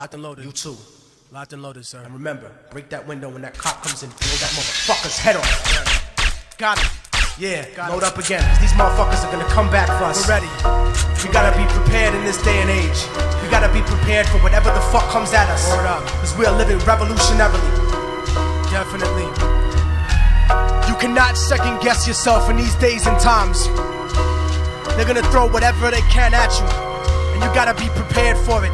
Locked and loaded. You too. Locked and loaded, sir. And remember, break that window when that cop comes in, blow that motherfucker's head off. Got it. Yeah, Got load it. up again, cause these motherfuckers are gonna come back for us. We're ready. We gotta be prepared in this day and age. We gotta be prepared for whatever the fuck comes at us. Word up. Cause we are living revolutionarily. Definitely. You cannot second guess yourself in these days and times. They're gonna throw whatever they can at you, and you gotta be prepared for it.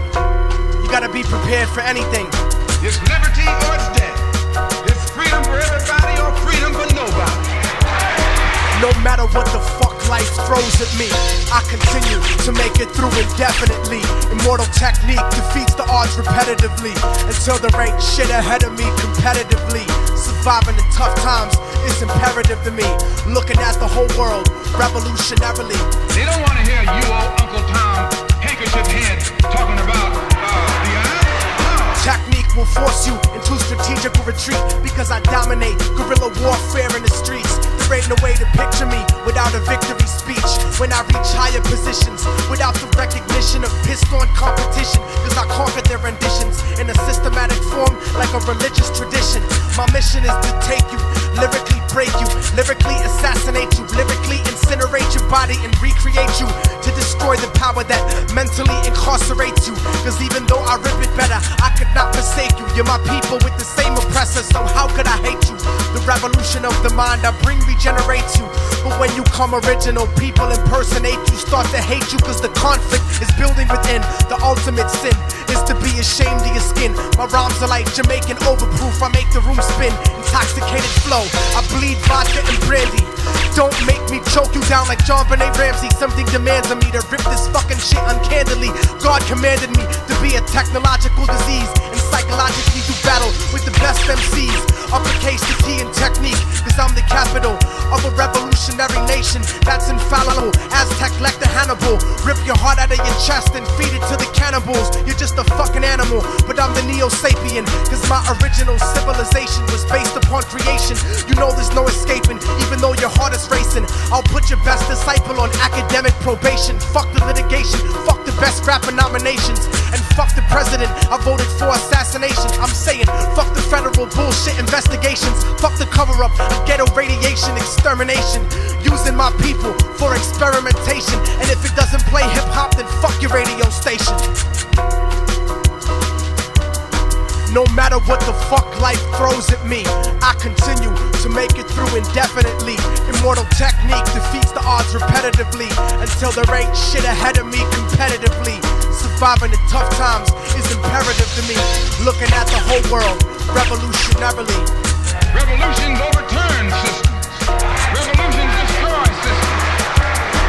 You gotta be prepared for anything. It's liberty or it's death. It's freedom for everybody or freedom for nobody. No matter what the fuck life throws at me, I continue to make it through indefinitely. Immortal technique defeats the odds repetitively until there ain't shit ahead of me competitively. Surviving the tough times is imperative to me. Looking at the whole world revolutionarily. They don't want to hear you old Uncle Tom handkerchief head talking about the eye. Technique will force you into strategical retreat because I dominate guerrilla warfare in the streets. There ain't no way to picture me without a victory speech. When I reach higher positions without the recognition of pissed on competition, cause I conquered their renditions in a systematic form like a religious tradition. My mission is to take you, lyrically break you, lyrically assassinate you, lyrically incinerate your body and recreate you, to destroy the power that mentally incarcerates you. Cause even though I rip it better, I could not forsake you. You're my people with the same oppressor, so how could I hate you? The revolution of the mind I bring regenerates you. But when you come original, people impersonate you, start to hate you, cause the conflict is building within. The ultimate sin is to be ashamed of your skin. My rhymes are like Jamaican overproof, I make the room spin. Intoxicated flow, I bleed vodka and brandy. Don't make me choke you down like John Benet Ramsey. Something demands of me to rip this fucking shit uncandidly. God commanded me to be a technological disease and psychologically do battle with the best MCs. Uppercase the T in technique, cause I'm the capital of a revolutionary nation that's infallible. Aztec like the Hannibal. Rip your heart out of your chest and feed it to the cannibals. You're just a fucking animal, but I'm the Neo-Sapien, cause my original civilization was based upon creation. You know there's no escaping, even though your heart is racing. I'll put your best disciple on academic probation. Fuck the litigation, fuck the best rapper nominations, and fuck the president I voted for assassination. I'm saying fuck the federal bullshit investigations, fuck the cover-up of ghetto radiation extermination, using my people for experimentation. And if it doesn't play hip-hop, then fuck your radio station. No matter what the fuck life throws at me, I continue to make it through indefinitely. Immortal technique defeats the odds repetitively until there ain't shit ahead of me competitively. Surviving the tough times is imperative to me. Looking at the whole world revolutionarily. Revolutions overturn systems. Revolutions destroy systems.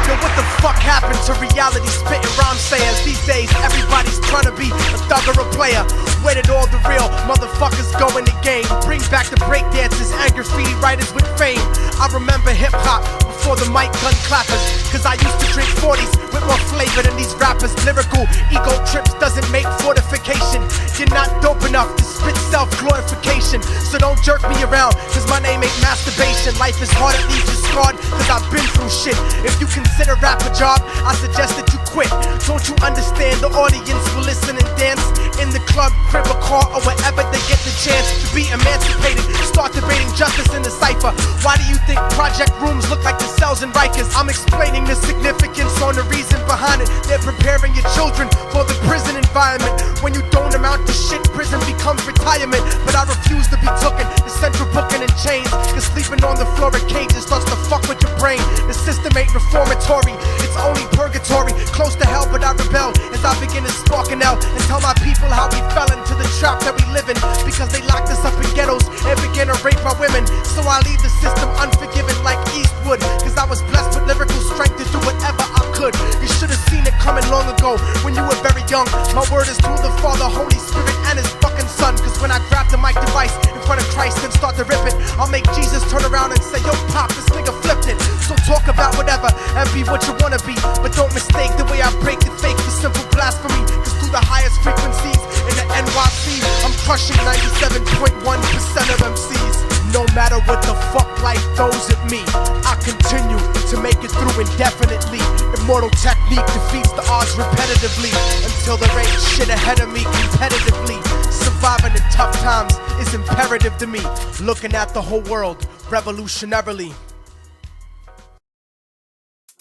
Yo, what the fuck happened to reality spitting rhyme sayers? These days everybody's trying to be a thug or a player. Where did all the real motherfuckers go in the game? Bring back the breakdancers and graffiti writers with fame. I remember hip-hop before the mic gun clappers, cause I used to drink 40s with more flavor than these rappers. Lyrical ego trips doesn't make fortification. You're not dope enough to spit self-glorification, so don't jerk me around, cause my name ain't masturbation. Life is hard, it leaves you scarred, cause I've been through shit. If you consider rap a job, I suggest that you quit. Don't you understand the audience will listen and dance in the club, crib, or car, or wherever they get the chance to be emancipated? Start debating justice in the cipher. Why do you think project rooms look like the cells in Rikers? I'm explaining the significance on the reason behind it. They're preparing your children for the prison environment. When you don't amount to shit, prison becomes retirement. But I refuse to be tooken to central booking and chains, cause sleeping on the floor of cages starts to fuck with your brain. The system ain't reformatory, it's only purgatory. Close to hell, but I rebel as I begin to sparking out and tell my people how we fell into the trap that we live in, because they locked us up in ghettos and began to rape our women. So I leave the system unforgiven like Eastwood, cause I was blessed with lyrical strength to do whatever I could. You should have seen it coming long ago when you were very young. My word is to the Father, Holy Spirit, and His fucking Son, cause when I grab the mic device in front of Christ and start to rip it, I'll make Jesus turn around and say, yo pop, this nigga flipped it. So talk about whatever and be what you wanna be, but don't mistake the way I break the fake for simple blasphemy, cause through the highest frequencies in the NYC, I'm crushing 97.1% of MCs. No matter what the fuck life throws at me, I continue to make it through indefinitely. Immortal technique defeats the odds repetitively until there ain't shit ahead of me competitively. Surviving in tough times is imperative to me. Looking at the whole world revolutionarily.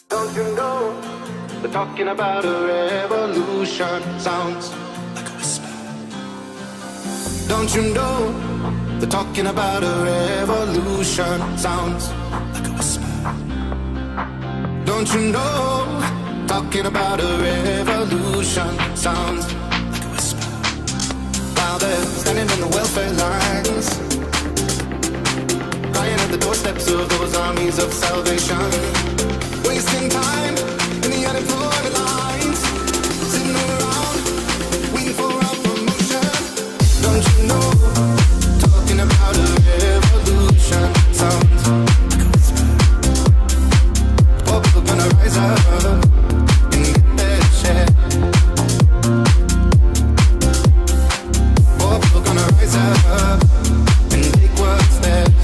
Don't you know they're talking about a revolution? Sounds like a whisper. Don't you know they're talking about a revolution? Sounds like a whisper. Don't you know talking about a revolution? Sounds like a whisper. While they're standing in the welfare lines, crying at the doorsteps of those armies of salvation, wasting time in the unemployment lines, sitting around waiting for our promotion. Don't you know, talking about a revolution sounds like a whisper. Poor people gonna rise up and get their share. Poor people gonna rise up and take what's theirs.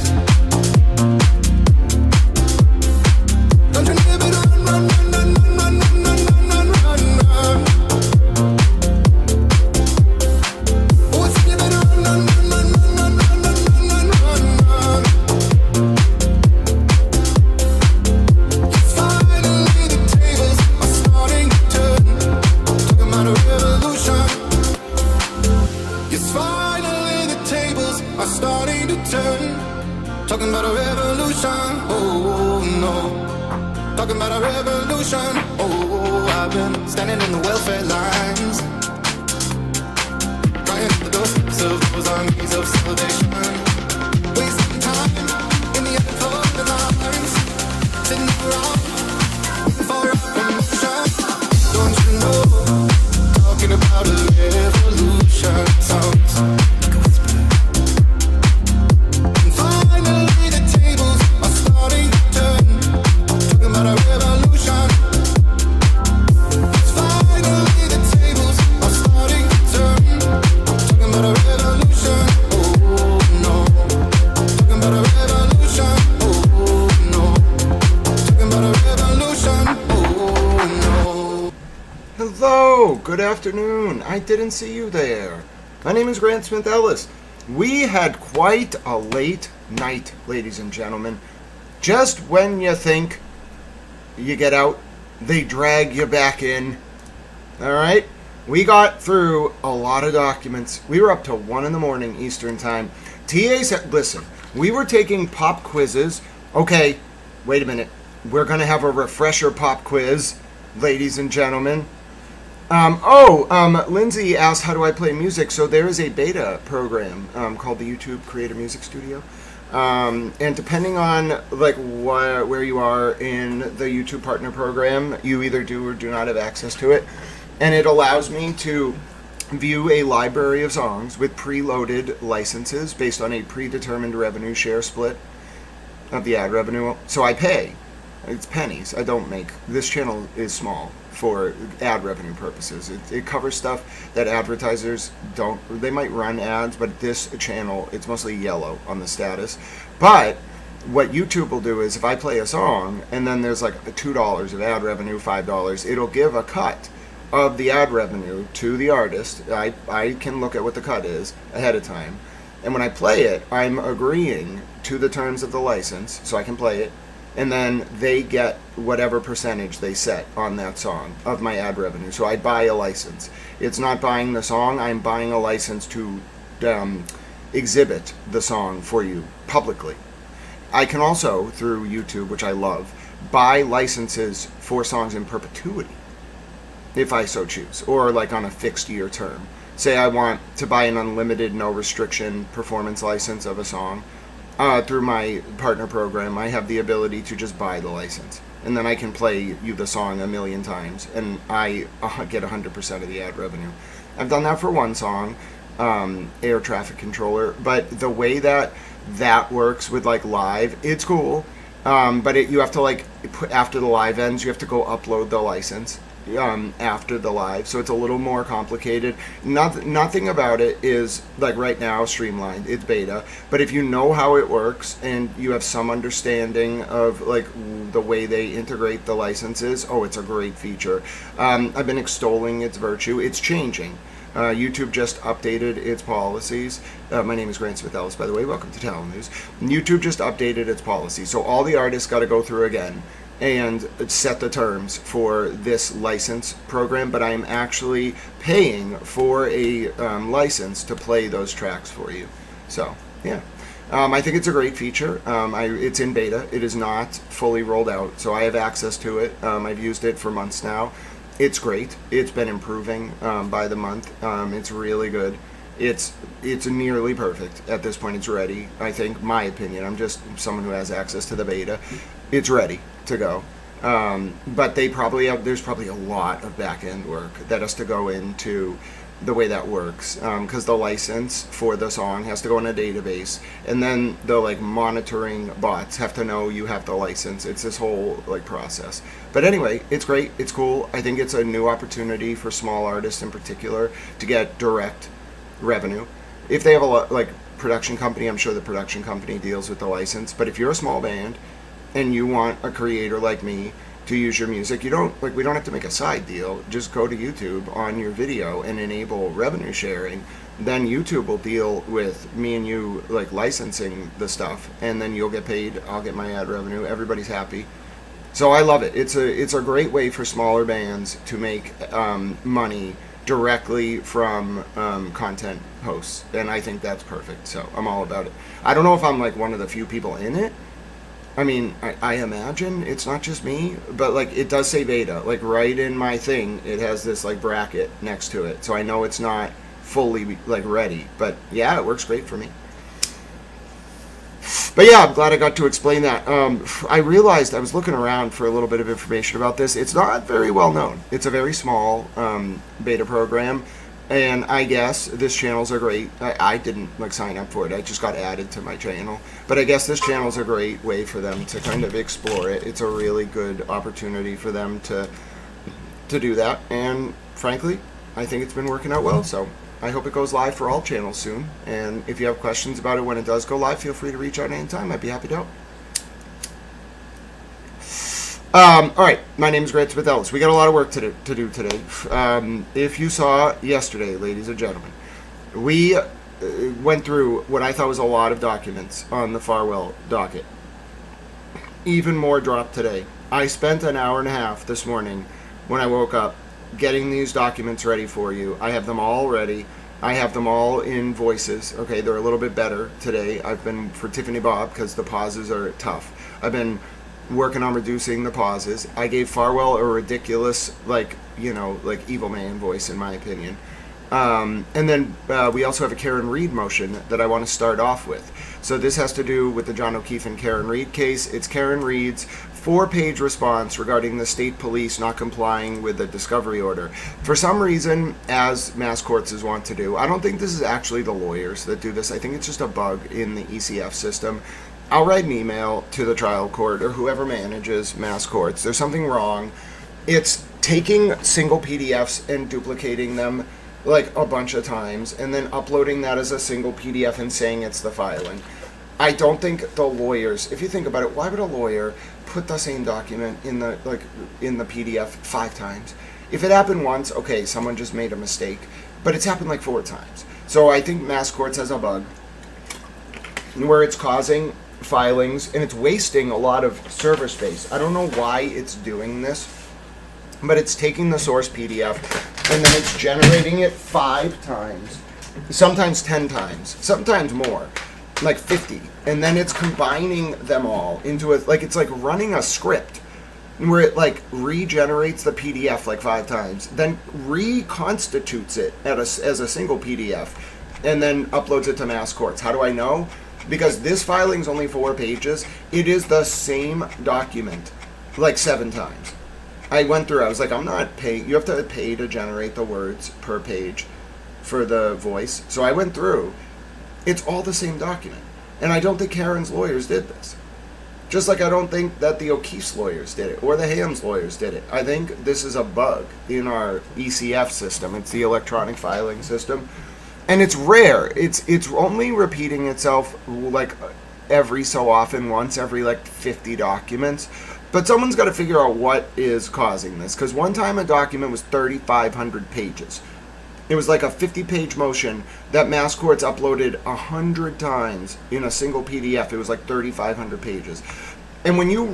Talking about a revolution, oh no. Talking about a revolution, oh. I've been standing in the welfare lines, crying at the doorsteps of those armies of salvation, wasting time in the unemployment lines, sitting around waiting for a promotion. Don't you know, talking about a revolution sounds like a whisper. Finally the tables are starting to turn, talking about a revolution. Finally the tables are starting to turn, talking about a revolution, oh no. Talking about a revolution, oh no. Talking about a revolution, oh no. Hello, good afternoon. I didn't see you there. My name is Grant Smith Ellis. We had quite a late night, ladies and gentlemen. Just when you think you get out, they drag you back in. Alright? We got through a lot of documents. We were up to 1 in the morning Eastern time. TA said, listen, we were taking pop quizzes. Okay, wait a minute. We're going to have a refresher pop quiz, ladies and gentlemen. Lindsay asked, how do I play music? So there is a beta program called the YouTube Creator Music Studio. And depending on like where you are in the YouTube Partner Program, you either do or do not have access to it. And it allows me to view a library of songs with preloaded licenses based on a predetermined revenue share split of the ad revenue. So I pay. It's pennies. I don't make. This channel is small for ad revenue purposes. It covers stuff that advertisers don't. They might run ads, but this channel, it's mostly yellow on the status. But what YouTube will do is if I play a song and then there's like $2 of ad revenue, $5, it'll give a cut of the ad revenue to the artist. I can look at what the cut is ahead of time. And when I play it, I'm agreeing to the terms of the license, so I can play it. And then they get whatever percentage they set on that song of my ad revenue. So I buy a license. It's not buying the song, I'm buying a license to exhibit the song for you publicly. I can also, through YouTube, which I love, buy licenses for songs in perpetuity, if I so choose, or like on a fixed year term. Say I want to buy an unlimited, no restriction performance license of a song. Through my partner program, I have the ability to just buy the license. And then I can play you the song a million times, and I get 100% of the ad revenue. I've done that for one song, Air Traffic Controller, but the way that works with like live, it's cool. But you have to like, after the live ends, you have to go upload the license. after the live, so it's a little more complicated. Nothing about it is like right now streamlined. It's beta, but if you know how it works and you have some understanding of like the way they integrate the licenses, it's a great feature. I've been extolling its virtue. It's changing. YouTube just updated its policies. My name is Grant Smith Ellis, by the way. Welcome to Talent News. YouTube just updated its policies, so all the artists got to go through again and set the terms for this license program, but I'm actually paying for a license to play those tracks for you. So, yeah. I think it's a great feature. It's in beta. It is not fully rolled out, so I have access to it. I've used it for months now. It's great. It's been improving by the month. It's really good. It's nearly perfect at this point. It's ready. I think, my opinion. I'm just someone who has access to the beta. It's ready to go. But there's probably a lot of back end work that has to go into the way that works, because the license for the song has to go in a database, and then the like monitoring bots have to know you have the license. It's this whole like process. But anyway, it's great. It's cool. I think it's a new opportunity for small artists in particular to get direct revenue. If they have a production company, I'm sure the production company deals with the license. But if you're a small band and you want a creator like me to use your music, we don't have to make a side deal. Just go to YouTube on your video and enable revenue sharing. Then YouTube will deal with me and you like licensing the stuff, and then you'll get paid. I'll get my ad revenue. Everybody's happy. So I love it. It's a great way for smaller bands to make money directly from content hosts, and I think that's perfect. So I'm all about it. I don't know if I'm like one of the few people in it. I mean, I imagine it's not just me, but like it does say beta, like right in my thing, it has this like bracket next to it, so I know it's not fully like ready. But yeah, it works great for me. But yeah, I'm glad I got to explain that. I realized I was looking around for a little bit of information about this. It's not very well known. It's a very small beta program. And I guess this channel's a great, I didn't like sign up for it, I just got added to my channel. But I guess this channel's a great way for them to kind of explore it. It's a really good opportunity for them to do that. And frankly, I think it's been working out well. So I hope it goes live for all channels soon. And if you have questions about it when it does go live, feel free to reach out anytime. I'd be happy to help. All right, my name is Grant Smith Ellis. We got a lot of work to do today. If you saw yesterday, ladies and gentlemen, we went through what I thought was a lot of documents on the Farwell docket. Even more dropped today. I spent an hour and a half this morning when I woke up getting these documents ready for you. I have them all ready. I have them all in voices. Okay, they're a little bit better today. I've been for Tiffany Bob because the pauses are tough. I've been working on reducing the pauses. I gave Farwell a ridiculous, evil man voice, in my opinion. And then we also have a Karen Reed motion that I want to start off with. So this has to do with the John O'Keefe and Karen Reed case. It's Karen Reed's 4-page response regarding the state police not complying with the discovery order. For some reason, as mass courts want to do, I don't think this is actually the lawyers that do this. I think it's just a bug in the ECF system. I'll write an email to the trial court or whoever manages mass courts. There's something wrong. It's taking single PDFs and duplicating them like a bunch of times and then uploading that as a single PDF and saying it's the filing. I don't think the lawyers, if you think about it, why would a lawyer put the same document in the PDF 5 times? If it happened once, okay, someone just made a mistake, but it's happened like 4 times. So I think mass courts has a bug where it's causing filings and it's wasting a lot of server space. I don't know why it's doing this, but it's taking the source PDF and then it's generating it 5 times, sometimes 10 times, sometimes more, like 50, and then it's combining them all into it's like running a script where it like regenerates the PDF like 5 times, then reconstitutes it as a single PDF, and then uploads it to mass courts. How do I know? Because this filing's only 4 pages. It is the same document like 7 times. I went through, I was like, I'm not paying, you have to pay to generate the words per page for the voice. So I went through, it's all the same document. And I don't think Karen's lawyers did this. Just like I don't think that the O'Keefe's lawyers did it or the Hams lawyers did it. I think this is a bug in our ECF system. It's the electronic filing system. And it's rare. It's only repeating itself like every so often, once every like 50 documents. But someone's got to figure out what is causing this. Because one time a document was 3,500 pages. It was like a 50-page motion that mass courts uploaded 100 times in a single PDF. It was like 3,500 pages. And when you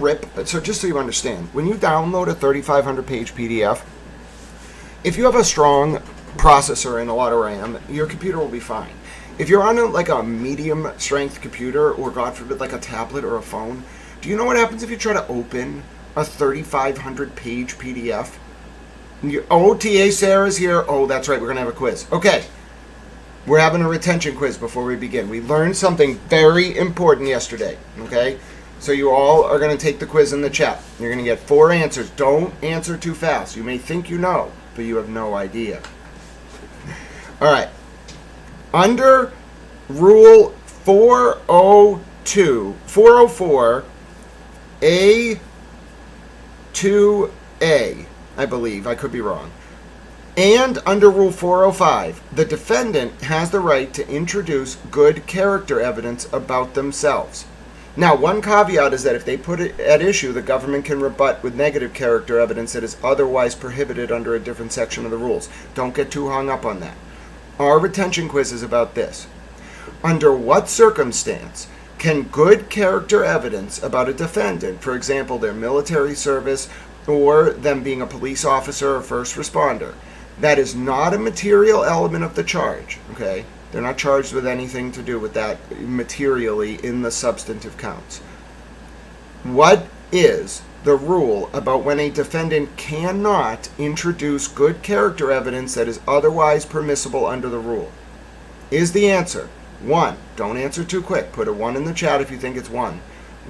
so just so you understand, when you download a 3,500-page PDF, if you have a strong processor and a lot of RAM, your computer will be fine. If you're on a medium-strength computer, or God forbid, like a tablet or a phone, do you know what happens if you try to open a 3,500-page PDF? TA Sarah's here. Oh, that's right. We're going to have a quiz. Okay. We're having a retention quiz before we begin. We learned something very important yesterday. Okay? So you all are going to take the quiz in the chat. You're going to get 4 answers. Don't answer too fast. You may think you know, but you have no idea. All right. Under Rule 404, A2A, I believe, I could be wrong. And under Rule 405, the defendant has the right to introduce good character evidence about themselves. Now, one caveat is that if they put it at issue, the government can rebut with negative character evidence that is otherwise prohibited under a different section of the rules. Don't get too hung up on that. Our retention quiz is about this. Under what circumstance can good character evidence about a defendant, for example, their military service, or them being a police officer or first responder, that is not a material element of the charge, okay? They're not charged with anything to do with that materially in the substantive counts. What is the rule about when a defendant cannot introduce good character evidence that is otherwise permissible under the rule? Is the answer 1? Don't answer too quick. Put a 1 in the chat if you think it's 1.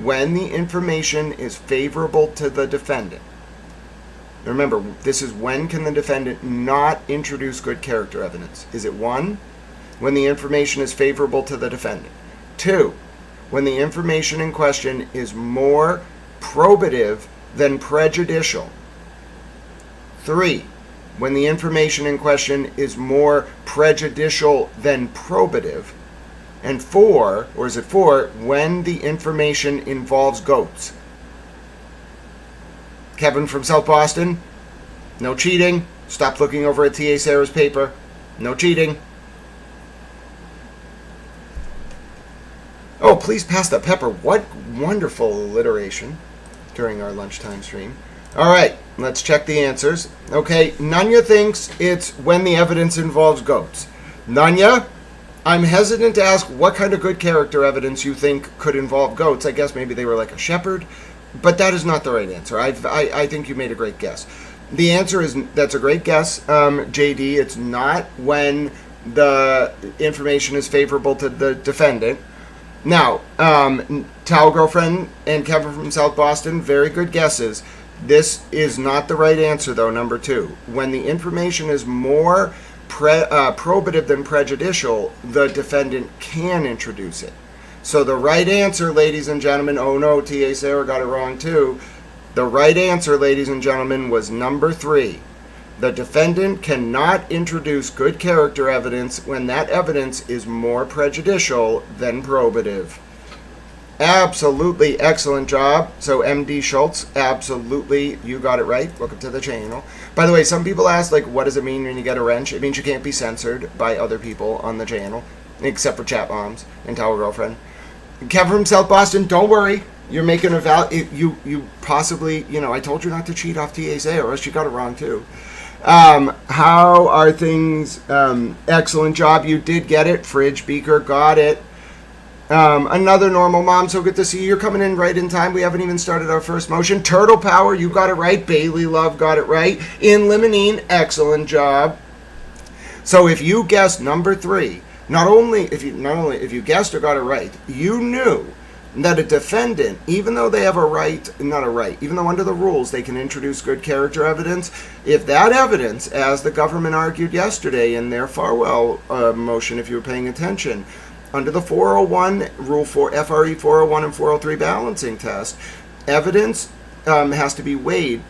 When the information is favorable to the defendant. Remember, this is when can the defendant not introduce good character evidence. Is it 1? When the information is favorable to the defendant. 2, when the information in question is more probative than prejudicial. 3, when the information in question is more prejudicial than probative. And 4, or is it 4, when the information involves goats. Kevin from South Boston, no cheating. Stop looking over at TA Sarah's paper. No cheating. Oh, please pass the pepper. What wonderful alliteration during our lunchtime stream. All right, let's check the answers. Okay, Nanya thinks it's when the evidence involves goats. Nanya, I'm hesitant to ask what kind of good character evidence you think could involve goats. I guess maybe they were like a shepherd, but that is not the right answer. I think you made a great guess. The answer is, that's a great guess, JD. It's not when the information is favorable to the defendant. Now, Towel Girlfriend and Kevin from South Boston, very good guesses. This is not the right answer, though, number 2. When the information is more probative than prejudicial, the defendant can introduce it. So the right answer, ladies and gentlemen, oh no, T.A. Sarah got it wrong too. The right answer, ladies and gentlemen, was number 3. The defendant cannot introduce good character evidence when that evidence is more prejudicial than probative. Absolutely excellent job. So MD Schultz, absolutely, you got it right. Welcome to the channel. By the way, some people ask, like, what does it mean when you get a wrench? It means you can't be censored by other people on the channel, except for chat moms and Towel Girlfriend. Kevin from South Boston, don't worry. You're making a you possibly, I told you not to cheat off TASA, or else you got it wrong too. How are things? Excellent job. You did get it. Fridge Beaker got it. Another normal mom, so good to see you. You're coming in right in time. We haven't even started our first motion. Turtle Power, you got it right. Bailey Love got it right. In Limonene, excellent job. So if you guessed number 3, not only if you guessed or got it right, you knew that a defendant, even though they have even though under the rules they can introduce good character evidence, if that evidence, as the government argued yesterday in their Farwell motion, if you were paying attention, under the 401, Rule 4, FRE 401 and 403 balancing test, evidence has to be weighed.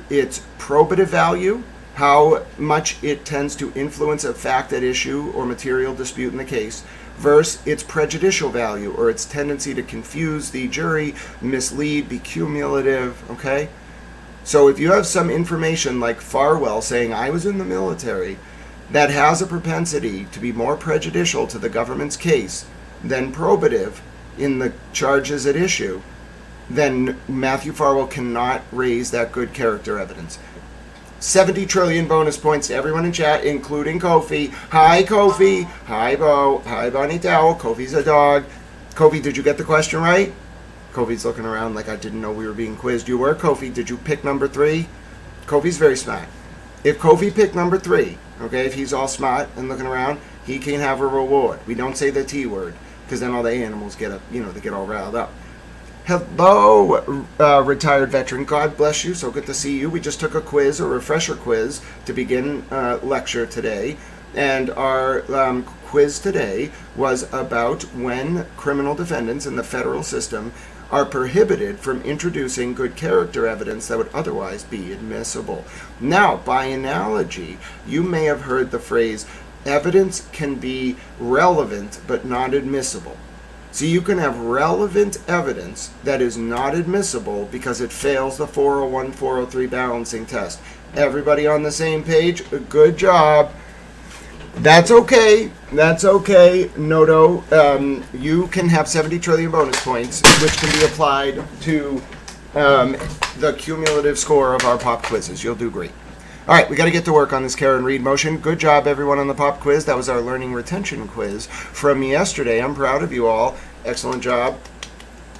Its probative value, how much it tends to influence a fact at issue or material dispute in the case, versus its prejudicial value, or its tendency to confuse the jury, mislead, be cumulative, okay? So if you have some information like Farwell saying, I was in the military, that has a propensity to be more prejudicial to the government's case than probative in the charges at issue, then Matthew Farwell cannot raise that good character evidence. 70 trillion bonus points to everyone in chat, including Kofi. Hi, Kofi. Hi, Bo. Hi, Bonnie Towel. Kofi's a dog. Kofi, did you get the question right? Kofi's looking around like I didn't know we were being quizzed. You were, Kofi. Did you pick number 3? Kofi's very smart. If Kofi picked number 3, okay, if he's all smart and looking around, he can have a reward. We don't say the T word, because then all the animals get up, they get all riled up. Hello, retired veteran. God bless you. So good to see you. We just took a quiz, a refresher quiz, to begin lecture today. And our quiz today was about when criminal defendants in the federal system are prohibited from introducing good character evidence that would otherwise be admissible. Now, by analogy, you may have heard the phrase, evidence can be relevant but not admissible. So you can have relevant evidence that is not admissible because it fails the 401, 403 balancing test. Everybody on the same page? Good job. That's okay. That's okay, Noto. You can have 70 trillion bonus points, which can be applied to the cumulative score of our pop quizzes. You'll do great. All right, we got to get to work on this Karen Reed motion. Good job, everyone, on the pop quiz. That was our learning retention quiz from yesterday. I'm proud of you all. Excellent job.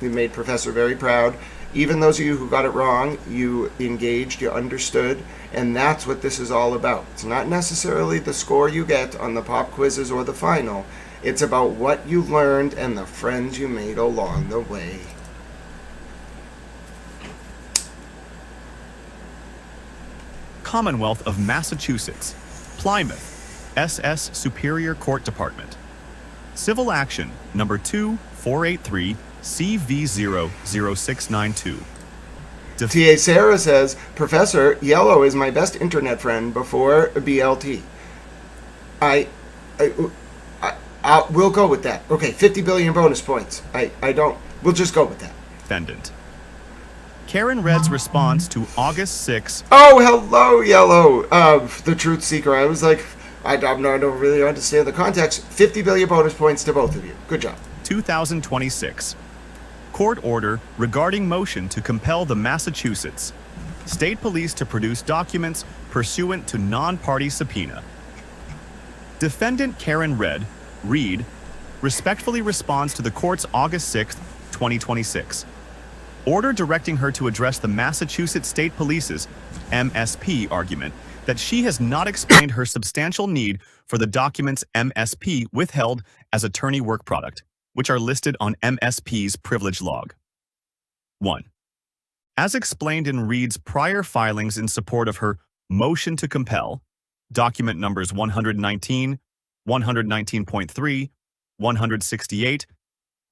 You made Professor very proud. Even those of you who got it wrong, you engaged, you understood, and that's what this is all about. It's not necessarily the score you get on the pop quizzes or the final. It's about what you learned and the friends you made along the way. Commonwealth of Massachusetts, Plymouth, SS Superior Court Department. Civil Action Number 2483 CV00692. TA Sarah says, Professor, yellow is my best internet friend before BLT. We'll go with that. Okay, 50 billion bonus points. We'll just go with that. Defendant. Karen Red's response to August 6. Oh, hello, Yellow. The Truth Seeker. I was like, I don't really understand the context. 50 billion bonus points to both of you. Good job. 2026. Court order regarding motion to compel the Massachusetts State Police to produce documents pursuant to non-party subpoena. Defendant Karen Reed, respectfully responds to the court's August 6, 2026. Order directing her to address the Massachusetts State Police's MSP argument that she has not explained her substantial need for the documents MSP withheld as attorney work product, which are listed on MSP's privilege log. 1. As explained in Reed's prior filings in support of her motion to compel, document numbers 119, 119.3, 168,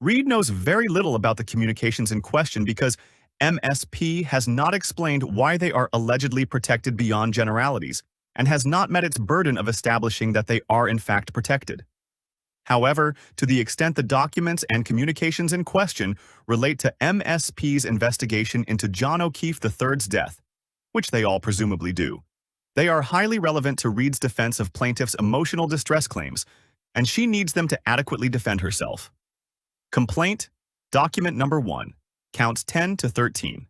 Reed knows very little about the communications in question because MSP has not explained why they are allegedly protected beyond generalities and has not met its burden of establishing that they are in fact protected. However, to the extent the documents and communications in question relate to MSP's investigation into John O'Keefe III's death, which they all presumably do, they are highly relevant to Reed's defense of plaintiff's emotional distress claims, and she needs them to adequately defend herself. Complaint, document number 1, counts 10 to 13.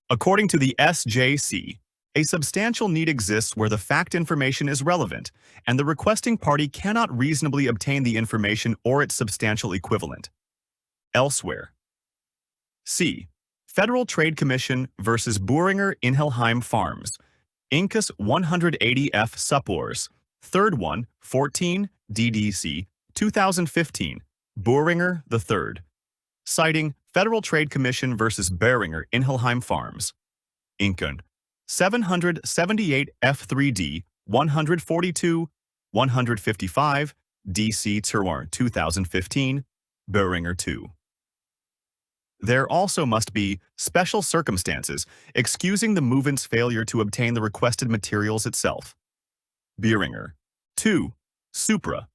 According to the SJC, a substantial need exists where the fact information is relevant, and the requesting party cannot reasonably obtain the information or its substantial equivalent. Elsewhere. C. Federal Trade Commission versus Boehringer Ingelheim Farms, Incus 180F Suppors, 3rd 1, 14, DDC, 2015, Boehringer III, citing Federal Trade Commission versus Boehringer Ingelheim Farms, Incan 778 F3D 142, 155, DC Terroir 2015, Boehringer 2. There also must be special circumstances excusing the movement's failure to obtain the requested materials itself. Boehringer 2. Supra.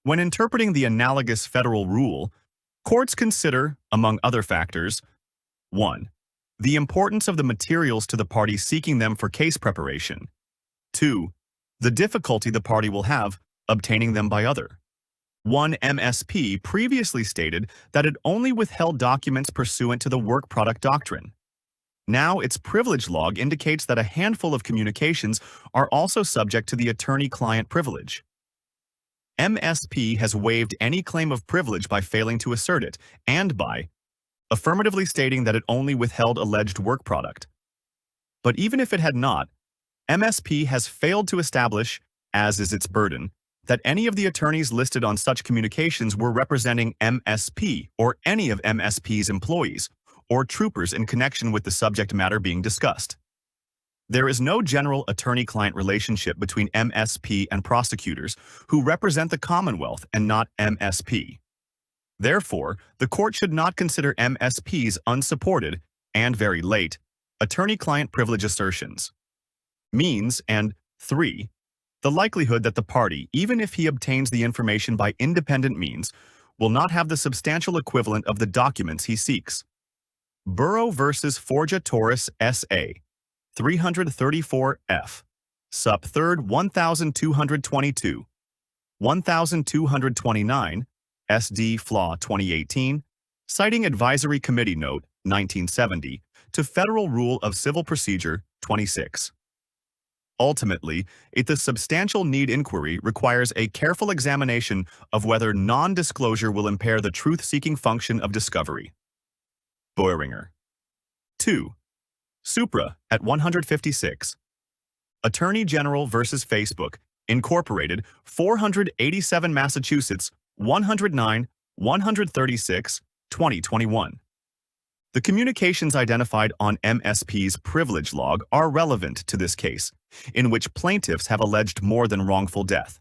When interpreting the analogous federal rule, courts consider, among other factors, 1. The importance of the materials to the party seeking them for case preparation. 2. The difficulty the party will have obtaining them by other. One MSP previously stated that it only withheld documents pursuant to the work product doctrine. Now its privilege log indicates that a handful of communications are also subject to the attorney-client privilege. MSP has waived any claim of privilege by failing to assert it, and by affirmatively stating that it only withheld alleged work product. But even if it had not, MSP has failed to establish, as is its burden, that any of the attorneys listed on such communications were representing MSP or any of MSP's employees or troopers in connection with the subject matter being discussed. There is no general attorney-client relationship between MSP and prosecutors who represent the Commonwealth and not MSP. Therefore, the court should not consider MSP's unsupported, and very late, attorney-client privilege assertions. Means, and 3. The likelihood that the party, even if he obtains the information by independent means, will not have the substantial equivalent of the documents he seeks. Burrow v. Forja Taurus S.A. 334 F. Sup. 3rd 1222. 1229. SD Flaw 2018. Citing Advisory Committee Note 1970 to Federal Rule of Civil Procedure 26. Ultimately, the substantial need inquiry requires a careful examination of whether non-disclosure will impair the truth-seeking function of discovery. Boehringer. 2. Supra at 156. Attorney General versus Facebook, Incorporated, 487 Massachusetts, 109, 136, 2021. The communications identified on MSP's privilege log are relevant to this case, in which plaintiffs have alleged more than wrongful death.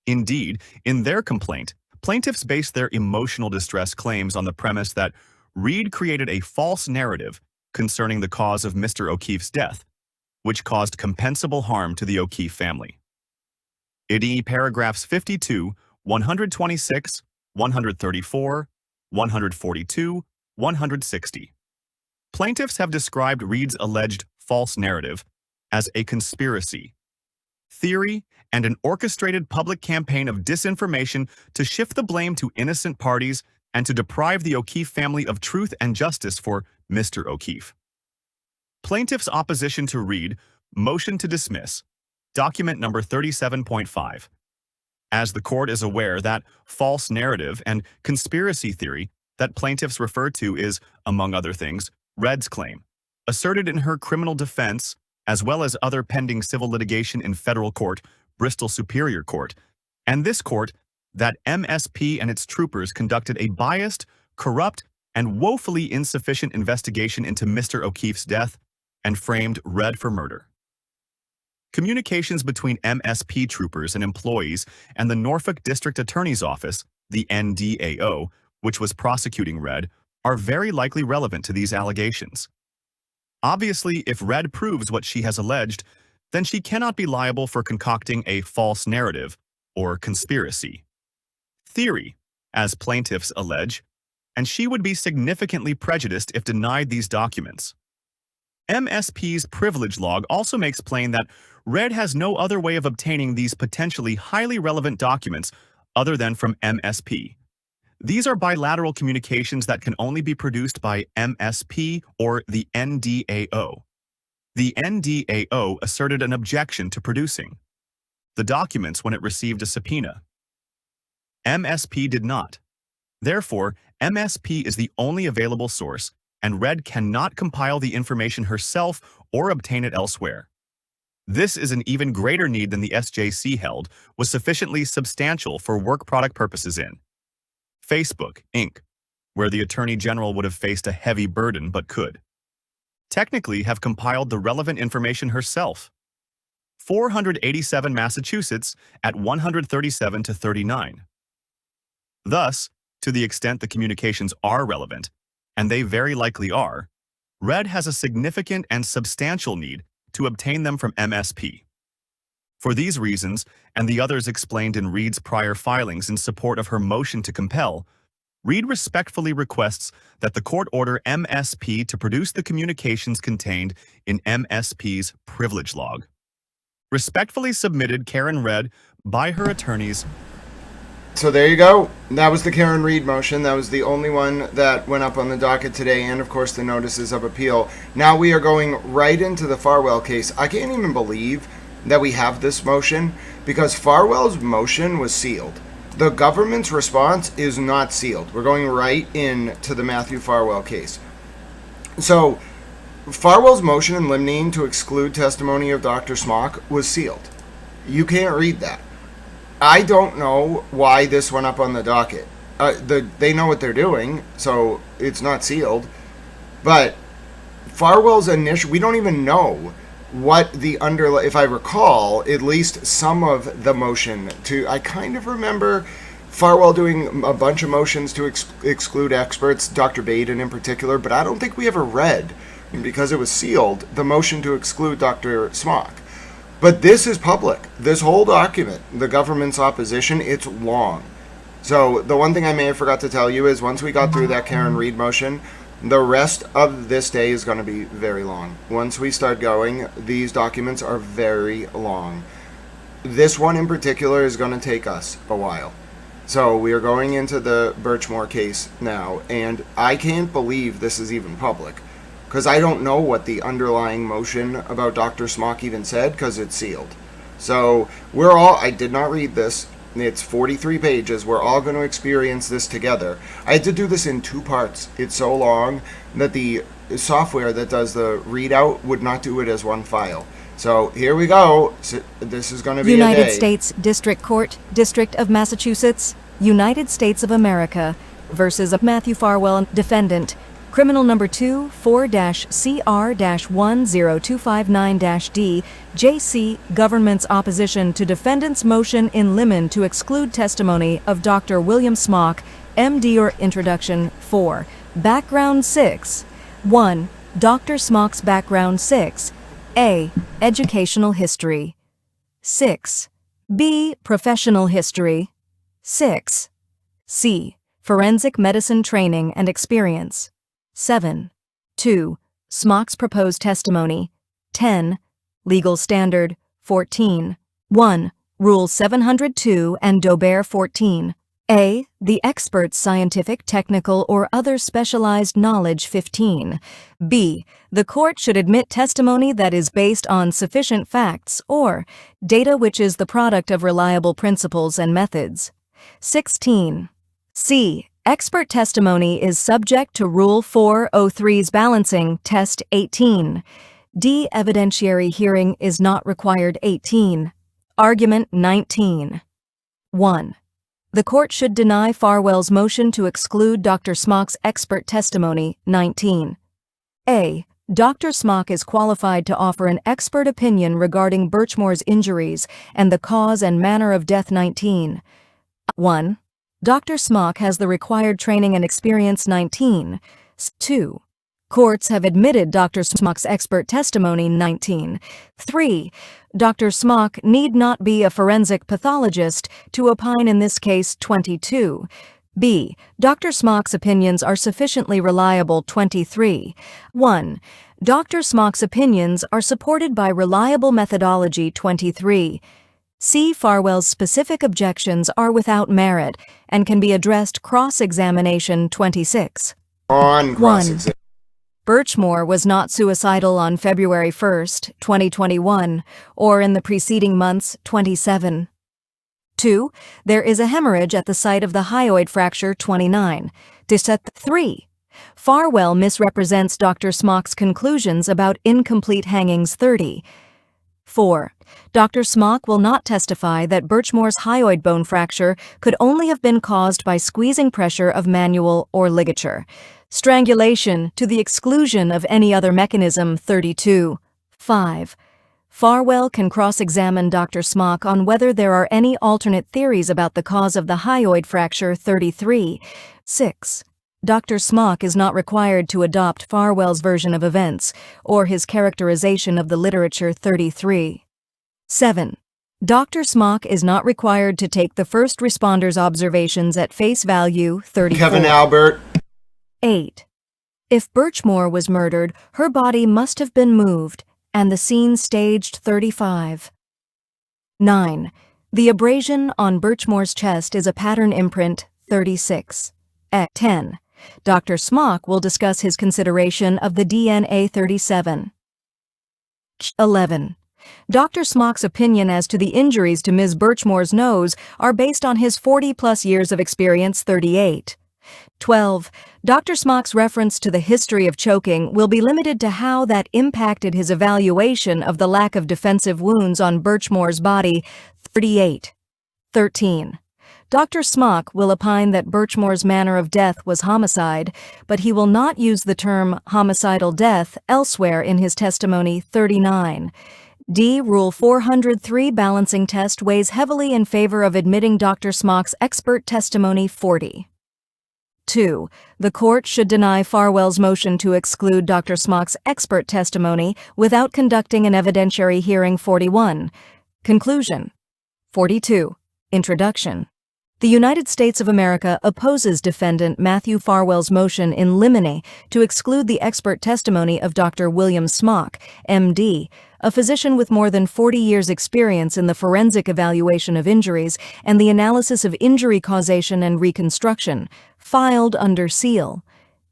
Indeed, in their complaint, plaintiffs base their emotional distress claims on the premise that Reed created a false narrative concerning the cause of Mr. O'Keefe's death, which caused compensable harm to the O'Keefe family. IDE paragraphs 52, 126, 134, 142, 160. Plaintiffs have described Reed's alleged false narrative as a conspiracy, theory, and an orchestrated public campaign of disinformation to shift the blame to innocent parties and to deprive the O'Keefe family of truth and justice for Mr. O'Keefe. Plaintiff's opposition to Reed, motion to dismiss, document number 37.5. As the court is aware, that false narrative and conspiracy theory that plaintiffs refer to is, among other things, Red's claim, asserted in her criminal defense, as well as other pending civil litigation in federal court, Bristol Superior Court, and this court, that MSP and its troopers conducted a biased, corrupt, and woefully insufficient investigation into Mr. O'Keefe's death and framed Red for murder. Communications between MSP troopers and employees and the Norfolk District Attorney's Office, the NDAO, which was prosecuting Red, are very likely relevant to these allegations. Obviously, if Red proves what she has alleged, then she cannot be liable for concocting a false narrative or conspiracy theory, as plaintiffs allege, and she would be significantly prejudiced if denied these documents. MSP's privilege log also makes plain that Red has no other way of obtaining these potentially highly relevant documents other than from MSP. These are bilateral communications that can only be produced by MSP or the NDAO. The NDAO asserted an objection to producing the documents when it received a subpoena. MSP did not. Therefore, MSP is the only available source, and Red cannot compile the information herself or obtain it elsewhere. This is an even greater need than the SJC held was sufficiently substantial for work product purposes in Facebook, Inc., where the Attorney General would have faced a heavy burden but could technically have compiled the relevant information herself. 487 Massachusetts at 137 to 39. Thus, to the extent the communications are relevant, and they very likely are, Red has a significant and substantial need to obtain them from MSP. For these reasons, and the others explained in Reed's prior filings in support of her motion to compel, Reed respectfully requests that the court order MSP to produce the communications contained in MSP's privilege log. Respectfully submitted, Karen Red, by her attorneys. So there you go. That was the Karen Reed motion. That was the only one that went up on the docket today, and of course the notices of appeal. Now we are going right into the Farwell case. I can't even believe that we have this motion, because Farwell's motion was sealed. The government's response is not sealed. We're going right into the Matthew Farwell case. So, Farwell's motion in limine to exclude testimony of Dr. Smock was sealed. You can't read that. I don't know why this went up on the docket. They know what they're doing, so it's not sealed. But Farwell's initial, we don't even know what the if I recall, at least some of the motion I kind of remember Farwell doing a bunch of motions to exclude experts, Dr. Baden in particular, but I don't think we ever read, because it was sealed, the motion to exclude Dr. Smock. But this is public. This whole document, the government's opposition, it's long. So the one thing I may have forgot to tell you is once we got through that Karen Reed motion, the rest of this day is going to be very long. Once we start going, these documents are very long. This one in particular is going to take us a while. So we are going into the Birchmore case now, and I can't believe this is even public, because I don't know what the underlying motion about Dr. Smock even said, because it's sealed. So I did not read this. It's 43 pages. We're all going to experience this together. I had to do this in 2 parts. It's so long that the software that does the readout would not do it as one file. So here we go. This is going to be United States District Court, District of Massachusetts, United States of America versus Matthew Farwell, defendant. Criminal number 2, 4-CR-10259-D, JC, government's opposition to defendant's motion in limine to exclude testimony of Dr. William Smock, MD, or introduction. 4. Background 6. 1. Dr. Smock's background. 6. A. Educational history. 6. B. Professional history. 6. C. Forensic medicine training and experience. 7. 2. Smock's proposed testimony. 10. Legal standard. 14. 1. Rule 702 and Daubert 14. A. The expert's scientific, technical, or other specialized knowledge. 15. B. The court should admit testimony that is based on sufficient facts or data which is the product of reliable principles and methods. 16. C. Expert testimony is subject to Rule 403's balancing test. 18. D. Evidentiary hearing is not required. 18. Argument 19. 1. The court should deny Farwell's motion to exclude Dr. Smock's expert testimony. 19. A. Dr. Smock is qualified to offer an expert opinion regarding Birchmore's injuries and the cause and manner of death. 19. 1. Dr. Smock has the required training and experience. 19. 2. Courts have admitted Dr. Smock's expert testimony. 19. 3. Dr. Smock need not be a forensic pathologist to opine in this case. 22. B. Dr. Smock's opinions are sufficiently reliable. 23. 1. Dr. Smock's opinions are supported by reliable methodology. 23. C. Farwell's specific objections are without merit and can be addressed cross-examination. 26. On cross-examination. Birchmore was not suicidal on February 1, 2021, or in the preceding months. 27. 2. There is a hemorrhage at the site of the hyoid fracture. 29. 3. Farwell misrepresents Dr. Smock's conclusions about incomplete hangings. 30. 4. Dr. Smock will not testify that Birchmore's hyoid bone fracture could only have been caused by squeezing pressure of manual or ligature. Strangulation to the exclusion of any other mechanism. 32. 5. Farwell can cross-examine Dr. Smock on whether there are any alternate theories about the cause of the hyoid fracture 33. 6. Dr. Smock is not required to adopt Farwell's version of events or his characterization of the literature 33. 7. Dr. Smock is not required to take the first responders' observations at face value 34. Kevin Albert. 8. If Birchmore was murdered, her body must have been moved, and the scene staged 35. 9. The abrasion on Birchmore's chest is a pattern imprint 36. 10. Dr. Smock will discuss his consideration of the DNA 37. 11. Dr. Smock's opinion as to the injuries to Ms. Birchmore's nose are based on his 40-plus years of experience 38. 12. Dr. Smock's reference to the history of choking will be limited to how that impacted his evaluation of the lack of defensive wounds on Birchmore's body 38. 13. Dr. Smock will opine that Birchmore's manner of death was homicide, but he will not use the term homicidal death elsewhere in his testimony 39. D. Rule 403 balancing test weighs heavily in favor of admitting Dr. Smock's expert testimony 40. 2. The court should deny Farwell's motion to exclude Dr. Smock's expert testimony without conducting an evidentiary hearing 41. Conclusion. 42. Introduction. The United States of America opposes defendant Matthew Farwell's motion in limine to exclude the expert testimony of Dr. William Smock, M.D., a physician with more than 40 years' experience in the forensic evaluation of injuries and the analysis of injury causation and reconstruction, filed under seal.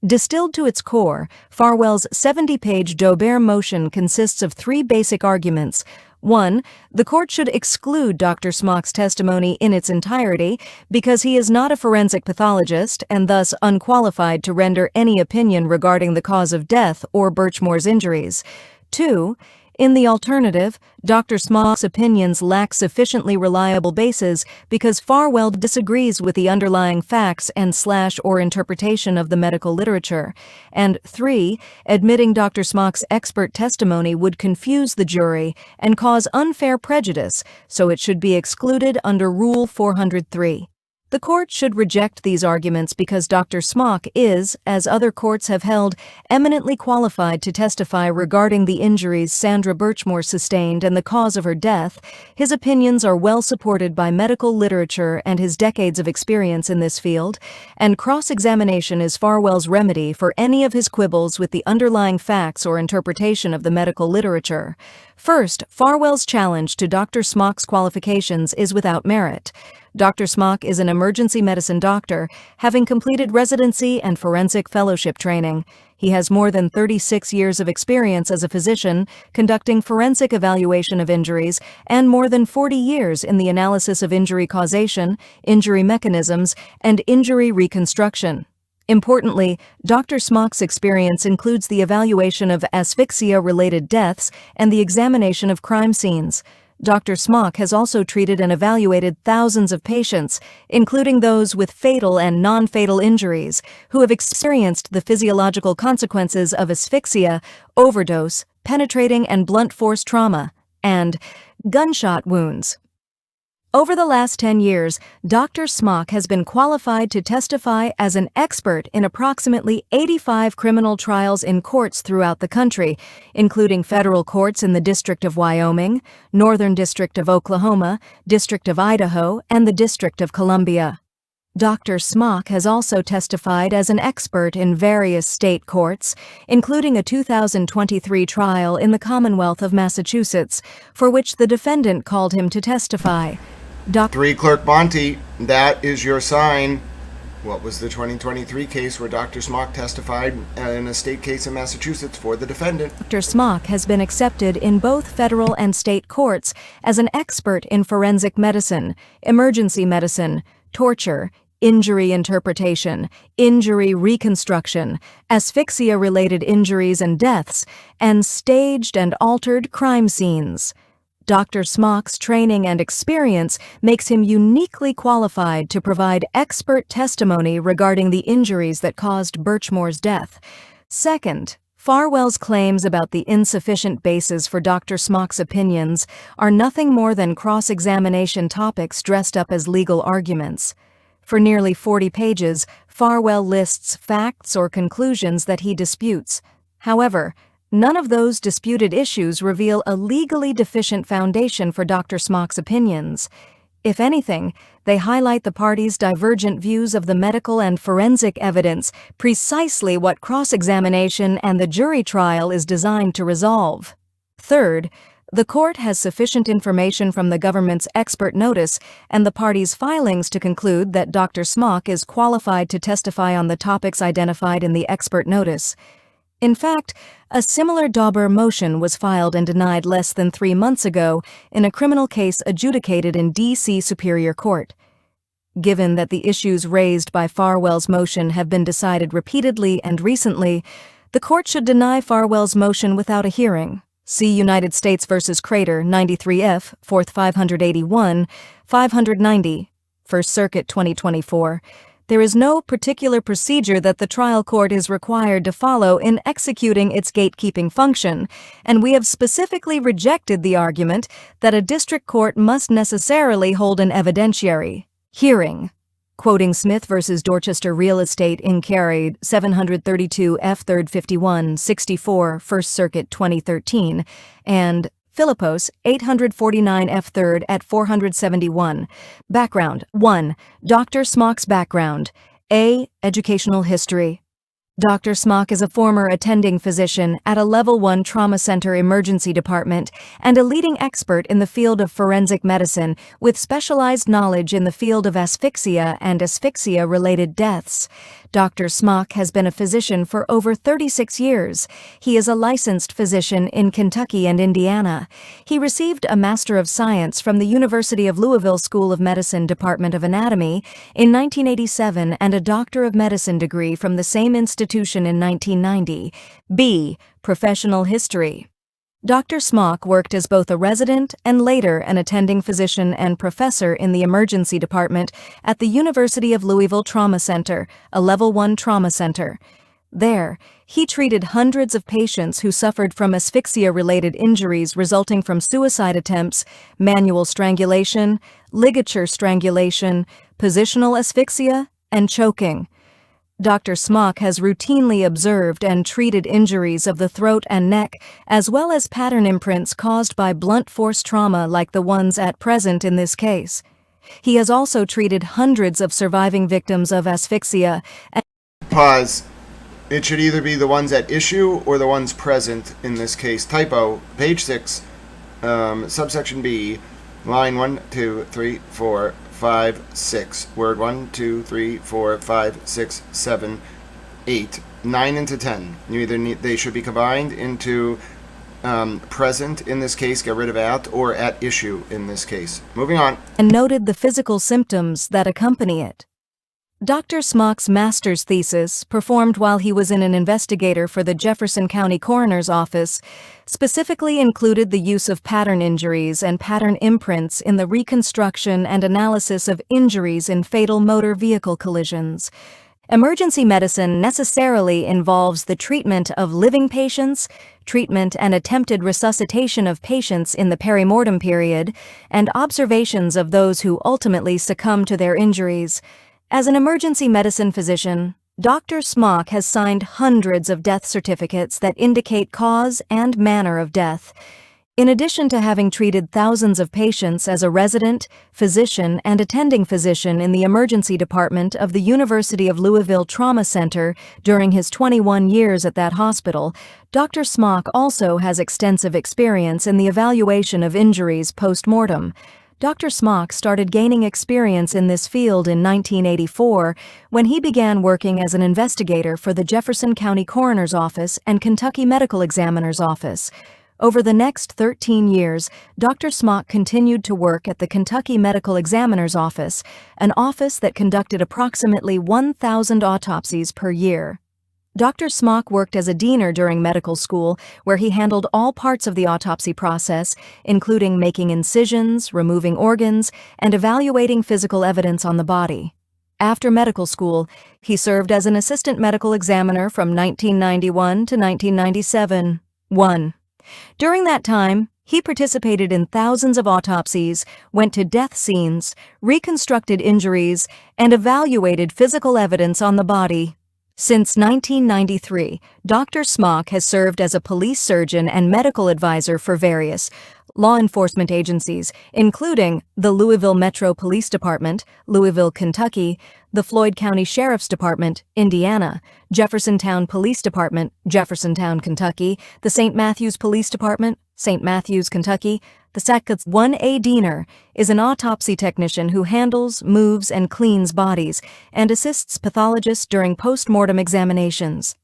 Distilled to its core, Farwell's 70-page Daubert motion consists of three basic arguments. 1. The court should exclude Dr. Smock's testimony in its entirety because he is not a forensic pathologist and thus unqualified to render any opinion regarding the cause of death or Birchmore's injuries. 2. In the alternative, Dr. Smock's opinions lack sufficiently reliable bases because Farwell disagrees with the underlying facts and/or interpretation of the medical literature. And 3. Admitting Dr. Smock's expert testimony would confuse the jury and cause unfair prejudice, so it should be excluded under Rule 403. The court should reject these arguments because Dr. Smock is, as other courts have held, eminently qualified to testify regarding the injuries Sandra Birchmore sustained and the cause of her death. His opinions are well supported by medical literature and his decades of experience in this field, and cross-examination is Farwell's remedy for any of his quibbles with the underlying facts or interpretation of the medical literature. First, Farwell's challenge to Dr. Smock's qualifications is without merit. Dr. Smock is an emergency medicine doctor, having completed residency and forensic fellowship training. He has more than 36 years of experience as a physician, conducting forensic evaluation of injuries, and more than 40 years in the analysis of injury causation, injury mechanisms, and injury reconstruction. Importantly, Dr. Smock's experience includes the evaluation of asphyxia-related deaths and the examination of crime scenes. Dr. Smock has also treated and evaluated thousands of patients, including those with fatal and non-fatal injuries, who have experienced the physiological consequences of asphyxia, overdose, penetrating and blunt force trauma, and gunshot wounds. Over the last 10 years, Dr. Smock has been qualified to testify as an expert in approximately 85 criminal trials in courts throughout the country, including federal courts in the District of Wyoming, Northern District of Oklahoma, District of Idaho, and the District of Columbia. Dr. Smock has also testified as an expert in various state courts, including a 2023 trial in the Commonwealth of Massachusetts, for which the defendant called him to testify. 3 Clerk Monty, that is your sign. What was the 2023 case where Dr. Smock testified in a state case in Massachusetts for the defendant? Dr. Smock has been accepted in both federal and state courts as an expert in forensic medicine, emergency medicine, torture, injury interpretation, injury reconstruction, asphyxia-related injuries and deaths, and staged and altered crime scenes. Dr. Smock's training and experience makes him uniquely qualified to provide expert testimony regarding the injuries that caused Birchmore's death. Second, Farwell's claims about the insufficient basis for Dr. Smock's opinions are nothing more than cross-examination topics dressed up as legal arguments. For nearly 40 pages, Farwell lists facts or conclusions that he disputes. However, none of those disputed issues reveal a legally deficient foundation for Dr. Smock's opinions. If anything, they highlight the parties' divergent views of the medical and forensic evidence, precisely what cross-examination and the jury trial is designed to resolve. Third, the court has sufficient information from the government's expert notice and the parties' filings to conclude that Dr. Smock is qualified to testify on the topics identified in the expert notice. In fact, a similar Dauber motion was filed and denied less than 3 months ago in a criminal case adjudicated in D.C. Superior Court. Given that the issues raised by Farwell's motion have been decided repeatedly and recently, the court should deny Farwell's motion without a hearing. See United States v. Crater, 93F, 4th 581, 590, First Circuit 2024. There is no particular procedure that the trial court is required to follow in executing its gatekeeping function, and we have specifically rejected the argument that a district court must necessarily hold an evidentiary hearing. Quoting Smith v. Dorchester Real Estate Inc. 732 F. 3rd 51, 64, First Circuit 2013, and Philippos, 849 F. 3rd at 471. Background. 1. Dr. Smock's background. A. Educational history. Dr. Smock is a former attending physician at a Level 1 Trauma Center emergency department and a leading expert in the field of forensic medicine with specialized knowledge in the field of asphyxia and asphyxia-related deaths. Dr. Smock has been a physician for over 36 years. He is a licensed physician in Kentucky and Indiana. He received a Master of Science from the University of Louisville School of Medicine Department of Anatomy in 1987 and a Doctor of Medicine degree from the same institution in 1990. B. Professional history. Dr. Smock worked as both a resident and later an attending physician and professor in the emergency department at the University of Louisville Trauma Center, a Level 1 trauma center. There, he treated hundreds of patients who suffered from asphyxia-related injuries resulting from suicide attempts, manual strangulation, ligature strangulation, positional asphyxia, and choking. Dr. Smock has routinely observed and treated injuries of the throat and neck, as well as pattern imprints caused by blunt force trauma like the ones at present in this case. He has also treated hundreds of surviving victims of asphyxia. Pause. It should either be the ones at issue or the ones present in this case. Typo. Page 6, subsection B, line 1, 2, 3, 4, 5, 6. Word 1, 2, 3, 4, 5, 6, 7, 8, 9 into 10. You either need, they should be combined into present in this case, get rid of at, or at issue in this case. Moving on. And noted the physical symptoms that accompany it. Dr. Smock's master's thesis, performed while he was an investigator for the Jefferson County Coroner's Office, specifically included the use of pattern injuries and pattern imprints in the reconstruction and analysis of injuries in fatal motor vehicle collisions. Emergency medicine necessarily involves the treatment of living patients, treatment and attempted resuscitation of patients in the perimortem period, and observations of those who ultimately succumb to their injuries. As an emergency medicine physician, Dr. Smock has signed hundreds of death certificates that indicate cause and manner of death. In addition to having treated thousands of patients as a resident, physician, and attending physician in the emergency department of the University of Louisville Trauma Center during his 21 years at that hospital, Dr. Smock also has extensive experience in the evaluation of injuries post-mortem. Dr. Smock started gaining experience in this field in 1984 when he began working as an investigator for the Jefferson County Coroner's Office and Kentucky Medical Examiner's Office. Over the next 13 years, Dr. Smock continued to work at the Kentucky Medical Examiner's Office, an office that conducted approximately 1,000 autopsies per year. Dr. Smock worked as a diener during medical school, where he handled all parts of the autopsy process, including making incisions, removing organs, and evaluating physical evidence on the body. after medical school, he served as an assistant medical examiner from 1991 to 1997. 1. During that time, he participated in thousands of autopsies, went to death scenes, reconstructed injuries, and evaluated physical evidence on the body. Since 1993, Dr. Smock has served as a police surgeon and medical advisor for various law enforcement agencies, including the Louisville Metro Police Department, Louisville, Kentucky, the Floyd County Sheriff's Department, Indiana, Jeffersontown Police Department, Jeffersontown, Kentucky, the St. Matthews Police Department, St. Matthews, Kentucky. The Sackets 1A Diener is an autopsy technician who handles, moves, and cleans bodies and assists pathologists during post-mortem examinations.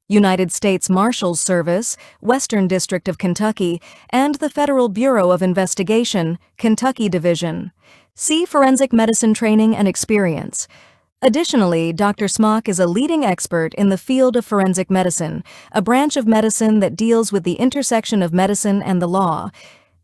United States Marshals Service, Western District of Kentucky, and the Federal Bureau of Investigation, Kentucky Division. See Forensic Medicine Training and Experience. Additionally, Dr. Smock is a leading expert in the field of forensic medicine, a branch of medicine that deals with the intersection of medicine and the law.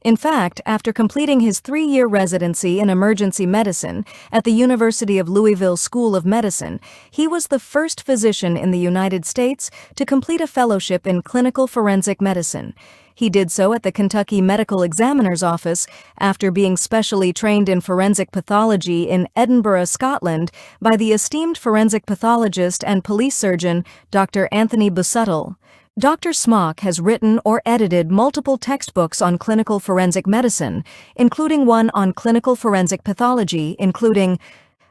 In fact, after completing his 3-year residency in emergency medicine at the University of Louisville School of Medicine, he was the first physician in the United States to complete a fellowship in clinical forensic medicine. He did so at the Kentucky Medical Examiner's Office after being specially trained in forensic pathology in Edinburgh, Scotland, by the esteemed forensic pathologist and police surgeon Dr. Anthony Busuttil. Dr. Smock has written or edited multiple textbooks on clinical forensic medicine, including one on clinical forensic pathology, including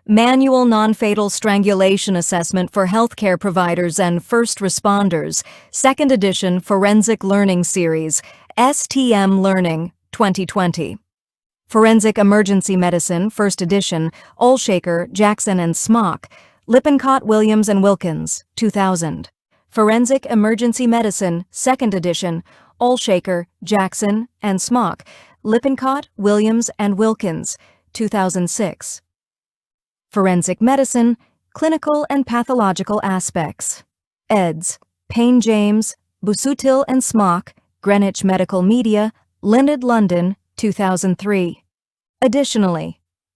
Manual Non-Fatal Strangulation Assessment for Healthcare Providers and First Responders, 2nd edition Forensic Learning Series, STM Learning, 2020. Forensic Emergency Medicine, 1st edition, Olshaker, Jackson and Smock, Lippincott, Williams and Wilkins, 2000. Forensic Emergency Medicine, 2nd edition, Olshaker, Jackson and Smock, Lippincott, Williams and Wilkins, 2006. Forensic Medicine, Clinical and Pathological Aspects. Eds. Payne James, Busuttil and Smock, Greenwich Medical Media, Leonard, London, 2003. Additionally,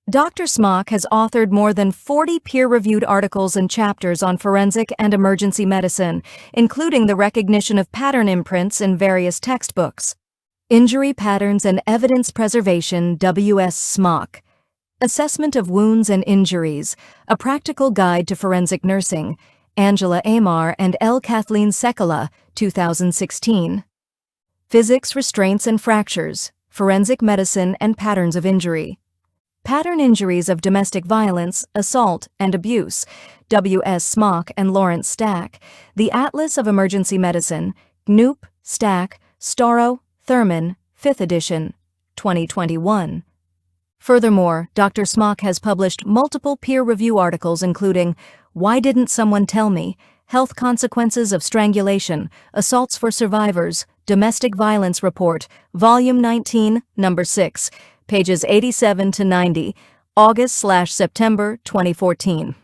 Dr. Smock has authored more than 40 peer-reviewed articles and chapters on forensic and emergency medicine, including the recognition of pattern imprints in various textbooks. Injury Patterns and Evidence Preservation, W.S. Smock. Assessment of Wounds and Injuries, A Practical Guide to Forensic Nursing, Angela Amar and L. Kathleen Sekala, 2016. Physics, Restraints and Fractures, Forensic Medicine and Patterns of Injury. Pattern Injuries of Domestic Violence, Assault, and Abuse, W.S. Smock and Lawrence Stack, The Atlas of Emergency Medicine, Knoop, Stack, Storrow, Thurman, 5th edition, 2021. Furthermore, Dr. Smock has published multiple peer-review articles including Why Didn't Someone Tell Me?, Health Consequences of Strangulation, Assaults for Survivors, Domestic Violence Report, Volume 19, Number 6, pages 87 to 90, August/September 2014.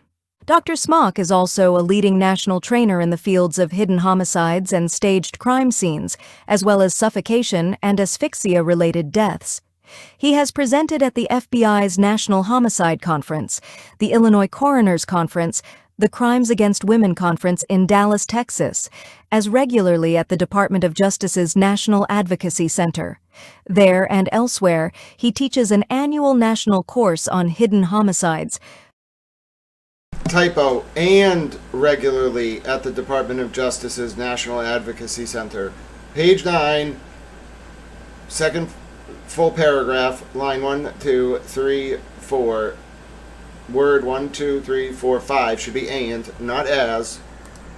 Dr. Smock is also a leading national trainer in the fields of hidden homicides and staged crime scenes, as well as suffocation and asphyxia-related deaths. He has presented at the FBI's National Homicide Conference, the Illinois Coroners Conference, the Crimes Against Women Conference in Dallas, Texas, as regularly at the Department of Justice's National Advocacy Center. There and elsewhere, he teaches an annual national course on hidden homicides. Typo, and regularly at the Department of Justice's National Advocacy Center. Page 9, second full paragraph, line 1, 2, 3, 4. Word 1, 2, 3, 4, 5 should be and, not as.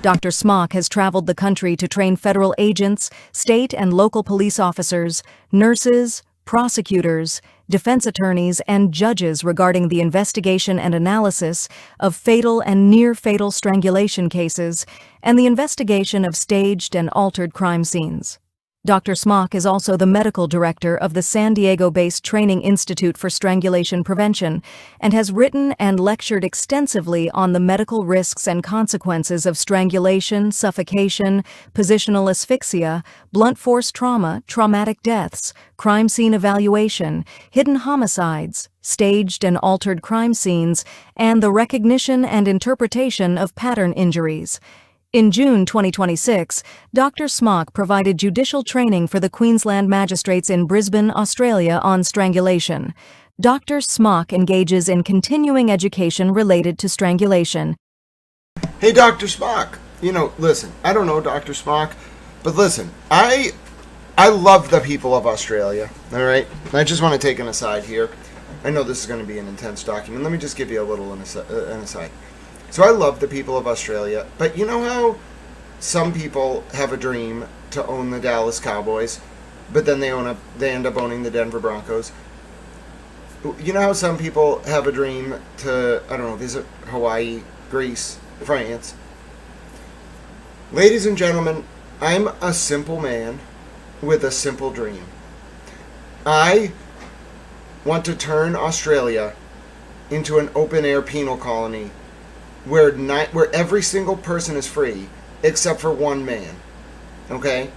Dr. Smock has traveled the country to train federal agents, state and local police officers, nurses, prosecutors, defense attorneys, and judges regarding the investigation and analysis of fatal and near-fatal strangulation cases and the investigation of staged and altered crime scenes. Dr. Smock is also the medical director of the San Diego-based Training Institute for Strangulation Prevention and has written and lectured extensively on the medical risks and consequences of strangulation, suffocation, positional asphyxia, blunt force trauma, traumatic deaths, crime scene evaluation, hidden homicides, staged and altered crime scenes, and the recognition and interpretation of pattern injuries. In June 2026, Dr. Smock provided judicial training for the Queensland magistrates in Brisbane, Australia on strangulation. Dr. Smock engages in continuing education related to strangulation. Hey, Dr. Smock. Listen, I don't know Dr. Smock, but listen, I love the people of Australia, all right? I just want to take an aside here. I know this is going to be an intense document. Let me just give you a little an aside. So I love the people of Australia, but you know how some people have a dream to own the Dallas Cowboys, but then they end up owning the Denver Broncos? You know how some people have a dream to, visit Hawaii, Greece, France? Ladies and gentlemen, I'm a simple man with a simple dream. I want to turn Australia into an open-air penal colony where every single person is free except for one man. Okay?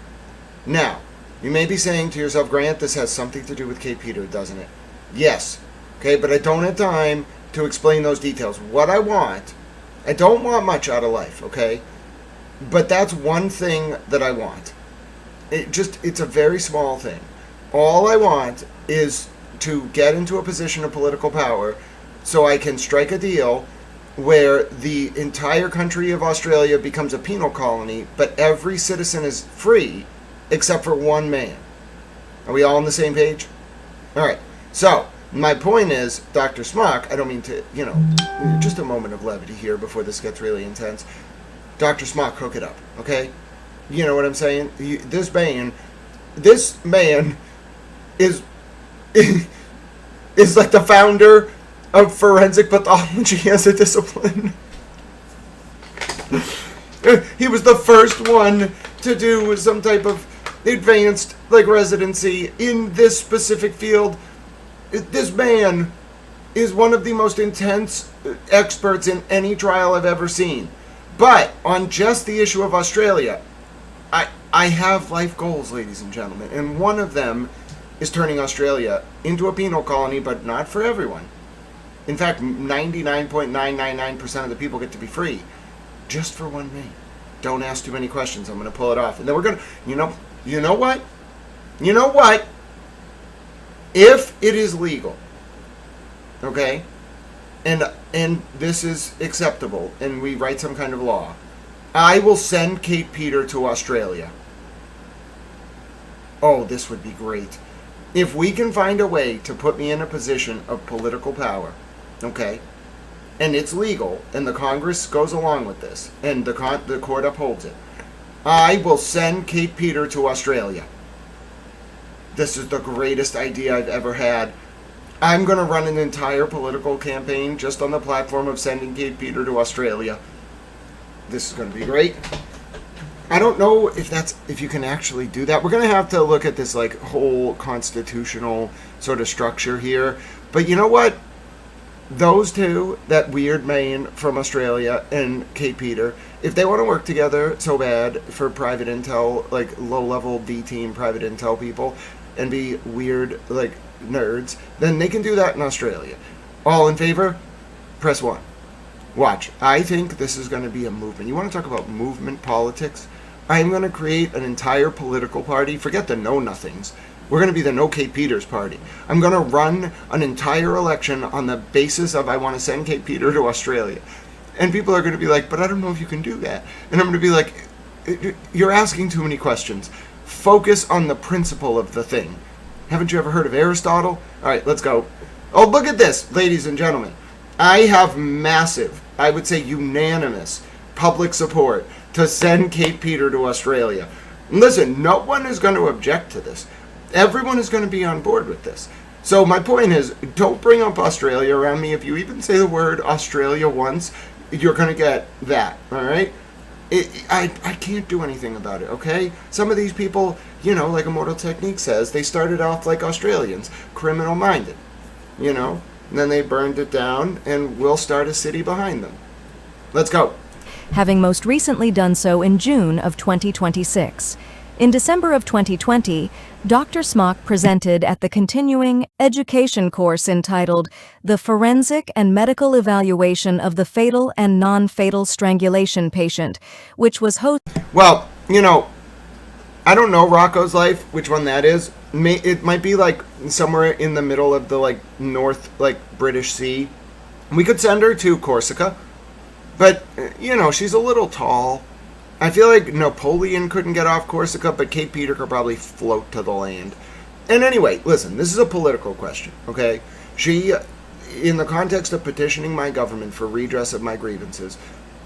Now, you may be saying to yourself, Grant, this has something to do with Kate Peter, doesn't it? Yes. Okay, but I don't have time to explain those details. What I don't want much out of life, okay? But that's one thing that I want. It's a very small thing. All I want is to get into a position of political power so I can strike a deal where the entire country of Australia becomes a penal colony, but every citizen is free except for one man. Are we all on the same page? All right. So, my point is, Dr. Smock, I don't mean to, just a moment of levity here before this gets really intense. Dr. Smock, hook it up, okay? You know what I'm saying? This man is like the founder of forensic pathology as a discipline. He was the first one to do some type of advanced residency in this specific field. This man is one of the most intense experts in any trial I've ever seen. But on just the issue of Australia, I have life goals, ladies and gentlemen, and one of them is turning Australia into a penal colony, but not for everyone. In fact, 99.999% of the people get to be free, just for one man. Don't ask too many questions. I'm going to pull it off. And then we're going to, you know what? If it is legal, okay, and this is acceptable, and we write some kind of law, I will send Kate Peter to Australia. Oh, this would be great. If we can find a way to put me in a position of political power, okay, and it's legal, and the Congress goes along with this, and the court upholds it, I will send Kate Peter to Australia. This is the greatest idea I've ever had. I'm going to run an entire political campaign just on the platform of sending Kate Peter to Australia. This is going to be great. I don't know if you can actually do that. We're going to have to look at this whole constitutional sort of structure here. But you know what? Those two, that weird man from Australia and Kate Peter, if they want to work together so bad for private intel, low-level D-team private intel people, and be weird, nerds, then they can do that in Australia. All in favor? Press 1. Watch. I think this is going to be a movement. You want to talk about movement politics? I'm going to create an entire political party. Forget the know-nothings. We're going to be the No Kate Peters party. I'm going to run an entire election on the basis of I want to send Kate Peter to Australia. And people are going to be like, but I don't know if you can do that. And I'm going to be like, you're asking too many questions. Focus on the principle of the thing. Haven't you ever heard of Aristotle? All right, let's go. Oh, look at this, ladies and gentlemen. I have massive, I would say unanimous, public support to send Kate Peter to Australia. Listen, no one is going to object to this. Everyone is going to be on board with this. So my point is, don't bring up Australia around me. If you even say the word Australia once, you're going to get that, all right? I can't do anything about it, okay? Some of these people, like Immortal Technique says, they started off like Australians, criminal-minded, and then they burned it down, and we'll start a city behind them. Let's go. Having most recently done so in June of 2026. In December of 2020, Dr. Smock presented at the continuing education course entitled The Forensic and Medical Evaluation of the Fatal and Non-Fatal Strangulation Patient, which was hosted. Well, I don't know Rocco's Life, which one that is. It might be like somewhere in the middle of the North British Sea. We could send her to Corsica, but she's a little tall. I feel like Napoleon couldn't get off Corsica, but Kate Peter could probably float to the land. And anyway, listen, this is a political question, okay? She, in the context of petitioning my government for redress of my grievances,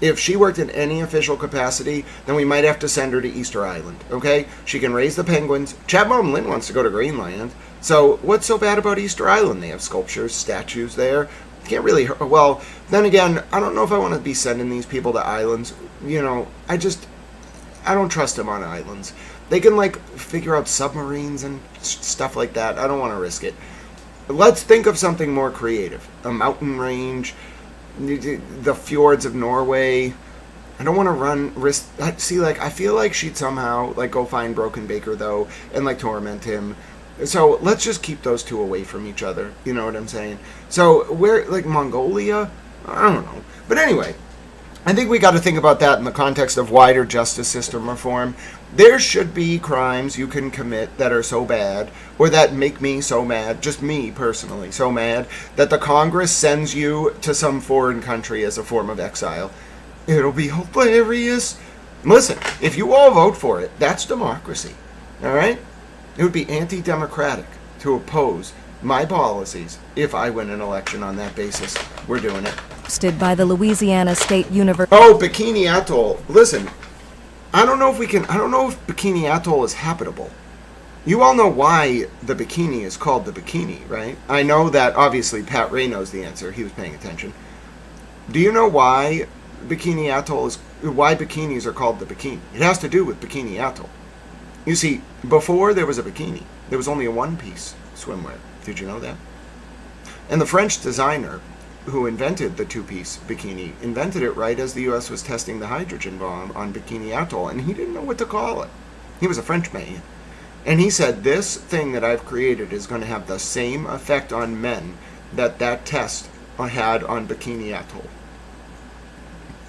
if she worked in any official capacity, then we might have to send her to Easter Island, okay? She can raise the penguins. Chad Mom Lynn wants to go to Greenland. So what's so bad about Easter Island? They have sculptures, statues there. Can't really, well, then again, I don't know if I want to be sending these people to islands. I don't trust them on islands. They can figure out submarines and stuff like that. I don't want to risk it. Let's think of something more creative. A mountain range, the fjords of Norway. I don't want to risk. See, I feel like she'd somehow go find Broken Baker though and torment him. So let's just keep those two away from each other. You know what I'm saying? So where, Mongolia? I don't know. But anyway, I think we got to think about that in the context of wider justice system reform. There should be crimes you can commit that are so bad, or that make me so mad, just me personally, so mad, that the Congress sends you to some foreign country as a form of exile. It'll be hilarious. Listen, if you all vote for it, that's democracy. All right? It would be anti-democratic to oppose my policies if I win an election on that basis. We're doing it. Hosted by the Louisiana State University. Oh, Bikini Atoll. Listen, I don't know if Bikini Atoll is habitable. You all know why the bikini is called the bikini, right? I know that obviously Pat Ray knows the answer. He was paying attention. Do you know why why bikinis are called the bikini? It has to do with Bikini Atoll. You see, before there was a bikini, there was only a one-piece swimwear. Did you know that? And the French designer who invented the two-piece bikini invented it right as the U.S. was testing the hydrogen bomb on Bikini Atoll, and he didn't know what to call it. He was a French man. And he said, this thing that I've created is going to have the same effect on men that test had on Bikini Atoll.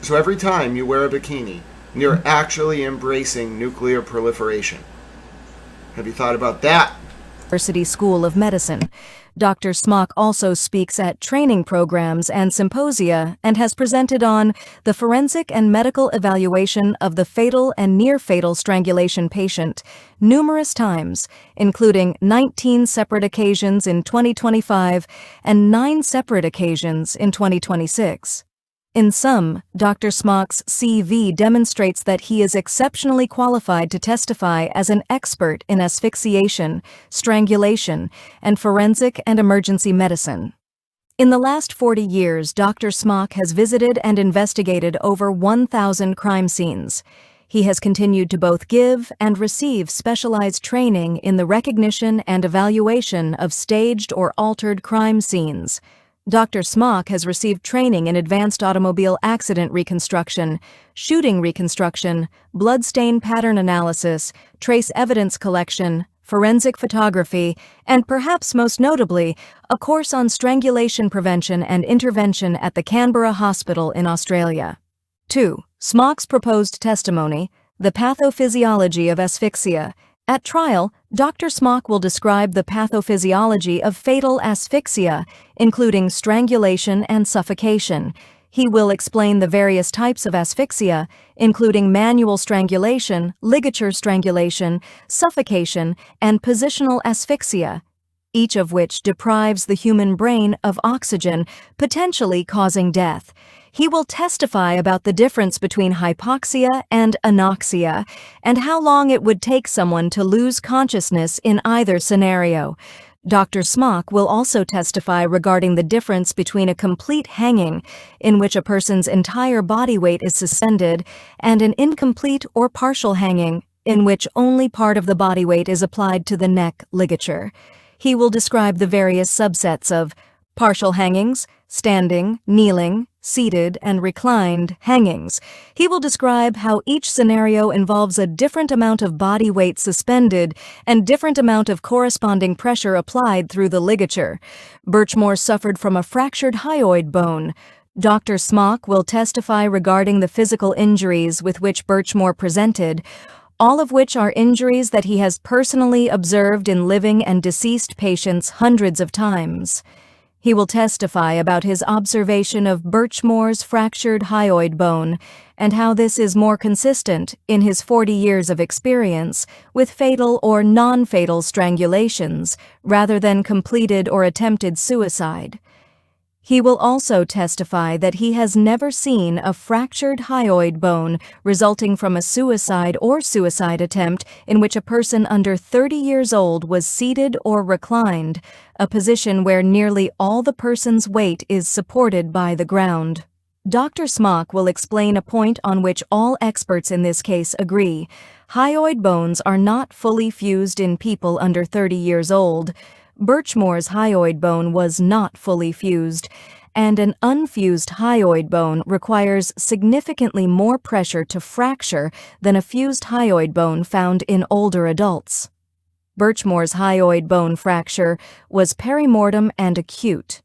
So every time you wear a bikini, you're actually embracing nuclear proliferation. Have you thought about that? University School of Medicine. Dr. Smock also speaks at training programs and symposia and has presented on the forensic and medical evaluation of the fatal and near-fatal strangulation patient numerous times, including 19 separate occasions in 2025 and 9 separate occasions in 2026. In sum, Dr. Smock's CV demonstrates that he is exceptionally qualified to testify as an expert in asphyxiation, strangulation, and forensic and emergency medicine. In the last 40 years, Dr. Smock has visited and investigated over 1,000 crime scenes. He has continued to both give and receive specialized training in the recognition and evaluation of staged or altered crime scenes. Dr. Smock has received training in advanced automobile accident reconstruction, shooting reconstruction, bloodstain pattern analysis, trace evidence collection, forensic photography, and perhaps most notably, a course on strangulation prevention and intervention at the Canberra Hospital in Australia. 2. Smock's proposed testimony, the pathophysiology of asphyxia. At trial, Dr. Smock will describe the pathophysiology of fatal asphyxia, including strangulation and suffocation. He will explain the various types of asphyxia, including manual strangulation, ligature strangulation, suffocation, and positional asphyxia, each of which deprives the human brain of oxygen, potentially causing death. He will testify about the difference between hypoxia and anoxia, and how long it would take someone to lose consciousness in either scenario. Dr. Smock will also testify regarding the difference between a complete hanging, in which a person's entire body weight is suspended, and an incomplete or partial hanging, in which only part of the body weight is applied to the neck ligature. He will describe the various subsets of partial hangings, standing, kneeling, seated, and reclined hangings. He will describe how each scenario involves a different amount of body weight suspended and different amount of corresponding pressure applied through the ligature. Birchmore suffered from a fractured hyoid bone. Dr. Smock will testify regarding the physical injuries with which Birchmore presented, all of which are injuries that he has personally observed in living and deceased patients hundreds of times. He will testify about his observation of Birchmore's fractured hyoid bone and how this is more consistent, in his 40 years of experience, with fatal or non-fatal strangulations rather than completed or attempted suicide. He will also testify that he has never seen a fractured hyoid bone resulting from a suicide or suicide attempt in which a person under 30 years old was seated or reclined, a position where nearly all the person's weight is supported by the ground. Dr. Smock will explain a point on which all experts in this case agree. Hyoid bones are not fully fused in people under 30 years old. Birchmore's hyoid bone was not fully fused, and an unfused hyoid bone requires significantly more pressure to fracture than a fused hyoid bone found in older adults. Birchmore's hyoid bone fracture was perimortem and acute.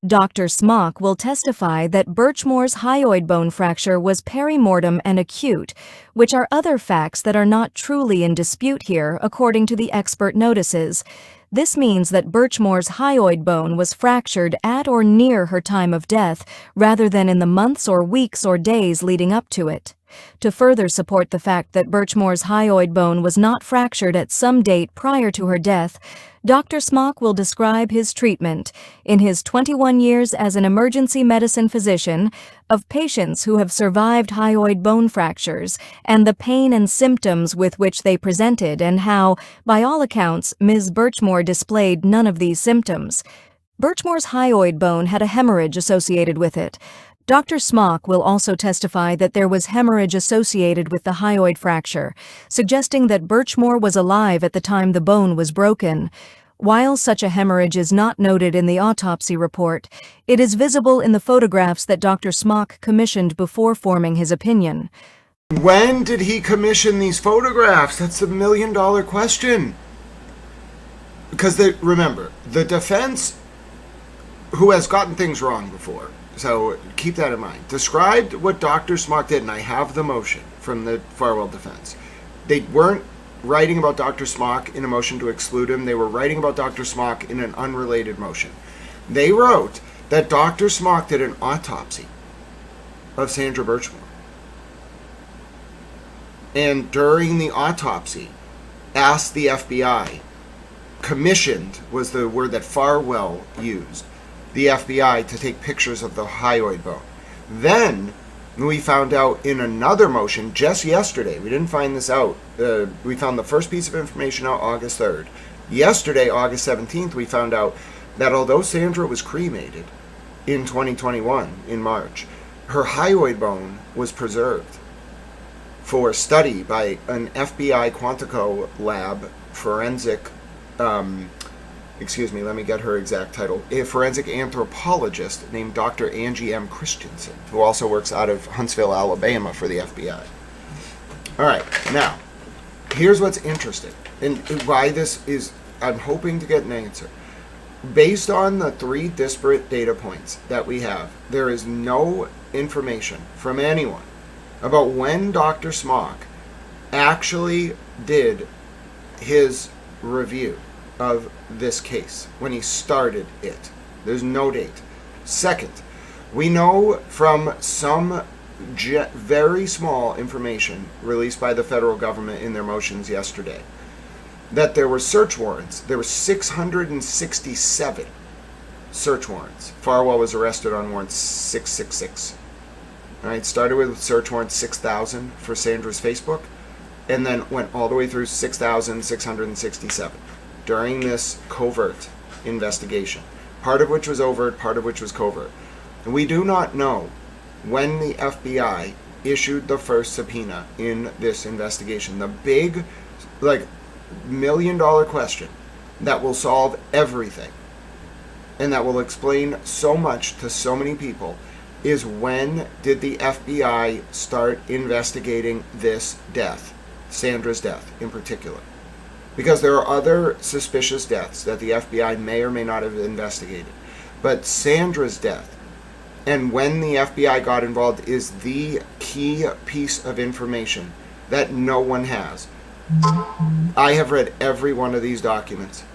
Dr. Smock will testify that Birchmore's hyoid bone fracture was perimortem and acute, which are other facts that are not truly in dispute here, according to the expert notices. This means that Birchmore's hyoid bone was fractured at or near her time of death, rather than in the months or weeks or days leading up to it. To further support the fact that Birchmore's hyoid bone was not fractured at some date prior to her death, Dr. Smock will describe his treatment, in his 21 years as an emergency medicine physician, of patients who have survived hyoid bone fractures, and the pain and symptoms with which they presented, and how, by all accounts, Ms. Birchmore displayed none of these symptoms. Birchmore's hyoid bone had a hemorrhage associated with it. Dr. Smock will also testify that there was hemorrhage associated with the hyoid fracture, suggesting that Birchmore was alive at the time the bone was broken. While such a hemorrhage is not noted in the autopsy report, it is visible in the photographs that Dr. Smock commissioned before forming his opinion. When did he commission these photographs? That's the million-dollar question. Because remember, the defense, who has gotten things wrong before, so keep that in mind, described what Dr. Smock did, and I have the motion from the Farwell defense. They weren't writing about Dr. Smock in a motion to exclude him. They were writing about Dr. Smock in an unrelated motion. They wrote that Dr. Smock did an autopsy of Sandra Birchmore. And during the autopsy, asked the FBI, commissioned was the word that Farwell used, the FBI to take pictures of the hyoid bone. Then we found out in another motion just yesterday, we didn't find this out, we found the first piece of information out August 3rd. Yesterday, August 17th, we found out that although Sandra was cremated in 2021, in March, her hyoid bone was preserved for study by an FBI Quantico lab forensic let me get her exact title, a forensic anthropologist named Dr. Angie M. Christensen, who also works out of Huntsville, Alabama for the FBI. All right, now, here's what's interesting, and why this is, I'm hoping to get an answer. Based on the 3 disparate data points that we have, there is no information from anyone about when Dr. Smock actually did his review of this case, when he started it. There's no date. Second, we know from some very small information released by the federal government in their motions yesterday that there were search warrants. There were 667 search warrants. Farwell was arrested on warrant 666. All right, started with search warrant 6,000 for Sandra's Facebook, and then went all the way through 6,667. During this covert investigation, part of which was overt, part of which was covert. And we do not know when the FBI issued the first subpoena in this investigation. The big, like, $1 million question that will solve everything and that will explain so much to so many people is, when did the FBI start investigating this death, Sandra's death in particular? Because there are other suspicious deaths that the FBI may or may not have investigated. But Sandra's death, and when the FBI got involved, is the key piece of information that no one has. I have read every one of these documents.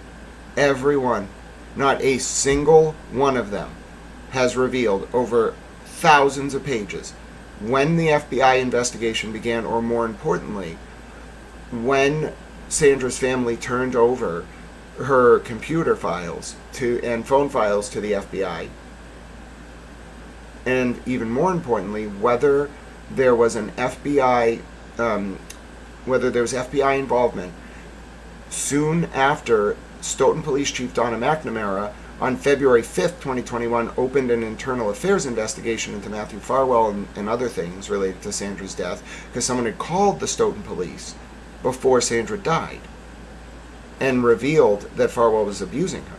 Every one. Not a single one of them has revealed, over thousands of pages, when the FBI investigation began, or more importantly, when Sandra's family turned over her computer files and phone files to the FBI. And even more importantly, whether there was an FBI, whether there was FBI involvement soon after Stoughton Police Chief Donna McNamara on February 5th, 2021, opened an internal affairs investigation into Matthew Farwell and other things related to Sandra's death, because someone had called the Stoughton police before Sandra died and revealed that Farwell was abusing her.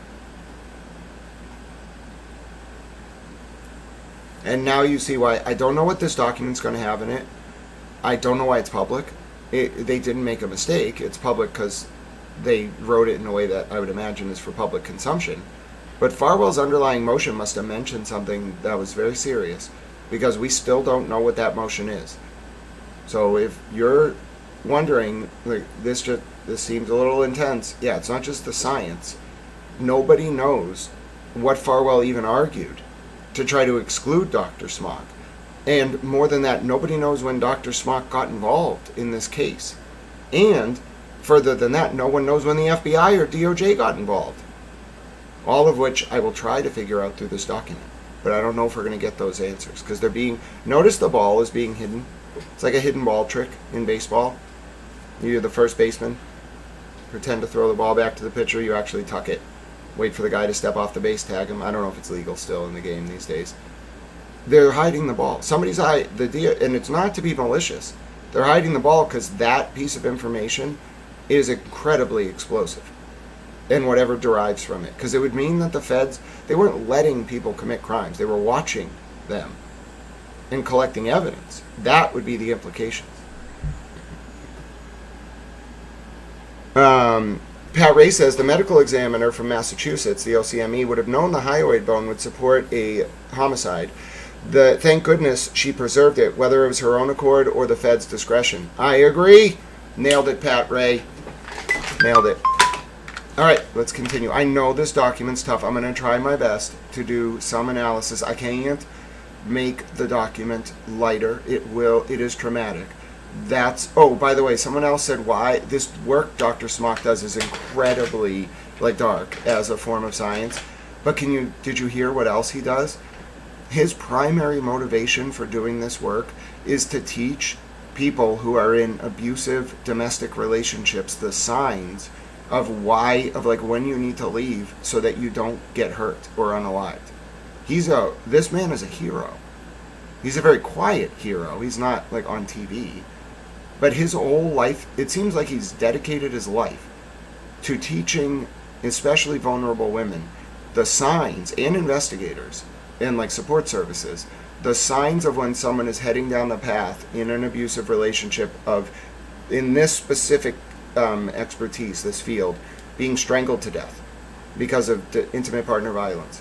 And now you see why. I don't know what this document's going to have in it. I don't know why it's public. They didn't make a mistake. It's public because they wrote it in a way that I would imagine is for public consumption. But Farwell's underlying motion must have mentioned something that was very serious, because we still don't know what that motion is. So if you're wondering, like, this seems a little intense, yeah, it's not just the science. Nobody knows what Farwell even argued to try to exclude Dr. Smock. And more than that, nobody knows when Dr. Smock got involved in this case. And further than that, no one knows when the FBI or DOJ got involved. All of which I will try to figure out through this document. But I don't know if we're going to get those answers, because they're being... Notice the ball is being hidden. It's like a hidden ball trick in baseball. You're the first baseman. Pretend to throw the ball back to the pitcher. You actually tuck it. Wait for the guy to step off the base, tag him. I don't know if it's legal still in the game these days. They're hiding the ball. Somebody's and it's not to be malicious. They're hiding the ball because that piece of information is incredibly explosive, and whatever derives from it. Because it would mean that the feds, they weren't letting people commit crimes. They were watching them and collecting evidence. That would be the implications. Pat Ray says the medical examiner from Massachusetts, the OCME, would have known the hyoid bone would support a homicide. Thank goodness she preserved it, whether it was her own accord or the Fed's discretion. I agree. Nailed it, Pat Ray. Nailed it. All right, let's continue. I know this document's tough. I'm going to try my best to do some analysis. I can't make the document lighter. It is traumatic. Oh, by the way, someone else said why this work Dr. Smock does is incredibly dark as a form of science. But did you hear what else he does? His primary motivation for doing this work is to teach people who are in abusive domestic relationships the signs of when you need to leave so that you don't get hurt or unalived. This man is a hero. He's a very quiet hero. He's not on TV. But his whole life, it seems like he's dedicated his life to teaching especially vulnerable women the signs, and investigators and support services, the signs of when someone is heading down the path in an abusive relationship of, in this specific expertise, this field, being strangled to death because of intimate partner violence.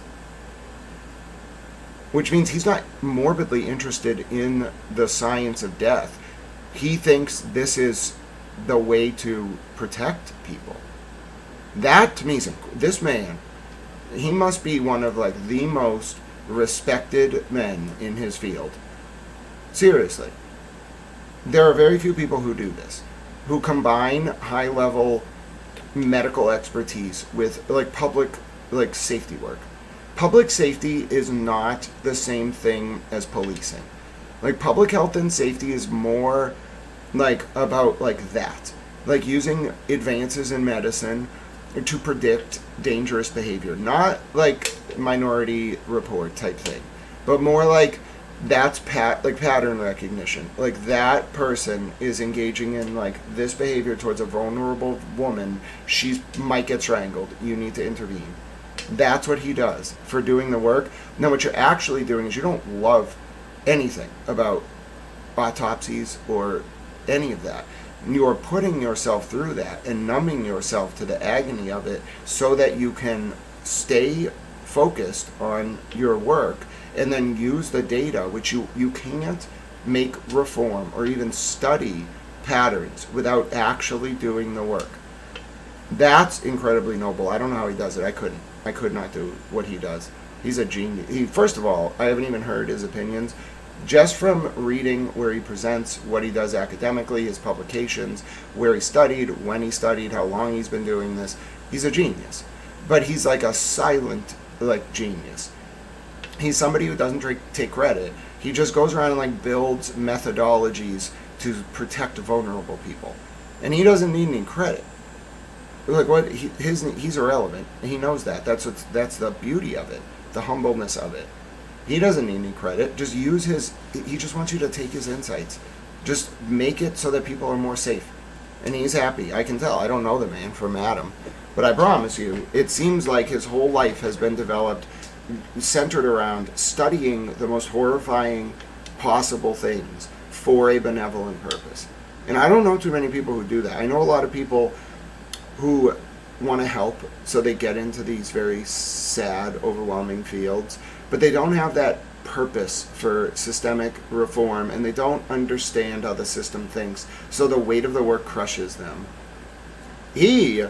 Which means he's not morbidly interested in the science of death. He thinks this is the way to protect people. That, to me, this man, he must be one of the most respected men in his field. Seriously. There are very few people who do this, who combine high-level medical expertise with public safety work. Public safety is not the same thing as policing. Public health and safety is more about that. Using advances in medicine to predict dangerous behavior. Not like Minority Report type thing, but more like that's pattern recognition. Like that person is engaging in like this behavior towards a vulnerable woman. She might get strangled. You need to intervene. That's what he does for doing the work. Now what you're actually doing is you don't love anything about autopsies or any of that. You are putting yourself through that and numbing yourself to the agony of it so that you can stay focused on your work and then use the data, which you can't make reform or even study patterns without actually doing the work. That's incredibly noble. I don't know how he does it. I couldn't. I could not do what he does. He's a genius. First of all, I haven't even heard his opinions. Just from reading where he presents, what he does academically, his publications, where he studied, when he studied, how long he's been doing this, he's a genius. But he's like a silent, like, genius. He's somebody who doesn't take credit. He just goes around and like builds methodologies to protect vulnerable people, and he doesn't need any credit. Like what he's irrelevant. He knows that. That's the beauty of it, the humbleness of it. He doesn't need any credit. Just use he just wants you to take his insights. Just make it so that people are more safe. And he's happy. I can tell. I don't know the man from Adam. But I promise you, it seems like his whole life has been developed centered around studying the most horrifying possible things for a benevolent purpose. And I don't know too many people who do that. I know a lot of people who want to help, so they get into these very sad, overwhelming fields, but they don't have that purpose for systemic reform, and they don't understand how the system thinks, so the weight of the work crushes them. He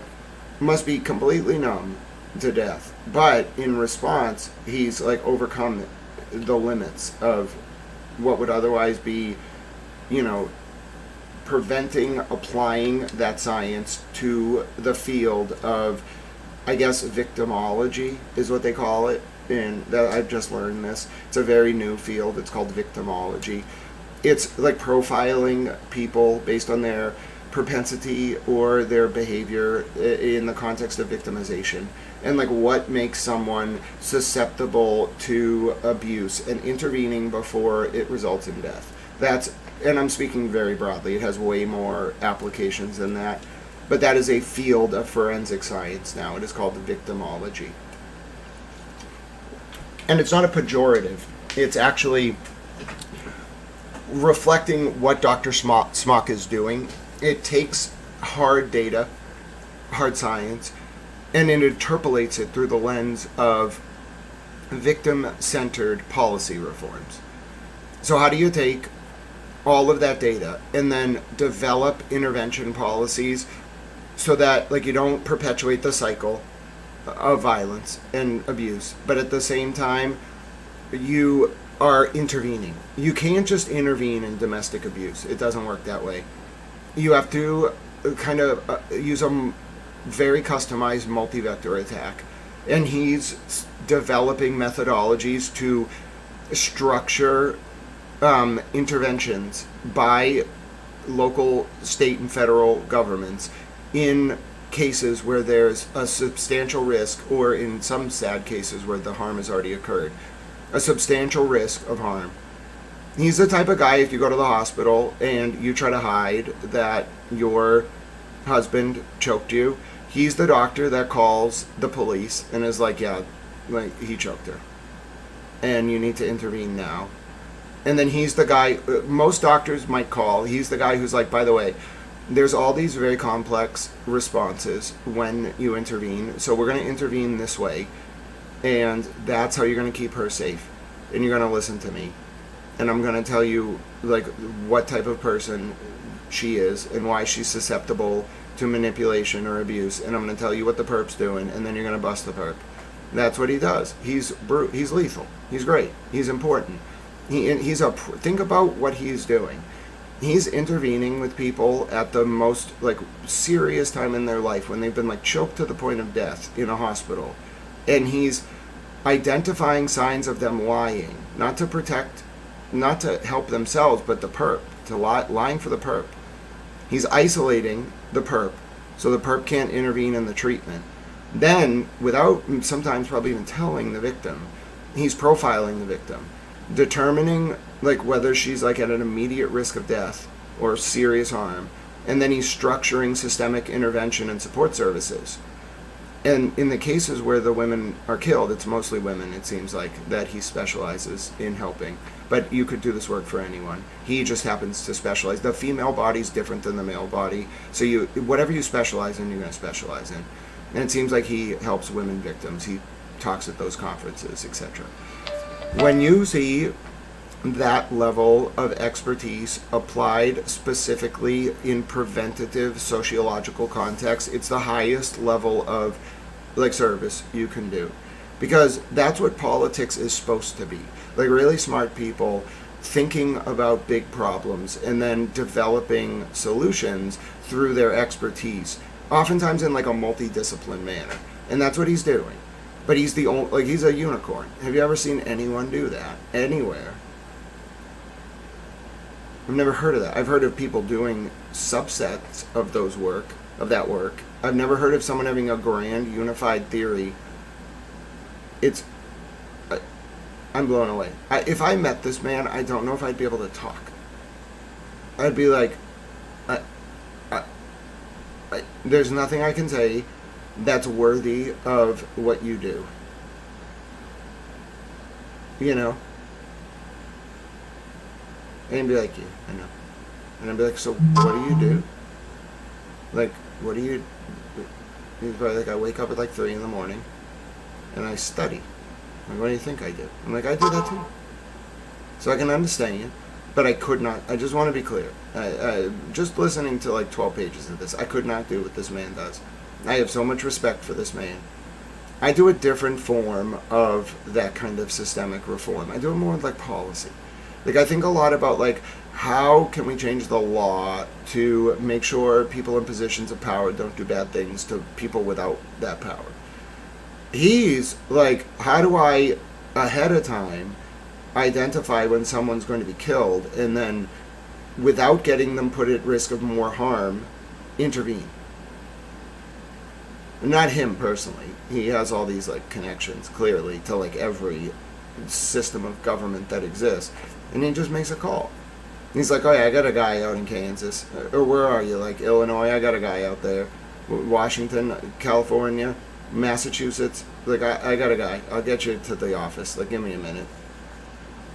must be completely numb to death, but in response, he's like overcome the limits of what would otherwise be, preventing applying that science to the field of, I guess, victimology is what they call it. And that I've just learned this. It's a very new field. It's called victimology. It's like profiling people based on their propensity or their behavior in the context of victimization, and like what makes someone susceptible to abuse and intervening before it results in death. And I'm speaking very broadly. It has way more applications than that, but that is a field of forensic science now. It is called victimology. And it's not a pejorative. It's actually reflecting what Dr. Smock is doing. It takes hard data, hard science, and it interpolates it through the lens of victim-centered policy reforms. So how do you take all of that data and then develop intervention policies so that like you don't perpetuate the cycle of violence and abuse, but at the same time you are intervening? You can't just intervene in domestic abuse. It doesn't work that way. You have to kind of use a very customized multi-vector attack, and he's developing methodologies to structure interventions by local, state, and federal governments in cases where there's a substantial risk, or in some sad cases where the harm has already occurred, a substantial risk of harm. He's the type of guy, if you go to the hospital and you try to hide that your husband choked you, he's the doctor that calls the police and is like, yeah, like he choked her, and you need to intervene now. And then he's the guy, most doctors might call, he's the guy who's like, by the way, there's all these very complex responses when you intervene, so we're going to intervene this way, and that's how you're going to keep her safe, and you're going to listen to me, and I'm going to tell you like what type of person she is and why she's susceptible to manipulation or abuse, and I'm going to tell you what the perp's doing, and then you're going to bust the perp. That's what he does. He's lethal. He's great. He's important. Think about what he's doing. He's intervening with people at the most like serious time in their life, when they've been like choked to the point of death in a hospital, and he's identifying signs of them lying, not to help themselves, but the perp, lying for the perp. He's isolating the perp, so the perp can't intervene in the treatment. Then, without sometimes probably even telling the victim, he's profiling the victim, determining like whether she's like at an immediate risk of death or serious harm, and then he's structuring systemic intervention and support services. And in the cases where the women are killed, it's mostly women, it seems like, that he specializes in helping. But you could do this work for anyone. He just happens to specialize. The female body is different than the male body. So you, whatever you specialize in, you're going to specialize in. And it seems like he helps women victims. He talks at those conferences, etc. When you see that level of expertise applied specifically in preventative sociological context, it's the highest level of like service you can do, because that's what politics is supposed to be. Like really smart people thinking about big problems and then developing solutions through their expertise, oftentimes in like a multidisciplined manner. And that's what he's doing. But he's the only, like, he's a unicorn. Have you ever seen anyone do that anywhere? I've never heard of that. I've heard of people doing subsets of that work. I've never heard of someone having a grand unified theory. I'm blown away. If I met this man, I don't know if I'd be able to talk. I'd be like, there's nothing I can say that's worthy of what you do. You know? And he'd be like, yeah, I know. And I'd be like, so what do you do? Like, what do you... He's probably like, I wake up at like 3 in the morning and I study. Like, what do you think I do? I'm like, I do that too. So I can understand you, but I could not. I just want to be clear. Just listening to like 12 pages of this, I could not do what this man does. I have so much respect for this man. I do a different form of that kind of systemic reform. I do it more like policy. Like, I think a lot about like, how can we change the law to make sure people in positions of power don't do bad things to people without that power? He's like, how do I, ahead of time, identify when someone's going to be killed and then, without getting them put at risk of more harm, intervene? Not him personally. He has all these like connections, clearly, to like every system of government that exists. And he just makes a call. He's like, oh yeah, I got a guy out in Kansas. Or where are you? Like, Illinois, I got a guy out there. Washington, California, Massachusetts. Like, I got a guy. I'll get you to the office. Like, give me a minute.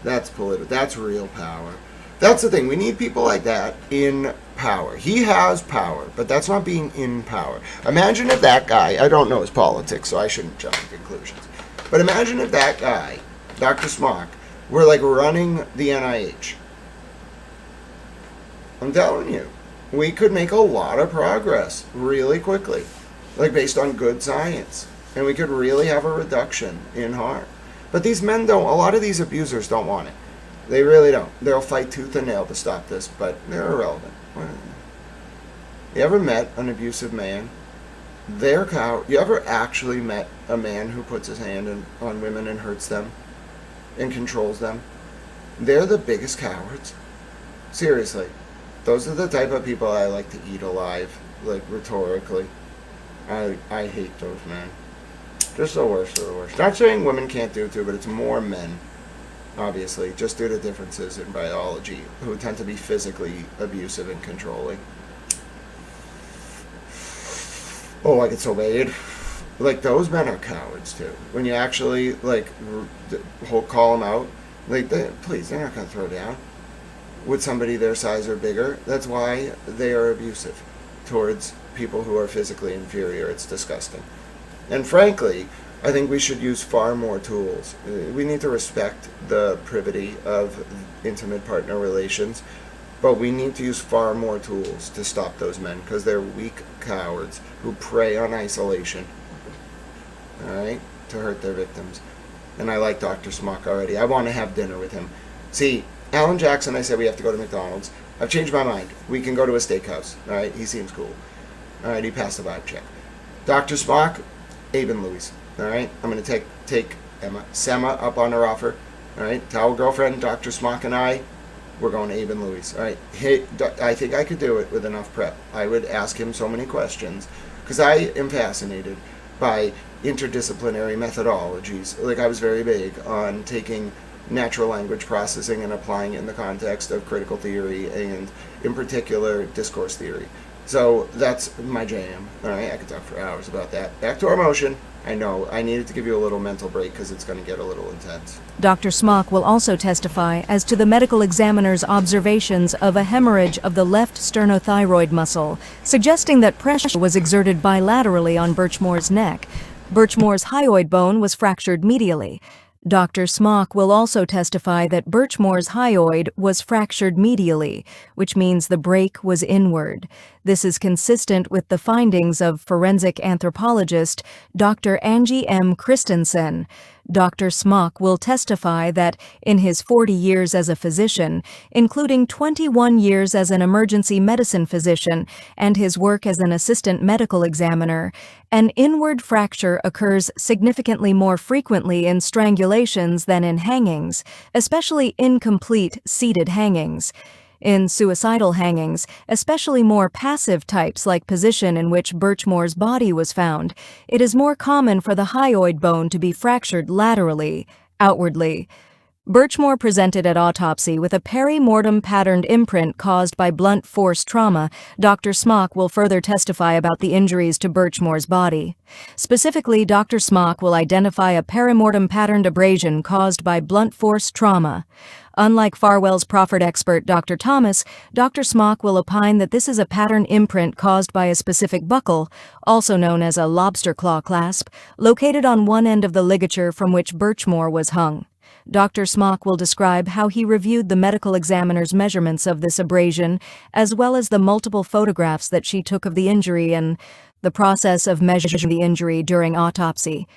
That's political. That's real power. That's the thing. We need people like that in power. He has power, but that's not being in power. Imagine if that guy, I don't know his politics, so I shouldn't jump to conclusions. But imagine if that guy, Dr. Smock, were like running the NIH. I'm telling you, we could make a lot of progress really quickly, like based on good science. And we could really have a reduction in harm. But these men don't, a lot of these abusers don't want it. They really don't. They'll fight tooth and nail to stop this, but they're irrelevant. You ever met an abusive man? They're coward. You ever actually met a man who puts his hand on women and hurts them and controls them? They're the biggest cowards. Seriously. Those are the type of people I like to eat alive, like rhetorically. I hate those men. Just the worst of the worst. Not saying women can't do it too, but it's more men, obviously, just due to differences in biology, who tend to be physically abusive and controlling. Oh, I get so bad. Like, those men are cowards, too. When you actually, like, call them out, like, please, they're not going to throw down with somebody their size or bigger. That's why they are abusive towards people who are physically inferior. It's disgusting. And frankly, I think we should use far more tools. We need to respect the privity of intimate partner relations, but we need to use far more tools to stop those men, because they're weak cowards who prey on isolation, alright, to hurt their victims. And I like Dr. Smock already. I want to have dinner with him. See, Alan Jackson, I said we have to go to McDonald's. I've changed my mind. We can go to a steakhouse, alright? He seems cool. Alright, he passed the vibe check. Dr. Smock, Abe and Louie's. Alright, I'm going to take Sema up on her offer. Alright, tell girlfriend, Dr. Smock and I, we're going to Abe and Louie's. Alright, I think I could do it with enough prep. I would ask him so many questions, because I am fascinated by interdisciplinary methodologies. Like, I was very big on taking natural language processing and applying it in the context of critical theory and, in particular, discourse theory. So that's my jam. All right, I could talk for hours about that. Back to our motion. I know I needed to give you a little mental break because it's going to get a little intense. Dr. Smock will also testify as to the medical examiner's observations of a hemorrhage of the left sternothyroid muscle, suggesting that pressure was exerted bilaterally on Birchmore's neck. Birchmore's hyoid bone was fractured medially. Dr. Smock will also testify that Birchmore's hyoid was fractured medially, which means the break was inward. This is consistent with the findings of forensic anthropologist Dr. Angie M. Christensen. Dr. Smock will testify that in his 40 years as a physician, including 21 years as an emergency medicine physician and his work as an assistant medical examiner, an inward fracture occurs significantly more frequently in strangulations than in hangings, especially incomplete seated hangings. In suicidal hangings, especially more passive types like position in which Birchmore's body was found, it is more common for the hyoid bone to be fractured laterally, outwardly. Birchmore presented at autopsy with a peri-mortem patterned imprint caused by blunt force trauma. Dr. Smock will further testify about the injuries to Birchmore's body. Specifically, Dr. Smock will identify a peri-mortem patterned abrasion caused by blunt force trauma. Unlike Farwell's proffered expert, Dr. Thomas, Dr. Smock will opine that this is a pattern imprint caused by a specific buckle, also known as a lobster claw clasp, located on one end of the ligature from which Birchmore was hung. Dr. Smock will describe how he reviewed the medical examiner's measurements of this abrasion, as well as the multiple photographs that she took of the injury and the process of measuring the injury during autopsy.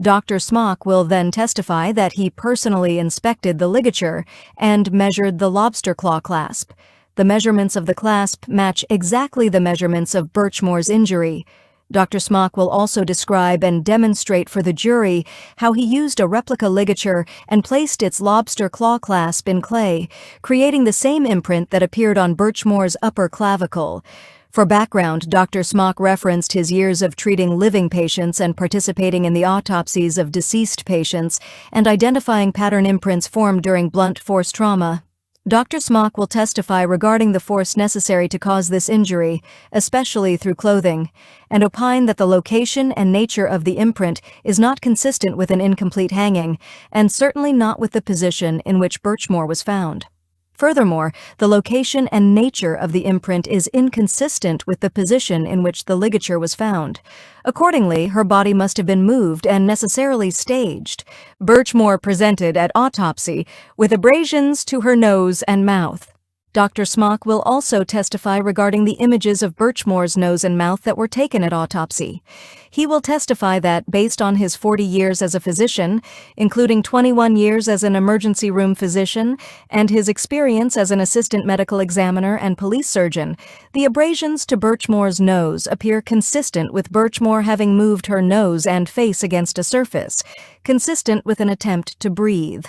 Dr. Smock will then testify that he personally inspected the ligature and measured the lobster claw clasp. The measurements of the clasp match exactly the measurements of Birchmore's injury. Dr. Smock will also describe and demonstrate for the jury how he used a replica ligature and placed its lobster claw clasp in clay, creating the same imprint that appeared on Birchmore's upper clavicle. For background, Dr. Smock referenced his years of treating living patients and participating in the autopsies of deceased patients and identifying pattern imprints formed during blunt force trauma. Dr. Smock will testify regarding the force necessary to cause this injury, especially through clothing, and opine that the location and nature of the imprint is not consistent with an incomplete hanging, and certainly not with the position in which Birchmore was found. Furthermore, the location and nature of the imprint is inconsistent with the position in which the ligature was found. Accordingly, her body must have been moved and necessarily staged. Birchmore presented at autopsy with abrasions to her nose and mouth. Dr. Smock will also testify regarding the images of Birchmore's nose and mouth that were taken at autopsy. He will testify that, based on his 40 years as a physician, including 21 years as an emergency room physician, and his experience as an assistant medical examiner and police surgeon, the abrasions to Birchmore's nose appear consistent with Birchmore having moved her nose and face against a surface, consistent with an attempt to breathe.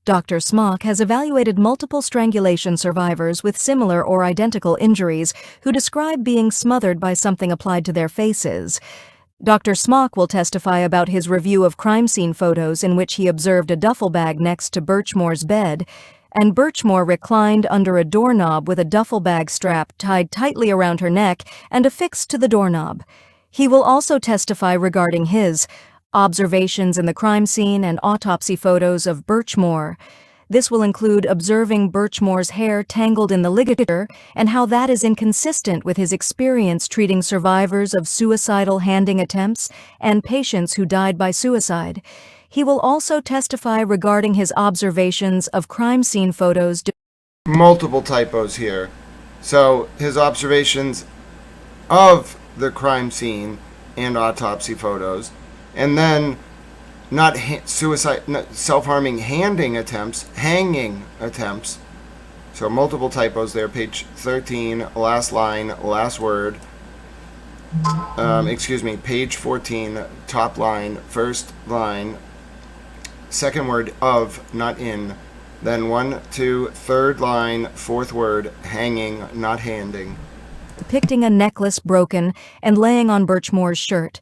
Dr. Smock has evaluated multiple strangulation survivors with similar or identical injuries who describe being smothered by something applied to their faces. Dr. Smock will testify about his review of crime scene photos in which he observed a duffel bag next to Birchmore's bed, and Birchmore reclined under a doorknob with a duffel bag strap tied tightly around her neck and affixed to the doorknob. He will also testify regarding his observations in the crime scene and autopsy photos of Birchmore. This will include observing Birchmore's hair tangled in the ligature and how that is inconsistent with his experience treating survivors of suicidal handing attempts and patients who died by suicide. He will also testify regarding his observations of crime scene photos. Multiple typos here. So his observations of the crime scene and autopsy photos, and then not self-harming hanging attempts. So multiple typos there. Page 13, last line, last word. Page 14, top line, first line, second word of, not in. Then 1, 2, third line, fourth word, hanging, not handing. Depicting a necklace broken and laying on Birchmore's shirt.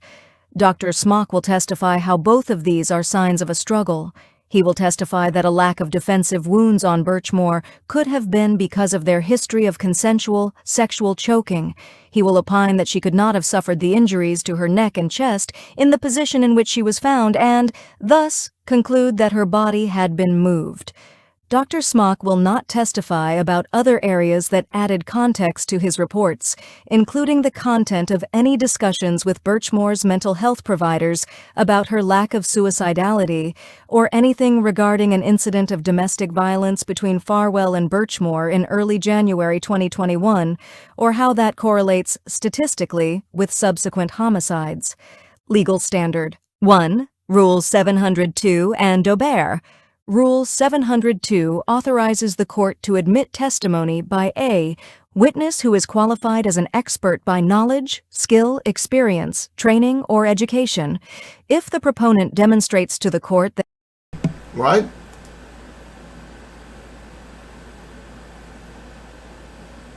Dr. Smock will testify how both of these are signs of a struggle. He will testify that a lack of defensive wounds on Birchmore could have been because of their history of consensual, sexual choking. He will opine that she could not have suffered the injuries to her neck and chest in the position in which she was found and, thus, conclude that her body had been moved. Dr. Smock will not testify about other areas that added context to his reports, including the content of any discussions with Birchmore's mental health providers about her lack of suicidality, or anything regarding an incident of domestic violence between Farwell and Birchmore in early January 2021, or how that correlates statistically with subsequent homicides. Legal Standard 1. Rule 702 and Daubert. Rule 702 authorizes the court to admit testimony by a witness who is qualified as an expert by knowledge, skill, experience, training, or education, if the proponent demonstrates to the court that... What?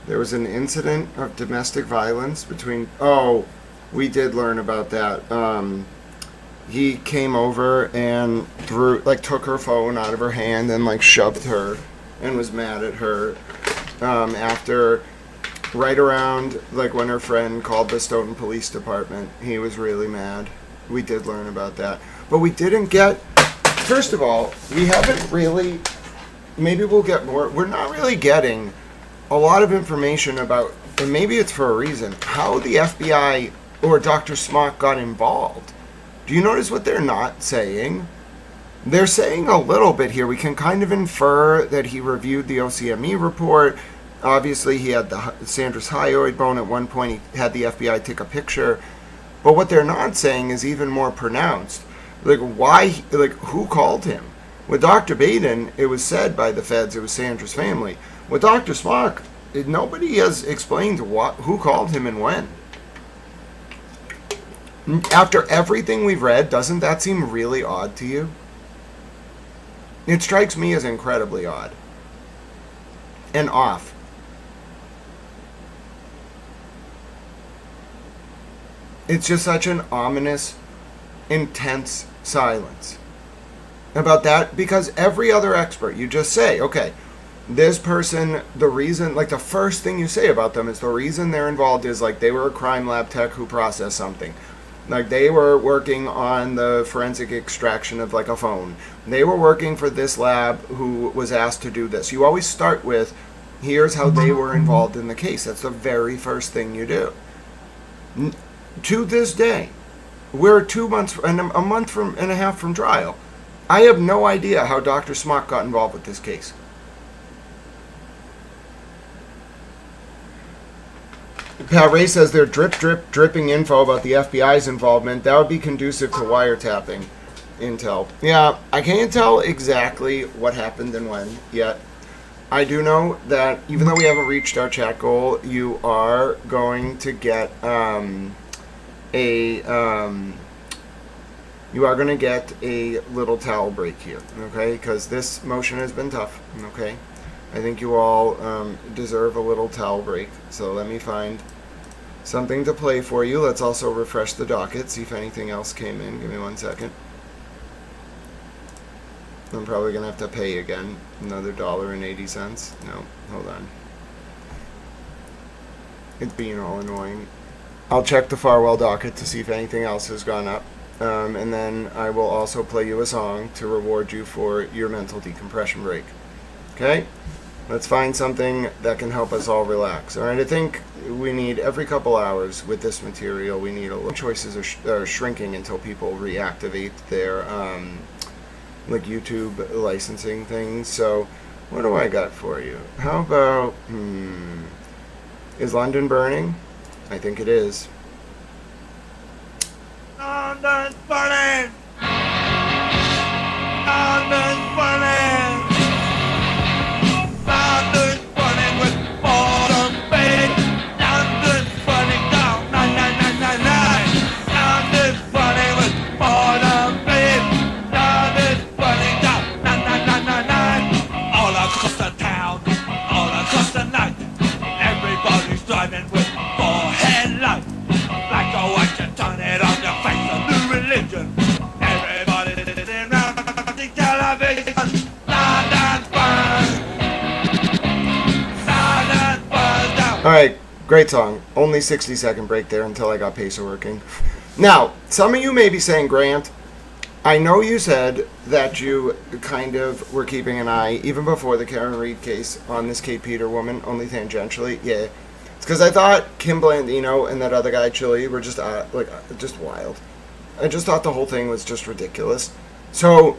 There was an incident of domestic violence between... Oh, we did learn about that. He came over and took her phone out of her hand and shoved her and was mad at her after right around when her friend called the Stoughton Police Department. He was really mad. We did learn about that. But we didn't get, first of all, we haven't really, maybe we'll get more, we're not really getting a lot of information about, and maybe it's for a reason, how the FBI or Dr. Smock got involved. Do you notice what they're not saying? They're saying a little bit here. We can kind of infer that he reviewed the OCME report. Obviously, he had Sandra's hyoid bone. At one point, he had the FBI take a picture. But what they're not saying is even more pronounced. Why? Who called him? With Dr. Baden, it was said by the feds it was Sandra's family. With Dr. Smock, nobody has explained who called him and when. After everything we've read, doesn't that seem really odd to you? It strikes me as incredibly odd. And off. It's just such an ominous, intense silence about that, because every other expert, you just say, okay, this person, the reason, the first thing you say about them is the reason they're involved is they were a crime lab tech who processed something. They were working on the forensic extraction of a phone. They were working for this lab who was asked to do this. You always start with, here's how they were involved in the case. That's the very first thing you do. To this day, we're 2 months and a month and a half from trial. I have no idea how Dr. Smock got involved with this case. Pat Ray says they're dripping info about the FBI's involvement. That would be conducive to wiretapping intel. Yeah, I can't tell exactly what happened and when yet. I do know that even though we haven't reached our chat goal, you are going to get a little towel break here, okay? Because this motion has been tough, okay? I think you all deserve a little towel break. So let me find something to play for you. Let's also refresh the docket, see if anything else came in. Give me 1 second. I'm probably going to have to pay again. Another $1.80. No, hold on. It's being all annoying. I'll check the Farwell docket to see if anything else has gone up. And then I will also play you a song to reward you for your mental decompression break. Okay? Let's find something that can help us all relax. All right, I think we need every couple hours with this material. We need a little. Choices are shrinking until people reactivate their YouTube licensing things. So, what do I got for you? How about is London burning? I think it is. London's burning. London's burning. London's burning with bottom bed. London's burning down 9999. London's burning with bottom bed. London's burning down 9999. All across the town, all across the night. Everybody's driving with four headlights. Like a watch and turn it on your face. All right, great song. Only 60-second break there until I got Pacer working. Now, some of you may be saying, Grant, I know you said that you kind of were keeping an eye, even before the Karen Reed case, on this Kate Peter woman, only tangentially. Yeah. It's because I thought Kim Blandino and that other guy, Chili, were just just wild. I just thought the whole thing was just ridiculous. So,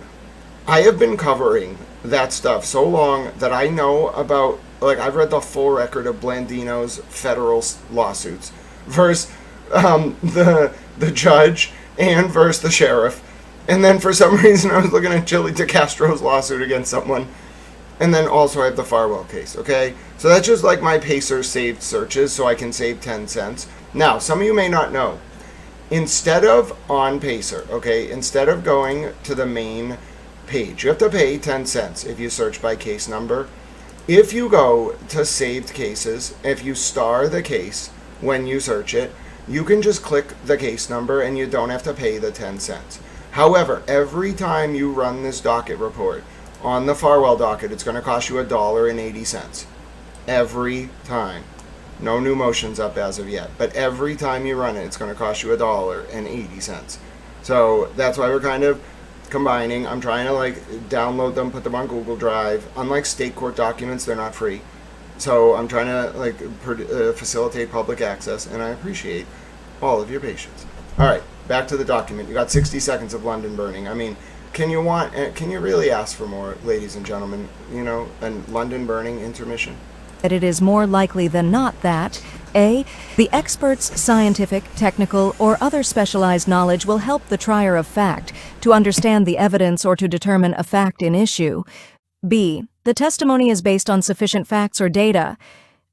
I have been covering that stuff so long that I know about, I've read the full record of Blandino's federal lawsuits versus the judge and versus the sheriff. And then for some reason I was looking at Chili DeCastro's lawsuit against someone. And then also I have the Farwell case, okay? So that's just like my Pacer saved searches so I can save 10 cents. Now, some of you may not know. Instead of on Pacer, okay, instead of going to the main page, you have to pay 10 cents if you search by case number. If you go to saved cases, if you star the case when you search it, you can just click the case number and you don't have to pay the 10 cents. However, every time you run this docket report on the Farwell docket, it's going to cost you $1.80. Every time. No new motions up as of yet, but every time you run it, it's going to cost you $1.80. So that's why we're kind of combining. I'm trying to download them, put them on Google Drive. Unlike state court documents, they're not free. So I'm trying to facilitate public access, and I appreciate all of your patience. All right, back to the document. You got 60 seconds of London burning. I mean, can you really ask for more, ladies and gentlemen? And London burning intermission? That it is more likely than not that A. The expert's scientific, technical, or other specialized knowledge will help the trier of fact to understand the evidence or to determine a fact in issue. B. The testimony is based on sufficient facts or data.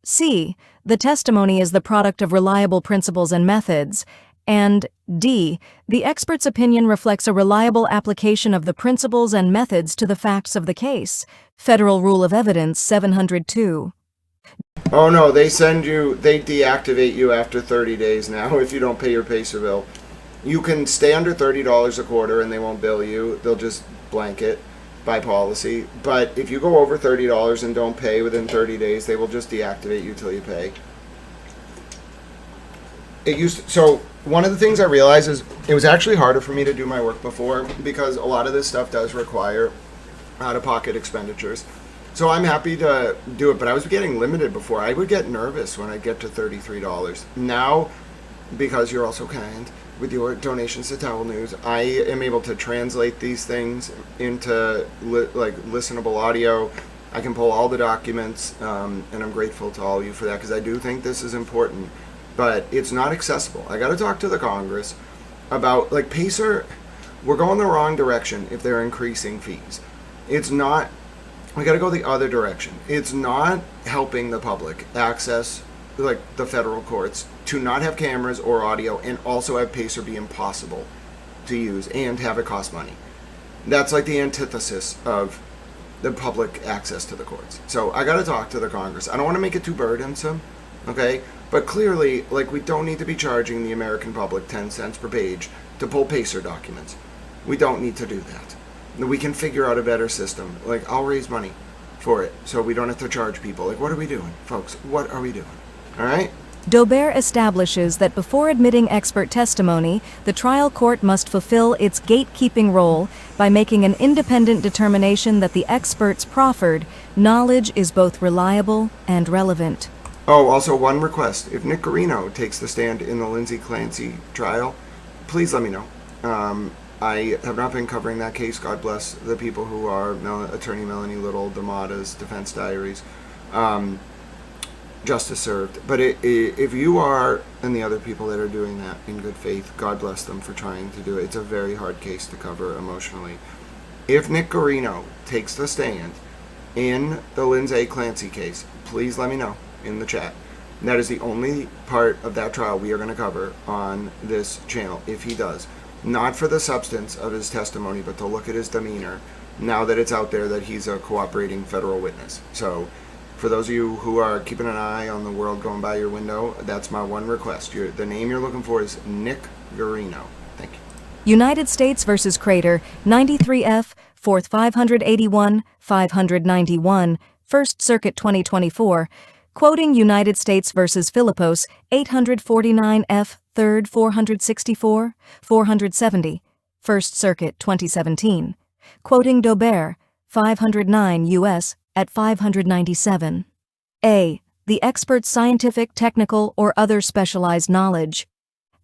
C. The testimony is the product of reliable principles and methods. And D. The expert's opinion reflects a reliable application of the principles and methods to the facts of the case. Federal Rule of Evidence 702. Oh no, they deactivate you after 30 days now if you don't pay your Pacer bill. You can stay under $30 a quarter and they won't bill you. They'll just blanket by policy. But if you go over $30 and don't pay within 30 days, they will just deactivate you till you pay. So one of the things I realized is it was actually harder for me to do my work before because a lot of this stuff does require out-of-pocket expenditures. So I'm happy to do it, but I was getting limited before. I would get nervous when I get to $33. Now, because you're also kind with your donations to Towel News, I am able to translate these things into listenable audio. I can pull all the documents, and I'm grateful to all of you for that because I do think this is important. But it's not accessible. I got to talk to the Congress about, Pacer, we're going the wrong direction if they're increasing fees. It's not, we got to go the other direction. It's not helping the public access, the federal courts, to not have cameras or audio and also have Pacer be impossible to use and have it cost money. That's the antithesis of the public access to the courts. So I got to talk to the Congress. I don't want to make it too burdensome, okay? But clearly, we don't need to be charging the American public 10 cents per page to pull Pacer documents. We don't need to do that. We can figure out a better system. I'll raise money for it so we don't have to charge people. What are we doing, folks? What are we doing? All right? Daubert establishes that before admitting expert testimony, the trial court must fulfill its gatekeeping role by making an independent determination that the expert's proffered knowledge is both reliable and relevant. Oh, also one request. If Nick Garino takes the stand in the Lindsay Clancy trial, please let me know. I have not been covering that case. God bless the people who are Attorney Melanie Little, Damada's Defense Diaries. Justice served. But if you are, and the other people that are doing that in good faith, God bless them for trying to do it. It's a very hard case to cover emotionally. If Nick Garino takes the stand in the Lindsay Clancy case, please let me know in the chat. And that is the only part of that trial we are going to cover on this channel, if he does. Not for the substance of his testimony, but to look at his demeanor now that it's out there that he's a cooperating federal witness. So for those of you who are keeping an eye on the world going by your window, that's my one request. The name you're looking for is Nick Garino. Thank you. United States versus Crater, 93F, 4th 581, 591, 1st Circuit 2024. Quoting United States versus Philippos, 849 F. 3rd 464, 470, First Circuit 2017. Quoting Daubert, 509 U.S. at 597. A. The expert's scientific, technical, or other specialized knowledge.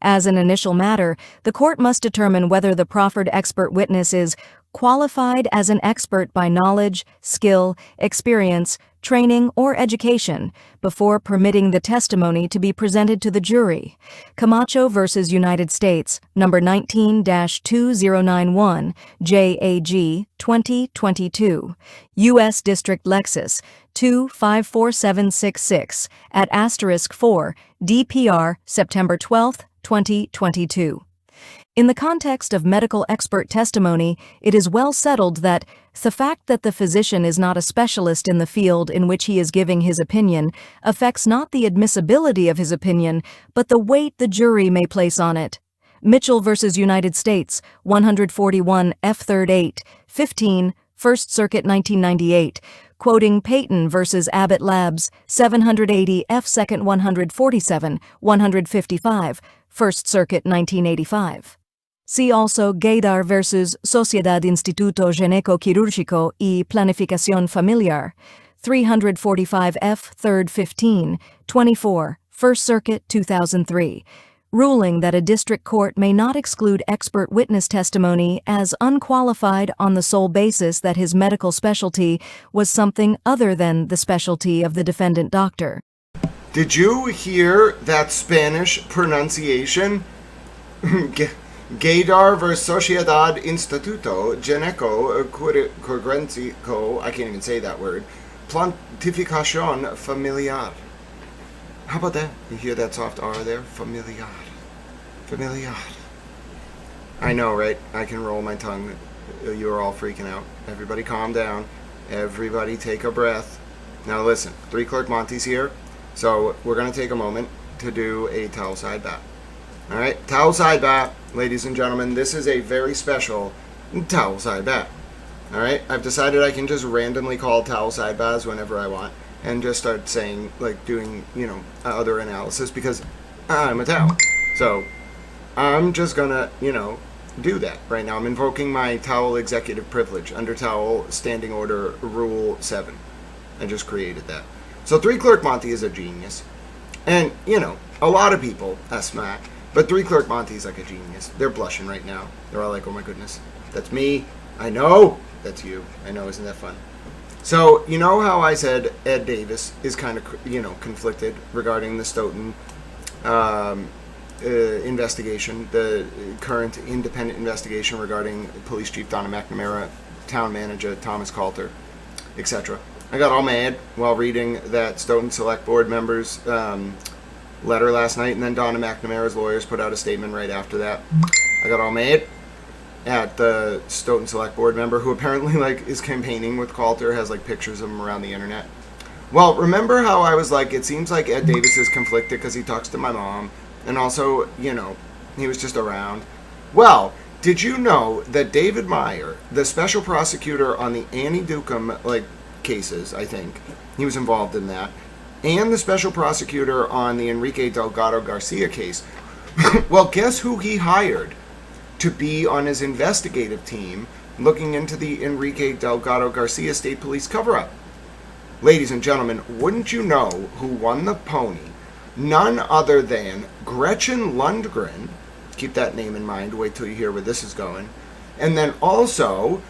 As an initial matter, the court must determine whether the proffered expert witness is qualified as an expert by knowledge, skill, experience, training, or education before permitting the testimony to be presented to the jury. Camacho v. United States, number 19-2091, JAG 2022, U.S. District Lexus 254766 at *4, DPR, September 12, 2022. In the context of medical expert testimony, it is well settled that the fact that the physician is not a specialist in the field in which he is giving his opinion affects not the admissibility of his opinion, but the weight the jury may place on it. Mitchell v. United States, 141 F. 3rd 8, 15, First Circuit 1998, quoting Payton v. Abbott Labs, 780 F. 2nd 147, 155, First Circuit 1985. See also Gaydar versus Sociedad Instituto Gineco-Quirúrgico y Planificación Familiar, 345 F. 3rd 15, 24, First Circuit 2003, ruling that a district court may not exclude expert witness testimony as unqualified on the sole basis that his medical specialty was something other than the specialty of the defendant doctor. Did you hear that Spanish pronunciation? Gaydar versus Sociedad Instituto Gineco Quirúrgico, I can't even say that word, Planificación Familiar. How about that? You hear that soft R there? Familiar. Familiar. I know, right? I can roll my tongue. You're all freaking out. Everybody calm down. Everybody take a breath. Now listen, 3 Clerk Monty's here. So we're going to take a moment to do a towel side bat. All right, towel side bat, ladies and gentlemen. This is a very special towel side bat. All right, I've decided I can just randomly call towel side bats whenever I want and just start saying, like, doing, other analysis because I'm a towel. So I'm just going to, do that right now. I'm invoking my towel executive privilege under towel standing order rule 7. I just created that. So 3 Clerk Monty is a genius. And, a lot of people smack. But 3 Clerk Monty is like a genius. They're blushing right now. They're all like, oh my goodness, that's me. I know that's you. I know, isn't that fun? So, you know how I said Ed Davis is kind of, conflicted regarding the Stoughton investigation, the current independent investigation regarding Police Chief Donna McNamara, Town Manager Thomas Coulter, etc. I got all mad while reading that Stoughton Select Board members' letter last night, and then Donna McNamara's lawyers put out a statement right after that. I got all mad at the Stoughton Select Board member who apparently is campaigning with Coulter, has pictures of him around the internet. Well, remember how I was like, it seems like Ed Davis is conflicted because he talks to my mom, and also, he was just around. Well, did you know that David Meyer, the special prosecutor on the Annie Dukem cases, I think he was involved in that, and the special prosecutor on the Enrique Delgado Garcia case, well, guess who he hired to be on his investigative team looking into the Enrique Delgado Garcia State Police cover-up? Ladies and gentlemen, wouldn't you know who won the pony? None other than Gretchen Lundgren. Keep that name in mind. Wait till you hear where this is going. And then also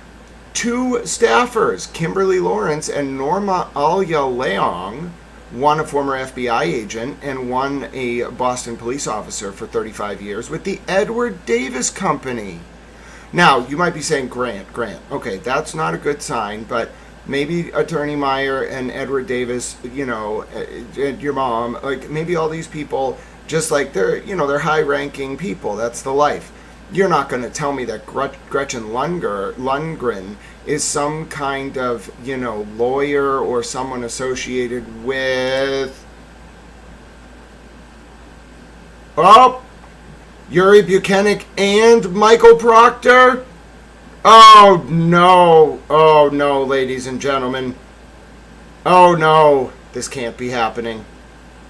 2 staffers, Kimberly Lawrence and Norma Alya Leong, one a former FBI agent and one a Boston police officer for 35 years with the Edward Davis Company. Now, you might be saying, Grant. Okay, that's not a good sign, but maybe Attorney Meyer and Edward Davis, and your mom, maybe all these people, just they're high-ranking people. That's the life. You're not going to tell me that Gretchen Lundgren is some kind of, lawyer or someone associated with... Yuri Buchanan and Michael Proctor? Oh no, ladies and gentlemen. Oh no, This can't be happening.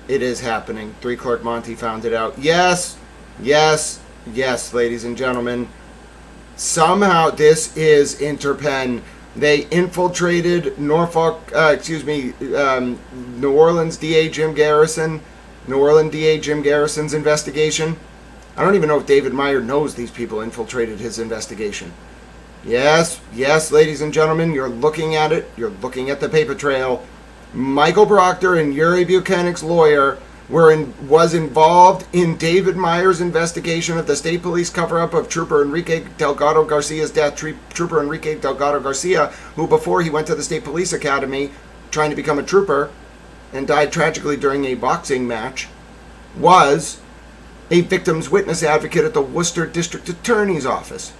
It is happening. 3 Clerk Monty found it out. Yes, yes, yes, ladies and gentlemen. Somehow this is Interpen. They infiltrated New Orleans DA Jim Garrison. New Orleans DA Jim Garrison's investigation. I don't even know if David Meyer knows these people infiltrated his investigation. Yes, yes, ladies and gentlemen, you're looking at it. You're looking at the paper trail. Michael Proctor and Yuri Buchanan's lawyer was involved in David Meyer's investigation of the state police cover-up of Trooper Enrique Delgado Garcia's death. Trooper Enrique Delgado Garcia, who before he went to the State Police Academy trying to become a trooper and died tragically during a boxing match, was a victim's witness advocate at the Worcester District Attorney's Office.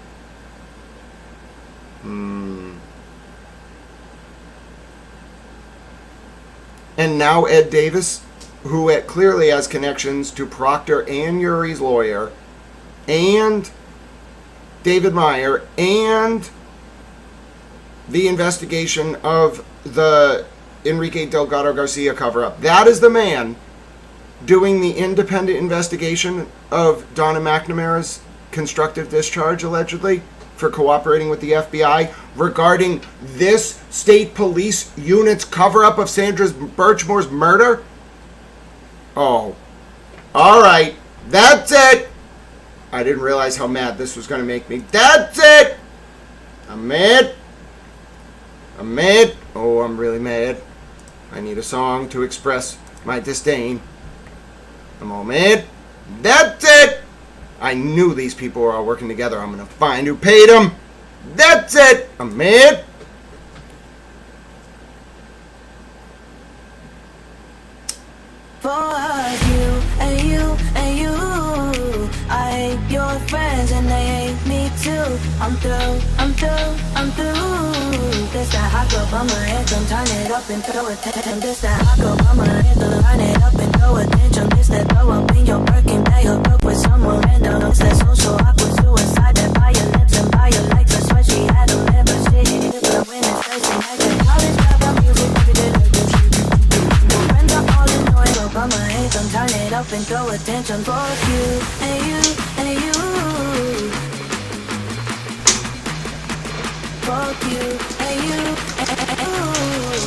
And now Ed Davis, who clearly has connections to Proctor and Yuri's lawyer, and David Meyer, and the investigation of the Enrique Delgado Garcia cover-up. That is the man doing the independent investigation of Donna McNamara's constructive discharge, allegedly, for cooperating with the FBI regarding this state police unit's cover-up of Sandra Birchmore's murder? Oh, all right, that's it. I didn't realize how mad this was going to make me. That's it. I'm mad. I'm mad. Oh, I'm really mad. I need a song to express my disdain. I'm all mad. That's it. I knew these people were all working together. I'm going to find who paid them. That's it. I'm mad. For you and you and you, I hate your friends and they hate me too. I'm through, I'm through, I'm through. This that hot girl bummer anthem, turn it up and throw attention. This that hot girl bummer anthem, turn it up and throw attention. This that throw up in your Birkin bag, hook up with someone random. It's that social awkward suicide, that violence and violates. I swear she had a never shit, but when it's facing like a college club music, every day like this shit. Your friends are all annoying, but bummer anthem, turn it up and throw attention. For you and you and you. Fuck you, and you, and you.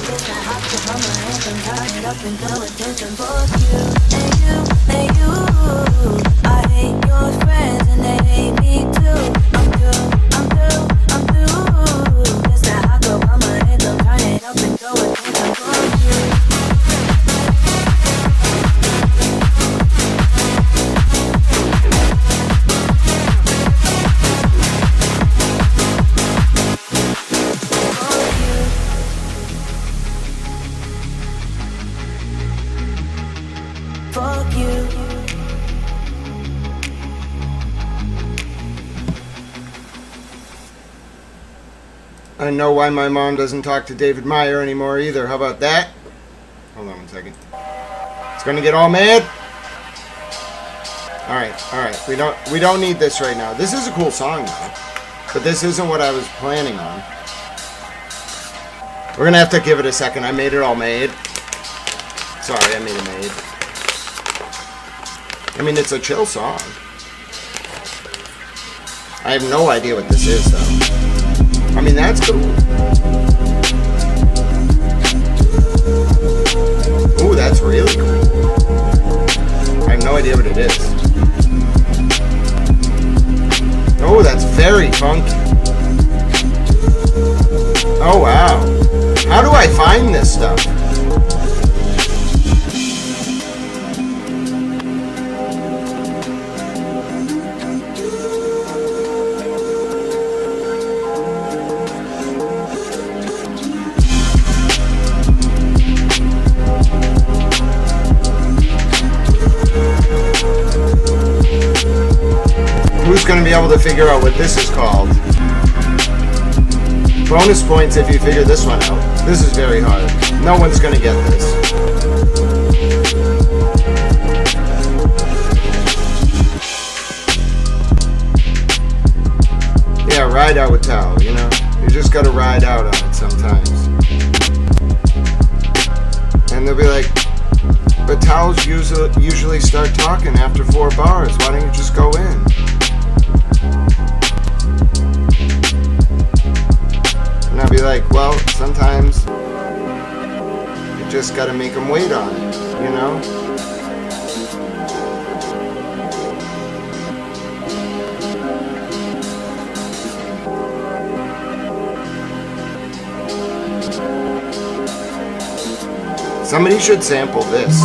This that hot to bummer anthem, turn it up and throw attention. Fuck you, and you. I hate your friends and they hate me too. I'm through, I'm through, I'm through. This that hot to bummer anthem, turn it up and throw attention. Fuck you. I know why my mom doesn't talk to David Meyer anymore either. How about that? Hold on one second. It's gonna get all mad. All right. We don't need this right now. This is a cool song though, but this isn't what I was planning on. We're gonna have to give it a second. I made it all made. Sorry, I made it made. I mean, it's a chill song. I have no idea what this is though. I mean, that's cool. Ooh, that's really cool. I have no idea what it is. Oh, that's very funky. Oh, wow. How do I find this stuff? Who's going to be able to figure out what this is called? Bonus points if you figure this one out. This is very hard. No one's going to get this. Yeah, ride out with Tao, you know? You just got to ride out on it sometimes. And And they'll be like, but towels usually start talking after 4 bars. Why don't you just go in? And I'll be like, well, sometimes you just gotta make them wait on it, you know? Somebody should sample this.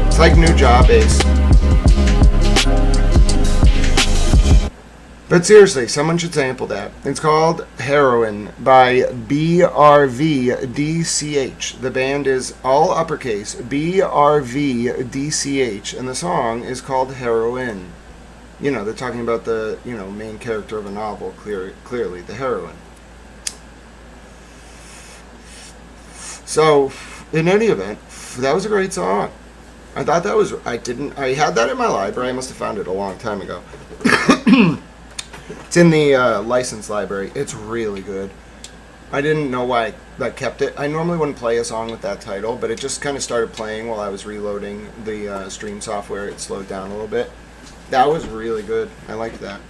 It's like new job bass. But seriously, someone should sample that. It's called Heroin by BRVDCH. The band is all uppercase, BRVDCH, and the song is called Heroin. You know, they're talking about the, main character of a novel, clearly, the heroine. So, in any event, that was a great song. I thought that was, I had that in my library. I must have found it a long time ago. It's in the license library. It's really good. I didn't know why I kept it. I normally wouldn't play a song with that title, but it just kind of started playing while I was reloading the stream software. It slowed down a little bit. That was really good. I liked that.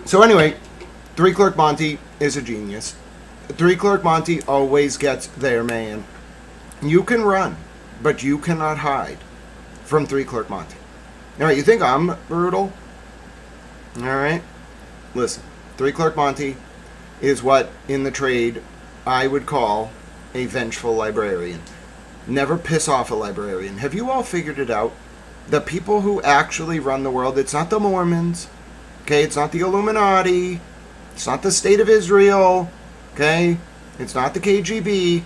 So anyway, 3 Clerk Monty is a genius. 3 Clerk Monty always gets their man. You can run, but you cannot hide from 3 Clerk Monty. All right, you think I'm brutal? All right, listen. 3 Clerk Monty is what, in the trade, I would call a vengeful librarian. Never piss off a librarian. Have you all figured it out? The people who actually run the world, it's not the Mormons, okay? It's not the Illuminati. It's not the State of Israel, okay? It's not the KGB.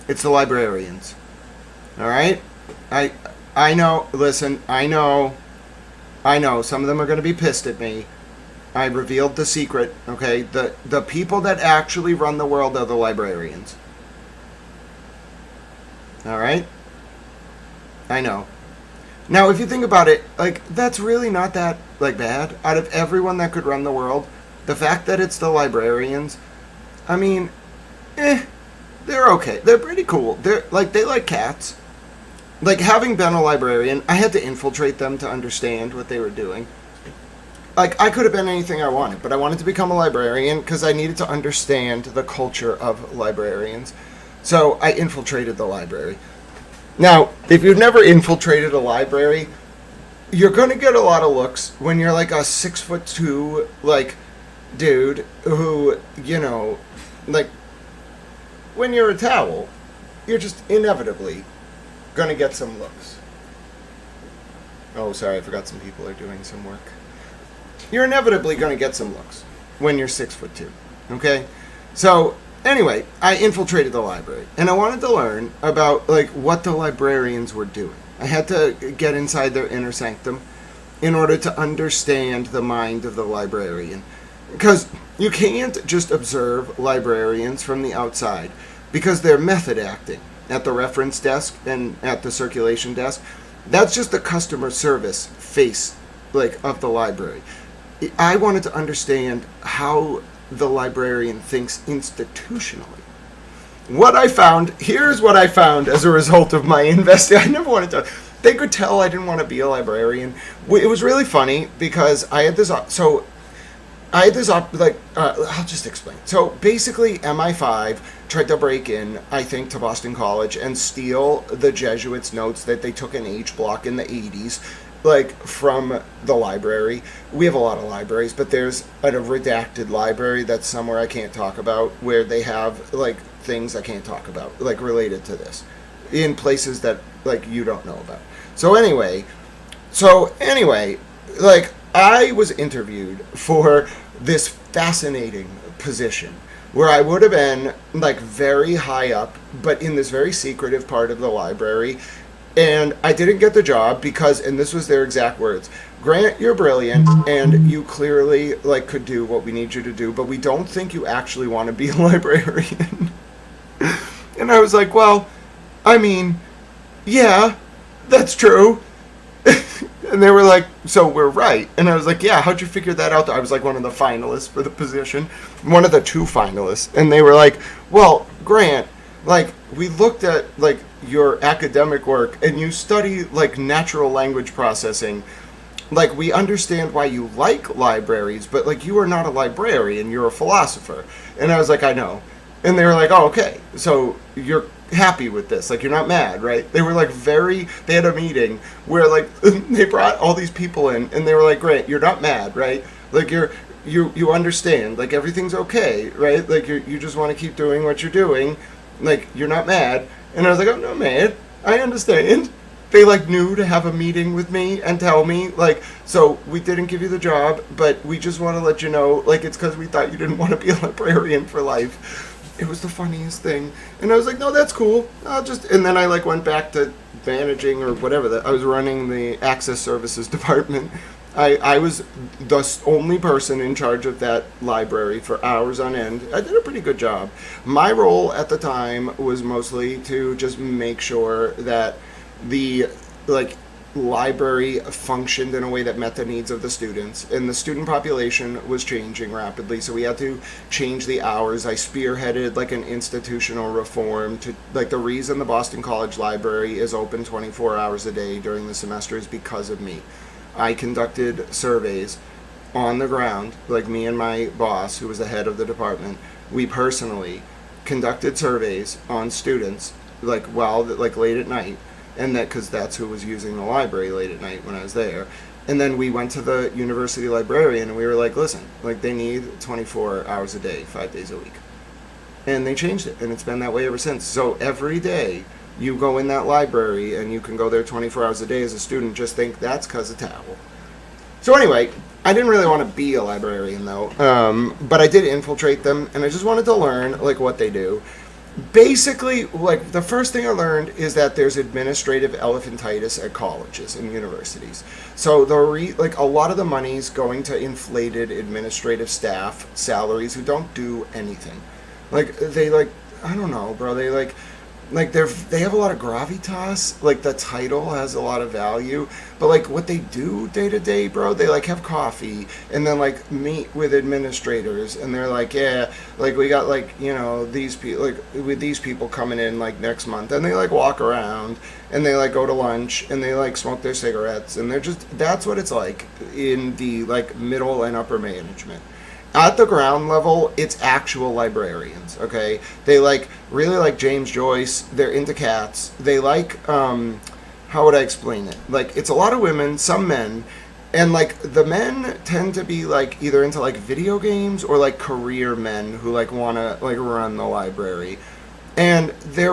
It's the librarians. All right? I know, listen, I know, some of them are going to be pissed at me. I revealed the secret, okay? The people that actually run the world are the librarians. All right? I know. Now, if you think about it, that's really not that, bad. Out of everyone that could run the world, the fact that it's the librarians, I mean, they're okay. They're pretty cool. They like cats. Having been a librarian, I had to infiltrate them to understand what they were doing. I could have been anything I wanted, but I wanted to become a librarian because I needed to understand the culture of librarians. So I infiltrated the library. Now, if you've never infiltrated a library, you're going to get a lot of looks when you're a 6'2", dude who, when you're a towel, you're just inevitably going to get some looks. Oh, sorry, I forgot some people are doing some work. You're inevitably going to get some looks when you're 6'2", okay? So, anyway, I infiltrated the library, and I wanted to learn about, what the librarians were doing. I had to get inside their inner sanctum in order to understand the mind of the librarian. Because you can't just observe librarians from the outside, because they're method acting at the reference desk and at the circulation desk. That's just the customer service face, of the library. I wanted to understand how the librarian thinks institutionally. Here's what I found as a result of my investigation. I never wanted to, they could tell I didn't want to be a librarian. It was really funny because I had this, I'll just explain. So basically MI5 tried to break in, I think, to Boston College and steal the Jesuits' notes that they took in H block in the 80s. From the library. We have a lot of libraries, but there's a redacted library that's somewhere I can't talk about, where they have, things I can't talk about, related to this, in places that, you don't know about. So anyway, I was interviewed for this fascinating position, where I would have been, very high up, but in this very secretive part of the library. And I didn't get the job because, and this was their exact words, Grant, you're brilliant, and you clearly like could do what we need you to do, but we don't think you actually want to be a librarian. And I was like, well, I mean, yeah, that's true. And they were like, so we're right. And I was like, yeah, how'd you figure that out? I was like one of the finalists for the position, one of the 2 finalists. And they were like, well, Grant, like, we looked at, like, your academic work, and you study, like, natural language processing. Like, we understand why you like libraries, but, like, you are not a librarian, you're a philosopher. And I was like, I know. And they were like, oh, okay, so you're happy with this, like, you're not mad, right? They were like they had a meeting where like they brought all these people in, and they were like, great, you're not mad, right? Like, you understand, like, everything's okay, right? Like, you just want to keep doing what you're doing, like, you're not mad. And I was like, I'm not mad, I understand. They like knew to have a meeting with me and tell me, like, so we didn't give you the job, but we just want to let you know, like, it's because we thought you didn't want to be a librarian for life. It was the funniest thing. And I was like, no, that's cool. And then I like went back to managing or whatever. I was running the access services department. I was the only person in charge of that library for hours on end. I did a pretty good job. My role at the time was mostly to just make sure that the like library functioned in a way that met the needs of the students, and the student population was changing rapidly, so we had to change the hours. I spearheaded like an institutional reform to, like, the reason the Boston College Library is open 24 hours a day during the semester is because of me. I conducted surveys on the ground, like me and my boss, who was the head of the department. We personally conducted surveys on students, like, while like late at night, and that because that's who was using the library late at night when I was there. And then we went to the university librarian and we were like, listen, like, they need 24 hours a day, 5 days a week. And they changed it, and it's been that way ever since. So every day you go in that library and you can go there 24 hours a day as a student. Just think that's because of Towel. So anyway, I didn't really want to be a librarian though, but I did infiltrate them, and I just wanted to learn like what they do. Basically, like, the first thing I learned is that there's administrative elephantitis at colleges and universities. So like a lot of the money's going to inflated administrative staff salaries who don't do anything. Like, they like, I don't know, bro. They they have a lot of gravitas. Like, the title has a lot of value, but like what they do day to day, bro, they like have coffee and then like meet with administrators, and they're like, yeah, like, we got like, you know, these people, like, with these people coming in like next month, and they like walk around and they like go to lunch and they like smoke their cigarettes, and they're just, that's what it's like in the like middle and upper management. At the ground level, it's actual librarians, okay? They like really like James Joyce. They're into cats. They like, how would I explain it? Like, it's a lot of women, some men, and like the men tend to be like either into like video games or like career men who like want to like run the library. And they're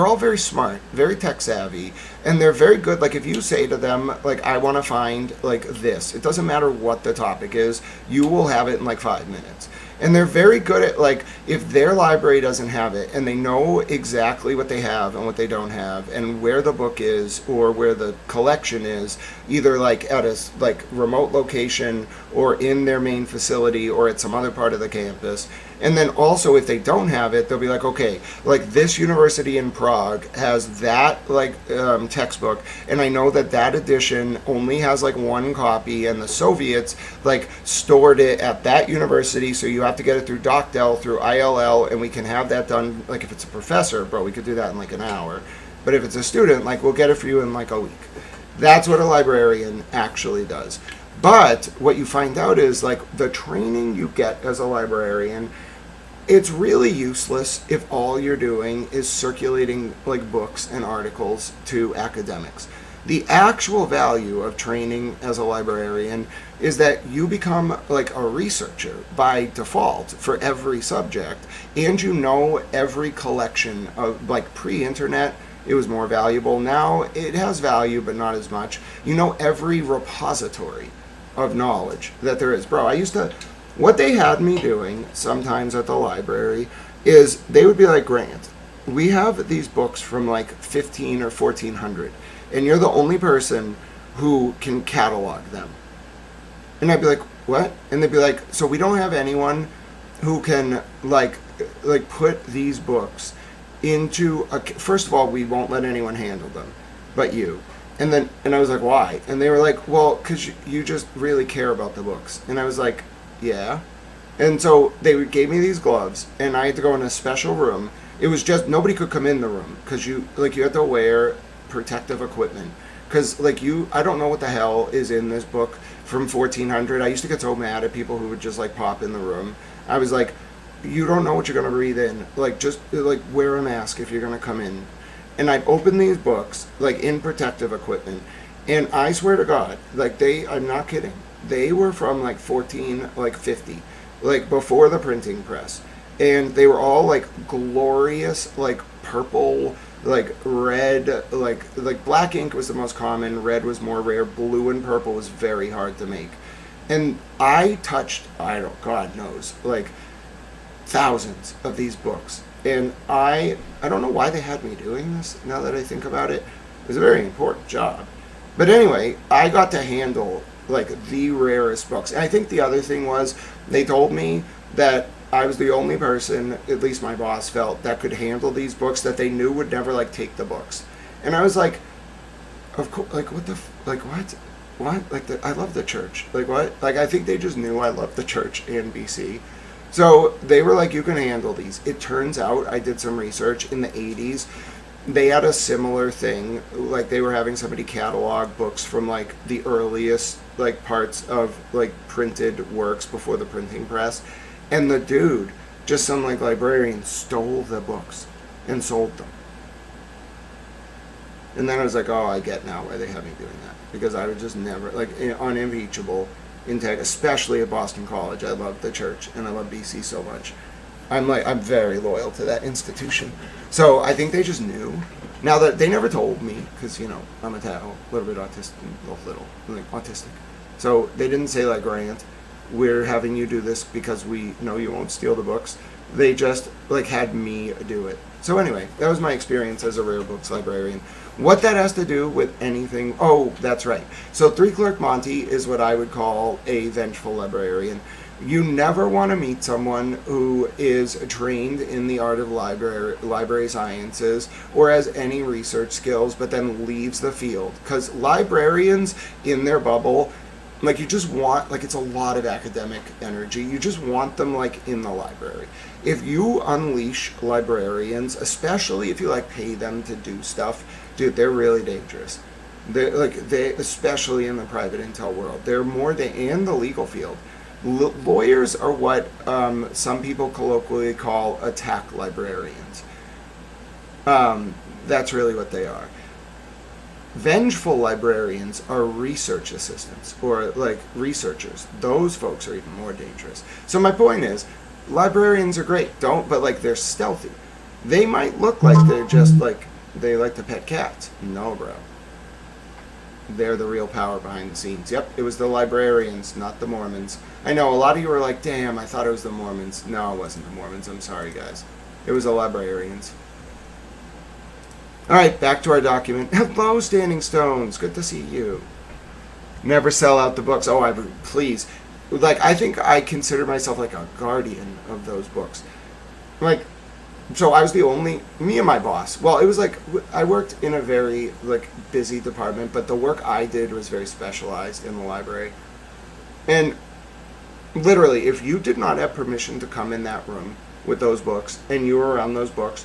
all very smart, very tech savvy, and they're very good. Like, if you say to them, like, I want to find, like, this, it doesn't matter what the topic is, you will have it in, like, 5 minutes. And they're very good at, like, if their library doesn't have it, and they know exactly what they have and what they don't have, and where the book is, or where the collection is, either, like, at a, like, remote location, or in their main facility, or at some other part of the campus. And then also, if they don't have it, they'll be like, okay, like, this university in Prague has that, like, textbook, and I know that that edition only has, like, 1 copy, and the Soviets, like, stored it at that university, so you have to get it through DocDel, through ILL, and we can have that done, like, if it's a professor, bro, we could do that in, like, an hour. But if it's a student, like, we'll get it for you in, like, a week. That's what a librarian actually does. But what you find out is, like, the training you get as a librarian, it's really useless if all you're doing is circulating like books and articles to academics. The actual value of training as a librarian is that you become like a researcher by default for every subject, and you know every collection of, like, pre-internet, it was more valuable. Now it has value, but not as much. You know every repository of knowledge that there is. Bro, what they had me doing sometimes at the library is they would be like, Grant, we have these books from like 15 or 1400, and you're the only person who can catalog them. And I'd be like, what? And they'd be like, so we don't have anyone who can like put these books into a, first of all, we won't let anyone handle them but you. And I was like, why? And they were like, well, because you just really care about the books. And I was like, yeah. And so they gave me these gloves, and I had to go in a special room. It was just, nobody could come in the room because you had to wear protective equipment. Because I don't know what the hell is in this book from 1400. I used to get so mad at people who would just like pop in the room. I was like, you don't know what you're going to breathe in. Just wear a mask if you're going to come in. And I'd open these books in protective equipment, and I swear to God, I'm not kidding. They were from 1450, before the printing press, and they were all glorious purple, red, black ink was the most common, red was more rare, blue and purple was very hard to make. And I touched, God knows, thousands of these books. And I don't know why they had me doing this, now that I think about it. It was a very important job. But anyway, I got to handle the rarest books. And I think the other thing was, they told me that I was the only person, at least my boss felt, that could handle these books that they knew would never take the books. And I was like, of course, what? I love the church. What? I think they just knew I loved the church and BC. So they were like, you can handle these. It turns out, I did some research, in the 80s, they had a similar thing. They were having somebody catalog books from the earliest parts of printed works before the printing press. And the dude, just some librarian, stole the books and sold them. And then I was like, oh, I get now why they have me doing that. Because I would just never, unimpeachable, especially at Boston College. I love the church and I love BC so much. I'm very loyal to that institution. So I think they just knew. Now that they never told me, because I'm a little bit autistic, autistic. So they didn't say Grant, we're having you do this because we know you won't steal the books. They just had me do it. So anyway, that was my experience as a rare books librarian. What that has to do with anything, oh, that's right. So 3-Clerk Monty is what I would call a vengeful librarian. You never want to meet someone who is trained in the art of library sciences or has any research skills but then leaves the field. Because librarians in their bubble, you just want, it's a lot of academic energy. You just want them, in the library. If you unleash librarians, especially if you, pay them to do stuff, dude, they're really dangerous. They especially in the private intel world. They're more in the legal field. Lawyers are what some people colloquially call attack librarians. That's really what they are. Vengeful librarians are research assistants or researchers. Those folks are even more dangerous. So my point is, librarians are great, but they're stealthy. They might look like they're just they like to pet cats. No, bro. They're the real power behind the scenes. Yep, it was the librarians, not the Mormons. I know a lot of you were like, damn, I thought it was the Mormons. No, it wasn't the Mormons. I'm sorry, guys. It was the librarians. All right, back to our document. Hello, Standing Stones. Good to see you. Never sell out the books. Oh, please. I think I consider myself a guardian of those books. So I was the only, me and my boss. Well, it was I worked in a very busy department, but the work I did was very specialized in the library. And literally, if you did not have permission to come in that room with those books and you were around those books,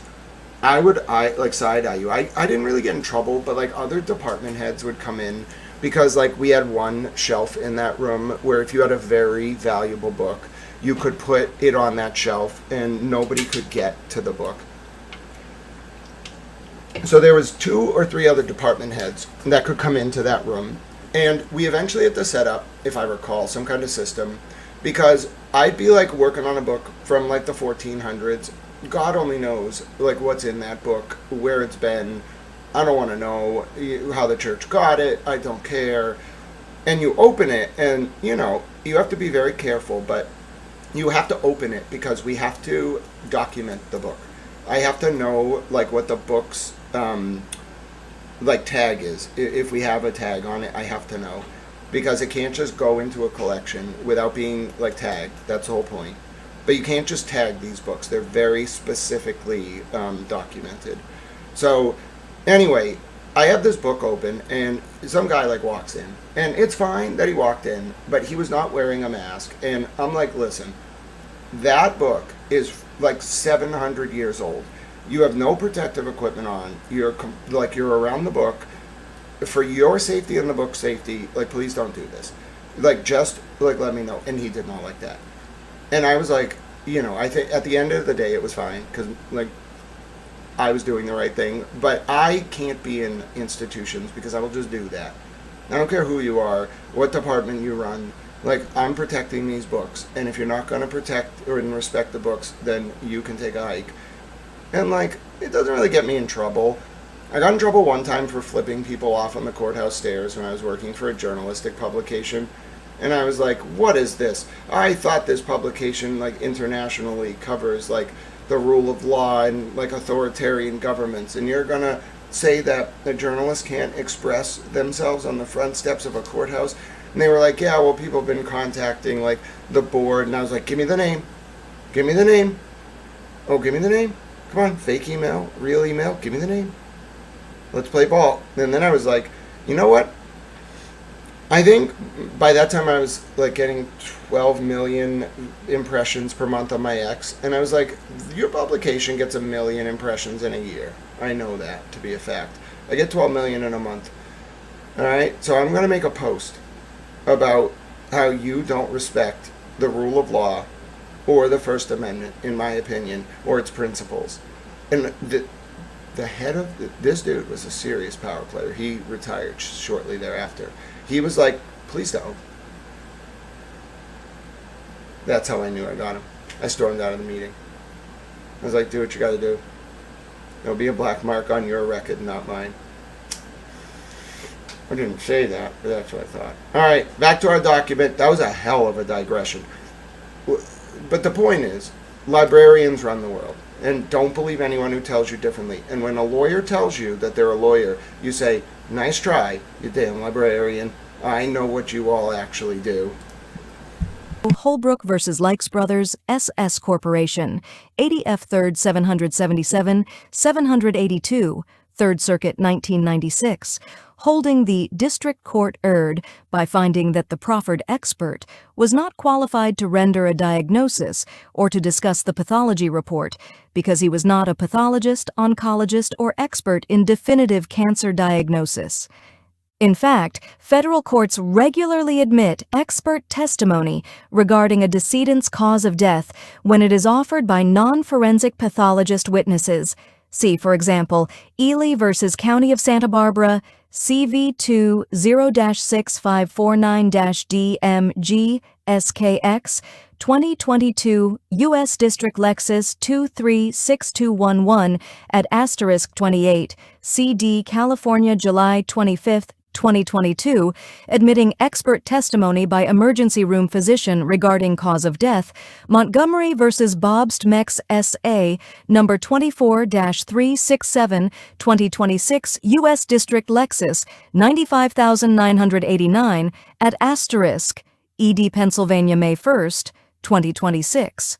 I would side eye you. I didn't really get in trouble, but other department heads would come in because we had one shelf in that room where if you had a very valuable book, you could put it on that shelf and nobody could get to the book. So there was 2 or 3 other department heads that could come into that room, and we eventually had to set up, if I recall, some kind of system, because I'd be working on a book from the 1400s. God only knows what's in that book, where it's been. I don't want to know how the church got it. I don't care. And you open it, and you have to be very careful, but you have to open it because we have to document the book. I have to know what the book's like tag is. If we have a tag on it, I have to know, because it can't just go into a collection without being like tagged. That's the whole point. But you can't just tag these books. They're very specifically documented. So anyway, I have this book open, and some guy like walks in, and it's fine that he walked in, but he was not wearing a mask. And I'm like, listen, that book is like 700 years old. You have no protective equipment on. You're around the book. For your safety and the book's safety, like, please don't do this. Like, just like let me know. And he did not like that. And I was like, I think at the end of the day it was fine, because like I was doing the right thing. But I can't be in institutions because I will just do that. I don't care who you are, what department you run. Like, I'm protecting these books, and if you're not going to protect or respect the books, then you can take a hike. And like, it doesn't really get me in trouble. I got in trouble one time for flipping people off on the courthouse stairs when I was working for a journalistic publication. And I was like, what is this? I thought this publication, like, internationally covers, like, the rule of law and, like, authoritarian governments. And you're going to say that the journalists can't express themselves on the front steps of a courthouse? And they were like, yeah, well, people have been contacting, like, the board. And I was like, give me the name. Give me the name. Oh, give me the name. Come on, fake email, real email, give me the name. Let's play ball. And then I was like, you know what? I think by that time I was like getting 12 million impressions per month on my ex. And I was like, your publication gets 1 million impressions in a year. I know that to be a fact. I get 12 million in a month. All right? So I'm going to make a post about how you don't respect the rule of law or the First Amendment, in my opinion, or its principles. And the head of this dude was a serious power player. He retired shortly thereafter. He was like, please don't. That's how I knew I got him. I stormed out of the meeting. I was like, do what you gotta do. There'll be a black mark on your record, not mine. I didn't say that, but that's what I thought. All right, back to our document. That was a hell of a digression. But the point is, librarians run the world. And don't believe anyone who tells you differently. And when a lawyer tells you that they're a lawyer, you say, nice try, you damn librarian. I know what you all actually do. Holbrook versus Likes Brothers, SS Corporation, 80F 3rd 777, 782, 3rd Circuit 1996, holding the District Court erred by finding that the proffered expert was not qualified to render a diagnosis or to discuss the pathology report because he was not a pathologist, oncologist, or expert in definitive cancer diagnosis. In fact, federal courts regularly admit expert testimony regarding a decedent's cause of death when it is offered by non-forensic pathologist witnesses. See, for example, Ely versus County of Santa Barbara, CV2 0-6549-DMG SKX, 2022 U.S. District Lexus 236211 at *28, CD California, July 25, 2022, admitting expert testimony by emergency room physician regarding cause of death, Montgomery versus Bobst Mex S.A., number 24-367, 2026, U.S. District Lexus, 95,989, at *ED Pennsylvania, May 1st, 2026.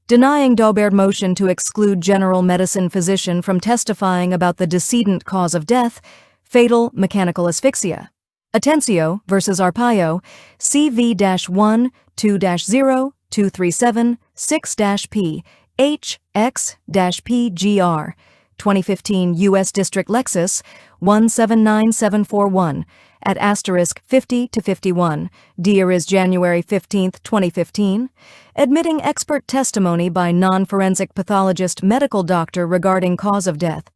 Denying Daubert motion to exclude general medicine physician from testifying about the decedent cause of death, fatal mechanical asphyxia. Atencio versus Arpaio, CV-1, 2-0, 237, 6-P, HX-PGR, 2015 U.S. District Lexus, 179741, at *50-51, Dear is January 15, 2015, admitting expert testimony by non-forensic pathologist medical doctor regarding cause of death.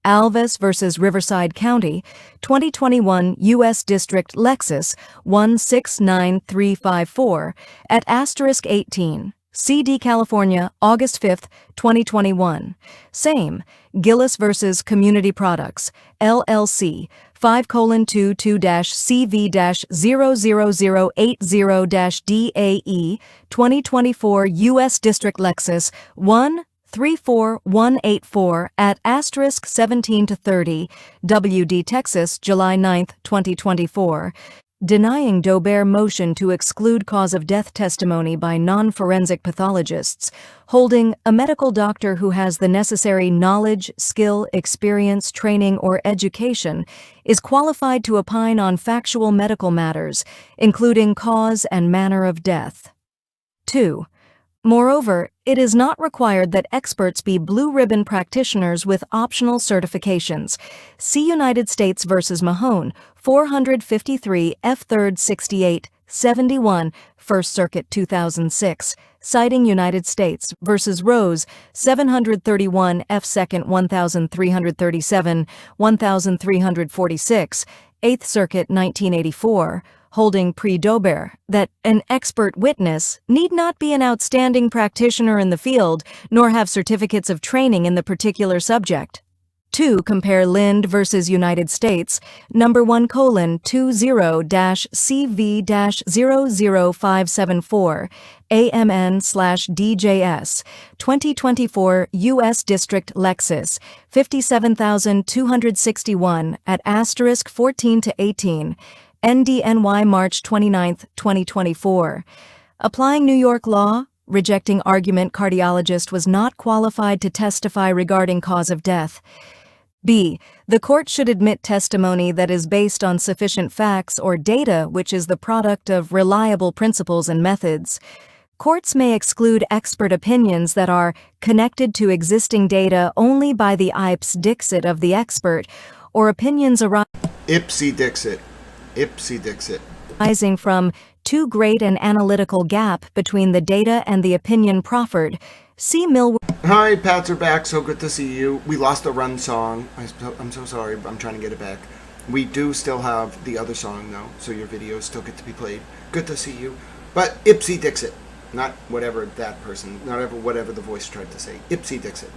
Alves versus Riverside County, 2021 U.S. District Lexus 169354 at *18, CD California, August 5, 2021. Same, Gillis versus Community Products, LLC, 5:2-CV-00080-DAE, 2024 U.S. District Lexus 1 34184 at *17-30, WD Texas, July 9, 2024. Denying Daubert motion to exclude cause of death testimony by non-forensic pathologists, holding a medical doctor who has the necessary knowledge, skill, experience, training, or education is qualified to opine on factual medical matters, including cause and manner of death. 2. Moreover, it is not required that experts be blue ribbon practitioners with optional certifications. See United States v. Mahone, 453 F. 3rd 68, 71, First Circuit 2006, citing United States v. Rose, 731 F. 2nd 1337, 1346, 8th Circuit 1984, holding pre-Daubert that an expert witness need not be an outstanding practitioner in the field nor have certificates of training in the particular subject. 2. Compare Lind v. United States, number 1:20CV-00574, AMN/DJS, 2024 U.S. District Lexus, 57261 at *14-18, NDNY March 29, 2024. Applying New York law, rejecting argument cardiologist was not qualified to testify regarding cause of death. B. The court should admit testimony that is based on sufficient facts or data which is the product of reliable principles and methods. Courts may exclude expert opinions that are connected to existing data only by the ipse dixit of the expert, or opinions Ipsy Dixit. Ipsy Dixit. arising from too great an analytical gap between the data and the opinion proffered. See Millward. Hi, Pats are back. So good to see you. We lost the run song. I'm so sorry. I'm trying to get it back. We do still have the other song, though, so your videos still get to be played. Good to see you. But Ipsy Dixit. Not whatever that person, whatever the voice tried to say. Ipsy Dixit.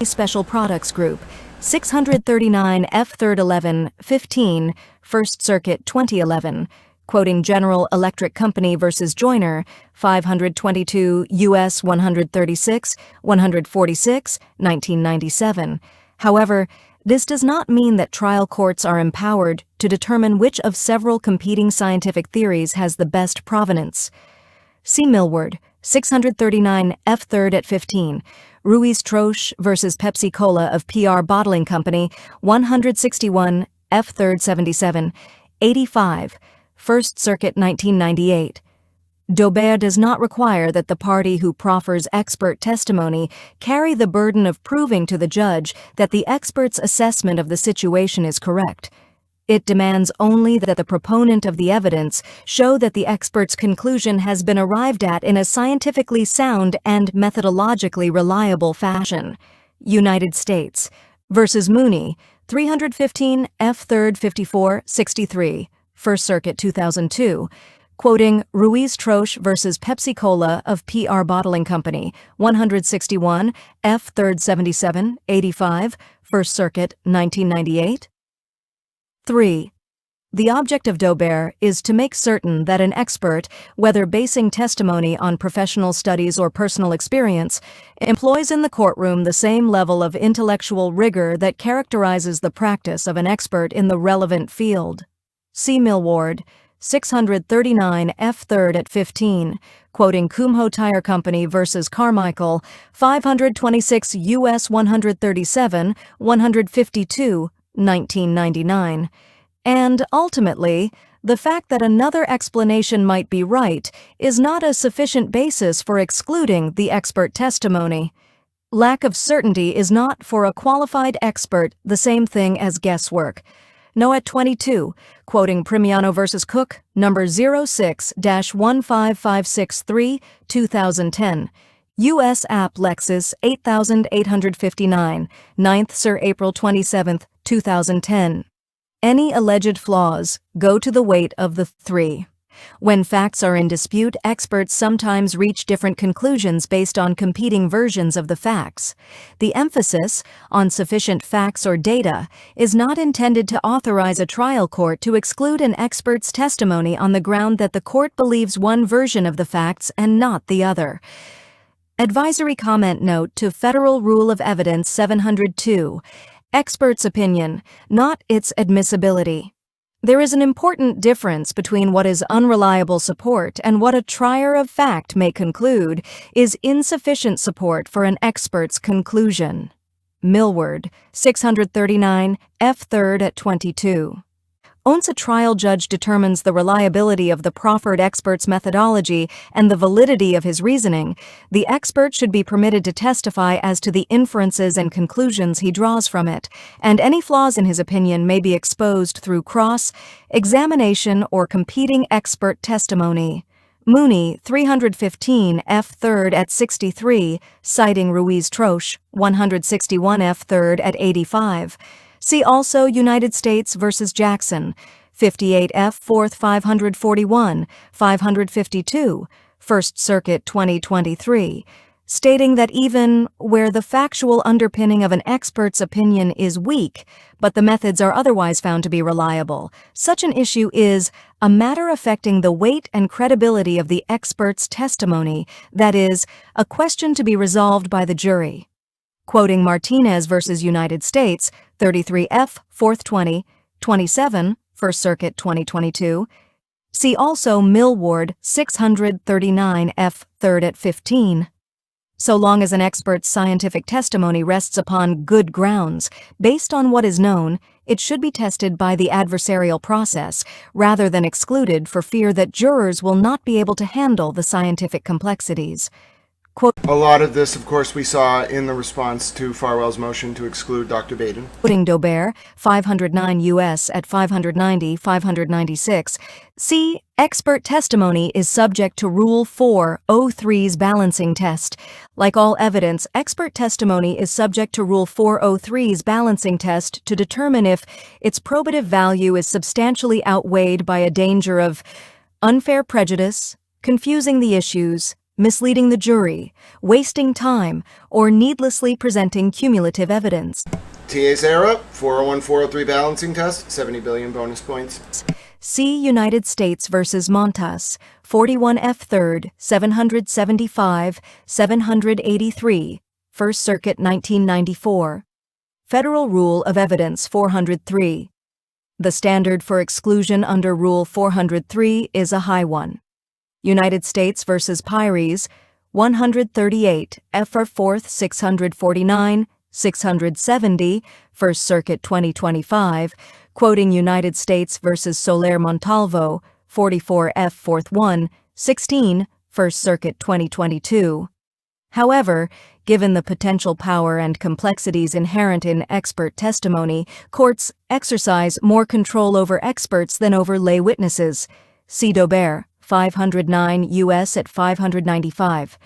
Special Products Group, 639 F. 3rd 11, 15, First Circuit 2011, quoting General Electric Company versus Joyner, 522 U.S. 136, 146, 1997. However, this does not mean that trial courts are empowered to determine which of several competing scientific theories has the best provenance. See Millward, 639 F. 3rd at 15, Ruiz-Troche versus Pepsi-Cola of PR Bottling Company, 161 F. 3rd 77, 85, First Circuit 1998. Daubert does not require that the party who proffers expert testimony carry the burden of proving to the judge that the expert's assessment of the situation is correct. It demands only that the proponent of the evidence show that the expert's conclusion has been arrived at in a scientifically sound and methodologically reliable fashion. United States versus Mooney, 315 F. 3rd 54, 63, First Circuit 2002, quoting Ruiz-Troche versus Pepsi-Cola of PR Bottling Company, 161 F. 3rd 77, 85, First Circuit 1998. 3. The object of Daubert is to make certain that an expert, whether basing testimony on professional studies or personal experience, employs in the courtroom the same level of intellectual rigor that characterizes the practice of an expert in the relevant field. See Millward, 639 F. 3rd at 15, quoting Kumho Tire Company versus Carmichael, 526 U.S. 137, 152, 1999. And ultimately, the fact that another explanation might be right is not a sufficient basis for excluding the expert testimony. Lack of certainty is not, for a qualified expert, the same thing as guesswork. Noat 22, quoting Primiano versus Cook, number 06-15563, 2010. U.S. App Lexus 8859, 9th Sir April 27, 2010. Any alleged flaws go to the weight of the 3. When facts are in dispute, experts sometimes reach different conclusions based on competing versions of the facts. The emphasis on sufficient facts or data is not intended to authorize a trial court to exclude an expert's testimony on the ground that the court believes one version of the facts and not the other. Advisory comment note to Federal Rule of Evidence 702. Expert's opinion, not its admissibility. There is an important difference between what is unreliable support and what a trier of fact may conclude is insufficient support for an expert's conclusion. Millward, 639, F. 3rd at 22. Once a trial judge determines the reliability of the proffered expert's methodology and the validity of his reasoning, the expert should be permitted to testify as to the inferences and conclusions he draws from it, and any flaws in his opinion may be exposed through cross-examination or competing expert testimony. Mooney, 315 F. 3rd at 63, citing Ruiz-Troche, 161 F. 3rd at 85. See also United States v. Jackson, 58 F. 4th 541, 552, First Circuit 2023, stating that even where the factual underpinning of an expert's opinion is weak, but the methods are otherwise found to be reliable, such an issue is a matter affecting the weight and credibility of the expert's testimony, that is, a question to be resolved by the jury. Quoting Martinez v. United States, 33 F. 4th 20, 27, First Circuit 2022. See also Millward, 639 F. 3rd at 15. So long as an expert's scientific testimony rests upon good grounds, based on what is known, it should be tested by the adversarial process, rather than excluded for fear that jurors will not be able to handle the scientific complexities. A lot of this, of course, we saw in the response to Farwell's motion to exclude Dr. Baden. Quoting Daubert, 509 U.S. at 590, 596, see, expert testimony is subject to Rule 403's balancing test. Like all evidence, expert testimony is subject to Rule 403's balancing test to determine if its probative value is substantially outweighed by a danger of unfair prejudice, confusing the issues, misleading the jury, wasting time, or needlessly presenting cumulative evidence. TA Sarah, 401-403 balancing test, 70 billion bonus points. See United States v. Montas, 41 F. 3rd, 775, 783, First Circuit 1994. Federal Rule of Evidence 403. The standard for exclusion under Rule 403 is a high one. United States v. Pires, 138, F. 4th 649, 670, First Circuit 2025, quoting United States v. Soler Montalvo, 44 F. 4th 1, 16, First Circuit 2022. However, given the potential power and complexities inherent in expert testimony, courts exercise more control over experts than over lay witnesses. See Daubert, 509 U.S. at 595.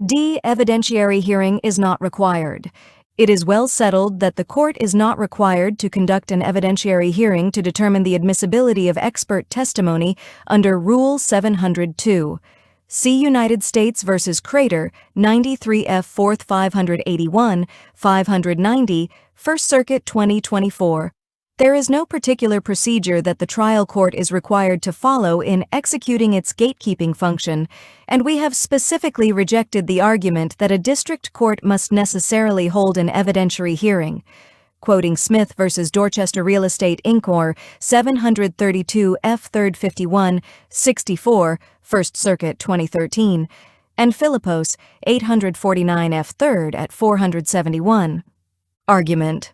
D. Evidentiary hearing is not required. It is well settled that the court is not required to conduct an evidentiary hearing to determine the admissibility of expert testimony under Rule 702. See United States v. Crater, 93 F. 4th 581, 590, First Circuit 2024. There is no particular procedure that the trial court is required to follow in executing its gatekeeping function, and we have specifically rejected the argument that a district court must necessarily hold an evidentiary hearing. Quoting Smith v. Dorchester Real Estate Inc. 732 F. 3rd 51, 64, First Circuit 2013, and Philippos, 849 F. 3rd at 471. Argument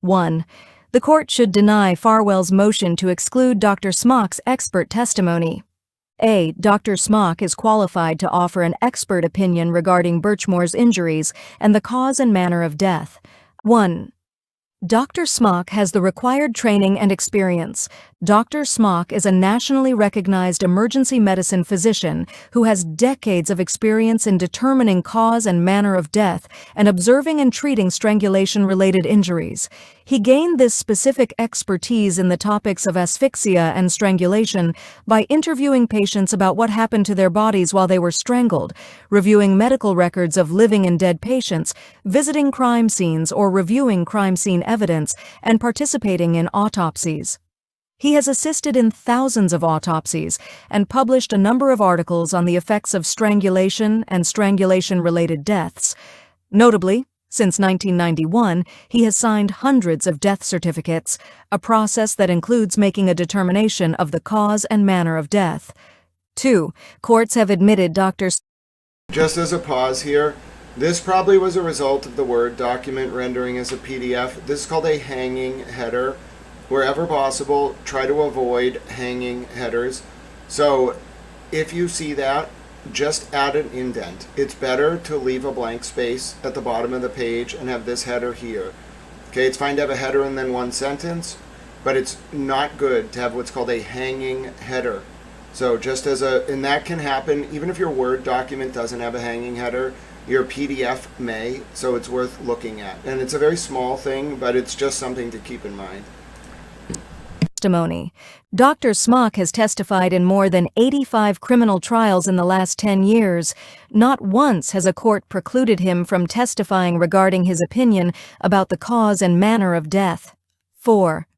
1. The court should deny Farwell's motion to exclude Dr. Smock's expert testimony. A. Dr. Smock is qualified to offer an expert opinion regarding Birchmore's injuries and the cause and manner of death. 1. Dr. Smock has the required training and experience. Dr. Smock is a nationally recognized emergency medicine physician who has decades of experience in determining cause and manner of death and observing and treating strangulation-related injuries. He gained this specific expertise in the topics of asphyxia and strangulation by interviewing patients about what happened to their bodies while they were strangled, reviewing medical records of living and dead patients, visiting crime scenes or reviewing crime scene evidence, and participating in autopsies. He has assisted in thousands of autopsies and published a number of articles on the effects of strangulation and strangulation-related deaths. Notably, since 1991, he has signed hundreds of death certificates, a process that includes making a determination of the cause and manner of death. 2. Courts have admitted doctors. Just as a pause here, this probably was a result of the Word document rendering as a PDF. This is called a hanging header. Wherever possible, try to avoid hanging headers. So if you see that, just add an indent. It's better to leave a blank space at the bottom of the page and have this header here. Okay, it's fine to have a header and then one sentence, but it's not good to have what's called a hanging header. So just as and that can happen even if your Word document doesn't have a hanging header, your PDF may, so it's worth looking at. And it's a very small thing, but it's just something to keep in mind. Testimony. Dr. Smock has testified in more than 85 criminal trials in the last 10 years. Not once has a court precluded him from testifying regarding his opinion about the cause and manner of death. 4.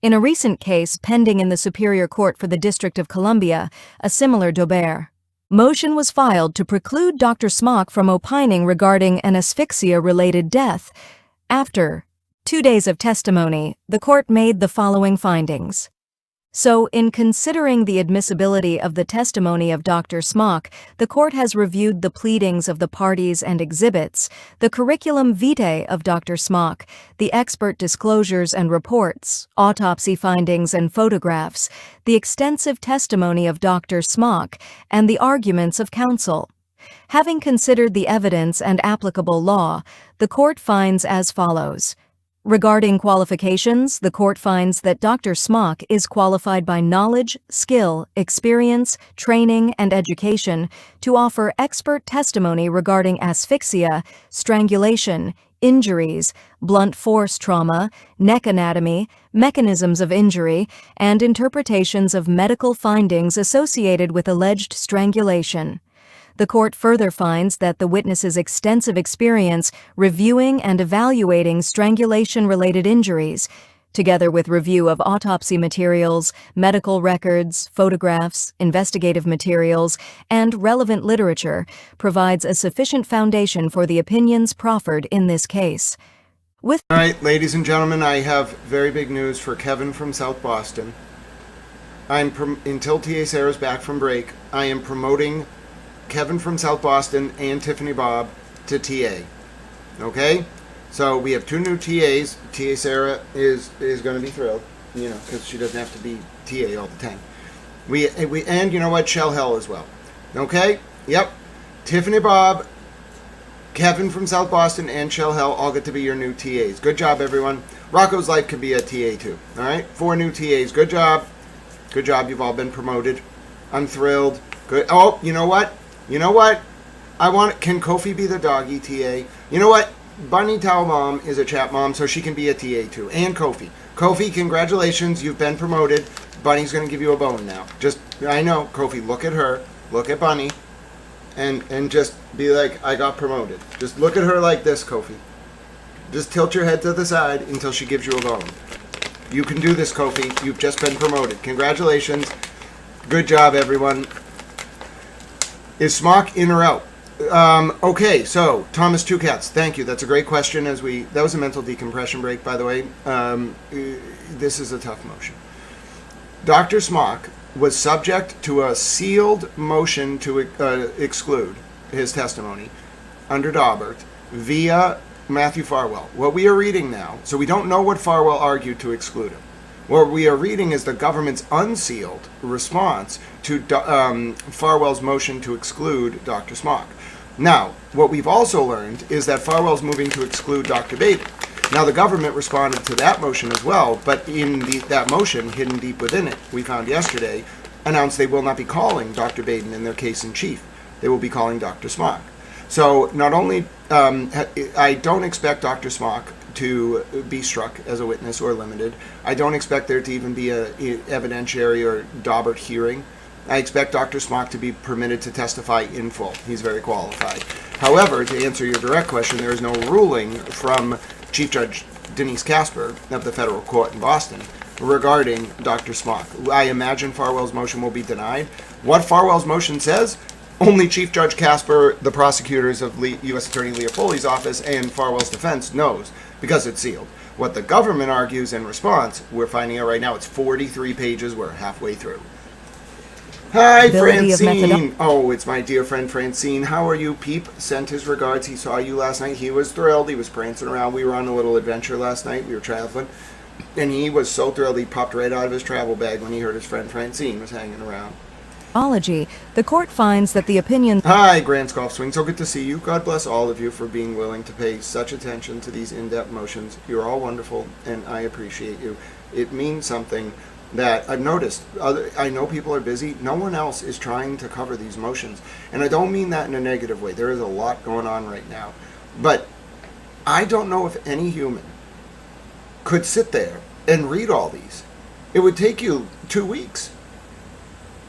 In a recent case pending in the Superior Court for the District of Columbia, a similar Daubert motion was filed to preclude Dr. Smock from opining regarding an asphyxia-related death. After 2 days of testimony, the court made the following findings. So, in considering the admissibility of the testimony of Dr. Smock, the court has reviewed the pleadings of the parties and exhibits, the curriculum vitae of Dr. Smock, the expert disclosures and reports, autopsy findings and photographs, the extensive testimony of Dr. Smock, and the arguments of counsel. Having considered the evidence and applicable law, the court finds as follows. Regarding qualifications, the court finds that Dr. Smock is qualified by knowledge, skill, experience, training, and education to offer expert testimony regarding asphyxia, strangulation, injuries, blunt force trauma, neck anatomy, mechanisms of injury, and interpretations of medical findings associated with alleged strangulation. The court further finds that the witness's extensive experience reviewing and evaluating strangulation-related injuries, together with review of autopsy materials, medical records, photographs, investigative materials, and relevant literature, provides a sufficient foundation for the opinions proffered in this case. All right, ladies and gentlemen, I have very big news for Kevin from South Boston. Until T.A. Sarah's back from break, I am promoting Kevin from South Boston and Tiffany Bob to TA. Okay? So we have 2 new TAs. TA Sarah is going to be thrilled, because she doesn't have to be TA all the time. And you know what? Shell Hell as well. Okay? Yep. Tiffany Bob, Kevin from South Boston, and Shell Hell all get to be your new TAs. Good job, everyone. Rocco's Life could be a TA too. All right? 4 new TAs. Good job. Good job. You've all been promoted. I'm thrilled. Good. Oh, you know what? Can Kofi be the doggy TA? You know what? Bunny Towel Mom is a chat mom, so she can be a TA too. And Kofi. Kofi, congratulations. You've been promoted. Bunny's going to give you a bone now. I know, Kofi, look at her. Look at Bunny. And just be like, I got promoted. Just look at her like this, Kofi. Just tilt your head to the side until she gives you a bone. You can do this, Kofi. You've just been promoted. Congratulations. Good job, everyone. Is Smock in or out? Okay, so Thomas Two Cats, thank you. That's a great question. That was a mental decompression break, by the way. This is a tough motion. Dr. Smock was subject to a sealed motion to exclude his testimony under Daubert via Matthew Farwell. What we are reading now, so we don't know what Farwell argued to exclude him. What we are reading is the government's unsealed response to Farwell's motion to exclude Dr. Smock. Now, what we've also learned is that Farwell's moving to exclude Dr. Baden. Now, the government responded to that motion as well, but in that motion, hidden deep within it, we found yesterday, announced they will not be calling Dr. Baden in their case in chief. They will be calling Dr. Smock. So not only, I don't expect Dr. Smock to be struck as a witness or limited. I don't expect there to even be a evidentiary or Daubert hearing. I expect Dr. Smock to be permitted to testify in full. He's very qualified. However, to answer your direct question, there is no ruling from Chief Judge Denise Casper of the federal court in Boston regarding Dr. Smock. I imagine Farwell's motion will be denied. What Farwell's motion says, only Chief Judge Casper, the prosecutors of U.S. Attorney Leah Foley's office, and Farwell's defense knows, because it's sealed. What the government argues in response, we're finding out right now, it's 43 pages, we're halfway through. Hi, Francine. Oh, it's my dear friend Francine. How are you? Peep sent his regards. He saw you last night. He was thrilled. He was prancing around. We were on a little adventure last night. We were traveling. And he was so thrilled he popped right out of his travel bag when he heard his friend Francine was hanging around. The court finds that the opinion... Hi, Grant's Golf Swing. So good to see you. God bless all of you for being willing to pay such attention to these in-depth motions. You're all wonderful, and I appreciate you. It means something that I've noticed. I know people are busy. No one else is trying to cover these motions. And I don't mean that in a negative way. There is a lot going on right now. But I don't know if any human could sit there and read all these. It would take you 2 weeks.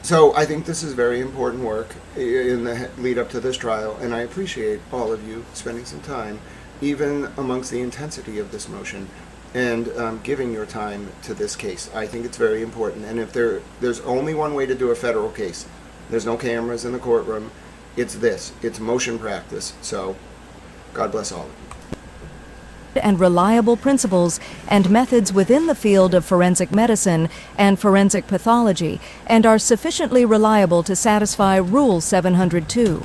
So I think this is very important work in the lead up to this trial, and I appreciate all of you spending some time, even amongst the intensity of this motion, and giving your time to this case. I think it's very important, and if there's only one way to do a federal case, there's no cameras in the courtroom, it's motion practice. So God bless all of you. And reliable principles and methods within the field of forensic medicine and forensic pathology, and are sufficiently reliable to satisfy Rule 702.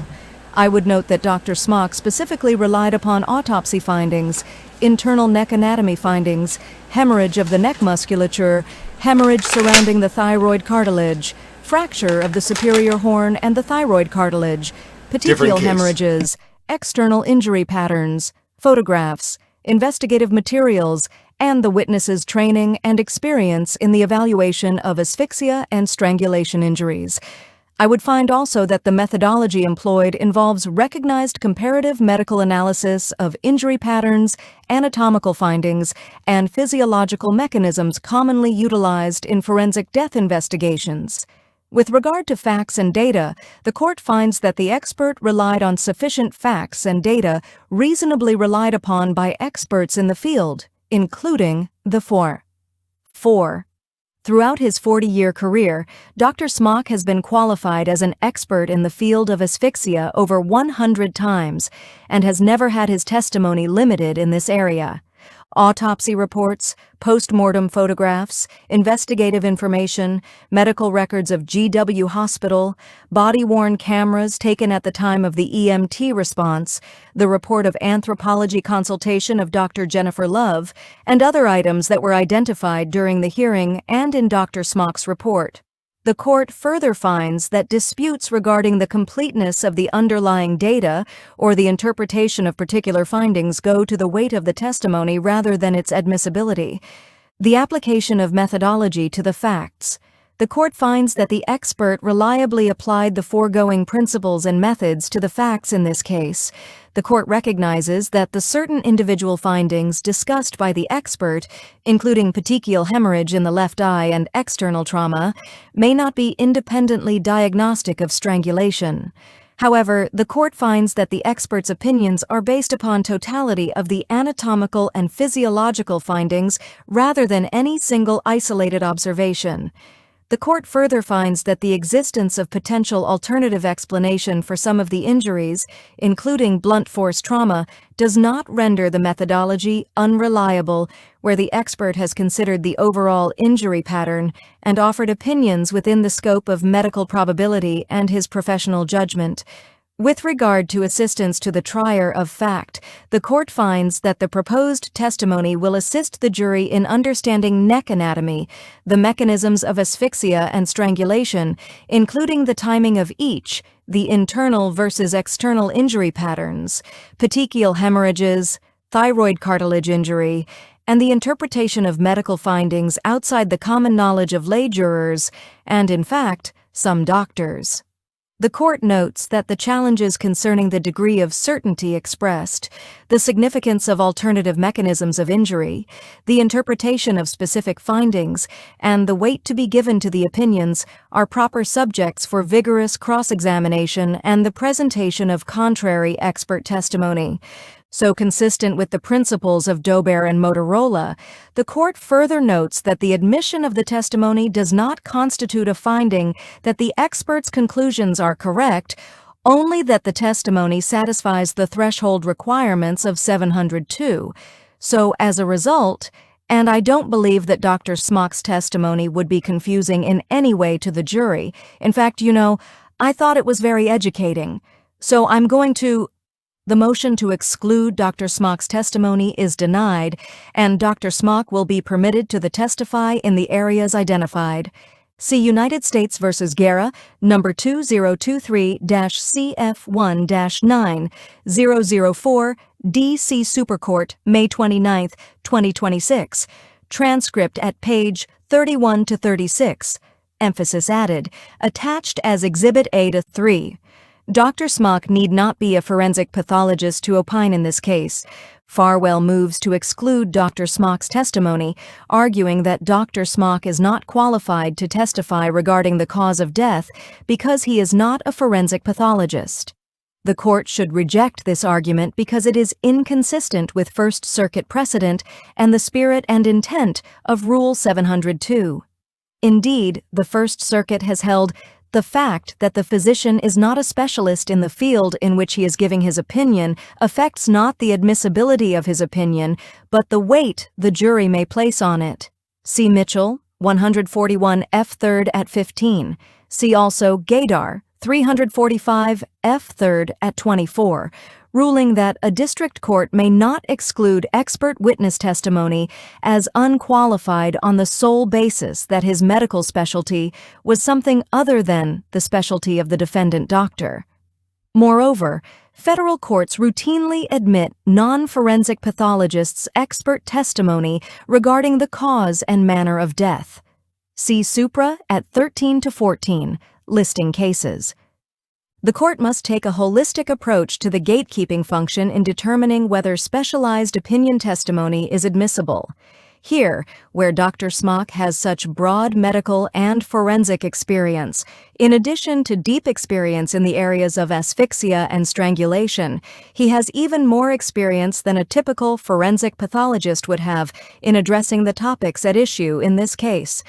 I would note that Dr. Smock specifically relied upon autopsy findings, internal neck anatomy findings, hemorrhage of the neck musculature, hemorrhage surrounding the thyroid cartilage, fracture of the superior horn and the thyroid cartilage, petechial hemorrhages, external injury patterns, photographs, investigative materials, and the witness's training and experience in the evaluation of asphyxia and strangulation injuries. I would find also that the methodology employed involves recognized comparative medical analysis of injury patterns, anatomical findings, and physiological mechanisms commonly utilized in forensic death investigations. With regard to facts and data, the court finds that the expert relied on sufficient facts and data reasonably relied upon by experts in the field, including the 4. Throughout his 40-year career, Dr. Smock has been qualified as an expert in the field of asphyxia over 100 times and has never had his testimony limited in this area. Autopsy reports, post-mortem photographs, investigative information, medical records of GW Hospital, body-worn cameras taken at the time of the EMT response, the report of anthropology consultation of Dr. Jennifer Love, and other items that were identified during the hearing and in Dr. Smock's report. The court further finds that disputes regarding the completeness of the underlying data or the interpretation of particular findings go to the weight of the testimony rather than its admissibility. The application of methodology to the facts. The court finds that the expert reliably applied the foregoing principles and methods to the facts in this case. The court recognizes that the certain individual findings discussed by the expert, including petechial hemorrhage in the left eye and external trauma, may not be independently diagnostic of strangulation. However, the court finds that the expert's opinions are based upon totality of the anatomical and physiological findings rather than any single isolated observation. The court further finds that the existence of potential alternative explanation for some of the injuries, including blunt force trauma, does not render the methodology unreliable, where the expert has considered the overall injury pattern and offered opinions within the scope of medical probability and his professional judgment. With regard to assistance to the trier of fact, the court finds that the proposed testimony will assist the jury in understanding neck anatomy, the mechanisms of asphyxia and strangulation, including the timing of each, the internal versus external injury patterns, petechial hemorrhages, thyroid cartilage injury, and the interpretation of medical findings outside the common knowledge of lay jurors and, in fact, some doctors. The court notes that the challenges concerning the degree of certainty expressed, the significance of alternative mechanisms of injury, the interpretation of specific findings, and the weight to be given to the opinions are proper subjects for vigorous cross-examination and the presentation of contrary expert testimony. So consistent with the principles of Dober and Motorola, the court further notes that the admission of the testimony does not constitute a finding that the expert's conclusions are correct, only that the testimony satisfies the threshold requirements of 702. So as a result, and I don't believe that Dr. Smock's testimony would be confusing in any way to the jury. In fact, I thought it was very educating. So I'm going to... The motion to exclude Dr. Smock's testimony is denied, and Dr. Smock will be permitted to testify in the areas identified. See United States v. Guerra, number 2023-CF1-9, 004, D.C. Supercourt, May 29, 2026. Transcript at page 31 to 36. Emphasis added. Attached as Exhibit A to 3. Dr. Smock need not be a forensic pathologist to opine in this case. Farwell moves to exclude Dr. Smock's testimony, arguing that Dr. Smock is not qualified to testify regarding the cause of death because he is not a forensic pathologist. The court should reject this argument because it is inconsistent with First Circuit precedent and the spirit and intent of Rule 702. Indeed, the First Circuit has held the fact that the physician is not a specialist in the field in which he is giving his opinion affects not the admissibility of his opinion, but the weight the jury may place on it. See Mitchell, 141 F. 3rd at 15. See also Gaydar, 345 F. 3rd at 24, ruling that a district court may not exclude expert witness testimony as unqualified on the sole basis that his medical specialty was something other than the specialty of the defendant doctor. Moreover, federal courts routinely admit non-forensic pathologists' expert testimony regarding the cause and manner of death. See Supra at 13 to 14, listing cases. The court must take a holistic approach to the gatekeeping function in determining whether specialized opinion testimony is admissible. Here, where Dr. Smock has such broad medical and forensic experience, in addition to deep experience in the areas of asphyxia and strangulation, he has even more experience than a typical forensic pathologist would have in addressing the topics at issue in this case.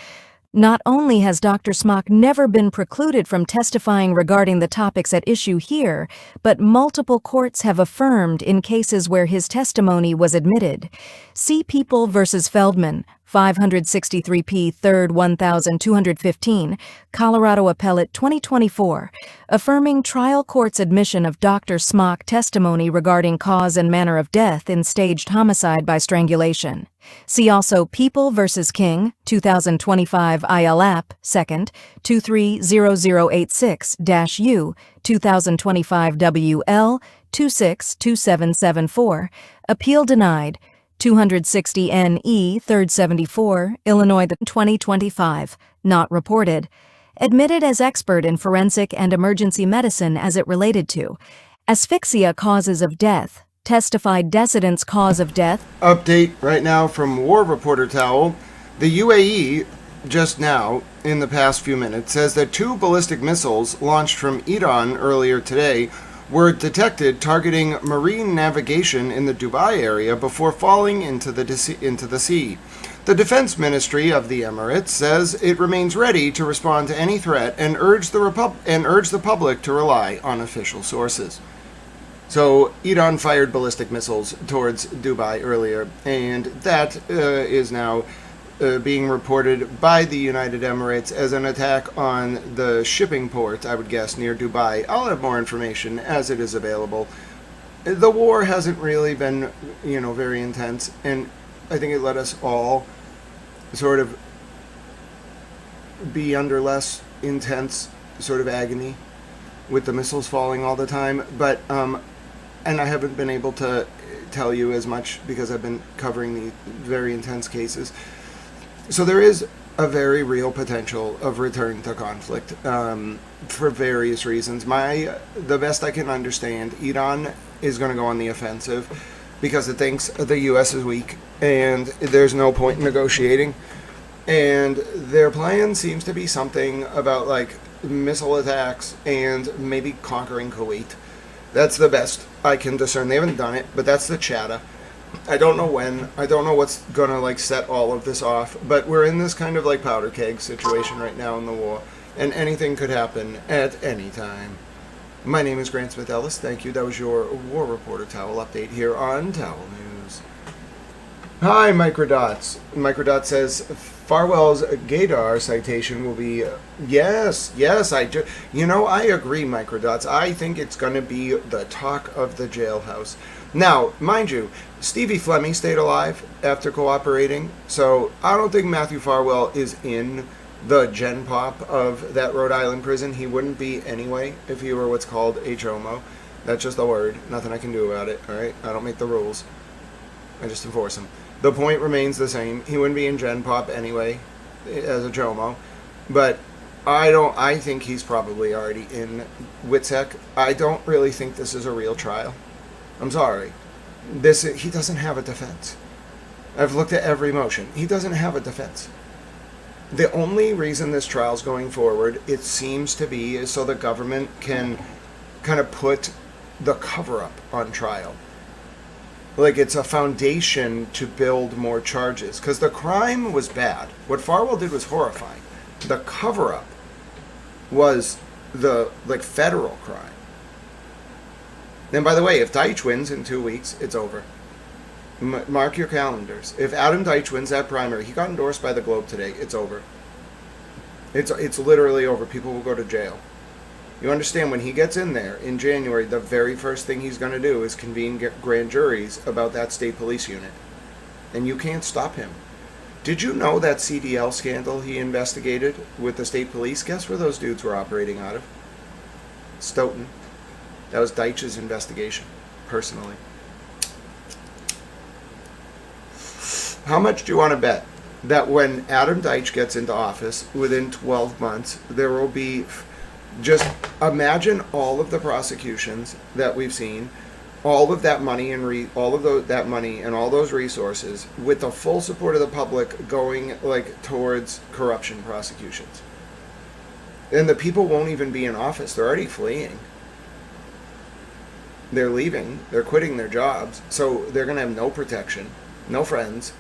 Not only has Dr. Smock never been precluded from testifying regarding the topics at issue here, but multiple courts have affirmed in cases where his testimony was admitted. See People v. Feldman, 563p 3rd 1215, Colorado Appellate 2024, affirming trial court's admission of Dr. Smock testimony regarding cause and manner of death in staged homicide by strangulation. See also People v. King, 2025 ILAP, 2nd, 230086-U, 2025 WL, 262774, appeal denied, 260 NE 3rd 74, Illinois 2025, not reported, admitted as expert in forensic and emergency medicine as it related to asphyxia causes of death, testified decedent's cause of death. Update right now from War Reporter Towel. The UAE, just now, in the past few minutes, says that 2 ballistic missiles launched from Iran earlier today were detected targeting marine navigation in the Dubai area before falling into the sea. The Defense Ministry of the Emirates says it remains ready to respond to any threat and urge the public to rely on official sources. So Iran fired ballistic missiles towards Dubai earlier, and that is now being reported by the United Emirates as an attack on the shipping port, I would guess, near Dubai. I'll have more information as it is available. The war hasn't really been, very intense, and I think it let us all sort of be under less intense sort of agony with the missiles falling all the time. But and I haven't been able to tell you as much because I've been covering the very intense cases. So there is a very real potential of return to conflict for various reasons. The best I can understand, Iran is going to go on the offensive because it thinks the U.S. is weak and there's no point in negotiating. And their plan seems to be something about like missile attacks and maybe conquering Kuwait. That's the best I can discern. They haven't done it, but that's the chatter. I don't know when. I don't know what's gonna like set all of this off. But we're in this kind of like powder keg situation right now in the war, and anything could happen at any time. My name is Grant Smith Ellis. Thank you. That was your War Reporter Towel update here on Towel News. Hi, Microdots. Microdot says Farwell's Gaydar citation will be yes, I do. You know, I agree, Microdots. I think it's going to be the talk of the jailhouse. Now, mind you, Stevie Fleming stayed alive after cooperating, so I don't think Matthew Farwell is in the gen pop of that Rhode Island prison. He wouldn't be anyway if he were what's called a chomo. That's just a word. Nothing I can do about it, alright? I don't make the rules. I just enforce them. The point remains the same. He wouldn't be in gen pop anyway as a chomo. But I think he's probably already in WITSEC. I don't really think this is a real trial. I'm sorry. He doesn't have a defense. I've looked at every motion. He doesn't have a defense. The only reason this trial's going forward, it seems to be, is so the government can kind of put the cover-up on trial. Like, it's a foundation to build more charges. Because the crime was bad. What Farwell did was horrifying. The cover-up was the, like, federal crime. And by the way, if Deitch wins in 2 weeks, it's over. Mark your calendars. If Adam Deitch wins that primary, he got endorsed by the Globe today, it's over. It's literally over. People will go to jail. You understand, when he gets in there in January, the very first thing he's going to do is convene grand juries about that state police unit. And you can't stop him. Did you know that CDL scandal he investigated with the state police? Guess where those dudes were operating out of? Stoughton. That was Deitch's investigation, personally. How much do you want to bet that when Adam Deitch gets into office, within 12 months, there will be, just imagine all of the prosecutions that we've seen, all of that money and that money and all those resources, with the full support of the public going like towards corruption prosecutions. And the people won't even be in office. They're already fleeing. They're leaving. They're quitting their jobs. So they're going to have no protection, no friends.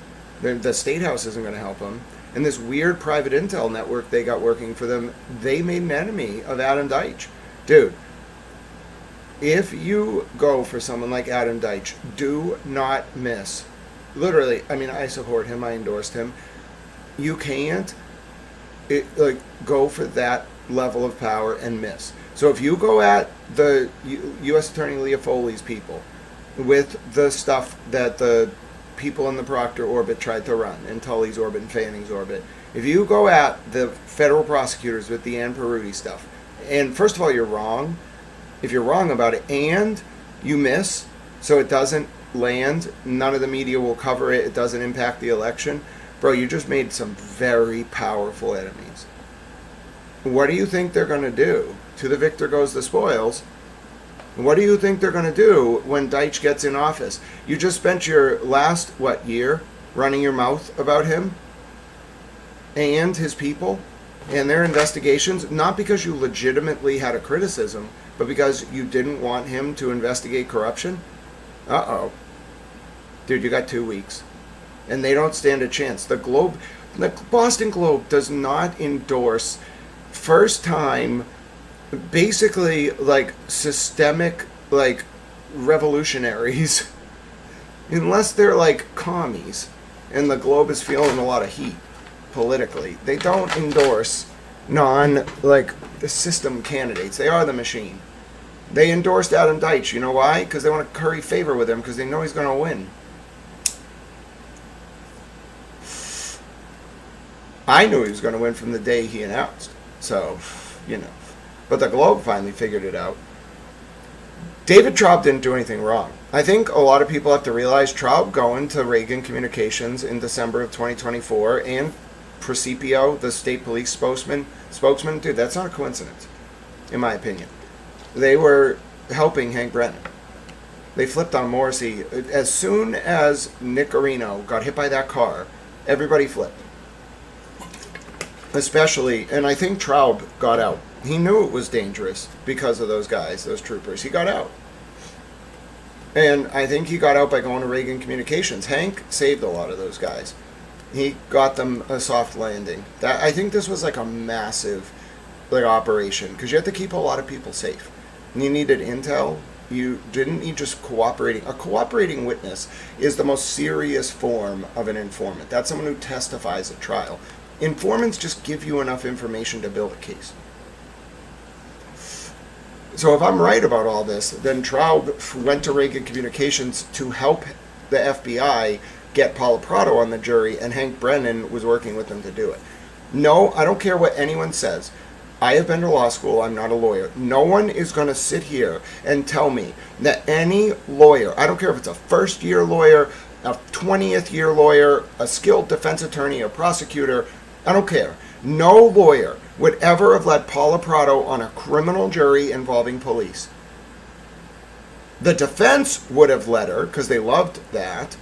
The State House isn't going to help them. And this weird private intel network they got working for them, they made an enemy of Adam Deitch. Dude, if you go for someone like Adam Deitch, do not miss. Literally, I mean, I support him. I endorsed him. You can't go for that level of power and miss. So if you go at the U.S. Attorney Leah Foley's people with the stuff that the people in the Proctor orbit tried to run, and Tully's orbit and Fanning's orbit, if you go at the federal prosecutors with the Ann Peruti stuff, and first of all, you're wrong. If you're wrong about it, and you miss, so it doesn't land, none of the media will cover it, it doesn't impact the election, bro, you just made some very powerful enemies. What do you think they're going to do? To the victor goes the spoils. What do you think they're going to do when Deitch gets in office? You just spent your last, year running your mouth about him and his people and their investigations, not because you legitimately had a criticism, but because you didn't want him to investigate corruption? Uh-oh. Dude, you got 2 weeks. And they don't stand a chance. The Boston Globe does not endorse first time, basically systemic revolutionaries unless they're commies and the Globe is feeling a lot of heat politically. They don't endorse the system candidates. They are the machine. They endorsed Adam Deitch. You know why? Because they want to curry favor with him because they know he's going to win. I knew he was going to win from the day he announced. So, But the Globe finally figured it out. David Traub didn't do anything wrong. I think a lot of people have to realize Traub going to Reagan Communications in December of 2024 and Precipio, the state police spokesman, dude, that's not a coincidence, in my opinion. They were helping Hank Brennan. They flipped on Morrissey. As soon as Nick Areno got hit by that car, everybody flipped. Especially, and I think Traub got out. He knew it was dangerous because of those guys, those troopers. He got out. And I think he got out by going to Reagan Communications. Hank saved a lot of those guys. He got them a soft landing. I think this was like a massive operation because you had to keep a lot of people safe. And you needed intel. You didn't need just cooperating. A cooperating witness is the most serious form of an informant. That's someone who testifies at trial. Informants just give you enough information to build a case. So if I'm right about all this, then Traub went to Reagan Communications to help the FBI get Paula Prado on the jury, and Hank Brennan was working with them to do it. No, I don't care what anyone says. I have been to law school. I'm not a lawyer. No one is going to sit here and tell me that any lawyer, I don't care if it's a first-year lawyer, a 20th-year lawyer, a skilled defense attorney, a prosecutor, I don't care. No lawyer would ever have led Paula Prado on a criminal jury involving police. The defense would have let her because they loved that,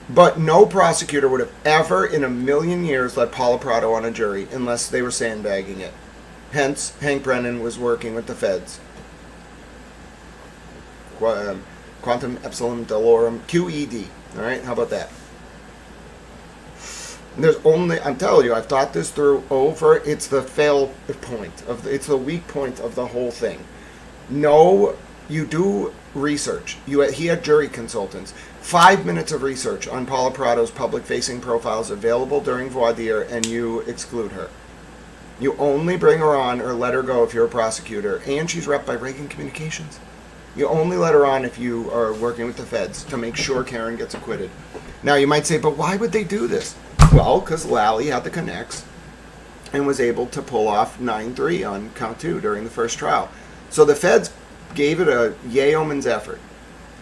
but no prosecutor would have ever in a million years let Paula Prado on a jury unless they were sandbagging it. Hence, Hank Brennan was working with the feds. Quantum Epsilon Delorum QED. All right, how about that? There's only, I'm telling you, I've thought this through over. It's the fail point it's the weak point of the whole thing. No, you do research. He had jury consultants. 5 minutes of research on Paula Prado's public-facing profiles available during voir dire, and you exclude her. You only bring her on or let her go if you're a prosecutor, and she's rep by Reagan Communications. You only let her on if you are working with the feds to make sure Karen gets acquitted. Now, you might say, but why would they do this? Well, because Lally had the connects and was able to pull off 9-3 on count 2 during the first trial. So the feds gave it a yeoman's effort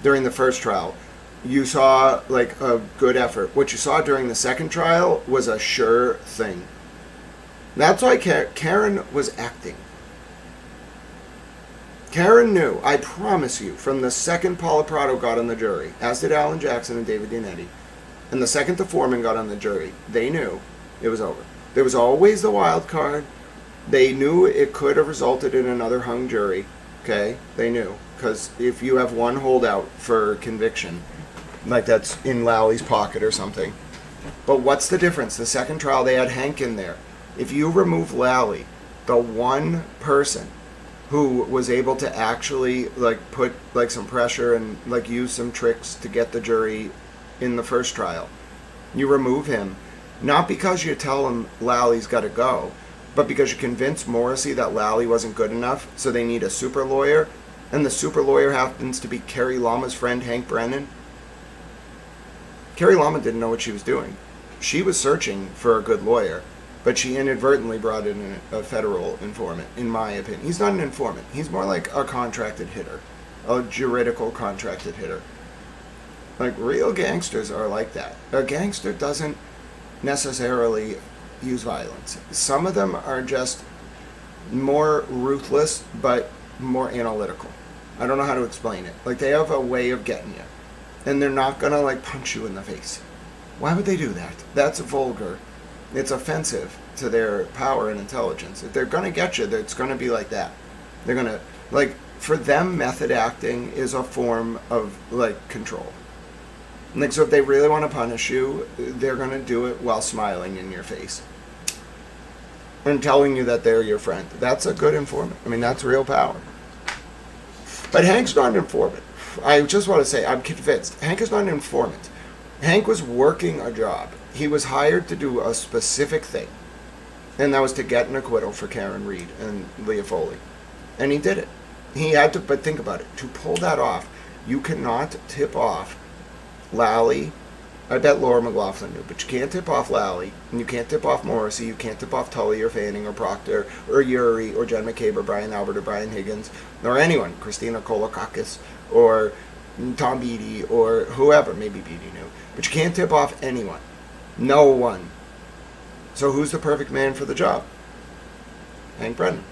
during the first trial. You saw like a good effort. What you saw during the second trial was a sure thing. That's why Karen was acting. Karen knew, I promise you, from the second Paula Prado got on the jury, as did Alan Jackson and David Dinetti, and the second the foreman got on the jury, they knew it was over. There was always the wild card. They knew it could have resulted in another hung jury. Okay? They knew. Because if you have one holdout for conviction, like that's in Lally's pocket or something. But what's the difference? The second trial, they had Hank in there. If you remove Lally, the one person who was able to actually like put like some pressure and like use some tricks to get the jury in the first trial, you remove him, not because you tell him Lally's got to go, but because you convince Morrissey that Lally wasn't good enough, so they need a super lawyer, and the super lawyer happens to be Carrie Lama's friend Hank Brennan. Carrie Lama didn't know what she was doing. She was searching for a good lawyer, but she inadvertently brought in a federal informant, in my opinion. He's not an informant. He's more like a contracted hitter, a juridical contracted hitter. Like, real gangsters are like that. A gangster doesn't necessarily use violence. Some of them are just more ruthless, but more analytical. I don't know how to explain it. Like, they have a way of getting you. And they're not gonna, like, punch you in the face. Why would they do that? That's vulgar. It's offensive to their power and intelligence. If they're gonna get you, it's gonna be like that. They're gonna, like, for them, method acting is a form of, like, control. Like, so if they really want to punish you, they're going to do it while smiling in your face and telling you that they're your friend. That's a good informant. I mean, that's real power. But Hank's not an informant. I just want to say, I'm convinced. Hank is not an informant. Hank was working a job. He was hired to do a specific thing, and that was to get an acquittal for Karen Reed and Leah Foley. And he did it. He had to, but think about it. To pull that off, you cannot tip off Lally. I bet Laura McLaughlin knew, but you can't tip off Lally, and you can't tip off Morrissey, you can't tip off Tully or Fanning or Proctor or Yuri or Jen McCabe or Brian Albert or Brian Higgins or anyone, Christina Kolakakis or Tom Beatty or whoever, maybe Beatty knew, but you can't tip off anyone. No one. So who's the perfect man for the job? Hank Brennan.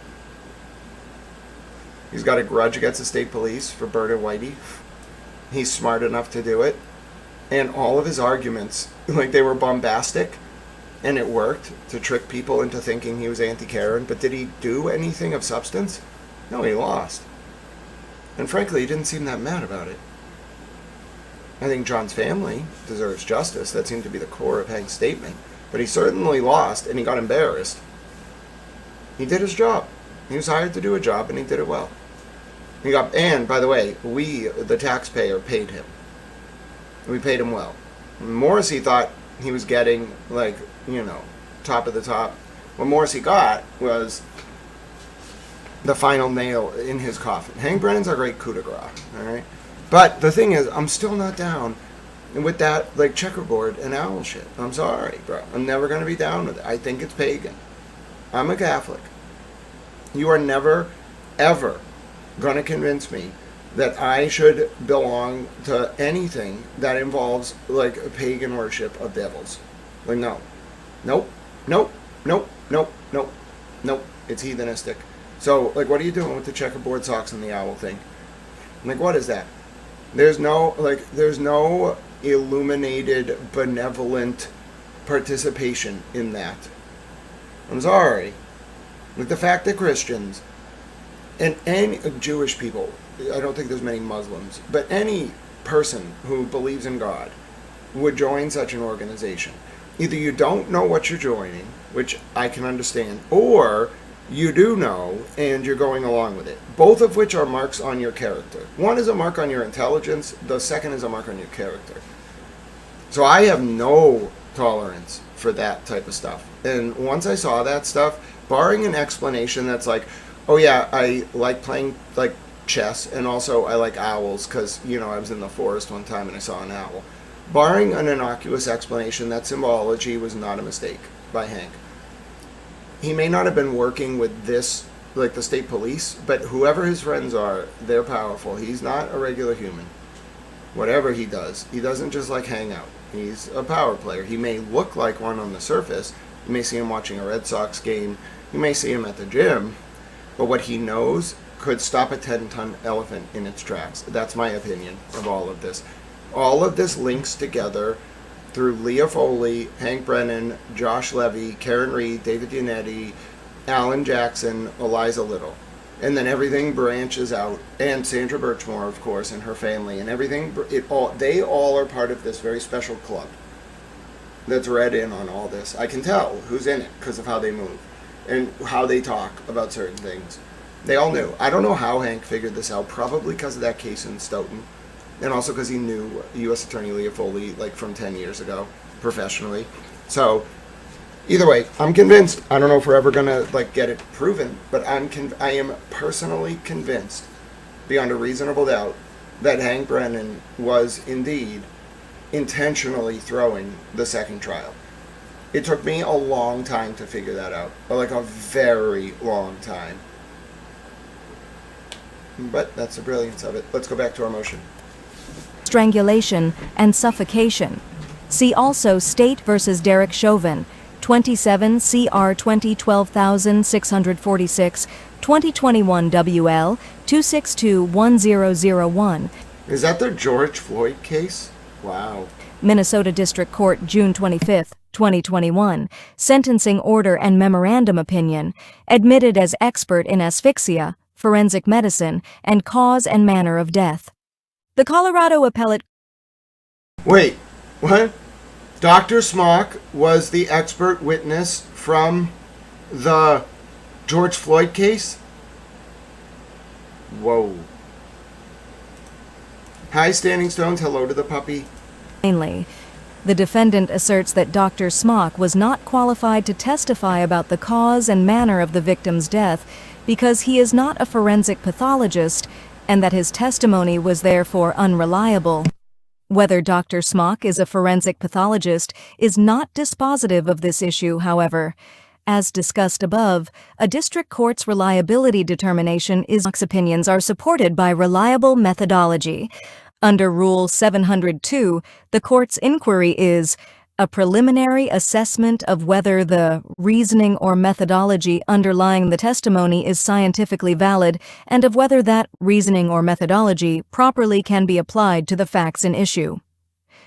He's got a grudge against the state police for Berta Whitey. He's smart enough to do it. And all of his arguments, like, they were bombastic, and it worked to trick people into thinking he was anti-Karen. But did he do anything of substance? No, he lost. And frankly, he didn't seem that mad about it. I think John's family deserves justice. That seemed to be the core of Hank's statement. But he certainly lost, and he got embarrassed. He did his job. He was hired to do a job, and he did it well. And, by the way, we, the taxpayer, paid him. We paid him well. Morrissey thought he was getting, top of the top. What Morrissey got was the final nail in his coffin. Hank Brennan's a great coup de grace, all right? But the thing is, I'm still not down with that, checkerboard and owl shit. I'm sorry, bro. I'm never going to be down with it. I think it's pagan. I'm a Catholic. You are never, ever going to convince me that I should belong to anything that involves, pagan worship of devils. No. Nope. Nope. Nope. Nope. Nope. Nope. It's heathenistic. So, what are you doing with the checkerboard socks and the owl thing? What is that? There's no illuminated, benevolent participation in that. I'm sorry. The fact that Christians and any Jewish people, I don't think there's many Muslims, but any person who believes in God would join such an organization. Either you don't know what you're joining, which I can understand, or you do know and you're going along with it. Both of which are marks on your character. One is a mark on your intelligence, the second is a mark on your character. So I have no tolerance for that type of stuff. And once I saw that stuff, barring an explanation that's oh yeah, I like playing chess, and also I like owls because, I was in the forest one time and I saw an owl. Barring an innocuous explanation, that symbology was not a mistake by Hank. He may not have been working with this, the state police, but whoever his friends are, they're powerful. He's not a regular human. Whatever he does, he doesn't just hang out. He's a power player. He may look like one on the surface. You may see him watching a Red Sox game. You may see him at the gym. But what he knows could stop a 10-ton elephant in its tracks. That's my opinion of all of this. All of this links together through Leah Foley, Hank Brennan, Josh Levy, Karen Reed, David Dianetti, Alan Jackson, Eliza Little. And then everything branches out, and Sandra Birchmore, of course, and her family, and everything. They all are part of this very special club that's read in on all this. I can tell who's in it because of how they move and how they talk about certain things. They all knew. I don't know how Hank figured this out, probably because of that case in Stoughton, and also because he knew U.S. Attorney Leah Foley from 10 years ago, professionally. So, either way, I'm convinced. I don't know if we're ever going to get it proven, but I am personally convinced, beyond a reasonable doubt, that Hank Brennan was indeed intentionally throwing the second trial. It took me a long time to figure that out, a very long time. But that's the brilliance of it. Let's go back to our motion. Strangulation and suffocation. See also State versus Derek Chauvin, 27 CR 2012,646, 2021 WL 2621001. Is that the George Floyd case? Wow. Minnesota District Court, June 25, 2021. Sentencing order and memorandum opinion. Admitted as expert in asphyxia, forensic medicine, and cause and manner of death. The Colorado Appellate... Wait, what? Dr. Smock was the expert witness from the George Floyd case? Whoa. Hi, Standing Stones. Hello to the puppy. Mainly, the defendant asserts that Dr. Smock was not qualified to testify about the cause and manner of the victim's death because he is not a forensic pathologist and that his testimony was therefore unreliable. Whether Dr. Smock is a forensic pathologist is not dispositive of this issue, however. As discussed above, a district court's reliability determination is Smock's opinions are supported by reliable methodology. Under Rule 702, the court's inquiry is a preliminary assessment of whether the reasoning or methodology underlying the testimony is scientifically valid and of whether that reasoning or methodology properly can be applied to the facts in issue.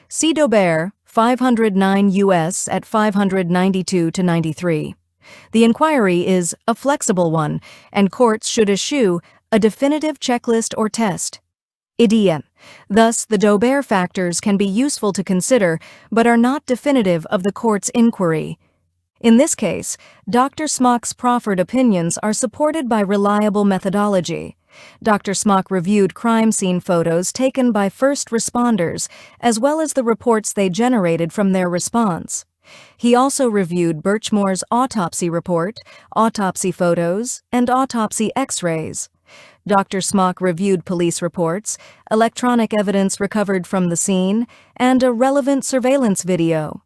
See Daubert, 509 U.S. at 592-93. The inquiry is a flexible one, and courts should eschew a definitive checklist or test. Idem. Thus, the Dober factors can be useful to consider, but are not definitive of the court's inquiry. In this case, Dr. Smock's proffered opinions are supported by reliable methodology. Dr. Smock reviewed crime scene photos taken by first responders, as well as the reports they generated from their response. He also reviewed Birchmore's autopsy report, autopsy photos, and autopsy x-rays. Dr. Smock reviewed police reports, electronic evidence recovered from the scene, and a relevant surveillance video.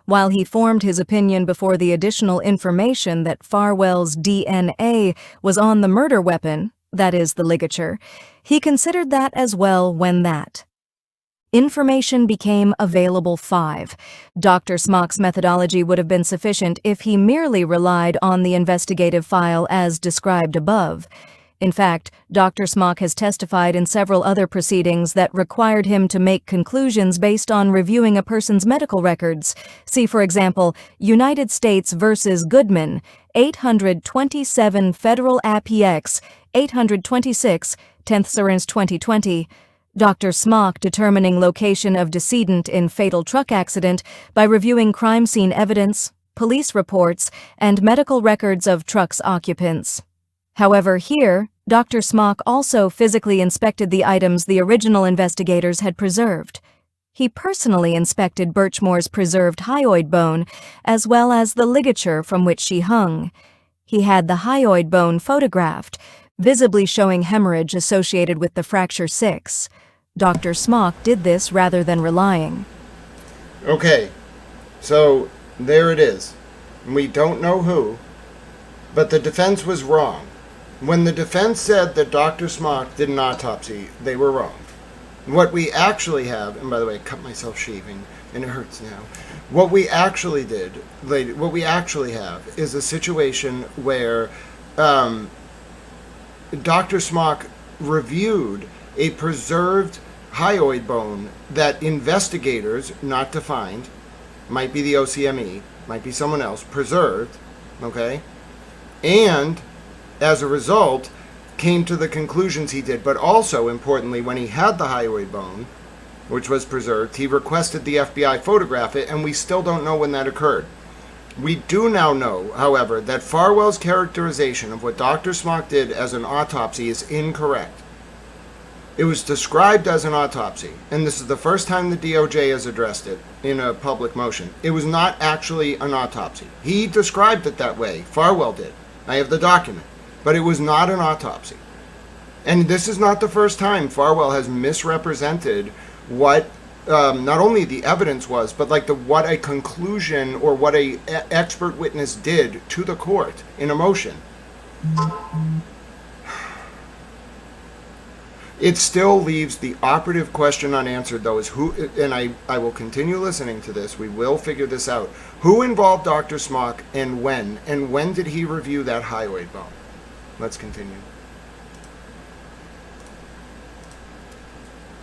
While he formed his opinion before the additional information that Farwell's DNA was on the murder weapon, that is, the ligature, he considered that as well when that information became available. 5. Dr. Smock's methodology would have been sufficient if he merely relied on the investigative file as described above. In fact, Dr. Smock has testified in several other proceedings that required him to make conclusions based on reviewing a person's medical records. See, for example, United States v. Goodman, 827 Federal Appx, 826, 10th Surins 2020. Dr. Smock determining location of decedent in fatal truck accident by reviewing crime scene evidence, police reports, and medical records of truck's occupants. However, here, Dr. Smock also physically inspected the items the original investigators had preserved. He personally inspected Birchmore's preserved hyoid bone, as well as the ligature from which she hung. He had the hyoid bone photographed, visibly showing hemorrhage associated with the fracture 6. Dr. Smock did this rather than relying. Okay, so there it is. We don't know who, but the defense was wrong. When the defense said that Dr. Smock did an autopsy, they were wrong. What we actually have, and by the way, I cut myself shaving, and it hurts now. What we actually have is a situation where Dr. Smock reviewed a preserved hyoid bone that investigators, not defined, might be the OCME, might be someone else, preserved, okay? And as a result, came to the conclusions he did. But also, importantly, when he had the hyoid bone, which was preserved, he requested the FBI photograph it, and we still don't know when that occurred. We do now know, however, that Farwell's characterization of what Dr. Smock did as an autopsy is incorrect. It was described as an autopsy, and this is the first time the DOJ has addressed it in a public motion. It was not actually an autopsy. He described it that way. Farwell did. I have the document. But it was not an autopsy. And this is not the first time Farwell has misrepresented what not only the evidence was, but like what a conclusion or what a expert witness did to the court in a motion. It still leaves the operative question unanswered, though, is who, and I will continue listening to this, we will figure this out. Who involved Dr. Smock and when did he review that hyoid bone? Let's continue.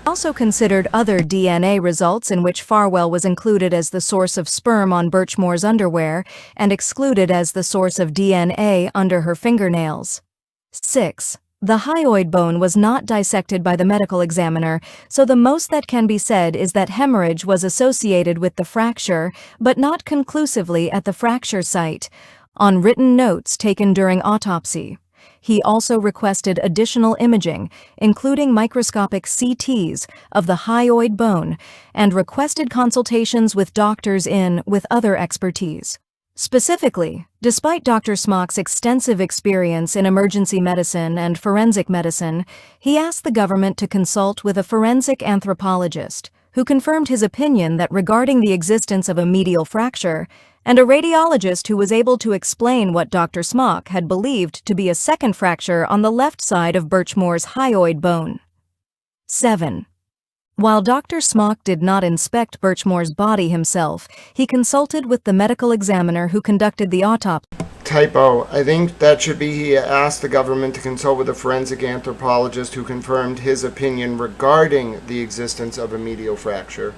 Also considered other DNA results in which Farwell was included as the source of sperm on Birchmore's underwear and excluded as the source of DNA under her fingernails. 6. The hyoid bone was not dissected by the medical examiner, so the most that can be said is that hemorrhage was associated with the fracture, but not conclusively at the fracture site, on written notes taken during autopsy. He also requested additional imaging, including microscopic CTs of the hyoid bone, and requested consultations with doctors with other expertise. Specifically, despite Dr. Smock's extensive experience in emergency medicine and forensic medicine, he asked the government to consult with a forensic anthropologist, who confirmed his opinion that regarding the existence of a medial fracture, and a radiologist who was able to explain what Dr. Smock had believed to be a second fracture on the left side of Birchmore's hyoid bone. 7. While Dr. Smock did not inspect Birchmore's body himself, he consulted with the medical examiner who conducted the autopsy. Typo. I think that should be he asked the government to consult with a forensic anthropologist who confirmed his opinion regarding the existence of a medial fracture.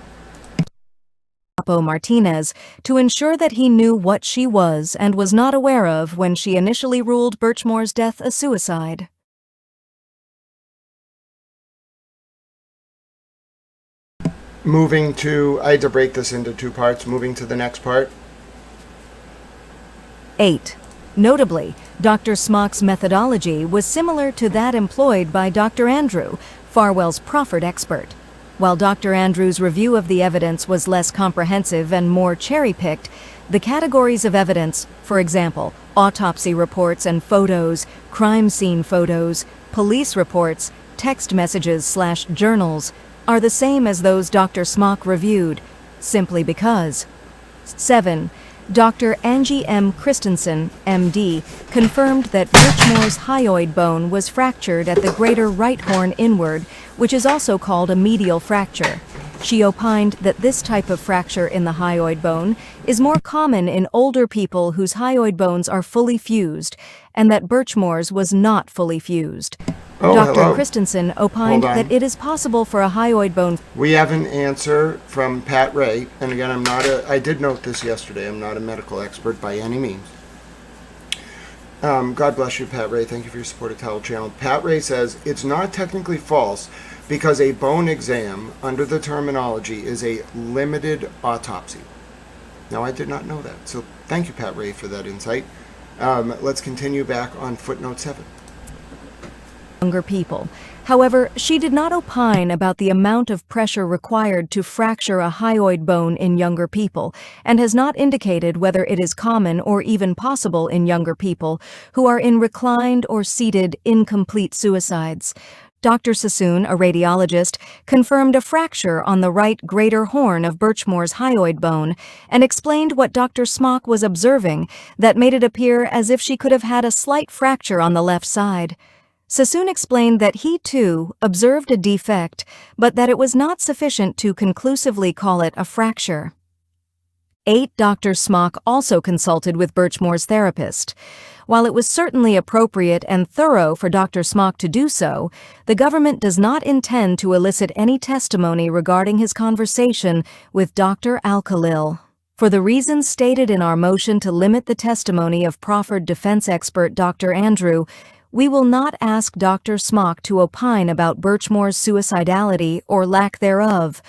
Martinez to ensure that he knew what she was and was not aware of when she initially ruled Birchmore's death a suicide. I had to break this into two parts, moving to the next part. 8. Notably, Dr. Smock's methodology was similar to that employed by Dr. Andrew, Farwell's proffered expert. While Dr. Andrews' review of the evidence was less comprehensive and more cherry-picked, the categories of evidence, for example, autopsy reports and photos, crime scene photos, police reports, text messages/journals, are the same as those Dr. Smock reviewed, simply because. 7. Dr. Angie M. Christensen, MD, confirmed that Birchmore's hyoid bone was fractured at the greater right horn inward, which is also called a medial fracture. She opined that this type of fracture in the hyoid bone is more common in older people whose hyoid bones are fully fused, and that Birchmore's was not fully fused. Oh, Dr. hello. Christensen opined Hold on. that it is possible for a hyoid bone. We have an answer from Pat Ray, and again, I did note this yesterday, I'm not a medical expert by any means. God bless you, Pat Ray. Thank you for your support of Tell Channel. Pat Ray says, it's not technically false because a bone exam, under the terminology, is a limited autopsy. Now, I did not know that, so thank you, Pat Ray, for that insight. Let's continue back on footnote 7. Younger people. However, she did not opine about the amount of pressure required to fracture a hyoid bone in younger people, and has not indicated whether it is common or even possible in younger people who are in reclined or seated incomplete suicides. Dr. Sassoon, a radiologist, confirmed a fracture on the right greater horn of Birchmore's hyoid bone and explained what Dr. Smock was observing that made it appear as if she could have had a slight fracture on the left side. Sassoon explained that he, too, observed a defect, but that it was not sufficient to conclusively call it a fracture. 8. Dr. Smock also consulted with Birchmore's therapist. While it was certainly appropriate and thorough for Dr. Smock to do so, the government does not intend to elicit any testimony regarding his conversation with Dr. Al-Khalil. For the reasons stated in our motion to limit the testimony of proffered defense expert Dr. Andrew, we will not ask Dr. Smock to opine about Birchmore's suicidality or lack thereof.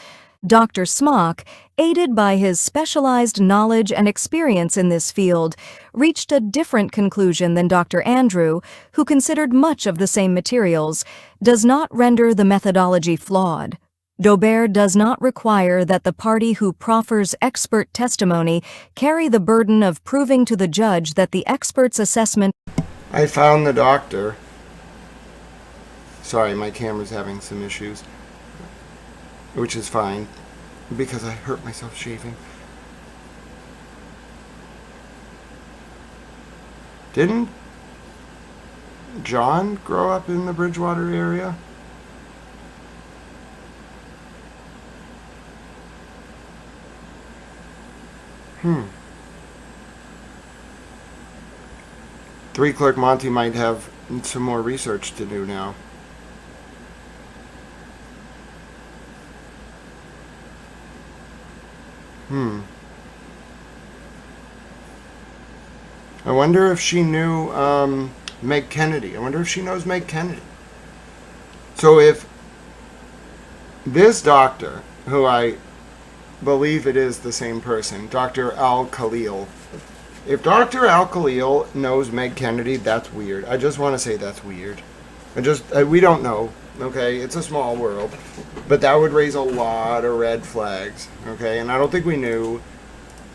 Dr. Smock, aided by his specialized knowledge and experience in this field, reached a different conclusion than Dr. Andrew, who considered much of the same materials, does not render the methodology flawed. Daubert does not require that the party who proffers expert testimony carry the burden of proving to the judge that the expert's assessment. I found the doctor. Sorry, my camera's having some issues, which is fine because I hurt myself shaving. Didn't John grow up in the Bridgewater area? Three Clerk Monty might have some more research to do now. I wonder if she knew Meg Kennedy. I wonder if she knows Meg Kennedy. So if this doctor, who I believe it is the same person, Dr. Al-Khalil, if Dr. Al-Khalil knows Meg Kennedy, that's weird. I just want to say that's weird. We don't know, okay? It's a small world. But that would raise a lot of red flags, okay? And I don't think we knew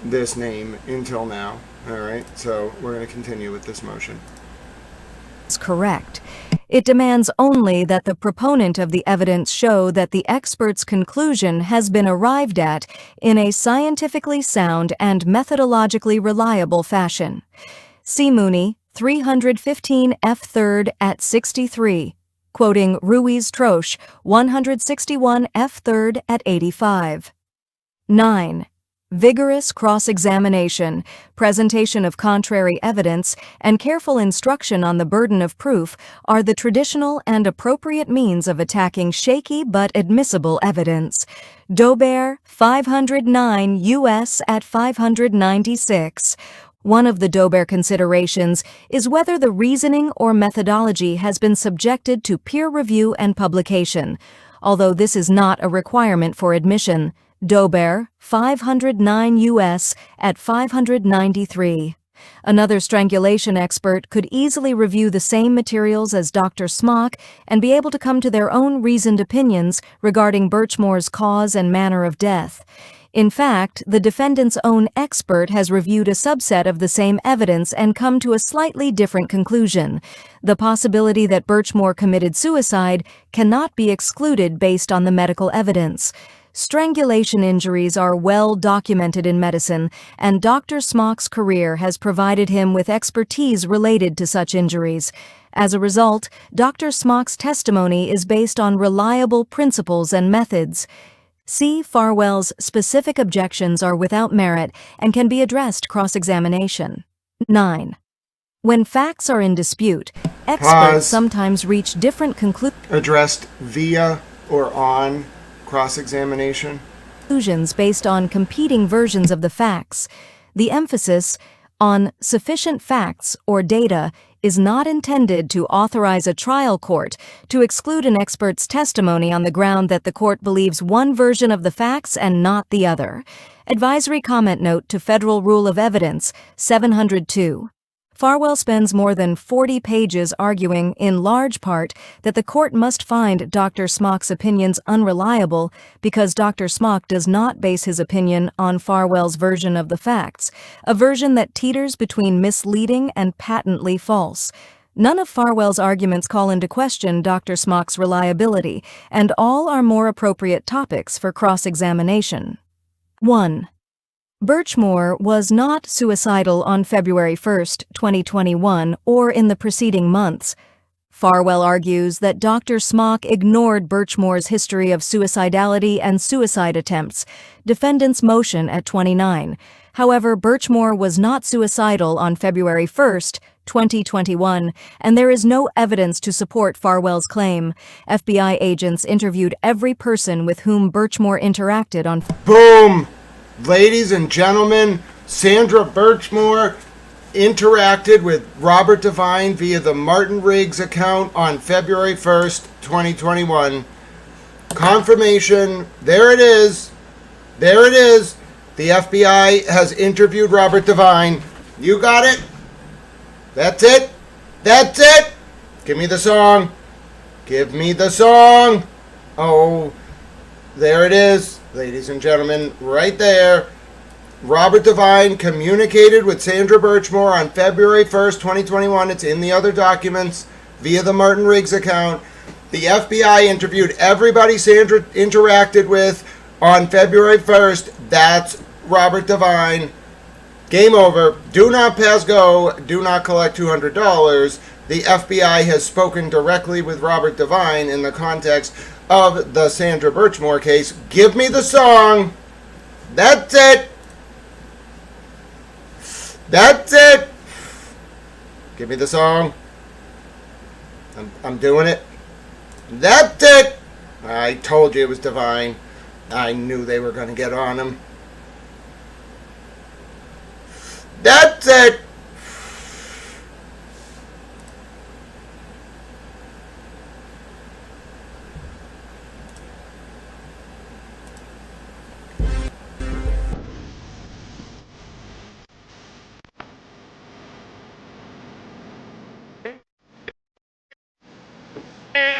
this name until now, all right? So we're going to continue with this motion. Is correct. It demands only that the proponent of the evidence show that the expert's conclusion has been arrived at in a scientifically sound and methodologically reliable fashion. See Mooney, 315 F. 3rd at 63, quoting Ruiz-Troche, 161 F. 3rd at 85. 9. Vigorous cross-examination, presentation of contrary evidence, and careful instruction on the burden of proof are the traditional and appropriate means of attacking shaky but admissible evidence. Daubert, 509 U.S. at 596. One of the Daubert considerations is whether the reasoning or methodology has been subjected to peer review and publication. although this is not a requirement for admission. Dober, 509 U.S. at 593. Another strangulation expert could easily review the same materials as Dr. Smock and be able to come to their own reasoned opinions regarding Birchmore's cause and manner of death. In fact, the defendant's own expert has reviewed a subset of the same evidence and come to a slightly different conclusion. The possibility that Birchmore committed suicide cannot be excluded based on the medical evidence. Strangulation injuries are well documented in medicine, and Dr. Smock's career has provided him with expertise related to such injuries. As a result, Dr. Smock's testimony is based on reliable principles and methods. C. Farwell's specific objections are without merit and can be addressed cross-examination. 9. When facts are in dispute, experts sometimes reach different Addressed via or on cross-examination. conclusions based on competing versions of the facts. The emphasis on sufficient facts or data is not intended to authorize a trial court to exclude an expert's testimony on the ground that the court believes one version of the facts and not the other. Advisory comment note to Federal Rule of Evidence 702. Farwell spends more than 40 pages arguing, in large part, that the court must find Dr. Smock's opinions unreliable because Dr. Smock does not base his opinion on Farwell's version of the facts, a version that teeters between misleading and patently false. None of Farwell's arguments call into question Dr. Smock's reliability, and all are more appropriate topics for cross-examination. 1. Birchmore was not suicidal on February 1, 2021, or in the preceding months. Farwell argues that Dr. Smock ignored Birchmore's history of suicidality and suicide attempts, defendant's motion at 29. However, Birchmore was not suicidal on February 1, 2021, and there is no evidence to support Farwell's claim. FBI agents interviewed every person with whom Birchmore interacted on... Boom! Ladies and gentlemen, Sandra Birchmore interacted with Robert Devine via the Martin Riggs account on February 1st, 2021. Confirmation, there it is. There it is. The FBI has interviewed Robert Devine. You got it? That's it? That's it? Give me the song. Give me the song. Oh, there it is. Ladies and gentlemen, right there. Robert Devine communicated with Sandra Birchmore on February 1st, 2021. It's in the other documents via the Martin Riggs account. The FBI interviewed everybody Sandra interacted with on February 1st. That's Robert Devine. Game over. Do not pass go. Do not collect $200. The FBI has spoken directly with Robert Devine in the context of the Sandra Birchmore case. Give me the song. That's it. That's it. Give me the song. I'm doing it. That's it. I told you it was Devine. I knew they were going to get on him. That's it.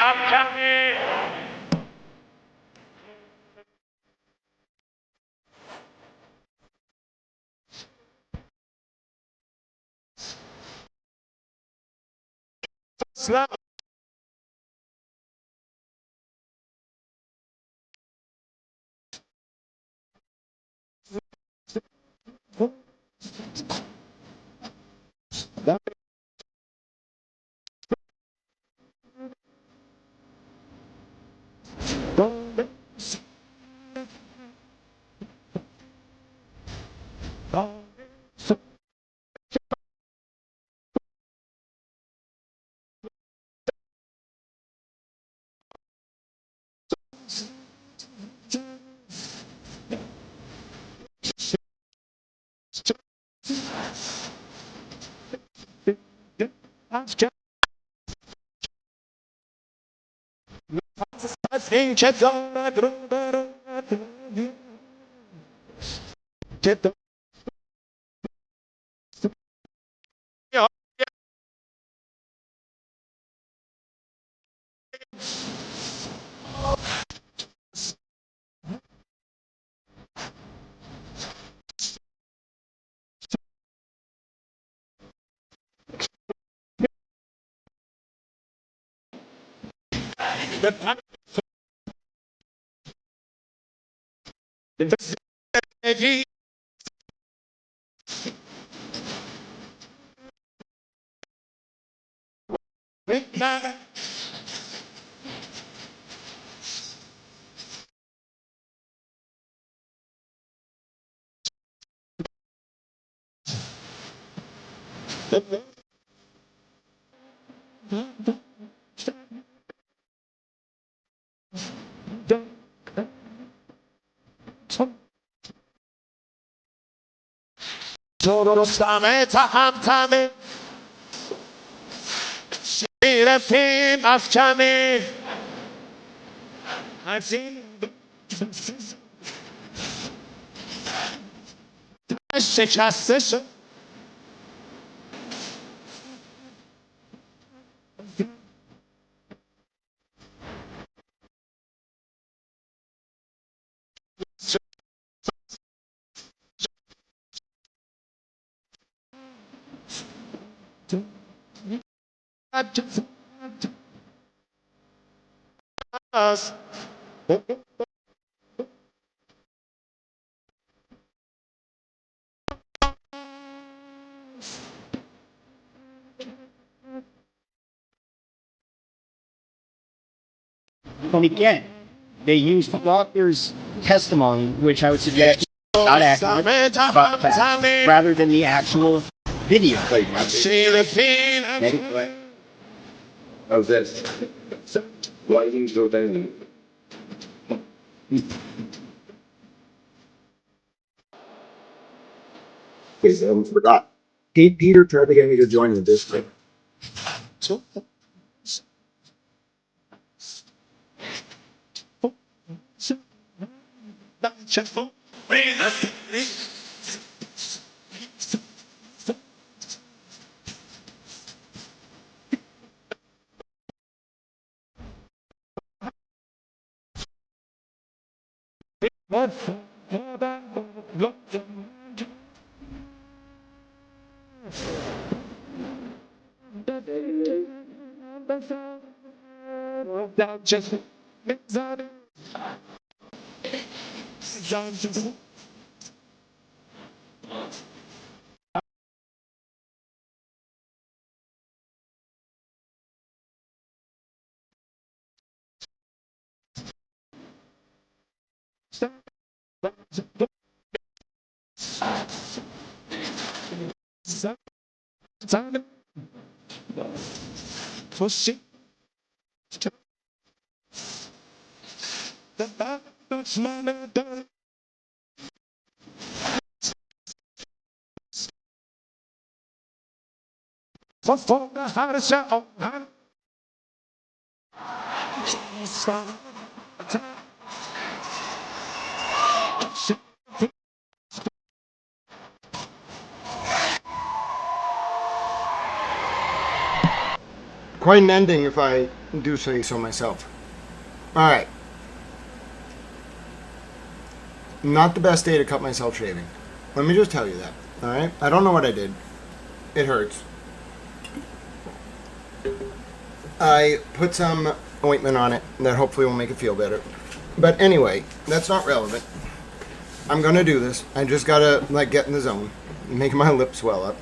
I'm coming. Slap. And again, they used the doctor's testimony, which I would suggest not accurate, but fact, rather than the actual video. Oh, this. Why didn't you go down? I forgot. Peter tried to get me to join the district. Quite an ending, if I do say so myself. Alright. Not the best day to cut myself shaving. Let me just tell you that. Alright? I don't know what I did. It hurts. I put some ointment on it that hopefully will make it feel better. But anyway, that's not relevant. I'm gonna do this. I just gotta, get in the zone. Make my lips swell up.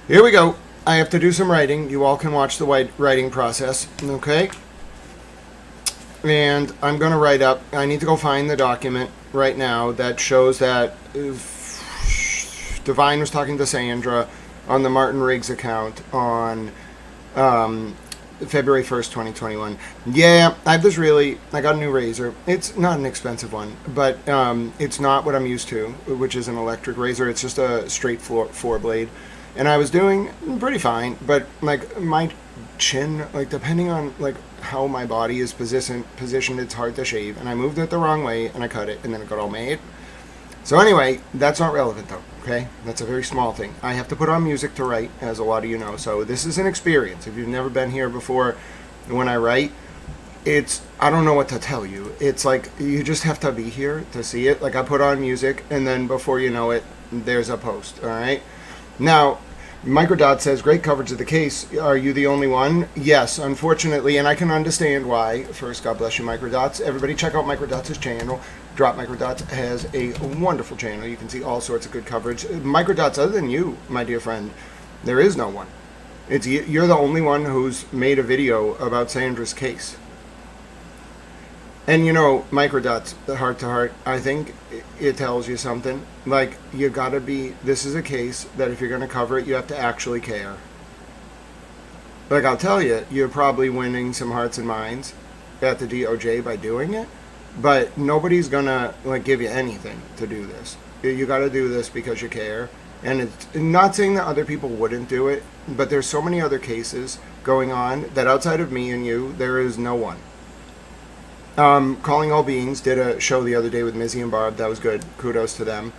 Here we go. I have to do some writing. You all can watch the writing process, okay? And I'm gonna write up. I need to go find the document right now that shows that Divine was talking to Sandra on the Martin Riggs account on February 1st, 2021. Yeah, I got a new razor. It's not an expensive one, but it's not what I'm used to, which is an electric razor. It's just a straight four blade. And I was doing pretty fine, but my chin, like depending on like how my body is positioned, it's hard to shave. And I moved it the wrong way and I cut it and then it got all made. So anyway, that's not relevant though, okay? That's a very small thing. I have to put on music to write, as a lot of you know. So this is an experience. If you've never been here before, when I write, I don't know what to tell you. It's like, you just have to be here to see it. Like I put on music and then before you know it, there's a post, all right? Now, Microdot says, great coverage of the case. Are you the only one? Yes, unfortunately, and I can understand why. First, God bless you, Microdots. Everybody check out Microdots' channel. Drop Microdots has a wonderful channel. You can see all sorts of good coverage. Microdots, other than you, my dear friend, there is no one. You're the only one who's made a video about Sandra's case. And you know, Microdots, the heart to heart, I think it tells you something. Like, you gotta be, this is a case that if you're gonna cover it, you have to actually care. Like, I'll tell you, you're probably winning some hearts and minds at the DOJ by doing it, but nobody's gonna, like, give you anything to do this. You gotta do this because you care. And it's not saying that other people wouldn't do it, but there's so many other cases going on that outside of me and you, there is no one. Calling All Beings did a show the other day with Mizzy and Barb. That was good. Kudos to them.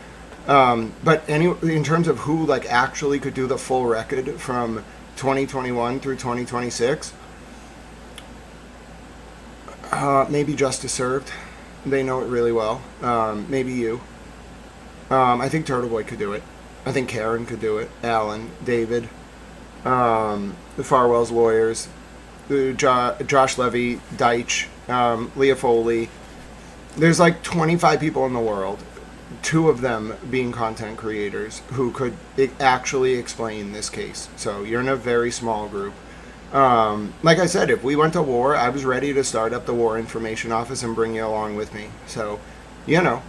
But in terms of who like actually could do the full record from 2021 through 2026, maybe Justice Served. They know it really well. Maybe you. I think TurtleBoy could do it. I think Karen could do it. Alan, David, the Farwell's lawyers, Josh Levy, Deitch, Leah Foley. There's like 25 people in the world, 2 of them being content creators who could actually explain this case. So you're in a very small group. Like I said, if we went to war, I was ready to start up the War Information Office and bring you along with me. So, you know,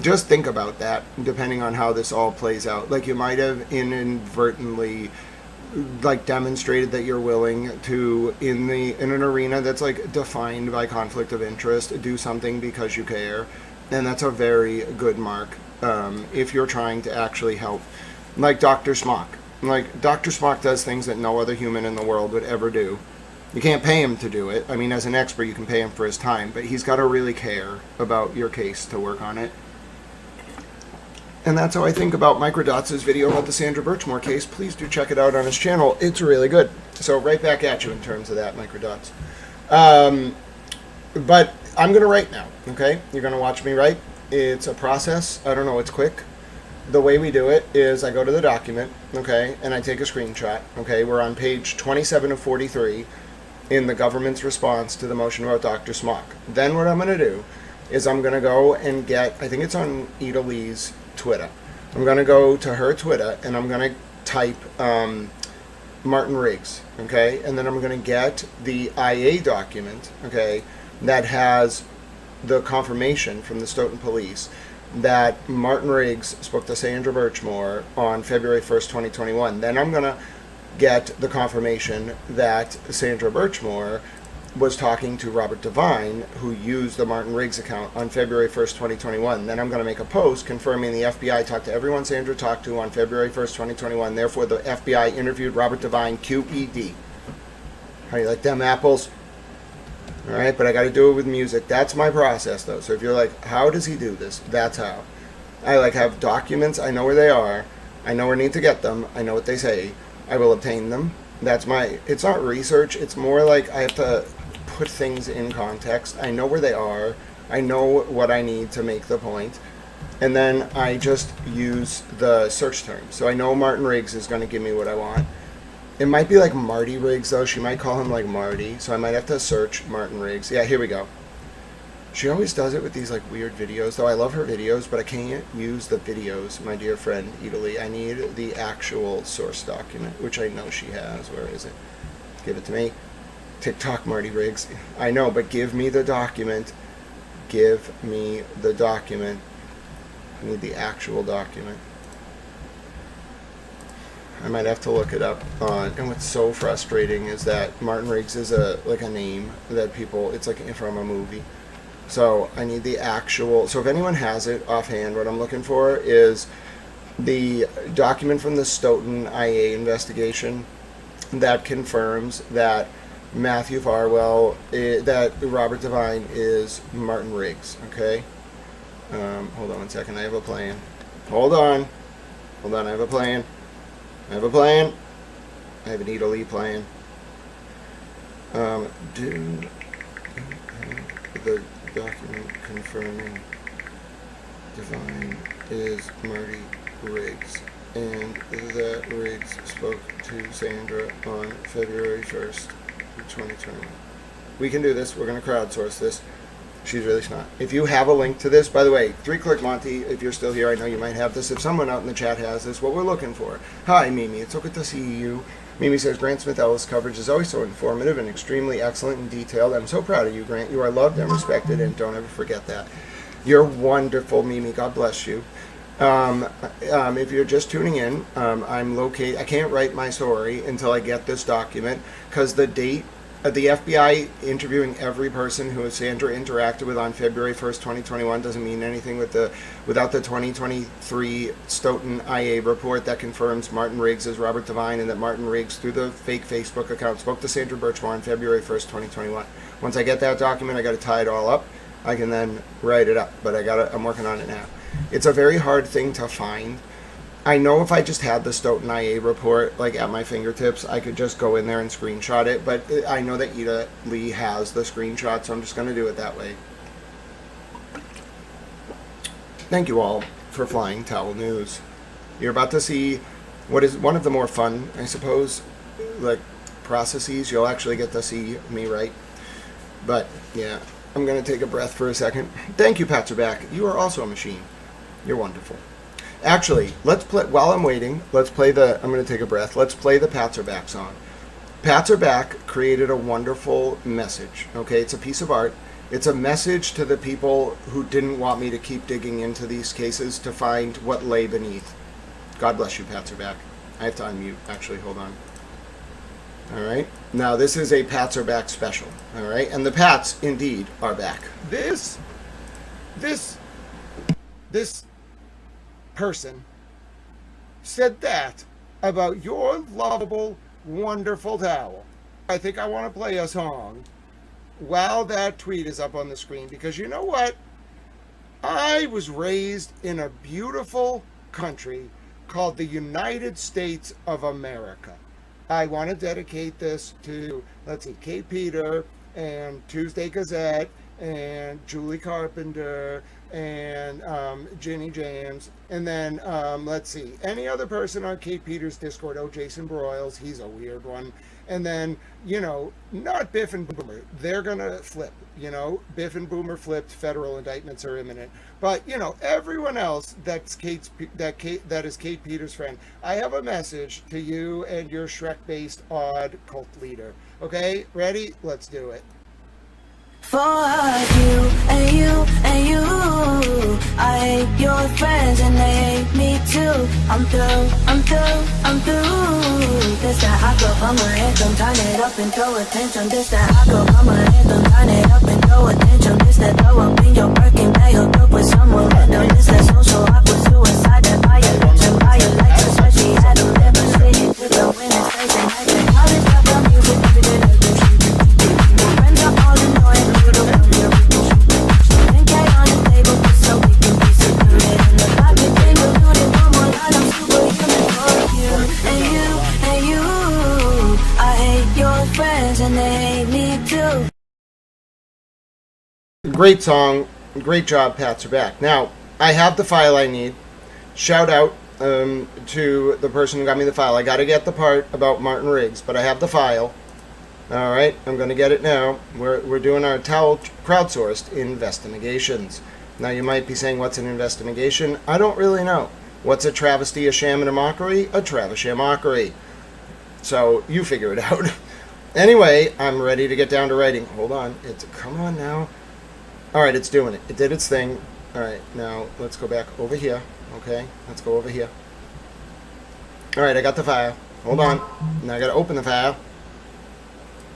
just think about that, depending on how this all plays out. Like, you might have inadvertently like demonstrated that you're willing to, in an arena that's like defined by conflict of interest, do something because you care, and that's a very good mark. If you're trying to actually help, like Dr. Smock. Like, Dr. Smock does things that no other human in the world would ever do. You can't pay him to do it. I mean, as an expert, you can pay him for his time, but he's got to really care about your case to work on it. And that's how I think about Microdots' video about the Sandra Birchmore case. Please do check it out on his channel. It's really good. So right back at you in terms of that, Microdots. But I'm going to write now, okay? You're going to watch me write. It's a process. I don't know, it's quick. The way we do it is I go to the document, okay, and I take a screenshot, okay? We're on page 27 of 43 in the government's response to the motion about Dr. Smock. Then what I'm going to do is I'm going to go and get, I think it's on Ida Lee's Twitter. I'm going to go to her Twitter and I'm going to type Martin Riggs, okay? And then I'm going to get the IA document, okay, that has the confirmation from the Stoughton police that Martin Riggs spoke to Sandra Birchmore on February 1st, 2021. Then I'm going to get the confirmation that Sandra Birchmore was talking to Robert Devine, who used the Martin Riggs account on February 1st, 2021. Then I'm going to make a post confirming the FBI talked to everyone Sandra talked to on February 1st, 2021. Therefore, the FBI interviewed Robert Devine, QED. How do you like them apples? All right, but I got to do it with music. That's my process, though. So if you're like, how does he do this? That's how. I like have documents. I know where they are. I know where I need to get them. I know what they say. I will obtain them. That's my, it's not research. It's more like I have to put things in context. I know where they are. I know what I need to make the point. And then I just use the search term. So I know Martin Riggs is going to give me what I want. It might be like Marty Riggs, though. She might call him like Marty. So I might have to search Martin Riggs. Yeah, here we go. She always does it with these like weird videos, though. I love her videos, but I can't use the videos, my dear friend Italy. I need the actual source document, which I know she has. Where is it? Give it to me. TikTok Marty Riggs. I know, but give me the document. Give me the document. I need the actual document. I might have to look it up on, and what's so frustrating is that Martin Riggs is a name that people, it's like from a movie. So I need the actual, so if anyone has it offhand, what I'm looking for is the document from the Stoughton IA investigation that confirms that Matthew Farwell, that Robert Devine is Martin Riggs. Okay. Hold on 1 second. I have a plan. Hold on. I have a plan. I have an Anita Lee plan. Do the document confirming Devine is Marty Riggs, and that Riggs spoke to Sandra on February 1st, 2021. We can do this. We're going to crowdsource this. She's really smart. If you have a link to this, by the way, 3-Click Monty, if you're still here, I know you might have this. If someone out in the chat has this, what we're looking for. Hi, Mimi. It's so good to see you. Mimi says, Grant Smith Ellis coverage is always so informative and extremely excellent and detailed. I'm so proud of you, Grant. You are loved and respected, and don't ever forget that. You're wonderful, Mimi. God bless you. If you're just tuning in, I'm located. I can't write my story until I get this document, because the date, the FBI interviewing every person who Sandra interacted with on February 1st, 2021 doesn't mean anything without the 2023 Stoughton IA report that confirms Martin Riggs is Robert Devine, and that Martin Riggs, through the fake Facebook account, spoke to Sandra Birchmore on February 1st, 2021. Once I get that document, I got to tie it all up. I can then write it up, but I'm working on it now. It's a very hard thing to find. I know if I just had the Stoughton IA report like at my fingertips, I could just go in there and screenshot it, but I know that Anita Lee has the screenshot, so I'm just going to do it that way. Thank you all for flying Towel News. You're about to see what is one of the more fun, I suppose, like processes. You'll actually get to see me write. But yeah, I'm going to take a breath for a second. Thank you, Patserback. You are also a machine. You're wonderful. Actually, let's play, while I'm waiting, let's play I'm going to take a breath. Let's play the Patserback song. Patserback created a wonderful message. Okay, it's a piece of art. It's a message to the people who didn't want me to keep digging into these cases to find what lay beneath. God bless you, Patserback. I have to unmute, actually, hold on. All right, now this is a Patserback special. All right, and the Pats, indeed, are back. This person said that about your lovable, wonderful towel. I think I want to play a song while that tweet is up on the screen, because you know what? I was raised in a beautiful country called the United States of America. I want to dedicate this to, let's see, Kate Peter and Tuesday Gazette and Julie Carpenter and Ginny James, and then let's see, any other person on Kate Peters' Discord. Oh, Jason Broyles, he's a weird one. And then, you know, not Biff and Boomer, they're gonna flip, you know, Biff and Boomer flipped, federal indictments are imminent. But you know, everyone else that is Kate Peters' friend, I have a message to you and your Shrek-based odd cult leader. Okay, ready? Let's do it. For you and you and you, I hate your friends and they hate me too. I'm through. This that I go on my anthem, turn it up and throw attention. This that I go on my anthem, turn it up and throw attention. This that throw up in your Birkin bag, hook up with someone random. This that social awkward suicide, that violence, especially at a level city. With the winning space and I can call it up on music every day like this. Friends are all annoying. Great song, great job, Patserback. Now, I have the file I need. Shout out to the person who got me the file. I got to get the part about Martin Riggs, but I have the file. All right, I'm going to get it now. We're doing our towel crowdsourced investigations. Now, you might be saying, what's an investigation? I don't really know. What's a travesty, a sham, and a mockery? A traveshamockery. So, you figure it out. Anyway, I'm ready to get down to writing. Hold on. Come on now. All right, it's doing it. It did its thing. All right, now let's go back over here. Okay, let's go over here. All right, I got the file. Hold on. Now I got to open the file.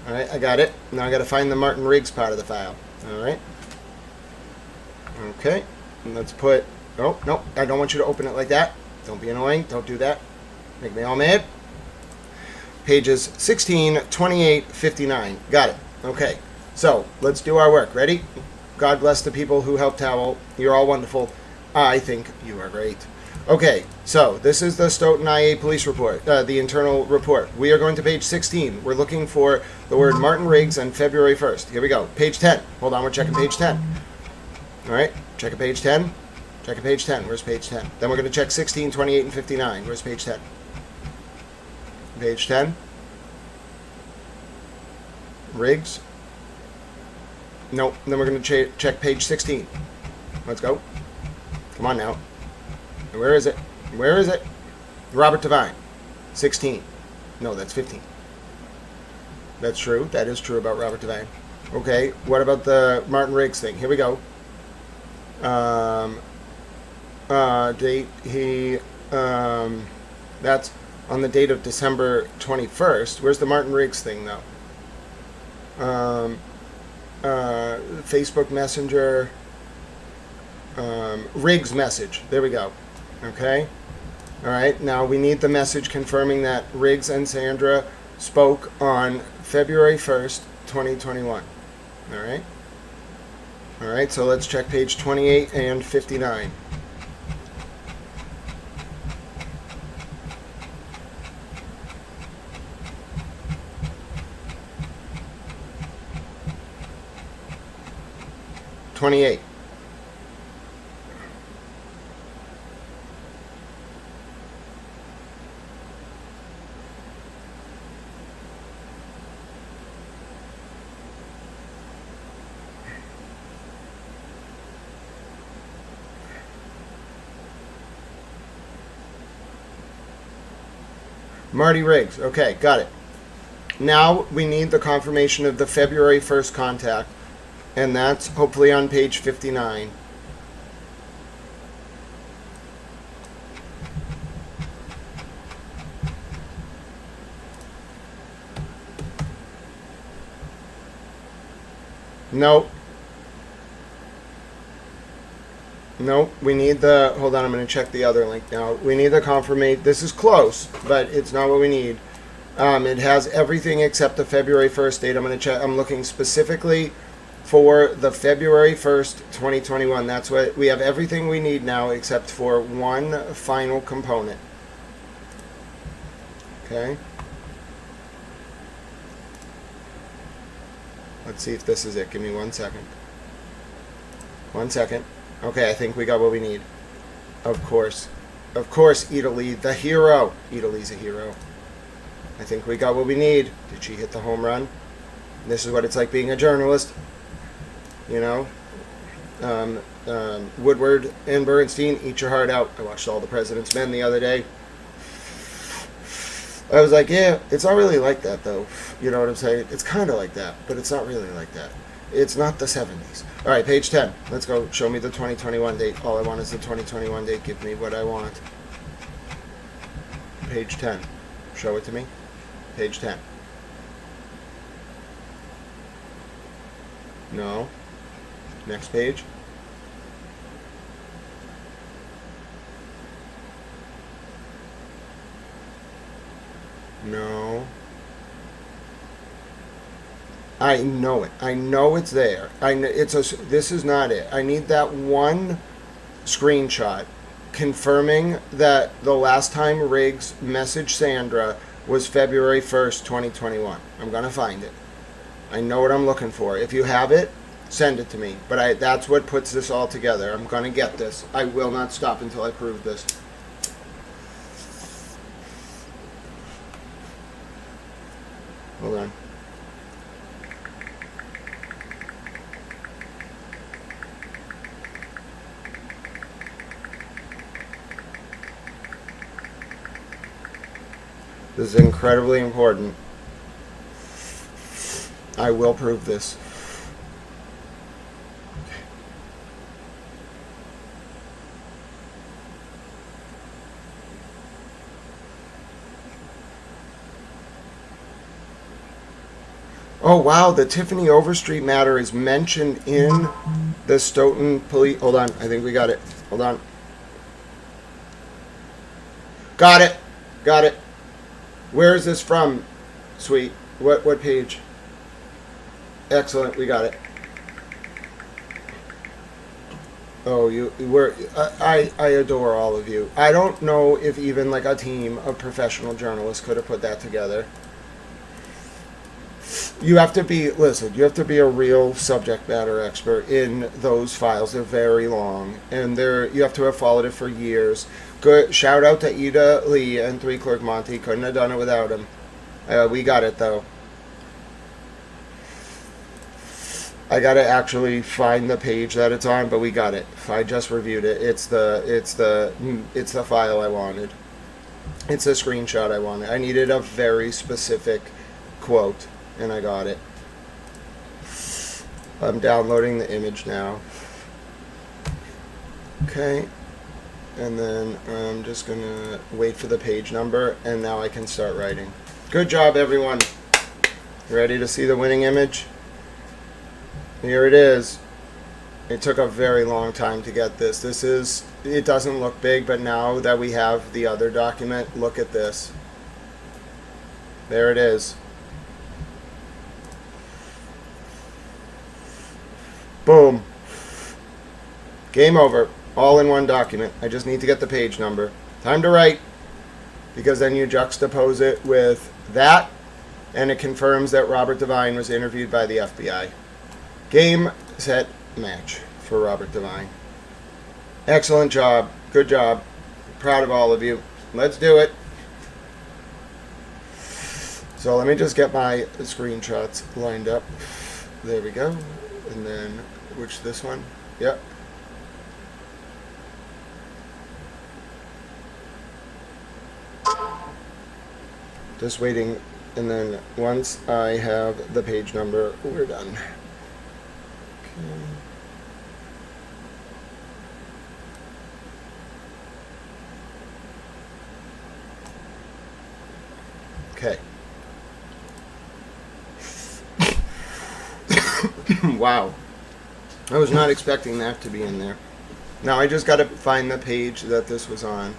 All right, I got it. Now I got to find the Martin Riggs part of the file. All right. Okay, and let's put... Oh, no, I don't want you to open it like that. Don't be annoying. Don't do that. Make me all mad. pages 16, 28, 59. Got it. Okay. So let's do our work. Ready? God bless the people who helped Howell. You're all wonderful. I think you are great. Okay, so this is the Stoughton IA police report, the internal report. We are going to page 16. We're looking for the word Martin Riggs on February 1st. Here we go. Page 10. Hold on, we're checking page 10. All right, checking page 10. Checking page 10. Where's page 10? Then we're going to check 16, 28, and 59. Where's page 10? Page 10. Riggs. Nope. Then we're going to check page 16. Let's go. Come on now. Where is it? Where is it? Robert Devine. 16. No, that's 15. That's true. That is true about Robert Devine. Okay, what about the Martin Riggs thing? Here we go. Date, that's on the date of December 21st. Where's the Martin Riggs thing, though? Facebook Messenger. Riggs message. There we go. Okay. All right. Now we need the message confirming that Riggs and Sandra spoke on February 1st, 2021. All right. All right. So let's check page 28 and 59. '28. Marty Riggs. Okay, got it. Now we need the confirmation of the February 1st contact, and that's hopefully on page 59. Nope. Nope, we need the, hold on, I'm going to check the other link now. We need the confirmation. This is close, but it's not what we need. It has everything except the February 1st date. I'm going to check, I'm looking specifically for the February 1st, 2021. That's what, we have everything we need now except for one final component. Okay. Let's see if this is it. Give me 1 second. 1 second. Okay, I think we got what we need. Of course. Of course, Italy, the hero. Italy's a hero. I think we got what we need. Did she hit the home run? This is what it's like being a journalist. You know? Woodward and Bernstein, eat your heart out. I watched All the President's Men the other day. I was like, yeah, it's not really like that, though. You know what I'm saying? It's kind of like that, but it's not really like that. It's not the 70s. All right, page 10. Let's go. Show me the 2021 date. All I want is the 2021 date. Give me what I want. Page 10. Show it to me. Page 10. No. Next page. No. I know it. I know it's there. This is not it. I need that one screenshot confirming that the last time Riggs messaged Sandra was February 1st, 2021. I'm going to find it. I know what I'm looking for. If you have it, send it to me. But that's what puts this all together. I'm going to get this. I will not stop until I prove this. Hold on. This is incredibly important. I will prove this. Oh wow, the Tiffany Overstreet matter is mentioned in the Stoughton police. Hold on, I think we got it. Hold on. Got it. Got it. Where is this from? Sweet. What page? Excellent. We got it. Oh, I adore all of you. I don't know if even like a team of professional journalists could have put that together. You have to be, listen, you have to be a real subject matter expert in those files. They're very long, and you have to have followed it for years. Good. Shout out to Ida Lee and 3 Clerk Monty. Couldn't have done it without him. We got it though. I gotta actually find the page that it's on, but we got it. I just reviewed it. It's the file I wanted. It's the screenshot I wanted. I needed a very specific quote, and I got it. I'm downloading the image now. Okay, and then I'm just gonna wait for the page number, and now I can start writing. Good job, everyone. Ready to see the winning image? Here it is. It took a very long time to get this. It doesn't look big, but now that we have the other document, look at this. There it is. Boom. Game over. All in one document. I just need to get the page number. Time to write. Because then you juxtapose it with that, and it confirms that Robert Devine was interviewed by the FBI. Game, set, match for Robert Devine. Excellent job. Good job. Proud of all of you. Let's do it. So let me just get my screenshots lined up. There we go. And then, this one? Yep. Just waiting, and then once I have the page number, we're done. Okay. Wow. I was not expecting that to be in there. Now I just got to find the page that this was on.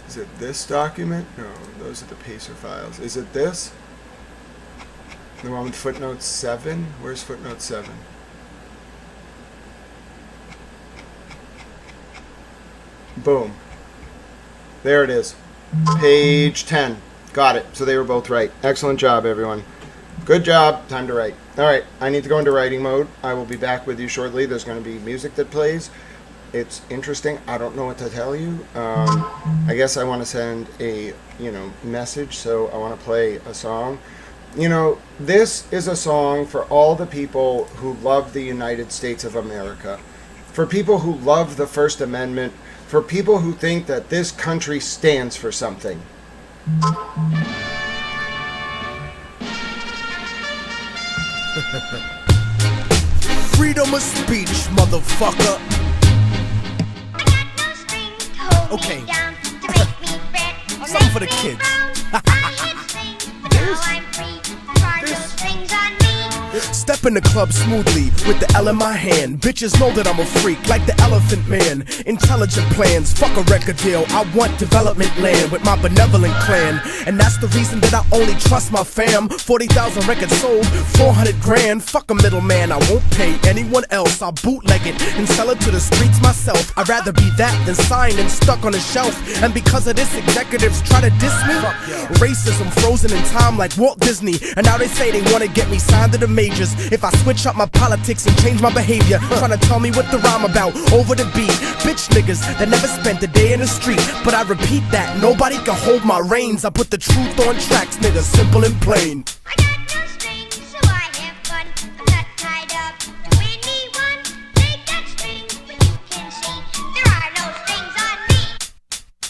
Is it this document? No, those are the Pacer files. Is it this? The one with footnote 7? Where's footnote 7? Boom. There it is. Page 10. Got it. So they were both right. Excellent job, everyone. Good job. Time to write. All right. I need to go into writing mode. I will be back with you shortly. There's going to be music that plays. It's interesting. I don't know what to tell you. I guess I want to send a, message. So I want to play a song. This is a song for all the people who love the United States of America. For people who love the First Amendment. For people who think that this country stands for something. Freedom of speech, motherfucker. Okay. Something for the kids. Step in the club smoothly with the L in my hand. Bitches know that I'm a freak, like the Elephant Man. Intelligent plans, fuck a record deal. I want development land with my benevolent clan. And that's the reason that I only trust my fam. 40,000 records sold, 400 grand. Fuck a middleman, I won't pay anyone else. I'll bootleg it and sell it to the streets myself. I'd rather be that than signed and stuck on a shelf. And because of this, executives try to diss me. Racism frozen in time like Walt Disney. And now they say they wanna get me signed to the majors. If I switch up my politics and change my behavior, trying to tell me what the rhyme about over the beat. Bitch niggas that never spent a day in the street. But I repeat that, nobody can hold my reins. I put the truth on tracks, nigga, simple and plain. I got no strings, so I have fun. I'm not tied up to anyone. They got strings, but you can see there are no strings on me.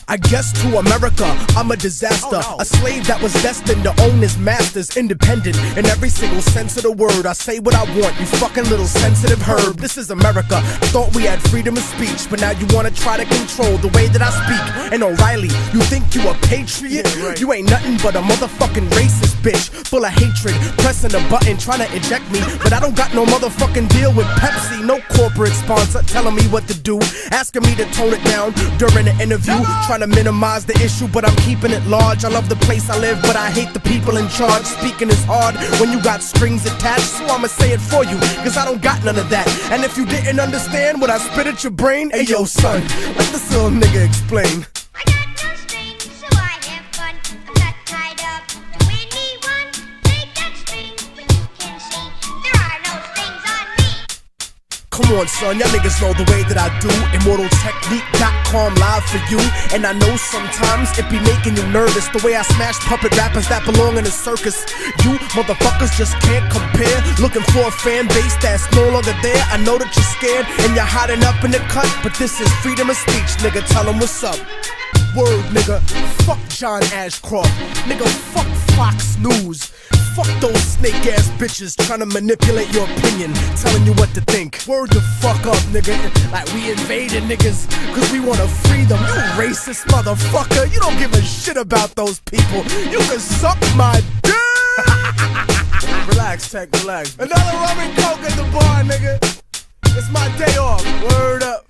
I guess to America, I'm a disaster. A slave that was destined to own his masters. Independent in every single sense of the word. I say what I want, you fucking little sensitive herb. This is America. I thought we had freedom of speech, but now you wanna try to control the way that I speak. And O'Reilly, you think you a patriot? Yeah, right. You ain't nothing but a motherfucking racist bitch, full of hatred, pressing a button, trying to eject me. But I don't got no motherfucking deal with Pepsi. No corporate sponsor telling me what to do, asking me to tone it down during an interview, trying to minimize the issue, but I'm keeping it large. I love the place I live, but I hate the people in charge. Speaking is hard when you got strings attached, so I'ma say it for you, cause I don't got none of that. And if you didn't understand what I spit at your brain, hey yo son, let this little nigga explain. I got no strings, so I have fun. I'm not tied up to anyone. Take that string when you can see there are no strings on me. Come on, son, y'all niggas know the way that I do. ImmortalTechnique.com live for you. And I know sometimes it be making you nervous, the way I smash puppet rappers that belong in a circus. You motherfuckers just can't compare. Looking for a fan base that's no longer there. I know that you're scared and you're hiding up in the cut, but this is freedom of speech, nigga. Tell them what's up. Word, nigga. Fuck John Ashcroft. Nigga, fuck Fox News. Fuck those snake-ass bitches trying to manipulate your opinion, telling you what to think. Word the fuck up, nigga. Like we invaded niggas cause we wanna free them. You racist motherfucker. You don't give a shit about those people. You can suck my dick. Relax, Tech, relax. Another rum and coke at the bar, nigga. It's my day off. Word up.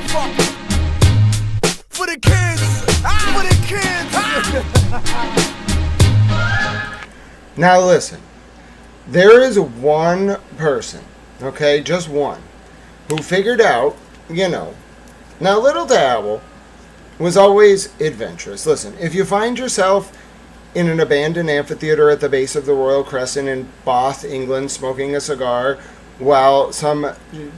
Fuck. For the kids. For the kids. Now listen, there is one person, okay, just one, who figured out, now Little Dabble was always adventurous. Listen, if you find yourself in an abandoned amphitheater at the base of the Royal Crescent in Bath, England, smoking a cigar, while some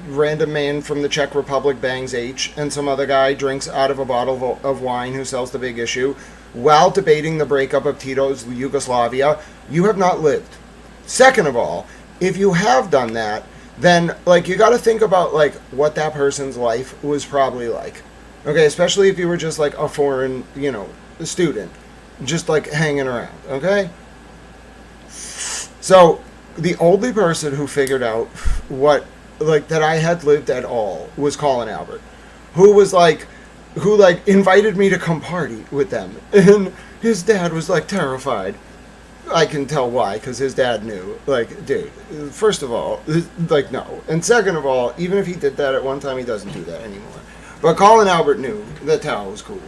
random man from the Czech Republic bangs H, and some other guy drinks out of a bottle of wine who sells The Big Issue, while debating the breakup of Tito's Yugoslavia, you have not lived. Second of all, if you have done that, then, you gotta think about, what that person's life was probably like. Okay, especially if you were just, a foreign, student. Just, hanging around, okay? So, the only person who figured out that I had lived at all was Colin Albert, who was, who invited me to come party with them, and his dad was terrified. I can tell why, because his dad knew. Dude, first of all, no, and second of all, even if he did that at one time, he doesn't do that anymore. But Colin Albert knew that Tao was cool.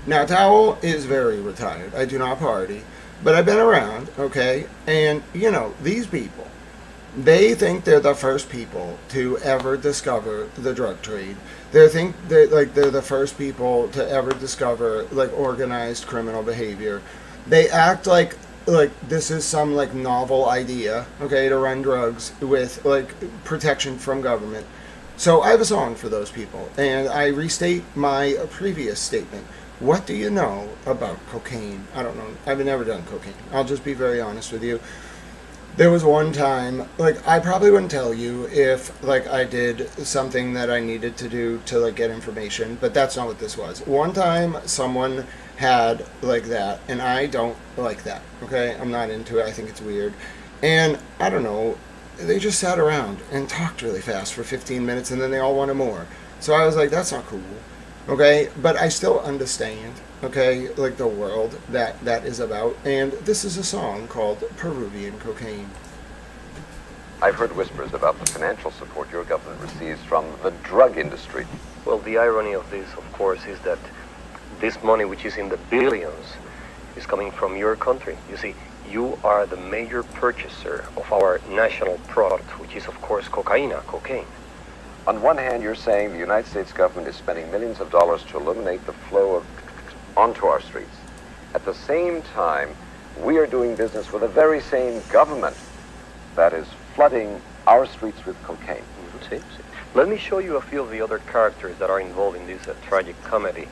Now Tao is very retired. I do not party, but I've been around, okay, and these people, they think they're the first people to ever discover the drug trade. They're the first people to ever discover organized criminal behavior. They act like this is some novel idea, okay, to run drugs with protection from government. So I have a song for those people, and I restate my previous statement. What do you know about cocaine? I don't know. I've never done cocaine. I'll just be very honest with you. There was one time, I probably wouldn't tell you if, I did something that I needed to do to, get information, but that's not what this was. One time, someone had, that, and I don't like that, okay? I'm not into it. I think it's weird. And, I don't know, they just sat around and talked really fast for 15 minutes, and then they all wanted more. So I was like, that's not cool, okay? But I still understand, okay, the world that is about, and this is a song called Peruvian Cocaine. I've heard whispers about the financial support your government receives from the drug industry. Well, the irony of this, of course, is that this money, which is in the billions, is coming from your country. You see, you are the major purchaser of our national product, which is, of course, cocaine. On one hand, you're saying the United States government is spending millions of dollars to eliminate the flow of onto our streets. At the same time, we are doing business with the very same government that is flooding our streets with cocaine. See. Let me show you a few of the other characters that are involved in this tragic comedy.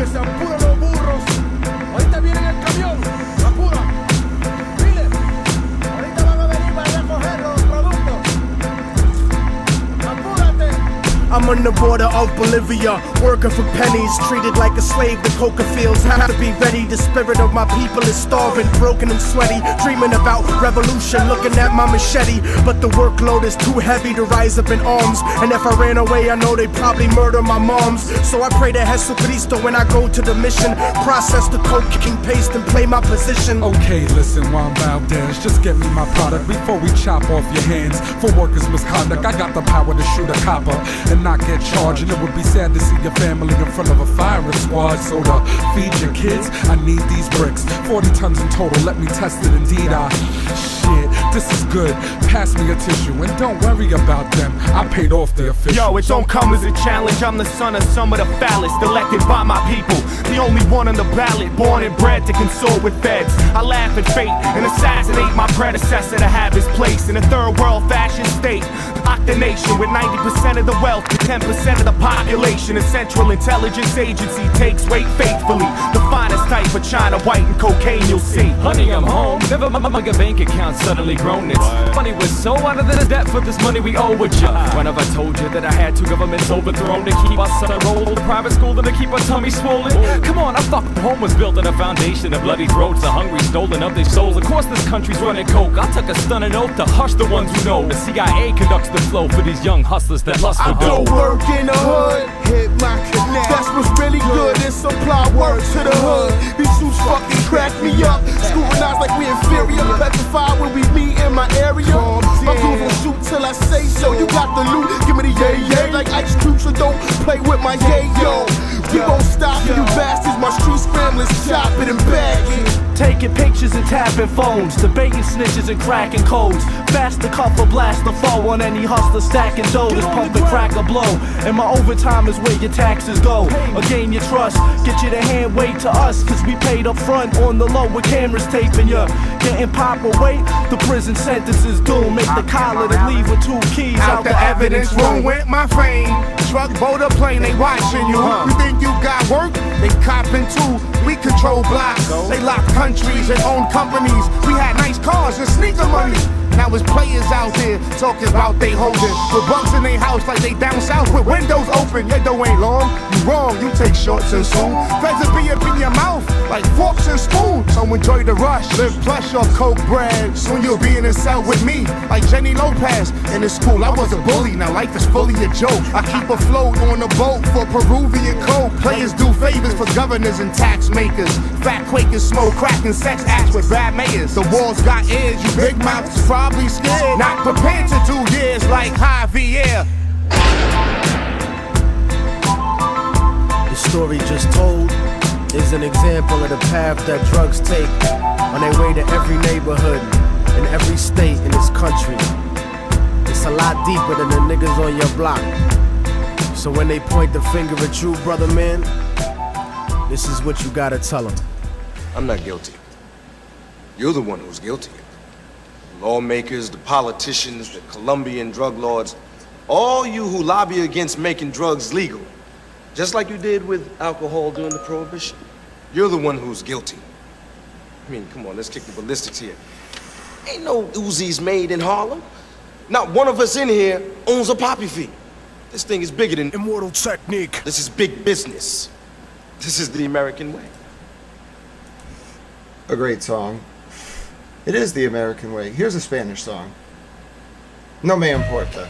Se apuran los burros. Ahorita viene el camión. Apura. Dile. the border of Bolivia, working for pennies, treated like a slave. The coca fields have to be ready. The spirit of my people is starving, broken and sweaty, dreaming about revolution, looking at my machete. But the workload is too heavy to rise up in arms, and if I ran away, I know they'd probably murder my moms. So I pray to Jesucristo when I go to the mission, process the coke, kicking paste, and play my position. Okay, listen, while I'm Valdez, just get me my product before we chop off your hands for workers' misconduct. I got the power to shoot a copper and not get charged, and it would be sad to see your family in front of a firing squad. So to feed your kids, I need these bricks, 40 tons in total, let me test it. Indeed, shit, this is good, pass me a tissue, and don't worry about them, I paid off the official. Yo, it don't come as a challenge, I'm the son of some of the foulest, elected by my people, the only one on the ballot, born and bred to consort with feds. I laugh at fate and assassinate my predecessor to have his place in a third world fashion state. Lock the nation with 90% of the wealth to 10% of the population. A Central Intelligence Agency takes weight faithfully, the finest type of China white and cocaine you'll see. Honey, I'm home, never my bank account suddenly grown. It's funny, we're so out of the debt for this money we owe with ya. When have I told you that I had 2 governments overthrown to keep us on a roll, the private school to keep our tummy swollen? Come on, I thought home was built on a foundation of bloody throats, the hungry stolen of their souls. Of course this country's running coke, I took a stunning oath to hush the ones who know. The CIA conducts the flow for these young hustlers that lust for dough. I go work in the hood, hit my connect, that's what's really good, and supply work to the hood. These suits fucking crack me up, scrutinized like we inferior, petrified when we meet in my area. My groove will shoot till I say so. You got the loot, give me the yay like Ice Cube, so don't play with my yayo. We won't stop you bastards, my street scramblers, chop it and bag it. Taking pictures and tapping phones, debating snitches and cracking codes. Fast to cuff or blast the foe on any hustler stacking dough. This pump and crack a blow, and my overtime is where your taxes go. Or gain your trust, get you to hand wait to us, cause we paid up front on the low with cameras taping ya. Getting pop or wait, the prison sentence is doomed. Make the collar to leave with 2 keys out the evidence room. Went my fame, truck, boat, or plane, they watching you. You think you got work? They copping too. We control blocks, they lock countries and own companies. We had nice cars and sneaker money. Now it's players out there talking about they holding with bucks in their house like they down south with windows open. Your dough ain't long, you wrong, you take shorts and soon. Feds will be up in your mouth like forks and spoons. So enjoy the rush, live plush off coke bread. Soon you'll be in a cell with me like Jenny Lopez. In the school I was a bully, now life is fully a joke. I keep afloat on a boat for Peruvian coke. Players do favors for governors and tax makers. Fat Quakers smoke crack and sex acts with bad mayors. The walls got ears, you big mouths probably scared, not prepared to do years like Javier. The story just told is an example of the path that drugs take on their way to every neighborhood in every state in this country. It's a lot deeper than the niggas on your block. So when they point the finger at you, brother man, this is what you gotta tell them. I'm not guilty. You're the one who's guilty. The lawmakers, the politicians, the Colombian drug lords, all you who lobby against making drugs legal, just like you did with alcohol during the Prohibition. You're the one who's guilty. I mean, come on, let's kick the ballistics here. Ain't no Uzis made in Harlem. Not one of us in here owns a poppy field. This thing is bigger than Immortal Technique. This is big business. This is the American way. A great song. It is the American way. Here's a Spanish song. No me importa.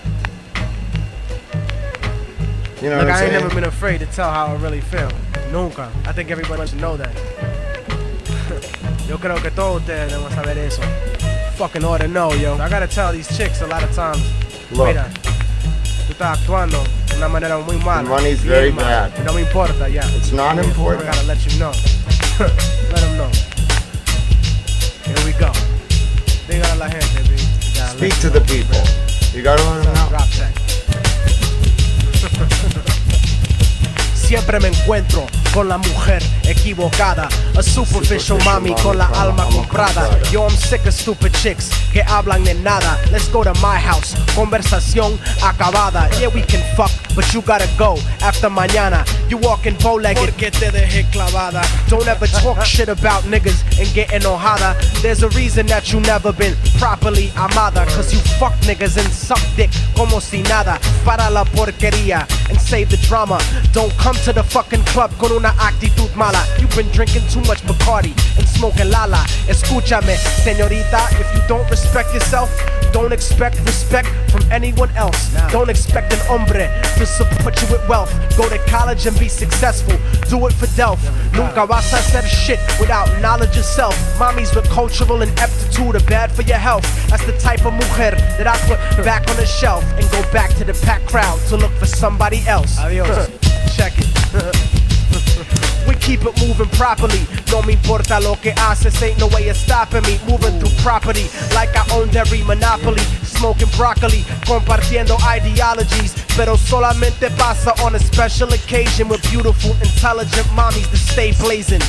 You know what I'm I ain't saying? never been afraid to tell how I really feel. Nunca. I think everybody should know that. Yo creo que todos ustedes deben saber eso. Fucking ought to know, yo. I gotta tell these chicks a lot of times. Look. Mira, tú estás actuando de una manera muy mala. The money's very bad. No me importa, yeah. It's not important. I gotta let you know. Let them know. Here we go. Dígale a la gente, B. Speak to the people. You gotta let them know. Drop that. siempre me encuentro con la mujer equivocada. A superficial mami con la alma comprada. Yo, I'm sick of stupid chicks que hablan de nada. Let's go to my house, conversación acabada. Yeah, we can fuck, but you gotta go after mañana. You walking bow-legged porque te dejé clavada. Don't ever talk shit about niggas and get enojada. There's a reason that you never been properly amada, cause you fuck niggas and suck dick como si nada. Para la porquería and save the drama. Don't come to the fucking club con una actitud mala. You've been drinking too much Bacardi and smoking lala. Escúchame, señorita, if you don't respect yourself, don't expect respect from anyone else. Don't expect an hombre to support you with wealth. Go to college and be successful. Do it for Delph. Nunca vas a hacer shit without knowledge yourself. Mommies with cultural ineptitude are bad for your health. That's the type of mujer that I put back on the shelf and go back to the packed crowd to look for somebody else. Adios. Check it. We keep it moving properly. No me importa lo que haces, ain't no way of stopping me. Moving through property like I owned every monopoly. Smoking broccoli, compartiendo ideologies. Pero solamente pasa on a special occasion with beautiful, intelligent mommies that stay blazing.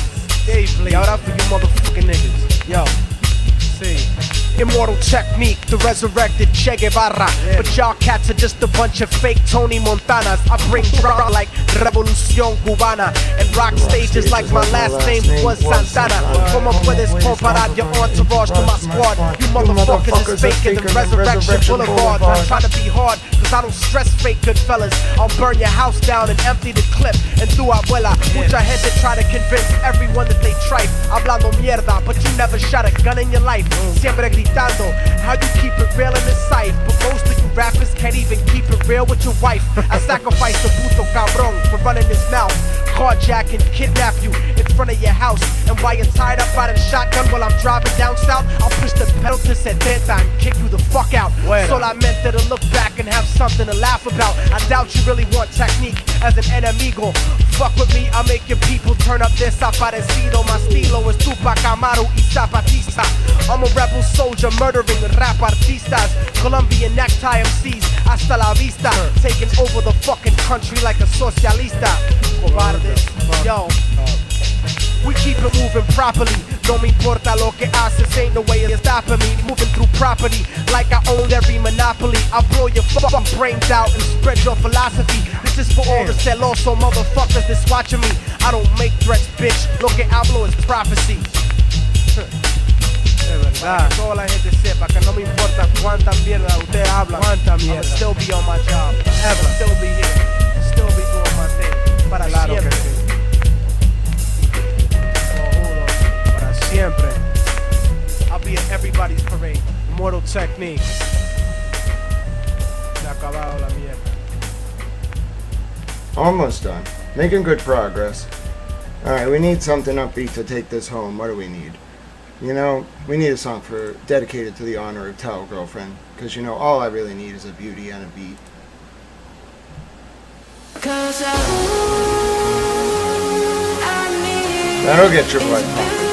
Y ahora for you motherfucking niggas. Yo, see. Immortal technique, the resurrected Che Guevara. But y'all cats are just a bunch of fake Tony Montanas. I bring drama like Revolución Cubana and rock stages like my last name was Santana. Como puedes comparar your entourage to my squad? You motherfuckers is faking the Resurrection Boulevard. I try to be hard, cause I don't stress fake good fellas. I'll burn your house down and empty the clip. And tu abuela, mucha gente try to convince everyone that they tripe. Hablando mierda, but you never shot a gun in your life. Siempre gritando, how you keep it real in this site. But most of you rappers can't even keep it real with your wife. I sacrifice the puto cabrón for running his mouth. Carjack and kidnap you in front of your house. And while you're tied up by the shotgun while I'm driving down south, I'll push the pedal to 70 and kick you the fuck out. Solamente to look back and have something to laugh about. I doubt you really want technique as an enemigo. Fuck with me, I'll make your people turn up desaparecido. My estilo is Tupac Amaru y Zapatista. I'm a rebel soldier murdering rap artistas. Colombian necktie MCs, hasta la vista. Taking over the fucking country like a socialista. Cobardes, yo. We keep it moving properly. No me importa lo que haces, ain't no way of stopping me. Moving through property like I owned every monopoly. I'll blow your fucking brains out and spread your philosophy. This is for all the celoso motherfuckers that's watching me. I don't make threats, bitch. Lo que hablo is prophecy. De verdad. Toda la gente sepa que no me importa cuánta mierda usted habla. Cuánta mierda. I'll still be on my job. Ever. Still be here. Still be doing my thing. Para siempre. Para siempre. I'll be at everybody's parade. Immortal technique. Se ha acabado la mierda. Almost done. Making good progress. Alright, we need something upbeat to take this home. What do we need? You know, we need a song dedicated to the honor of Tao Girlfriend. Because, you know, all I really need is a beauty and a beat. That'll get your blood pumping.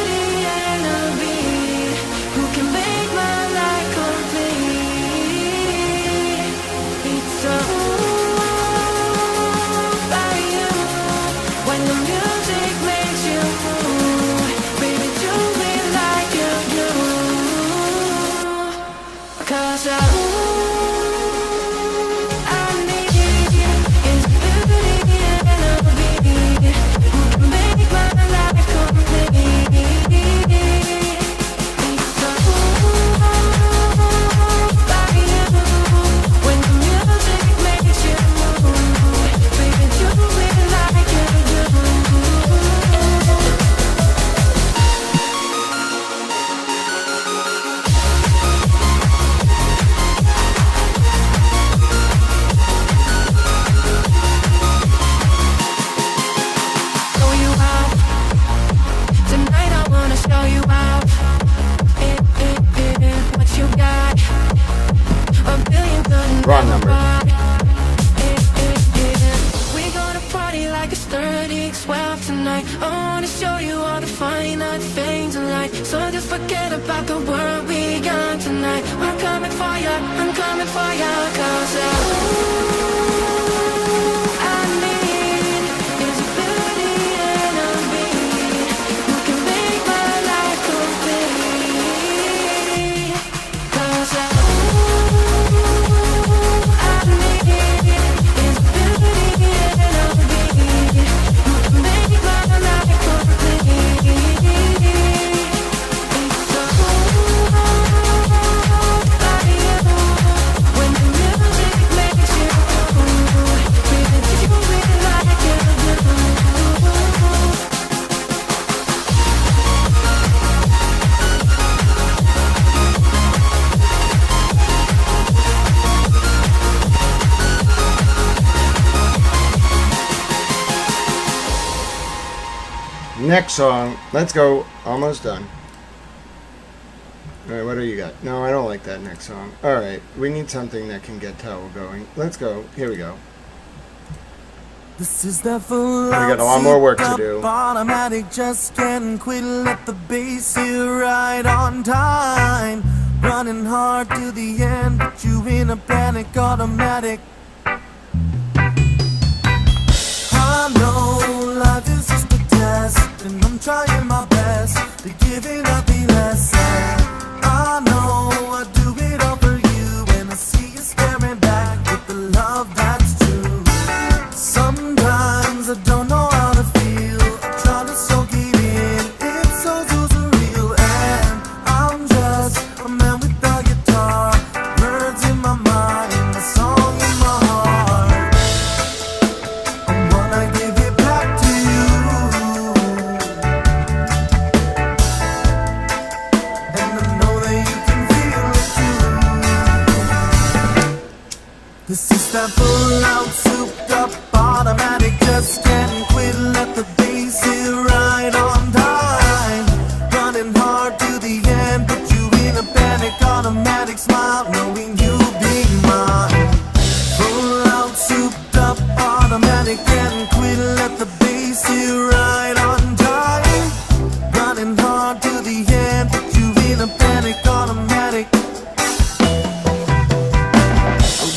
Wrong number. We're gonna party like it's 30-12 tonight. I wanna show you all the fine art things in life. So just forget about the world we got tonight. I'm coming for ya, I'm coming for ya. Cause all I need is Next song. Let's go. Almost done. Alright, what do you got? No, I don't like that next song. Alright, we need something that can get Towel going. Let's go. Here we go. This is the full We got a lot more work to do. Automatic, just can't quit. Let the bass hit right on time. Running hard to the end, but you in a panic. Automatic. I know life is just a test, and I'm trying my best to give it nothing less. I know I do it all for you, and I see you staring back with the love that's true. Sometimes I don't know how to feel. I try to soak it in. It's so surreal, and I'm just a man with a guitar, words in my mind, a song in my heart. I wanna give it back to you, and I know that you can feel it too. This is that full out, souped up, automatic, just can't quit. Let the bass hit right on time. Running hard to the end, put you in a panic. Automatic smile, knowing you'll be mine. Full out, souped up, automatic, can't quit. Let the bass hit right on time. Running hard to the end, put you in a panic. Automatic.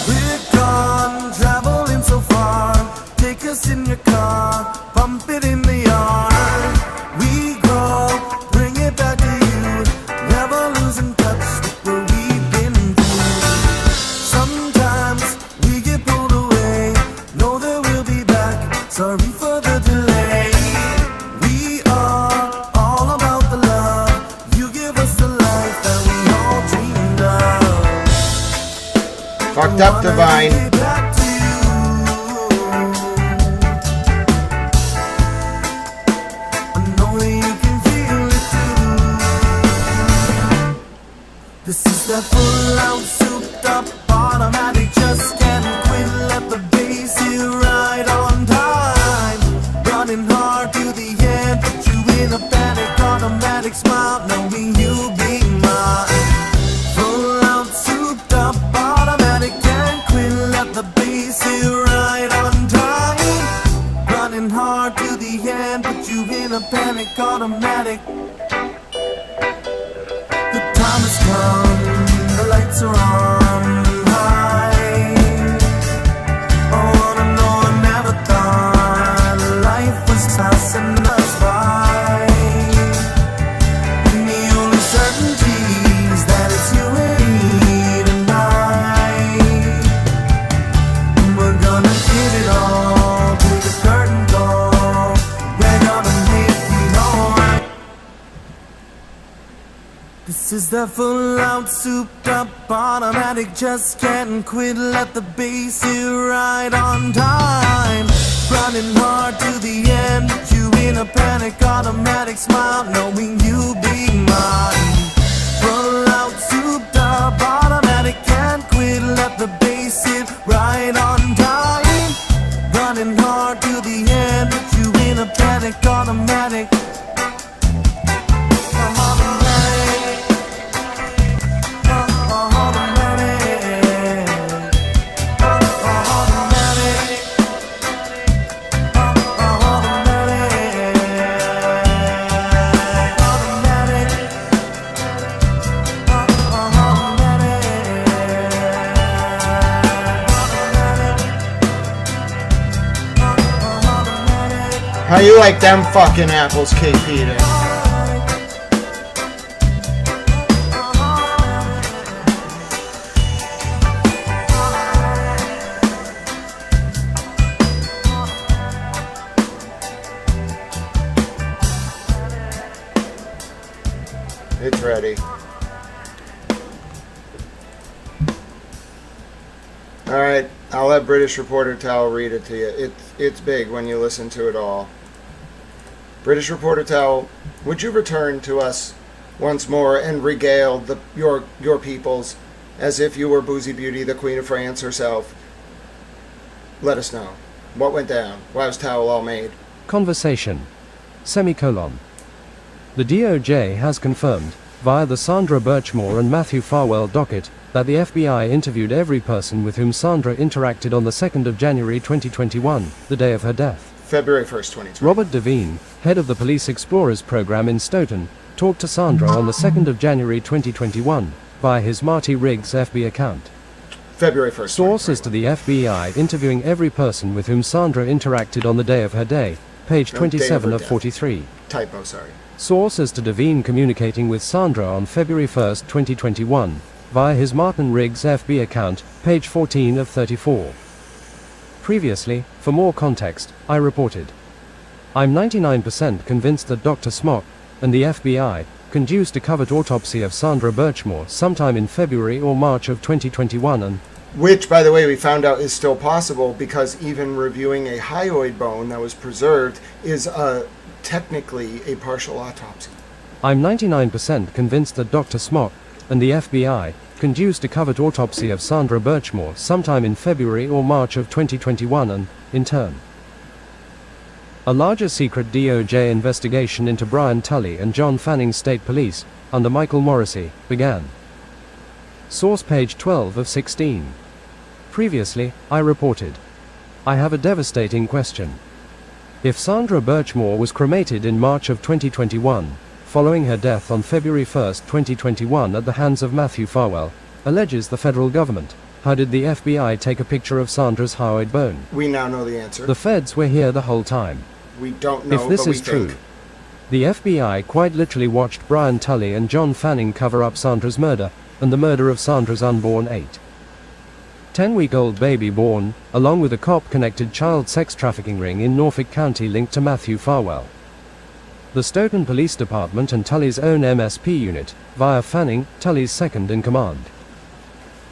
We're gone, traveling so far. Take us in your car, pump it in the yard. We grow, bring it back to you. Never losing touch with what we've been through. Sometimes we get pulled away. Know that we'll be back. Sorry for the delay. We are all about the love. You give us the life that we all dreamed of. Fucked up Divine. This is that full out, souped up, automatic, just can't quit. Let the bass hit right on time. Running hard to the end, put you in a panic. Automatic smile, knowing you'll be mine. Full out, souped up, automatic, can't quit. Let the bass hit right on time. Running hard to the end, put you in a panic. Automatic. The time has come, the lights are on high. Oh, wanna know, I never thought life was passing us by. And the only certainty is that it's you and me tonight. And we're gonna give it all till the curtain call. We're gonna make it alright. This is the full out, souped up, automatic, just can't quit. Let the bass hit right on time. Running hard to the end, put you in a panic. Automatic smile, knowing you'll be mine. Full out, souped up, automatic, can't quit. Let the bass hit right on time. Running hard to the end, put you in a panic. Automatic. How you like them fucking apples, Kate Peter? It's ready. Alright, I'll let British Reporter Towel read it to you. It's big when you listen to it all. British Reporter Towel, would you return to us once more and regale your peoples as if you were Boozy Beauty, the Queen of France herself? Let us know. What went down? Why was Towel all made? Conversation. semicolon. The DOJ has confirmed, via the Sandra Birchmore and Matthew Farwell docket, that the FBI interviewed every person with whom Sandra interacted on the 2nd of January 2021, the day of her death. February 1st, 2020. Robert Devine, head of the Police Explorers program in Stoughton, talked to Sandra on the 2nd of January 2021, via his Marty Riggs FB account. February 1st. Sources to the FBI interviewing every person with whom Sandra interacted on the day of her day, page 27 of 43. Typo, sorry. Sources to Devine communicating with Sandra on February 1st, 2021, via his Martin Riggs FB account, page 14 of 34. Previously, for more context, I reported, I'm 99% convinced that Dr. Smock and the FBI conducted a covert autopsy of Sandra Birchmore sometime in February or March of 2021 and which, by the way, we found out is still possible because even reviewing a hyoid bone that was preserved is technically a partial autopsy. I'm 99% convinced that Dr. Smock and the FBI conducted a covert autopsy of Sandra Birchmore sometime in February or March of 2021 and, in turn, a larger secret DOJ investigation into Brian Tully and John Fanning State Police, under Michael Morrissey, began. Source page 12 of 16. Previously, I reported, I have a devastating question. If Sandra Birchmore was cremated in March of 2021, following her death on February 1, 2021 at the hands of Matthew Farwell, alleges the federal government, how did the FBI take a picture of Sandra's hyoid bone? We now know the answer. The feds were here the whole time. We don't know, if this but is we true, think. the FBI quite literally watched Brian Tully and John Fanning cover up Sandra's murder, and the murder of Sandra's unborn 10-week-old baby born, along with a cop-connected child sex trafficking ring in Norfolk County linked to Matthew Farwell. The Stoughton Police Department and Tully's own MSP unit, via Fanning, Tully's second-in-command.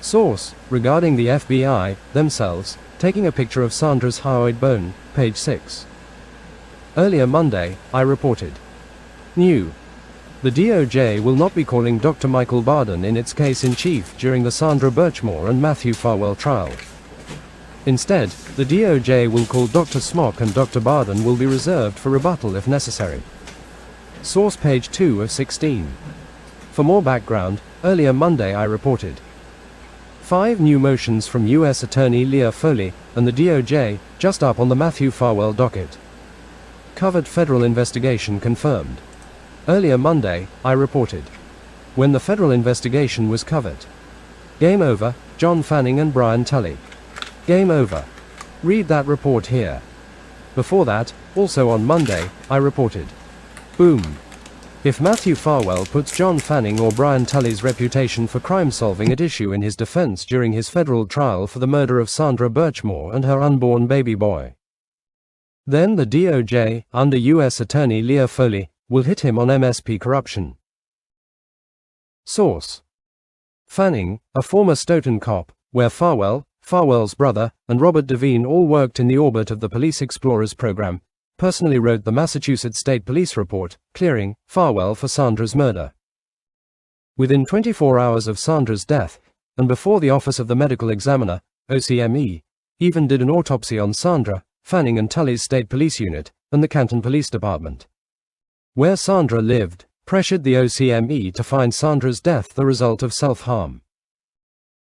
Source, regarding the FBI, themselves, taking a picture of Sandra's hyoid bone, page 6. Earlier Monday, I reported, New. The DOJ will not be calling Dr. Michael Barden in its case-in-chief during the Sandra Birchmore and Matthew Farwell trial. Instead, the DOJ will call Dr. Smock and Dr. Barden will be reserved for rebuttal if necessary. Source page 2 of 16. For more background, earlier Monday I reported 5 new motions from U.S. Attorney Leah Foley and the DOJ, just up on the Matthew Farwell docket. Covered federal investigation confirmed. Earlier Monday, I reported, when the federal investigation was covered. Game over, John Fanning and Brian Tully. Game over. Read that report here. Before that, also on Monday, I reported, boom. If Matthew Farwell puts John Fanning or Brian Tully's reputation for crime solving at issue in his defense during his federal trial for the murder of Sandra Birchmore and her unborn baby boy, then the DOJ, under U.S. Attorney Leah Foley, will hit him on MSP corruption. Source. Fanning, a former Stoughton cop, where Farwell, Farwell's brother, and Robert Devine all worked in the orbit of the Police Explorers program, personally wrote the Massachusetts State Police report, clearing Farwell for Sandra's murder. Within 24 hours of Sandra's death, and before the Office of the Medical Examiner, OCME, even did an autopsy on Sandra, Fanning and Tully's State Police Unit, and the Canton Police Department, where Sandra lived, pressured the OCME to find Sandra's death the result of self-harm.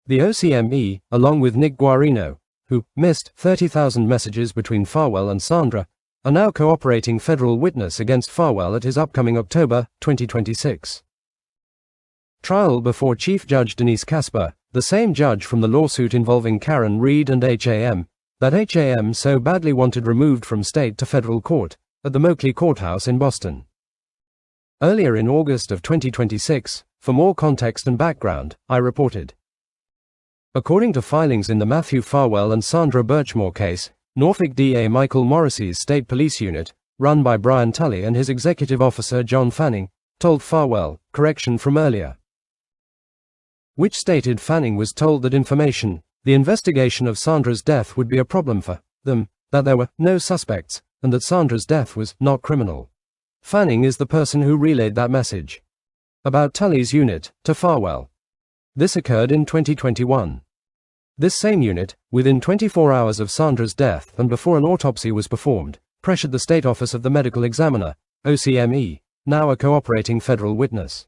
The OCME, along with Nick Guarino, who missed 30,000 messages between Farwell and Sandra, are now cooperating federal witness against Farwell at his upcoming October 2026 trial before Chief Judge Denise Casper, the same judge from the lawsuit involving Karen Reed and HAM, that HAM so badly wanted removed from state to federal court, at the Moakley Courthouse in Boston. Earlier in August of 2026, for more context and background, I reported, according to filings in the Matthew Farwell and Sandra Birchmore case, Norfolk DA Michael Morrissey's State Police Unit, run by Brian Tully and his executive officer John Fanning, told Farwell, correction from earlier, which stated Fanning was told that information, the investigation of Sandra's death would be a problem for them, that there were no suspects, and that Sandra's death was not criminal. Fanning is the person who relayed that message about Tully's unit to Farwell. This occurred in 2021. This same unit, within 24 hours of Sandra's death and before an autopsy was performed, pressured the State Office of the Medical Examiner, OCME, now a cooperating federal witness.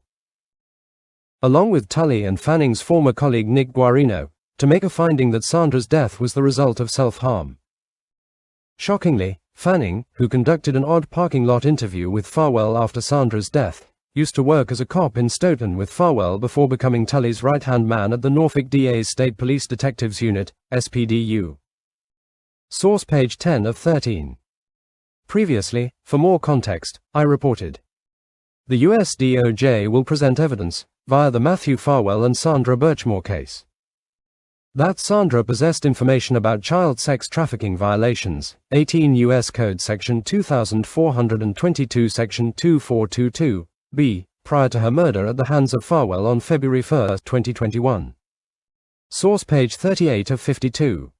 Along with Tully and Fanning's former colleague Nick Guarino, to make a finding that Sandra's death was the result of self-harm. Shockingly, Fanning, who conducted an odd parking lot interview with Farwell after Sandra's death, used to work as a cop in Stoughton with Farwell before becoming Tully's right-hand man at the Norfolk DA's State Police Detectives Unit, SPDU. Source page 10 of 13. Previously, for more context, I reported. The US DOJ will present evidence, via the Matthew Farwell and Sandra Birchmore case, that Sandra possessed information about child sex trafficking violations, 18 U.S. Code Section 2422 Section 2422, b, prior to her murder at the hands of Farwell on February 1, 2021. Source page 38 of 52.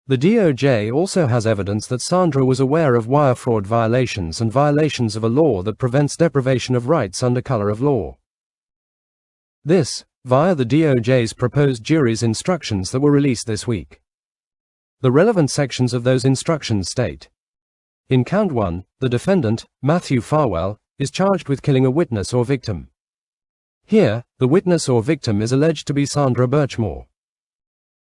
The DOJ also has evidence that Sandra was aware of wire fraud violations and violations of a law that prevents deprivation of rights under color of law. This, via the DOJ's proposed jury's instructions that were released this week. The relevant sections of those instructions state: in Count 1, the defendant, Matthew Farwell, is charged with killing a witness or victim. Here, the witness or victim is alleged to be Sandra Birchmore.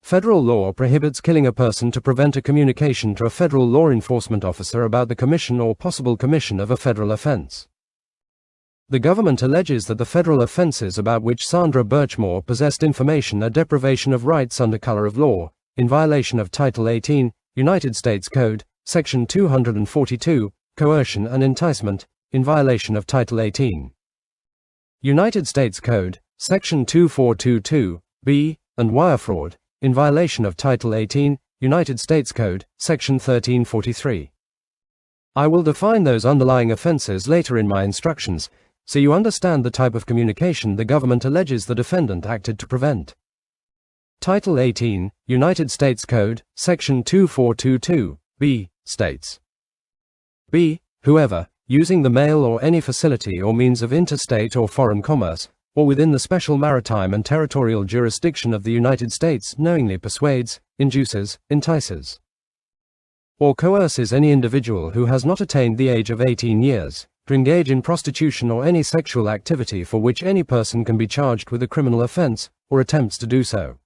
Federal law prohibits killing a person to prevent a communication to a federal law enforcement officer about the commission or possible commission of a federal offense. The government alleges that the federal offenses about which Sandra Birchmore possessed information are deprivation of rights under color of law, in violation of Title 18, United States Code, Section 242, coercion and enticement, in violation of Title 18. United States Code, Section 2422, b, and wire fraud, in violation of Title 18, United States Code, Section 1343. I will define those underlying offenses later in my instructions, so you understand the type of communication the government alleges the defendant acted to prevent. Title 18, United States Code, Section 2422, b, states: b, whoever, using the mail or any facility or means of interstate or foreign commerce, or within the special maritime and territorial jurisdiction of the United States, knowingly persuades, induces, entices, or coerces any individual who has not attained the age of 18 years, to engage in prostitution or any sexual activity for which any person can be charged with a criminal offense, or attempts to do so,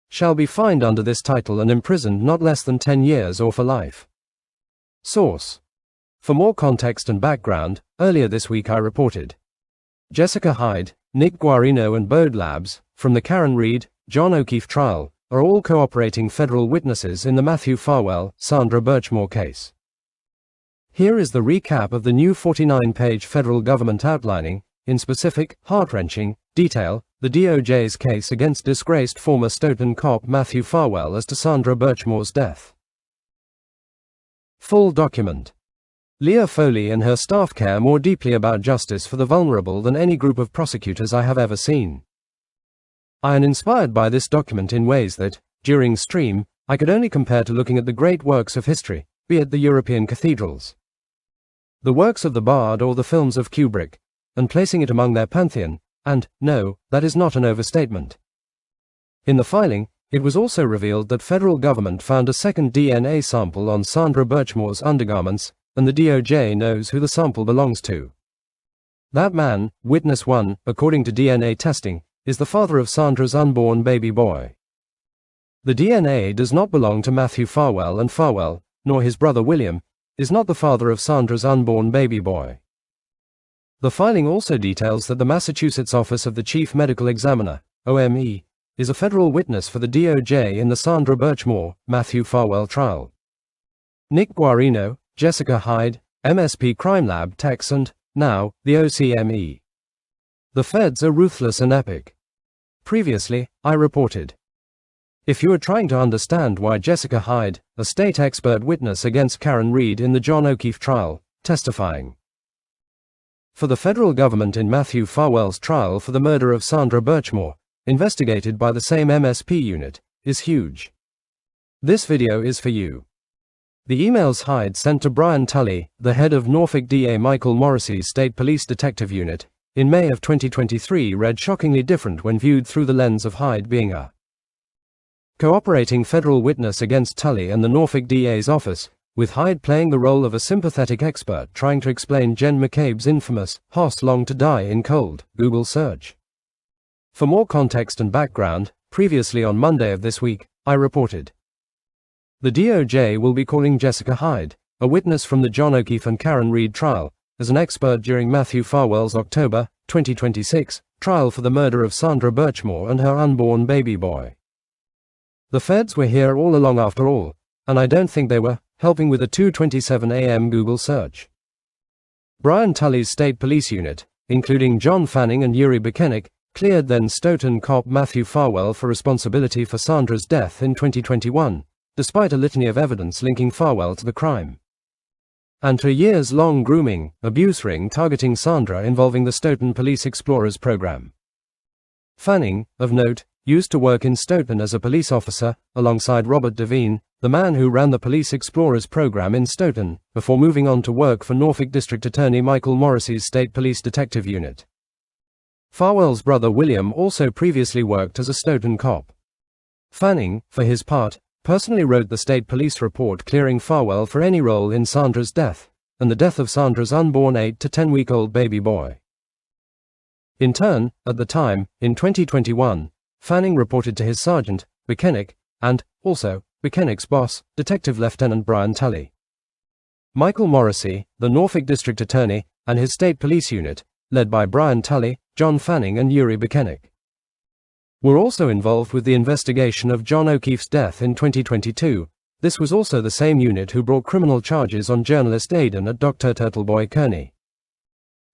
shall be fined under this title and imprisoned not less than 10 years or for life. Source. For more context and background, earlier this week I reported. Jessica Hyde, Nick Guarino and Bode Labs, from the Karen Reed, John O'Keefe trial, are all cooperating federal witnesses in the Matthew Farwell, Sandra Birchmore case. Here is the recap of the new 49-page federal government outlining, in specific, heart-wrenching, detail, the DOJ's case against disgraced former Stoughton cop Matthew Farwell as to Sandra Birchmore's death. Full document. Leah Foley and her staff care more deeply about justice for the vulnerable than any group of prosecutors I have ever seen. I am inspired by this document in ways that, during stream, I could only compare to looking at the great works of history, be it the European cathedrals, the works of the Bard or the films of Kubrick, and placing it among their pantheon, and, no, that is not an overstatement. In the filing, it was also revealed that federal government found a second DNA sample on Sandra Birchmore's undergarments, and the DOJ knows who the sample belongs to. That man, witness 1, according to DNA testing, is the father of Sandra's unborn baby boy. The DNA does not belong to Matthew Farwell, and Farwell, nor his brother William, is not the father of Sandra's unborn baby boy. The filing also details that the Massachusetts Office of the Chief Medical Examiner, OME, is a federal witness for the DOJ in the Sandra Birchmore, Matthew Farwell trial. Nick Guarino, Jessica Hyde, MSP Crime Lab Techs and, now, the OCME. The feds are ruthless and epic. Previously, I reported. If you are trying to understand why Jessica Hyde, a state expert witness against Karen Reed in the John O'Keefe trial, testifying for the federal government in Matthew Farwell's trial for the murder of Sandra Birchmore, investigated by the same MSP unit, is huge. This video is for you. The emails Hyde sent to Brian Tully, the head of Norfolk DA Michael Morrissey's State Police Detective Unit, in May of 2023 read shockingly different when viewed through the lens of Hyde being a cooperating federal witness against Tully and the Norfolk DA's office, with Hyde playing the role of a sympathetic expert trying to explain Jen McCabe's infamous "Hoss long to die in cold" Google search. For more context and background, previously on Monday of this week, I reported the DOJ will be calling Jessica Hyde, a witness from the John O'Keefe and Karen Reed trial, as an expert during Matthew Farwell's October 2026 trial for the murder of Sandra Birchmore and her unborn baby boy. The feds were here all along after all, and I don't think they were helping with a 2:27 a.m. Google search. Brian Tully's state police unit, including John Fanning and Yuri Buchanek, cleared then Stoughton cop Matthew Farwell for responsibility for Sandra's death in 2021, despite a litany of evidence linking Farwell to the crime. And to a years-long grooming, abuse ring targeting Sandra involving the Stoughton Police Explorers program. Fanning, of note, used to work in Stoughton as a police officer, alongside Robert Devine, the man who ran the Police Explorers program in Stoughton, before moving on to work for Norfolk District Attorney Michael Morrissey's State Police Detective Unit. Farwell's brother William also previously worked as a Stoughton cop. Fanning, for his part, personally wrote the state police report clearing Farwell for any role in Sandra's death, and the death of Sandra's unborn 8 to 10-week-old baby boy. In turn, at the time, in 2021, Fanning reported to his sergeant, Buchanek, and, also, Buchanek's boss, Detective Lieutenant Brian Tully. Michael Morrissey, the Norfolk District Attorney, and his state police unit, led by Brian Tully, John Fanning and Yuri Buchanek, were also involved with the investigation of John O'Keefe's death in 2022. This was also the same unit who brought criminal charges on journalist Aidan at Dr. TurtleBoy Kearney.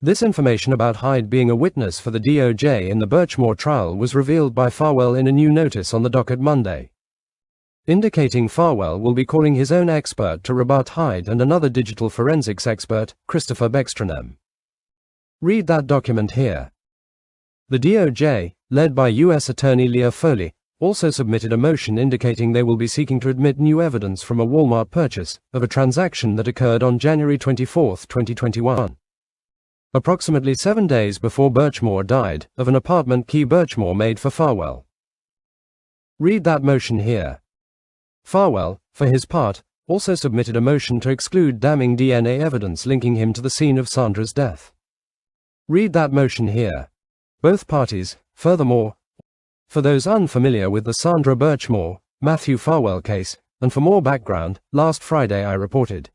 This information about Hyde being a witness for the DOJ in the Birchmore trial was revealed by Farwell in a new notice on the docket Monday, indicating Farwell will be calling his own expert to rebut Hyde and another digital forensics expert, Christopher Beckstrom. Read that document here. The DOJ, led by U.S. Attorney Leah Foley, also submitted a motion indicating they will be seeking to admit new evidence from a Walmart purchase of a transaction that occurred on January 24, 2021. Approximately 7 days before Birchmore died, of an apartment key Birchmore made for Farwell. Read that motion here. Farwell, for his part, also submitted a motion to exclude damning DNA evidence linking him to the scene of Sandra's death. Read that motion here. Both parties, furthermore, for those unfamiliar with the Sandra Birchmore, Matthew Farwell case, and for more background, last Friday I reported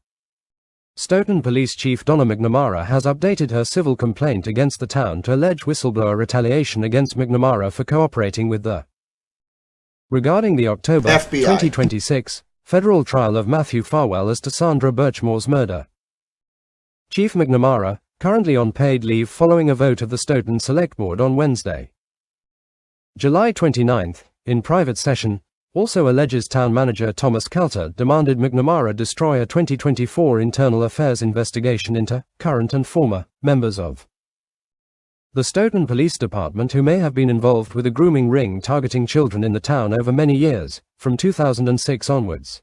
Stoughton Police Chief Donna McNamara has updated her civil complaint against the town to allege whistleblower retaliation against McNamara for cooperating with the regarding the October FBI 2026 federal trial of Matthew Farwell as to Sandra Birchmore's murder. Chief McNamara, currently on paid leave following a vote of the Stoughton Select Board on Wednesday, July 29, in private session, also alleges town manager Thomas Kelter demanded McNamara destroy a 2024 internal affairs investigation into current and former members of the Stoughton Police Department who may have been involved with a grooming ring targeting children in the town over many years, from 2006 onwards.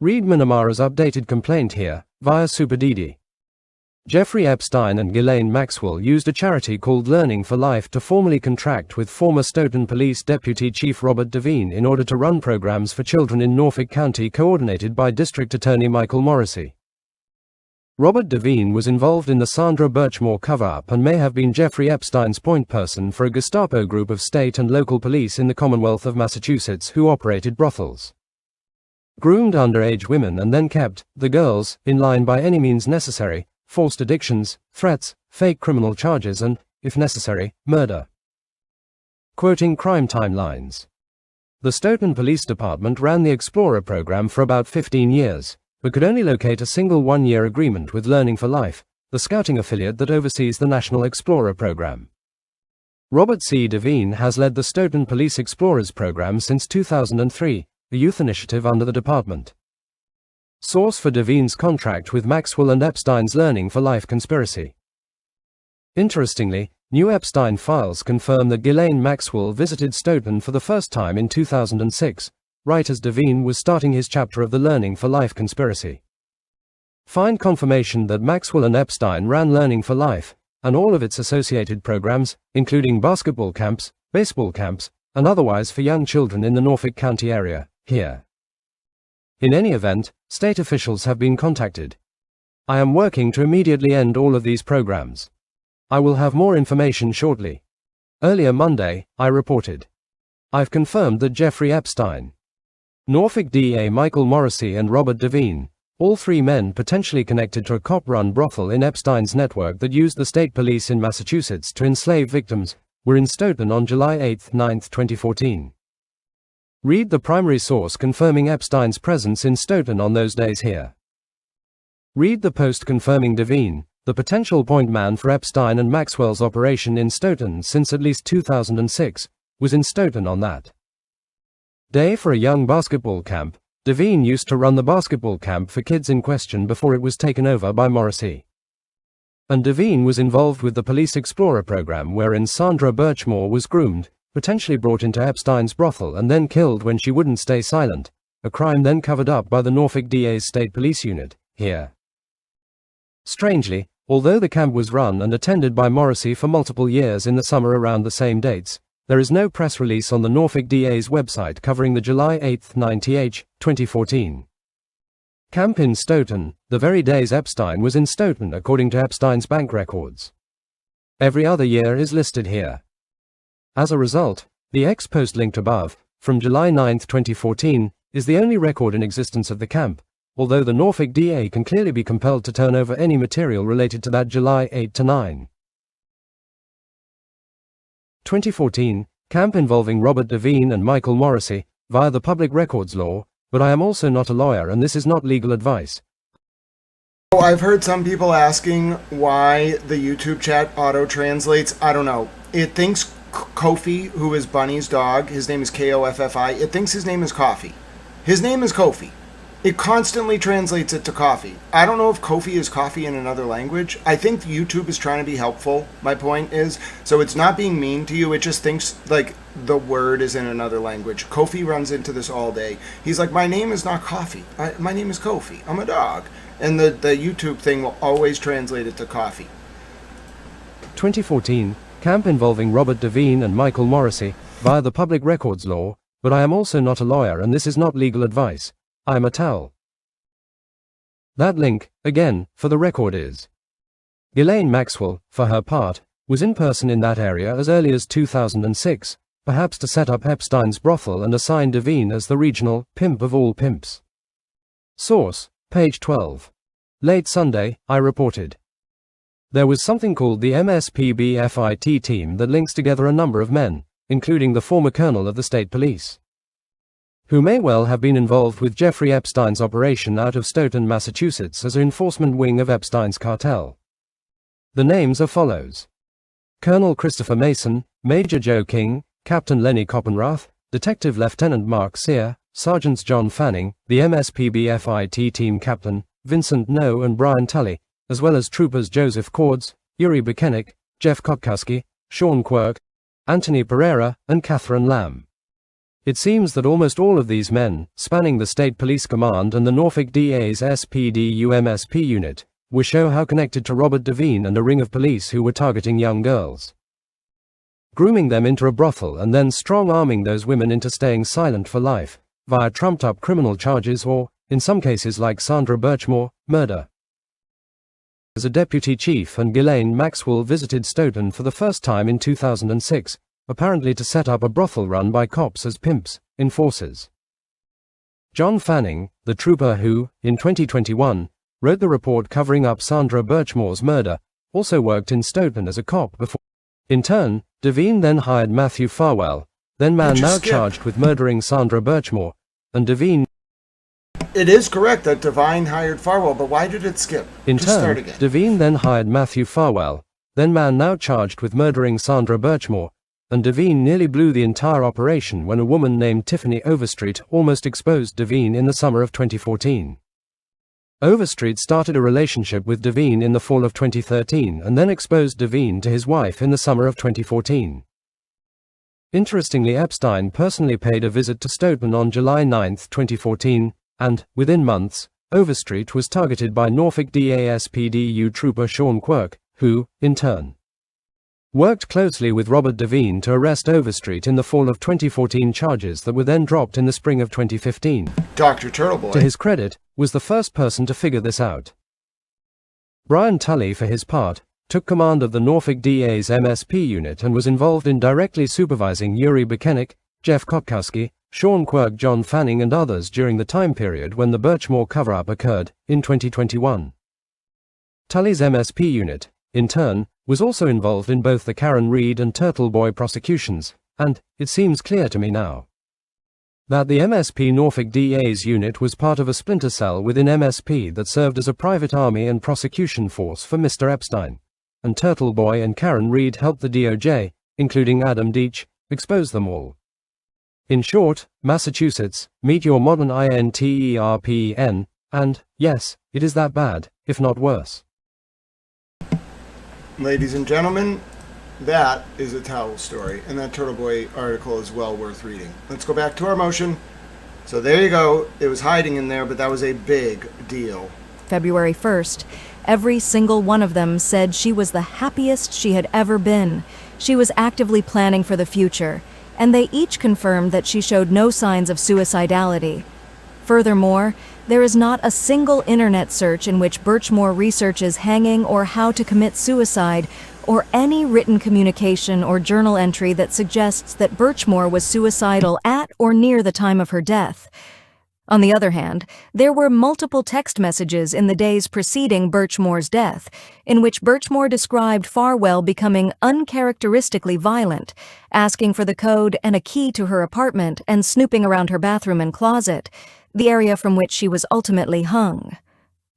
Read McNamara's updated complaint here, via SuperDD. Jeffrey Epstein and Ghislaine Maxwell used a charity called Learning for Life to formally contract with former Stoughton Police Deputy Chief Robert Devine in order to run programs for children in Norfolk County coordinated by District Attorney Michael Morrissey. Robert Devine was involved in the Sandra Birchmore cover-up and may have been Jeffrey Epstein's point person for a Gestapo group of state and local police in the Commonwealth of Massachusetts who operated brothels, groomed underage women and then kept the girls in line by any means necessary, forced addictions, threats, fake criminal charges and, if necessary, murder. Quoting crime timelines. The Stoughton Police Department ran the Explorer program for about 15 years, but could only locate a single one-year agreement with Learning for Life, the scouting affiliate that oversees the National Explorer program. Robert C. Devine has led the Stoughton Police Explorers program since 2003, a youth initiative under the department. Source for Devine's contract with Maxwell and Epstein's Learning for Life conspiracy. Interestingly, new Epstein files confirm that Ghislaine Maxwell visited Stoughton for the first time in 2006, right as Devine was starting his chapter of the Learning for Life conspiracy. Find confirmation that Maxwell and Epstein ran Learning for Life, and all of its associated programs, including basketball camps, baseball camps, and otherwise for young children in the Norfolk County area, here. In any event, state officials have been contacted. I am working to immediately end all of these programs. I will have more information shortly. Earlier Monday, I reported. I've confirmed that Jeffrey Epstein, Norfolk DA Michael Morrissey and Robert Devine, all three men potentially connected to a cop-run brothel in Epstein's network that used the state police in Massachusetts to enslave victims, were in Stoughton on July 8-9, 2014. Read the primary source confirming Epstein's presence in Stoughton on those days here. Read the post confirming Devine, the potential point man for Epstein and Maxwell's operation in Stoughton since at least 2006, was in Stoughton on that day for a young basketball camp. Devine used to run the basketball camp for kids in question before it was taken over by Morrissey. And Devine was involved with the Police Explorer program wherein Sandra Birchmore was groomed, potentially brought into Epstein's brothel and then killed when she wouldn't stay silent, a crime then covered up by the Norfolk DA's State Police Unit, here. Strangely, although the camp was run and attended by Morrissey for multiple years in the summer around the same dates, there is no press release on the Norfolk DA's website covering the July 8-9th, 2014 camp in Stoughton, the very days Epstein was in Stoughton according to Epstein's bank records. Every other year is listed here. As a result, the ex-post linked above, from July 9, 2014, is the only record in existence of the camp, although the Norfolk DA can clearly be compelled to turn over any material related to that July 8-9. 2014 camp involving Robert Devine and Michael Morrissey, via the Public Records Law, but I am also not a lawyer and this is not legal advice. I've heard some people asking why the YouTube chat auto-translates. I don't know. It thinks Kofi, who is Bunny's dog, his name is K-O-F-F-I, it thinks his name is Coffee. His name is Kofi. It constantly translates it to coffee. I don't know if Kofi is coffee in another language. I think YouTube is trying to be helpful, my point is. So it's not being mean to you, it just thinks like the word is in another language. Kofi runs into this all day. He's like, my name is not Coffee. My name is Kofi. I'm a dog. And the YouTube thing will always translate it to coffee. 2014 camp involving Robert Devine and Michael Morrissey, via the Public Records Law, but I am also not a lawyer and this is not legal advice. I'm a towel. That link, again, for the record is. Ghislaine Maxwell, for her part, was in person in that area as early as 2006, perhaps to set up Epstein's brothel and assign Devine as the regional pimp of all pimps. Source, page 12. Late Sunday, I reported. There was something called the MSPB-FIT team that links together a number of men, including the former colonel of the state police, who may well have been involved with Jeffrey Epstein's operation out of Stoughton, Massachusetts as an enforcement wing of Epstein's cartel. The names are follows. Colonel Christopher Mason, Major Joe King, Captain Lenny Coppenrath, Detective Lieutenant Mark Sear, Sergeants John Fanning, the MSPB-FIT team captain, Vincent No and Brian Tully, as well as troopers Joseph Cords, Yuri Buchanek, Jeff Kopkowski, Sean Quirk, Anthony Pereira, and Catherine Lamb. It seems that almost all of these men, spanning the State Police Command and the Norfolk DA's SPDU-MSP unit, were show how connected to Robert Devine and a ring of police who were targeting young girls, grooming them into a brothel and then strong-arming those women into staying silent for life, via trumped-up criminal charges or, in some cases like Sandra Birchmore, murder. As a deputy chief and Ghislaine Maxwell visited Stoughton for the first time in 2006, apparently to set up a brothel run by cops as pimps, enforcers. John Fanning, the trooper who, in 2021, wrote the report covering up Sandra Birchmore's murder, also worked in Stoughton as a cop before. In turn, Devine then hired Matthew Farwell, then man now charged with murdering Sandra Birchmore, and Devine. It is correct that Devine hired Farwell, but why did it skip? In Just start turn, again. Devine then hired Matthew Farwell, then man now charged with murdering Sandra Birchmore, and Devine nearly blew the entire operation when a woman named Tiffany Overstreet almost exposed Devine in the summer of 2014. Overstreet started a relationship with Devine in the fall of 2013 and then exposed Devine to his wife in the summer of 2014. Interestingly, Epstein personally paid a visit to Stoughton on July 9, 2014, and, within months, Overstreet was targeted by Norfolk DASPDU trooper Sean Quirk, who, in turn, worked closely with Robert Devine to arrest Overstreet in the fall of 2014, charges that were then dropped in the spring of 2015. Dr. TurtleBoy, to his credit, was the first person to figure this out. Brian Tully, for his part, took command of the Norfolk DA's MSP unit and was involved in directly supervising Yuri Buchanek, Jeff Kotkowski, Sean Quirk, John Fanning and others during the time period when the Birchmore cover-up occurred, in 2021. Tully's MSP unit, in turn, was also involved in both the Karen Reed and TurtleBoy prosecutions, and it seems clear to me now that the MSP Norfolk DA's unit was part of a splinter cell within MSP that served as a private army and prosecution force for Mr. Epstein, and TurtleBoy and Karen Reed helped the DOJ, including Adam Deitch, expose them all. In short, Massachusetts, meet your modern INTERPN, and, yes, it is that bad, if not worse. ladies and gentlemen, that is a towel story, and that TurtleBoy article is well worth reading. Let's go back to our motion. So there you go. It was hiding in there, but that was a big deal. February 1st, every single one of them said she was the happiest she had ever been. She was actively planning for the future, and they each confirmed that she showed no signs of suicidality. Furthermore, there is not a single internet search in which Birchmore researches hanging or how to commit suicide, or any written communication or journal entry that suggests that Birchmore was suicidal at or near the time of her death. On the other hand, there were multiple text messages in the days preceding Birchmore's death, in which Birchmore described Farwell becoming uncharacteristically violent, asking for the code and a key to her apartment and snooping around her bathroom and closet, the area from which she was ultimately hung.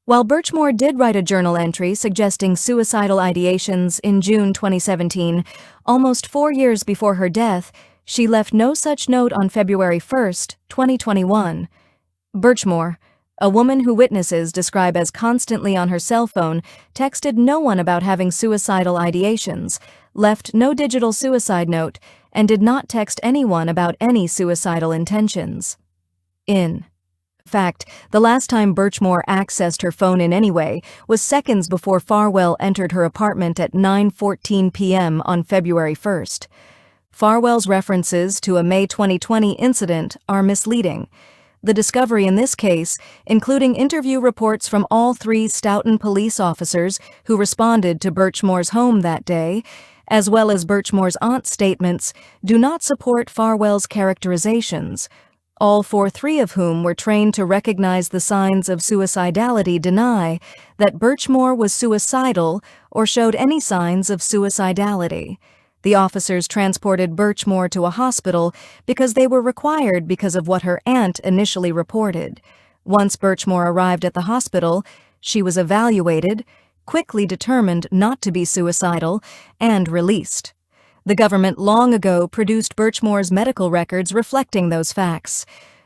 While Birchmore did write a journal entry suggesting suicidal ideations in June 2017, almost 4 years before her death, she left no such note on February 1st, 2021. Birchmore, a woman who witnesses describe as constantly on her cell phone, texted no one about having suicidal ideations, left no digital suicide note, and did not text anyone about any suicidal intentions. In fact, the last time Birchmore accessed her phone in any way was seconds before Farwell entered her apartment at 9:14 p.m. on February 1st. Farwell's references to a May 2020 incident are misleading. The discovery in this case, including interview reports from all 3 Stoughton police officers who responded to Birchmore's home that day, as well as Birchmore's aunt's statements, do not support Farwell's characterizations. All 3 of whom were trained to recognize the signs of suicidality, deny that Birchmore was suicidal or showed any signs of suicidality. The officers transported Birchmore to a hospital because they were required because of what her aunt initially reported. Once Birchmore arrived at the hospital, she was evaluated, quickly determined not to be suicidal, and released. The government long ago produced Birchmore's medical records reflecting those facts.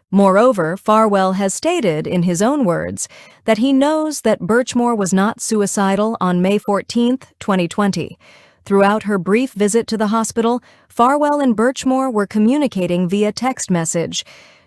Moreover, Farwell has stated, in his own words, that he knows that Birchmore was not suicidal on May 14, 2020. Throughout her brief visit to the hospital, Farwell and Birchmore were communicating via text message.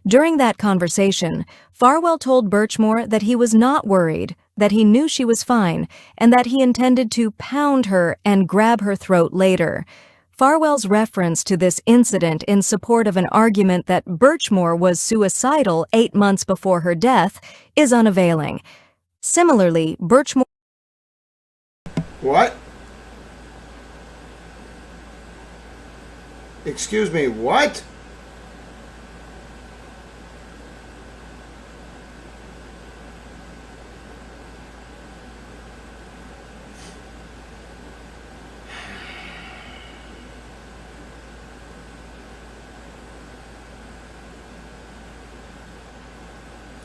During that conversation, Farwell told Birchmore that he was not worried, that he knew she was fine, and that he intended to pound her and grab her throat later. Farwell's reference to this incident in support of an argument that Birchmore was suicidal 8 months before her death is unavailing. Similarly, Birchmore... What? Excuse me, what?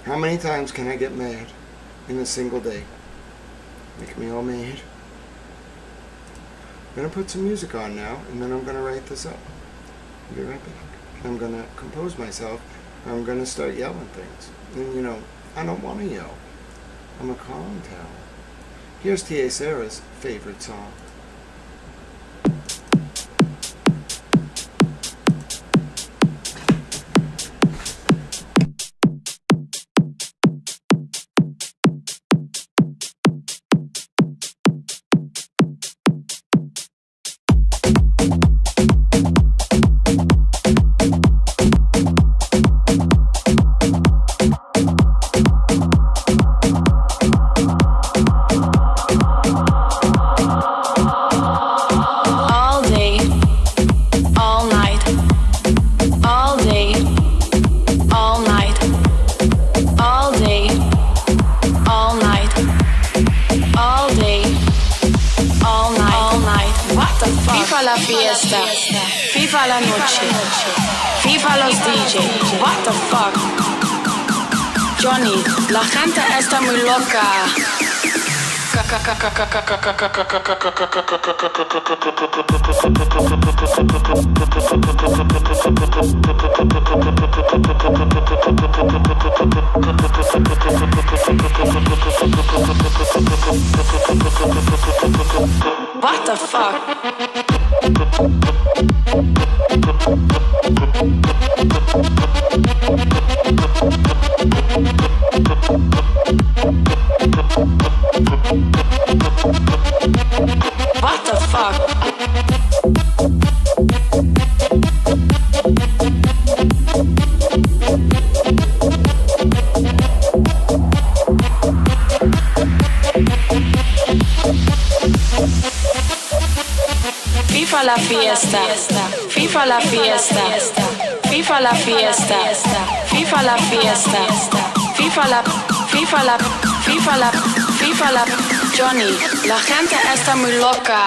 How many times can I get mad in a single day? Make me all mad. I'm gonna put some music on now, and then I'm gonna write this up. I'll be right back. I'm gonna compose myself. I'm gonna start yelling things. And you know, I don't want to yell. I'm a calm town. Here's T.A. Sarah's favorite song. FIFA la fiesta, FIFA la noche, FIFA los DJ. What the fuck? Johnny, la gente está muy loca. What the fuck? What the fuck? FIFA la fiesta, FIFA la fiesta, FIFA la fiesta, FIFA la fiesta, FIFA la, FIFA la, FIFA la, FIFA la. Johnny, la gente está muy loca.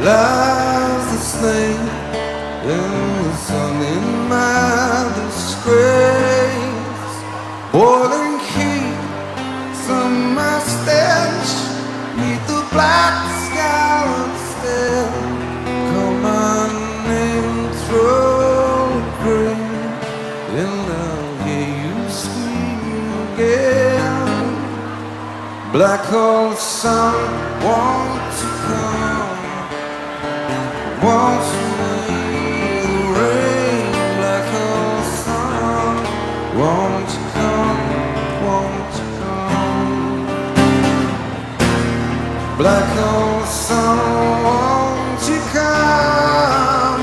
Lies the snake in the sun in my disgrace. Boiling heat from my stench, neath the black sky instead. Call my name, throw a grave, and I'll hear you scream again. Black hole sun, won't you come? Won't you make the rain, black hole sun? Won't you come? Won't you come? Black hole sun, won't you come?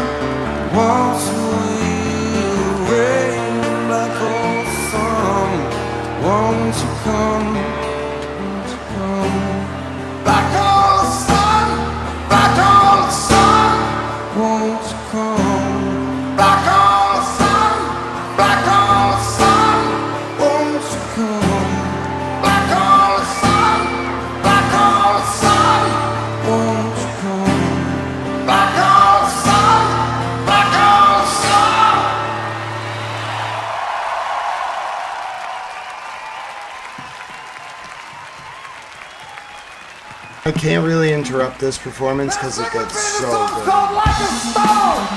Won't you make the rain, black hole sun? Won't you come? Won't you come? Black hole sun, black hole sun. Won't you come? Black hole sun, black hole sun. Won't you come? Black hole sun, black hole sun. Won't you come? Black hole sun, black hole sun. I can't really interrupt this performance because it gets so good. Like a star.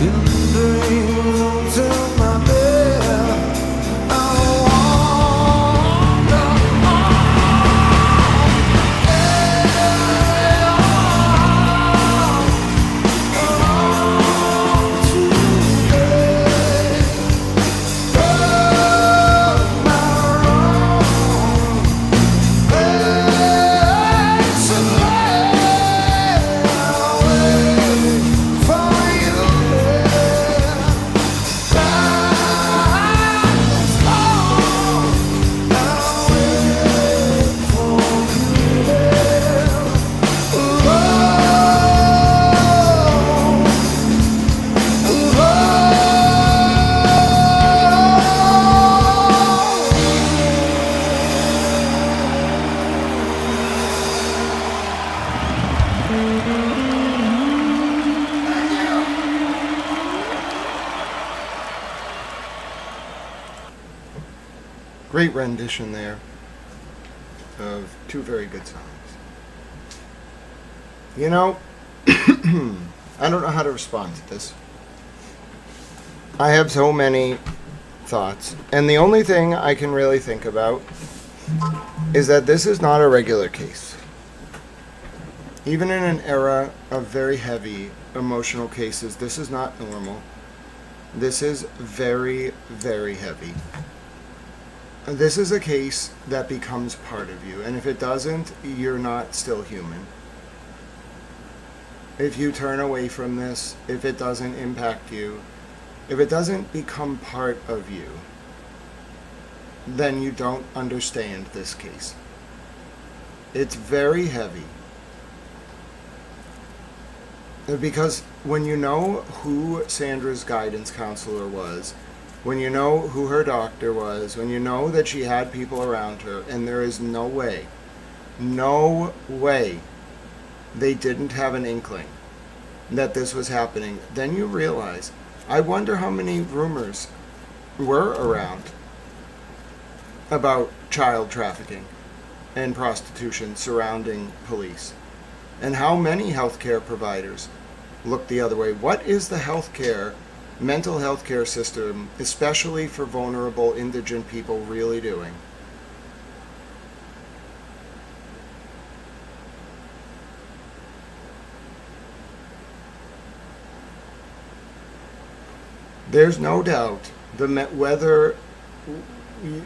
dreams until my bed. I Great rendition there of two very good songs. You know, I don't know how to respond to this. I have so many thoughts, and the only thing I can really think about is that this is not a regular case. Even in an era of very heavy emotional cases, this is not normal. This is very, very heavy. This is a case that becomes part of you, and if it doesn't, you're not still human. If you turn away from this, if it doesn't impact you, if it doesn't become part of you, then you don't understand this case. It's very heavy. Because when you know who Sandra's guidance counselor was, when you know who her doctor was, when you know that she had people around her, and there is no way they didn't have an inkling that this was happening, then you realize, I wonder how many rumors were around about child trafficking and prostitution surrounding police, and how many healthcare providers look the other way. What is the mental health care system, especially for vulnerable indigent people, really doing? There's no doubt whether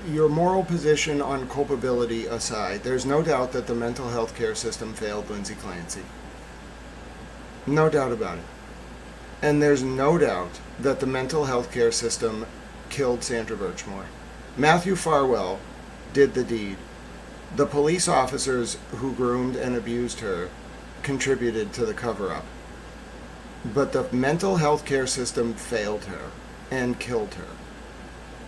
your moral position on culpability aside, there's no doubt that the mental health care system failed Lindsay Clancy. No doubt about it. And there's no doubt that the mental health care system killed Sandra Birchmore. Matthew Farwell did the deed. The police officers who groomed and abused her contributed to the cover-up. But the mental health care system failed her and killed her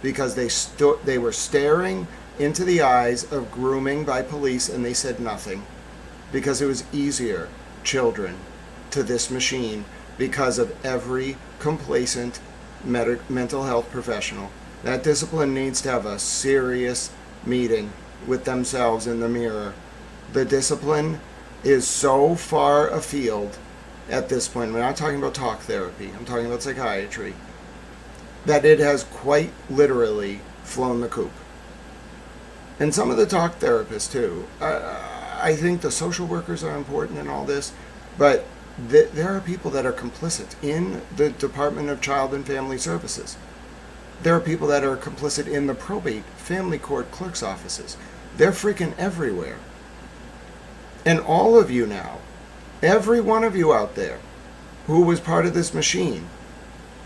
because they were staring into the eyes of grooming by police, and they said nothing because it was easier, children, to this machine, because of every complacent mental health professional. That discipline needs to have a serious meeting with themselves in the mirror. The discipline is so far afield at this point. We're not talking about talk therapy. I'm talking about psychiatry. That it has quite literally flown the coop. And some of the talk therapists too. I think the social workers are important in all this, but there are people that are complicit in the Department of Child and Family Services. There are people that are complicit in the probate family court clerk's offices. They're freaking everywhere. And all of you now, every one of you out there who was part of this machine,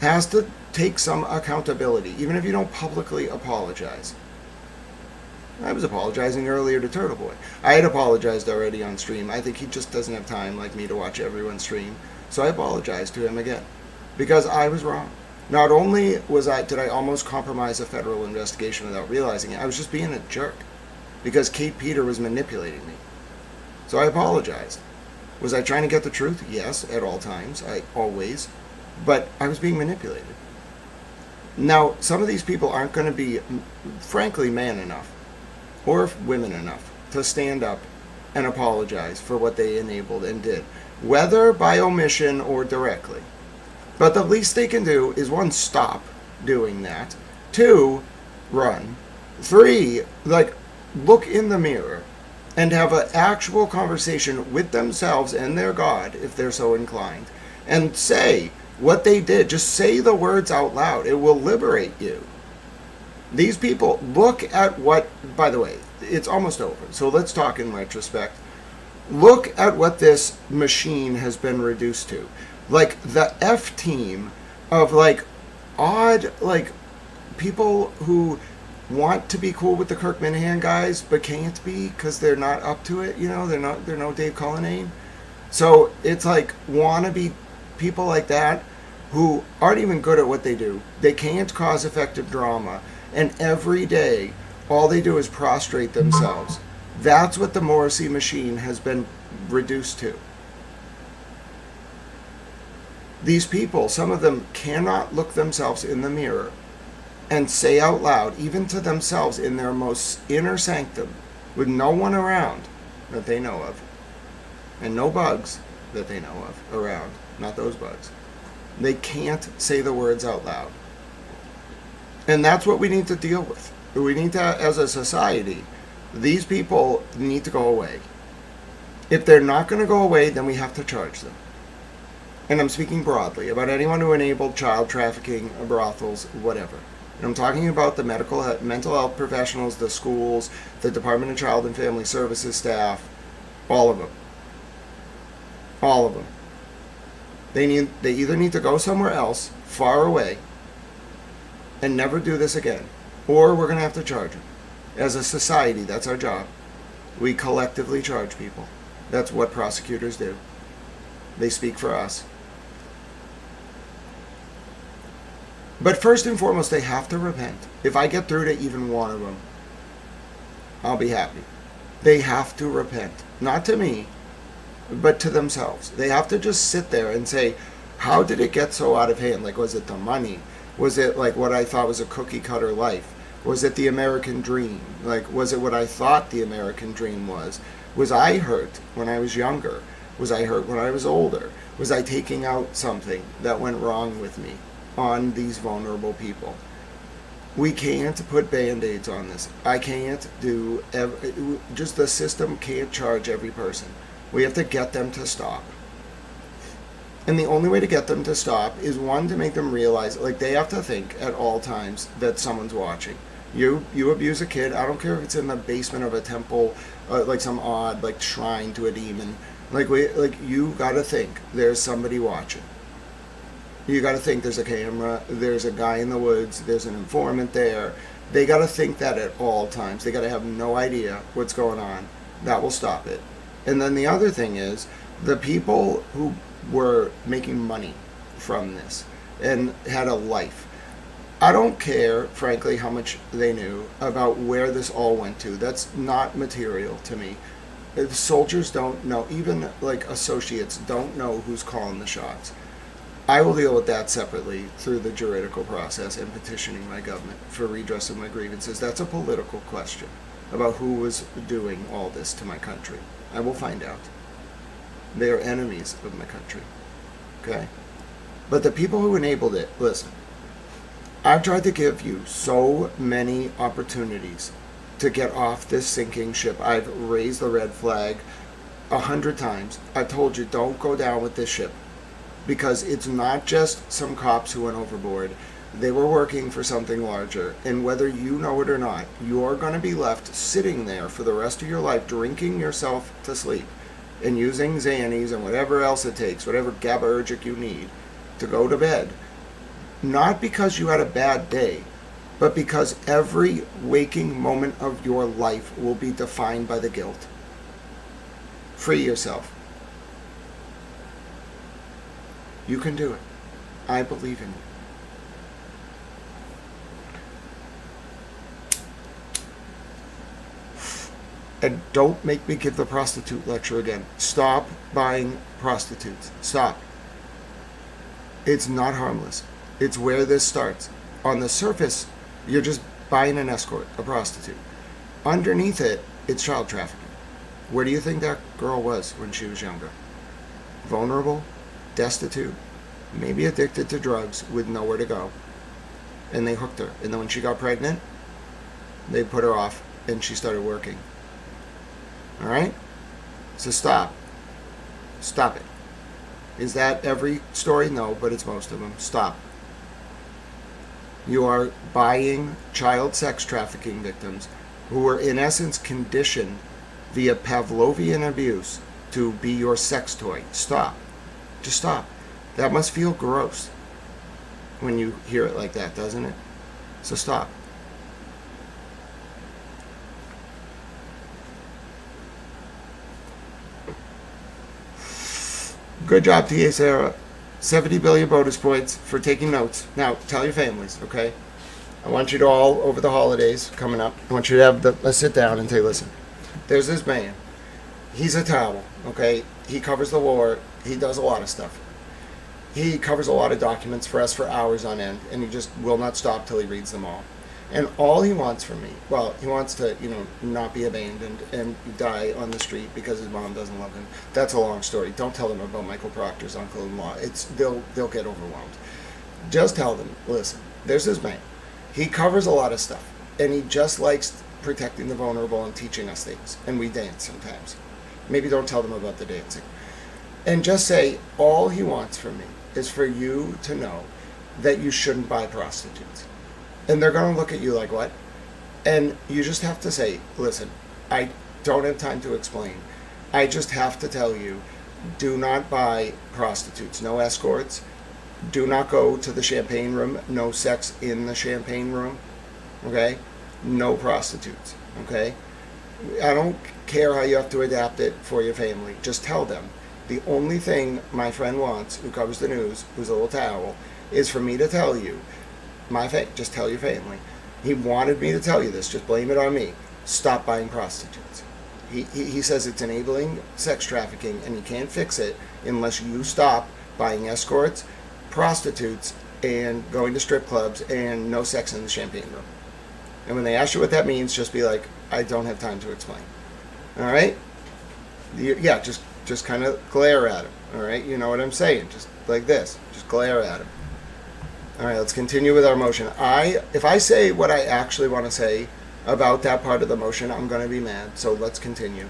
has to take some accountability, even if you don't publicly apologize. I was apologizing earlier to TurtleBoy. I had apologized already on stream. I think he just doesn't have time like me to watch everyone's stream. So I apologized to him again because I was wrong. Not only did I almost compromise a federal investigation without realizing it, I was just being a jerk because Kate Peter was manipulating me. So I apologized. Was I trying to get the truth? Yes, at all times. Always. But I was being manipulated. Now, some of these people aren't going to be, frankly, man enough or women enough to stand up and apologize for what they enabled and did, whether by omission or directly. But the least they can do is, one, stop doing that. Two, run. Three, like, look in the mirror and have an actual conversation with themselves and their God, if they're so inclined, and say what they did. Just say the words out loud. It will liberate you. These people, look at what, by the way, it's almost over, so let's talk in retrospect. Look at what this machine has been reduced to. Like, the F team of, like, odd, like, people who want to be cool with the Kirk Minahan guys, but can't be because they're not up to it, you know, they're no Dave Cullinane. So it's like wannabe people like that who aren't even good at what they do. They can't cause effective drama, and every day all they do is prostrate themselves. That's what the Morrissey machine has been reduced to. These people, some of them cannot look themselves in the mirror and say out loud, even to themselves in their most inner sanctum, with no one around that they know of, and no bugs that they know of around, not those bugs. They can't say the words out loud. And that's what we need to deal with. We need to, as a society, these people need to go away. If they're not going to go away, then we have to charge them. And I'm speaking broadly about anyone who enabled child trafficking, brothels, whatever. And I'm talking about the mental health professionals, the schools, the Department of Child and Family Services staff, all of them. All of them. They either need to go somewhere else, far away, and never do this again, or we're going to have to charge them. As a society, that's our job. We collectively charge people. That's what prosecutors do. They speak for us. But first and foremost, they have to repent. If I get through to even one of them, I'll be happy. They have to repent. Not to me, but to themselves. They have to just sit there and say, how did it get so out of hand? Like, was it the money? Was it like what I thought was a cookie cutter life? Was it the American dream? Like, was it what I thought the American dream was? Was I hurt when I was younger? Was I hurt when I was older? Was I taking out something that went wrong with me on these vulnerable people? We can't put band-aids on this. I can't do, just the system can't charge every person. We have to get them to stop. And the only way to get them to stop is, one, to make them realize, like, they have to think at all times that someone's watching. You abuse a kid, I don't care if it's in the basement of a temple, like some odd, like, shrine to a demon. You gotta think there's somebody watching. You gotta think there's a camera, there's a guy in the woods, there's an informant there. They gotta think that at all times. They gotta have no idea what's going on. That will stop it. And then the other thing is, the people who were making money from this and had a life, I don't care, frankly, how much they knew about where this all went to. That's not material to me. Soldiers don't know, even like associates don't know who's calling the shots. I will deal with that separately through the juridical process and petitioning my government for redress of my grievances. That's a political question about who was doing all this to my country. I will find out. They are enemies of my country. Okay? But the people who enabled it, listen, I've tried to give you so many opportunities to get off this sinking ship. I've raised the red flag 100 times. I've told you, don't go down with this ship. Because it's not just some cops who went overboard. They were working for something larger. And whether you know it or not, you're going to be left sitting there for the rest of your life, drinking yourself to sleep and using Xannies and whatever else it takes, whatever GABAergic you need to go to bed. Not because you had a bad day, but because every waking moment of your life will be defined by the guilt. Free yourself. You can do it. I believe in you. And don't make me give the prostitute lecture again. Stop buying prostitutes. Stop. It's not harmless. It's where this starts. On the surface, you're just buying an escort, a prostitute. Underneath it, it's child trafficking. Where do you think that girl was when she was younger? Vulnerable? Destitute? maybe addicted to drugs with nowhere to go. And they hooked her. And then when she got pregnant, they put her off and she started working. All right? So stop. Stop it. Is that every story? No, but it's most of them. Stop. You are buying child sex trafficking victims who were in essence conditioned via Pavlovian abuse to be your sex toy. Stop. Just stop. That must feel gross when you hear it like that, doesn't it? So stop. Good job, T.A. Sarah. 70 billion bonus points for taking notes. Now, tell your families, okay? I want you to all, over the holidays coming up, I want you to have a sit down and say, listen, there's this man. He's a towel, okay? He covers the war. He does a lot of stuff. He covers a lot of documents for us for hours on end, and he just will not stop till he reads them all. And all he wants from me, well, he wants to, not be abandoned and die on the street because his mom doesn't love him. That's a long story. Don't tell them about Michael Proctor's uncle-in-law. They'll get overwhelmed. Just tell them, listen, there's this man. He covers a lot of stuff, and he just likes protecting the vulnerable and teaching us things. And we dance sometimes. Maybe don't tell them about the dancing. And just say, all he wants from me is for you to know that you shouldn't buy prostitutes. And they're going to look at you like, what? And you just have to say, listen, I don't have time to explain. I just have to tell you, do not buy prostitutes. No escorts. Do not go to the champagne room. No sex in the champagne room. Okay? No prostitutes. Okay? I don't care how you have to adapt it for your family. Just tell them. The only thing my friend wants, who covers the news, who's a little towel, is for me to tell you, just tell your family. He wanted me to tell you this. Just blame it on me. Stop buying prostitutes. He says it's enabling sex trafficking, and he can't fix it unless you stop buying escorts, prostitutes, and going to strip clubs, and no sex in the champagne room. And when they ask you what that means, just be like, I don't have time to explain. All right? Yeah, just kind of glare at him. All right? You know what I'm saying? Just like this. Just glare at him. All right, let's continue with our motion. If I say what I actually want to say about that part of the motion, I'm going to be mad. So let's continue.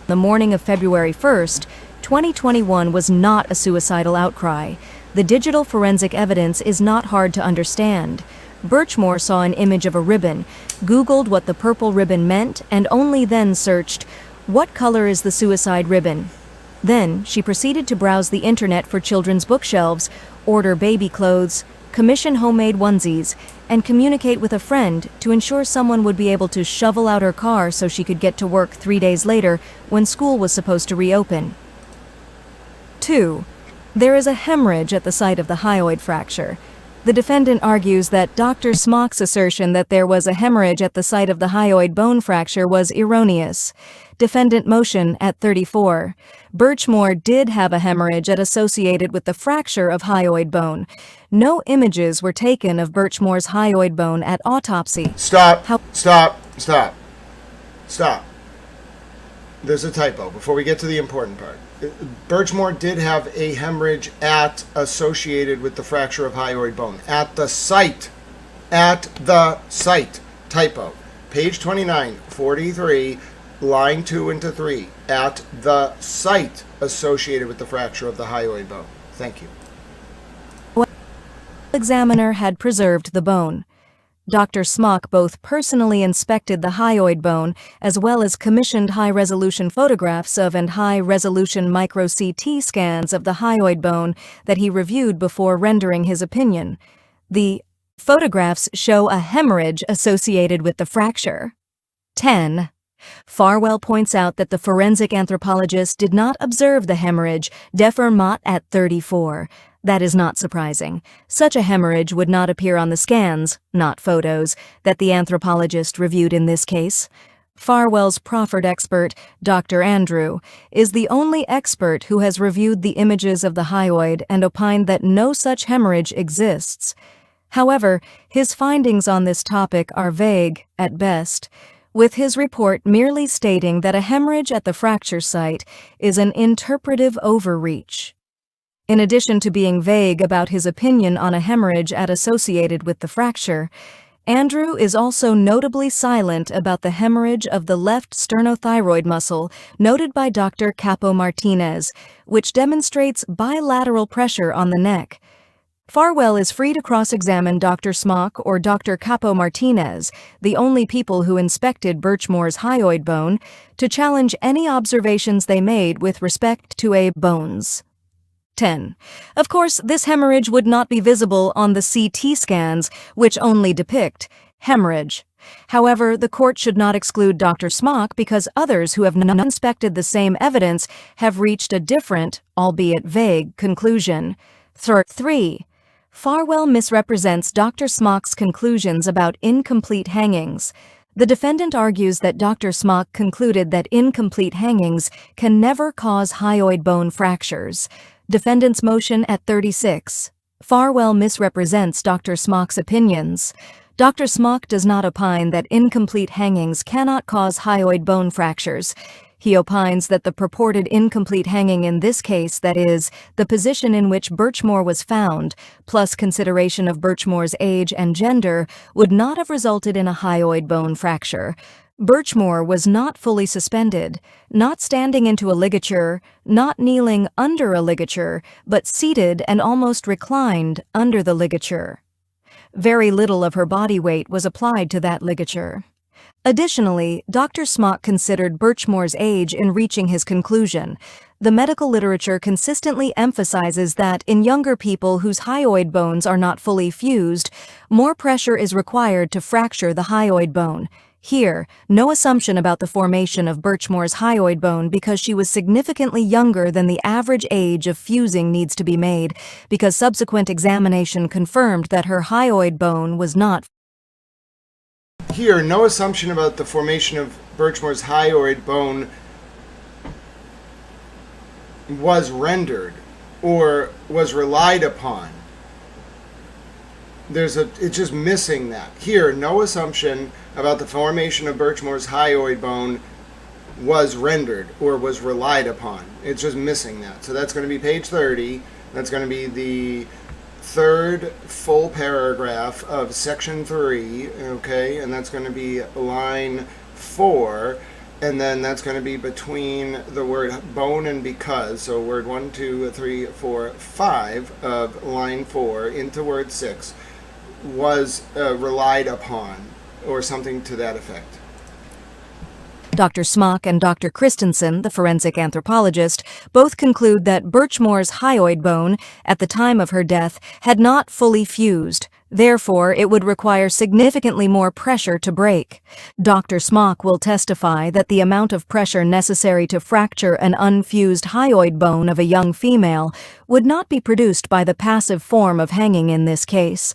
The morning of February 1st, 2021 was not a suicidal outcry. The digital forensic evidence is not hard to understand. Birchmore saw an image of a ribbon, Googled what the purple ribbon meant, and only then searched, "What color is the suicide ribbon?" Then she proceeded to browse the internet for children's bookshelves, order baby clothes, commission homemade onesies, and communicate with a friend to ensure someone would be able to shovel out her car so she could get to work 3 days later when school was supposed to reopen. 2. There is a hemorrhage at the site of the hyoid fracture. The defendant argues that Dr. Smock's assertion that there was a hemorrhage at the site of the hyoid bone fracture was erroneous. Defendant motion at 34. Birchmore did have a hemorrhage associated with the fracture of hyoid bone. No images were taken of Birchmore's hyoid bone at autopsy. Stop. There's a typo before we get to the important part. Birchmore did have a hemorrhage associated with the fracture of hyoid bone. At the site. Typo. Page 29, 43, line 2 into 3. At the site associated with the fracture of the hyoid bone. Thank you. The examiner had preserved the bone. Dr. Smock both personally inspected the hyoid bone as well as commissioned high-resolution photographs of and high-resolution micro-CT scans of the hyoid bone that he reviewed before rendering his opinion. The photographs show a hemorrhage associated with the fracture. 10. Farwell points out that the forensic anthropologist did not observe the hemorrhage, defer mot at 34. That is not surprising. Such a hemorrhage would not appear on the scans, not photos, that the anthropologist reviewed in this case. Farwell's proffered expert, Dr. Andrew, is the only expert who has reviewed the images of the hyoid and opined that no such hemorrhage exists. However, his findings on this topic are vague, at best, with his report merely stating that a hemorrhage at the fracture site is an interpretive overreach. In addition to being vague about his opinion on a hemorrhage associated with the fracture, Andrew is also notably silent about the hemorrhage of the left sternothyroid muscle noted by Dr. Capo Martinez, which demonstrates bilateral pressure on the neck. Farwell is free to cross-examine Dr. Smock or Dr. Capo Martinez, the only people who inspected Birchmore's hyoid bone, to challenge any observations they made with respect to a bones. 10. Of course, this hemorrhage would not be visible on the CT scans, which only depict hemorrhage. However, the court should not exclude Dr. Smock because others who have not inspected the same evidence have reached a different, albeit vague, conclusion. 3. Farwell misrepresents Dr. Smock's conclusions about incomplete hangings. The defendant argues that Dr. Smock concluded that incomplete hangings can never cause hyoid bone fractures. Defendant's motion at 36. Farwell misrepresents Dr. Smock's opinions. Dr. Smock does not opine that incomplete hangings cannot cause hyoid bone fractures. He opines that the purported incomplete hanging in this case, that is, the position in which Birchmore was found, plus consideration of Birchmore's age and gender, would not have resulted in a hyoid bone fracture. Birchmore was not fully suspended, not standing into a ligature, not kneeling under a ligature, but seated and almost reclined under the ligature. Very little of her body weight was applied to that ligature. Additionally, Dr. Smock considered Birchmore's age in reaching his conclusion. The medical literature consistently emphasizes that in younger people whose hyoid bones are not fully fused, more pressure is required to fracture the hyoid bone. Here, no assumption about the formation of Birchmore's hyoid bone because she was significantly younger than the average age of fusing needs to be made, because subsequent examination confirmed that her hyoid bone was not. Here, no assumption about the formation of Birchmore's hyoid bone was rendered or was relied upon. It's just missing that. Here, no assumption about the formation of Birchmore's hyoid bone was rendered or was relied upon. It's just missing that. So that's going to be page 30. That's going to be the third full paragraph of section 3, okay, and that's going to be line 4, and then that's going to be between the word bone and because, so word 1, 2, 3, 4, 5 of line 4 into word 6 was relied upon, or something to that effect. Dr. Smock and Dr. Christensen, the forensic anthropologist, both conclude that Birchmore's hyoid bone, at the time of her death, had not fully fused. Therefore, it would require significantly more pressure to break. Dr. Smock will testify that the amount of pressure necessary to fracture an unfused hyoid bone of a young female would not be produced by the passive form of hanging in this case.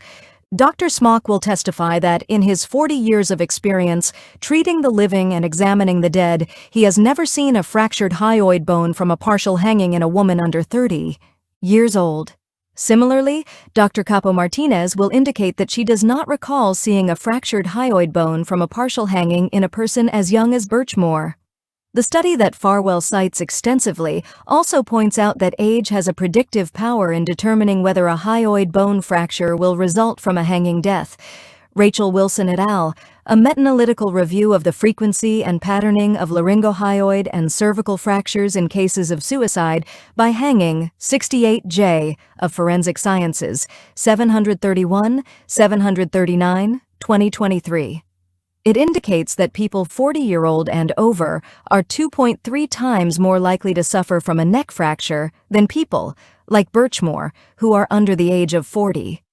Dr. Smock will testify that in his 40 years of experience treating the living and examining the dead, he has never seen a fractured hyoid bone from a partial hanging in a woman under 30 years old. Similarly, Dr. Capo Martinez will indicate that she does not recall seeing a fractured hyoid bone from a partial hanging in a person as young as Birchmore. The study that Farwell cites extensively also points out that age has a predictive power in determining whether a hyoid bone fracture will result from a hanging death. Rachel Wilson et al., a meta-analytical review of the frequency and patterning of laryngohyoid and cervical fractures in cases of suicide by hanging, 68J, of Forensic Sciences, 731, 739, 2023. It indicates that people 40-year-old and over are 2.3 times more likely to suffer from a neck fracture than people, like Birchmore, who are under the age of 40.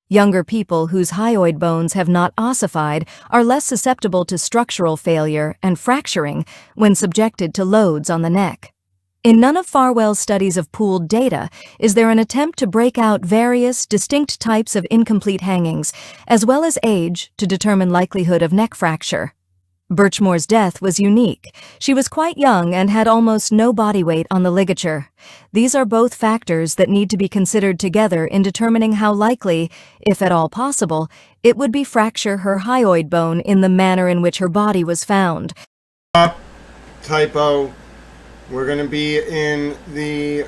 Younger people whose hyoid bones have not ossified are less susceptible to structural failure and fracturing when subjected to loads on the neck. In none of Farwell's studies of pooled data is there an attempt to break out various, distinct types of incomplete hangings, as well as age, to determine likelihood of neck fracture. Birchmore's death was unique. She was quite young and had almost no body weight on the ligature. These are both factors that need to be considered together in determining how likely, if at all possible, it would be fracture her hyoid bone in the manner in which her body was found. Typo. We're going to be in the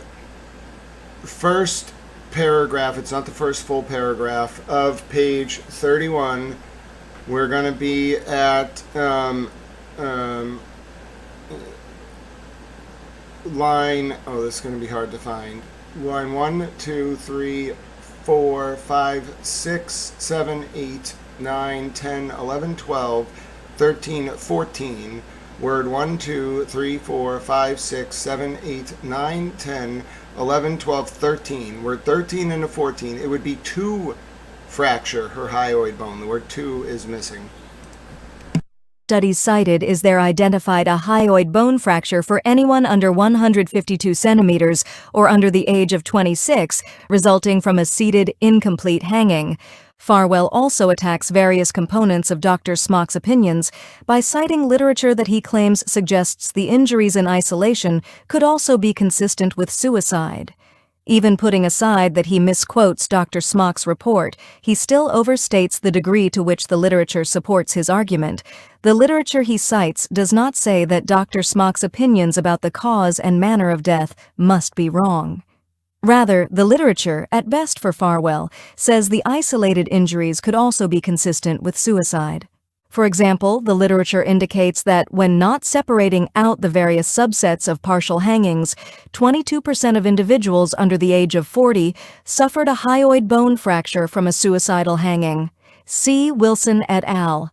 first paragraph, it's not the first full paragraph, of page 31. We're going to be at line, oh, this is going to be hard to find. Line 1, 2, 3, 4, 5, 6, 7, 8, 9, 10, 11, 12, 13, 14. Word 1, 2, 3, 4, 5, 6, 7, 8, 9, 10, 11, 12, 13. Word 13 and a 14. It would be to fracture her hyoid bone. The word to is missing. Studies cited is there identified a hyoid bone fracture for anyone under 152 centimeters or under the age of 26, resulting from a seated, incomplete hanging. Farwell also attacks various components of Dr. Smock's opinions by citing literature that he claims suggests the injuries in isolation could also be consistent with suicide. Even putting aside that he misquotes Dr. Smock's report, he still overstates the degree to which the literature supports his argument. The literature he cites does not say that Dr. Smock's opinions about the cause and manner of death must be wrong. Rather, the literature, at best for Farwell, says the isolated injuries could also be consistent with suicide. For example, the literature indicates that when not separating out the various subsets of partial hangings, 22% of individuals under the age of 40 suffered a hyoid bone fracture from a suicidal hanging. C. Wilson et al.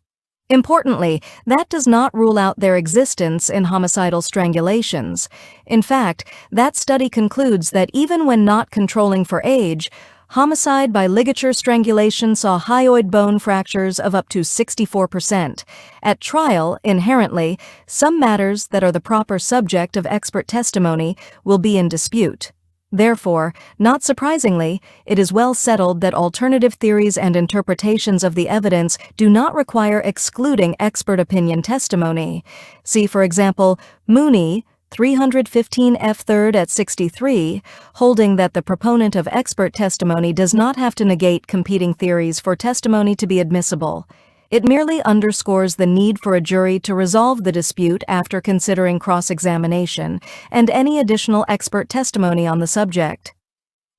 Importantly, that does not rule out their existence in homicidal strangulations. In fact, that study concludes that even when not controlling for age, homicide by ligature strangulation saw hyoid bone fractures of up to 64%. At trial, inherently, some matters that are the proper subject of expert testimony will be in dispute. Therefore, not surprisingly, it is well settled that alternative theories and interpretations of the evidence do not require excluding expert opinion testimony. See, for example, Mooney, 315 F. 3rd at 63, holding that the proponent of expert testimony does not have to negate competing theories for testimony to be admissible. It merely underscores the need for a jury to resolve the dispute after considering cross-examination and any additional expert testimony on the subject.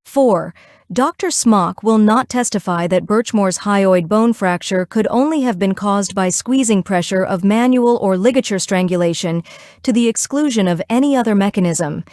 4. Dr. Smock will not testify that Birchmore's hyoid bone fracture could only have been caused by squeezing pressure of manual or ligature strangulation to the exclusion of any other mechanism.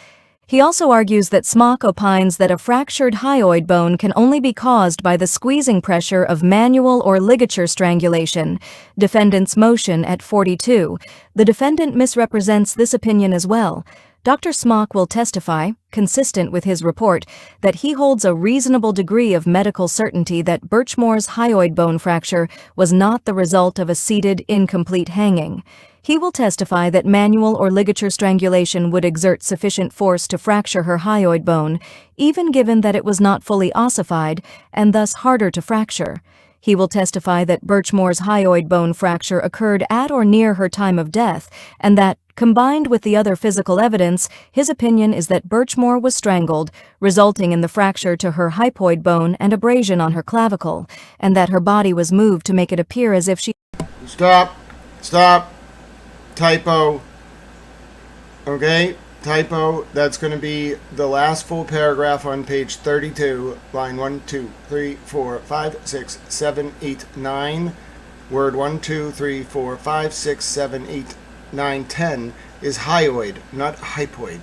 He also argues that Smock opines that a fractured hyoid bone can only be caused by the squeezing pressure of manual or ligature strangulation. Defendant's motion at 42. The defendant misrepresents this opinion as well. Dr. Smock will testify, consistent with his report, that he holds a reasonable degree of medical certainty that Birchmore's hyoid bone fracture was not the result of a seated, incomplete hanging. He will testify that manual or ligature strangulation would exert sufficient force to fracture her hyoid bone, even given that it was not fully ossified and thus harder to fracture. He will testify that Birchmore's hyoid bone fracture occurred at or near her time of death, and that, combined with the other physical evidence, his opinion is that Birchmore was strangled, resulting in the fracture to her hypoid bone and abrasion on her clavicle, and that her body was moved to make it appear as if she... Stop. Typo. Okay, typo. That's going to be the last full paragraph on page 32, line 1, 2, 3, 4, 5, 6, 7, 8, 9. Word 1, 2, 3, 4, 5, 6, 7, 8, 9, 10 is hyoid, not hypoid.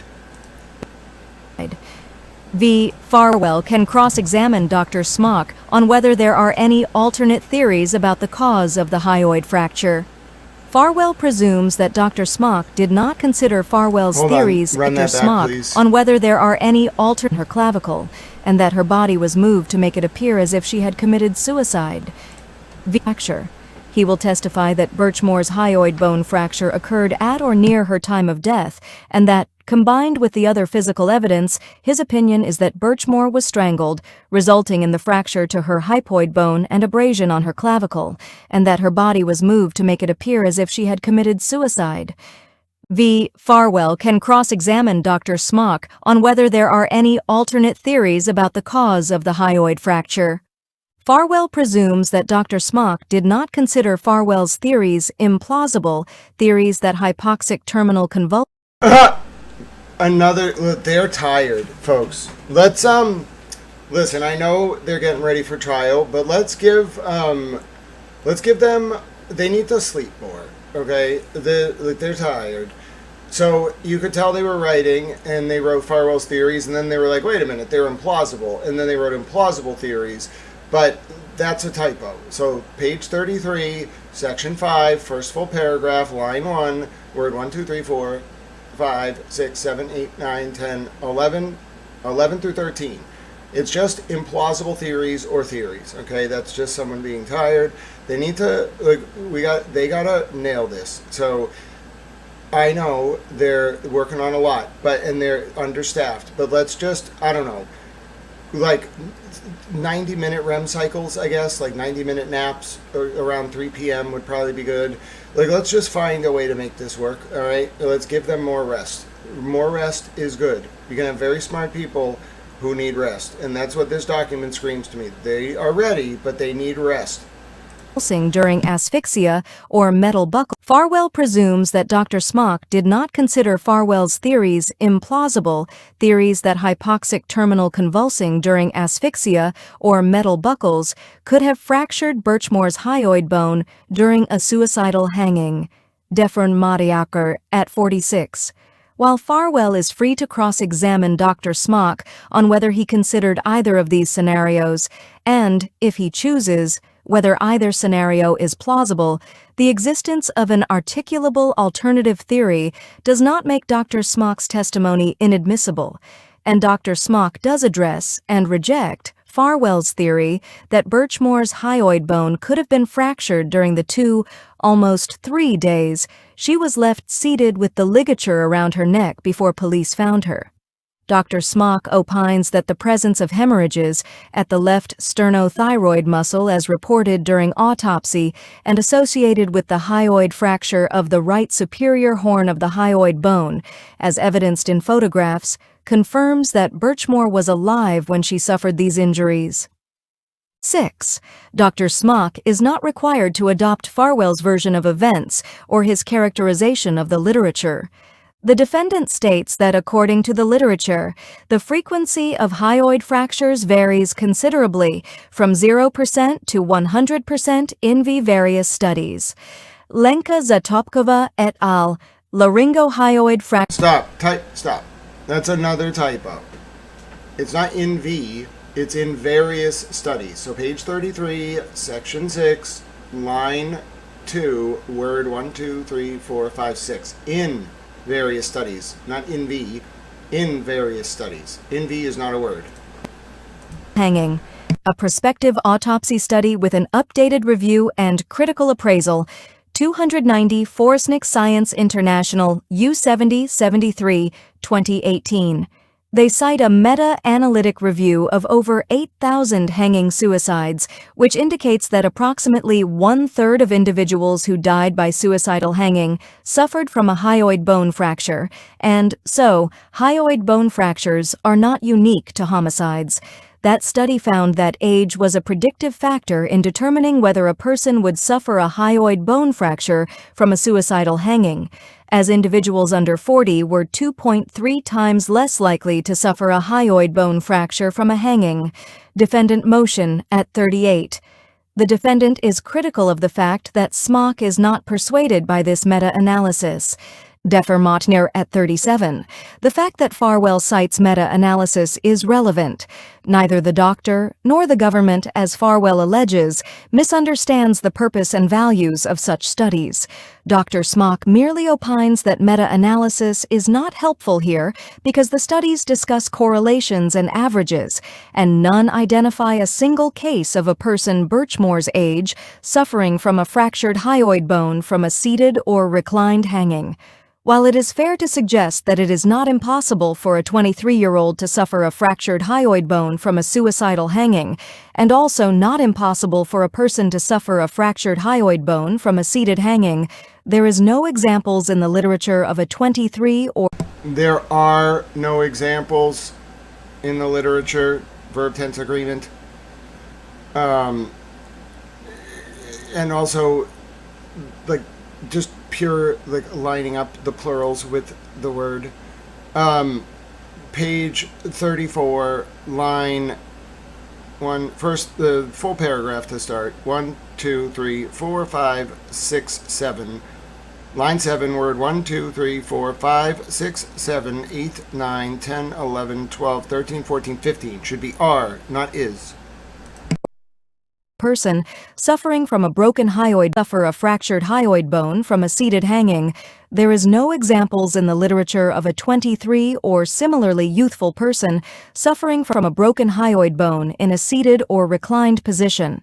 V. Farwell can cross-examine Dr. Smock on whether there are any alternate theories about the cause of the hyoid fracture. Farwell presumes that Dr. Smock did not consider Farwell's theories, Dr. Smock, on whether there are any alternate her clavicle, and that her body was moved to make it appear as if she had committed suicide. Fracture. He will testify that Birchmore's hyoid bone fracture occurred at or near her time of death, and that, combined with the other physical evidence, his opinion is that Birchmore was strangled, resulting in the fracture to her hypoid bone and abrasion on her clavicle, and that her body was moved to make it appear as if she had committed suicide. V. Farwell can cross-examine Dr. Smock on whether there are any alternate theories about the cause of the hyoid fracture. Farwell presumes that Dr. Smock did not consider Farwell's theories implausible, theories that hypoxic terminal convulsions... They're tired, folks. Let's listen. I know they're getting ready for trial, but let's give them. They need to sleep more. Okay, they're tired. So you could tell they were writing, and they wrote Farwell's theories, and then they were like, wait a minute, they're implausible, and then they wrote implausible theories, but that's a typo. So page 33, section 5, first full paragraph, line 1, word 1, 2, 3, 4, 5, 6, 7, 8, 9, 10, 11 through 13. It's just implausible theories or theories. Okay, that's just someone being tired. They need to they gotta nail this. So I know they're working on a lot, and they're understaffed. But let's just, I don't know, like 90-minute REM cycles, I guess, like 90-minute naps around 3 p.m. would probably be good. Like, let's just find a way to make this work. All right, let's give them more rest. More rest is good. You're gonna have very smart people who need rest, and that's what this document screams to me. They are ready, but they need rest. During asphyxia or metal buckle. Farwell presumes that Dr. Smock did not consider Farwell's theories implausible, theories that hypoxic terminal convulsing during asphyxia or metal buckles could have fractured Birchmore's hyoid bone during a suicidal hanging. Defern Madiaker at 46. While Farwell is free to cross-examine Dr. Smock on whether he considered either of these scenarios, and, if he chooses, whether either scenario is plausible, the existence of an articulable alternative theory does not make Dr. Smock's testimony inadmissible, and Dr. Smock does address and reject Farwell's theory that Birchmore's hyoid bone could have been fractured during the 2, almost 3 days she was left seated with the ligature around her neck before police found her. Dr. Smock opines that the presence of hemorrhages at the left sternothyroid muscle as reported during autopsy and associated with the hyoid fracture of the right superior horn of the hyoid bone, as evidenced in photographs, confirms that Birchmore was alive when she suffered these injuries. 6. Dr. Smock is not required to adopt Farwell's version of events or his characterization of the literature. The defendant states that according to the literature, the frequency of hyoid fractures varies considerably from 0% to 100% in various studies. Lenka Zatopkova et al. Laryngohyoid fracture. Stop. That's another typo. It's not in V, it's in various studies. So page 33, section 6, line 2, word 1, 2, 3, 4, 5, 6. In various studies, not in V, in various studies. In V is not a word. Hanging. A prospective autopsy study with an updated review and critical appraisal. 290 Forestnick Science International, U7073, 2018. They cite a meta-analytic review of over 8,000 hanging suicides, which indicates that approximately 1/3 of individuals who died by suicidal hanging suffered from a hyoid bone fracture, and so, hyoid bone fractures are not unique to homicides. That study found that age was a predictive factor in determining whether a person would suffer a hyoid bone fracture from a suicidal hanging, as individuals under 40 were 2.3 times less likely to suffer a hyoid bone fracture from a hanging. Defendant motion at 38. The defendant is critical of the fact that Smock is not persuaded by this meta-analysis. Defer Motner at 37. The fact that Farwell cites meta-analysis is relevant. Neither the doctor nor the government, as Farwell alleges, misunderstands the purpose and values of such studies. Dr. Smock merely opines that meta-analysis is not helpful here because the studies discuss correlations and averages, and none identify a single case of a person Birchmore's age suffering from a fractured hyoid bone from a seated or reclined hanging. While it is fair to suggest that it is not impossible for a 23-year-old to suffer a fractured hyoid bone from a suicidal hanging, and also not impossible for a person to suffer a fractured hyoid bone from a seated hanging, there is no examples in the literature of a 23 or... There are no examples in the literature, verb tense agreement. And also, like, just pure, like, lining up the plurals with the word. Page 34, line 1, first, the full paragraph to start. 1, 2, 3, 4, 5, 6, 7. Line 7, word 1, 2, 3, 4, 5, 6, 7, 8, 9, 10, 11, 12, 13, 14, 15. Should be are, not is. Person suffering from a broken hyoid suffer a fractured hyoid bone from a seated hanging. There is no examples in the literature of a 23 or similarly youthful person suffering from a broken hyoid bone in a seated or reclined position.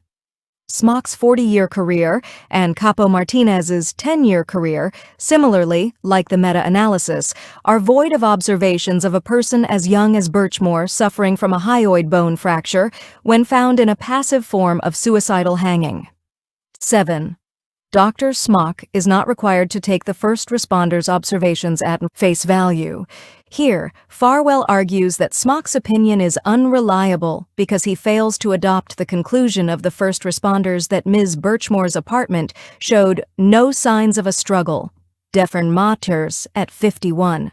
Smock's 40-year career and Capo Martinez's 10-year career, similarly, like the meta-analysis, are void of observations of a person as young as Birchmore suffering from a hyoid bone fracture when found in a passive form of suicidal hanging. 7. Dr. Smock is not required to take the first responders' observations at face value. Here, Farwell argues that Smock's opinion is unreliable because he fails to adopt the conclusion of the first responders that Ms. Birchmore's apartment showed no signs of a struggle. Defern Matters at 51.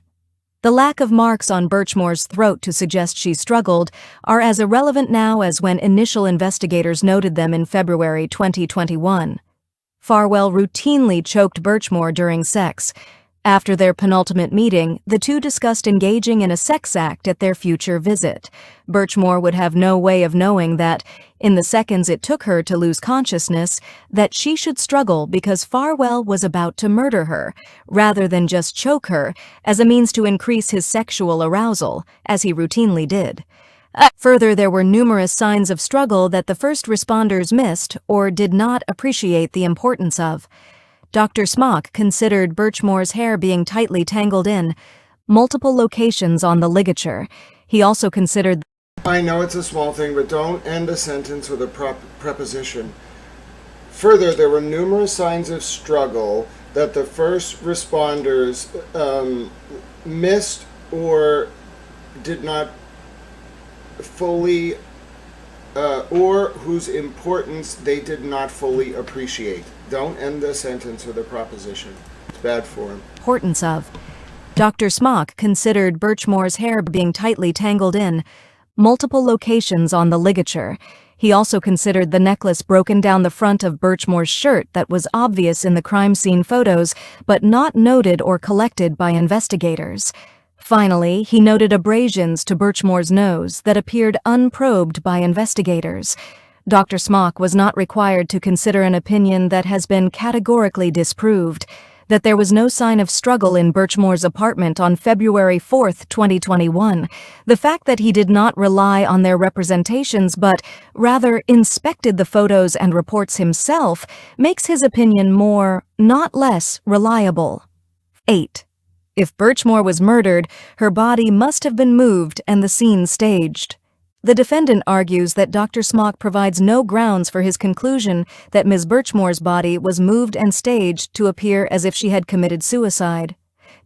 The lack of marks on Birchmore's throat to suggest she struggled are as irrelevant now as when initial investigators noted them in February 2021. Farwell routinely choked Birchmore during sex. After their penultimate meeting, the two discussed engaging in a sex act at their future visit. Birchmore would have no way of knowing that, in the seconds it took her to lose consciousness, that she should struggle because Farwell was about to murder her, rather than just choke her, as a means to increase his sexual arousal, as he routinely did. Further, there were numerous signs of struggle that the first responders missed or did not appreciate the importance of. Dr. Smock considered Birchmore's hair being tightly tangled in multiple locations on the ligature. He also considered... I know it's a small thing, but don't end a sentence with a preposition. Further, there were numerous signs of struggle that the first responders missed or did not fully, or whose importance they did not fully appreciate. Don't end the sentence with a proposition. It's bad form. Importance of. Dr. Smock considered Birchmore's hair being tightly tangled in multiple locations on the ligature. He also considered the necklace broken down the front of Birchmore's shirt that was obvious in the crime scene photos, but not noted or collected by investigators. Finally, he noted abrasions to Birchmore's nose that appeared unprobed by investigators. Dr. Smock was not required to consider an opinion that has been categorically disproved, that there was no sign of struggle in Birchmore's apartment on February 4, 2021. The fact that he did not rely on their representations but rather inspected the photos and reports himself makes his opinion more, not less, reliable. 8. If Birchmore was murdered, her body must have been moved and the scene staged. The defendant argues that Dr. Smock provides no grounds for his conclusion that Ms. Birchmore's body was moved and staged to appear as if she had committed suicide.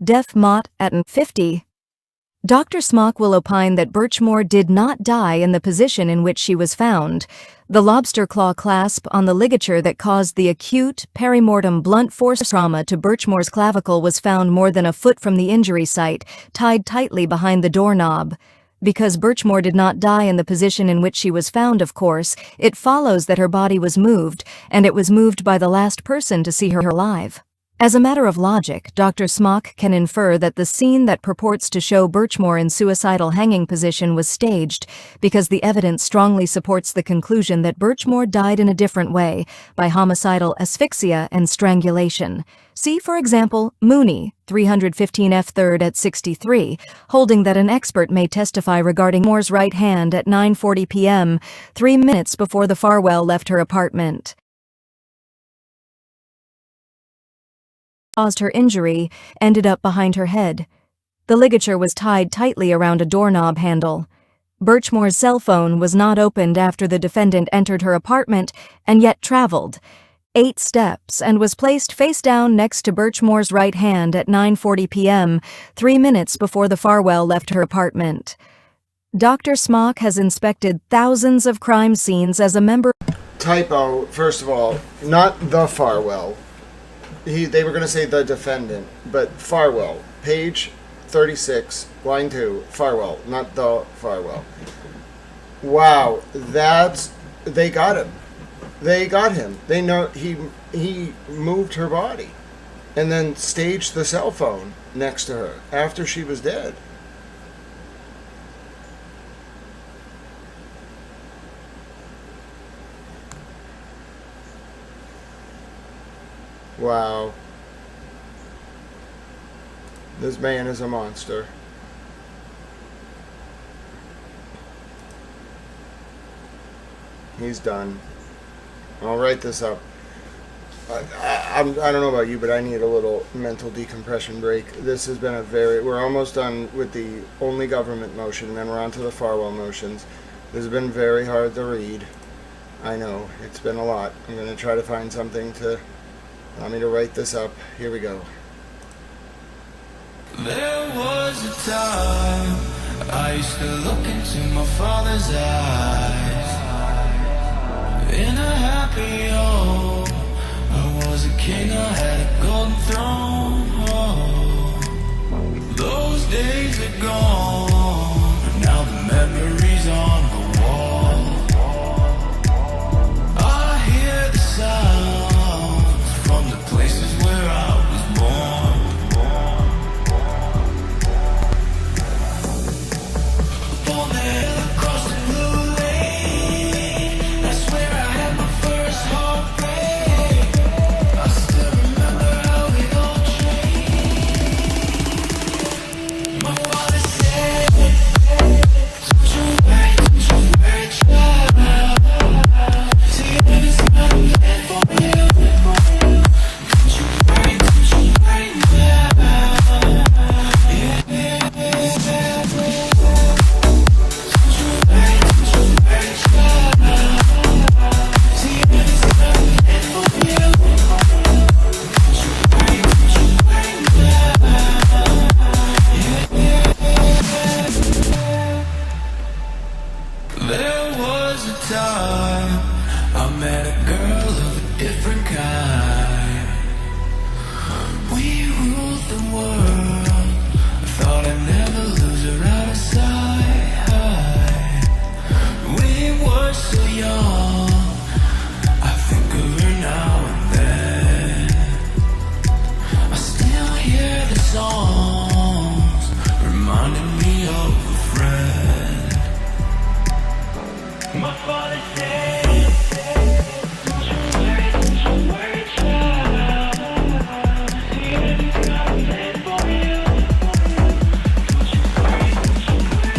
Def Mott at 50. Dr. Smock will opine that Birchmore did not die in the position in which she was found. The lobster claw clasp on the ligature that caused the acute, perimortem blunt force trauma to Birchmore's clavicle was found more than a foot from the injury site, tied tightly behind the doorknob. Because Birchmore did not die in the position in which she was found, of course, it follows that her body was moved, and it was moved by the last person to see her alive. As a matter of logic, Dr. Smock can infer that the scene that purports to show Birchmore in suicidal hanging position was staged because the evidence strongly supports the conclusion that Birchmore died in a different way, by homicidal asphyxia and strangulation. See, for example, Mooney, 315 F. 3rd at 63, holding that an expert may testify regarding Moore's right hand at 9:40 p.m., 3 minutes before the Farwell left her apartment. Caused her injury ended up behind her head. The ligature was tied tightly around a doorknob handle. Birchmore's cell phone was not opened after the defendant entered her apartment and yet traveled 8 steps and was placed face down next to Birchmore's right hand at 9:40 p.m., 3 minutes before the Farwell left her apartment. Dr. Smock has inspected thousands of crime scenes as a member. Typo, first of all, not the Farwell. They were going to say the defendant, but Farwell, page 36, line 2, Farwell, not the Farwell. Wow, they got him. They got him. They know he moved her body and then staged the cell phone next to her after she was dead. Wow. This man is a monster. He's done. I'll write this up. I don't know about you, but I need a little mental decompression break. This has been we're almost done with the only government motion, and then we're on to the Farwell motions. This has been very hard to read. I know, it's been a lot. I'm going to try to find something to allow me to write this up. Here we go. There was a time I used to look into my father's eyes. In a happy home, I was a king, I had a golden throne. Oh, those days are gone, now the memories on the wall. I hear the sounds from the places where I was born. Born there across the blue lane, that's where I had my first heartbreak. I still remember how it all changed. My father said, don't you worry, child. See, everything's got a plan for you. Don't you worry, There was a time I met a girl of a different kind. We ruled the world. I thought I'd never lose her out of sight. We were so young. I think of her now and then. I still hear the songs reminding me of a friend. My father said, don't you worry, child. See, everything's got a plan for you. Don't you worry,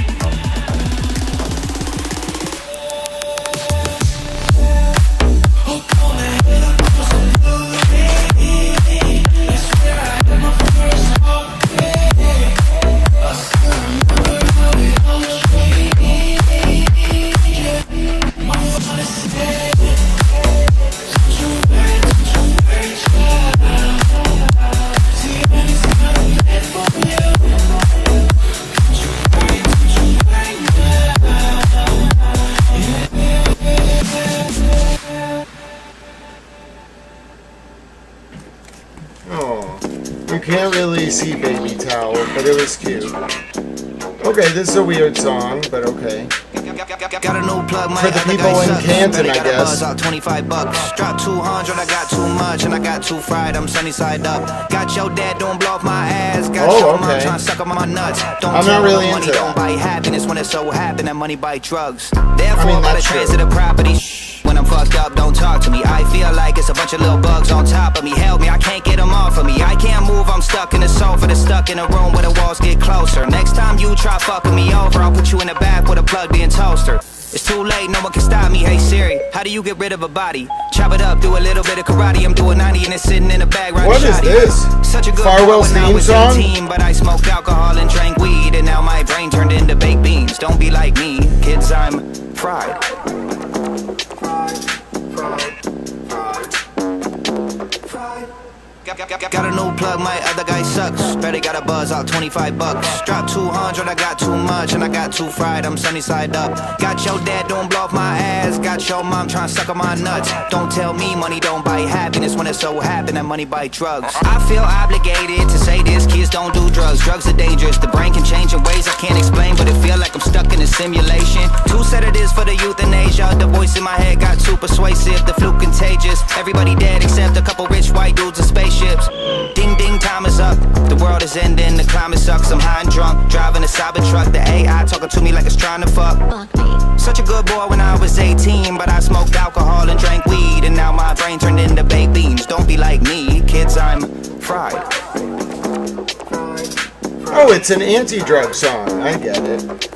oh, come and across the blue lane, that's where I had my first heartbreak. I still remember how it all changed. My father said, don't you worry, child. See, everything's got a plan for you. Don't you worry, Oh, you can't really see Baby Towel, but it was cute. Okay, this is a weird song, but okay. Got a new plug, For the people in Canton, I guess. Out $25. Drop 200, I got too much, and I got too fried. I'm sunny side up. Got your dad, don't blow off my ass. Got your mom trying to suck up my nuts. Don't I'm not really money into don't that. buy happiness when it so happen that money buy drugs. Therefore, by the transitive property. When I'm fucked up, don't talk to me. I feel like it's a bunch of little bugs on top of me. Help me, I can't get them off of me. I can't move, I'm stuck in the sofa. That's stuck in a room where the walls get closer. Next time you try fucking me over, I'll put you in the bath with a plugged-in toaster. It's too late, no one can stop me. Hey Siri, how do you get rid of a body? Chop it up, do a little bit of karate. I'm doing 90 and it's sitting in a bag right What is this? Such a good Farwell's boy when I theme was song? 18, but I smoked alcohol and drank weed, and now my brain turned into baked beans. Don't be like me, kids, I'm fried. Got a new plug, my other guy sucks. Better got a buzz out, $25. Drop 200, I got too much, and I got too fried, I'm sunny side up. Got your dad, don't blow off my ass. Got your mom trying to suck on my nuts. Don't tell me money don't buy happiness when it so happen that money buy drugs. I feel obligated to say this, kids don't do drugs. Drugs are dangerous, the brain can change in ways I can't explain, but it feel like I'm stuck in a simulation. 2 sedatives for the euthanasia. The voice in my head got too persuasive, the flu contagious. Everybody dead except a couple rich white dudes in spaceships. Ding ding, time is up. The world is ending, the climate sucks. I'm high and drunk, driving a Cybertruck. The AI talking to me like it's trying to fuck. Such a good boy when I was 18, but I smoked alcohol and drank weed, and now my brain turned into baked beans. Don't be like me, kids, I'm fried. Oh, it's an anti-drug song. I get it.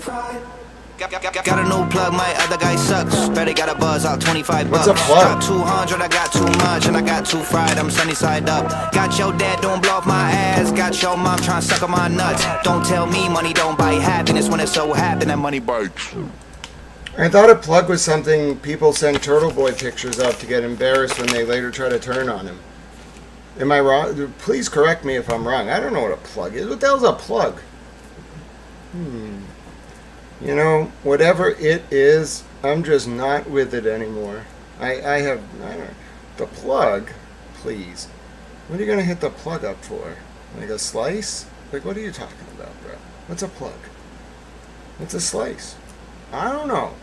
Got a new plug, my other guy sucks. Better got a buzz out, $25. What's a plug? Drop 200, I got too much, and I got too fried, I'm sunny side up. Got your dad, don't blow off my ass. Got your mom trying to suck on my nuts. Don't tell me money don't buy happiness when it so happen that money bites. I thought a plug was something people send TurtleBoy pictures of to get embarrassed when they later try to turn on him. Am I wrong? Please correct me if I'm wrong. I don't know what a plug is. What the hell's a plug? You know, whatever it is, I'm just not with it anymore. I don't know. The plug? Please. What are you going to hit the plug up for? Like a slice? Like, what are you talking about, bro? What's a plug? What's a slice? I don't know.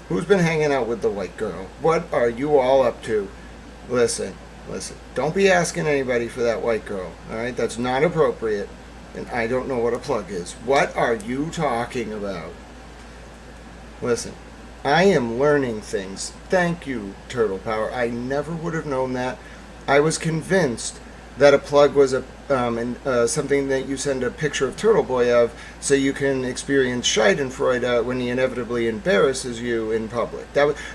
Who's been hanging out with the white girl? What are you all up to? Listen. Don't be asking anybody for that white girl, alright? That's not appropriate. And I don't know what a plug is. What are you talking about? Listen, I am learning things. Thank you, Turtle Power. I never would have known that. I was convinced that a plug was something that you send a picture of TurtleBoy of so you can experience Schadenfreude when he inevitably embarrasses you in public.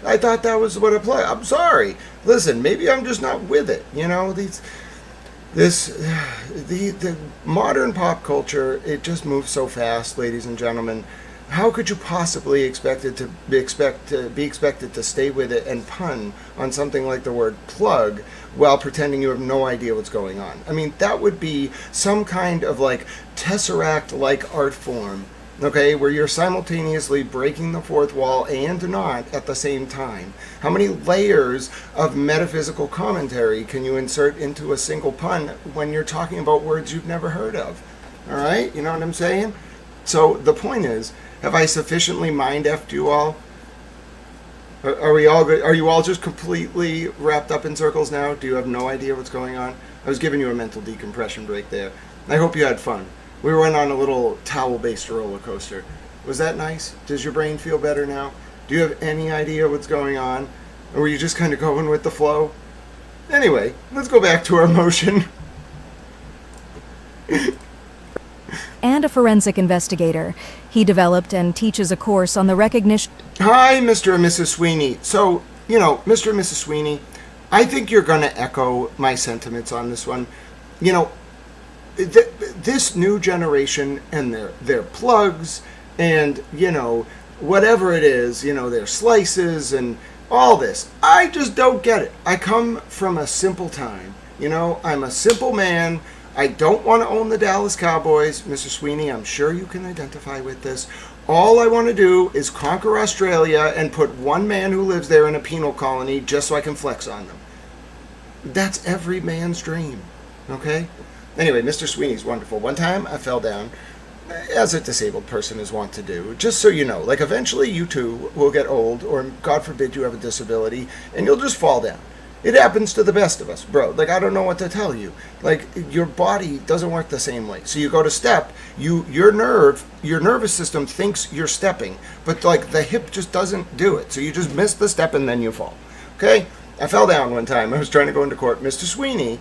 I thought that was what a plug. I'm sorry. Listen, maybe I'm just not with it. You know, the modern pop culture, it just moves so fast, ladies and gentlemen. How could you possibly expect to be expected to stay with it and pun on something like the word plug while pretending you have no idea what's going on? I mean, that would be some kind of like Tesseract-like art form, okay, where you're simultaneously breaking the fourth wall and not at the same time. How many layers of metaphysical commentary can you insert into a single pun when you're talking about words you've never heard of? All right, you know what I'm saying? So the point is, have I sufficiently mind-effed you all? Are we all good? Are you all just completely wrapped up in circles now? Do you have no idea what's going on? I was giving you a mental decompression break there. I hope you had fun. We went on a little towel-based roller coaster. Was that nice? Does your brain feel better now? Do you have any idea what's going on? Or were you just kind of going with the flow? Anyway, let's go back to our motion. And a forensic investigator. He developed and teaches a course on the recognition... Hi, Mr. and Mrs. Sweeney. So, you know, Mr. and Mrs. Sweeney, I think you're going to echo my sentiments on this one. You know, this new generation and their plugs and, you know, whatever it is, you know, their slices and all this, I just don't get it. I come from a simple time. You know, I'm a simple man. I don't want to own the Dallas Cowboys. Mr. Sweeney, I'm sure you can identify with this. All I want to do is conquer Australia and put one man who lives there in a penal colony just so I can flex on them. That's every man's dream, okay? Anyway, Mr. Sweeney's wonderful. One time I fell down, as a disabled person is wont to do, just so you know. Like, eventually you too will get old, or God forbid you have a disability, and you'll just fall down. It happens to the best of us, bro. Like, I don't know what to tell you. Like, your body doesn't work the same way. So you go to step, your nervous system thinks you're stepping, but like the hip just doesn't do it. So you just miss the step and then you fall. Okay? I fell down one time. I was trying to go into court. Mr. Sweeney,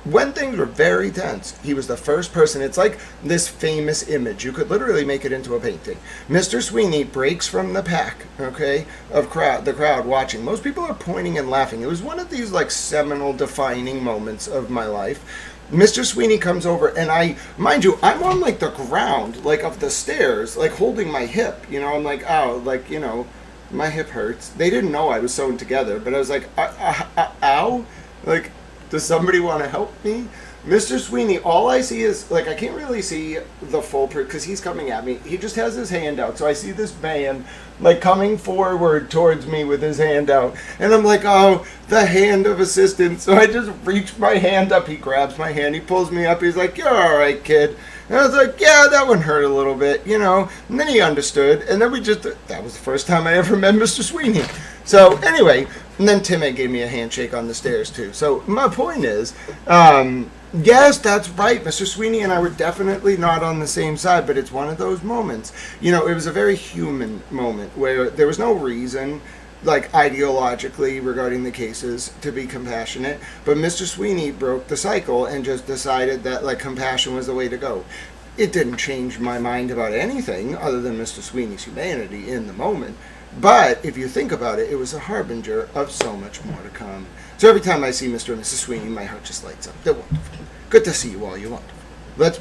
when things were very tense, he was the first person. It's like this famous image. You could literally make it into a painting. Mr. Sweeney breaks from the pack, okay, of the crowd watching. Most people are pointing and laughing. It was one of these like seminal defining moments of my life. Mr. Sweeney comes over and mind you, I'm on like the ground, like of the stairs, like holding my hip. You know, I'm like, ow, like, you know, my hip hurts. They didn't know I was sewn together, but I was like, ow, like, Does somebody want to help me? Mr. Sweeney, all I see is, like, I can't really see the full print because he's coming at me. He just has his hand out. So I see this man, like, coming forward towards me with his hand out. And I'm like, oh, the hand of assistance. So I just reach my hand up. He grabs my hand. He pulls me up. He's like, you're all right, kid. And I was like, yeah, that one hurt a little bit, you know. And then he understood. And then that was the first time I ever met Mr. Sweeney. So anyway, and then Timmy gave me a handshake on the stairs, too. So my point is, yes, that's right. Mr. Sweeney and I were definitely not on the same side, but it's one of those moments. You know, it was a very human moment where there was no reason, like, ideologically regarding the cases to be compassionate, but Mr. Sweeney broke the cycle and just decided that, like, compassion was the way to go. It didn't change my mind about anything other than Mr. Sweeney's humanity in the moment. But if you think about it, it was a harbinger of so much more to come. So every time I see Mr. and Mrs. Sweeney, my heart just lights up. They're wonderful. Good to see you all. You're wonderful. Let's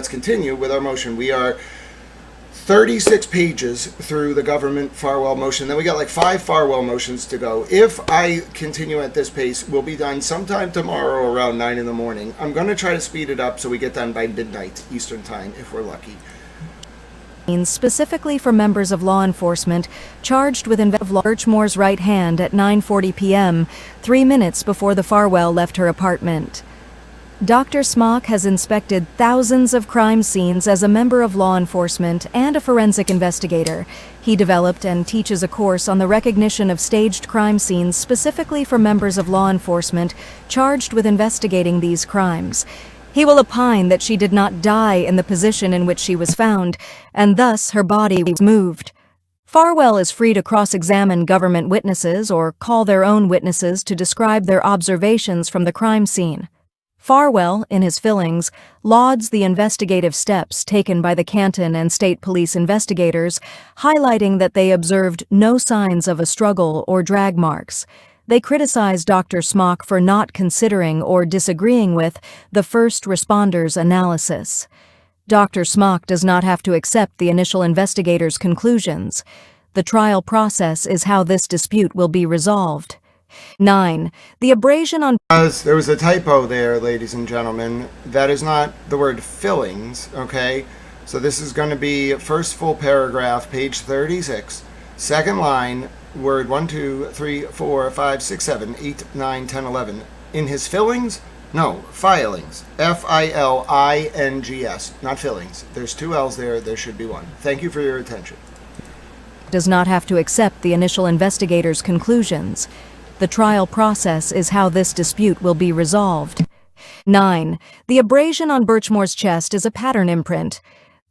continue with our motion. We are 36 pages through the government Farwell motion. Then we got like 5 Farwell motions to go. If I continue at this pace, we'll be done sometime tomorrow around 9 in the morning. I'm going to try to speed it up so we get done by midnight Eastern time if we're lucky. Specifically for members of law enforcement charged with Birchmore's right hand at 9:40 p.m., 3 minutes before the Farwell left her apartment. Dr. Smock has inspected thousands of crime scenes as a member of law enforcement and a forensic investigator. He developed and teaches a course on the recognition of staged crime scenes specifically for members of law enforcement charged with investigating these crimes. He will opine that she did not die in the position in which she was found, and thus her body was moved. Farwell is free to cross-examine government witnesses or call their own witnesses to describe their observations from the crime scene. Farwell, in his fillings, lauds the investigative steps taken by the Canton and State Police investigators, highlighting that they observed no signs of a struggle or drag marks. They criticize Dr. Smock for not considering or disagreeing with the first responders' analysis. Dr. Smock does not have to accept the initial investigators' conclusions. The trial process is how this dispute will be resolved. 9. The abrasion on... There was a typo there, ladies and gentlemen. That is not the word fillings, okay? So this is going to be first full paragraph, page 36, second line, word 1, 2, 3, 4, 5, 6, 7, 8, 9, 10, 11. In his fillings? No, filings. F-I-L-I-N-G-S, not fillings. There's 2 L's there. There should be 1. Thank you for your attention. Does not have to accept the initial investigators' conclusions. The trial process is how this dispute will be resolved. 9. The abrasion on Birchmore's chest is a pattern imprint.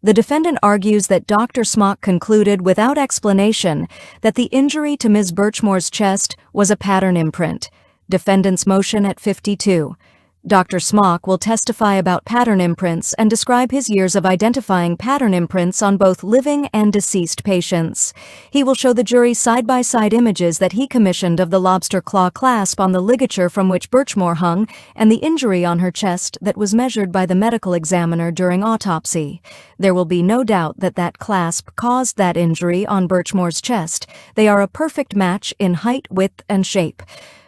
The defendant argues that Dr. Smock concluded without explanation that the injury to Ms. Birchmore's chest was a pattern imprint. Defendant's motion at 52. Dr. Smock will testify about pattern imprints and describe his years of identifying pattern imprints on both living and deceased patients. He will show the jury side-by-side images that he commissioned of the lobster claw clasp on the ligature from which Birchmore hung and the injury on her chest that was measured by the medical examiner during autopsy. There will be no doubt that that clasp caused that injury on Birchmore's chest. They are a perfect match in height, width, and shape.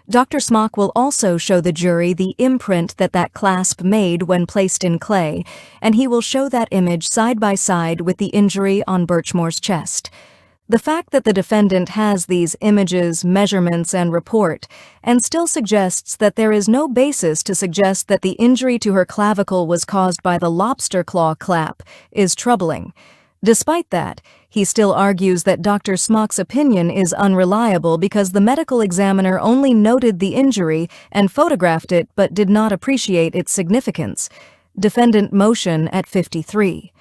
Dr. Smock will also show the jury the imprint that clasp made when placed in clay, and he will show that image side by side with the injury on Birchmore's chest. The fact that the defendant has these images, measurements, and report, and still suggests that there is no basis to suggest that the injury to her clavicle was caused by the lobster claw clap, is troubling. Despite that, he still argues that Dr. Smock's opinion is unreliable because the medical examiner only noted the injury and photographed it but did not appreciate its significance. Defendant motion at 53.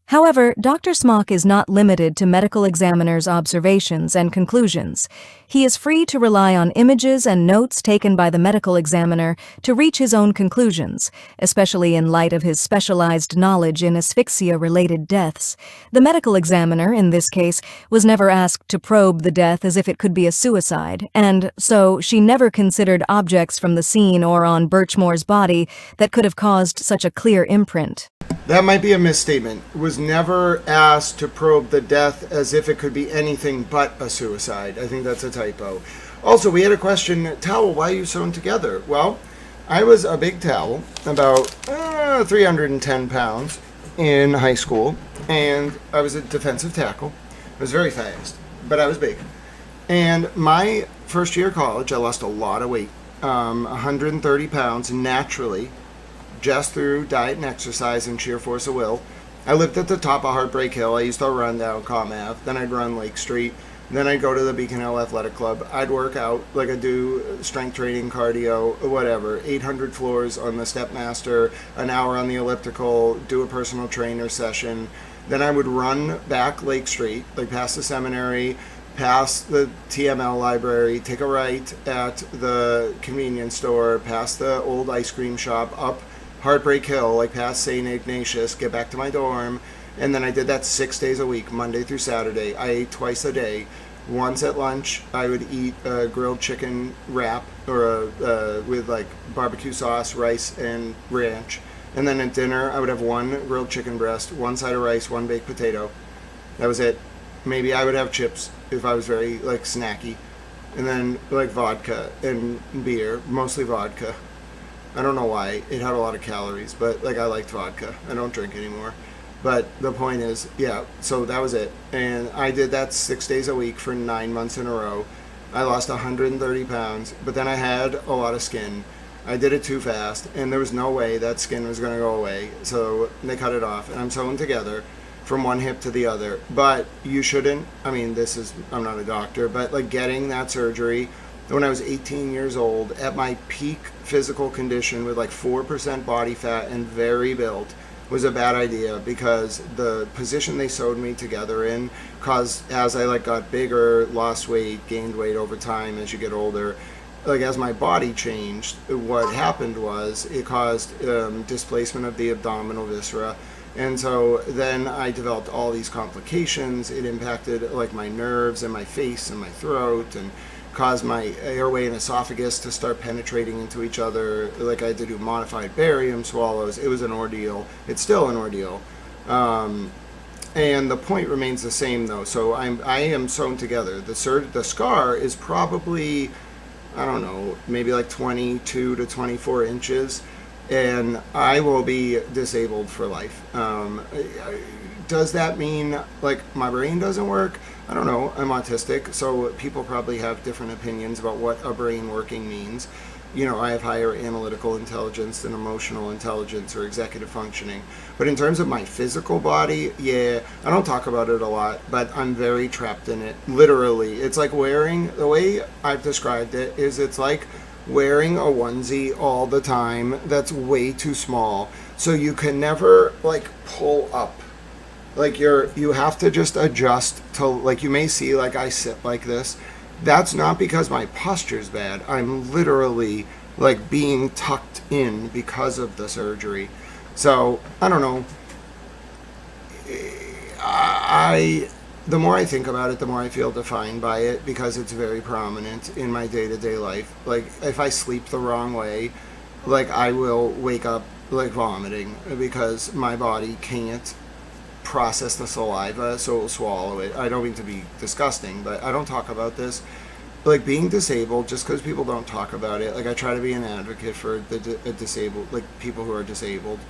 However, Dr. Smock is not limited to medical examiner's observations and conclusions. He is free to rely on images and notes taken by the medical examiner to reach his own conclusions, especially in light of his specialized knowledge in asphyxia-related deaths. The medical examiner, in this case, was never asked to probe the death as if it could be a suicide, and so she never considered objects from the scene or on Birchmore's body that could have caused such a clear imprint. That might be a misstatement. Was never asked to probe the death as if it could be anything but a suicide. I think that's a typo. Also, we had a question, towel, why are you sewn together? Well, I was a big towel, about 310 pounds in high school, and I was a defensive tackle. I was very fast, but I was big. And my first year of college, I lost a lot of weight, 130 pounds naturally, just through diet and exercise and sheer force of will. I lived at the top of Heartbreak Hill. I used to run down Comm Ave. Then I'd run Lake Street. Then I'd go to the Beacon Hill Athletic Club. I'd work out, like I'd do strength training, cardio, whatever. 800 floors on the Stepmaster, an hour on the elliptical, do a personal trainer session. Then I would run back Lake Street, like past the seminary, past the TML library, take a right at the convenience store, past the old ice cream shop, up Heartbreak Hill, like past St. Ignatius, get back to my dorm. And then I did that 6 days a week, Monday through Saturday. I ate twice a day. Once at lunch, I would eat a grilled chicken wrap or with like barbecue sauce, rice, and ranch. And then at dinner, I would have one grilled chicken breast, one side of rice, one baked potato. That was it. Maybe I would have chips if I was very like snacky. And then like vodka and beer, mostly vodka. I don't know why. It had a lot of calories, but like I liked vodka. I don't drink anymore. But the point is, yeah, so that was it. And I did that 6 days a week for 9 months in a row. I lost 130 pounds, but then I had a lot of skin. I did it too fast, and there was no way that skin was going to go away. So they cut it off, and I'm sewn together from one hip to the other. But you shouldn't, I mean, I'm not a doctor, but like getting that surgery when I was 18 years old at my peak physical condition with like 4% body fat and very built was a bad idea, because the position they sewed me together in caused, as I like got bigger, lost weight, gained weight over time as you get older, like as my body changed, what happened was it caused displacement of the abdominal viscera. And so then I developed all these complications. It impacted like my nerves and my face and my throat, and caused my airway and esophagus to start penetrating into each other. Like I had to do modified barium swallows. It was an ordeal. It's still an ordeal. And the point remains the same though. So I am sewn together. The scar is probably, I don't know, maybe like 22 to 24 inches. And I will be disabled for life. Does that mean like my brain doesn't work? I don't know. I'm autistic, so people probably have different opinions about what a brain working means. You know, I have higher analytical intelligence than emotional intelligence or executive functioning. But in terms of my physical body, yeah, I don't talk about it a lot, but I'm very trapped in it. Literally. It's like the way I've described it is it's like wearing a onesie all the time that's way too small. So you can never like pull up. Like you have to just adjust to, like you may see like I sit like this. That's not because my posture's bad. I'm literally like being tucked in because of the surgery. So I don't know. The more I think about it, the more I feel defined by it, because it's very prominent in my day-to-day life. Like if I sleep the wrong way, like I will wake up like vomiting because my body can't process the saliva, so it'll swallow it. I don't mean to be disgusting, but I don't talk about this. Like being disabled, just because people don't talk about it, like I try to be an advocate for the disabled, like people who are disabled.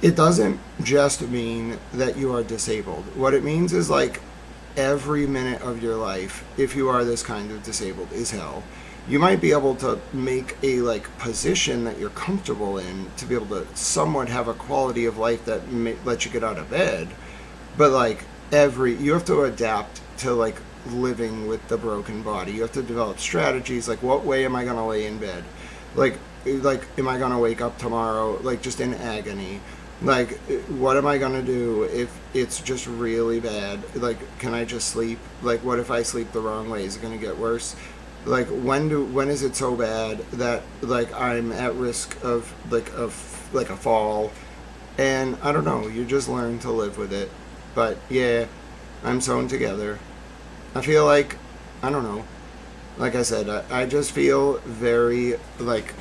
It doesn't just mean that you are disabled. What it means is like every minute of your life, if you are this kind of disabled, is hell. You might be able to make a like position that you're comfortable in to be able to somewhat have a quality of life that lets you get out of bed, but like you have to adapt to like living with the broken body. You have to develop strategies, like what way am I going to lay in bed, like am I going to wake up tomorrow like just in agony, like what am I going to do if it's just really bad, like can I just sleep, like what if I sleep the wrong way, is it going to get worse? Like when is it so bad that like I'm at risk of a fall? And I don't know, you just learn to live with it. But yeah, I'm sewn together. I feel like, I don't know, like I said, I just feel very like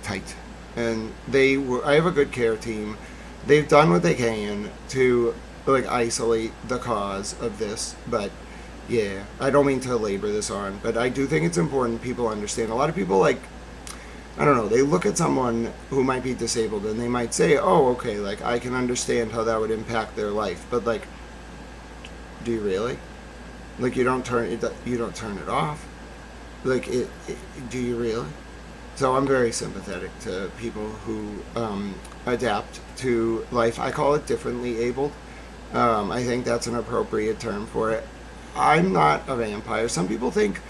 tight. And I have a good care team. They've done what they can to like isolate the cause of this, but yeah, I don't mean to labor this on, but I do think it's important people understand. A lot of people like I don't know, they look at someone who might be disabled and they might say, oh, okay, like, I can understand how that would impact their life. But, like, do you really? Like, you don't turn it off. Like, do you really? So I'm very sympathetic to people who adapt to life. I call it differently abled. I think that's an appropriate term for it. I'm not a vampire. Some people think,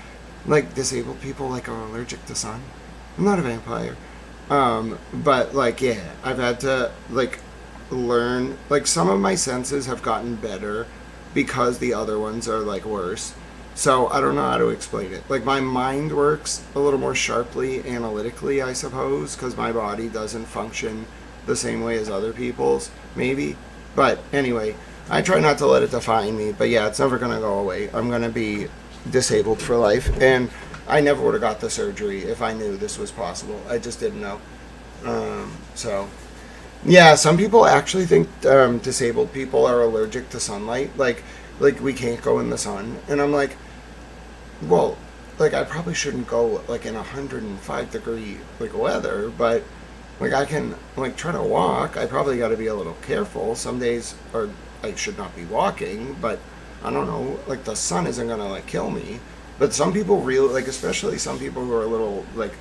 like, disabled people, like, are allergic to sun. I'm not a vampire. But, like, yeah, I've had to, like, learn, like, some of my senses have gotten better because the other ones are, like, worse. So I don't know how to explain it. Like, my mind works a little more sharply, analytically, I suppose, because my body doesn't function the same way as other people's, maybe. But anyway, I try not to let it define me. But yeah, it's never going to go away. I'm going to be disabled for life. And I never would have got the surgery if I knew this was possible. I just didn't know. So, yeah, some people actually think disabled people are allergic to sunlight. Like we can't go in the sun. And I'm like, well, like, I probably shouldn't go, like, in 105 degree, like, weather, but, like, I can, like, try to walk. I probably got to be a little careful. Some days I should not be walking, but I don't know, like, the sun isn't going to, like, kill me. But some people really, like, especially some people who are a little, like,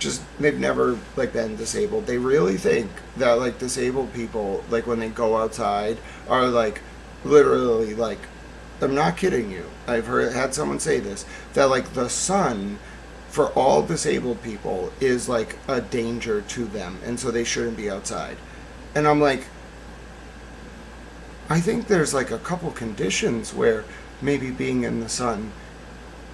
just, they've never, like, been disabled. They really think that, like, disabled people, like, when they go outside are, like, literally, like, I'm not kidding you. I've had someone say this, that, like, the sun for all disabled people is, like, a danger to them, and so they shouldn't be outside. And I'm like, I think there's, like, a couple conditions where maybe being in the sun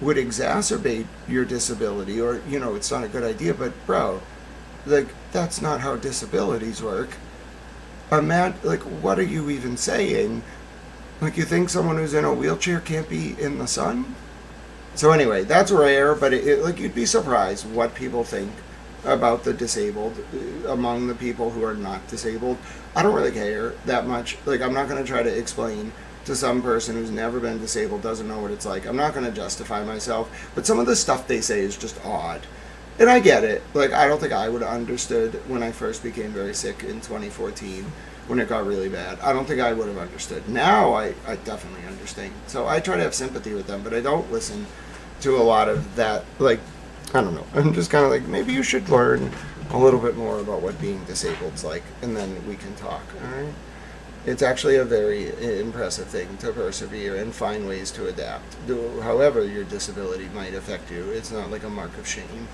would exacerbate your disability, or, you know, it's not a good idea, but, bro, like, that's not how disabilities work. Like, what are you even saying? Like, you think someone who's in a wheelchair can't be in the sun? So anyway, that's rare, but like, you'd be surprised what people think about the disabled among the people who are not disabled. I don't really care that much. Like, I'm not going to try to explain to some person who's never been disabled, doesn't know what it's like. I'm not going to justify myself, but some of the stuff they say is just odd. And I get it. Like, I don't think I would have understood when I first became very sick in 2014. When it got really bad. I don't think I would have understood. Now I definitely understand. So I try to have sympathy with them, but I don't listen to a lot of that. Like, I don't know. I'm just kind of like, maybe you should learn a little bit more about what being disabled's like, and then we can talk, all right? It's actually a very impressive thing to persevere and find ways to adapt. However your disability might affect you, it's not like a mark of shame.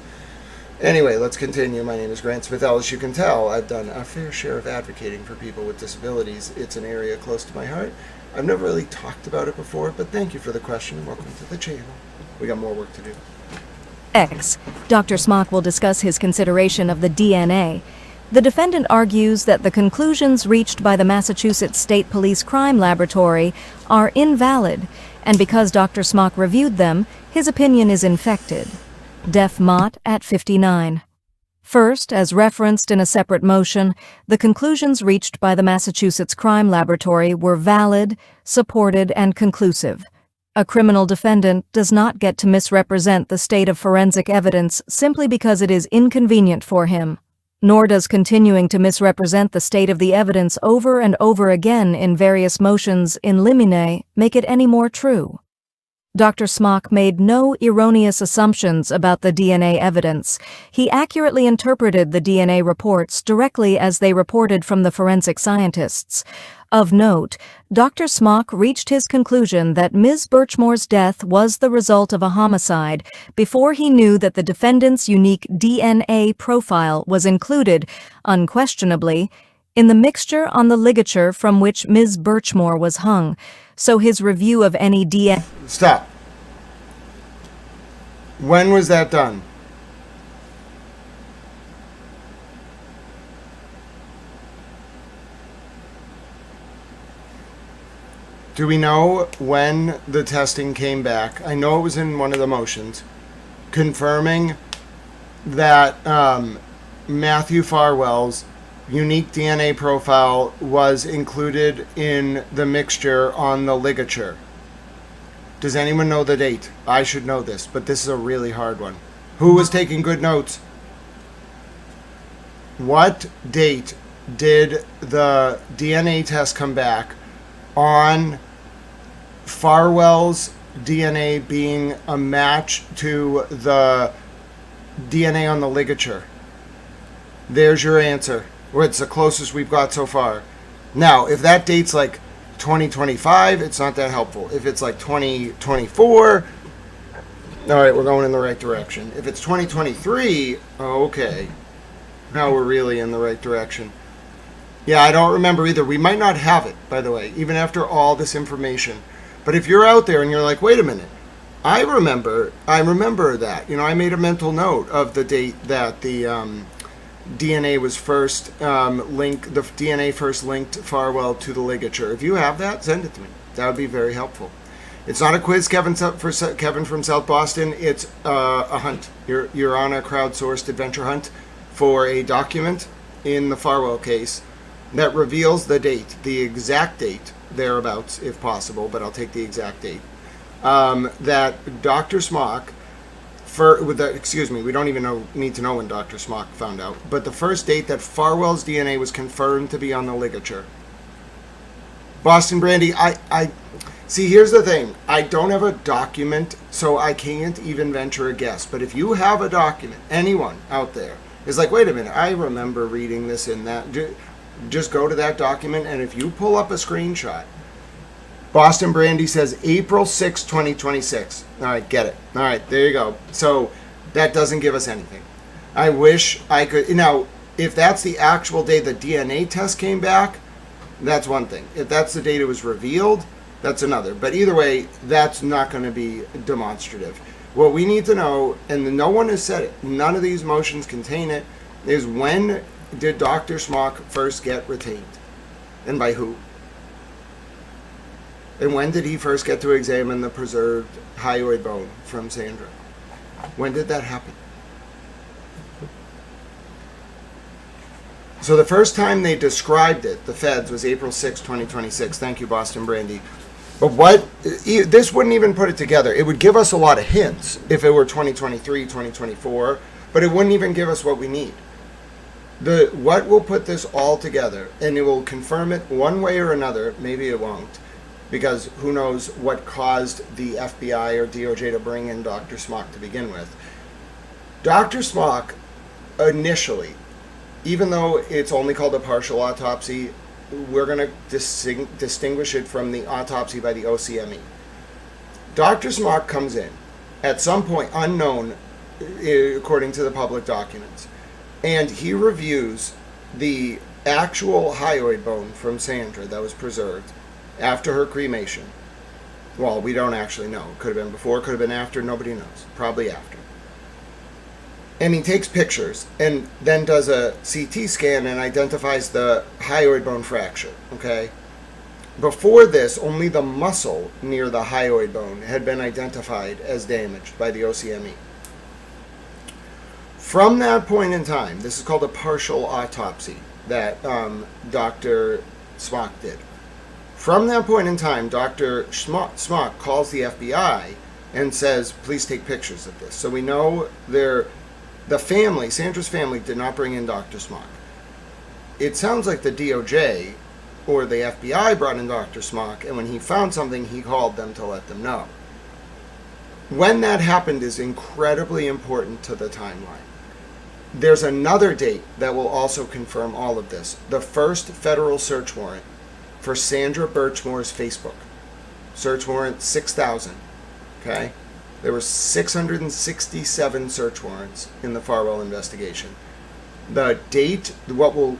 Anyway, let's continue. My name is Grant Smith-Ellis. As you can tell, I've done a fair share of advocating for people with disabilities. It's an area close to my heart. I've never really talked about it before, but thank you for the question. Welcome to the channel. We got more work to do. X. Dr. Smock will discuss his consideration of the DNA. The defendant argues that the conclusions reached by the Massachusetts State Police Crime Laboratory are invalid, and because Dr. Smock reviewed them, his opinion is infected. Def Mott at 59. First, as referenced in a separate motion, the conclusions reached by the Massachusetts Crime Laboratory were valid, supported, and conclusive. A criminal defendant does not get to misrepresent the state of forensic evidence simply because it is inconvenient for him, nor does continuing to misrepresent the state of the evidence over and over again in various motions in limine make it any more true. Dr. Smock made no erroneous assumptions about the DNA evidence. He accurately interpreted the DNA reports directly as they reported from the forensic scientists. Of note, Dr. Smock reached his conclusion that Ms. Birchmore's death was the result of a homicide before he knew that the defendant's unique DNA profile was included, unquestionably, in the mixture on the ligature from which Ms. Birchmore was hung. So his review of any DNA... Stop. When was that done? Do we know when the testing came back? I know it was in one of the motions, confirming that Matthew Farwell's unique DNA profile was included in the mixture on the ligature. Does anyone know the date? I should know this, but this is a really hard one. Who was taking good notes? what date did the DNA test come back on Farwell's DNA being a match to the DNA on the ligature? There's your answer. Well, it's the closest we've got so far. Now, if that date's like 2025, it's not that helpful. If it's like 2024, all right, we're going in the right direction. If it's 2023, okay, now we're really in the right direction. Yeah, I don't remember either. We might not have it, by the way, even after all this information. But if you're out there and you're like, wait a minute, I remember that. You know, I made a mental note of the date that the DNA was first the DNA first linked Farwell to the ligature. If you have that, send it to me. That would be very helpful. It's not a quiz, Kevin from South Boston. It's a hunt. You're on a crowdsourced adventure hunt for a document in the Farwell case that reveals the date, the exact date, thereabouts, if possible, but I'll take the exact date, that Dr. Smock, we don't even need to know when Dr. Smock found out, but the first date that Farwell's DNA was confirmed to be on the ligature. Boston Brandy, I see, here's the thing. I don't have a document, so I can't even venture a guess, but if you have a document, anyone out there is like, wait a minute, I remember reading this in that, just go to that document, and if you pull up a screenshot, Boston Brandy says April 6, 2026. All right, get it. All right, there you go. So that doesn't give us anything. I wish I could. Now, if that's the actual day the DNA test came back, that's one thing. If that's the date it was revealed, that's another. But either way, that's not going to be demonstrative. What we need to know, and no one has said it, none of these motions contain it, is when did Dr. Smock first get retained? And by who? And when did he first get to examine the preserved hyoid bone from Sandra? When did that happen? So the first time they described it, the feds, was April 6, 2026. Thank you, Boston Brandy. But this wouldn't even put it together. It would give us a lot of hints if it were 2023, 2024, but it wouldn't even give us what we need. What will put this all together, and it will confirm it one way or another, maybe it won't, because who knows what caused the FBI or DOJ to bring in Dr. Smock to begin with. Dr. Smock, initially, even though it's only called a partial autopsy, we're going to distinguish it from the autopsy by the OCME. Dr. Smock comes in at some point unknown, according to the public documents, and he reviews the actual hyoid bone from Sandra that was preserved after her cremation. Well, we don't actually know. It could have been before, could have been after, nobody knows. Probably after. And he takes pictures and then does a CT scan and identifies the hyoid bone fracture, okay? Before this, only the muscle near the hyoid bone had been identified as damaged by the OCME. From that point in time, this is called a partial autopsy that Dr. Smock did. From that point in time, Dr. Smock calls the FBI and says, please take pictures of this. So we know the family, Sandra's family, did not bring in Dr. Smock. It sounds like the DOJ or the FBI brought in Dr. Smock, and when he found something, he called them to let them know. When that happened is incredibly important to the timeline. There's another date that will also confirm all of this. The first federal search warrant for Sandra Birchmore's Facebook. Search warrant 6,000. Okay? There were 667 search warrants in the Farwell investigation. The date, what will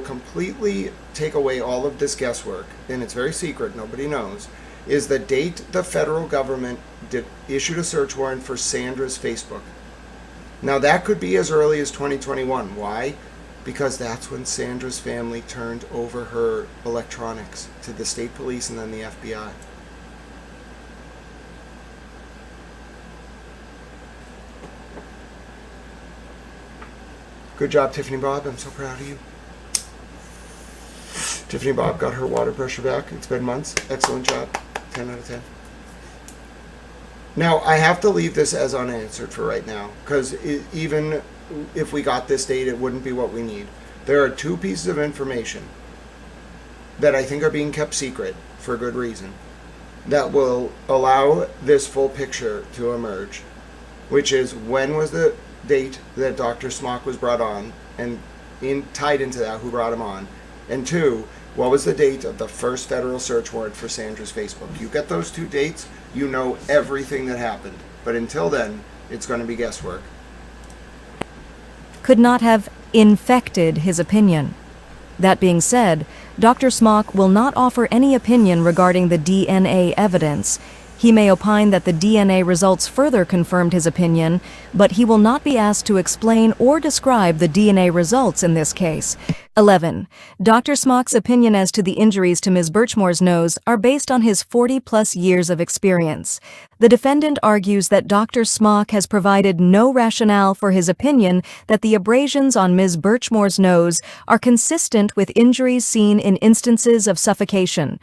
completely take away all of this guesswork, and it's very secret, nobody knows, is the date the federal government issued a search warrant for Sandra's Facebook. Now that could be as early as 2021. Why? Because that's when Sandra's family turned over her electronics to the state police and then the FBI. Good job, Tiffany Bob. I'm so proud of you. Tiffany Bob got her water pressure back. It's been months. Excellent job. 10 out of 10. Now, I have to leave this as unanswered for right now, because even if we got this date, it wouldn't be what we need. There are two pieces of information that I think are being kept secret for good reason that will allow this full picture to emerge, which is when was the date that Dr. Smock was brought on, and tied into that, who brought him on, and two, what was the date of the first federal search warrant for Sandra's Facebook. You get those two dates, you know everything that happened. But until then, it's going to be guesswork. Could not have infected his opinion. That being said, Dr. Smock will not offer any opinion regarding the DNA evidence. He may opine that the DNA results further confirmed his opinion, but he will not be asked to explain or describe the DNA results in this case. 11. Dr. Smock's opinion as to the injuries to Ms. Birchmore's nose are based on his 40-plus years of experience. The defendant argues that Dr. Smock has provided no rationale for his opinion that the abrasions on Ms. Birchmore's nose are consistent with injuries seen in instances of suffocation.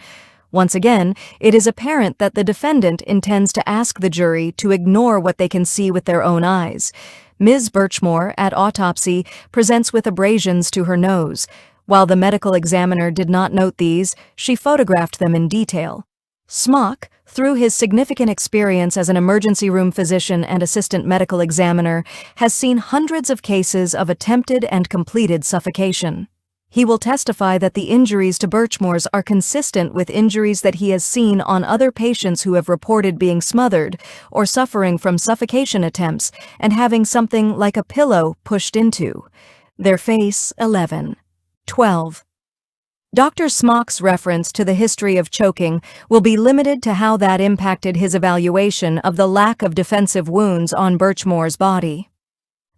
Once again, it is apparent that the defendant intends to ask the jury to ignore what they can see with their own eyes. Ms. Birchmore, at autopsy, presents with abrasions to her nose. While the medical examiner did not note these, she photographed them in detail. Smock, through his significant experience as an emergency room physician and assistant medical examiner, has seen hundreds of cases of attempted and completed suffocation. He will testify that the injuries to Birchmore's are consistent with injuries that he has seen on other patients who have reported being smothered or suffering from suffocation attempts and having something like a pillow pushed into their face. 11. 12. Dr. Smock's reference to the history of choking will be limited to how that impacted his evaluation of the lack of defensive wounds on Birchmore's body.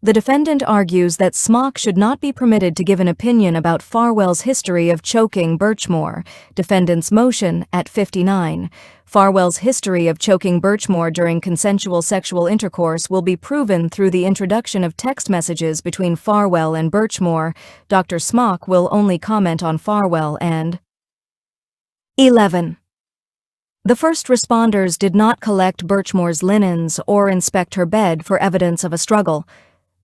The defendant argues that Smock should not be permitted to give an opinion about Farwell's history of choking Birchmore. Defendant's motion at 59. Farwell's history of choking Birchmore during consensual sexual intercourse will be proven through the introduction of text messages between Farwell and Birchmore. Dr. Smock will only comment on Farwell and 11. The first responders did not collect Birchmore's linens or inspect her bed for evidence of a struggle.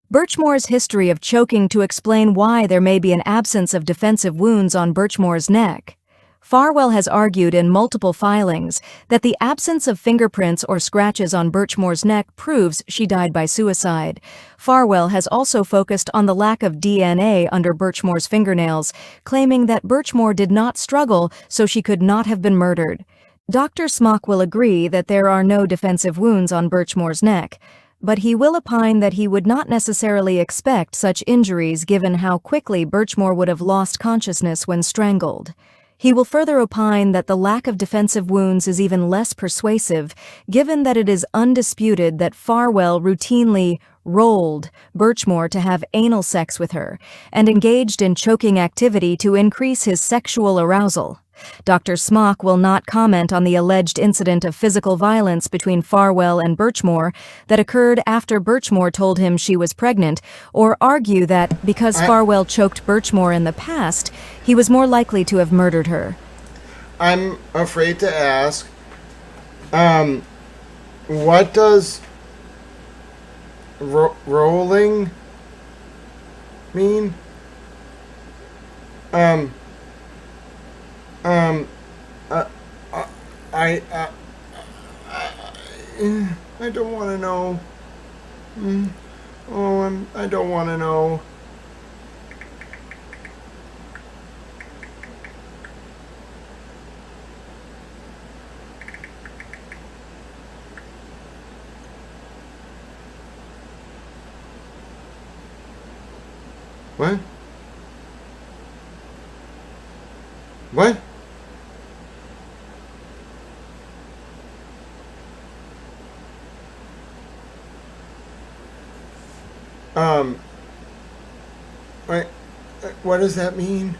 Birchmore's history of choking to explain why there may be an absence of defensive wounds on Birchmore's neck. Farwell has argued in multiple filings that the absence of fingerprints or scratches on Birchmore's neck proves she died by suicide. Farwell has also focused on the lack of DNA under Birchmore's fingernails, claiming that Birchmore did not struggle, so she could not have been murdered. Dr. Smock will agree that there are no defensive wounds on Birchmore's neck, but he will opine that he would not necessarily expect such injuries given how quickly Birchmore would have lost consciousness when strangled. He will further opine that the lack of defensive wounds is even less persuasive, given that it is undisputed that Farwell routinely rolled Birchmore to have anal sex with her and engaged in choking activity to increase his sexual arousal. Dr. Smock will not comment on the alleged incident of physical violence between Farwell and Birchmore that occurred after Birchmore told him she was pregnant, or argue that because Farwell choked Birchmore in the past, he was more likely to have murdered her. I'm afraid to ask, what does rolling mean? I don't want to know. I don't want to know. What? What? What does that mean?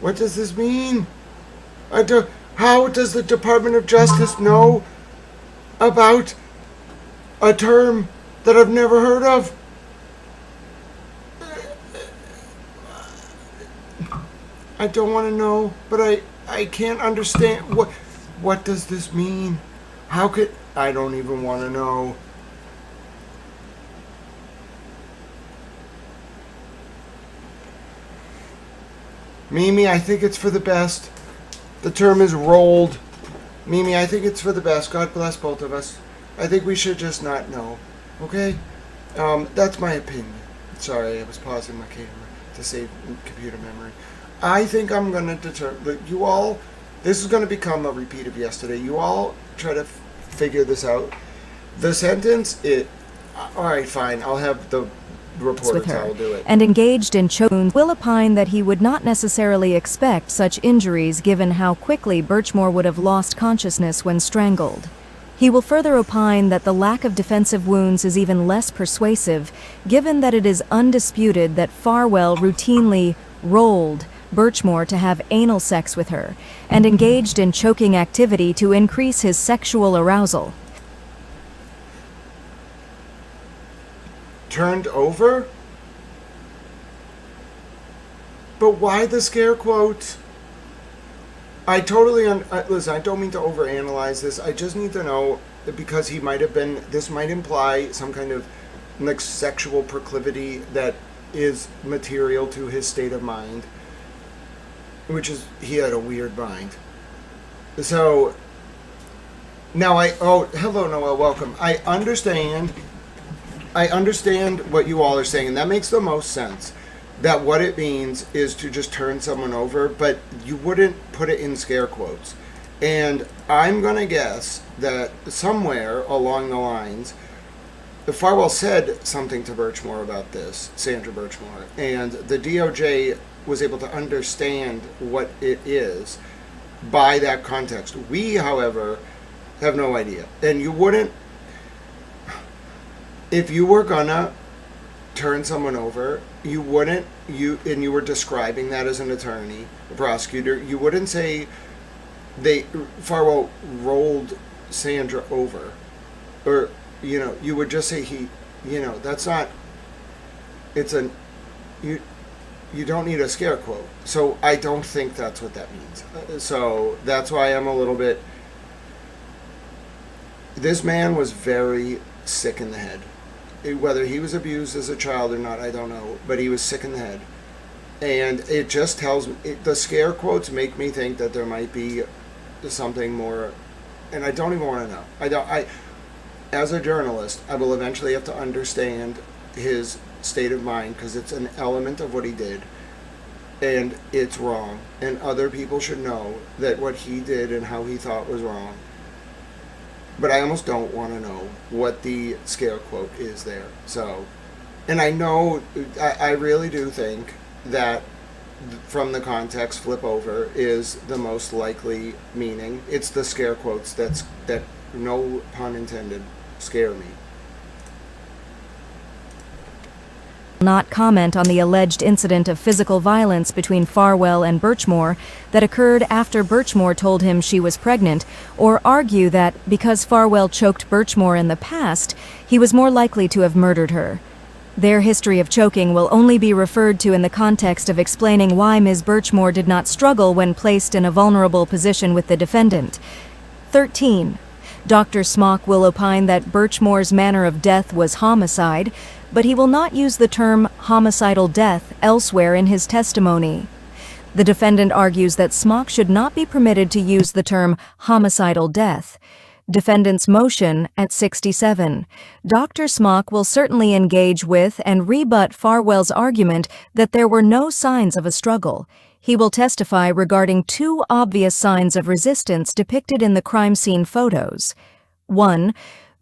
What does this mean? How does the Department of Justice know about a term that I've never heard of? I don't want to know, but I can't understand. What does this mean? How could... I don't even want to know. Mimi, I think it's for the best. The term is rolled. Mimi, I think it's for the best. God bless both of us. I think we should just not know. Okay? That's my opinion. Sorry, I was pausing my camera to save computer memory. I think I'm going to determine... You all... This is going to become a repeat of yesterday. You all try to figure this out. The sentence, alright, fine. I'll have the reporter with her, I'll do it. and engaged in choking, will opine that he would not necessarily expect such injuries given how quickly Birchmore would have lost consciousness when strangled. He will further opine that the lack of defensive wounds is even less persuasive, given that it is undisputed that Farwell routinely rolled Birchmore to have anal sex with her, and engaged in choking activity to increase his sexual arousal. Turned over? But why the scare quotes? I totally... listen, I don't mean to overanalyze this. I just need to know, because he might have been... This might imply some kind of like sexual proclivity that is material to his state of mind. Which is... He had a weird mind. So... Now Oh, hello, Noel. Welcome. I understand what you all are saying, and that makes the most sense. That what it means is to just turn someone over, but you wouldn't put it in scare quotes. And I'm going to guess that somewhere along the lines, Farwell said something to Birchmore about this, Sandra Birchmore, and the DOJ was able to understand what it is by that context. We, however, have no idea. And you wouldn't... If you were gonna turn someone over, you wouldn't, and you were describing that as an attorney, a prosecutor, you wouldn't say Farwell rolled Sandra over. Or, you would just say that's not, you don't need a scare quote. So I don't think that's what that means. So that's why I'm a little bit, this man was very sick in the head. Whether he was abused as a child or not, I don't know. But he was sick in the head. And it just tells me... the scare quotes make me think that there might be something more... And I don't even want to know. As a journalist, I will eventually have to understand his state of mind, because it's an element of what he did. And it's wrong. And other people should know that what he did and how he thought was wrong. But I almost don't want to know what the scare quote is there. So, and I know, I really do think that from the context, flip over is the most likely meaning. It's the scare quotes that, no pun intended, scare me. Not comment on the alleged incident of physical violence between Farwell and Birchmore that occurred after Birchmore told him she was pregnant, or argue that because Farwell choked Birchmore in the past, he was more likely to have murdered her. Their history of choking will only be referred to in the context of explaining why Ms. Birchmore did not struggle when placed in a vulnerable position with the defendant. 13. Dr. Smock will opine that Birchmore's manner of death was homicide, but he will not use the term homicidal death elsewhere in his testimony. The defendant argues that Smock should not be permitted to use the term homicidal death. Defendant's motion at 67. Dr. Smock will certainly engage with and rebut Farwell's argument that there were no signs of a struggle. He will testify regarding two obvious signs of resistance depicted in the crime scene photos. 1.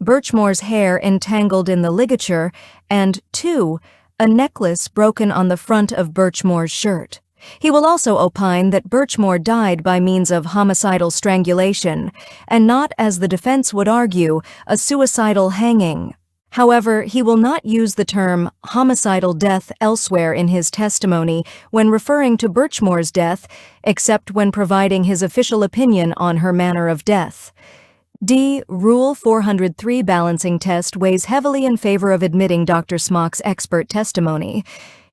Birchmore's hair entangled in the ligature, and 2. A necklace broken on the front of Birchmore's shirt. He will also opine that Birchmore died by means of homicidal strangulation, and not, as the defense would argue, a suicidal hanging. However, he will not use the term homicidal death elsewhere in his testimony when referring to Birchmore's death, except when providing his official opinion on her manner of death. D. Rule 403 balancing test weighs heavily in favor of admitting Dr. Smock's expert testimony.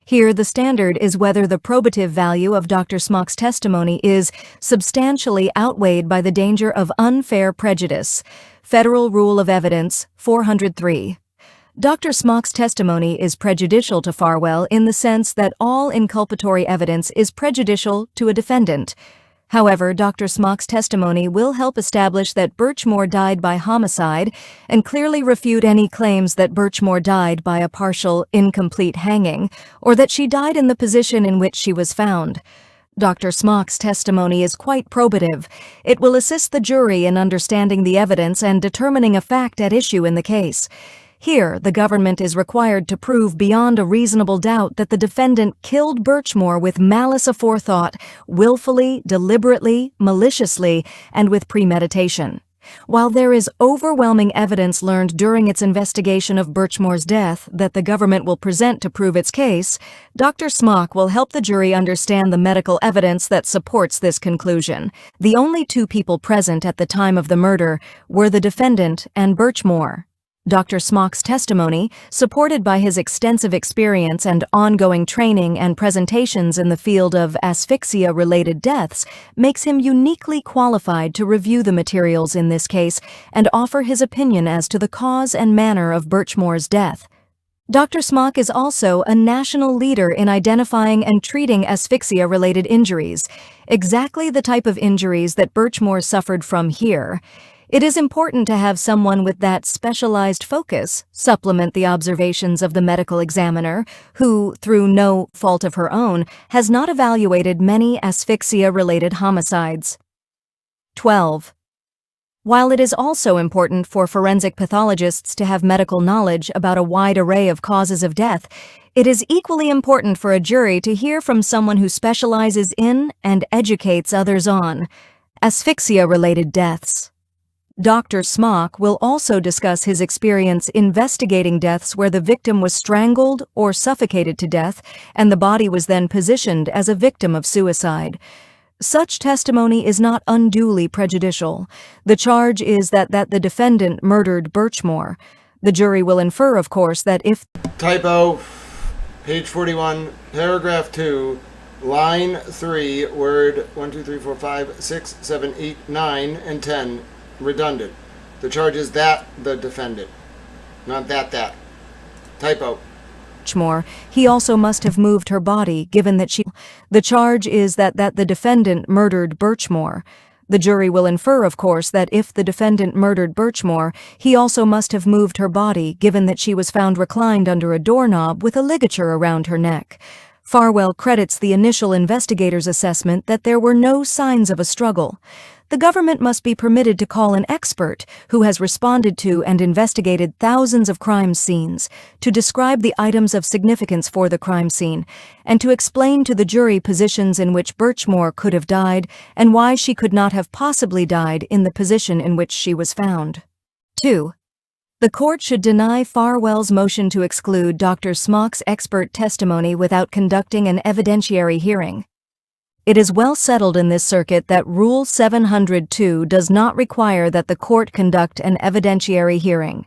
Here, the standard is whether the probative value of Dr. Smock's testimony is substantially outweighed by the danger of unfair prejudice. Federal Rule of Evidence 403. Dr. Smock's testimony is prejudicial to Farwell in the sense that all inculpatory evidence is prejudicial to a defendant. However, Dr. Smock's testimony will help establish that Birchmore died by homicide and clearly refute any claims that Birchmore died by a partial, incomplete hanging, or that she died in the position in which she was found. Dr. Smock's testimony is quite probative. It will assist the jury in understanding the evidence and determining a fact at issue in the case. Here, the government is required to prove beyond a reasonable doubt that the defendant killed Birchmore with malice aforethought, willfully, deliberately, maliciously, and with premeditation. While there is overwhelming evidence learned during its investigation of Birchmore's death that the government will present to prove its case, Dr. Smock will help the jury understand the medical evidence that supports this conclusion. The only two people present at the time of the murder were the defendant and Birchmore. Dr. Smock's testimony, supported by his extensive experience and ongoing training and presentations in the field of asphyxia-related deaths, makes him uniquely qualified to review the materials in this case and offer his opinion as to the cause and manner of Birchmore's death. Dr. Smock is also a national leader in identifying and treating asphyxia-related injuries, exactly the type of injuries that Birchmore suffered from here. It is important to have someone with that specialized focus supplement the observations of the medical examiner, who, through no fault of her own, has not evaluated many asphyxia-related homicides. 12. While it is also important for forensic pathologists to have medical knowledge about a wide array of causes of death, it is equally important for a jury to hear from someone who specializes in and educates others on asphyxia-related deaths. Dr. Smock will also discuss his experience investigating deaths where the victim was strangled or suffocated to death and the body was then positioned as a victim of suicide. Such testimony is not unduly prejudicial. The charge is that the defendant murdered Birchmore. The jury will infer, of course, that if... Typo, page 41, paragraph 2, line 3, word 1, 2, 3, 4, 5, 6, 7, 8, 9, and 10, redundant. The charge is that the defendant, not that. Typo. Birchmore, he also must have moved her body, given that she... The charge is that the defendant murdered Birchmore. The jury will infer, of course, that if the defendant murdered Birchmore, he also must have moved her body, given that she was found reclined under a doorknob with a ligature around her neck. Farwell credits the initial investigator's assessment that there were no signs of a struggle. The government must be permitted to call an expert who has responded to and investigated thousands of crime scenes to describe the items of significance for the crime scene and to explain to the jury positions in which Birchmore could have died and why she could not have possibly died in the position in which she was found. 2. The court should deny Farwell's motion to exclude Dr. Smock's expert testimony without conducting an evidentiary hearing. It is well settled in this circuit that Rule 702 does not require that the court conduct an evidentiary hearing.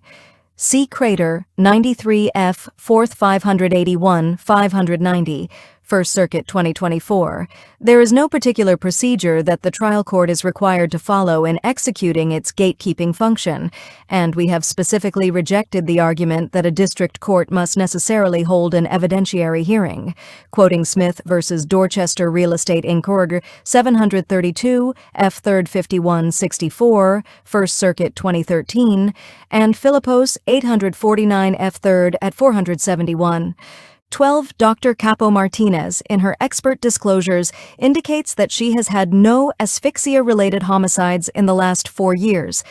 See Crater, 93 F. 4th 581, 590, First Circuit 2024. There is no particular procedure that the trial court is required to follow in executing its gatekeeping function, and we have specifically rejected the argument that a district court must necessarily hold an evidentiary hearing. Quoting Smith v. Dorchester Real Estate Inc. 732 F. 3rd 5164, First Circuit 2013, and Philippos 849 F. 3rd at 471. 12. Dr. Capo Martinez, in her expert disclosures, indicates that she has had no asphyxia-related homicides in the last 4 years.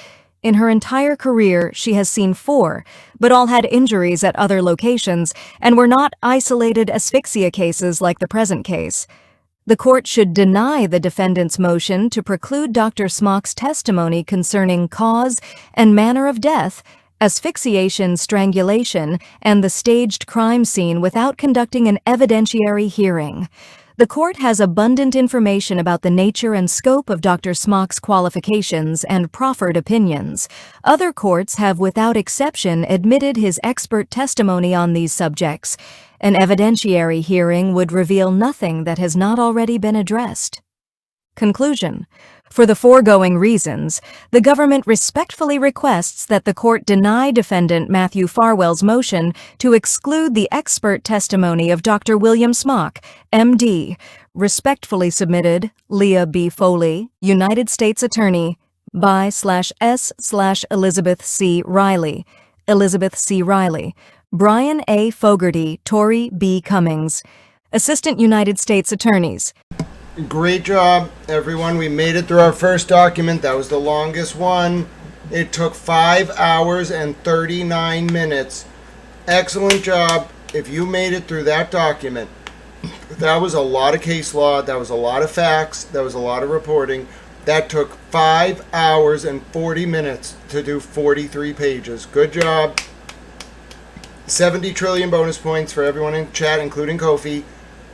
In her entire career, she has seen 4, but all had injuries at other locations and were not isolated asphyxia cases like the present case. The court should deny the defendant's motion to preclude Dr. Smock's testimony concerning cause and manner of death, asphyxiation, strangulation, and the staged crime scene without conducting an evidentiary hearing. The court has abundant information about the nature and scope of Dr. Smock's qualifications and proffered opinions. Other courts have without exception admitted his expert testimony on these subjects. An evidentiary hearing would reveal nothing that has not already been addressed. Conclusion. For the foregoing reasons, the government respectfully requests that the court deny defendant Matthew Farwell's motion to exclude the expert testimony of Dr. William Smock, M.D. Respectfully submitted, Leah B. Foley, United States Attorney, by/S/Elizabeth C. Riley, Elizabeth C. Riley, Brian A. Fogarty, Torrey B. Cummings, Assistant United States Attorneys. Great job, everyone. We made it through our first document. That was the longest one. It took 5 hours and 39 minutes. Excellent job. If you made it through that document, that was a lot of case law. That was a lot of facts. That was a lot of reporting. That took 5 hours and 40 minutes to do 43 pages. Good job. 70 trillion bonus points for everyone in chat, including Kofi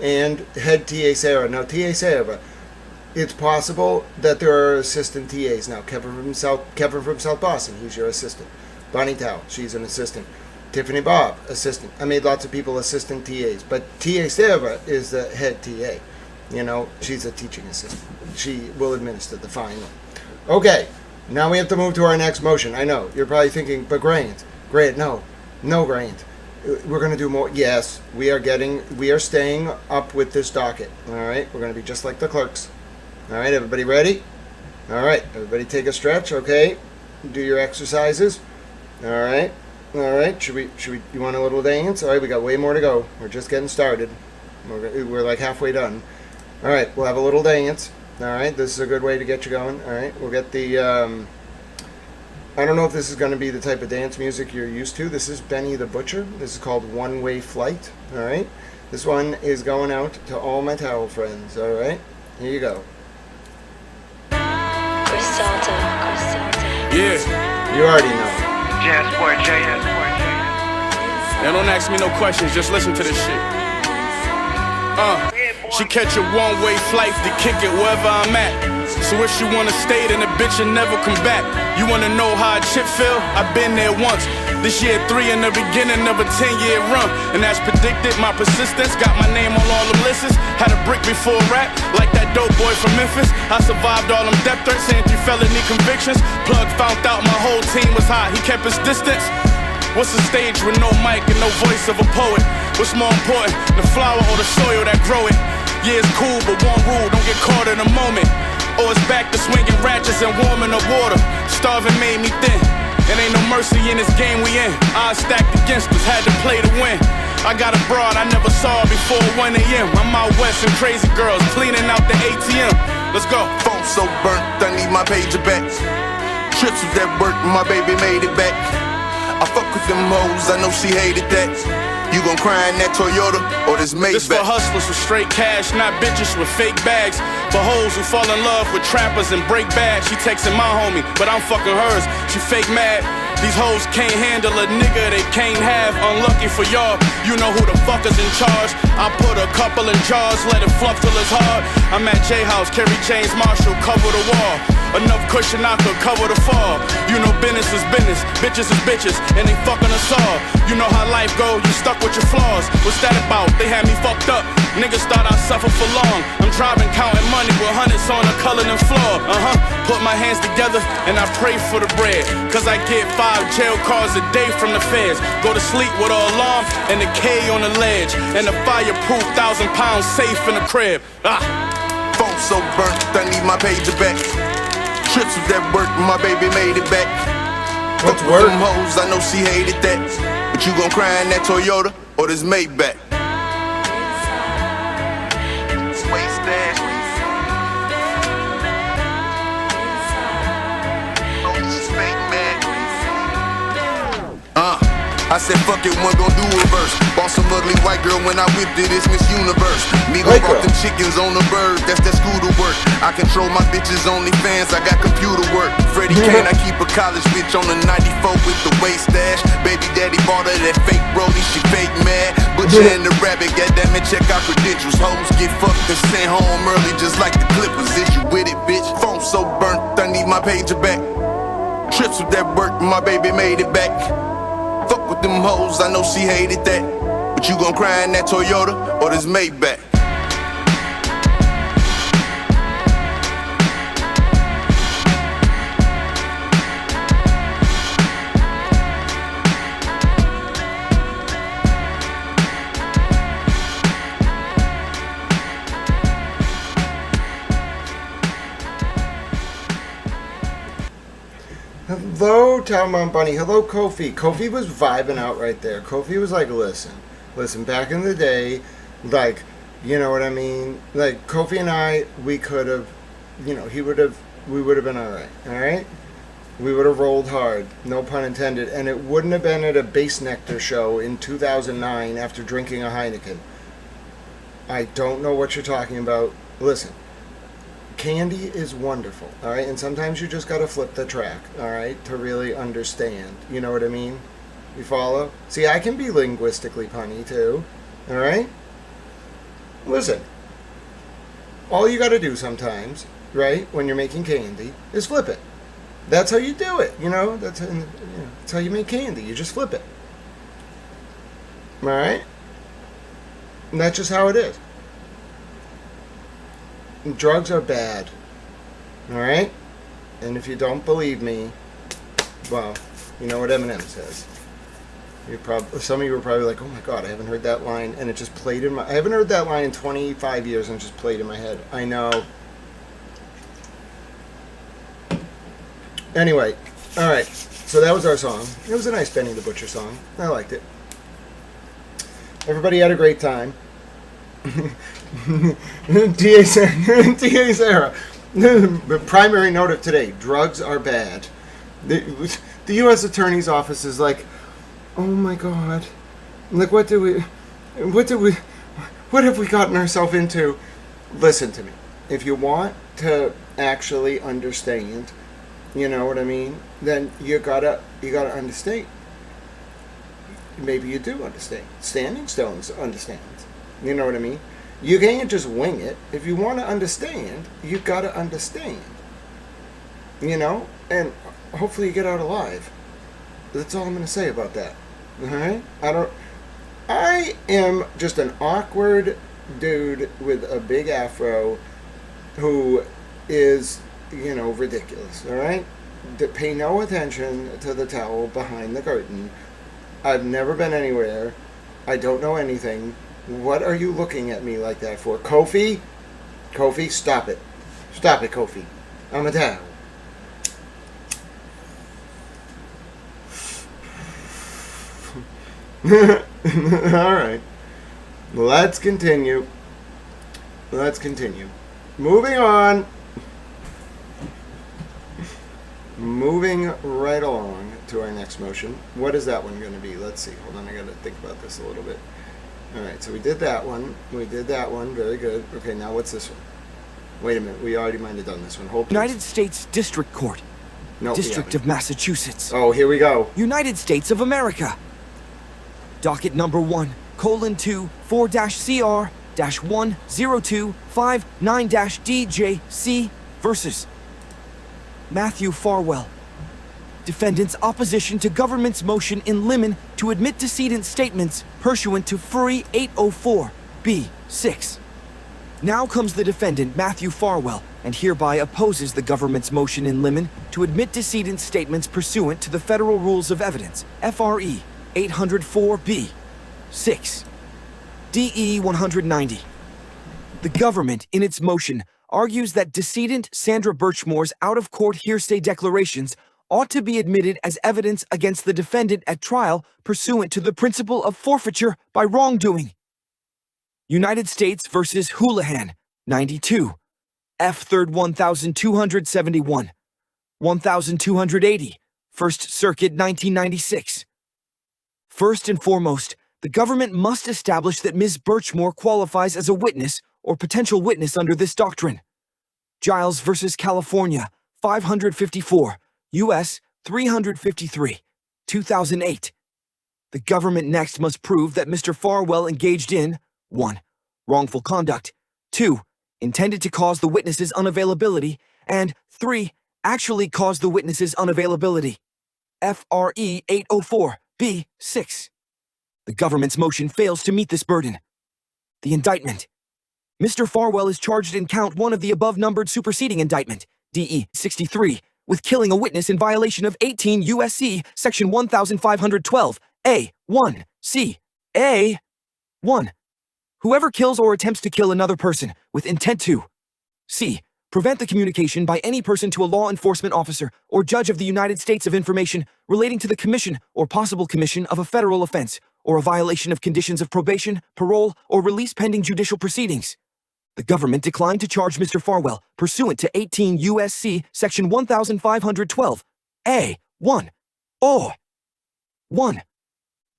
and head TA Sarah. Now, TA Sarah, it's possible that there are assistant TAs now. Kevin from South Boston, he's your assistant. Bonnie Tao, she's an assistant. Tiffany Bob, assistant. I made lots of people assistant TAs, but TA Sarah is the head TA. You know, she's a teaching assistant. She will administer the final. Okay, now we have to move to our next motion. I know, you're probably thinking, but Grant, no Grant. We're going to do more. Yes, we are staying up with this docket. All right, we're going to be just like the clerks. All right, everybody ready? All right, everybody take a stretch, okay? Do your exercises. All right. Should we, you want a little dance? All right, we got way more to go. We're just getting started. We're like halfway done. All right, we'll have a little dance. All right, this is a good way to get you going. All right, we'll get the, I don't know if this is going to be the type of dance music you're used to. This is Benny the Butcher. This is called One Way Flight. All right. This one is going out to all my towel friends. All right. Here you go. Yeah. You already know. Now don't ask me no questions. Just listen to this shit. She catch a one-way flight to kick it wherever I'm at. So if she wanna stay, then the bitch will never come back. You wanna know how a chip feel? I've been there once. This year 3 in the beginning of a 10-year run. And as predicted, my persistence got my name on all the lists. Had a brick before rap, like that dope boy from Memphis. I survived all them death threats and 3 felony convictions. Plug found out my whole team was hot, he kept his distance. What's a stage with no mic and no voice of a poet? What's more important, the flower or the soil that grow it? Yeah, it's cool, but one rule, don't get caught in a moment. Or it's back to swinging ratchets and warming the water. Starving made me thin, and ain't no mercy in this game we in. Odds stacked against us, had to play to win. I got a broad I never saw before 1 a.m. I'm out west and crazy girls cleaning out the ATM. Let's go. Phone so burnt, I need my pager back. Trips with that work, my baby made it back. I fuck with them hoes, I know she hated that. You gon' cry in that Toyota or this Maybach? This for hustlers with straight cash, not bitches with fake bags. For hoes who fall in love with trappers and break bad. She texting my homie, but I'm fucking hers. She fake mad. These hoes can't handle a nigga they can't have. Unlucky for y'all, you know who the fuck is in charge. I put a couple in jars, let it fluff till it's hard. I'm at J House, Kerry James Marshall, cover the wall. Enough cushion I could cover the fall. You know business is business, bitches is bitches, and they fucking us all. You know how life go, you stuck with your flaws. What's that about? They had me fucked up. Niggas thought I'd suffer for long. I'm driving, counting money with hundreds on the color and floor. Put my hands together and I pray for the bread. Cause I get 5 jail cards a day from the feds. Go to sleep with an alarm and a K on the ledge. And a fireproof 1,000-pound safe in the crib. Phone so burnt, I need my pager back. Trips with that work, my baby made it back. What's work? Them hoes, I know she hated that. But you gon' cry in that Toyota or this Maybach? Waste that. I said fuck it, one gon' do a verse. Bought some ugly white girl when I whipped it, it's Miss Universe. Me go bought them chickens on the bird, that's that scooter work. I control my bitches only fans, I got computer work. Freddie Kane, I keep a college bitch on the 94 with the waist stash. Baby daddy bought her that fake brody, she fake mad. Butcher and the rabbit, goddammit, check out credentials. Hoes get fucked and sent home early just like the Clippers. Is you with it, bitch? Phone so burnt, I need my pager back. Trips with that work, my baby made it back. Fuck with them hoes, I know she hated that. But you gon' cry in that Toyota or this Maybach? Hello, Town Mount Bunny. Hello, Kofi. Kofi was vibing out right there. Kofi was like, listen, back in the day, like, you know what I mean? Like, Kofi and I, we could have, you know, we would have been all right? We would have rolled hard, no pun intended, and it wouldn't have been at a Bass Nectar show in 2009 after drinking a Heineken. I don't know what you're talking about. Listen. Candy is wonderful, all right? And sometimes you just got to flip the track, all right, to really understand. You know what I mean? You follow? See, I can be linguistically punny, too, all right? Listen, all you got to do sometimes, right, when you're making candy, is flip it. That's how you do it, you know? That's how you make candy. You just flip it. All right? And that's just how it is. Drugs are bad, all right? And if you don't believe me, well, you know what Eminem says. Some of you were probably like, oh my God, I haven't heard that line, and it just played in I haven't heard that line in 25 years, and it just played in my head. I know. Anyway, all right, so that was our song. It was a nice Benny the Butcher song. I liked it. Everybody had a great time. T.A. Sarah. The primary note of today: drugs are bad. The U.S. Attorney's Office is like, oh my God, like what have we gotten ourselves into? Listen to me. If you want to actually understand, you know what I mean, then you gotta understand. Maybe you do understand. Standing Stones understands. You know what I mean? You can't just wing it. If you want to understand, you got to understand. You know? And hopefully you get out alive. That's all I'm going to say about that. Alright? I am just an awkward dude with a big afro who is, you know, ridiculous. Alright? Pay no attention to the towel behind the curtain. I've never been anywhere. I don't know anything. What are you looking at me like that for? Kofi? Kofi, stop it. Stop it, Kofi. I'm a towel. Alright. Let's continue. Moving on. Moving right along to our next motion. What is that one going to be? Let's see. Hold on, I got to think about this a little bit. Alright, so we did that one. Very good. Okay, now what's this one? Wait a minute. We already might have done this one. Hold, please. United States District Court. No, District of Massachusetts. Oh, here we go. United States of America. Docket number 1:2 4-CR-10259-DJC versus Matthew Farwell. Defendant's opposition to government's motion in limine to admit decedent's statements pursuant to FRE 804(b)(6). Now comes the defendant, Matthew Farwell, and hereby opposes the government's motion in limine to admit decedent's statements pursuant to the Federal Rules of Evidence, FRE 804(b)(6). DE 190. The government, in its motion, argues that decedent Sandra Birchmore's out-of-court hearsay declarations ought to be admitted as evidence against the defendant at trial pursuant to the principle of forfeiture by wrongdoing. United States versus Houlihan, 92. F. 3rd 1271. 1280. First Circuit, 1996. First and foremost, the government must establish that Ms. Birchmore qualifies as a witness or potential witness under this doctrine. Giles versus California, 554, U.S. 353, 2008. The government next must prove that Mr. Farwell engaged in 1. Wrongful conduct, 2. Intended to cause the witness's unavailability, and 3. Actually caused the witness's unavailability. FRE 804, B 6. The government's motion fails to meet this burden. The indictment. Mr. Farwell is charged in count 1 of the above-numbered superseding indictment, DE 63, with killing a witness in violation of 18 U.S.C. Section 1512, A1, C, A1. Whoever kills or attempts to kill another person with intent to C. Prevent the communication by any person to a law enforcement officer or judge of the United States of information relating to the commission or possible commission of a federal offense or a violation of conditions of probation, parole, or release pending judicial proceedings. The government declined to charge Mr. Farwell pursuant to 18 U.S.C. Section 1512, A1, or 1,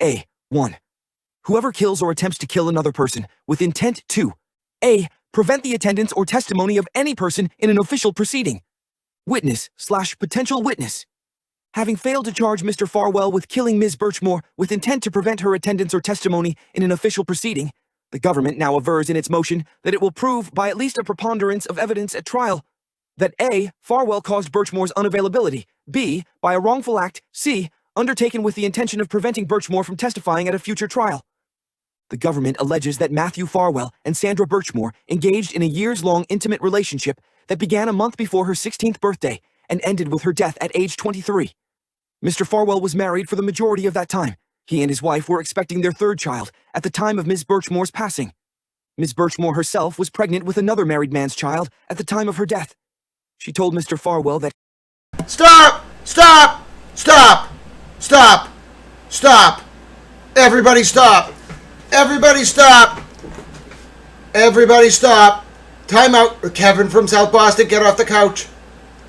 A1. Whoever kills or attempts to kill another person with intent to A. Prevent the attendance or testimony of any person in an official proceeding. Witness/potential witness. Having failed to charge Mr. Farwell with killing Ms. Birchmore with intent to prevent her attendance or testimony in an official proceeding, the government now avers in its motion that it will prove by at least a preponderance of evidence at trial that A. Farwell caused Birchmore's unavailability, B. by a wrongful act, C. undertaken with the intention of preventing Birchmore from testifying at a future trial. The government alleges that Matthew Farwell and Sandra Birchmore engaged in a years-long intimate relationship that began a month before her 16th birthday and ended with her death at age 23. Mr. Farwell was married for the majority of that time. He and his wife were expecting their third child at the time of Ms. Birchmore's passing. Ms. Birchmore herself was pregnant with another married man's child at the time of her death. She told Mr. Farwell that Stop! Stop! Stop! Stop! Stop! Everybody stop! Everybody stop! Everybody stop! Time out. Kevin from South Boston, get off the couch.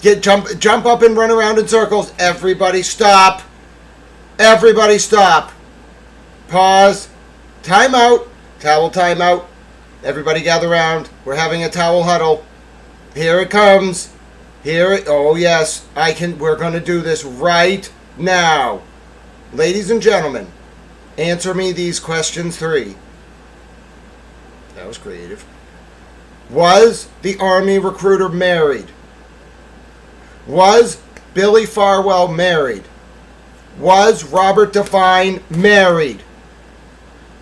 Jump up and run around in circles. Everybody stop. Everybody stop. Pause. Time out. Towel time out. Everybody gather around. We're having a towel huddle. Here it comes. Oh yes, we're gonna do this right now. Ladies and gentlemen, answer me these questions 3. That was creative. Was the Army recruiter married? Was Billy Farwell married? Was Robert Devine married?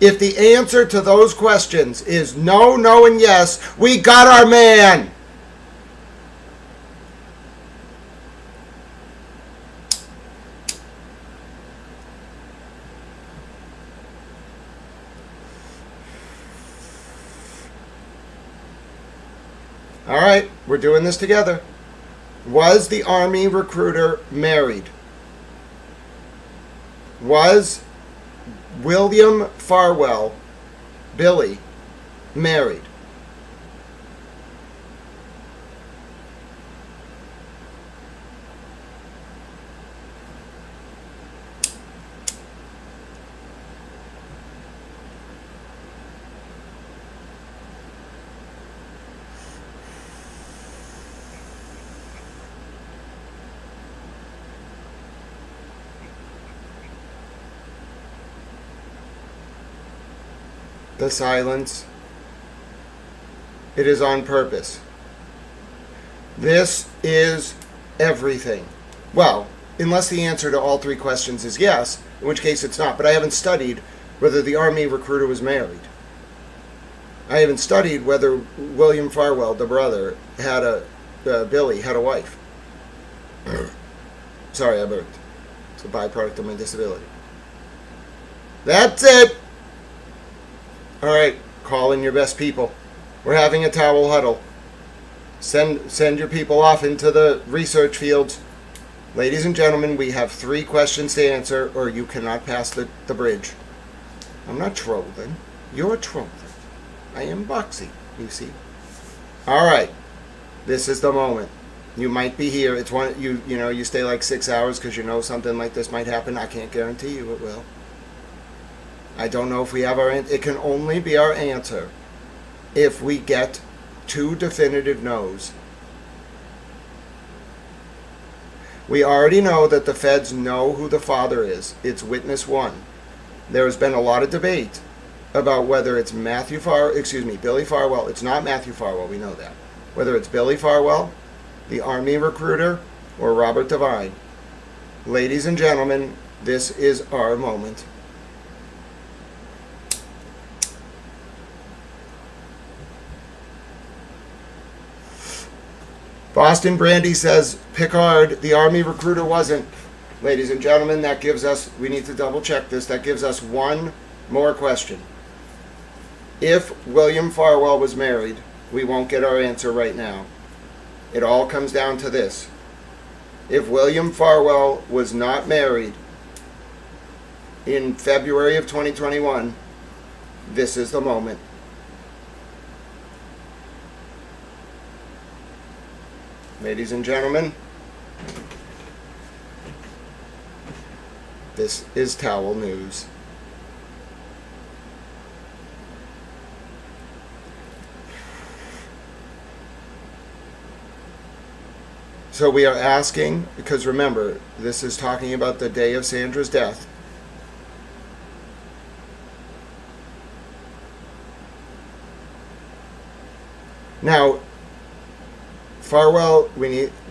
If the answer to those questions is no, no, and yes, we got our man! All right, we're doing this together. Was the Army recruiter married? Was William Farwell, Billy, married? The silence. It is on purpose. This is everything. Well, unless the answer to all 3 questions is yes, in which case it's not. But I haven't studied whether the Army recruiter was married. I haven't studied whether William Farwell, the brother, Billy had a wife. Sorry, I burped. It's a byproduct of my disability. That's it. All right, call in your best people. We're having a towel huddle. Send your people off into the research fields. Ladies and gentlemen, we have 3 questions to answer, or you cannot pass the bridge. I'm not trolling. You're trolling. I am boxy, you see. All right, this is the moment. You might be here. It's one you stay like 6 hours because you know something like this might happen. I can't guarantee you it will. I don't know if we have our answer. It can only be our answer if we get 2 definitive no's. We already know that the feds know who the father is. It's witness 1. There has been a lot of debate about whether it's Billy Farwell. It's not Matthew Farwell, we know that. Whether it's Billy Farwell, the Army recruiter, or Robert Devine. Ladies and gentlemen, this is our moment. Boston Brandy says, Picard, the Army recruiter wasn't. Ladies and gentlemen, that gives us, we need to double check this, that gives us one more question. If William Farwell was married, we won't get our answer right now. It all comes down to this. If William Farwell was not married in February of 2021, this is the moment. Ladies and gentlemen, this is Towel News. So we are asking, because remember, this is talking about the day of Sandra's death. Now,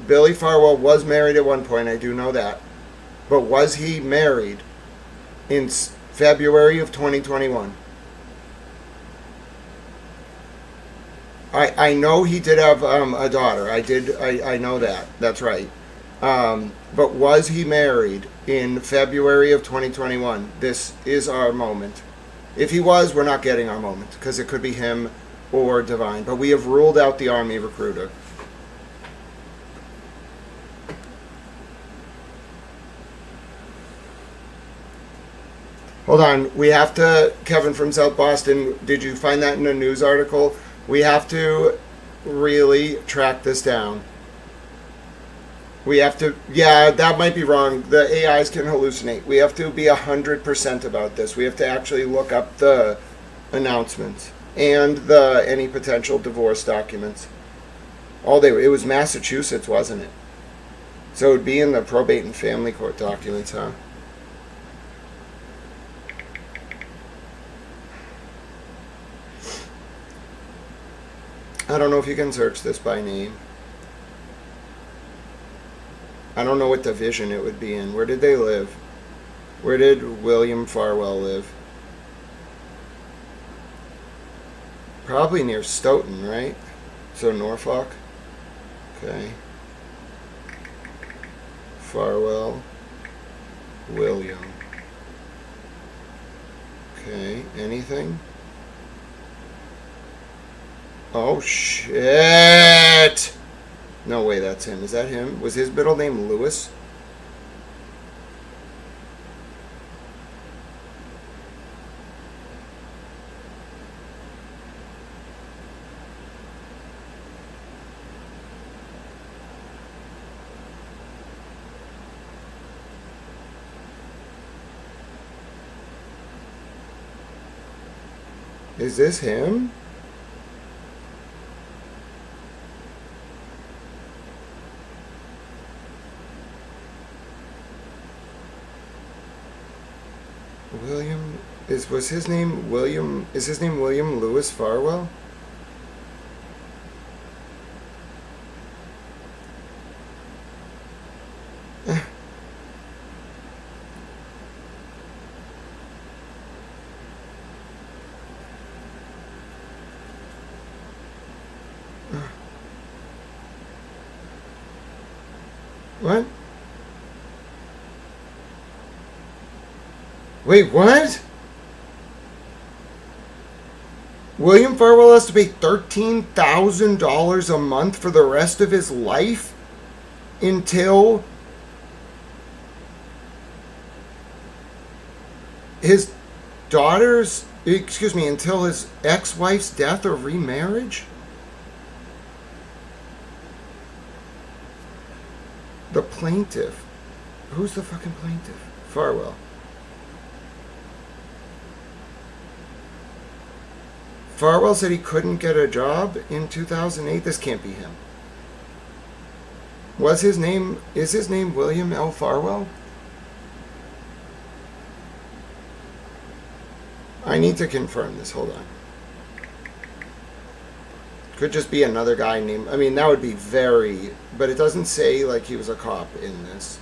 Billy Farwell was married at one point, I do know that. But was he married in February of 2021? I know he did have a daughter. I know that. That's right. But was he married in February of 2021? This is our moment. If he was, we're not getting our moment, because it could be him or Divine. But we have ruled out the Army recruiter. Hold on, we have to, Kevin from South Boston, did you find that in a news article? We have to really track this down. We have to, yeah, that might be wrong. The AIs can hallucinate. We have to be 100% about this. We have to actually look up the announcements and any potential divorce documents. It was Massachusetts, wasn't it? So it would be in the probate and family court documents, huh? I don't know if you can search this by name. I don't know what division it would be in. Where did they live? Where did William Farwell live? Probably near Stoughton, right? So Norfolk. Okay. Farwell. William. Okay. Anything? Oh, shit! No way that's him. Is that him? Was his middle name Lewis? Is this him? Was his name William? Is his name William Lewis Farwell? What? Wait, what? William Farwell has to pay $13,000 a month for the rest of his life until his until his ex-wife's death or remarriage? The plaintiff. Who's the fucking plaintiff? Farwell. Farwell said he couldn't get a job in 2008. This can't be him. Is his name William L. Farwell? I need to confirm this. Hold on. Could just be another guy named... I mean, that would be very... But it doesn't say like he was a cop in this.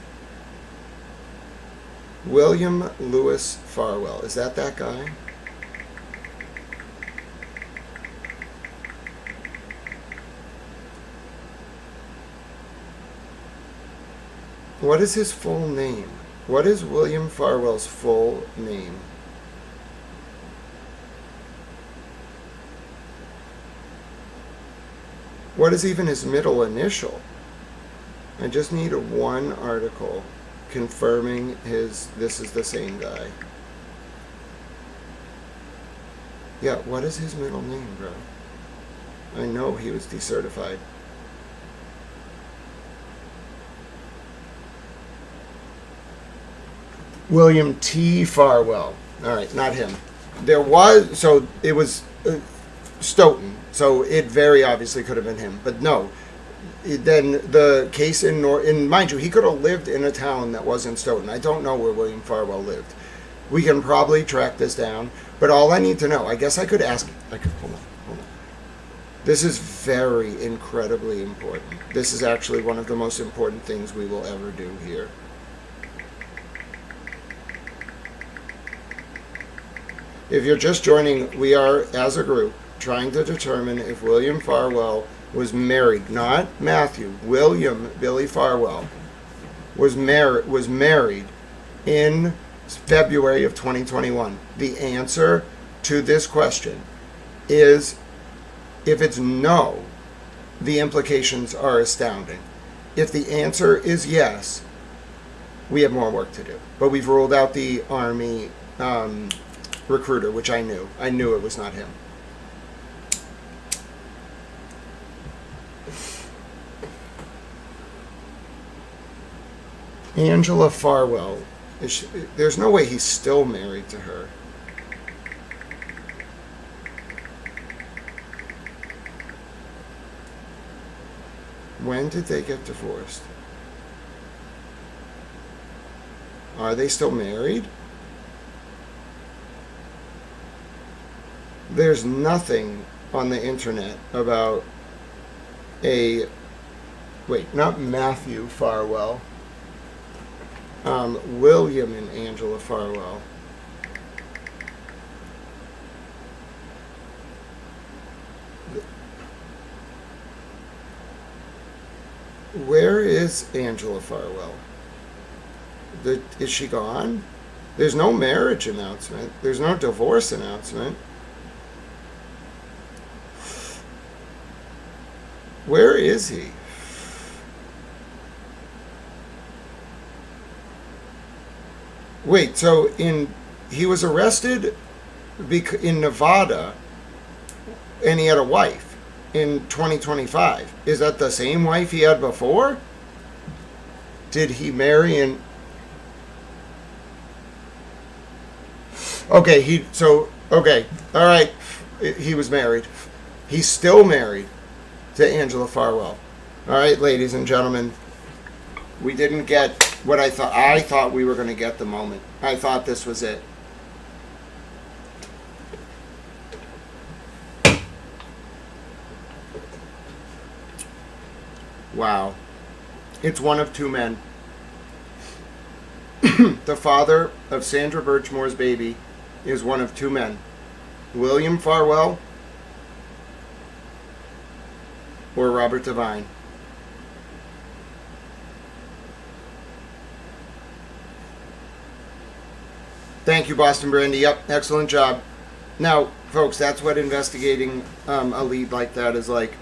William Lewis Farwell. Is that guy? What is his full name? What is William Farwell's full name? What is even his middle initial? I just need one article confirming this is the same guy. Yeah, what is his middle name, bro? I know he was decertified. William T. Farwell. All right, not him. It was Stoughton, so it very obviously could have been him. But no, then the case in mind you, he could have lived in a town that wasn't Stoughton. I don't know where William Farwell lived. We can probably track this down, but all I need to know, I guess I could ask, hold on. This is very incredibly important. This is actually one of the most important things we will ever do here. If you're just joining, we are, as a group, trying to determine if William Farwell was married, not Matthew, William Billy Farwell was married in February of 2021. The answer to this question is, if it's no, the implications are astounding. If the answer is yes, we have more work to do. But we've ruled out the Army recruiter, which I knew. I knew it was not him. Angela Farwell. There's no way he's still married to her. When did they get divorced? Are they still married? There's nothing on the internet about not Matthew Farwell. William and Angela Farwell. Where is Angela Farwell? Is she gone? There's no marriage announcement. There's no divorce announcement. Where is he? Wait, so he was arrested in Nevada, and he had a wife in 2025. Is that the same wife he had before? Did he marry in... Okay, all right, he was married. He's still married to Angela Farwell. All right, ladies and gentlemen, we didn't get what I thought. I thought we were going to get the moment. I thought this was it. Wow. It's one of two men. The father of Sandra Birchmore's baby is one of two men. William Farwell or Robert Devine. Thank you, Boston Brandy. Yep, excellent job. Now, folks, that's what investigating a lead like that is like.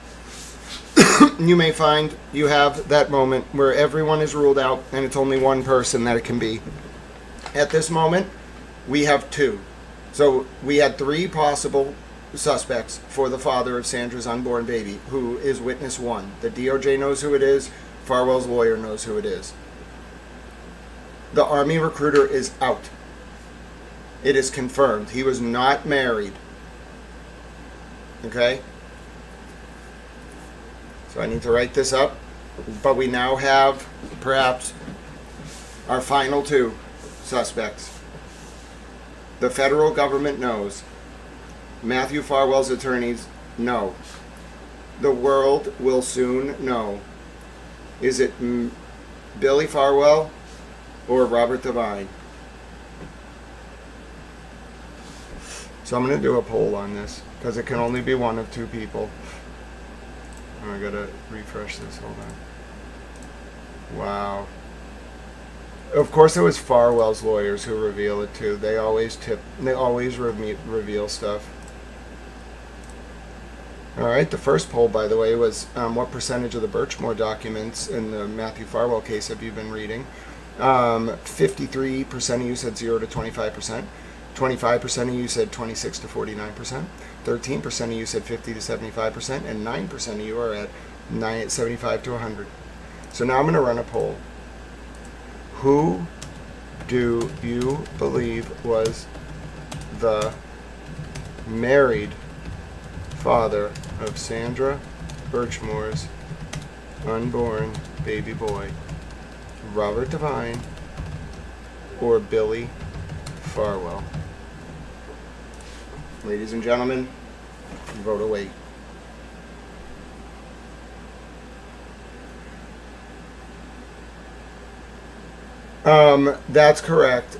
You may find you have that moment where everyone is ruled out and it's only one person that it can be. At this moment, we have two. So we had three possible suspects for the father of Sandra's unborn baby, who is witness one. The DOJ knows who it is. Farwell's lawyer knows who it is. The Army recruiter is out. It is confirmed. He was not married. Okay? So I need to write this up. But we now have, perhaps, our final two suspects. The federal government knows. Matthew Farwell's attorneys know. The world will soon know. Is it Billy Farwell or Robert Devine? So I'm going to do a poll on this because it can only be one of two people. Oh, I gotta refresh this. Hold on. Wow. Of course, it was Farwell's lawyers who reveal it too. They always reveal stuff. All right. The first poll, by the way, was what percentage of the Birchmore documents in the Matthew Farwell case have you been reading? 53% of you said 0 to 25%. 25% of you said 26 to 49%. 13% of you said 50 to 75%. And 9% of you are at 75 to 100. So now I'm going to run a poll. Who do you believe was the married father of Sandra Birchmore's unborn baby boy? Robert Devine or Billy Farwell? Ladies and gentlemen, vote away. That's correct.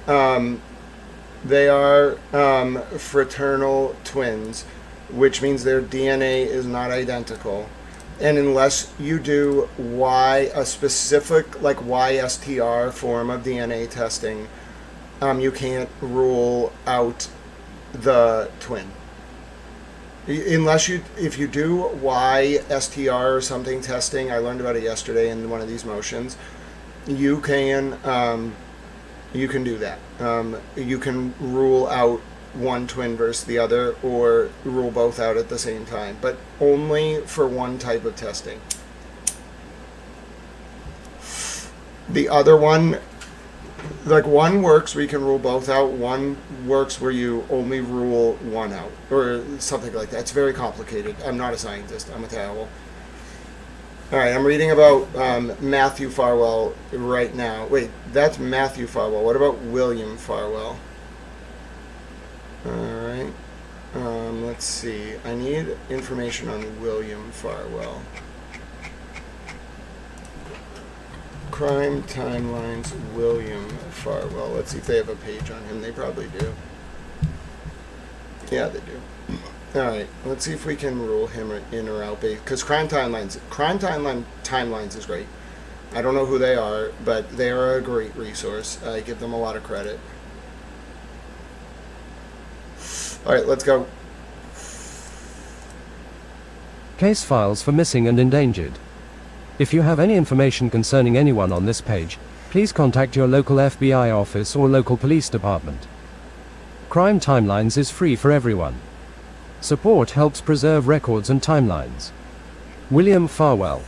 They are fraternal twins, which means their DNA is not identical. And unless you do a specific, like YSTR form of DNA testing, you can't rule out the twin. If you do YSTR or something testing, I learned about it yesterday in one of these motions, you can do that. You can rule out one twin versus the other, or rule both out at the same time, but only for one type of testing. The other one, like one works where you can rule both out, one works where you only rule one out, or something like that. It's very complicated. I'm not a scientist. I'm a towel. All right, I'm reading about Matthew Farwell right now. Wait, that's Matthew Farwell. What about William Farwell? All right. Let's see. I need information on William Farwell. Crime timelines, William Farwell. Let's see if they have a page on him. They probably do. Yeah, they do. All right, let's see if we can rule him in or out, because crime timelines is great. I don't know who they are, but they are a great resource. I give them a lot of credit. All right, let's go. Case files for missing and endangered. If you have any information concerning anyone on this page, please contact your local FBI office or local police department. Crime Timelines is free for everyone. Support helps preserve records and timelines. William Farwell.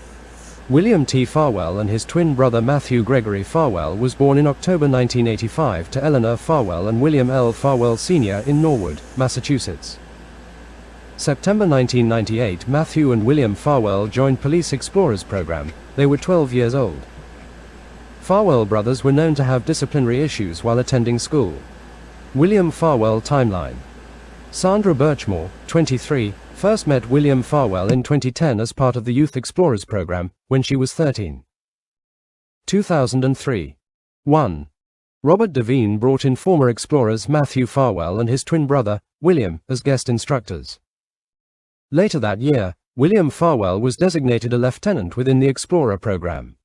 William T. Farwell and his twin brother Matthew Gregory Farwell was born in October 1985 to Eleanor Farwell and William L. Farwell Sr. in Norwood, Massachusetts. September 1998, Matthew and William Farwell joined Police Explorers program. They were 12 years old. Farwell brothers were known to have disciplinary issues while attending school. William Farwell timeline. Sandra Birchmore, 23, first met William Farwell in 2010 as part of the Youth Explorers program, when she was 13. 2003. 1. Robert Devine brought in former explorers Matthew Farwell and his twin brother, William, as guest instructors. Later that year, William Farwell was designated a lieutenant within the Explorer program.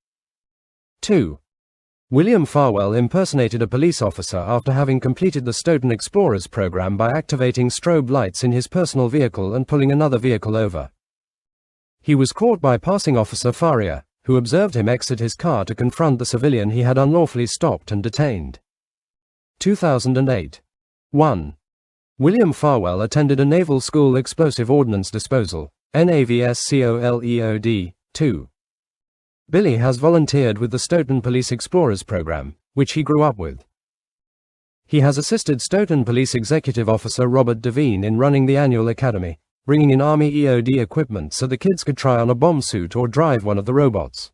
2. William Farwell impersonated a police officer after having completed the Stoughton Explorers program by activating strobe lights in his personal vehicle and pulling another vehicle over. He was caught by passing officer Farwell, who observed him exit his car to confront the civilian he had unlawfully stopped and detained. 2008. 1. William Farwell attended a Naval School Explosive Ordnance Disposal, NAVSCOLEOD, 2. Billy has volunteered with the Stoughton Police Explorers program, which he grew up with. He has assisted Stoughton Police Executive Officer Robert Devine in running the annual academy, bringing in Army EOD equipment so the kids could try on a bomb suit or drive one of the robots.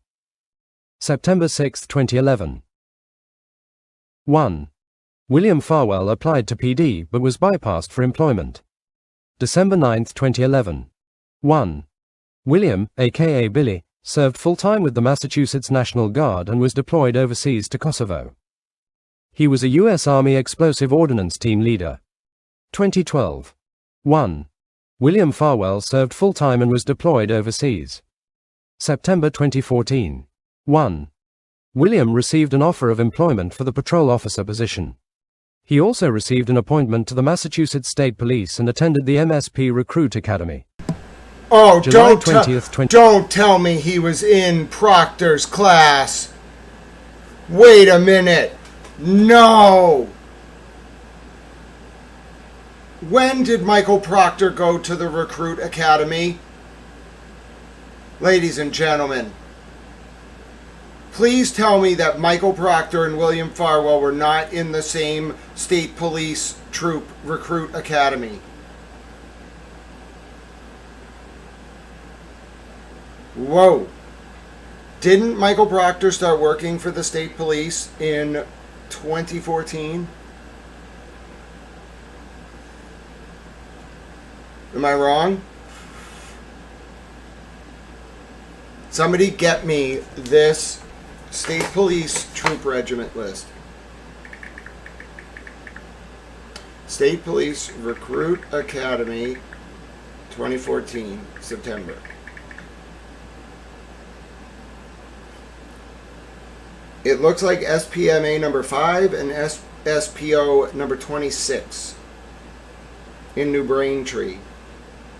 September 6, 2011. 1. William Farwell applied to PD but was bypassed for employment. December 9, 2011. 1. William, aka Billy, served full-time with the Massachusetts National Guard and was deployed overseas to Kosovo. He was a U.S. Army Explosive Ordnance Team leader. 2012. 1. William Farwell served full-time and was deployed overseas. September 2014. 1. William received an offer of employment for the patrol officer position. He also received an appointment to the Massachusetts State Police and attended the MSP Recruit Academy. Oh, July 20th, don't tell me he was in Proctor's class. Wait a minute. No. When did Michael Proctor go to the Recruit Academy? Ladies and gentlemen, please tell me that Michael Proctor and William Farwell were not in the same state police troop Recruit Academy. Whoa. Didn't Michael Proctor start working for the state police in 2014? Am I wrong? Somebody get me this state police troop regiment list. State Police Recruit Academy 2014, September. It looks like SPMA number 5 and SPO number 26 in New Braintree.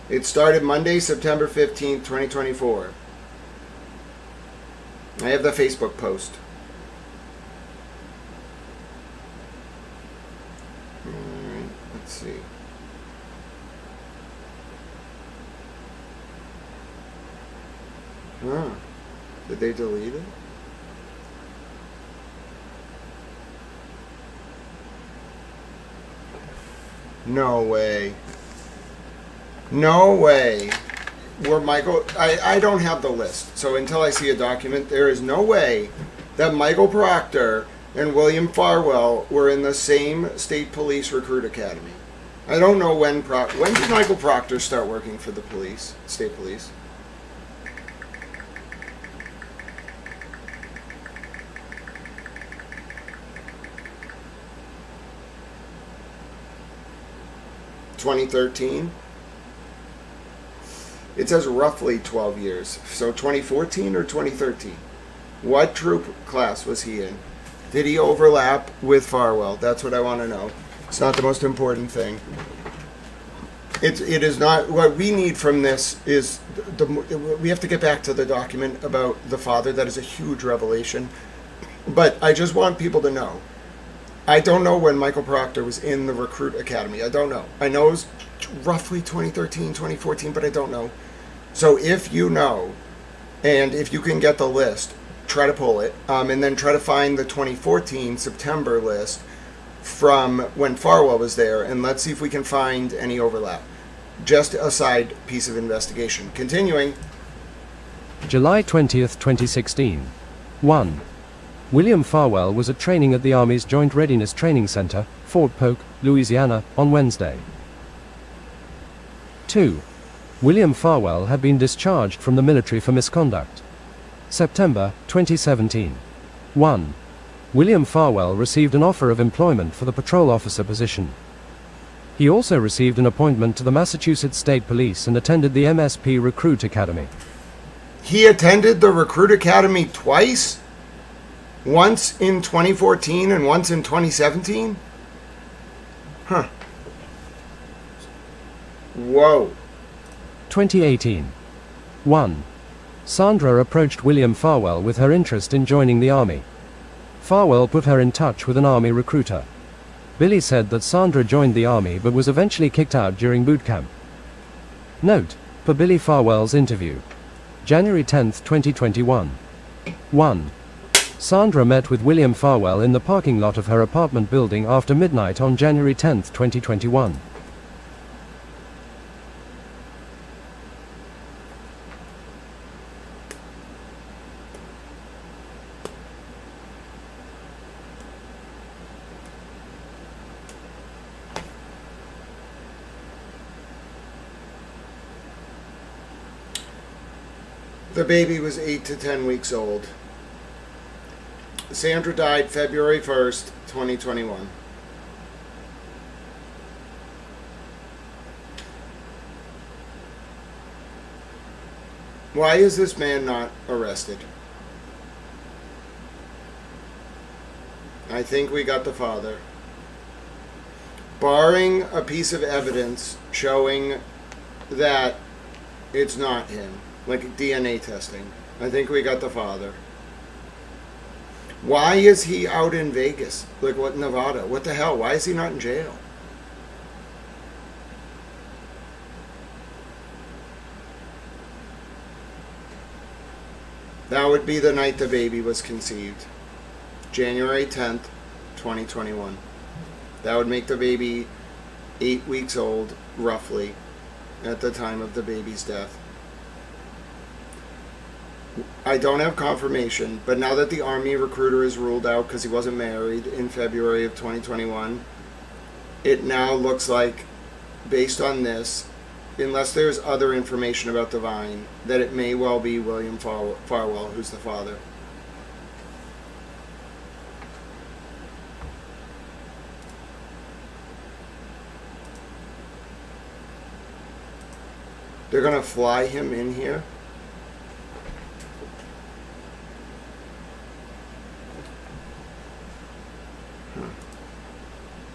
It started Monday, September 15th, 2024. I have the Facebook post. Alright, let's see. Huh. Did they delete it? No way. No way. Where Michael, I don't have the list, so until I see a document, there is no way that Michael Proctor and William Farwell were in the same state police recruit academy. I don't know when did Michael Proctor start working for the police, state police? (2013). It says roughly 12 years. So 2014 or 2013? What troop class was he in? Did he overlap with Farwell? That's what I want to know. It's not the most important thing. It is not. What we need from this is we have to get back to the document about the father. That is a huge revelation. But I just want people to know. I don't know when Michael Proctor was in the recruit academy. I don't know. I know it was roughly 2013, 2014, but I don't know. So if you know, and if you can get the list, try to pull it, and then try to find the 2014 September list from when Farwell was there, and let's see if we can find any overlap. Just a side piece of investigation. Continuing. July 20th, 2016. 1. William Farwell was at training at the Army's Joint Readiness Training Center, Fort Polk, Louisiana, on Wednesday. 2. William Farwell had been discharged from the military for misconduct. September 2017. 1. William Farwell received an offer of employment for the patrol officer position. He also received an appointment to the Massachusetts State Police and attended the MSP Recruit Academy. He attended the Recruit Academy twice? Once in 2014 and once in 2017? Huh. Whoa. 2018. 1. Sandra approached William Farwell with her interest in joining the Army. Farwell put her in touch with an Army recruiter. Billy said that Sandra joined the Army but was eventually kicked out during boot camp. Note, for Billy Farwell's interview. January 10, 2021. 1. Sandra met with William Farwell in the parking lot of her apartment building after midnight on January 10, 2021. The baby was 8 to 10 weeks old. Sandra died February 1st, 2021. Why is this man not arrested? I think we got the father. Barring a piece of evidence showing that it's not him, like DNA testing, I think we got the father. Why is he out in Vegas? Like, what, Nevada? What the hell? Why is he not in jail? That would be the night the baby was conceived. January 10th, 2021. That would make the baby 8 weeks old, roughly, at the time of the baby's death. I don't have confirmation, but now that the Army recruiter is ruled out because he wasn't married in February of 2021, it now looks like, based on this, unless there's other information about Divine, that it may well be William Farwell who's the father. They're gonna fly him in here.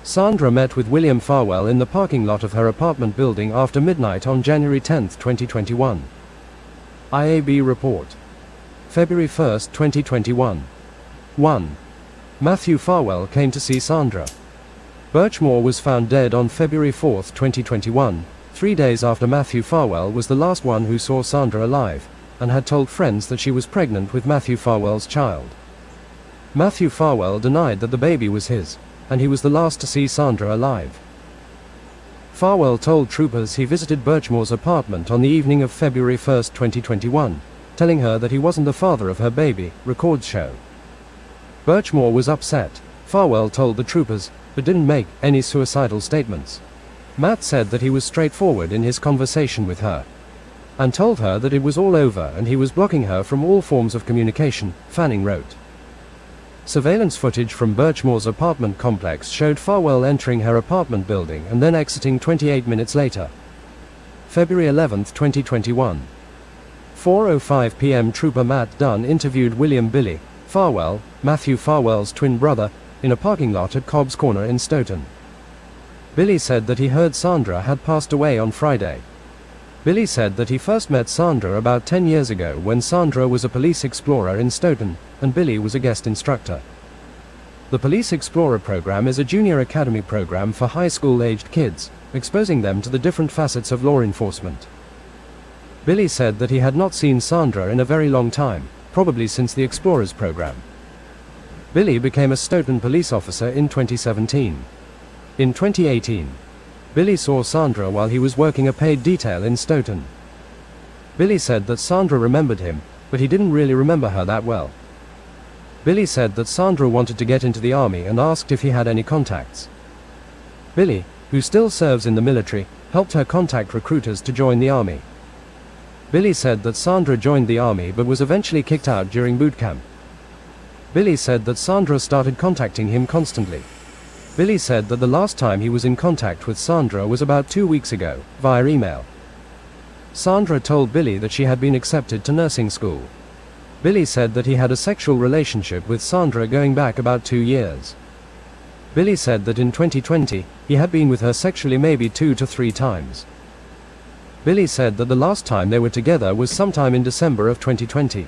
Sandra met with William Farwell in the parking lot of her apartment building after midnight on January 10, 2021. IAB report. February 1, 2021. 1. Matthew Farwell came to see Sandra. Birchmore was found dead on February 4, 2021, 3 days after Matthew Farwell was the last one who saw Sandra alive, and had told friends that she was pregnant with Matthew Farwell's child. Matthew Farwell denied that the baby was his, and he was the last to see Sandra alive. Farwell told troopers he visited Birchmore's apartment on the evening of February 1, 2021, telling her that he wasn't the father of her baby, records show. Birchmore was upset, Farwell told the troopers, but didn't make any suicidal statements. Matt said that he was straightforward in his conversation with her, and told her that it was all over and he was blocking her from all forms of communication, Fanning wrote. Surveillance footage from Birchmore's apartment complex showed Farwell entering her apartment building and then exiting 28 minutes later. February 11, 2021. 4:05 p.m. Trooper Matt Dunn interviewed William Billy Farwell, Matthew Farwell's twin brother, in a parking lot at Cobb's Corner in Stoughton. Billy said that he heard Sandra had passed away on Friday. Billy said that he first met Sandra about 10 years ago when Sandra was a police explorer in Stoughton, and Billy was a guest instructor. The Police Explorer program is a junior academy program for high school-aged kids, exposing them to the different facets of law enforcement. Billy said that he had not seen Sandra in a very long time, probably since the Explorers program. Billy became a Stoughton police officer in 2017. In 2018, Billy saw Sandra while he was working a paid detail in Stoughton. Billy said that Sandra remembered him, but he didn't really remember her that well. Billy said that Sandra wanted to get into the army and asked if he had any contacts. Billy, who still serves in the military, helped her contact recruiters to join the army. Billy said that Sandra joined the army but was eventually kicked out during boot camp. Billy said that Sandra started contacting him constantly. Billy said that the last time he was in contact with Sandra was about 2 weeks ago, via email. Sandra told Billy that she had been accepted to nursing school. Billy said that he had a sexual relationship with Sandra going back about 2 years. Billy said that in 2020, he had been with her sexually maybe 2 to 3 times. Billy said that the last time they were together was sometime in December of 2020.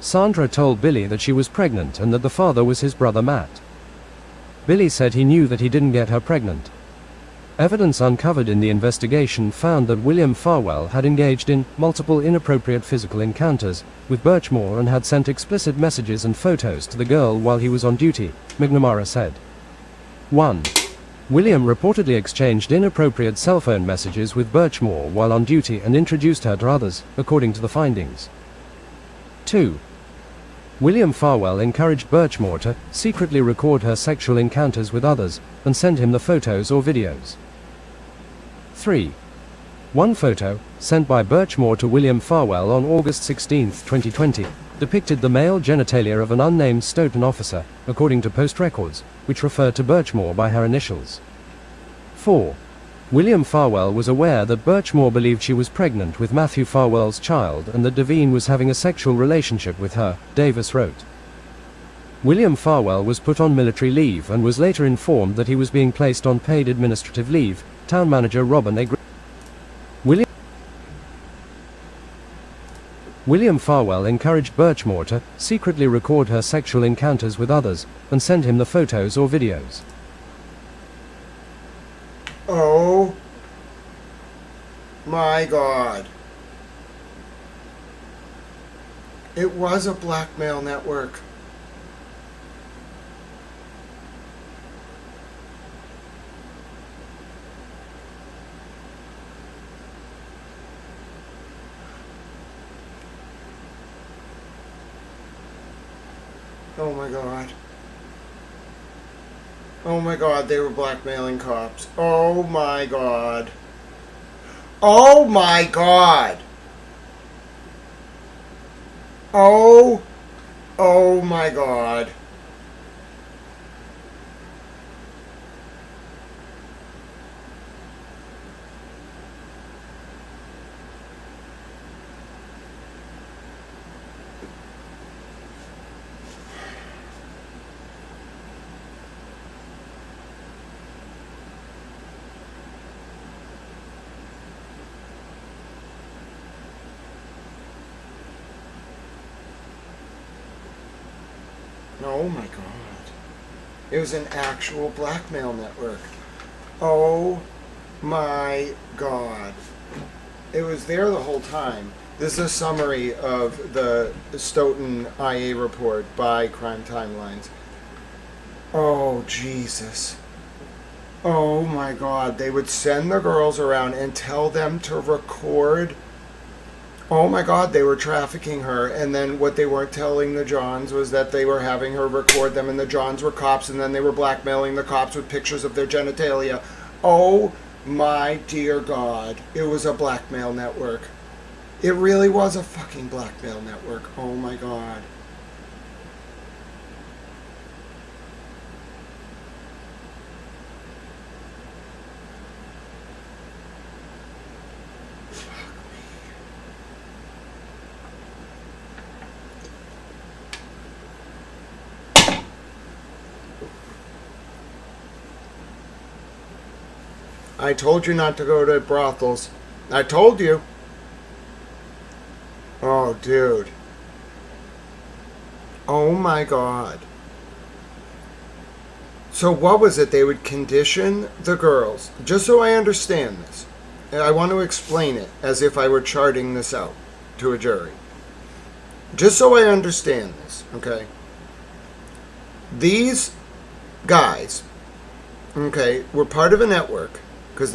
Sandra told Billy that she was pregnant and that the father was his brother Matt. Billy said he knew that he didn't get her pregnant. Evidence uncovered in the investigation found that William Farwell had engaged in multiple inappropriate physical encounters with Birchmore and had sent explicit messages and photos to the girl while he was on duty, McNamara said. 1. William reportedly exchanged inappropriate cell phone messages with Birchmore while on duty and introduced her to others, according to the findings. 2. William Farwell encouraged Birchmore to secretly record her sexual encounters with others and send him the photos or videos. 3. One photo, sent by Birchmore to William Farwell on August 16, 2020, depicted the male genitalia of an unnamed Stoughton officer, according to Post records, which referred to Birchmore by her initials. 4. William Farwell was aware that Birchmore believed she was pregnant with Matthew Farwell's child and that Devine was having a sexual relationship with her, Davis wrote. William Farwell was put on military leave and was later informed that he was being placed on paid administrative leave, town manager Robin A. William Farwell encouraged Birchmore to secretly record her sexual encounters with others and send him the photos or videos. Oh my God. It was a blackmail network. Oh my God. Oh my God, they were blackmailing cops. Oh my God. Oh my God. Oh my God. Oh my God. It was an actual blackmail network. Oh my God. It was there the whole time. This is a summary of the Stoughton IA report by Crime Timelines. Oh, Jesus. Oh my God. They would send the girls around and tell them to record. Oh my God, they were trafficking her, and then what they weren't telling the Johns was that they were having her record them, and the Johns were cops, and then they were blackmailing the cops with pictures of their genitalia. Oh my dear God, it was a blackmail network. It really was a fucking blackmail network. Oh my God. I told you not to go to brothels. I told you. Oh, dude. Oh my God. So what was it? They would condition the girls. Just so I understand this. And I want to explain it as if I were charting this out to a jury. Just so I understand this, okay? These guys, okay, were part of a network. Because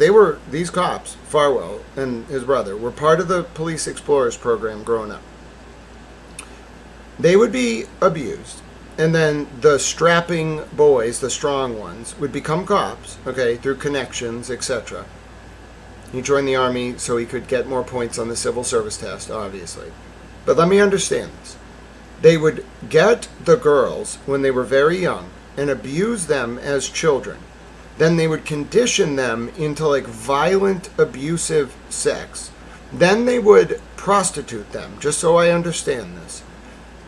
these cops, Farwell and his brother, were part of the Police Explorers program growing up. They would be abused. And then the strapping boys, the strong ones, would become cops, okay, through connections, etc. He joined the army so he could get more points on the civil service test, obviously. But let me understand this. They would get the girls when they were very young and abuse them as children. Then they would condition them into like violent, abusive sex. Then they would prostitute them, just so I understand this.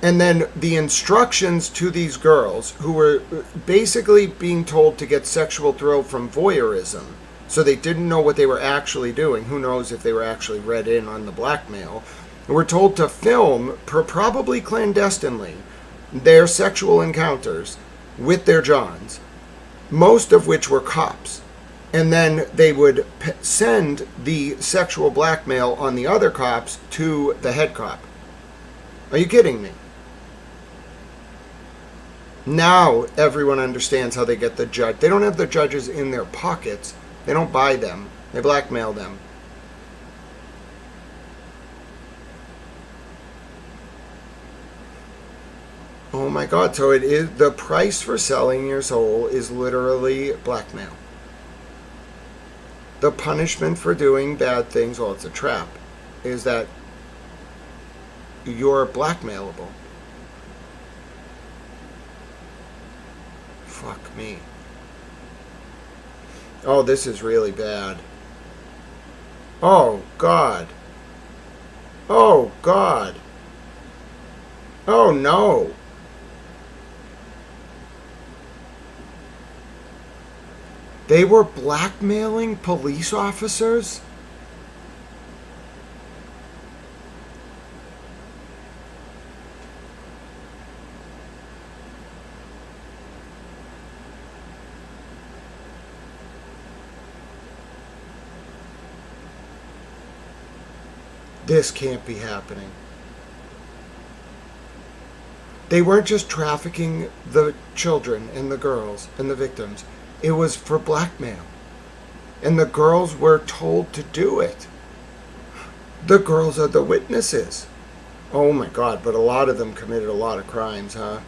And then the instructions to these girls, who were basically being told to get sexual thrill from voyeurism, so they didn't know what they were actually doing. Who knows if they were actually read in on the blackmail. Were told to film, probably clandestinely, their sexual encounters with their Johns. Most of which were cops. And then they would send the sexual blackmail on the other cops to the head cop. Are you kidding me? Now everyone understands how they get the judge. They don't have the judges in their pockets. They don't buy them. They blackmail them. Oh my God, so it is, the price for selling your soul is literally blackmail. The punishment for doing bad things, well, it's a trap. is that you're blackmailable. Fuck me. Oh, this is really bad. Oh, God. Oh, God. Oh, no. They were blackmailing police officers? This can't be happening. They weren't just trafficking the children and the girls and the victims. It was for blackmail. And the girls were told to do it. The girls are the witnesses. Oh my God, but a lot of them committed a lot of crimes, huh?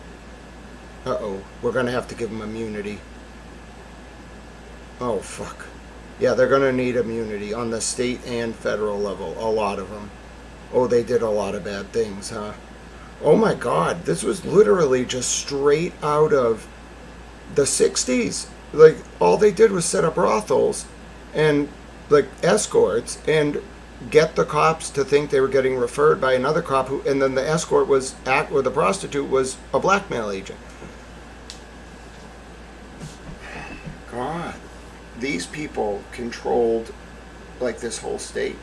Uh-oh, we're going to have to give them immunity. Oh, fuck. Yeah, they're going to need immunity on the state and federal level, a lot of them. Oh, they did a lot of bad things, huh? Oh my God, this was literally just straight out of the 60s. Like, all they did was set up brothels and, like, escorts and get the cops to think they were getting referred by another cop who, and then the escort was, or the prostitute was a blackmail agent. God. These people controlled, like, this whole state.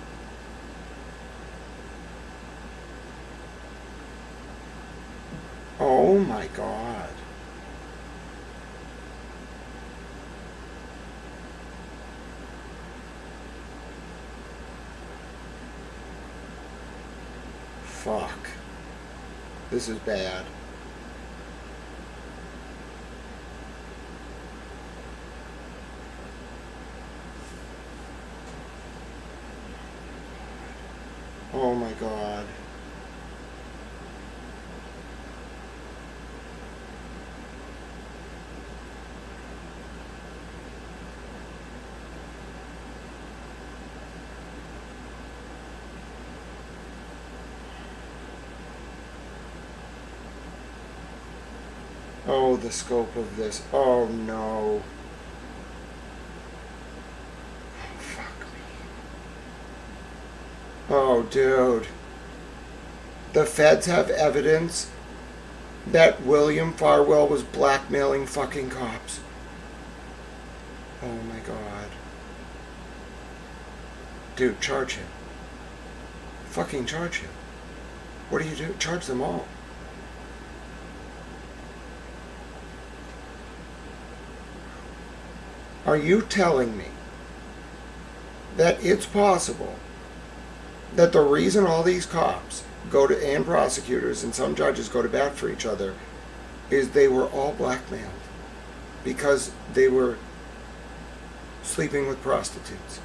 Oh my God. Fuck. This is bad. Oh my God. Oh, the scope of this. Oh no. Oh, fuck me. Oh, dude. The feds have evidence that William Farwell was blackmailing fucking cops. Oh my God. Dude, charge him. Fucking charge him. What do you do? Charge them all. Are you telling me that it's possible that the reason all these cops go to, and prosecutors and some judges go to bat for each other, is they were all blackmailed because they were sleeping with prostitutes?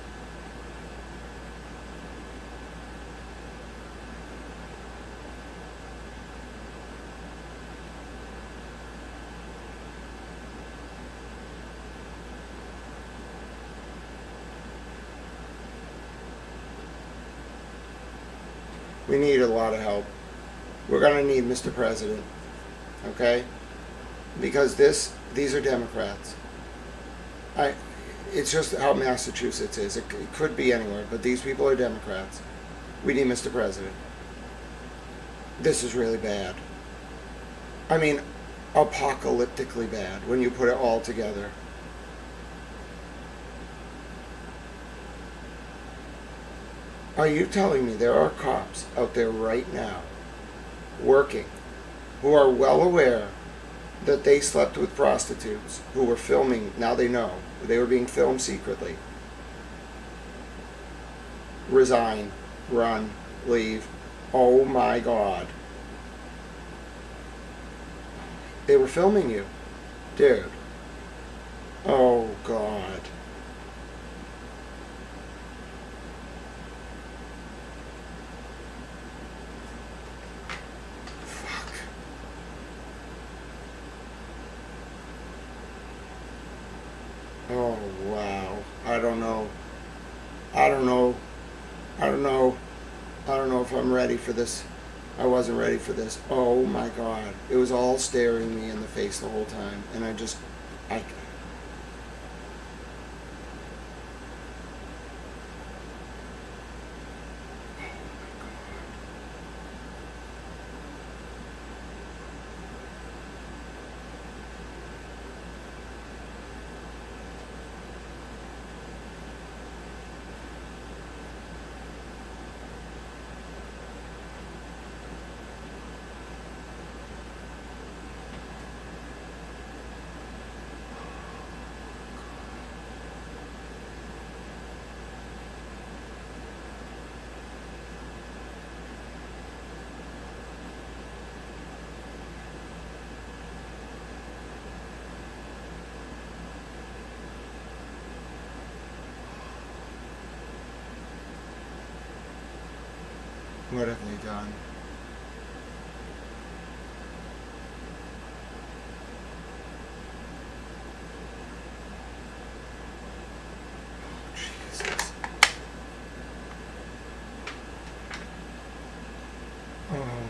We need a lot of help. We're going to need Mr. President, okay? Because these are Democrats. It's just how Massachusetts is. It could be anywhere, but these people are Democrats. We need Mr. President. This is really bad. I mean, apocalyptically bad when you put it all together. Are you telling me there are cops out there right now working who are well aware that they slept with prostitutes who were filming? Now they know they were being filmed secretly. Resign, run, leave. Oh my God. They were filming you, dude. Oh God. Oh, wow. I don't know. I don't know if I'm ready for this. I wasn't ready for this. Oh my God. It was all staring me in the face the whole time. And I What have they done? Oh, Jesus. Oh.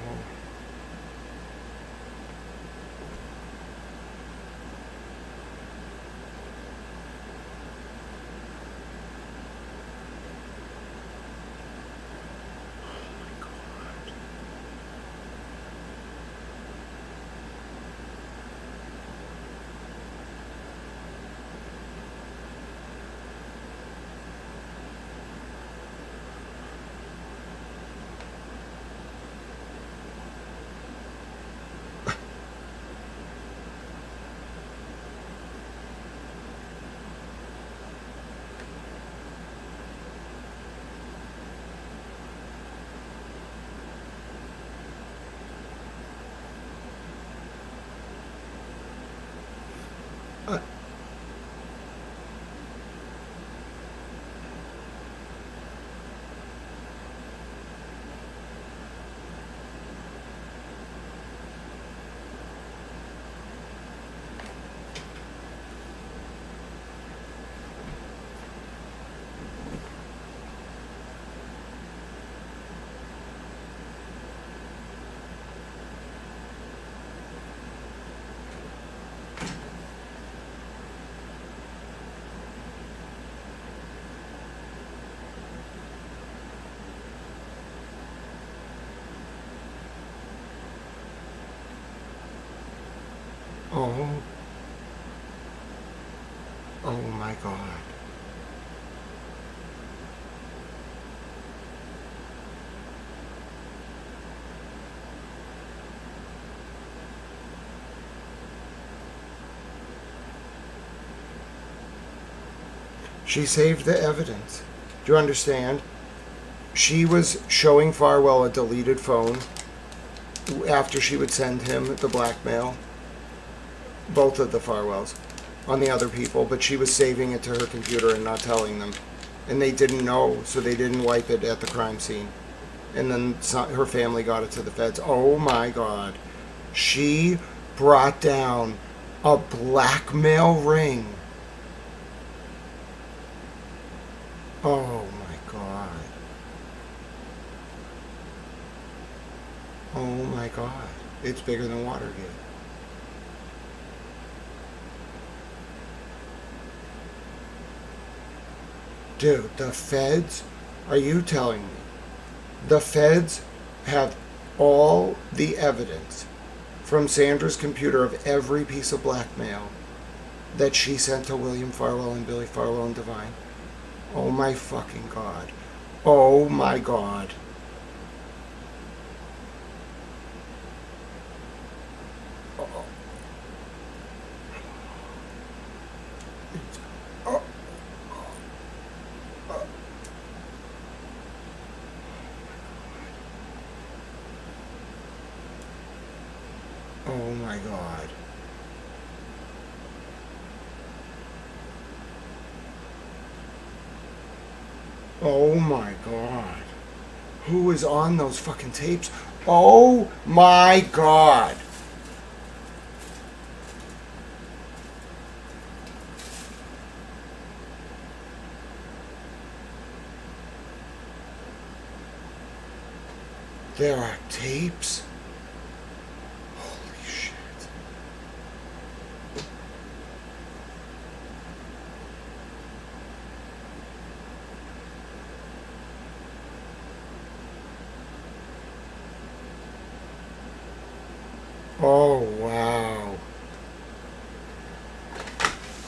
Oh. Oh my God. She saved the evidence. Do you understand? She was showing Farwell a deleted phone after she would send him the blackmail. Both of the Farwells on the other people, but she was saving it to her computer and not telling them. And they didn't know, so they didn't wipe it at the crime scene. And then her family got it to the feds. Oh my God. She brought down a blackmail ring. Oh my God. Oh my God. It's bigger than Watergate. Dude, the feds, are you telling me? The feds have all the evidence from Sandra's computer of every piece of blackmail that she sent to William Farwell and Billy Farwell and Divine? Oh my fucking God. Oh my God. Oh my God. Oh my God. Who is on those fucking tapes? Oh my God. There are tapes. Holy shit. Oh, wow.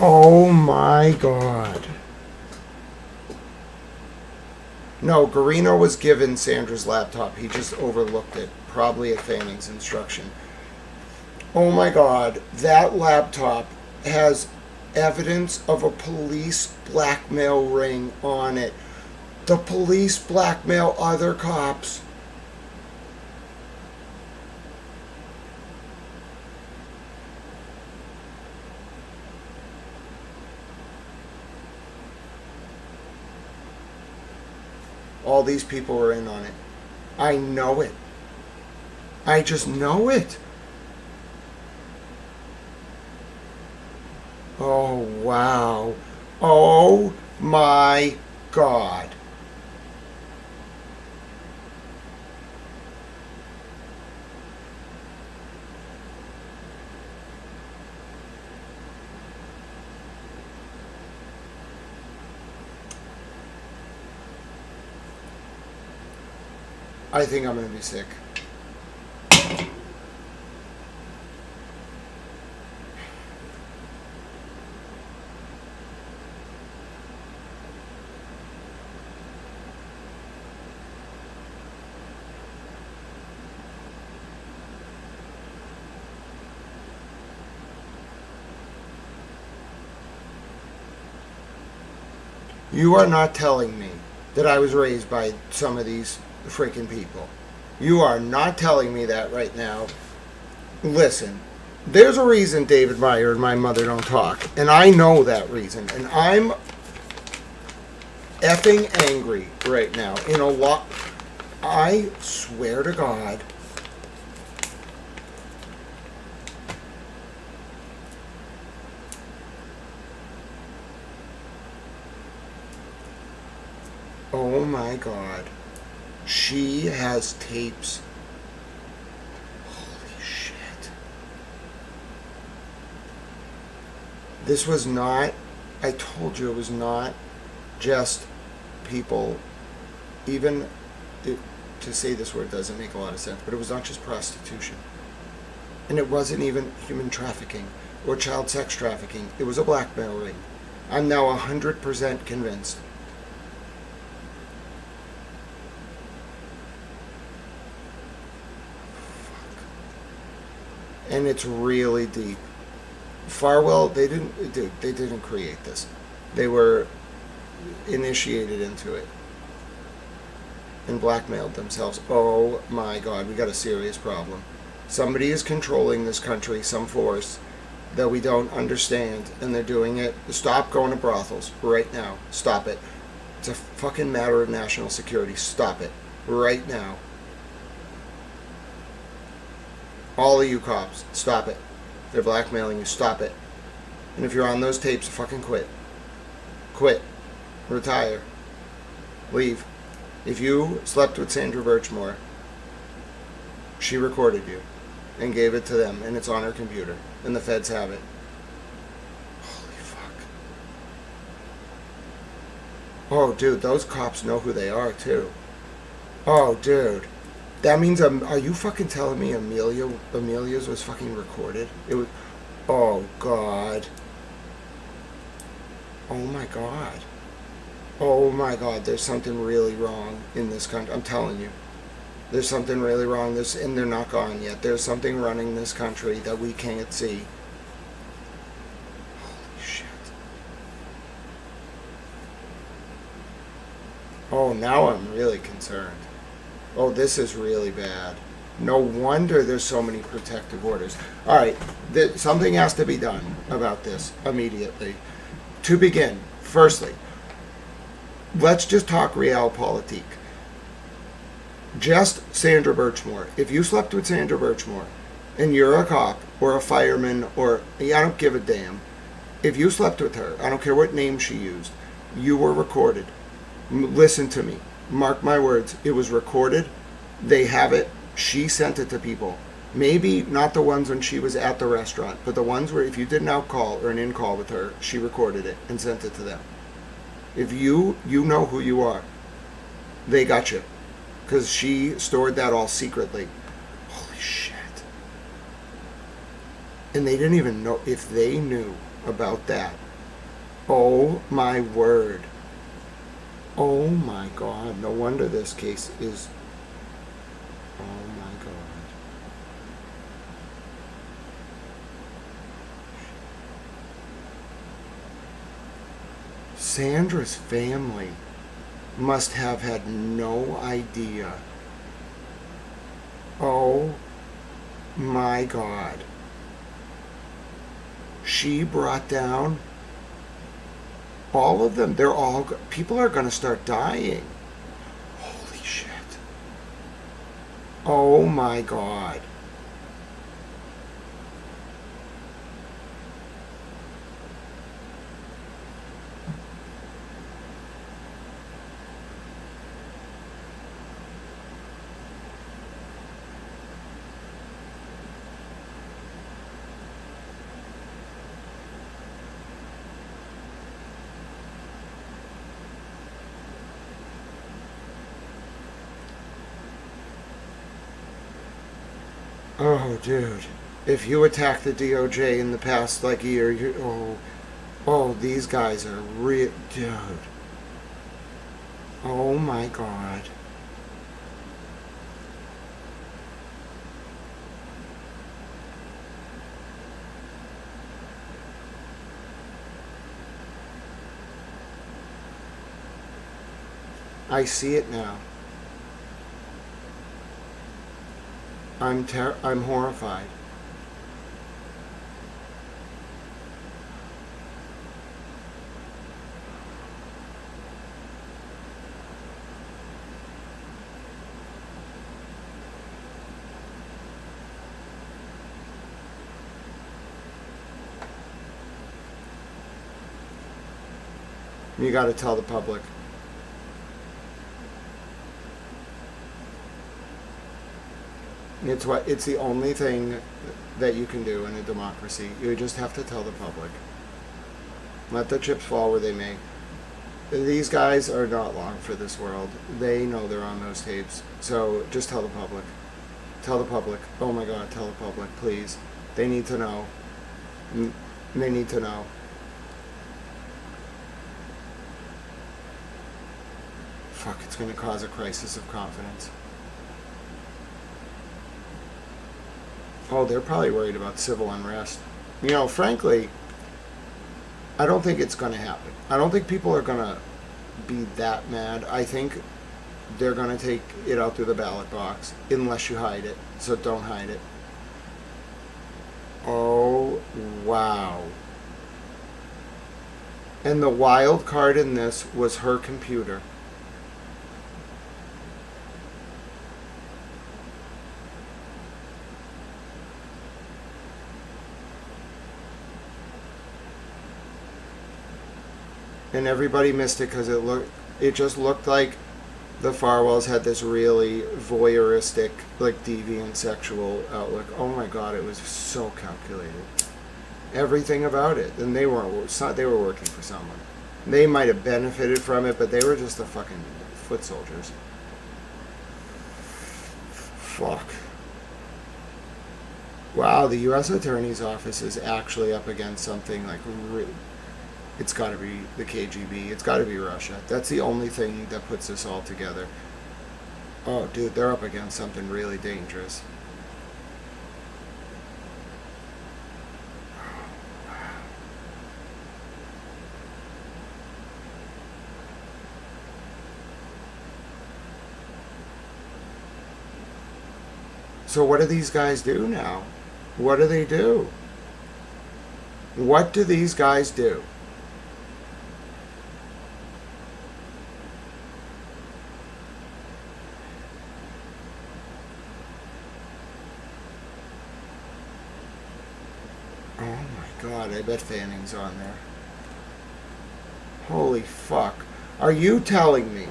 Oh my God. No, Garino was given Sandra's laptop. He just overlooked it, probably at Fanning's instruction. Oh my God, that laptop has evidence of a police blackmail ring on it. The police blackmail other cops. All these people were in on it. I know it. I just know it. Oh, wow. Oh, my God. I think I'm going to be sick. You are not telling me that I was raised by some of these freaking people. You are not telling me that right now. Listen, there's a reason David Meyer and my mother don't talk, and I know that reason, and I'm effing angry right now. In a lot, I swear to God. Oh my God. She has tapes. Holy shit. This was not, I told you it was not just people, even, to say this word doesn't make a lot of sense, but it was not just prostitution. And it wasn't even human trafficking or child sex trafficking. It was a blackmail ring. I'm now 100% convinced. And it's really deep. Farwell, they didn't create this. They were initiated into it and blackmailed themselves. Oh my God, we got a serious problem. Somebody is controlling this country, some force that we don't understand, and they're doing it. Stop going to brothels right now. Stop it. It's a fucking matter of national security. Stop it right now. All of you cops, stop it. They're blackmailing you. Stop it. And if you're on those tapes, fucking quit. Quit. Retire. Leave. If you slept with Sandra Birchmore, she recorded you and gave it to them, and it's on her computer, and the feds have it. Holy fuck. Oh, dude, those cops know who they are, too. Oh, dude. That means, are you fucking telling me Amelia's was fucking recorded? It was, oh God. Oh my God. Oh my God, there's something really wrong in this country. I'm telling you. There's something really wrong. And they're not gone yet. There's something running this country that we can't see. Holy shit. Oh, now I'm really concerned. Oh, this is really bad. No wonder there's so many protective orders. All right, something has to be done about this immediately. To begin, firstly, let's just talk realpolitik. Just Sandra Birchmore. If you slept with Sandra Birchmore and you're a cop or a fireman or, I don't give a damn. If you slept with her, I don't care what name she used, you were recorded. Listen to me. Mark my words, it was recorded. They have it. She sent it to people. Maybe not the ones when she was at the restaurant, but the ones where if you did an out call or an in call with her, she recorded it and sent it to them. If you know who you are, they got you. Because she stored that all secretly. Holy shit. And they didn't even know if they knew about that. Oh my word. Oh my God. No wonder this case is... Oh my God. Sandra's family must have had no idea. Oh my God. She brought down all of them. They're all, people are going to start dying. Holy shit. Oh my God. Oh, dude. If you attack the DOJ in the past, year, these guys are real, dude. Oh my God. I see it now. I'm horrified. You got to tell the public. It's the only thing that you can do in a democracy. You just have to tell the public. Let the chips fall where they may. These guys are not long for this world. They know they're on those tapes. So just tell the public. Tell the public. Oh my God, tell the public, please. They need to know. They need to know. Fuck, it's going to cause a crisis of confidence. Oh, they're probably worried about civil unrest. You know, frankly, I don't think it's going to happen. I don't think people are going to be that mad. I think they're going to take it out through the ballot box, unless you hide it. So don't hide it. Oh, wow. And the wild card in this was her computer. And everybody missed it because it just looked like the Farwells had this really voyeuristic, deviant sexual outlook. Oh my God, it was so calculated. Everything about it. And they were working for someone. They might have benefited from it, but they were just the fucking foot soldiers. Fuck. Wow, the U.S. Attorney's Office is actually up against something it's got to be the KGB. It's got to be Russia. That's the only thing that puts this all together. Oh, dude, they're up against something really dangerous. So what do these guys do now? What do they do? What do these guys do? Oh my God, I bet Fanning's on there. Holy fuck. Are you telling me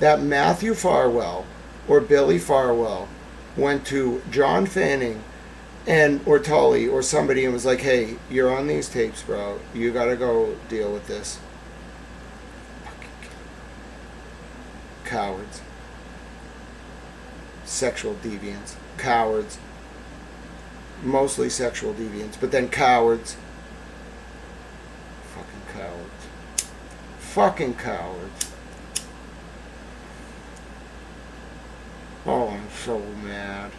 that Matthew Farwell or Billy Farwell went to John Fanning or Tully or somebody and was like, hey, you're on these tapes, bro. You gotta go deal with this. Cowards. Sexual deviants. Cowards. Mostly sexual deviants, but then cowards. Fucking cowards. Fucking cowards. Oh, I'm so mad.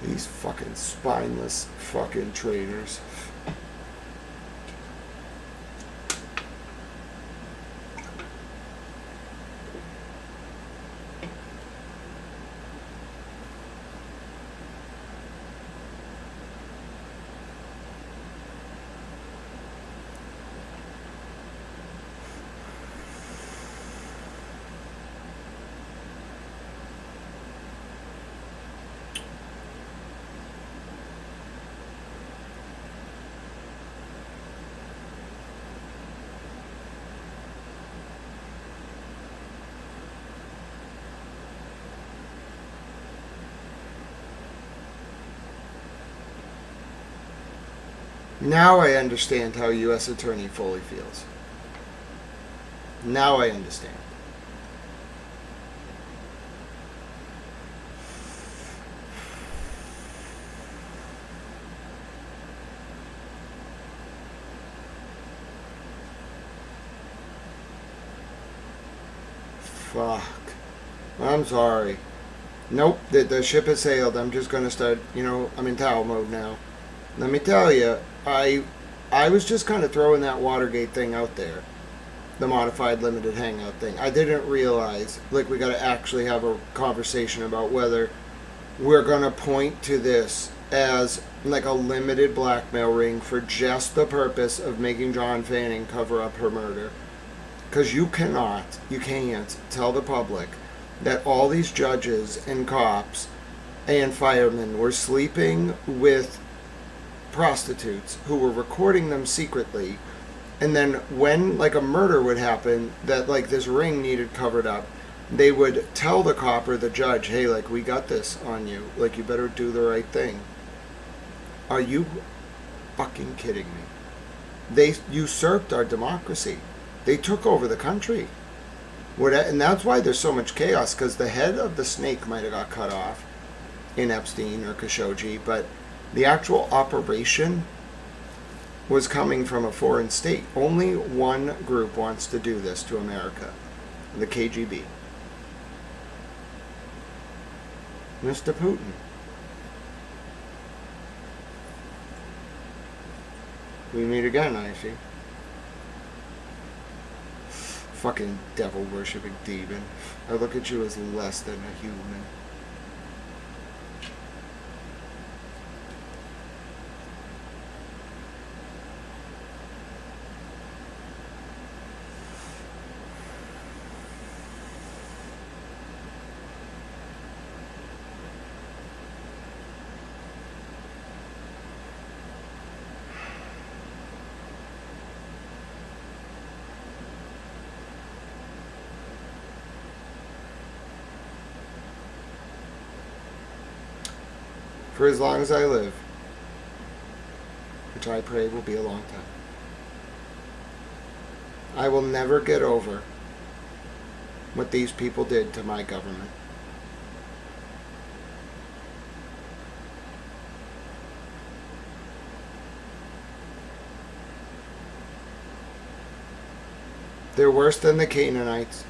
These fucking spineless fucking traitors. Now I understand how a U.S. Attorney Foley feels. Now I understand. Fuck. I'm sorry. Nope, the ship has sailed. I'm just going to start, I'm in towel mode now. Let me tell you, I was just kind of throwing that Watergate thing out there. The modified limited hangout thing. I didn't realize, we got to actually have a conversation about whether we're going to point to this as like a limited blackmail ring for just the purpose of making John Fanning cover up her murder. Because you can't tell the public that all these judges and cops and firemen were sleeping with prostitutes who were recording them secretly, and then when a murder would happen that this ring needed covered up, they would tell the cop or the judge, hey, we got this on you, you better do the right thing. Are you fucking kidding me? They usurped our democracy. They took over the country. And that's why there's so much chaos, because the head of the snake might have got cut off in Epstein or Khashoggi, but the actual operation was coming from a foreign state. Only one group wants to do this to America, the KGB. Mr. Putin. We meet again, I see. Fucking devil-worshipping demon. I look at you as less than a human. For as long as I live, which I pray will be a long time, I will never get over what these people did to my government. They're worse than the Canaanites.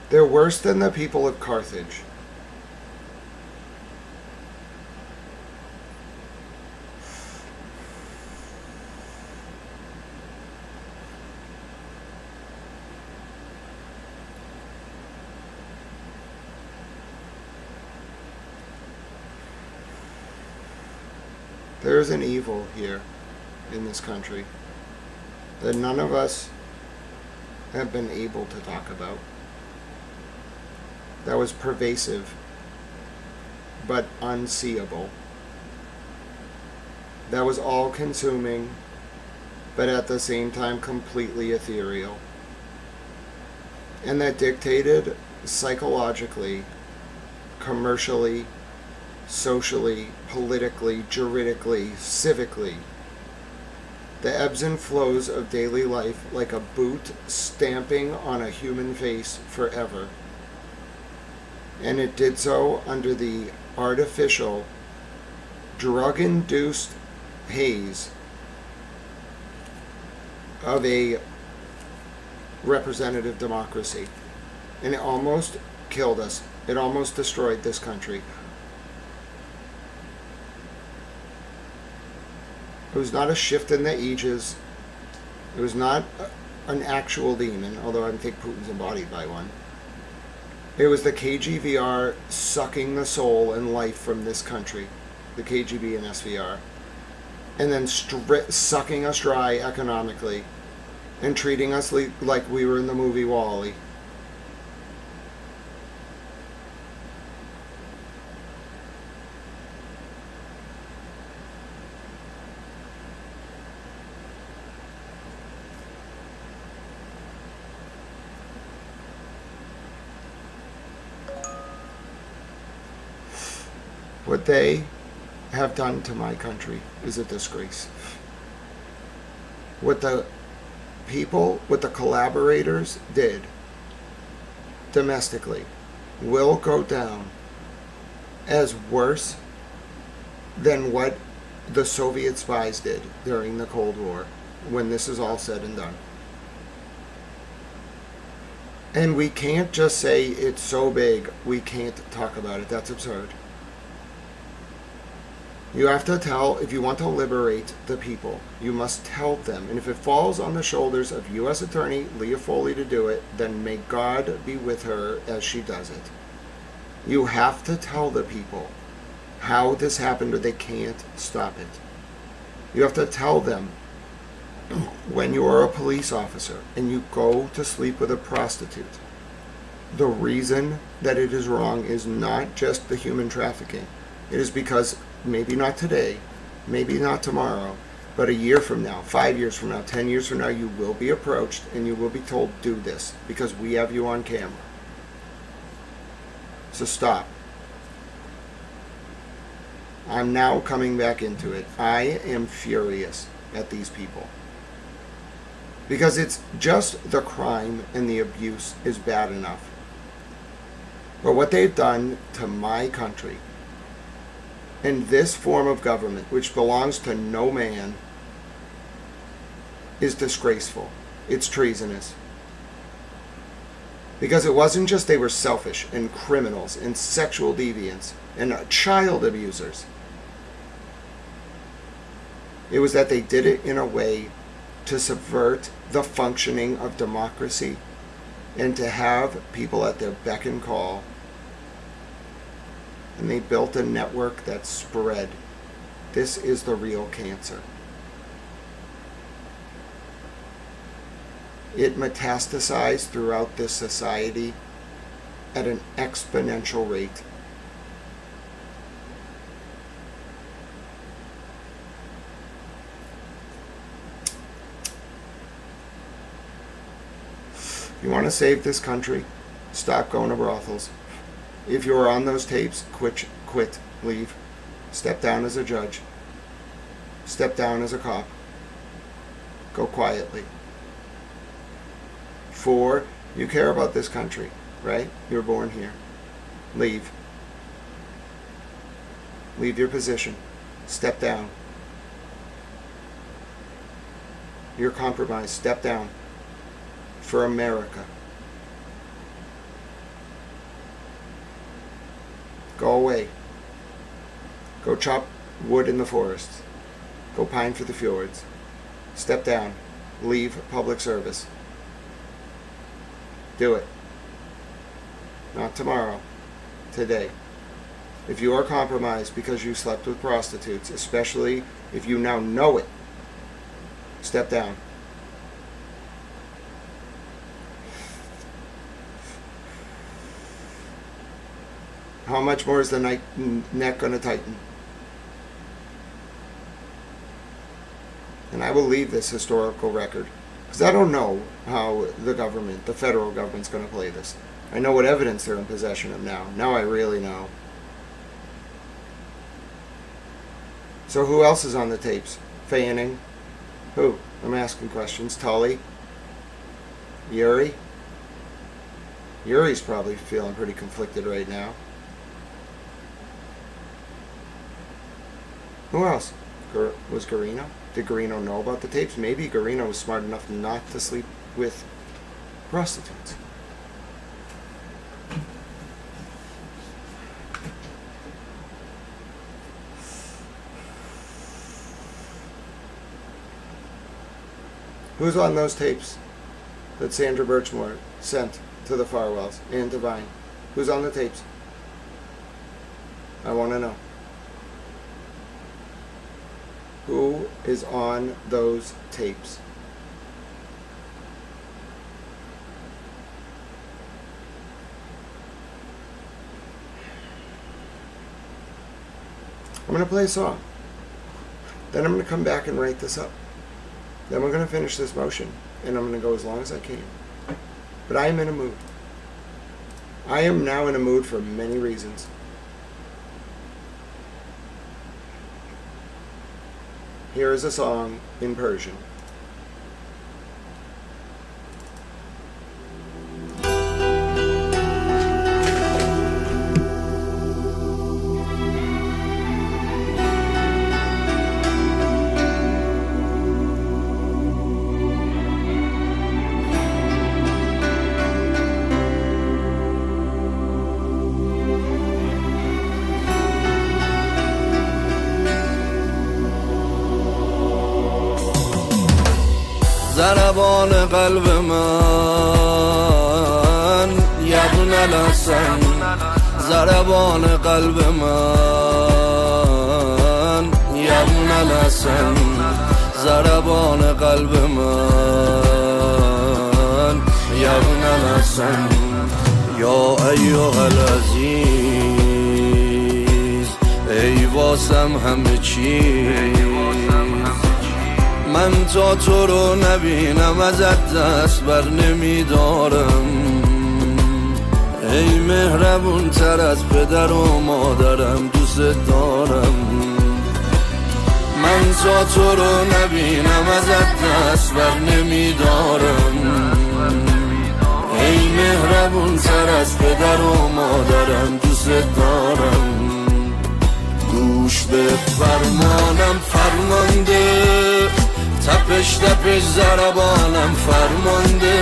They're worse than the people of Carthage. There is an evil here in this country that none of us have been able to talk about. That was pervasive, but unseeable. that was all consuming, but at the same time completely ethereal. And that dictated psychologically, commercially, socially, politically, juridically, civically, the ebbs and flows of daily life like a boot stamping on a human face forever. And it did so under the artificial, drug-induced haze of a representative democracy. And it almost killed us. It almost destroyed this country. It was not a shift in the ages. It was not an actual demon, although I think Putin's embodied by one. It was the KGVR sucking the soul and life from this country, the KGB and SVR, and then sucking us dry economically and treating us like we were in the movie WALL-E. What they have done to my country is a disgrace. What the people, what the collaborators did domestically will go down as worse than what the Soviet spies did during the Cold War, when this is all said and done. And we can't just say it's so big, we can't talk about it. That's absurd. You have to tell, if you want to liberate the people, you must tell them. And if it falls on the shoulders of U.S. Attorney Leah Foley to do it, then may God be with her as she does it. You have to tell the people how this happened, or they can't stop it. You have to tell them, when you are a police officer and you go to sleep with a prostitute, the reason that it is wrong is not just the human trafficking. It is because maybe not today, maybe not tomorrow, but a year from now, 5 years from now, 10 years from now, you will be approached and you will be told, do this, because we have you on camera. So stop. I'm now coming back into it. I am furious at these people. Because it's just the crime and the abuse is bad enough. But what they've done to my country, and this form of government, which belongs to no man, is disgraceful. It's treasonous. Because it wasn't just they were selfish and criminals and sexual deviants and child abusers. It was that they did it in a way to subvert the functioning of democracy and to have people at their beck and call. And they built a network that spread. This is the real cancer. It metastasized throughout this society at an exponential rate. If you want to save this country, stop going to brothels. If you're on those tapes, quit, leave. Step down as a judge. Step down as a cop. Go quietly. 4, you care about this country, right? You were born here. Leave. Leave your position. Step down. You're compromised. Step down. For America. Go away. Go chop wood in the forests. Go pine for the fjords. Step down. Leave public service. Do it. Not tomorrow. Today. If you are compromised because you slept with prostitutes, especially if you now know it, step down. How much more is the neck going to tighten? And I will leave this historical record, because I don't know how the government, the federal government's going to play this. I know what evidence they're in possession of now. Now I really know. So who else is on the tapes? Fanning? Who? I'm asking questions. Tully? Yuri? Yuri's probably feeling pretty conflicted right now. Who else? Was Garino? Did Garino know about the tapes? Maybe Garino was smart enough not to sleep with prostitutes. Who's on those tapes that Sandra Birchmore sent to the Farwells and Divine? Who's on the tapes? I want to know. Who is on those tapes? I'm going to play a song. Then I'm going to come back and write this up. Then we're going to finish this motion, and I'm going to go as long as I can. But I am in a mood. I am now in a mood for many reasons. Here is a song in Persian. ضربان قلب من یبن الحسن ضربان قلب من یبن الحسن ضربان قلب من یبن الحسن یا ایها العزیز ای واسم همه چیز من تا تو رو نبینم ازت دست بر نمیدارم ای مهربون تر از پدر و مادرم دوست دارم من تا تو رو نبینم ازت دست بر نمیدارم ای مهربون تر از پدر و مادرم دوست دارم گوش به فرمانم فرمانده تپش تپش ضربانم فرمانده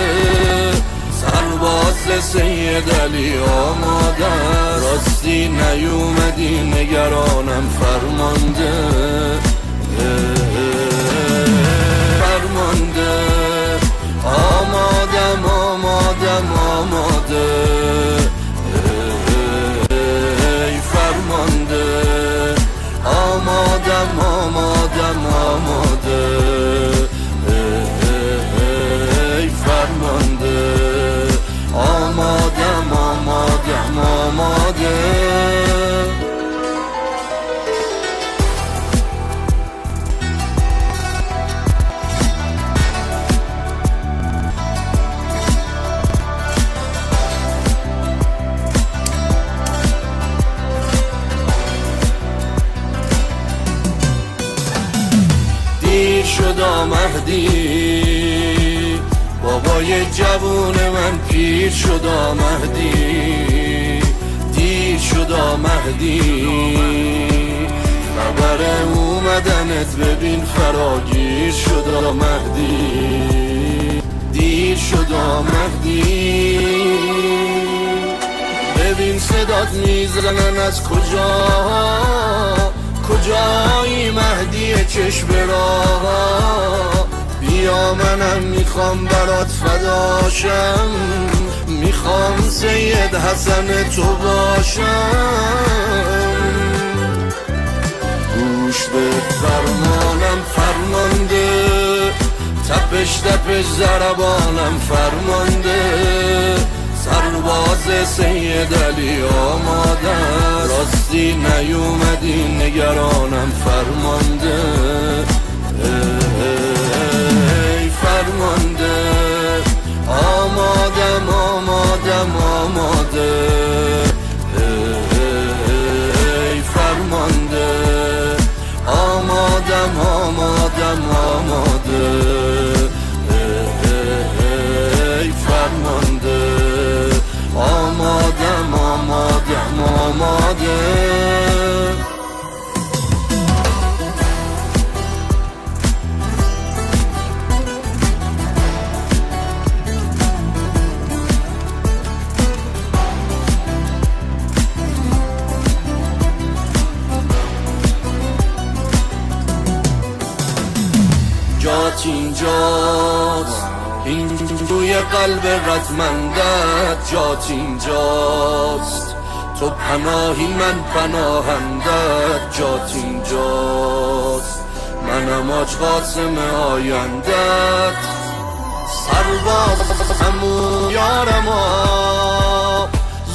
سرباز سید علی آمادن راستی نیومدی نگرانم فرمانده فرمانده آمادم آمادم آماده ای فرمانده آمادم آمادم آماده ای فرمانده آمادم آمادم آماده شدا مهدی بابای جوون من پیر شدا مهدی دیر شدا مهدی خبر اومدنت ببین فراگیر شدا مهدی دیر شدا مهدی ببین صدات میزنن از کجا کجایی مهدی چشم راه بیا منم میخوام برات فداشم میخوام سید حسن تو باشم گوش به فرمانم فرمانده تپش تپش ضربانم فرمانده سرباز سید علی آمادن راستی نیومدی نگرانم فرمانده جات اینجاست این روی قلب رزمندت جات اینجاست تو پناهی من پناهندت جات اینجاست منم آج قاسم آیندت سرباز همون یارم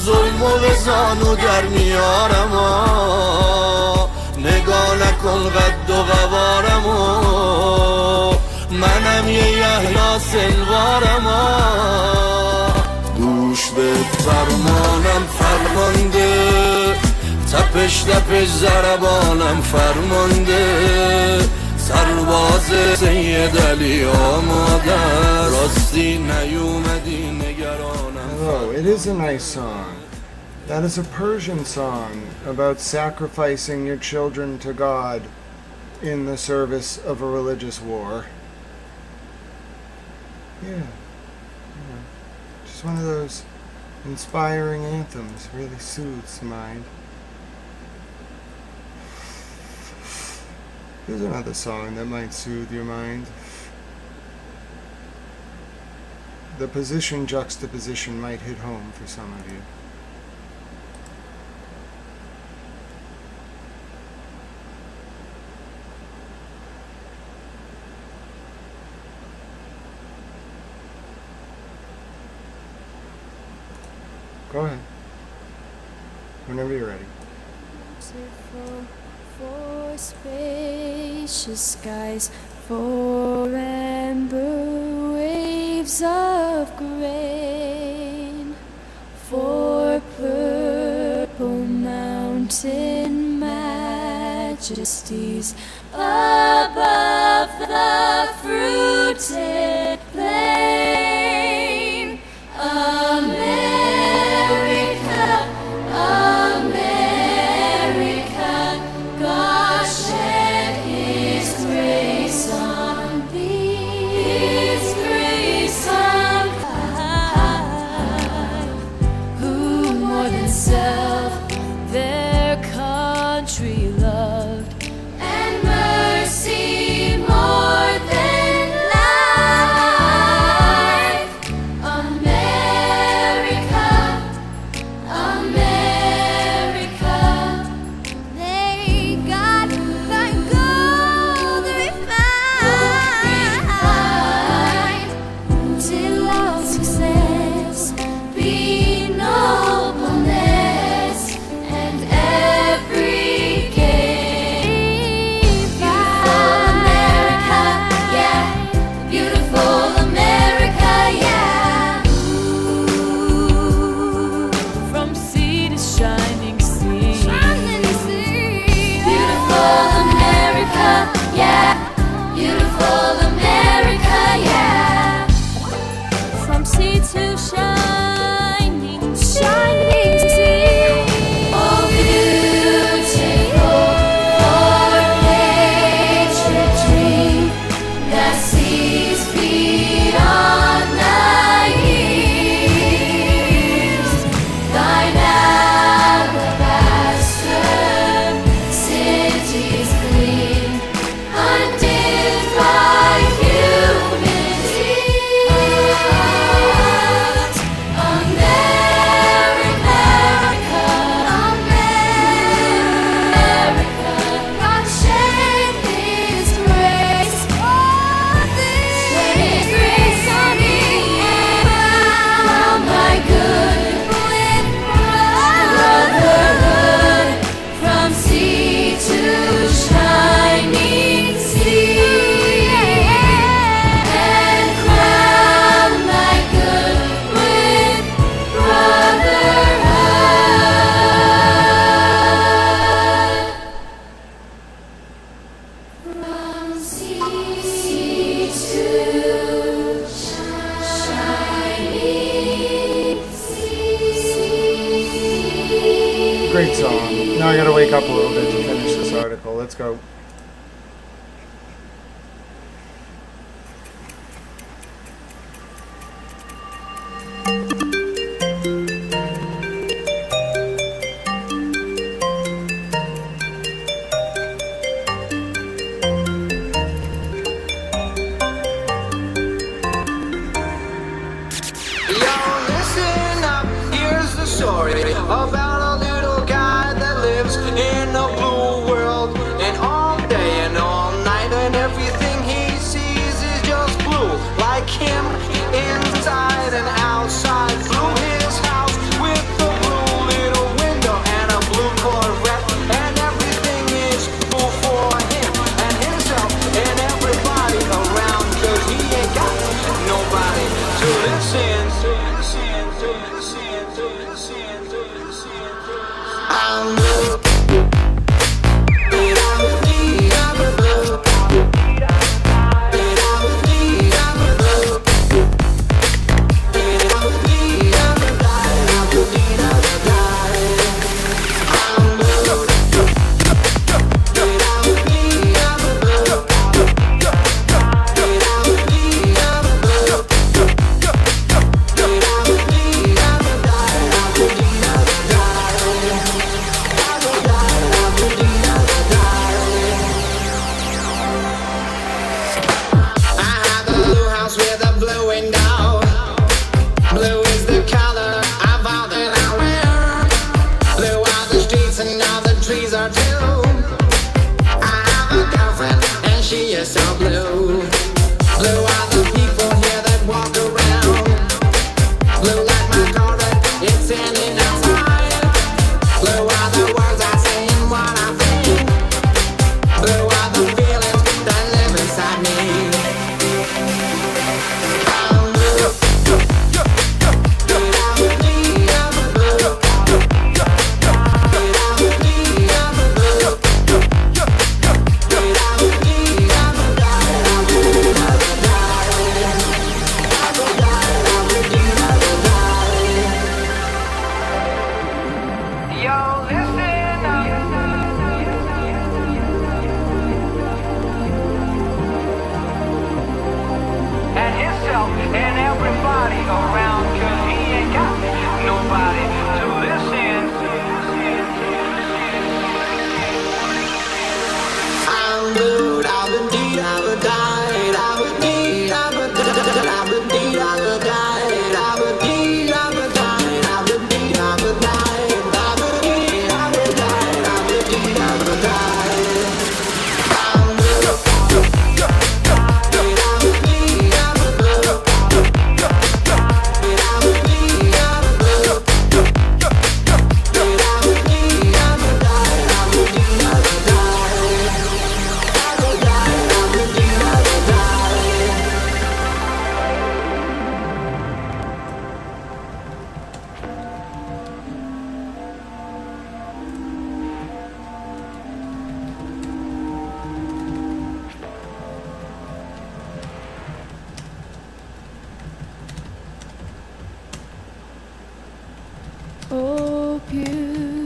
ظلم و وزانو در میارم نگاه نکن قد و قوارم منم یه یحیی سلوارم گوش به فرمانم فرمانده تپش تپش ضربانم فرمانده سرباز سید علی آماده راستی نیومدی نگرانم. Oh, it is a nice song. That is a Persian song about sacrificing your children to God in the service of a religious war. Yeah. Just one of those inspiring anthems. Really soothes the mind. Here's another song that might soothe your mind. The position juxtaposition might hit home for some of you. Go ahead. Whenever you're ready. For spacious skies, for amber waves of grain, for purple mountain majesties above the fruited plain. America, America, God shed His grace on thee, His grace on thee, who more than self their country loved, and mercy more than life. America, America, they got thy gold refined, till all success be nobleness, and every gain. Beautiful America, yeah. Beautiful America, yeah. From sea to shining sea. Beautiful America, yeah. Beautiful America, yeah. From sea to shining, shining sea. Oh, beautiful for patriotry that sees beyond the east. Thine alabaster cities gleam, undimmed by human tears. America, America, God shed His grace on thee, His grace on thee, crown thy good with brotherhood, from sea to shining sea, and crown thy good with brotherhood. From sea to shining sea. Great song. Now I gotta wake up a little bit to finish this article. Let's go. about a little guy that lives in a blue world, and all day and all night, and everything he sees is just blue, like him inside and outside. Blue his house with a blue little window and a blue Corvette, and everything is blue for him and himself and everybody around, 'cause he ain't got nobody to listen. I'm blue.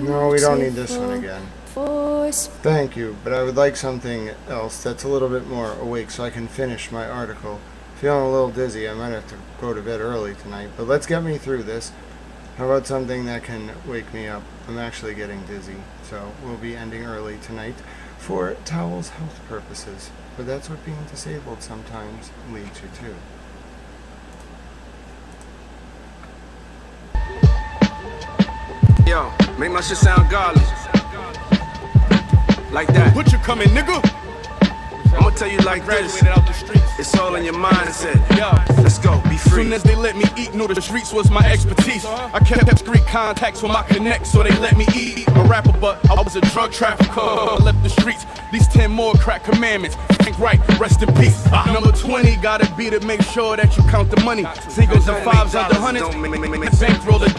No, we don't need this one again. Thank you, but I would like something else that's a little bit more awake so I can finish my article. Feeling a little dizzy, I might have to go to bed early tonight, but let's get me through this. How about something that can wake me up? I'm actually getting dizzy, so we'll be ending early tonight for Towel's health purposes. But that's what being disabled sometimes leads you to. Yo, make my shit sound godly. Like that. What you coming, nigga? I'ma tell you like this. Out the streets. It's all in your mindset. Let's go, be free. Soon as they let me eat, knew the streets was my expertise. I kept street contacts with my connects, so they let me eat. A rapper, but I was a drug trafficker. Left the streets. These 10 more crack commandments. Think right, rest in peace. Number 20 gotta be to make sure that you count the money. Zeros and fives out the hundreds. Bankroll it.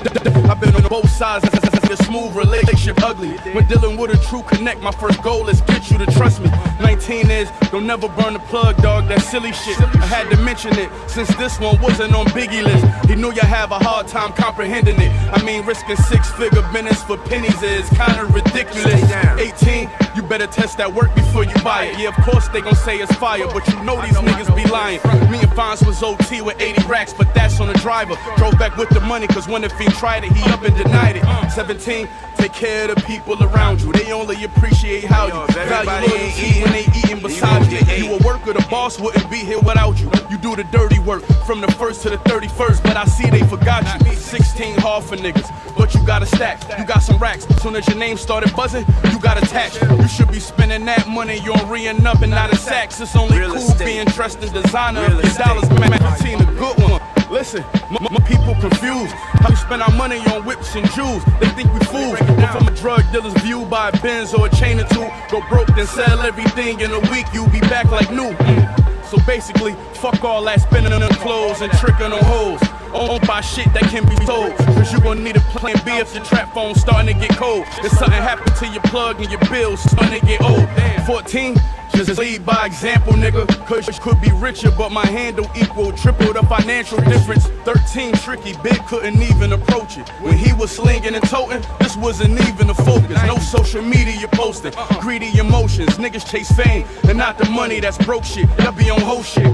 I've been on both sides. A smooth relationship ugly. When dealing with a true connect, my first goal is get you to trust me. 19 is don't never burn the plug, dog. That silly shit. I had to mention it since this one wasn't on Biggie list. He knew you have a hard time comprehending it. I mean, risking 6-figure minutes for pennies is kinda ridiculous. 18, you better test that work before you buy it. Yeah, of course they gon' say it's fire, but you know these niggas be lying. Me and Fonz was OT with 80 racks, but that's on the driver. Drove back with the money, cause when the fiend tried it, he up and denied it. 17, take care of the people around you. They only appreciate how you value loyalty when they eating beside you. You a worker, the boss wouldn't be here without you. You do the dirty work from the 1st to the 31st, but I see they forgot you. 16 hard for niggas, but you got a stack. You got some racks. Soon as your name started buzzing, you got attached. You should be spending that money on re-ing up and not in sacks. It's only cool being dressed in designer if your dollars man a good one. Listen, my people confused. How we spend our money on whips and jewels. They think we fools. But from a drug dealer's view, buy a Benz or a chain or two. Go broke, then sell everything in a week. You be back like new. So basically, fuck all that spending on clothes and tricking on hoes. Owned by shit that can be sold. Cause you gon' need a plan B if your trap phone's starting to get cold. If something happen to your plug and your bills starting to get old. 14, just lead by example, nigga. Cause you could be richer, but my handle equal triple the financial difference. 13, tricky, Big couldn't even approach it. When he was slinging and toting, this wasn't even a focus. No social media posting, greedy emotions. Niggas chase fame and not the money that's broke shit. Y'all be on whole shit.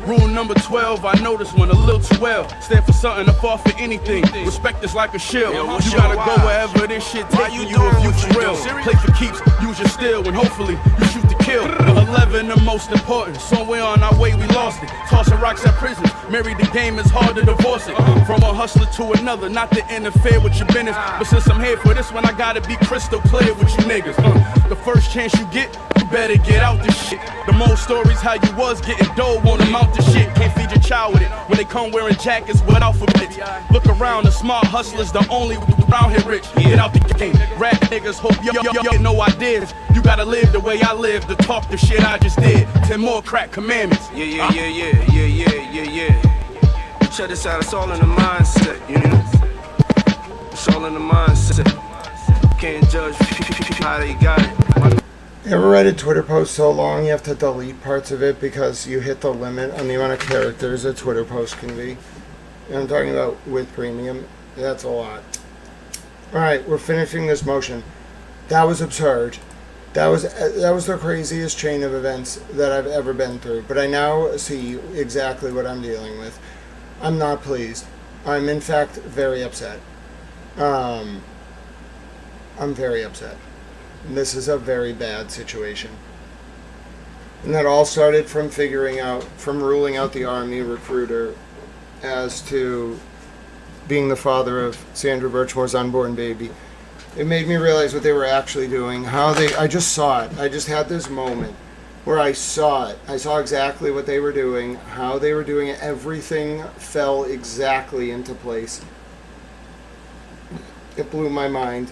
Rule number 12, I know this one a little too well. Stand for something, to fall for anything. Respect is like a shield. You gotta go wherever this shit taking you if you for real. Play for keeps, use your steel, and hopefully you shoot to kill. 11, the most important. Somewhere on our way we lost it. Tossing rocks at prisons. Married the game, it's hard to divorce it. From a hustler to another, not to interfere with your business. But since I'm here for this one, I gotta be crystal clear with you niggas. The first chance you get, you better get out this shit. The most stories how you was getting dough won't amount to shit. Can't feed your child with it when they come wearing jackets with alphabets. Look around, the smart hustlers, the only around here rich. Get out the game. Rap niggas hope yo get no ideas. You gotta live the way I live to talk the shit I just did. 10 more crack commandments. Yeah. Check this out, it's all in the mindset, you know? It's all in the mindset. Can't judge how they got it. You ever read a Twitter post so long you have to delete parts of it because you hit the limit on the amount of characters a Twitter post can be? And I'm talking about with premium. That's a lot. Alright, we're finishing this motion. That was absurd. That was the craziest chain of events that I've ever been through. But I now see exactly what I'm dealing with. I'm not pleased. I'm in fact very upset. I'm very upset. This is a very bad situation. And that all started from ruling out the Army recruiter as to being the father of Sandra Birchmore's unborn baby. It made me realize what they were actually doing, I just saw it. I just had this moment where I saw it. I saw exactly what they were doing, how they were doing it. Everything fell exactly into place. It blew my mind.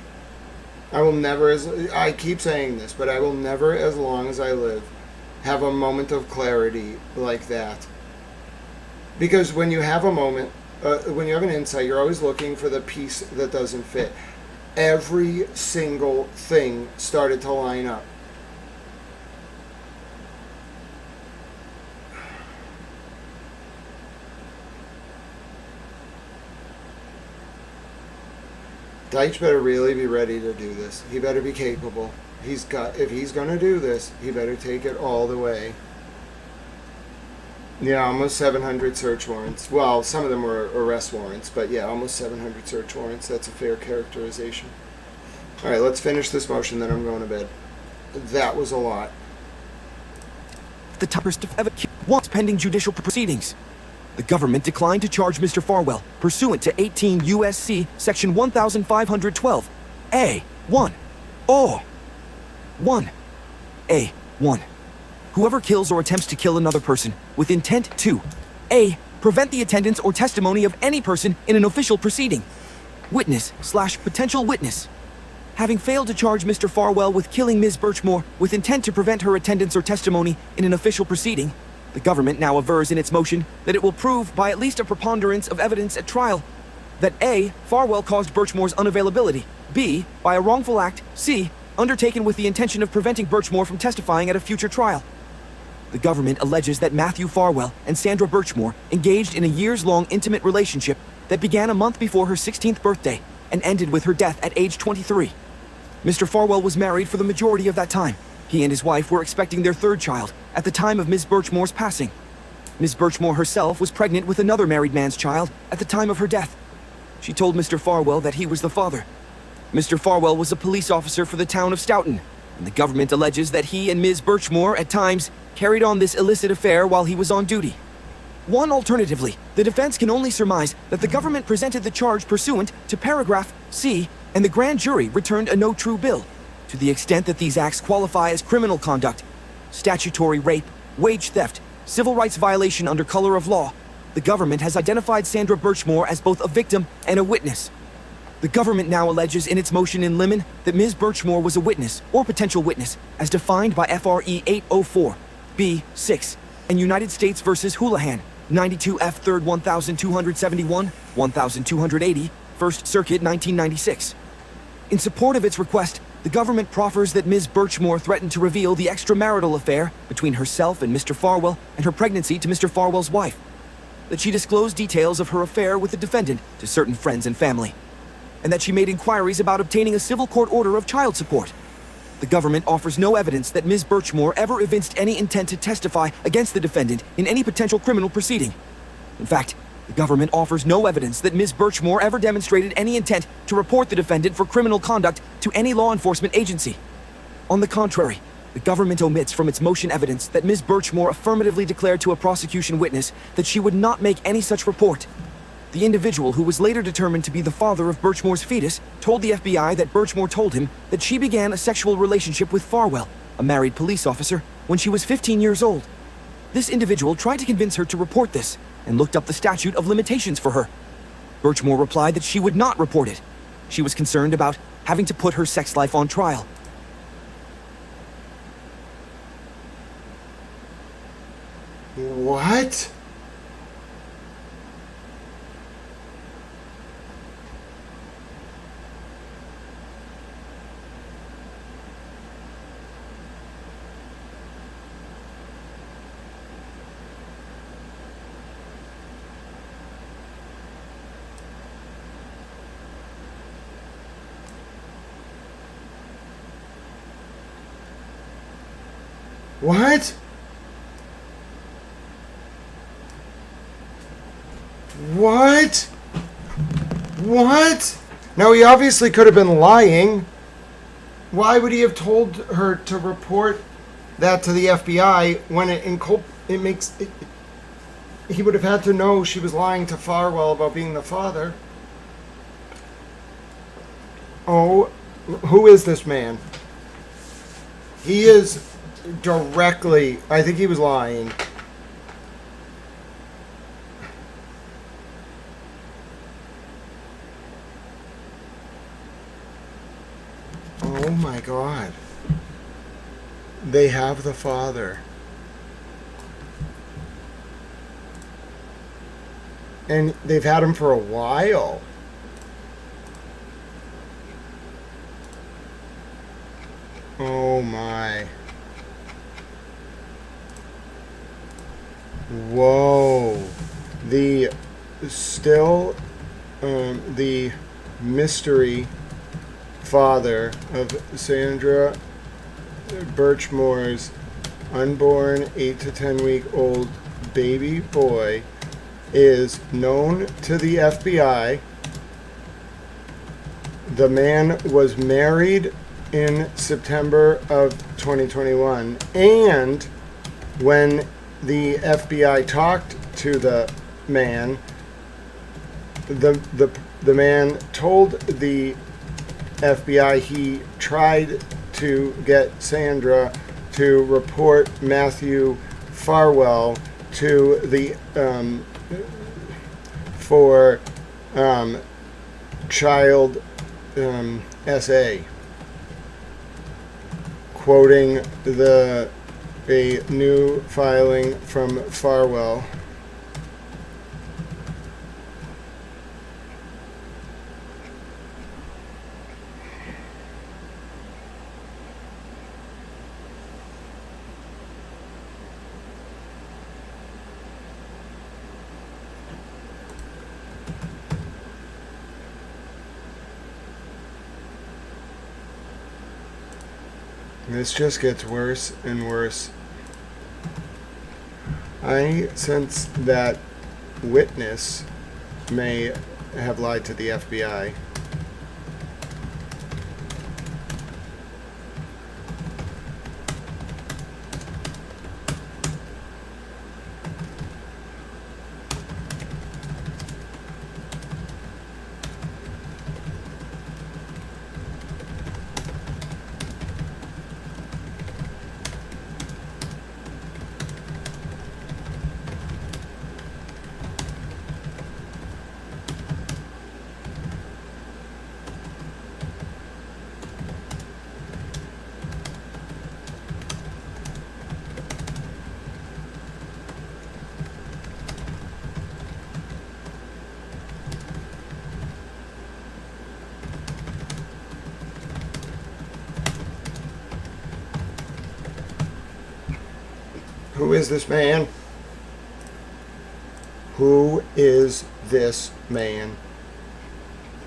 I will never, I keep saying this, but I will never, as long as I live, have a moment of clarity like that. Because when you have a moment, when you have an insight, you're always looking for the piece that doesn't fit. Every single thing started to line up. Deitch better really be ready to do this. He better be capable. If he's gonna do this, he better take it all the way. Yeah, almost 700 search warrants. Well, some of them were arrest warrants, but yeah, almost 700 search warrants. That's a fair characterization. Alright, let's finish this motion, then I'm going to bed. That was a lot. The toughest of ever once pending judicial proceedings. The government declined to charge Mr. Farwell, pursuant to 18 U.S.C. Section 1512, A1, or 1A1. Whoever kills or attempts to kill another person with intent to A. Prevent the attendance or testimony of any person in an official proceeding. Witness/potential witness. Having failed to charge Mr. Farwell with killing Ms. Birchmore with intent to prevent her attendance or testimony in an official proceeding, the government now avers in its motion that it will prove by at least a preponderance of evidence at trial that A. Farwell caused Birchmore's unavailability, B. by a wrongful act, C. undertaken with the intention of preventing Birchmore from testifying at a future trial. The government alleges that Matthew Farwell and Sandra Birchmore engaged in a years-long intimate relationship that began a month before her 16th birthday and ended with her death at age 23. Mr. Farwell was married for the majority of that time. He and his wife were expecting their third child at the time of Ms. Birchmore's passing. Ms. Birchmore herself was pregnant with another married man's child at the time of her death. She told Mr. Farwell that he was the father. Mr. Farwell was a police officer for the town of Stoughton, and the government alleges that he and Ms. Birchmore at times carried on this illicit affair while he was on duty. One alternatively, the defense can only surmise that the government presented the charge pursuant to paragraph C, and the grand jury returned a no true bill, to the extent that these acts qualify as criminal conduct, statutory rape, wage theft, civil rights violation under color of law. The government has identified Sandra Birchmore as both a victim and a witness. The government now alleges in its motion in limine that Ms. Birchmore was a witness, or potential witness, as defined by FRE 804, B6, and United States v. Houlihan, 92 F. 3rd 1271, 1280, First Circuit, 1996. In support of its request, the government proffers that Ms. Birchmore threatened to reveal the extramarital affair between herself and Mr. Farwell and her pregnancy to Mr. Farwell's wife, that she disclosed details of her affair with the defendant to certain friends and family, and that she made inquiries about obtaining a civil court order of child support. The government offers no evidence that Ms. Birchmore ever evinced any intent to testify against the defendant in any potential criminal proceeding. In fact, the government offers no evidence that Ms. Birchmore ever demonstrated any intent to report the defendant for criminal conduct to any law enforcement agency. On the contrary, the government omits from its motion evidence that Ms. Birchmore affirmatively declared to a prosecution witness that she would not make any such report. The individual, who was later determined to be the father of Birchmore's fetus, told the FBI that Birchmore told him that she began a sexual relationship with Farwell, a married police officer, when she was 15 years old. This individual tried to convince her to report this, and looked up the statute of limitations for her. Birchmore replied that she would not report it. She was concerned about having to put her sex life on trial. What? What? What? What? Now, he obviously could have been lying. Why would he have told her to report that to the FBI when he would have had to know she was lying to Farwell about being the father? Oh, who is this man? He is directly, I think he was lying. Oh my God. They have the father. And they've had him for a while. Oh my. Whoa. The mystery father of Sandra Birchmore's unborn 8 to 10 week old baby boy is known to the FBI. The man was married in September of 2021, and when the FBI talked to the man, the man told the FBI he tried to get Sandra to report Matthew Farwell to the for child SA, quoting a new filing from Farwell. This just gets worse and worse. I sense that witness may have lied to the FBI. Who is this man? Who is this man?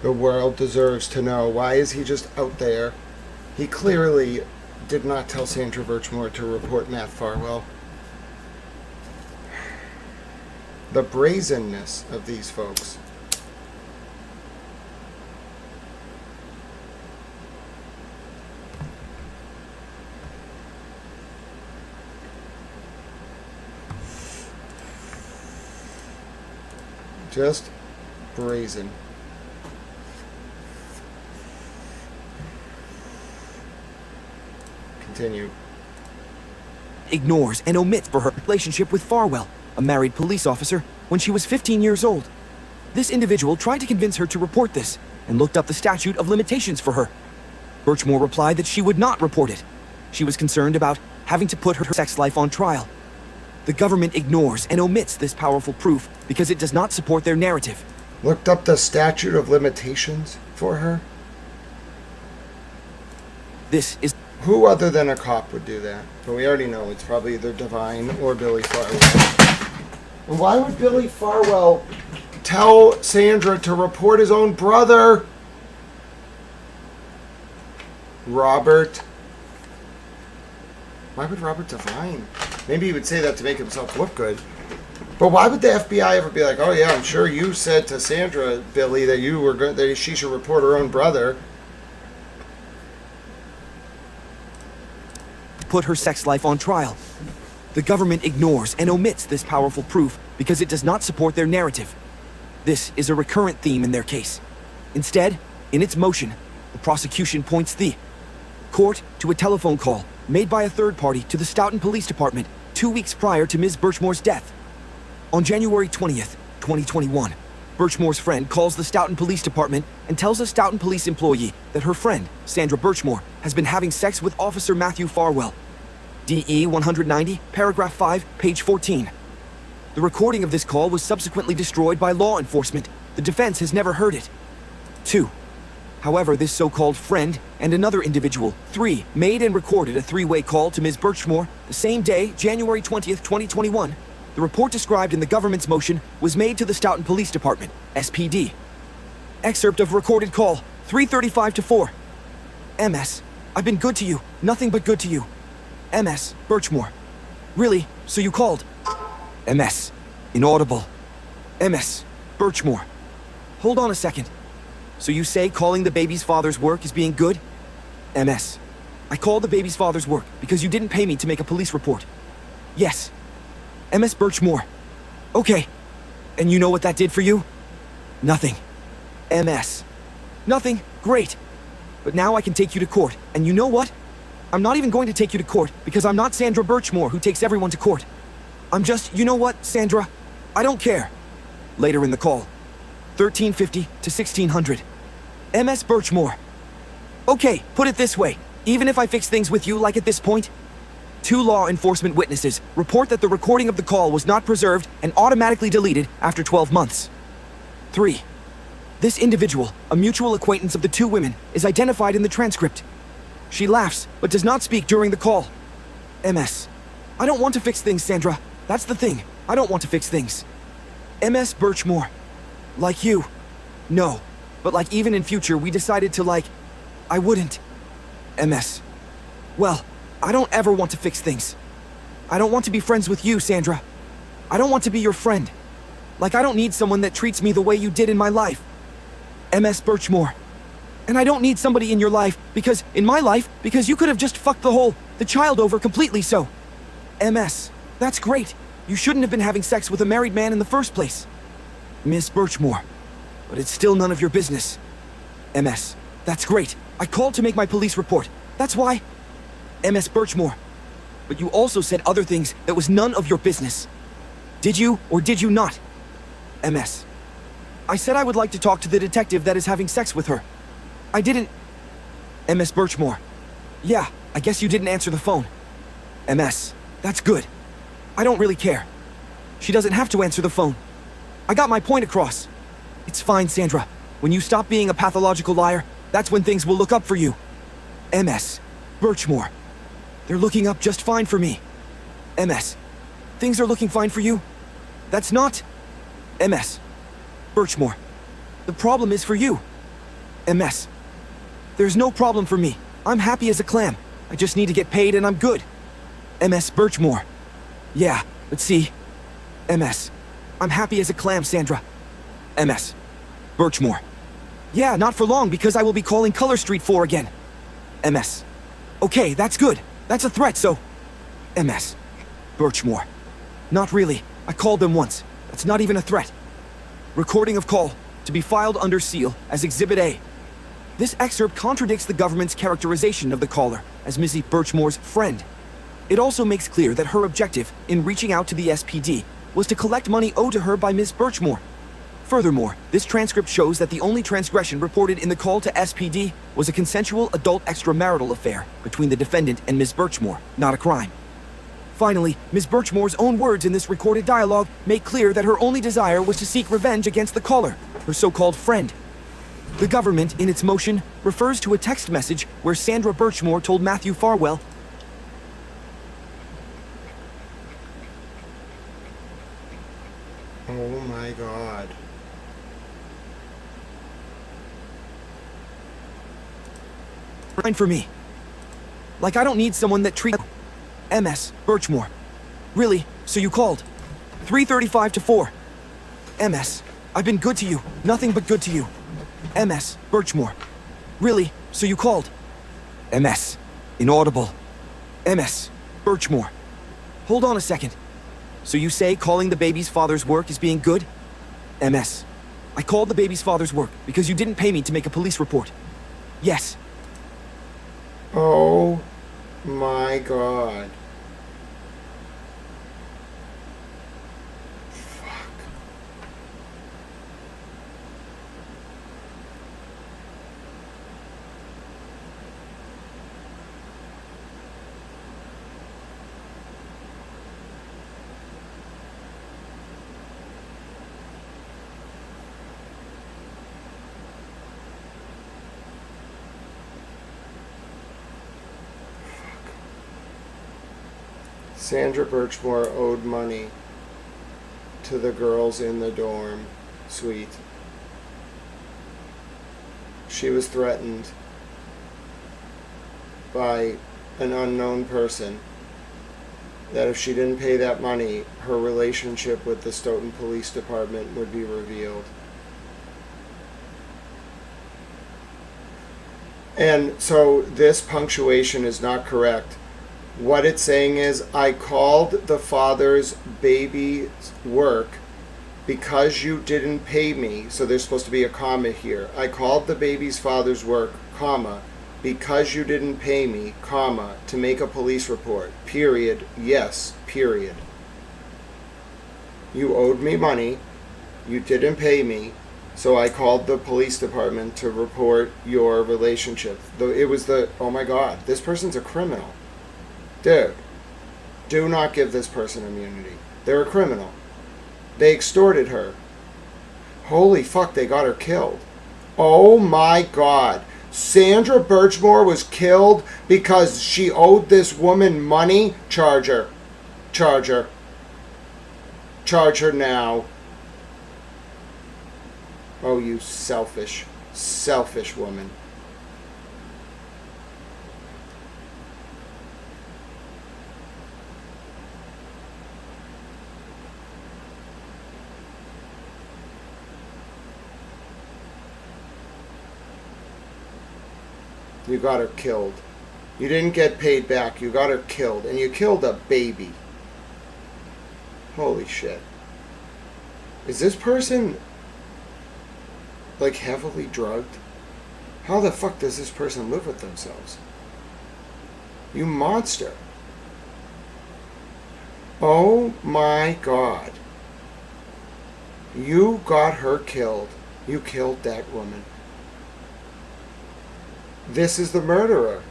The world deserves to know. Why is he just out there? He clearly did not tell Sandra Birchmore to report Matt Farwell. The brazenness of these folks. Just brazen. Continue. Ignores and omits for her relationship with Farwell, a married police officer, when she was 15 years old. This individual tried to convince her to report this and looked up the statute of limitations for her. Birchmore replied that she would not report it. She was concerned about having to put her sex life on trial. The government ignores and omits this powerful proof because it does not support their narrative. Looked up the statute of limitations for her? This is... Who other than a cop would do that? But we already know it's probably either Divine or Billy Farwell. And why would Billy Farwell tell Sandra to report his own brother? Robert. Why would Robert Divine? Maybe he would say that to make himself look good. But why would the FBI ever be like, oh yeah, I'm sure you said to Sandra, Billy, that you were going that she should report her own brother. Put her sex life on trial. The government ignores and omits this powerful proof because it does not support their narrative. This is a recurrent theme in their case. Instead, in its motion, the prosecution points the court to a telephone call made by a third party to the Stoughton Police Department 2 weeks prior to Ms. Birchmore's death. On January 20th, 2021, Birchmore's friend calls the Stoughton Police Department and tells a Stoughton police employee that her friend, Sandra Birchmore, has been having sex with Officer Matthew Farwell. DE 190, paragraph 5, page 14. The recording of this call was subsequently destroyed by law enforcement. The defense has never heard it. 2. However, this so-called friend and another individual, 3, made and recorded a three-way call to Ms. Birchmore the same day, January 20th, 2021. The report described in the government's motion was made to the Stoughton Police Department, SPD. Excerpt of recorded call, 3:35 to 4. MS, I've been good to you, nothing but good to you. MS, Birchmore. Really? So you called? MS, inaudible. MS, Birchmore. Hold on a second. So you say calling the baby's father's work is being good? MS, I called the baby's father's work because you didn't pay me to make a police report. Yes. MS Birchmore. Okay. And you know what that did for you? Nothing. MS. Nothing? Great. But now I can take you to court, and you know what? I'm not even going to take you to court because I'm not Sandra Birchmore who takes everyone to court. I'm just, you know what, Sandra? I don't care. Later in the call. 1350 to 1600. MS Birchmore. Okay, put it this way. Even if I fix things with you like at this point, 2 law enforcement witnesses report that the recording of the call was not preserved and automatically deleted after 12 months. 3. This individual, a mutual acquaintance of the 2 women, is identified in the transcript. She laughs, but does not speak during the call. MS. I don't want to fix things, Sandra. That's the thing. I don't want to fix things. MS Birchmore. Like you. No. But like even in future, we decided to like... I wouldn't. MS. Well, I don't ever want to fix things. I don't want to be friends with you, Sandra. I don't want to be your friend. Like I don't need someone that treats me the way you did in my life. MS Birchmore. And I don't need somebody in your life, because, in my life, because you could have just fucked the child over completely, so. MS. That's great. You shouldn't have been having sex with a married man in the first place. Miss Birchmore. But it's still none of your business. MS. That's great. I called to make my police report. That's why. MS Birchmore. But you also said other things that was none of your business. Did you, or did you not? MS. I said I would like to talk to the detective that is having sex with her. I didn't... MS Birchmore. Yeah, I guess you didn't answer the phone. MS. That's good. I don't really care. She doesn't have to answer the phone. I got my point across. It's fine, Sandra. When you stop being a pathological liar, that's when things will look up for you. MS. Birchmore. They're looking up just fine for me. MS. Things are looking fine for you? That's not... MS. Birchmore. The problem is for you. MS. There's no problem for me. I'm happy as a clam. I just need to get paid and I'm good. MS Birchmore. Yeah, let's see. MS. I'm happy as a clam, Sandra. MS. Birchmore. Yeah, not for long because I will be calling Color Street 4 again. MS. Okay, that's good. That's a threat, so... MS. Birchmore. Not really. I called them once. That's not even a threat. Recording of call, to be filed under seal as Exhibit A. This excerpt contradicts the government's characterization of the caller as Missy Birchmore's friend. It also makes clear that her objective in reaching out to the SPD was to collect money owed to her by Miss Birchmore. Furthermore, this transcript shows that the only transgression reported in the call to SPD was a consensual adult extramarital affair between the defendant and Miss Birchmore, not a crime. Finally, Ms. Birchmore's own words in this recorded dialogue make clear that her only desire was to seek revenge against the caller, her so-called friend. The government, in its motion, refers to a text message where Sandra Birchmore told Matthew Farwell, Oh my god. fine for me. Like I don't need someone that treats... MS, Birchmore. Really? So you called? 3:35 to 4. MS, I've been good to you. Nothing but good to you. MS, Birchmore. Really? So you called? MS, inaudible. MS, Birchmore. Hold on a second. So you say calling the baby's father's work is being good? MS, I called the baby's father's work because you didn't pay me to make a police report. Yes. Oh my god. Sandra Birchmore owed money to the girls in the dorm suite. She was threatened by an unknown person that if she didn't pay that money, her relationship with the Stoughton Police Department would be revealed. And so this punctuation is not correct. What it's saying is, I called the father's baby's work because you didn't pay me. So there's supposed to be a comma here. I called the baby's father's work, comma, because you didn't pay me, comma, to make a police report, period, yes, period. You owed me money, you didn't pay me, so I called the police department to report your relationship. Oh my god, this person's a criminal. Dude, do not give this person immunity. They're a criminal. They extorted her. Holy fuck, they got her killed. Oh my god. Sandra Birchmore was killed because she owed this woman money? Charge her. Charge her. Charge her now. Oh, you selfish, selfish woman. You got her killed. You didn't get paid back. You got her killed. And you killed a baby. Holy shit. Is this person, like, heavily drugged? How the fuck does this person live with themselves? You monster. Oh my god. You got her killed. You killed that woman. This is the murderer.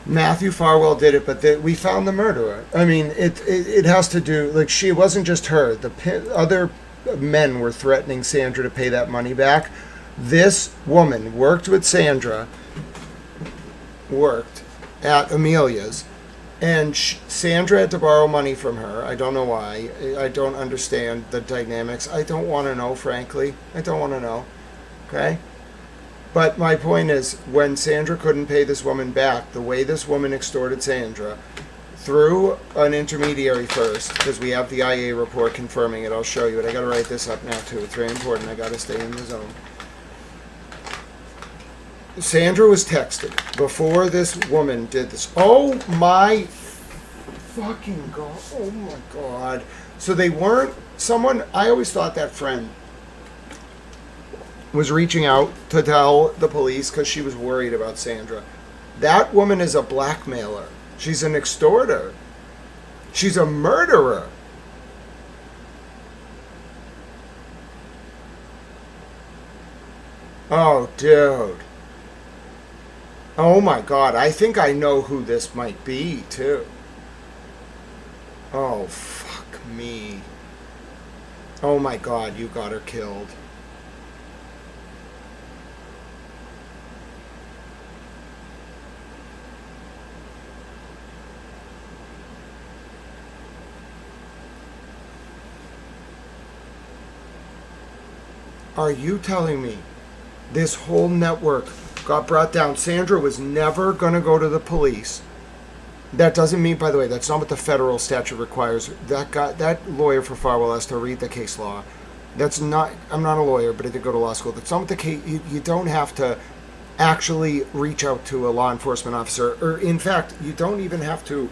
Matthew Farwell did it, but we found the murderer. I mean, it has to do, like, she wasn't just her. The other men were threatening Sandra to pay that money back. This woman worked with Sandra, worked at Amelia's, and Sandra had to borrow money from her. I don't know why. I don't understand the dynamics. I don't want to know, frankly. I don't want to know. Okay? But my point is, when Sandra couldn't pay this woman back, the way this woman extorted Sandra, through an intermediary first, because we have the IA report confirming it. I'll show you it. I got to write this up now, too. It's very important. I got to stay in the zone. Sandra was texted before this woman did this. Oh my fucking God. Oh my God. So they weren't, someone, I always thought that friend was reaching out to tell the police because she was worried about Sandra. That woman is a blackmailer. She's an extorter. She's a murderer. Oh, dude. Oh my God, I think I know who this might be, too. Oh, fuck me. Oh my God, you got her killed. Are you telling me this whole network got brought down? Sandra was never going to go to the police. That doesn't mean, by the way, that's not what the federal statute requires. That lawyer for Farwell has to read the case law. That's not, I'm not a lawyer, but I did go to law school. That's not what the case, you don't have to actually reach out to a law enforcement officer. Or in fact, you don't even have to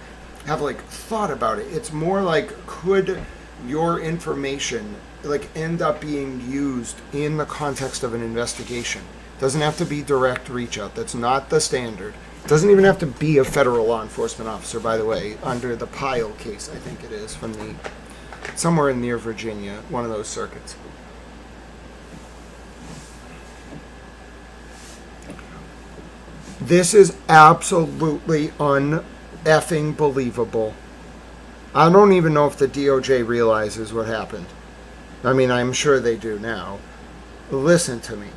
have like thought about it. It's more like, could your information like end up being used in the context of an investigation? Doesn't have to be direct reach out. That's not the standard. Doesn't even have to be a federal law enforcement officer, by the way, under the Pyle case, I think it is, from the somewhere in near Virginia, one of those circuits. This is absolutely un-effing believable. I don't even know if the DOJ realizes what happened. I mean, I'm sure they do now. Listen to me.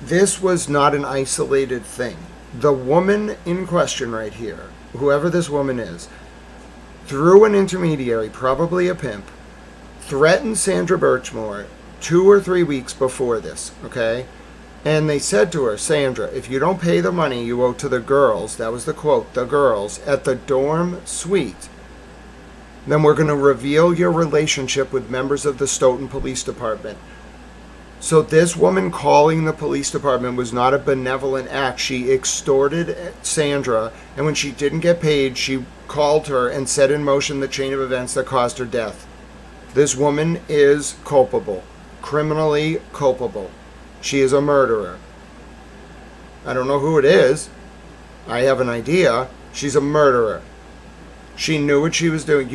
This was not an isolated thing. The woman in question right here, whoever this woman is, through an intermediary, probably a pimp, threatened Sandra Birchmore 2 or 3 weeks before this, okay? And they said to her, Sandra, if you don't pay the money you owe to the girls, that was the quote, the girls, at the dorm suite, then we're going to reveal your relationship with members of the Stoughton Police Department. So this woman calling the police department was not a benevolent act. She extorted Sandra, and when she didn't get paid, she called her and set in motion the chain of events that caused her death. This woman is culpable, criminally culpable. She is a murderer. I don't know who it is. I have an idea. She's a murderer. She knew what she was doing.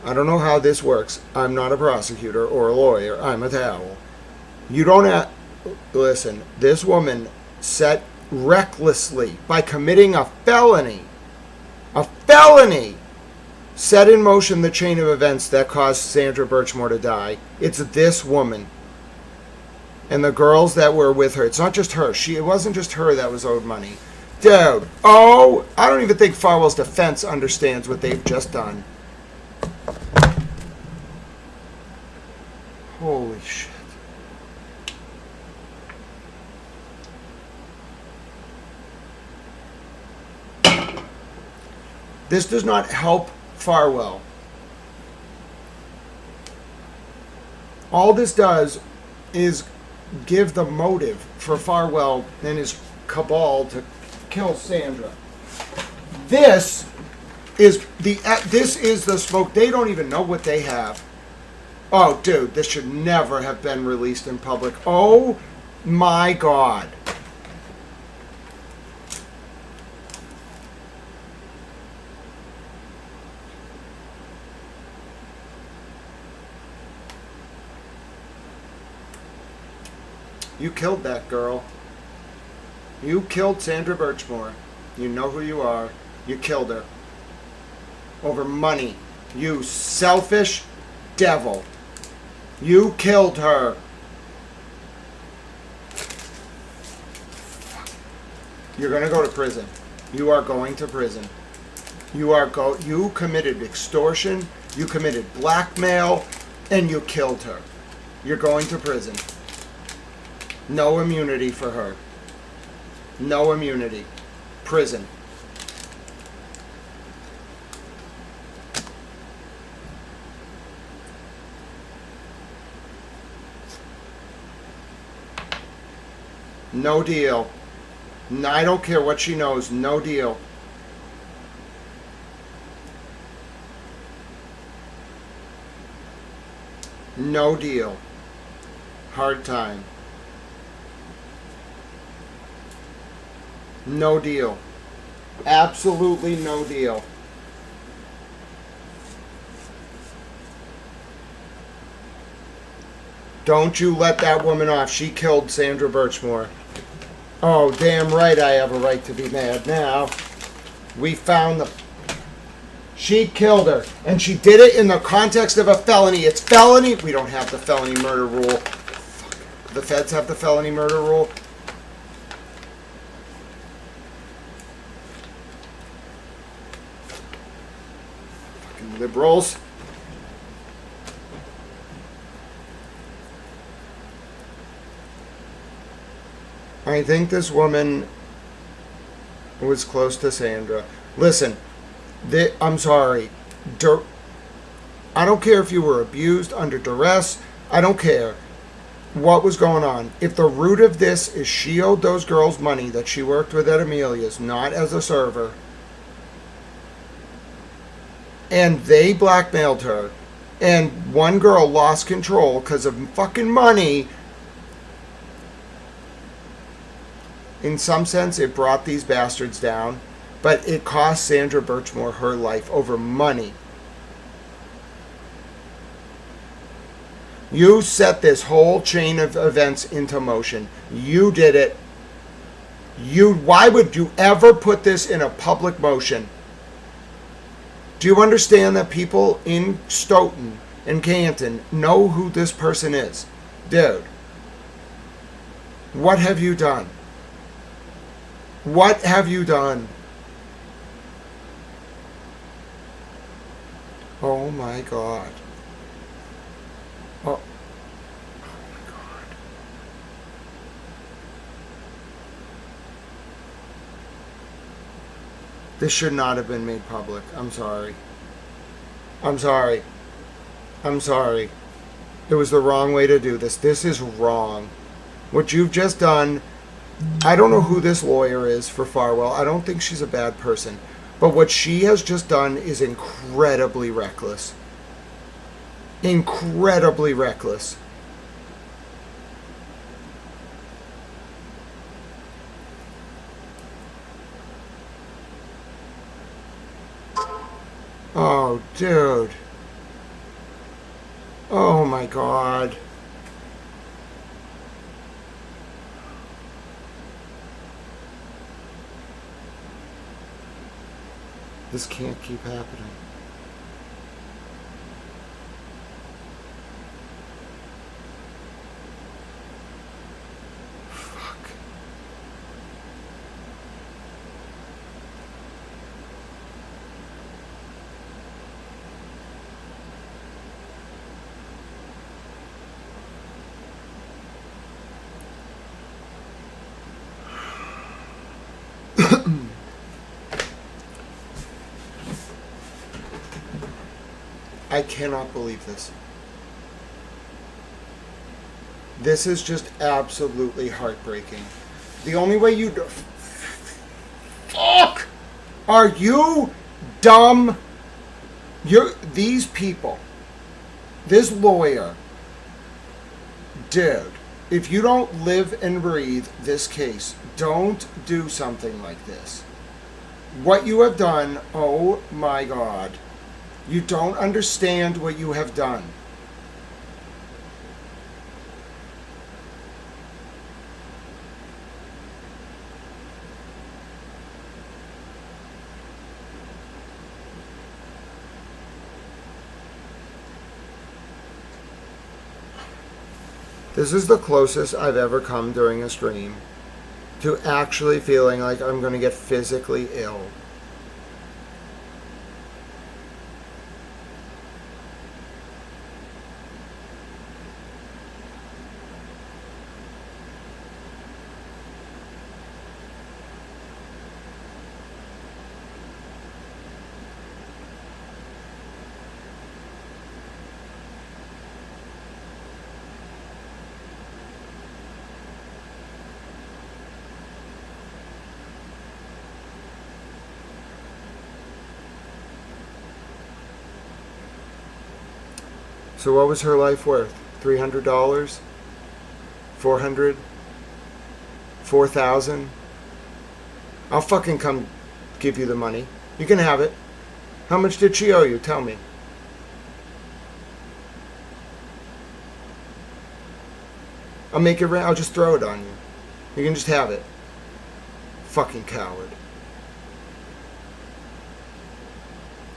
I don't know how this works. I'm not a prosecutor or a lawyer. I'm a towel. You don't have, listen, this woman set recklessly by committing a felony, set in motion the chain of events that caused Sandra Birchmore to die. It's this woman and the girls that were with her. It's not just her. It wasn't just her that was owed money. Dude, I don't even think Farwell's defense understands what they've just done. Holy shit. This does not help Farwell. All this does is give the motive for Farwell and his cabal to kill Sandra. This is the smoke. They don't even know what they have. Oh, dude, this should never have been released in public. Oh my God. You killed that girl. You killed Sandra Birchmore. You know who you are. You killed her. Over money. You selfish devil. You killed her. You're gonna go to prison. You are going to prison. You committed extortion, you committed blackmail, and you killed her. You're going to prison. No immunity for her. No immunity. Prison. No deal. I don't care what she knows. No deal. No deal. Hard time. No deal. Absolutely no deal. Don't you let that woman off. She killed Sandra Birchmore. Oh, damn right I have a right to be mad now. We found the... She killed her, and she did it in the context of a felony. It's felony. We don't have the felony murder rule. Fuck. The feds have the felony murder rule. Fucking liberals. I think this woman was close to Sandra. Listen. I'm sorry. I don't care if you were abused under duress. I don't care what was going on. If the root of this is she owed those girls money that she worked with at Amelia's, not as a server, and they blackmailed her, and one girl lost control because of fucking money, in some sense it brought these bastards down. But it cost Sandra Birchmore her life over money. You set this whole chain of events into motion. You did it. Why would you ever put this in a public motion? Do you understand that people in Stoughton and Canton know who this person is? Dude, what have you done? What have you done? Oh my God. Oh my God. This should not have been made public. I'm sorry. I'm sorry. I'm sorry. It was the wrong way to do this. This is wrong. What you've just done, I don't know who this lawyer is for Farwell. I don't think she's a bad person. But what she has just done is incredibly reckless. Incredibly reckless. Oh, dude. Oh my God. This can't keep happening. Fuck. I cannot believe this. This is just absolutely heartbreaking. The only way you do... Fuck! Are you dumb? These people, this lawyer, dude, if you don't live and breathe this case, don't do something like this. What you have done, oh my God. You don't understand what you have done. This is the closest I've ever come during a stream to actually feeling like I'm going to get physically ill. So what was her life worth? $300? $400? $4,000? I'll fucking come give you the money. You can have it. How much did she owe you? Tell me. I'll make it. I'll just throw it on you. You can just have it. Fucking coward.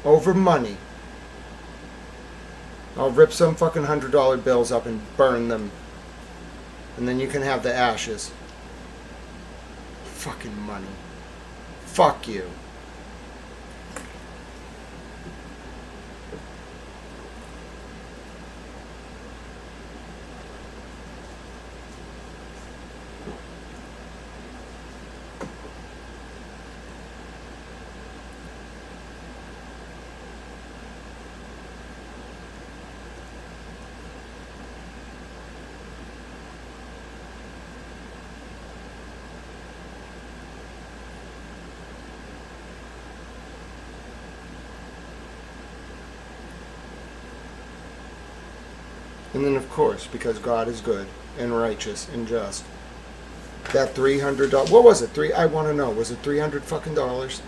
Over money. I'll rip some fucking $100 bills up and burn them. And then you can have the ashes. Fucking money. Fuck you. And then, of course, because God is good and righteous and just, that $300. What was it? I want to know. Was it $300 fucking dollars?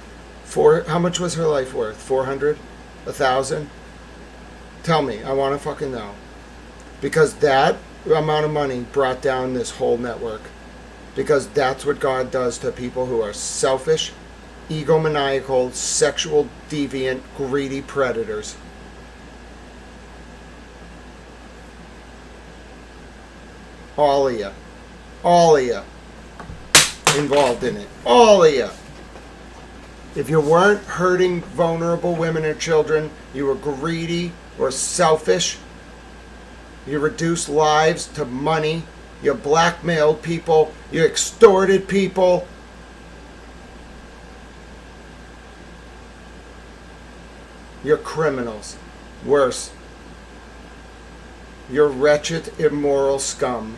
How much was her life worth? 400? 1,000? Tell me. I want to fucking know. Because that amount of money brought down this whole network. Because that's what God does to people who are selfish, egomaniacal, sexual deviant, greedy predators. All of you. All of you. Involved in it. All of you. If you weren't hurting vulnerable women and children, you were greedy or selfish. You reduced lives to money. You blackmailed people. You extorted people. You're criminals. Worse. You're wretched, immoral scum.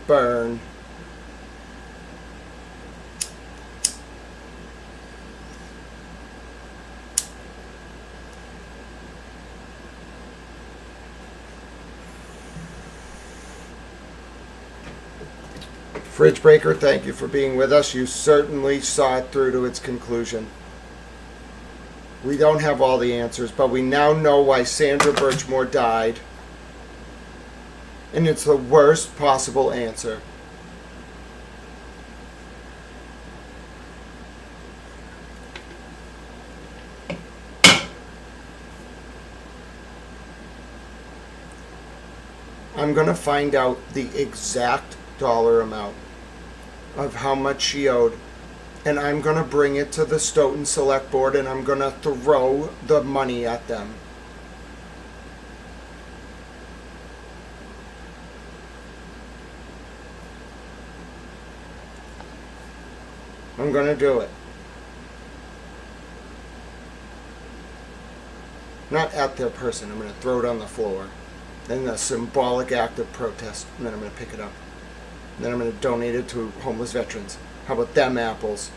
Burn. Fridge Breaker, thank you for being with us. You certainly saw it through to its conclusion. We don't have all the answers, but we now know why Sandra Birchmore died. And it's the worst possible answer. I'm going to find out the exact dollar amount of how much she owed. And I'm going to bring it to the Stoughton Select Board and I'm going to throw the money at them. I'm going to do it. Not at their person. I'm going to throw it on the floor. In a symbolic act of protest. And then I'm going to pick it up. And then I'm going to donate it to homeless veterans. How about them apples?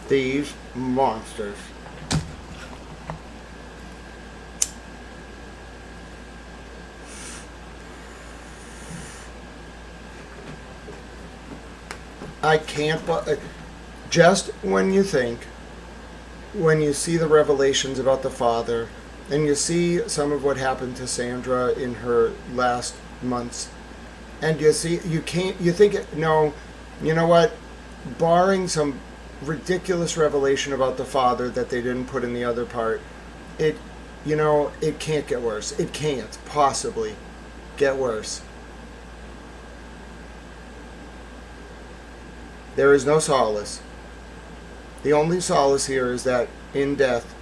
These monsters. I can't, just when you think, when you see the revelations about the Father, and you see some of what happened to Sandra in her last months, and you see, you think, no, you know what, barring some ridiculous revelation about the father that they didn't put in the other part, it can't get worse. It can't possibly get worse. There is no solace. The only solace here is that in death,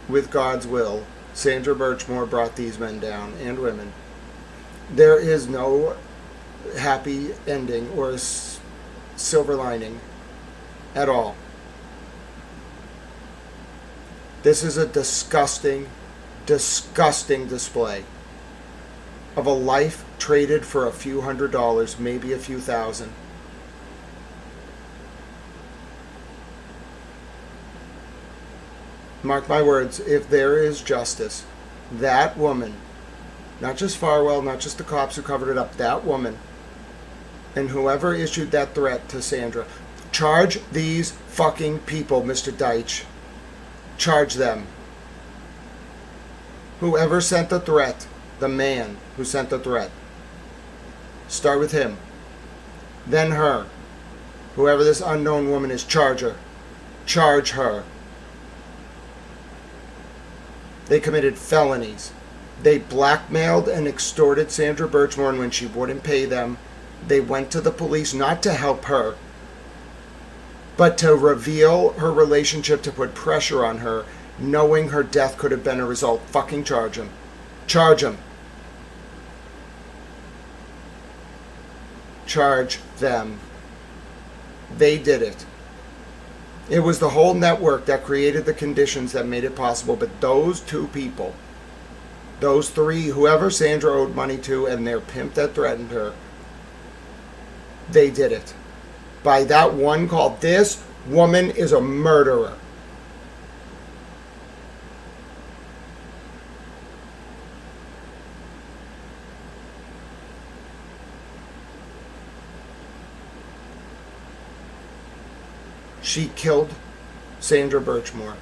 with God's will, Sandra Birchmore brought these men down and women. There is no happy ending or silver lining at all. This is a disgusting, disgusting display of a life traded for a few $100s, maybe a few thousand. Mark my words, if there is justice, that woman, not just Farwell, not just the cops who covered it up, that woman, and whoever issued that threat to Sandra, charge these fucking people, Mr. Deitch. Charge them. Whoever sent the threat, the man who sent the threat, start with him. Then her. Whoever this unknown woman is, charge her. Charge her. They committed felonies. They blackmailed and extorted Sandra Birchmore, and when she wouldn't pay them, they went to the police not to help her, but to reveal her relationship, to put pressure on her, knowing her death could have been a result. Fucking charge him. Charge him. Charge them. They did it. It was the whole network that created the conditions that made it possible, but those two people, those three, whoever Sandra owed money to and their pimp that threatened her, they did it. By that one call, this woman is a murderer. She killed Sandra Birchmore.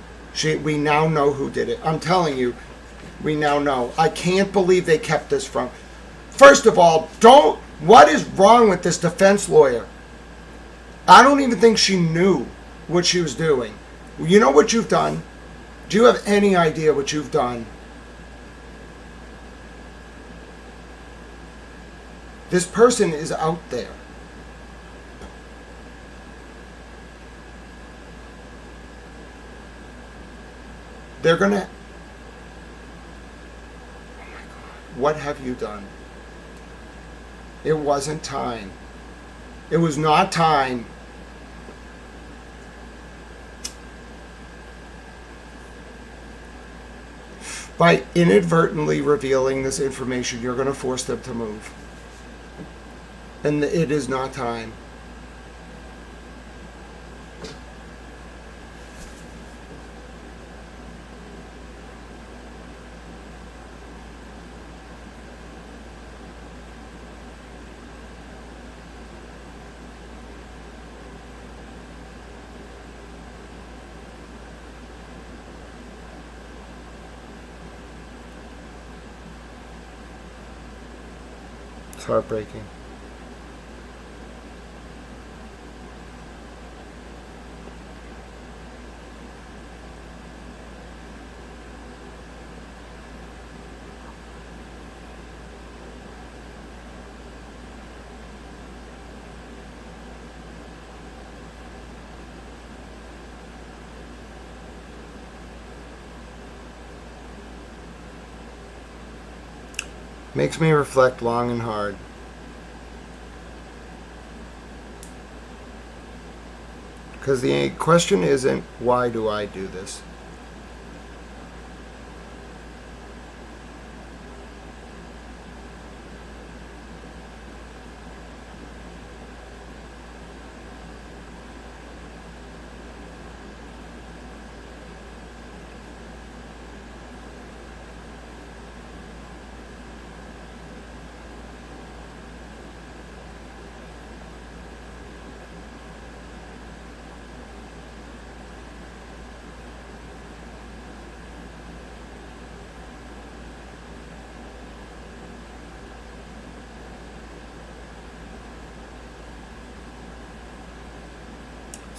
We now know who did it. I'm telling you, we now know. I can't believe they kept this from. First of all, what is wrong with this defense lawyer? I don't even think she knew what she was doing. You know what you've done? Do you have any idea what you've done? This person is out there. They're gonna... Oh my God. What have you done? It wasn't time. It was not time. By inadvertently revealing this information, you're going to force them to move. And it is not time. It's heartbreaking. Makes me reflect long and hard. Because the question isn't, why do I do this?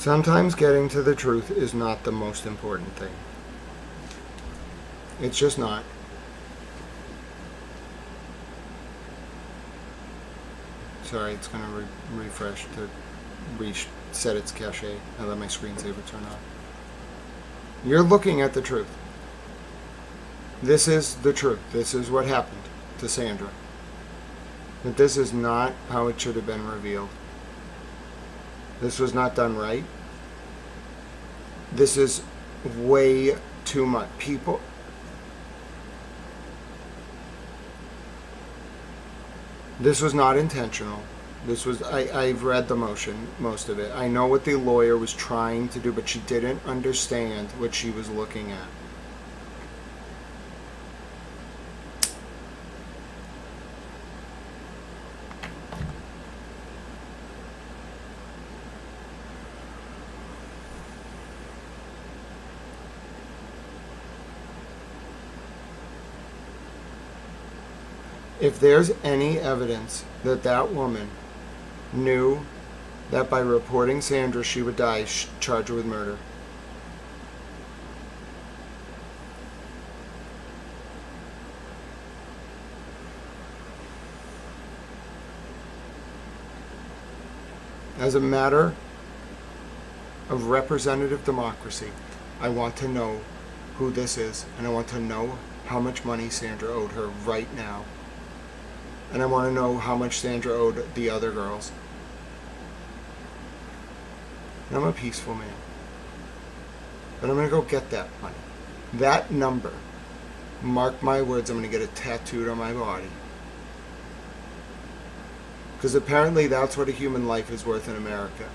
Sometimes getting to the truth is not the most important thing. It's just not. Sorry, it's going to refresh to reset its cache. I let my screensaver turn on. You're looking at the truth. This is the truth. This is what happened to Sandra. But this is not how it should have been revealed. This was not done right. This is way too much. People... This was not intentional. This was... I've read the motion, most of it. I know what the lawyer was trying to do, but she didn't understand what she was looking at. If there's any evidence that that woman knew that by reporting Sandra she would die, charge her with murder. As a matter of representative democracy, I want to know who this is, and I want to know how much money Sandra owed her right now. And I want to know how much Sandra owed the other girls. And I'm a peaceful man. But I'm going to go get that money. That number, mark my words, I'm going to get it tattooed on my body. Because apparently that's what a human life is worth in America.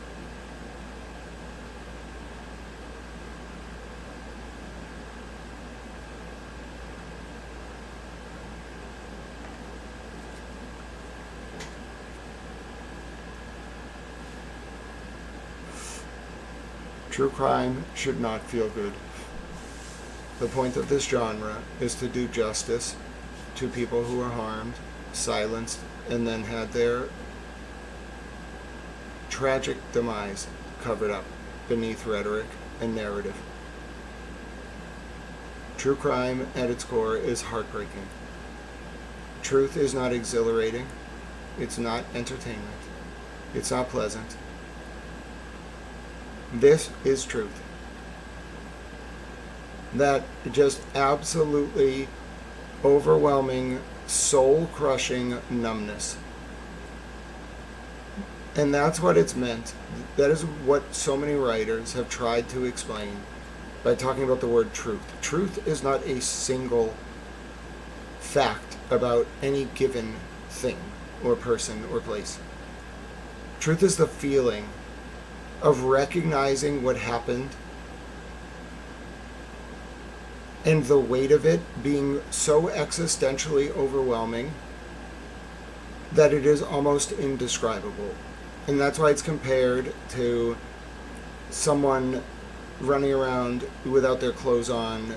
True crime should not feel good. The point of this genre is to do justice to people who are harmed, silenced, and then had their tragic demise covered up beneath rhetoric and narrative. True crime at its core is heartbreaking. Truth is not exhilarating. It's not entertainment. It's not pleasant. This is truth. That just absolutely overwhelming, soul-crushing numbness. And that's what it's meant. That is what so many writers have tried to explain by talking about the word truth. Truth is not a single fact about any given thing or person or place. Truth is the feeling of recognizing what happened and the weight of it being so existentially overwhelming that it is almost indescribable. And that's why it's compared to someone running around without their clothes on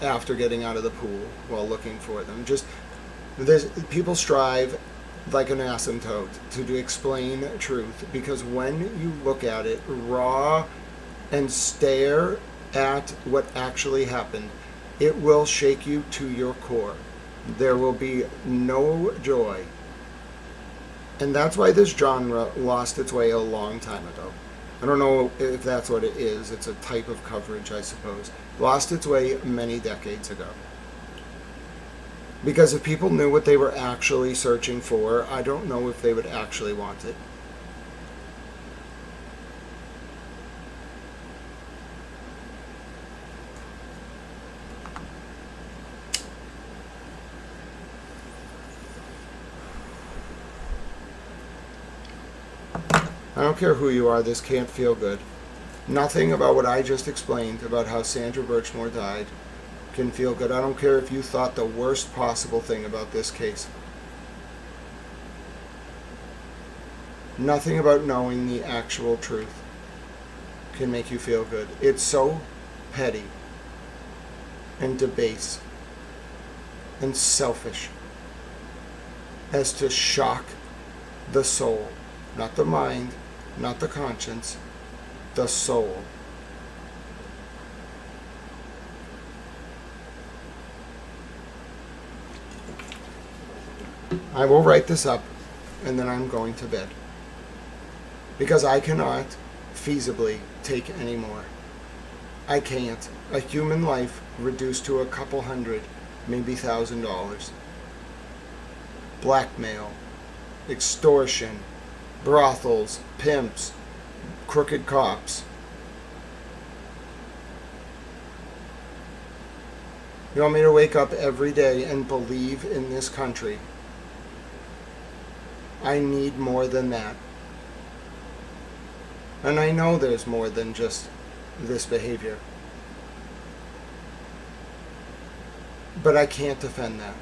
after getting out of the pool while looking for them. Just people strive like an asymptote to explain truth, because when you look at it raw and stare at what actually happened, it will shake you to your core. There will be no joy. And that's why this genre lost its way a long time ago. I don't know if that's what it is. It's a type of coverage, I suppose. Lost its way many decades ago. Because if people knew what they were actually searching for, I don't know if they would actually want it. I don't care who you are, this can't feel good. Nothing about what I just explained about how Sandra Birchmore died can feel good. I don't care if you thought the worst possible thing about this case. Nothing about knowing the actual truth can make you feel good. It's so petty and debased and selfish as to shock the soul, not the mind, not the conscience, the soul. I will write this up and then I'm going to bed. Because I cannot feasibly take any more. I can't. A human life reduced to a couple hundred, maybe $1,000. Blackmail, extortion, brothels, pimps, crooked cops. You want me to wake up every day and believe in this country? I need more than that. And I know there's more than just this behavior. But I can't defend that.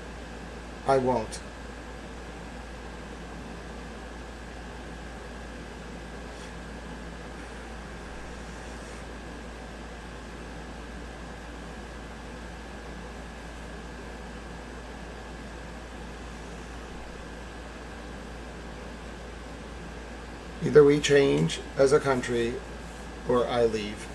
I won't. Either we change as a country or I leave.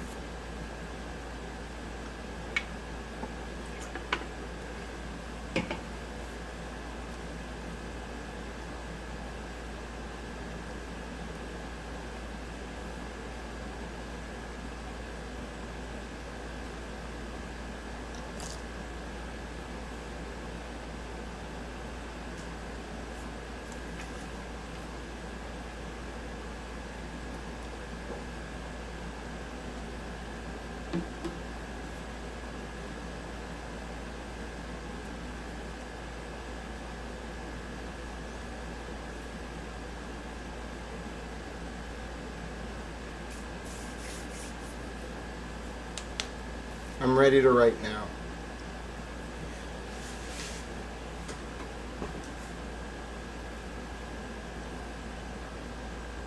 I'm ready to write now.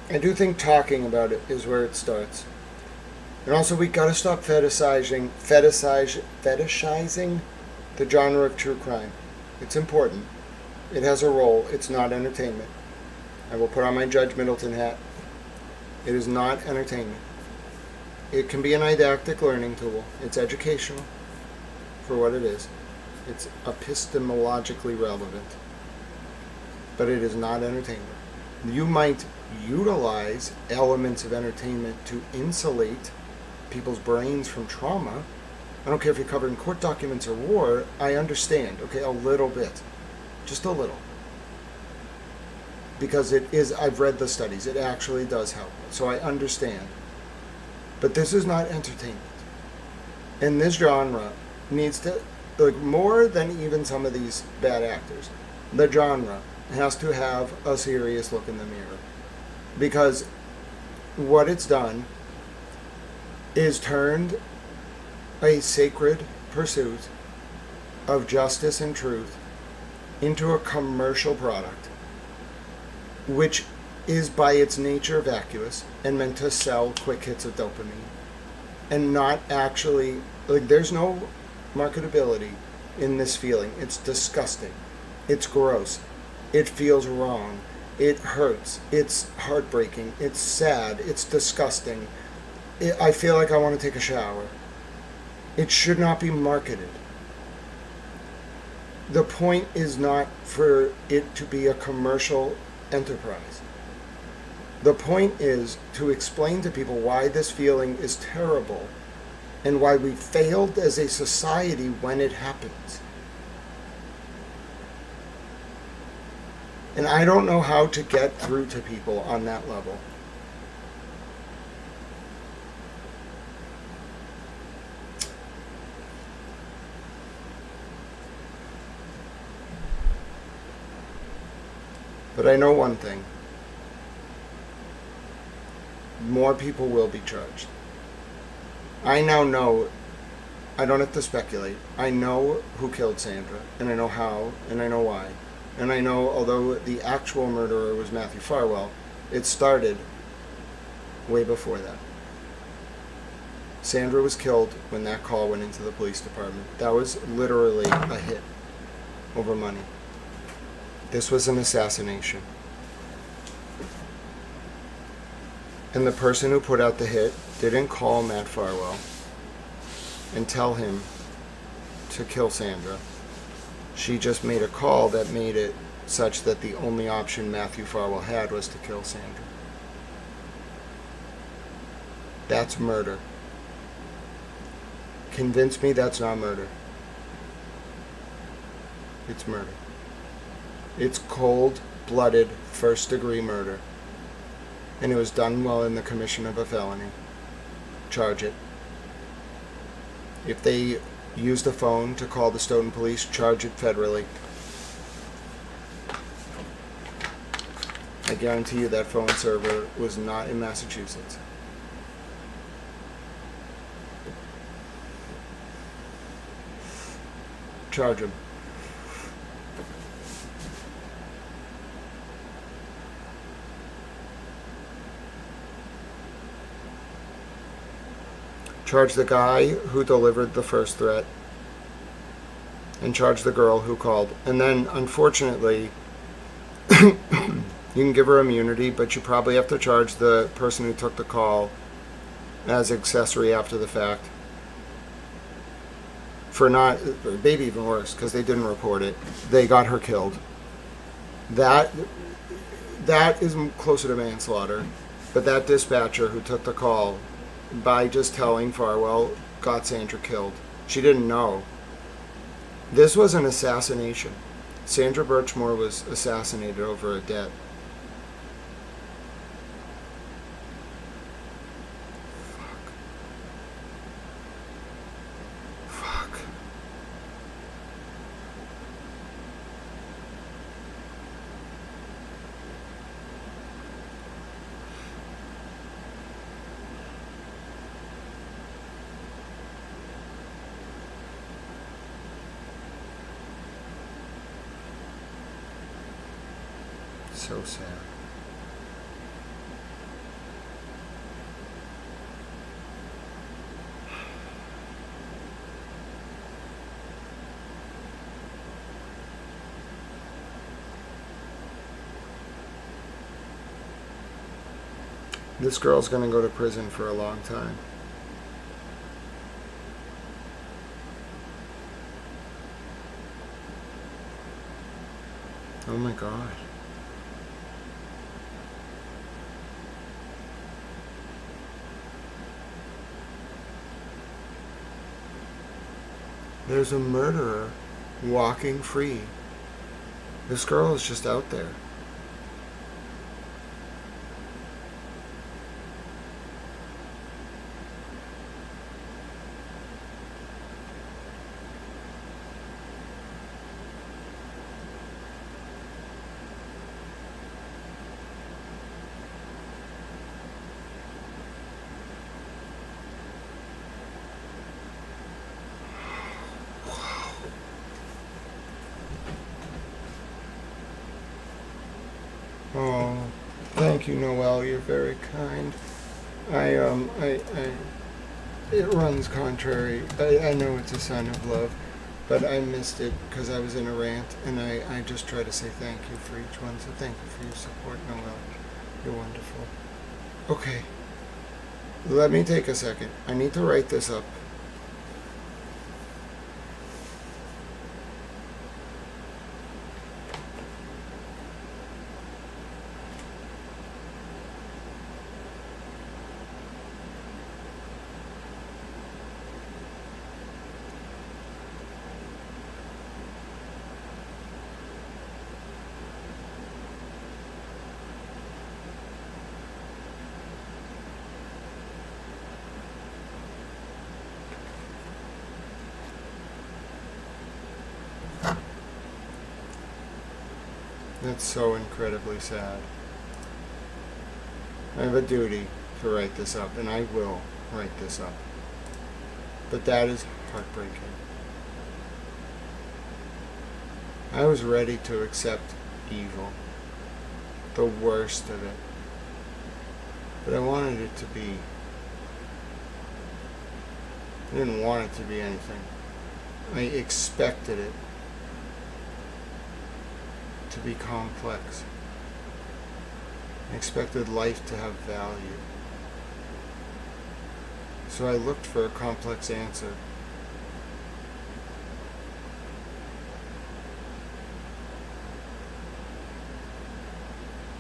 I do think talking about it is where it starts. And also we gotta stop fetishizing the genre of true crime. It's important. It has a role. It's not entertainment. I will put on my Judge Middleton hat. It is not entertainment. It can be a didactic learning tool. It's educational for what it is. It's epistemologically relevant. But it is not entertainment. You might utilize elements of entertainment to insulate people's brains from trauma. I don't care if you're covering court documents or war. I understand, okay, a little bit. Just a little. Because it is, I've read the studies. It actually does help. So I understand. But this is not entertainment. And this genre needs to, like, more than even some of these bad actors, the genre has to have a serious look in the mirror. Because what it's done is turned a sacred pursuit of justice and truth into a commercial product, which is by its nature vacuous and meant to sell quick hits of dopamine and not actually, like, there's no marketability in this feeling. It's disgusting. It's gross. It feels wrong. It hurts. It's heartbreaking. It's sad. It's disgusting. I feel like I want to take a shower. It should not be marketed. The point is not for it to be a commercial enterprise. The point is to explain to people why this feeling is terrible and why we failed as a society when it happens. And I don't know how to get through to people on that level. But I know one thing. More people will be charged. I now know, I don't have to speculate. I know who killed Sandra, and I know how, and I know why. And I know, although the actual murderer was Matthew Farwell, it started way before that. Sandra was killed when that call went into the police department. That was literally a hit over money. This was an assassination. And the person who put out the hit didn't call Matt Farwell and tell him to kill Sandra. She just made a call that made it such that the only option Matthew Farwell had was to kill Sandra. That's murder. Convince me that's not murder. It's murder. It's cold-blooded, first-degree murder. And it was done while in the commission of a felony. Charge it. If they used a phone to call the Stoughton police, charge it federally. I guarantee you that phone server was not in Massachusetts. Charge him. Charge the guy who delivered the first threat. And charge the girl who called. And then, unfortunately, you can give her immunity, but you probably have to charge the person who took the call as accessory after the fact. For not, maybe even worse, because they didn't report it. They got her killed. That is closer to manslaughter. But that dispatcher who took the call, by just telling Farwell, got Sandra killed. She didn't know. This was an assassination. Sandra Birchmore was assassinated over a debt. Fuck. So sad. This girl's gonna go to prison for a long time. Oh my God. There's a murderer walking free. This girl is just out there. Oh, thank you, Noel. You're very kind. It runs contrary. I know it's a sign of love, but I missed it because I was in a rant, and I just try to say thank you for each one. So thank you for your support, Noel. You're wonderful. Okay, let me take a second. I need to write this up. That's so incredibly sad. I have a duty to write this up, and I will write this up. But that is heartbreaking. I was ready to accept evil, the worst of it. But I wanted it to be. I didn't want it to be anything. I expected it to be complex. I expected life to have value. So I looked for a complex answer.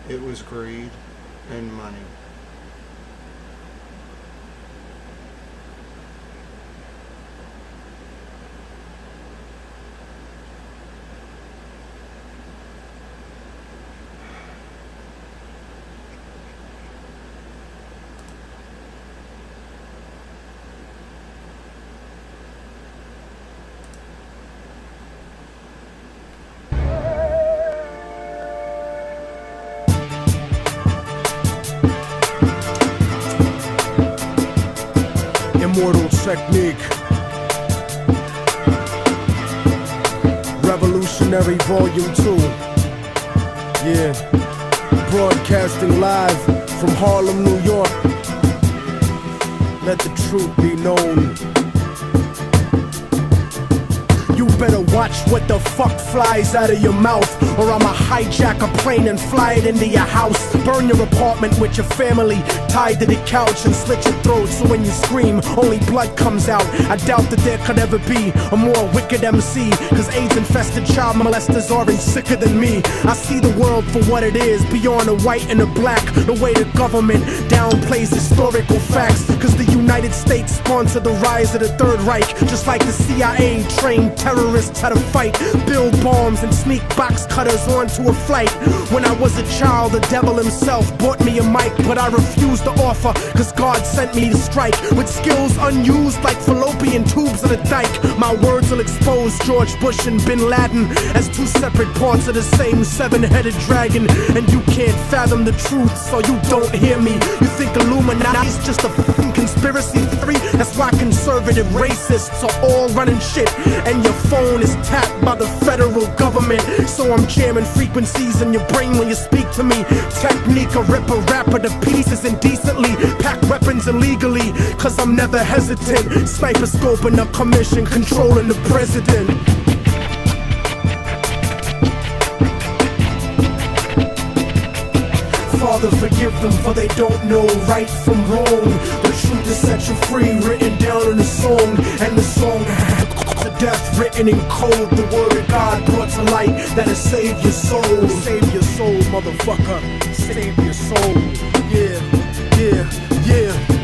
It was greed and money. Immortal technique. Revolutionary Volume 2. Yeah. Broadcasting live from Harlem, New York. Let the truth be known. You better watch what the fuck flies out of your mouth, or I'ma hijack a plane and fly it into your house. Burn your apartment with your family tied to the couch and slit your throat so when you scream, only blood comes out. I doubt that there could ever be a more wicked MC, cause AIDS-infested child molesters aren't sicker than me. I see the world for what it is, beyond the white and the black. The way the government downplays historical facts, cause the United States sponsored the rise of the Third Reich, just like the CIA trained terrorists how to fight, build bombs and sneak box cutters onto a flight. When I was a child, the devil himself bought me a mic, but I refused to offer, cause God sent me to strike with skills unused like fallopian tubes in a dike. My words will expose George Bush and Bin Laden as two separate parts of the same seven-headed dragon, and you can't fathom the truth, so you don't hear me. You think Illuminati's just a fucking conspiracy theory? That's why conservative racists are all running shit, and your phone is tapped by the federal government. So I'm jamming frequencies in your brain when you speak to me. Technique, a rip a rapper to pieces indecently, pack weapons illegally, cause I'm never hesitant. Sniper scoping a commission, controlling the president. Father, forgive them, for they don't know right from wrong. The truth to set you free, written down in a song, and the song had the death written in code. The word of God brought to light that'll save your soul. Save your soul, motherfucker. Save your soul. Yeah, yeah, yeah.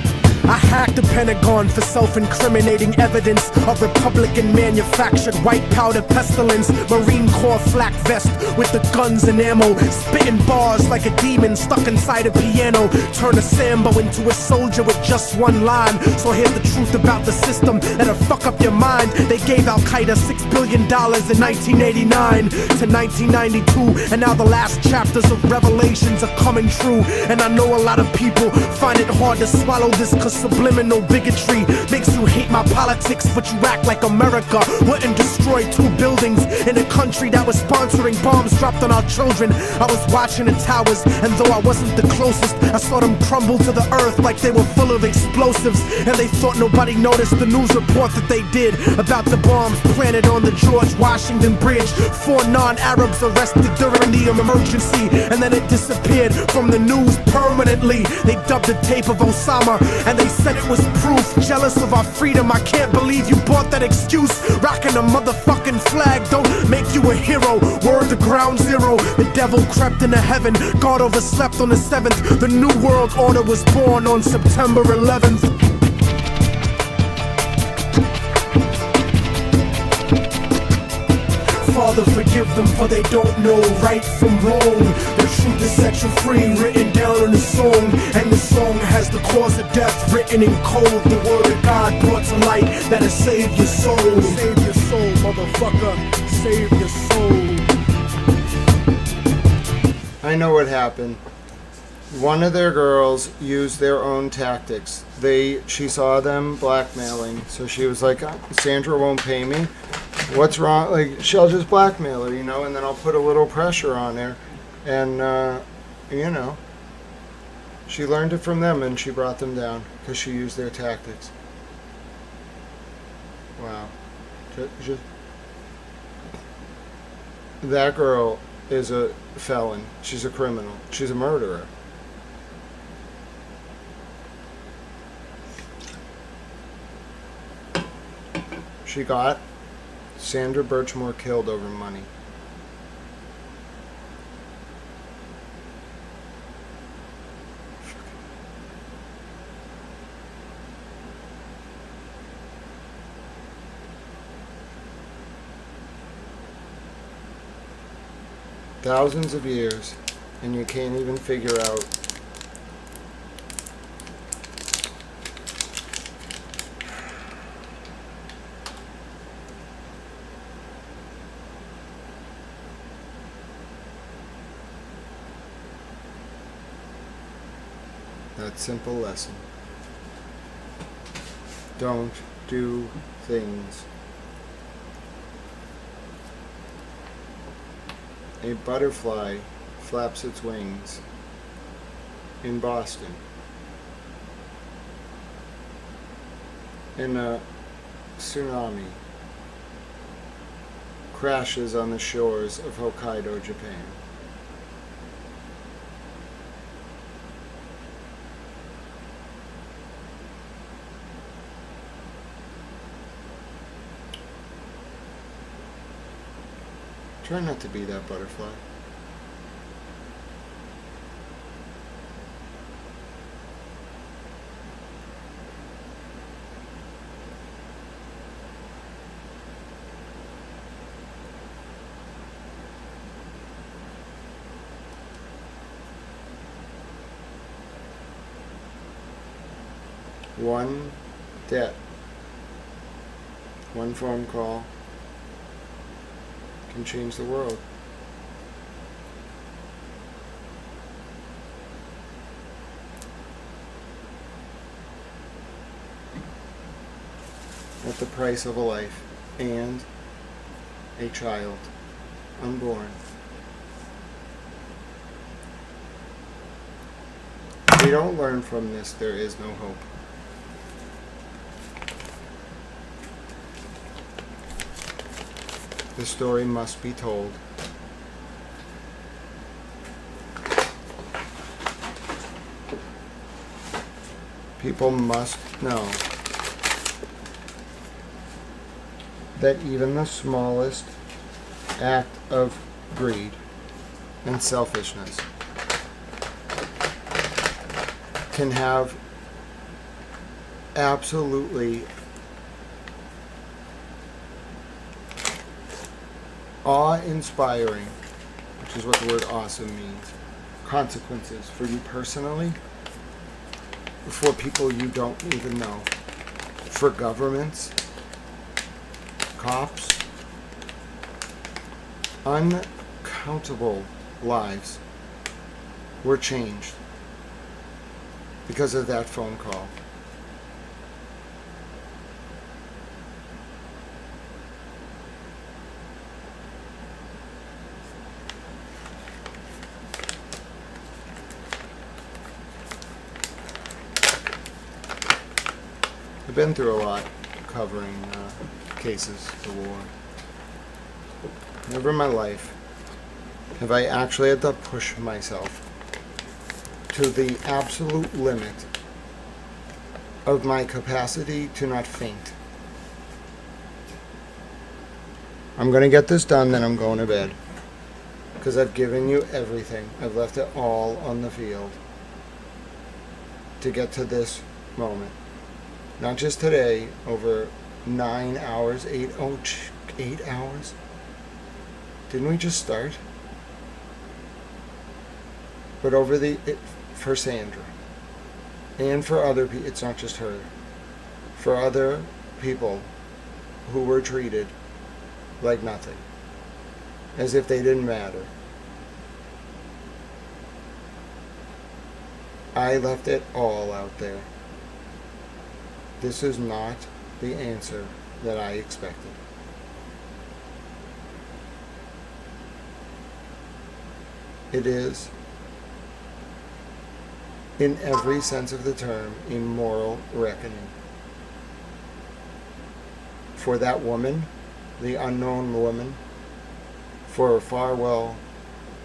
I hacked the Pentagon for self-incriminating evidence of Republican-manufactured white powder pestilence. Marine Corps flak vest with the guns and ammo, spitting bars like a demon stuck inside a piano. Turn a Sambo into a soldier with just one line. So here's the truth about the system that'll fuck up your mind. They gave Al-Qaeda $6 billion in 1989 to 1992, and now the last chapters of Revelations are coming true. And I know a lot of people find it hard to swallow this, cause subliminal bigotry makes you hate my politics, but you act like America wouldn't destroy 2 buildings in a country that was sponsoring bombs dropped on our children. I was watching the towers, and though I wasn't the closest, I saw them crumble to the earth like they were full of explosives. And they thought nobody noticed the news report that they did about the bombs planted on the George Washington Bridge. 4 non-Arabs arrested during the emergency, and then it disappeared from the news permanently. They dubbed the tape of Osama, and they said it was proof. Jealous of our freedom, I can't believe you bought that excuse. Rocking a motherfucking flag don't make you a hero. Word to ground zero, the devil crept into heaven. God overslept on the 7th. The new world order was born on September 11th. Father, forgive them, for they don't know right from wrong. The truth to set you free, written down in a song, and the song has the cause of death written in code. The word of God brought to light that'll save your soul. Save your soul, motherfucker. Save your soul. I know what happened. One of their girls used their own tactics. She saw them blackmailing, so she was like, Sandra won't pay me. What's wrong? Like, she'll just blackmail her, and then I'll put a little pressure on her. And, she learned it from them, and she brought them down because she used their tactics. Wow. That girl is a felon. She's a criminal. She's a murderer. She got Sandra Birchmore killed over money. Thousands of years, and you can't even figure out that simple lesson. Don't do things. A butterfly flaps its wings in Boston, and a tsunami crashes on the shores of Hokkaido, Japan. Try not to be that butterfly. One debt, one phone call can change the world. At the price of a life and a child unborn. If we don't learn from this, there is no hope. The story must be told. People must know that even the smallest act of greed and selfishness can have absolutely awe-inspiring, which is what the word awesome means, consequences for you personally, for people you don't even know, for governments, cops. Uncountable lives were changed because of that phone call. I've been through a lot covering cases of war. Never in my life have I actually had to push myself to the absolute limit of my capacity to not faint. I'm going to get this done, then I'm going to bed. Because I've given you everything. I've left it all on the field to get to this moment. Not just today, over 9 hours, 8 hours. Didn't we just start? But for Sandra, and for other people, it's not just her, for other people who were treated like nothing, as if they didn't matter. I left it all out there. This is not the answer that I expected. It is, in every sense of the term, a moral reckoning. For that woman, the unknown woman, for Farwell,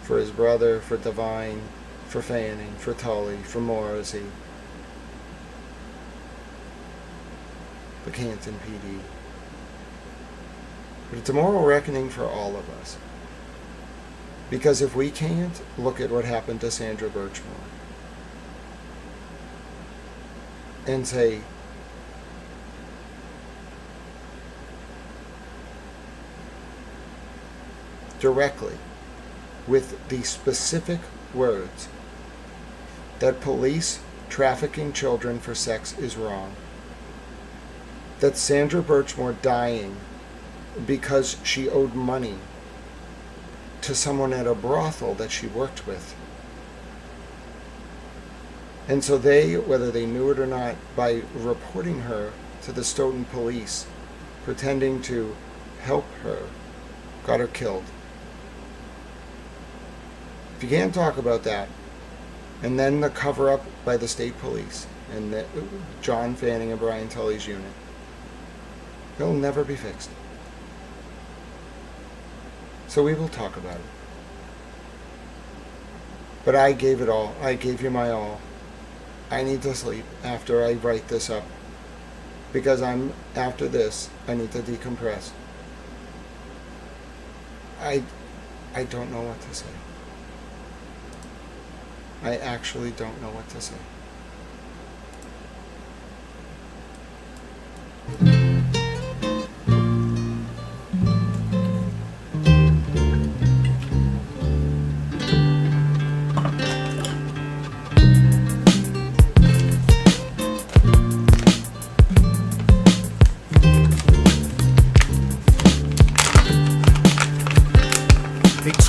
for his brother, for Divine, for Fanning, for Tully, for Morrissey, the Canton PD, But it's a moral reckoning for all of us. Because if we can't, look at what happened to Sandra Birchmore. And say, directly, with the specific words, that police trafficking children for sex is wrong. That Sandra Birchmore dying because she owed money to someone at a brothel that she worked with. And so they, whether they knew it or not, by reporting her to the Stoughton police, pretending to help her, got her killed. If you can't talk about that, and then the cover-up by the state police, and John Fanning and Brian Tully's unit, it'll never be fixed. So we will talk about it. But I gave it all. I gave you my all. I need to sleep after I write this up. Because after this, I need to decompress. I don't know what to say. I actually don't know what to say.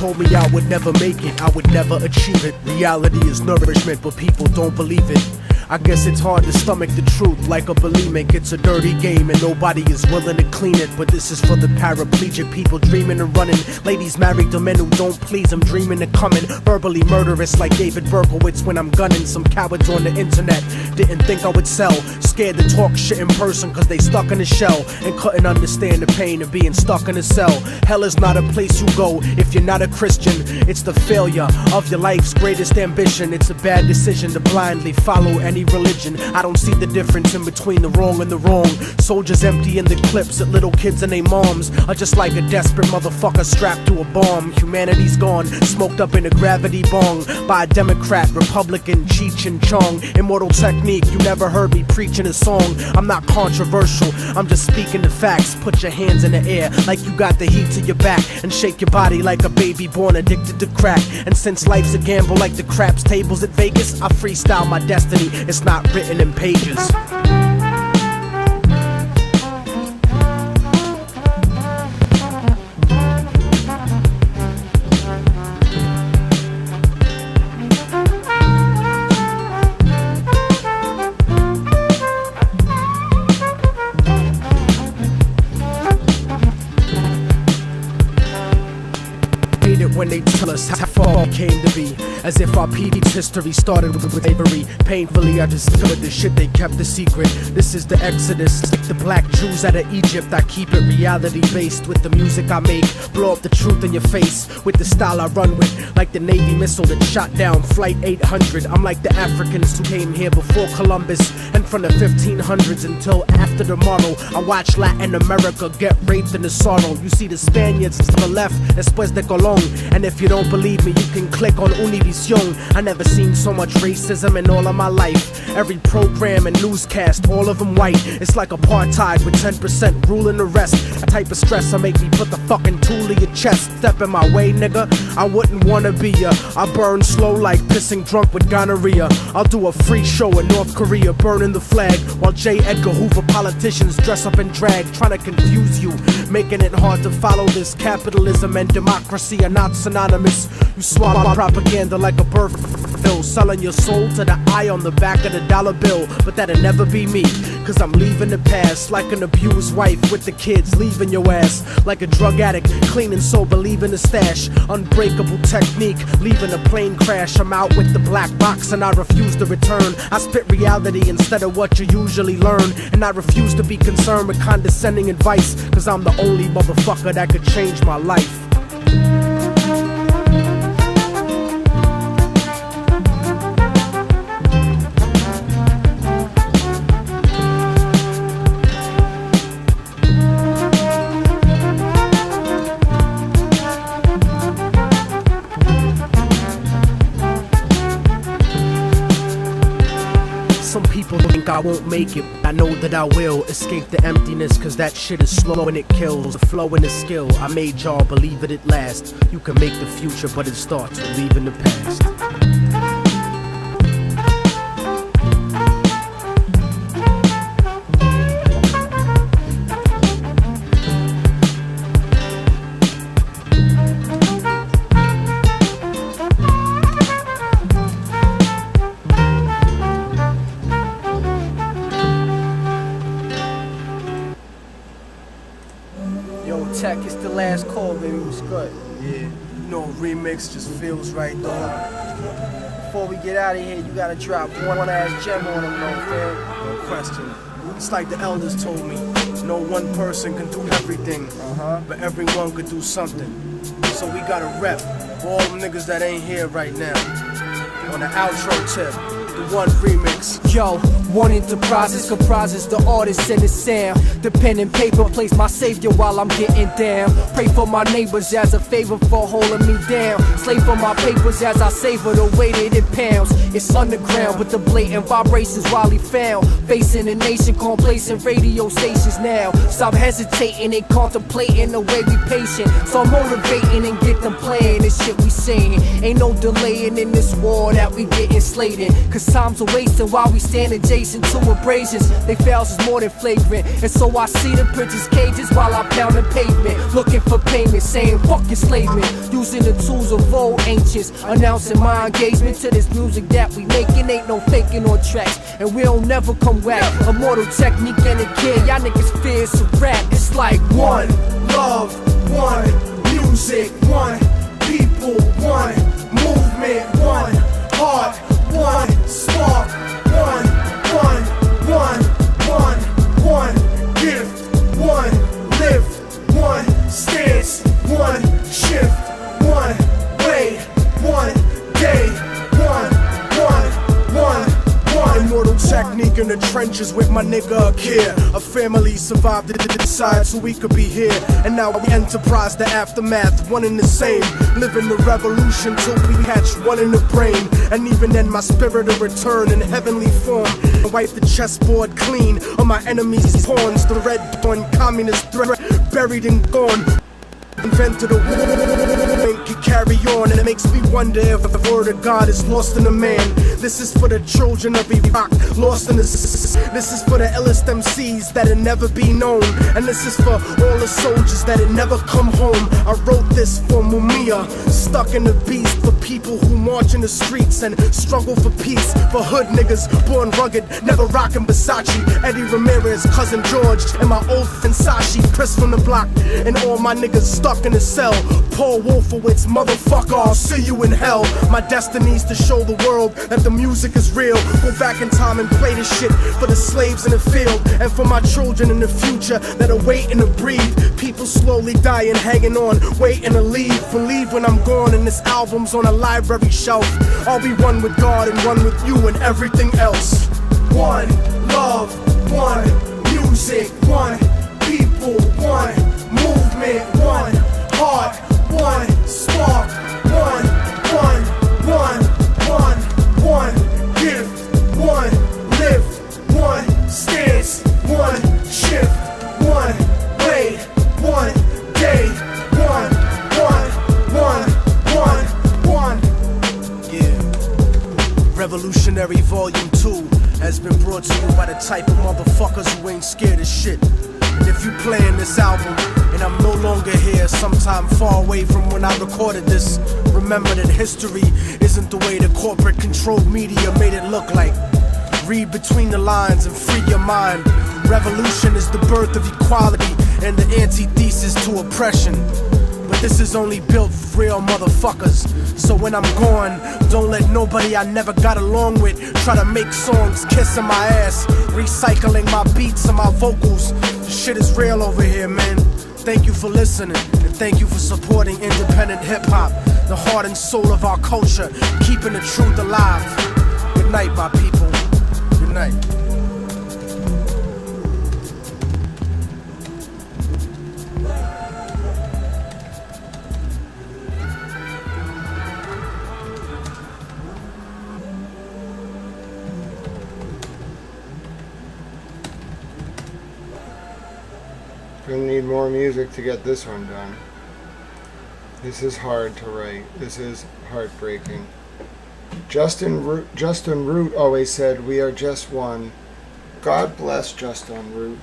Told me I would never make it, I would never achieve it. Reality is nourishment, but people don't believe it. I guess it's hard to stomach the truth like a bulimic. It's a dirty game and nobody is willing to clean it. But this is for the paraplegic people dreaming and running. Ladies married to men who don't please them, dreaming of coming. Verbally murderous like David Berkowitz when I'm gunning. Some cowards on the internet didn't think I would sell. Scared to talk shit in person cause they stuck in a shell and couldn't understand the pain of being stuck in a cell. Hell is not a place you go if you're not a Christian. It's the failure of your life's greatest ambition. It's a bad decision to blindly follow any religion. I don't see the difference in between the wrong and the wrong. Soldiers emptying the clips at little kids and their moms are just like a desperate motherfucker strapped to a bomb. Humanity's gone, smoked up in a gravity bong by a Democrat, Republican, Cheech and Chong. Immortal technique, you never heard me preaching a song. I'm not controversial, I'm just speaking the facts. Put your hands in the air like you got the heat to your back and shake your body like a baby born addicted to crack. And since life's a gamble like the craps tables at Vegas, I freestyle my destiny. It's not written in pages. When they tell us how far it came to be, as if our PD's history started with slavery. Painfully I discovered the shit they kept a secret. This is the Exodus, the black Jews out of Egypt. I keep it reality based with the music I make. Blow up the truth in your face with the style I run with. Like the Navy missile that shot down Flight 800. I'm like the Africans who came here before Columbus, and from the 1500s until after tomorrow, I watch Latin America get raped in the sorrow. You see the Spaniards to the left, después de Colón. And if you don't believe me, you can click on Univision. I never seen so much racism in all of my life. Every program and newscast, all of them white. It's like apartheid with 10% ruling the rest. A type of stress I make me put the fucking tool in your chest. Step in my way, nigga, I wouldn't wanna be ya. I burn slow like pissing drunk with gonorrhea. I'll do a free show in North Korea, burning the flag, while J. Edgar Hoover politicians dress up in drag, trying to confuse you, making it hard to follow this. Capitalism and democracy are not synonymous. You swallow propaganda like a bird pill, selling your soul to the eye on the back of the dollar bill. But that'll never be me, cause I'm leaving the past. Like an abused wife with the kids, leaving your ass. Like a drug addict, clean and sober, leaving the stash. Unbreakable technique, leaving a plane crash. I'm out with the black box and I refuse to return. I spit reality instead of what you usually learn. And I refuse to be concerned with condescending advice, cause I'm the only motherfucker that could change my life. Some people think I won't make it, I know that I will. Escape the emptiness, cause that shit is slow and it kills. The flow and the skill, I made y'all believe it at last. You can make the future, but it starts with leaving the past. Tech, it's the last call, baby. What's good? Yeah, you know, remix just feels right, though. Before we get out of here, you gotta drop one ass gem on them, though, fam. No question. It's like the elders told me. No one person can do everything, but everyone could do something. So we gotta rep for all them niggas that ain't here right now. On the outro tip, the one remix. Yo, one enterprises comprises the artist and the sound. The pen and paper plays my savior while I'm getting down. Pray for my neighbors as a favor for holding me down. Slave for my papers as I savor the weight in pounds. It's underground, but the blatant vibrations widely found. Facing a nation, complacent radio stations now. Stop hesitating and contemplating the way we patient. So motivating and get them playing this shit we saying. Ain't no delaying in this war that we getting slated. Cause time's a wasting while we stand adjacent to abrasions. They fails is more than flagrant. And so I see the prince's cages while I pound the pavement. Looking for payment, saying fuck enslavement. Using the tools of old ancients. Announcing my engagement to this music that we making. Ain't no faking on tracks. And we don't never come whack. Immortal technique and a kid. Y'all niggas fear to rap. It's like one love, one music, one people, one movement, one heart, one spark, one gift, one lift, one stance, one shift, one way, one day, one. Immortal technique in the trenches with my nigga Akir. A family survived it to decide so we could be here. And now we enterprise the aftermath, one and the same. Living the revolution till we catch one in the brain. And even then my spirit will return in heavenly form. And wipe the chessboard clean of my enemies' pawns. The red dawn communist threat buried and gone. Invented a war can carry on, and it makes me wonder if the word of God is lost in a man. This is for the children of Iraq, lost in the this is for the illest MCs that'll never be known, and this is for all the soldiers that'll never come home. I wrote this for Mumia, stuck in the beast, for people who march in the streets and struggle for peace, for hood niggas born rugged, never rockin' Versace. Eddie Ramirez, cousin George, and my old friend Sashi, Chris from the block, and all my niggas stuck in a cell. Paul Wolfowitz, motherfucker, I'll see you in hell. My destiny's to show the world that the music is real. Go back in time and play this shit for the slaves in the field, and for my children in the future that are waiting to breathe. People slowly dying, hanging on, waiting to leave. Believe when I'm gone and this album's on a library shelf, I'll be one with God and one with you and everything else. One love, one music, one people, one movement, one heart, one spark, one gift, one lift, one stance, one shift, one way, one day, one. Yeah. Revolutionary Volume 2 has been brought to you by the type of motherfuckers who ain't scared of shit. And if you playing this album and I'm no longer here, sometime far away from when I recorded this, remember that history isn't the way the corporate controlled media made it look like. Read between the lines and free your mind. Revolution is the birth of equality and the antithesis to oppression. But this is only built for real motherfuckers. So when I'm gone, don't let nobody I never got along with try to make songs kissing my ass, recycling my beats and my vocals. This shit is real over here, man. Thank you for listening, and thank you for supporting independent hip-hop, the heart and soul of our culture, keeping the truth alive. Good night, my people. Good night. Gonna need more music to get this one done. This is hard to write. This is heartbreaking. Justin Root always said, "We are just one." God bless Justin Root.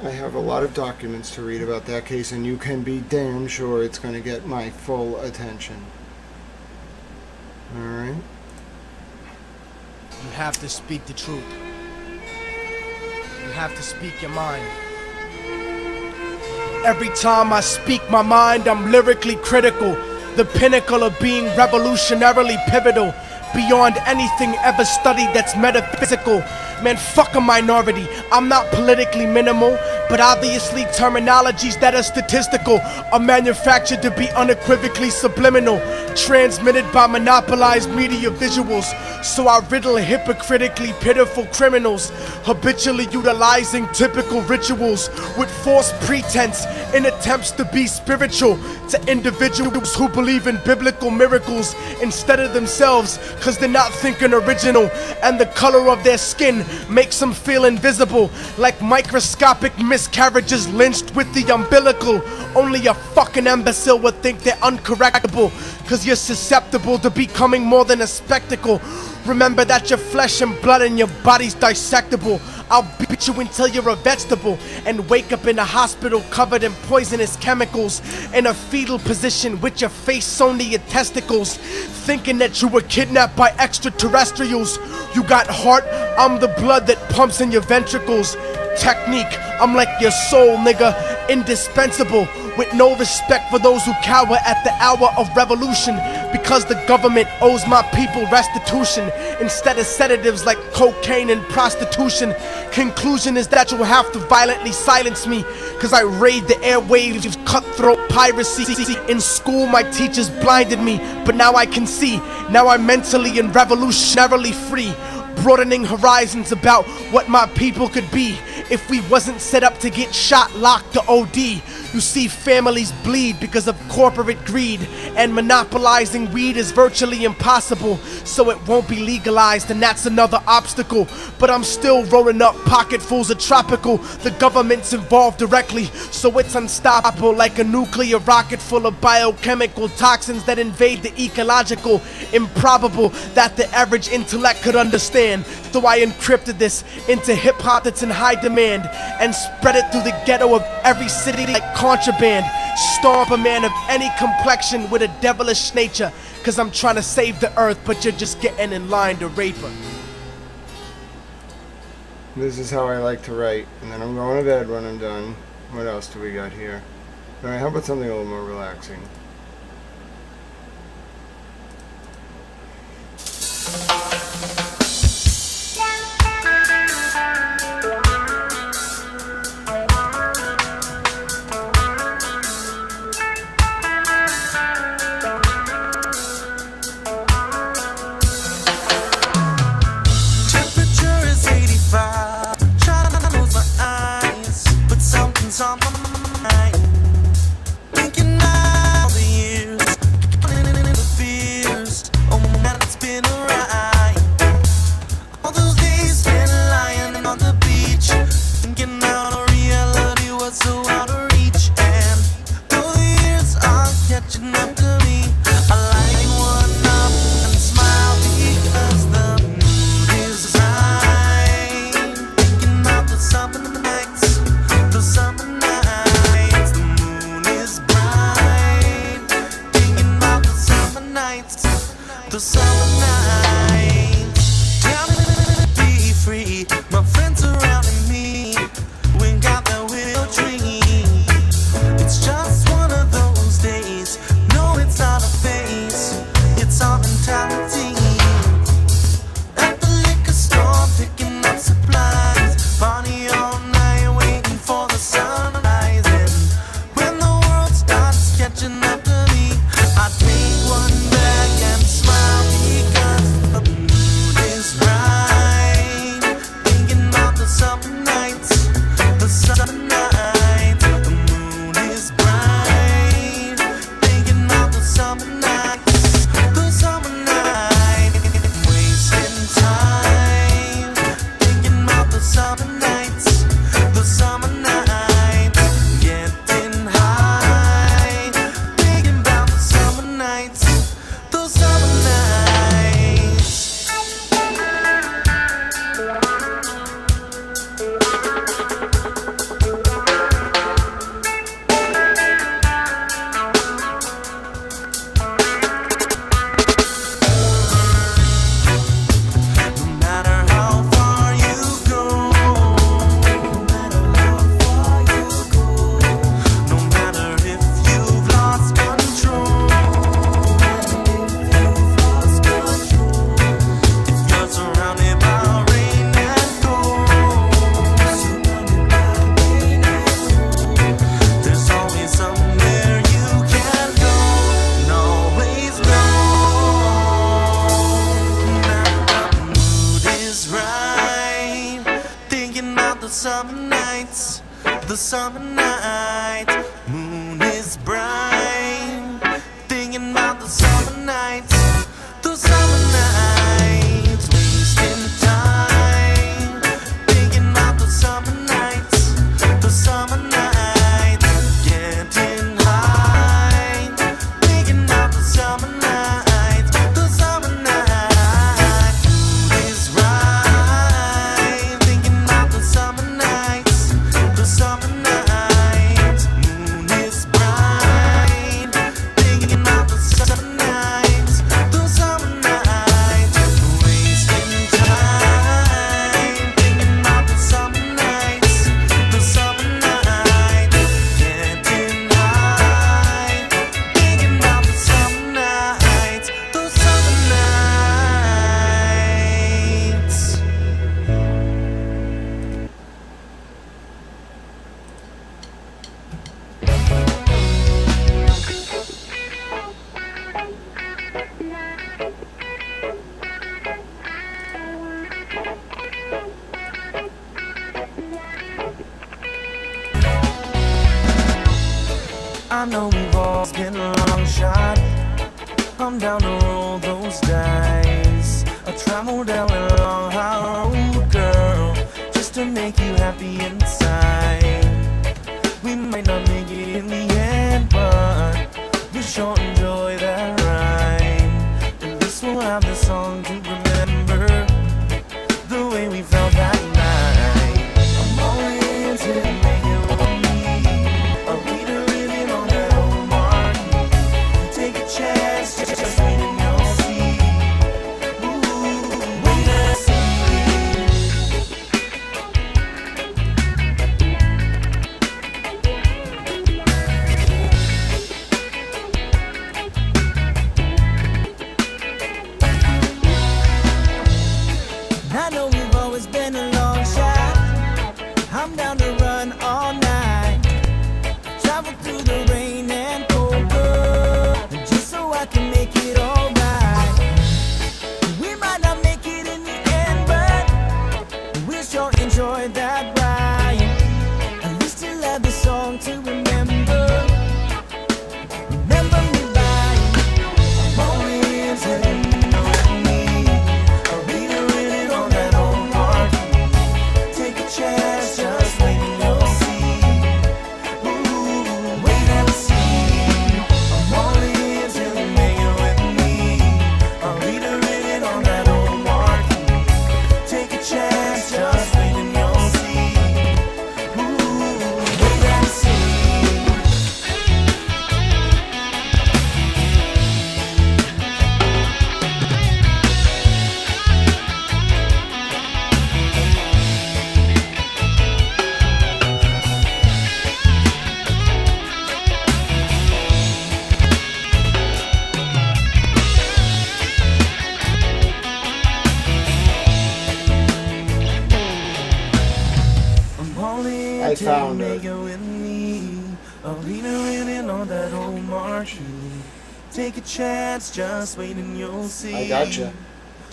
I have a lot of documents to read about that case, and you can be damn sure it's going to get my full attention. Alright? You have to speak the truth. You have to speak your mind. Every time I speak my mind, I'm lyrically critical. The pinnacle of being revolutionarily pivotal. Beyond anything ever studied that's metaphysical. Man, fuck a minority. I'm not politically minimal, but obviously terminologies that are statistical are manufactured to be unequivocally subliminal, transmitted by monopolized media visuals. So I riddle hypocritically pitiful criminals, habitually utilizing typical rituals with false pretense in attempts to be spiritual to individuals who believe in biblical miracles instead of themselves, cause they're not thinking original, and the color of their skin makes them feel invisible, like microscopic miscarriages lynched with the umbilical. Only a fucking imbecile would think they're uncorrectable, cause you're susceptible to becoming more than a spectacle. Remember that you're flesh and blood and your body's dissectable. I'll beat you until you're a vegetable and wake up in a hospital covered in poisonous chemicals, in a fetal position with your face sewn to your testicles, thinking that you were kidnapped by extraterrestrials. You got heart, I'm the blood that pumps in your ventricles. Technique, I'm like your soul, nigga, indispensable, with no respect for those who cower at the hour of revolution, because the government owes my people restitution instead of sedatives like cocaine and prostitution. Conclusion is that you'll have to violently silence me, cause I raid the airwaves of cutthroat piracy. In school my teachers blinded me, but now I can see. Now I'm mentally and revolutionarily free, broadening horizons about what my people could be if we wasn't set up to get shot, locked, to OD. You see, families bleed because of corporate greed, and monopolizing weed is virtually impossible, so it won't be legalized, and that's another obstacle. But I'm still rolling up pocketfuls of tropical. The government's involved directly, so it's unstoppable, like a nuclear rocket full of biochemical toxins that invade the ecological. Improbable that the average intellect could understand, so I encrypted this into hip-hop that's in high demand and spread it through the ghetto of every city like contraband. Stomp a man of any complexion with a devilish nature, cause I'm trying to save the earth, but you're just getting in line to rape her. This is how I like to write, and then I'm going to bed when I'm done. What else do we got here? Alright, how about something a little more relaxing? On my mind, thinking all the years, the fears. Oh man, it's been a ride. All those days spent lying on the beach, thinking out of reality was so out of reach. And though the years are catching up to me, I light one up and smile because the mood is right. summer nights, the summer nights. Moon is bright. Thinking about the summer nights, the summer nights. Wasting time. Thinking about the summer nights, the summer nights. Getting high. Thinking about the summer nights, the summer nights. Mood is right. Thinking about the summer nights, the summer nights. Moon is bright. Thinking about the summer nights, the summer nights. Wasting time. Thinking about the summer nights, the summer nights. Getting high. Thinking about the summer nights, the summer nights. I know we've all been a long shot. I'm down to roll those dice. I travel down a long high road, girl, just to make you happy inside. We might not make it in the end, but we sure enjoy that ride. At least we'll have the song to remember the way we felt that night. I'm all in to make it with me. A reader in on that old mark. Take a chance, just wait and you'll see. Ooh, wait and see. I know we've always been a long shot. I'm down to run all night. Travel through the rain and cold, girl, just so I can make it alright. We might not make it in the end, but we'll sure enjoy that ride. At least you'll have the song to remember. Remember me by. I'm only into you know me. A reader in it on that old marquee. Take a chance, just wait and you'll see. Ooh, wait and see. I'm only here till you make it with me. A reader in it on that old marquee. Take a chance, just wait and you'll see. Ooh, wait and see. I'm only I till found you her. make it with me. A reader in on that old marquee. Take a chance, just wait and you'll see. I gotcha.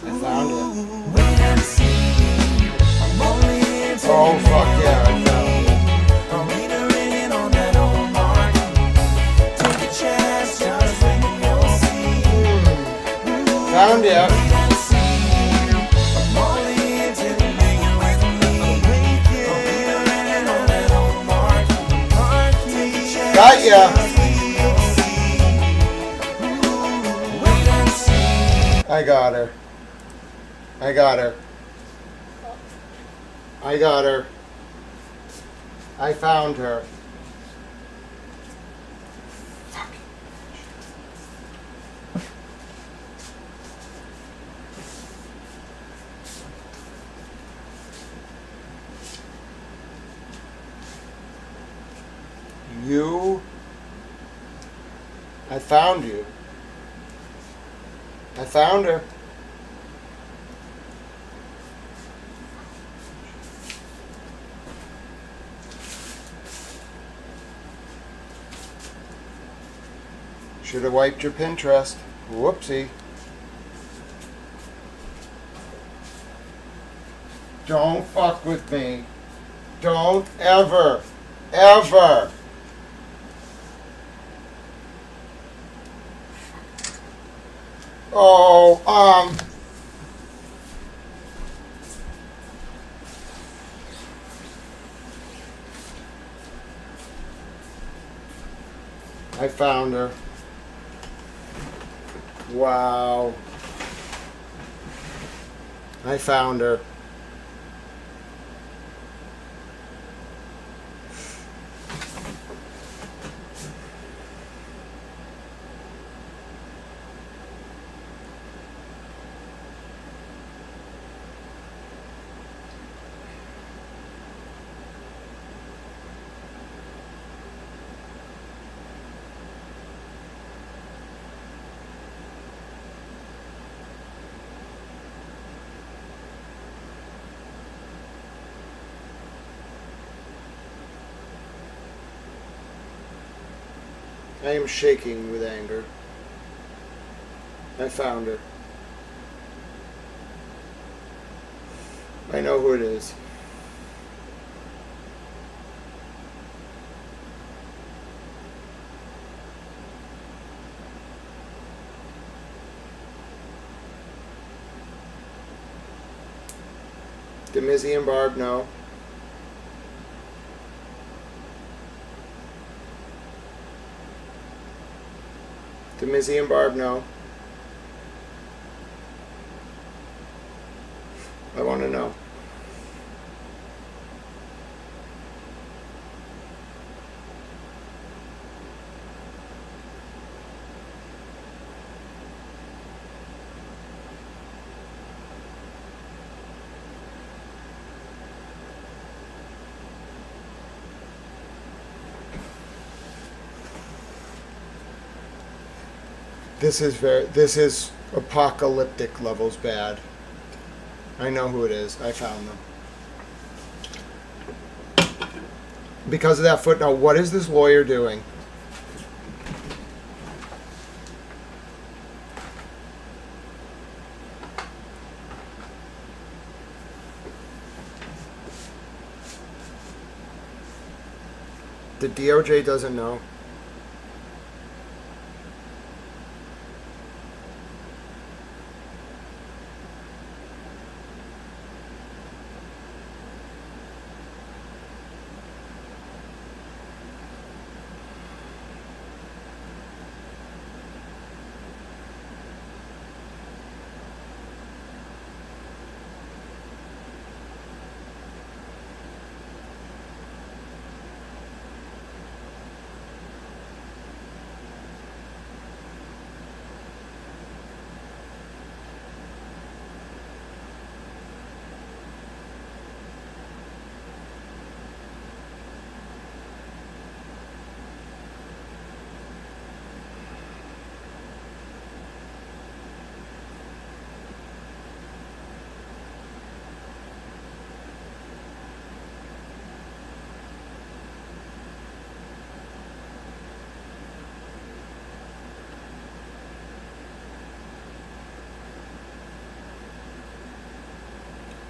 I found it. Ooh, wait and see. I'm only here till Oh, you fuck make yeah, it I with found me. A reader in on that old marquee. Take a chance, just wait and you'll see. Ooh, Found it. wait and see. I'm only here till you make it with me. A reader in on that old marquee. Take a chance, Got ya. just wait and you'll see. Ooh, wait and see. I got her. I got her. I got her. I found her. You. I found you. I found her. Should have wiped your Pinterest. Whoopsie. Don't fuck with me. Don't ever, ever. Oh, I found her. Wow. I found her. I am shaking with anger. I found her. I know who it is. Demizzy and Barb, no. Demizzy and Barb, no. I want to know. This is apocalyptic levels bad. I know who it is. I found them. Because of that footnote, what is this lawyer doing? The DOJ doesn't know.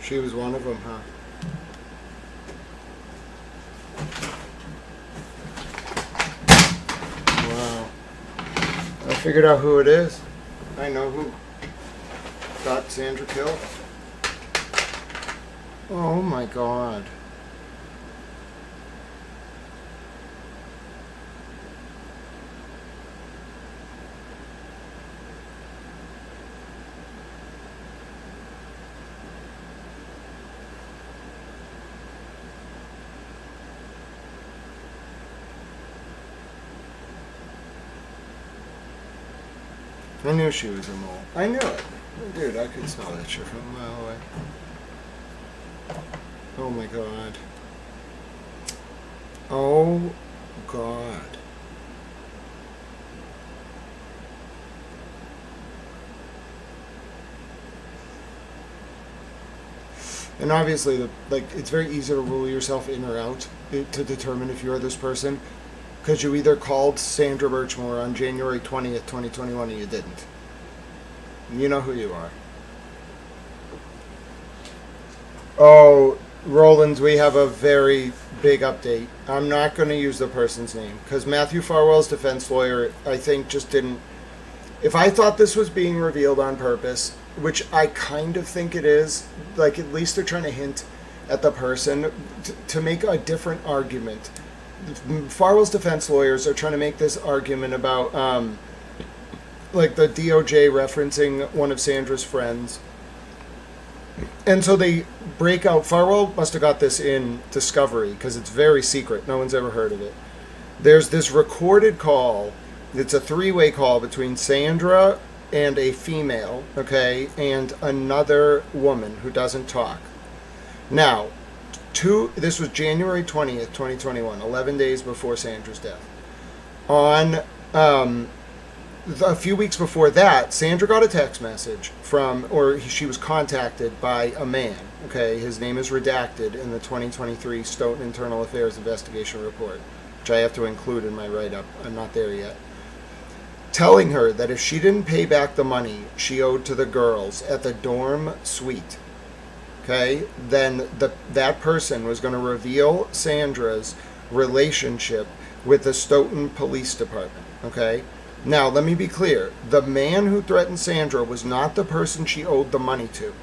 She was one of them, huh? Wow. I figured out who it is. I know who got Sandra killed. Oh my God. I knew she was a mole. I knew it. Dude, I could smell that shit from a mile away. Oh my God. Oh God. And obviously, it's very easy to rule yourself in or out to determine if you're this person. Because you either called Sandra Birchmore on January 20th, 2021, and you didn't. You know who you are. Oh, Rollins, we have a very big update. I'm not going to use the person's name because Matthew Farwell's defense lawyer, I think, just didn't. If I thought this was being revealed on purpose, which I kind of think it is, like at least they're trying to hint at the person to make a different argument. Farwell's defense lawyers are trying to make this argument about like the DOJ referencing one of Sandra's friends. And so they break out. Farwell must have got this in Discovery because it's very secret. No one's ever heard of it. There's this recorded call. It's a three-way call between Sandra and a female, okay, and another woman who doesn't talk. Now, this was January 20th, 2021, 11 days before Sandra's death. On a few weeks before that, Sandra got a text message she was contacted by a man, okay? His name is redacted in the 2023 Stoughton Internal Affairs Investigation Report, which I have to include in my write-up. I'm not there yet. Telling her that if she didn't pay back the money she owed to the girls at the dorm suite, okay, then that person was going to reveal Sandra's relationship with the Stoughton Police Department, okay? Now, let me be clear. The man who threatened Sandra was not the person she owed the money to.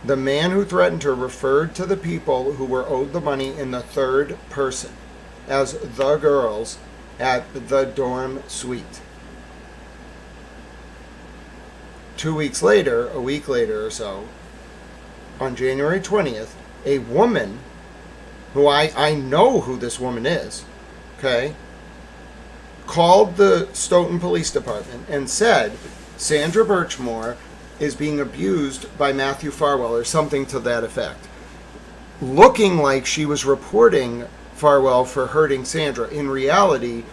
The man who threatened her referred to the people who were owed the money in the third person as the girls at the dorm suite. 2 weeks later, a week later or so, on January 20th, a woman, who I know who this woman is, okay, called the Stoughton Police Department and said Sandra Birchmore is being abused by Matthew Farwell or something to that effect. Looking like she was reporting Farwell for hurting Sandra. In reality,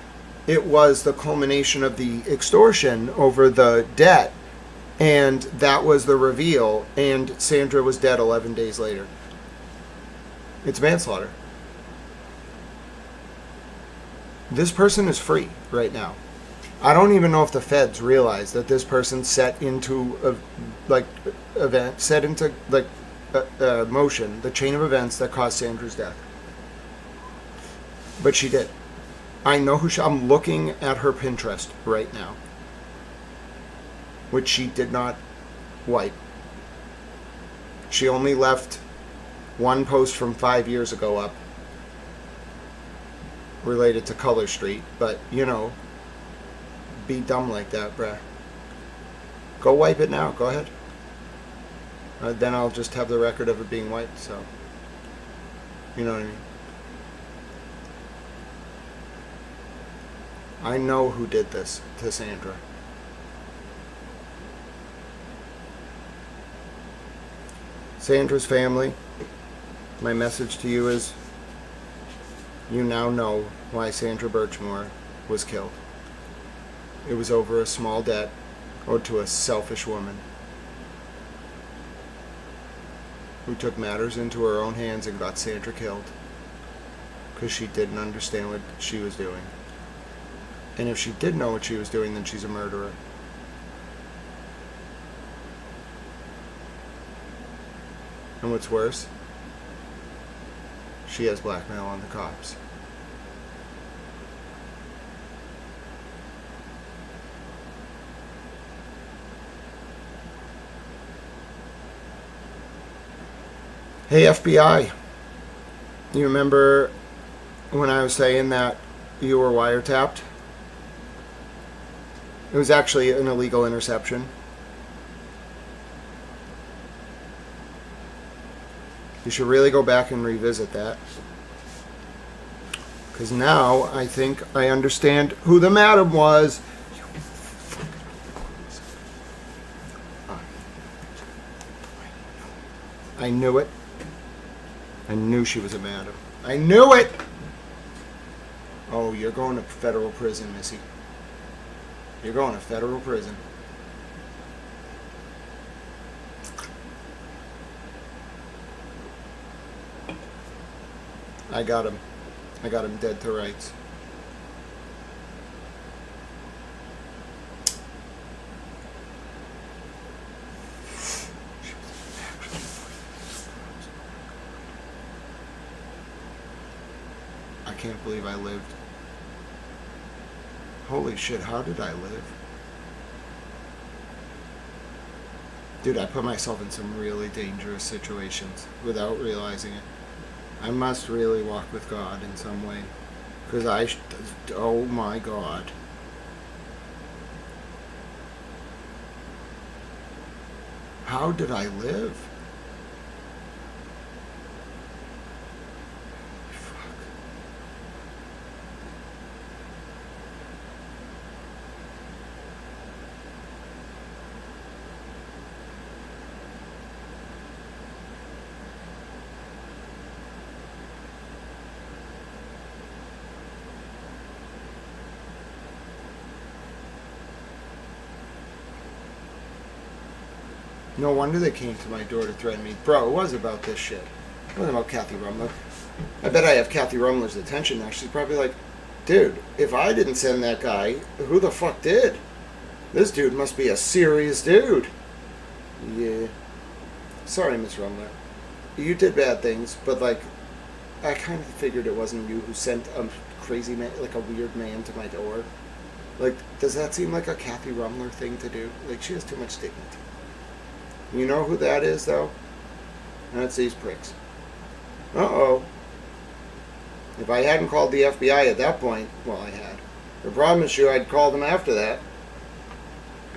it was the culmination of the extortion over the debt, and that was the reveal, and Sandra was dead 11 days later. It's manslaughter. This person is free right now. I don't even know if the feds realize that this person set into motion the chain of events that caused Sandra's death. But she did. I know who I'm looking at her Pinterest right now, which she did not wipe. She only left one post from 5 years ago up related to Color Street, but be dumb like that, bruh. Go wipe it now. Go ahead. Then I'll just have the record of it being wiped, so you know what I mean. I know who did this to Sandra. Sandra's family, my message to you is, you now know why Sandra Birchmore was killed. It was over a small debt owed to a selfish woman who took matters into her own hands and got Sandra killed because she didn't understand what she was doing. And if she did know what she was doing, then she's a murderer. And what's worse, she has blackmail on the cops. Hey FBI, you remember when I was saying that you were wiretapped? It was actually an illegal interception. You should really go back and revisit that. Because now I think I understand who the madam was. I knew it. I knew she was a madam. I knew it! Oh, you're going to federal prison, Missy. You're going to federal prison. I got him. I got him dead to rights. can't believe I lived. Holy shit, how did I live? Dude, I put myself in some really dangerous situations without realizing it. I must really walk with God in some way. Because oh my God. How did I live? No wonder they came to my door to threaten me. Bro, it was about this shit. It wasn't about Kathy Rumler. I bet I have Kathy Rumler's attention now. She's probably like, dude, if I didn't send that guy, who the fuck did? This dude must be a serious dude. Yeah. Sorry, Miss Rumler. You did bad things, but like, I kind of figured it wasn't you who sent a crazy man, like a weird man to my door. Like, does that seem like a Kathy Rumler thing to do? Like, she has too much dignity. You know who that is, though? That's these pricks. Uh-oh. If I hadn't called the FBI at that point, well, I had. I promise you I'd call them after that.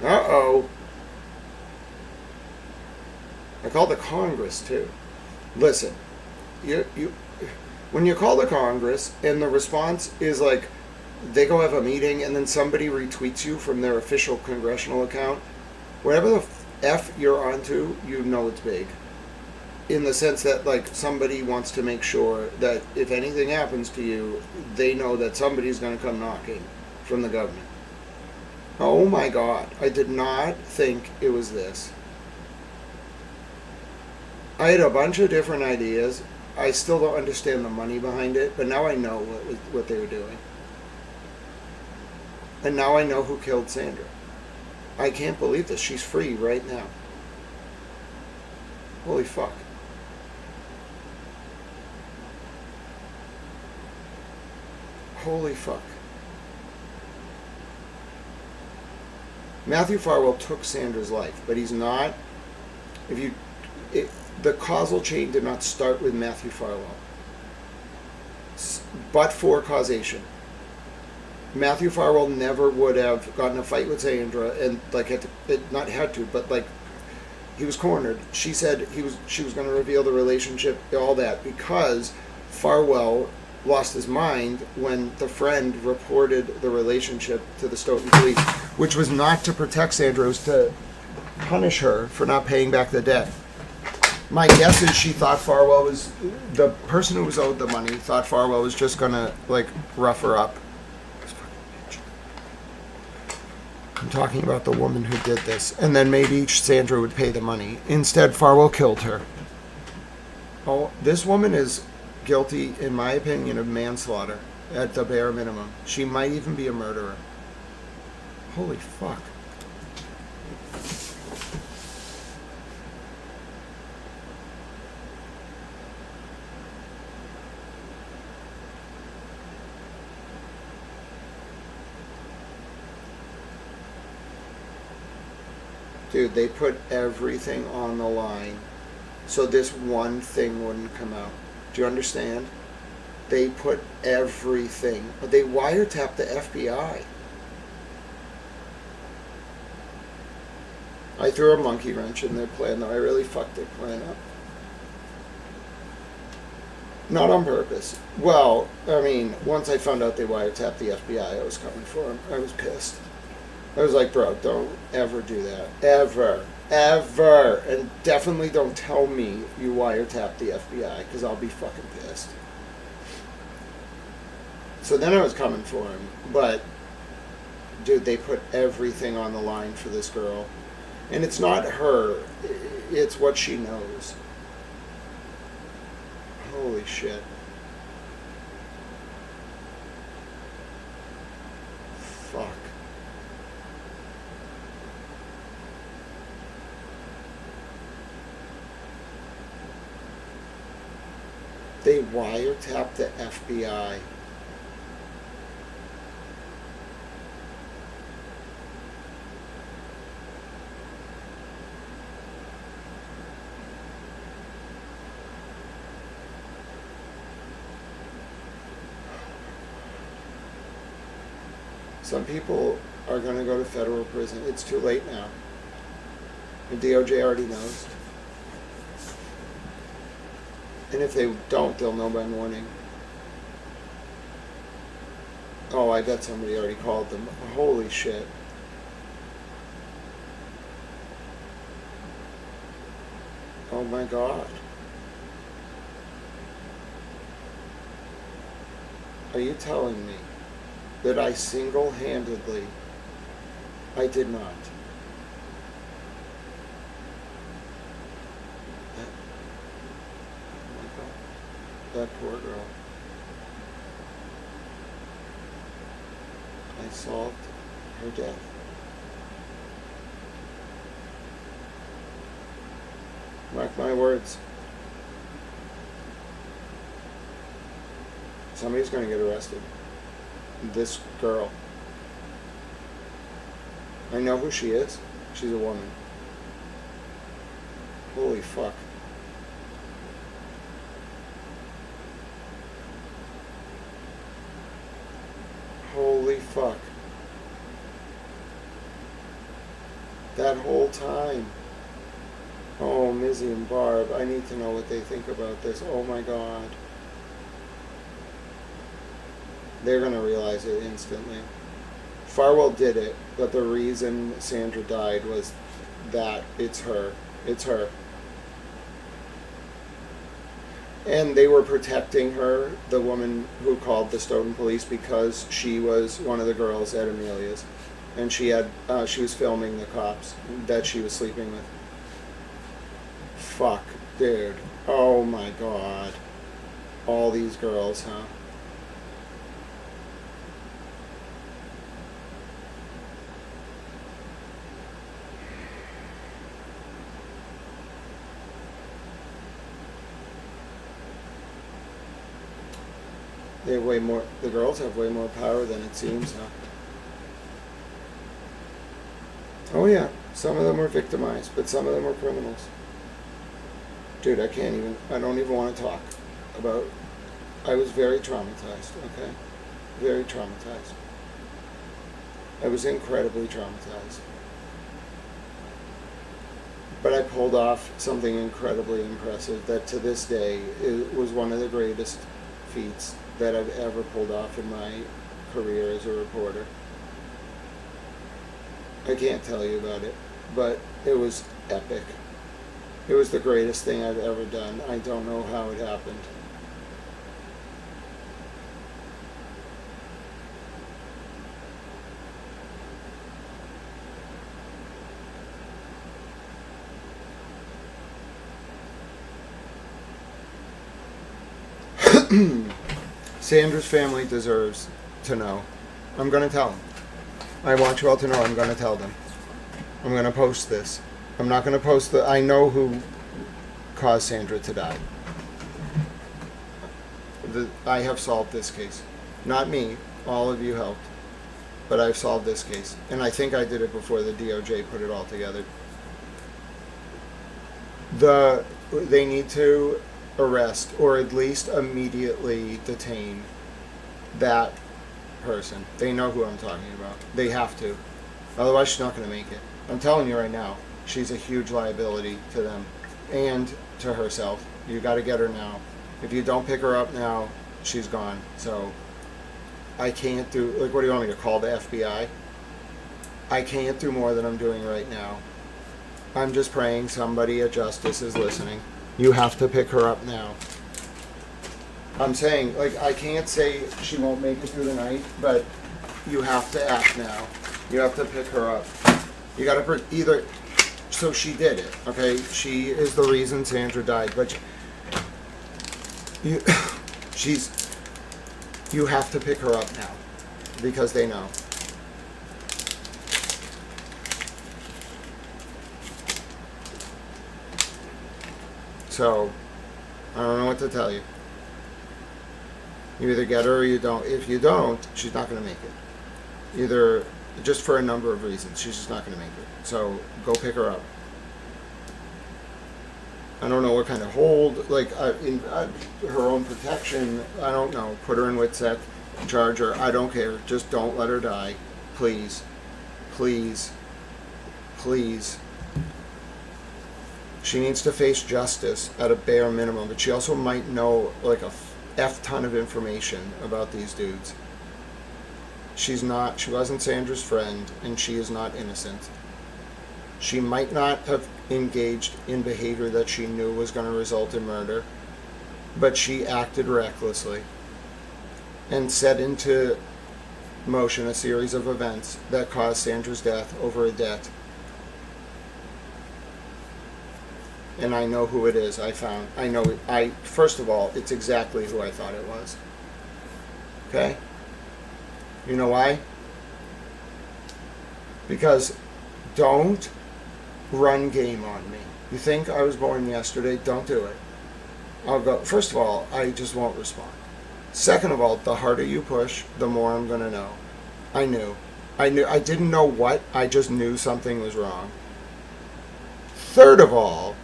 Uh-oh. I called the Congress, too. Listen, when you call the Congress and the response is like, they go have a meeting and then somebody retweets you from their official congressional account, whatever the F you're onto, you know it's big. In the sense that, like, somebody wants to make sure that if anything happens to you, they know that somebody's going to come knocking from the government. Oh my God, I did not think it was this. I had a bunch of different ideas. I still don't understand the money behind it, but now I know what they were doing. And now I know who killed Sandra. I can't believe this. She's free right now. Holy fuck. Holy fuck. Matthew Farwell took Sandra's life, but he's not. The causal chain did not start with Matthew Farwell, but for causation. Matthew Farwell never would have gotten a fight with Sandra and not had to, but like he was cornered. She said she was going to reveal the relationship, all that, because Farwell lost his mind when the friend reported the relationship to the Stoughton police, which was not to protect Sandra, it was to punish her for not paying back the debt. My guess is she thought Farwell was the person who was owed the money. Thought Farwell was just going to like rough her up. I'm talking about the woman who did this. And then maybe Sandra would pay the money. Instead, Farwell killed her. Oh, this woman is guilty, in my opinion, of manslaughter at the bare minimum. She might even be a murderer. Holy fuck. Dude, they put everything on the line so this one thing wouldn't come out. Do you understand? They put everything. They wiretapped the FBI. I threw a monkey wrench in their plan, though. I really fucked their plan up. Not on purpose. Well, I mean, once I found out they wiretapped the FBI, I was coming for them. I was pissed. I was like, bro, don't ever do that. Ever. Ever. And definitely don't tell me you wiretapped the FBI, because I'll be fucking pissed. So then I was coming for him. But, dude, they put everything on the line for this girl. And it's not her. It's what she knows. Holy shit. Fuck. They wiretapped the FBI. Some people are going to go to federal prison. It's too late now. The DOJ already knows. And if they don't, they'll know by morning. Oh, I bet somebody already called them. Holy shit. Oh my God. Are you telling me that I single-handedly, I did not? Oh my God. That poor girl. I solved her death. Mark my words. Somebody's going to get arrested. This girl. I know who she is. She's a woman. Holy fuck. Holy fuck. That whole time. Oh, Mizzy and Barb, I need to know what they think about this. Oh my God. They're going to realize it instantly. Farwell did it, but the reason Sandra died was that it's her. It's her. And they were protecting her, the woman who called the Stoughton police, because she was one of the girls at Amelia's. And she was filming the cops that she was sleeping with. Fuck, dude. Oh my God. All these girls, huh? They have way more, the girls have way more power than it seems, huh? Oh yeah, some of them were victimized, but some of them were criminals. Dude, I don't even want to talk about, I was very traumatized, okay? Very traumatized. I was incredibly traumatized. But I pulled off something incredibly impressive that to this day was one of the greatest feats that I've ever pulled off in my career as a reporter. I can't tell you about it, but it was epic. It was the greatest thing I've ever done. I don't know how it happened. Sandra's family deserves to know. I'm going to tell them. I want you all to know I'm going to tell them. I'm going to post this. I'm not going to post I know who caused Sandra to die. I have solved this case. Not me. All of you helped. But I've solved this case. And I think I did it before the DOJ put it all together. They need to arrest or at least immediately detain that person. They know who I'm talking about. They have to. Otherwise she's not going to make it. I'm telling you right now, she's a huge liability to them and to herself. You got to get her now. If you don't pick her up now, she's gone. So I can't do, like, what do you want me to call the FBI? I can't do more than I'm doing right now. I'm just praying somebody at Justice is listening. You have to pick her up now. I'm saying, like, I can't say she won't make it through the night, but you have to act now. You have to pick her up. You gotta either, so she did it, okay? She is the reason Sandra died, but you have to pick her up now, because they know. So, I don't know what to tell you. You either get her or you don't. If you don't, she's not going to make it. Either, just for a number of reasons, she's just not going to make it. So, go pick her up. I don't know what kind of hold, like, in her own protection, I don't know. Put her in WITSEC, charge her, I don't care. Just don't let her die. please, please, please. She needs to face justice at a bare minimum, but she also might know like a F ton of information about these dudes. She wasn't Sandra's friend, and she is not innocent. She might not have engaged in behavior that she knew was going to result in murder, but she acted recklessly and set into motion a series of events that caused Sandra's death over a debt. And I know who it is. First of all, it's exactly who I thought it was. Okay? You know why? Because don't run game on me. You think I was born yesterday? Don't do it. I'll go. First of all, I just won't respond. Second of all, the harder you push, the more I'm going to know. I knew. I didn't know what. I just knew something was wrong. Third of all,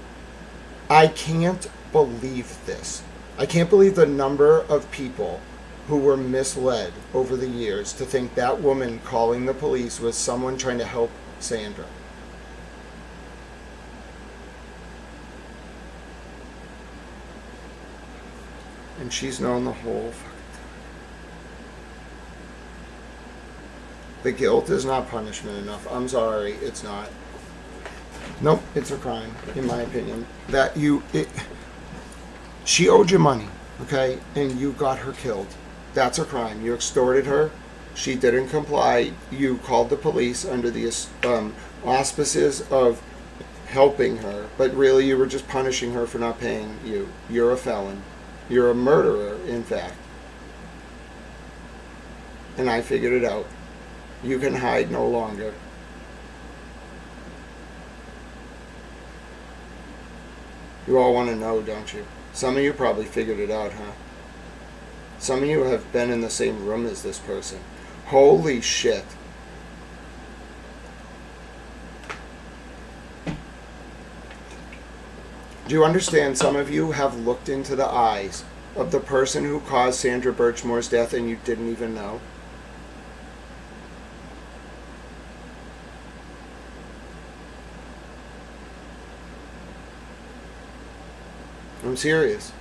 I can't believe this. I can't believe the number of people who were misled over the years to think that woman calling the police was someone trying to help Sandra. And she's known the whole fucking time. The guilt is not punishment enough. I'm sorry, it's not. Nope, it's a crime, in my opinion. She owed you money, okay? And you got her killed. That's a crime. You extorted her. She didn't comply. You called the police under the auspices of helping her. But really, you were just punishing her for not paying you. You're a felon. You're a murderer, in fact. And I figured it out. You can hide no longer. You all want to know, don't you? Some of you probably figured it out, huh? Some of you have been in the same room as this person. Holy shit. Do you understand? Some of you have looked into the eyes of the person who caused Sandra Birchmore's death and you didn't even know. I'm serious.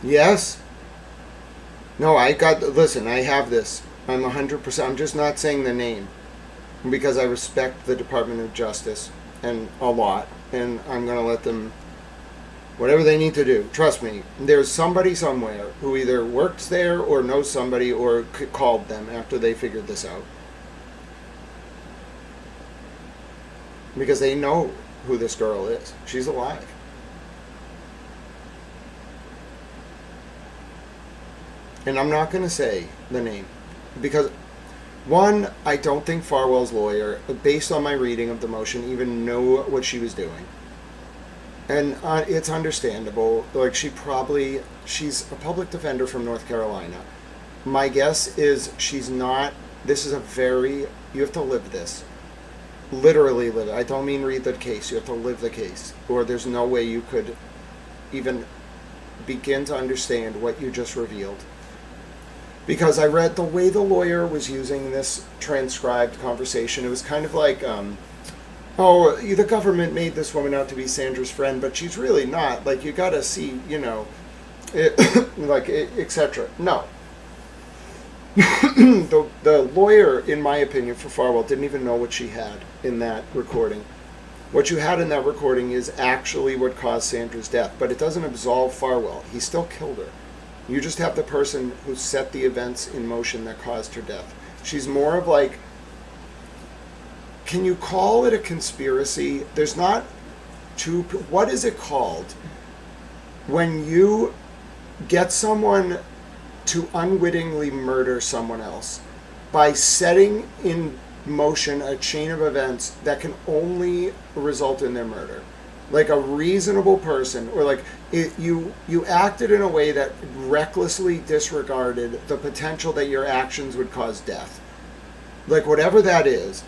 Yes. No, listen, I have this. I'm 100%, I'm just not saying the name. Because I respect the Department of Justice and a lot. And I'm going to let them, whatever they need to do. Trust me, there's somebody somewhere who either works there or knows somebody or called them after they figured this out. Because they know who this girl is. She's alive. And I'm not going to say the name. Because, one, I don't think Farwell's lawyer, based on my reading of the motion, even knew what she was doing. And it's understandable. Like, she's a public defender from North Carolina. My guess is she's not, this is you have to live this. Literally live it. I don't mean read the case. You have to live the case. Or there's no way you could even begin to understand what you just revealed. Because I read the way the lawyer was using this transcribed conversation, it was kind of like, the government made this woman out to be Sandra's friend, but she's really not. Like, you gotta see, etc. No. The lawyer, in my opinion, for Farwell, didn't even know what she had in that recording. What you had in that recording is actually what caused Sandra's death, but it doesn't absolve Farwell. He still killed her. You just have the person who set the events in motion that caused her death. She's more of like, can you call it a conspiracy? There's not what is it called when you get someone to unwittingly murder someone else by setting in motion a chain of events that can only result in their murder? Like a reasonable person, or like you acted in a way that recklessly disregarded the potential that your actions would cause death. Like whatever that is.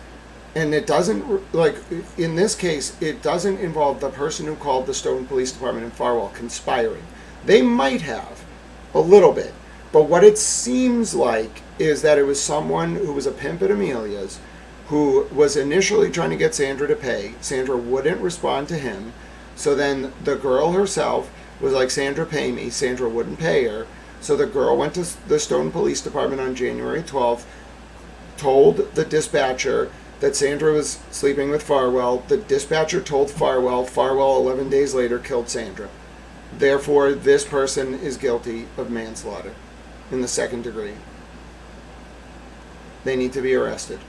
And it doesn't, like in this case, it doesn't involve the person who called the Stoughton Police Department in Farwell conspiring. They might have, a little bit. But what it seems like is that it was someone who was a pimp at Amelia's who was initially trying to get Sandra to pay. Sandra wouldn't respond to him. So then the girl herself was like, Sandra, pay me. Sandra wouldn't pay her. So the girl went to the Stoughton Police Department on January 12th, told the dispatcher that Sandra was sleeping with Farwell. The dispatcher told Farwell. Farwell, 11 days later, killed Sandra. Therefore, this person is guilty of manslaughter in the 2nd degree. They need to be arrested.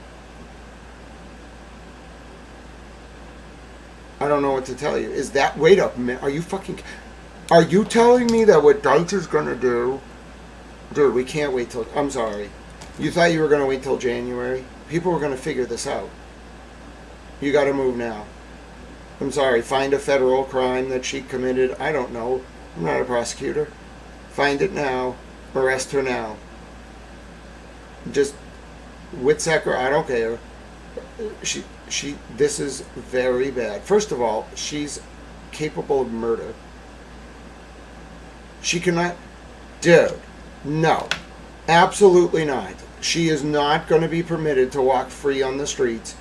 I don't know what to tell you. Is that... Wait up, man. Are you telling me that what Deitch is going to do... Dude, we can't wait till... I'm sorry. You thought you were going to wait till January? People were going to figure this out. You got to move now. I'm sorry. Find a federal crime that she committed. I don't know. I'm not a prosecutor. Find it now. Arrest her now. Just... Whitsacker, I don't care. This is very bad. First of all, she's capable of murder. She cannot... Dude, no. Absolutely not. She is not going to be permitted to walk free on the streets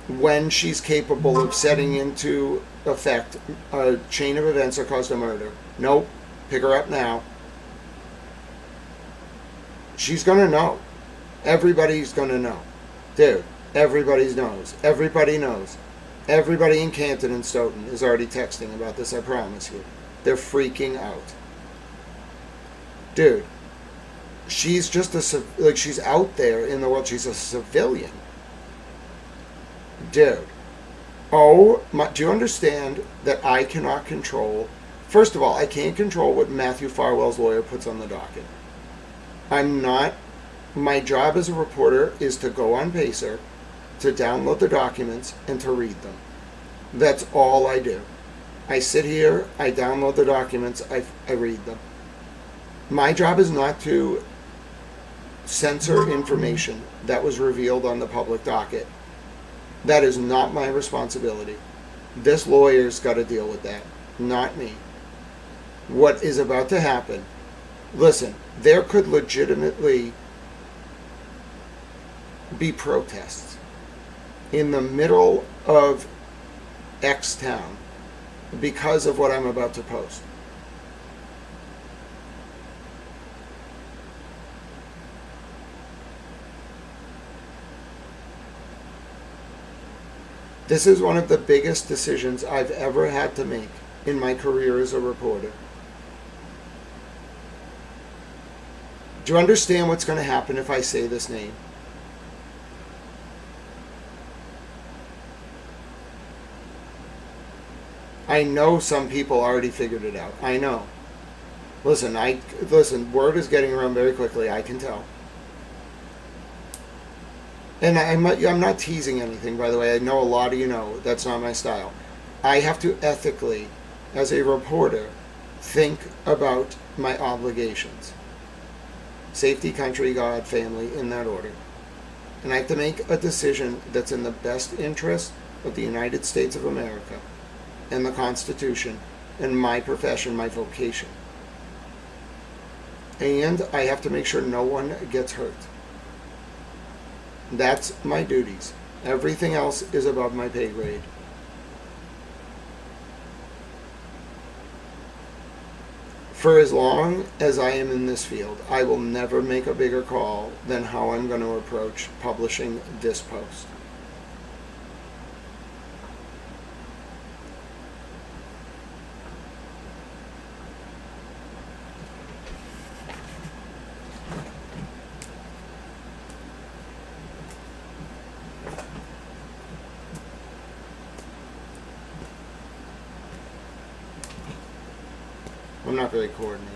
when she's capable of setting into effect a chain of events that caused a murder. Nope. Pick her up now. She's going to know. Everybody's going to know. Dude, everybody knows. Everybody knows. Everybody in Canton and Stoughton is already texting about this, I promise you. They're freaking out. Dude, she's just she's out there in the world. She's a civilian. Dude. Oh, do you understand that I cannot control... First of all, I can't control what Matthew Farwell's lawyer puts on the docket. I'm not... My job as a reporter is to go on Pacer, to download the documents, and to read them. That's all I do. I sit here, I download the documents, I read them. My job is not to censor information that was revealed on the public docket. That is not my responsibility. This lawyer's got to deal with that, not me. What is about to happen? Listen, there could legitimately be protests in the middle of X town because of what I'm about to post. This is one of the biggest decisions I've ever had to make in my career as a reporter. Do you understand what's going to happen if I say this name? I know some people already figured it out. I know. Listen, word is getting around very quickly. I can tell. And I'm not teasing anything, by the way. I know a lot of you know that's not my style. I have to ethically, as a reporter, think about my obligations. Safety, country, God, family, in that order. And I have to make a decision that's in the best interest of the United States of America and the Constitution and my profession, my vocation. And I have to make sure no one gets hurt. That's my duties. Everything else is above my pay grade. For as long as I am in this field, I will never make a bigger call than how I'm going to approach publishing this post. I'm not very coordinated.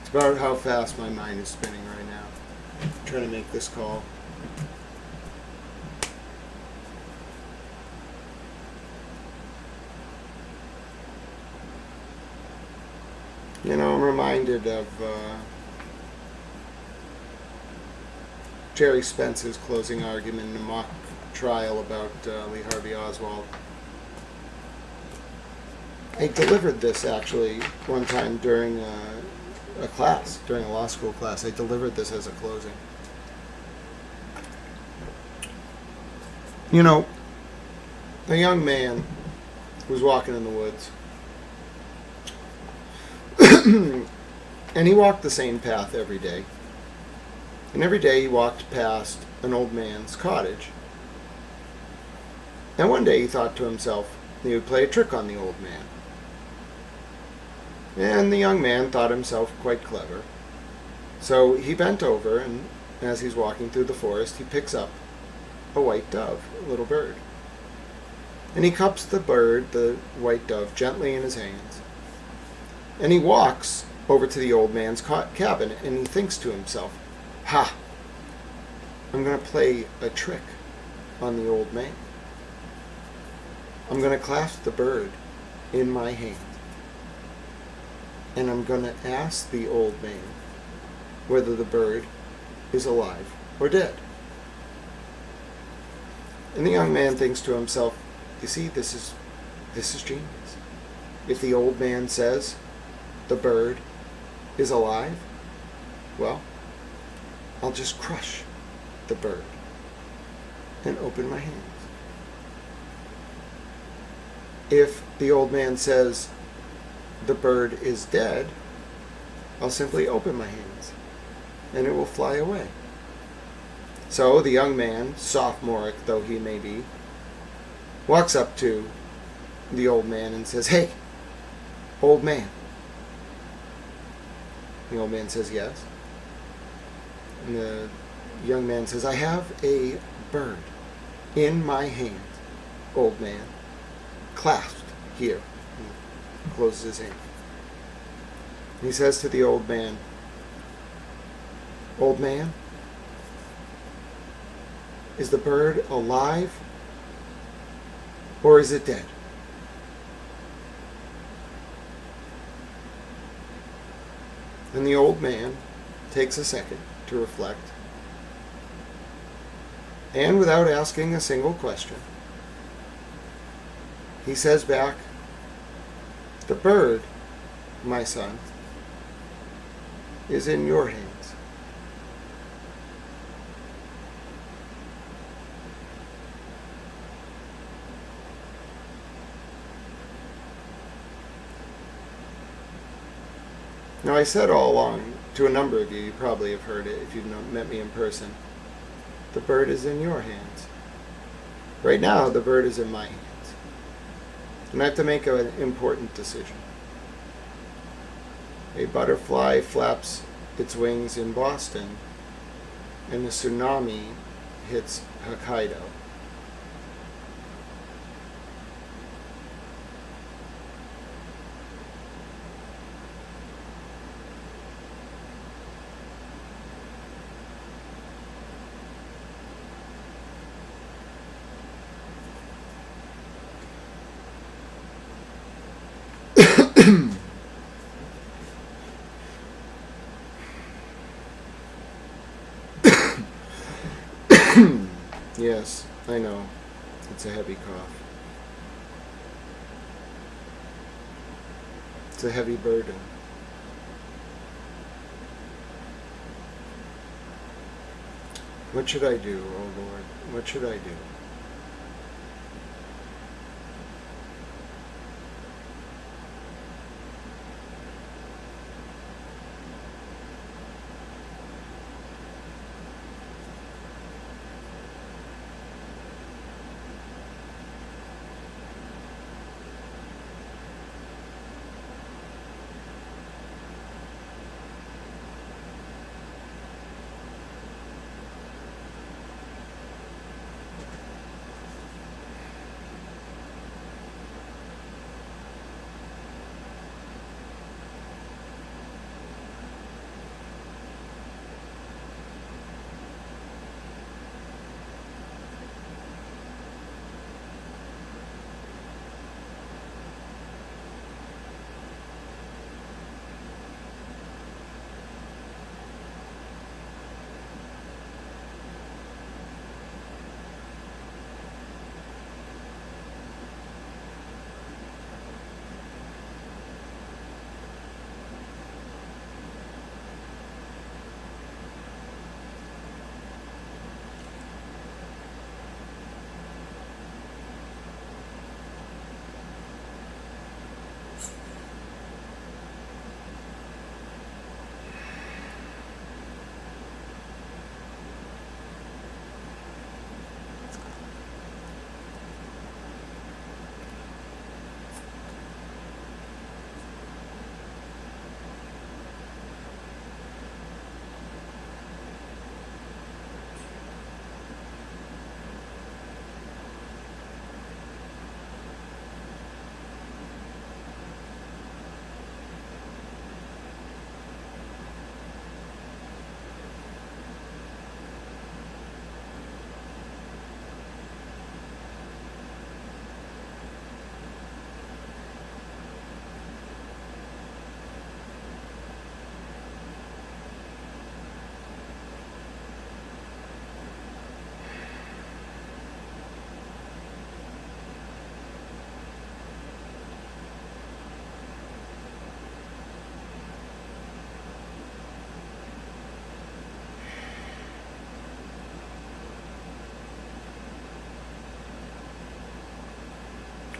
It's about how fast my mind is spinning right now. I'm trying to make this call. I'm reminded of Jerry Spence's closing argument in a mock trial about Lee Harvey Oswald. I delivered this actually one time during a class, during a law school class. I delivered this as a closing. A young man was walking in the woods. And he walked the same path every day. And every day he walked past an old man's cottage. And one day he thought to himself he would play a trick on the old man. And the young man thought himself quite clever. So he bent over, and as he's walking through the forest, he picks up a white dove, a little bird. And he cups the bird, the white dove, gently in his hands. And he walks over to the old man's cabin, and he thinks to himself, "Ha! I'm going to play a trick on the old man. I'm going to clasp the bird in my hand. And I'm going to ask the old man whether the bird is alive or dead." And the young man thinks to himself, you see, this is genius. If the old man says the bird is alive, well, I'll just crush the bird and open my hands. If the old man says the bird is dead, I'll simply open my hands and it will fly away. So the young man, sophomoric though he may be, walks up to the old man and says, "Hey, old man." The old man says, "Yes." And the young man says, "I have a bird in my hand, old man, clasped here." He closes his hand. He says to the old man, "Old man, is the bird alive or is it dead?" And the old man takes a second to reflect, and without asking a single question, he says back, "The bird, my son, is in your hands." Now, I said all along, to a number of you, you probably have heard it if you've met me in person, the bird is in your hands. Right now, the bird is in my hands. And I have to make an important decision. A butterfly flaps its wings in Boston, and a tsunami hits Hokkaido. Yes, I know. It's a heavy cough. It's a heavy burden. What should I do, oh Lord? What should I do?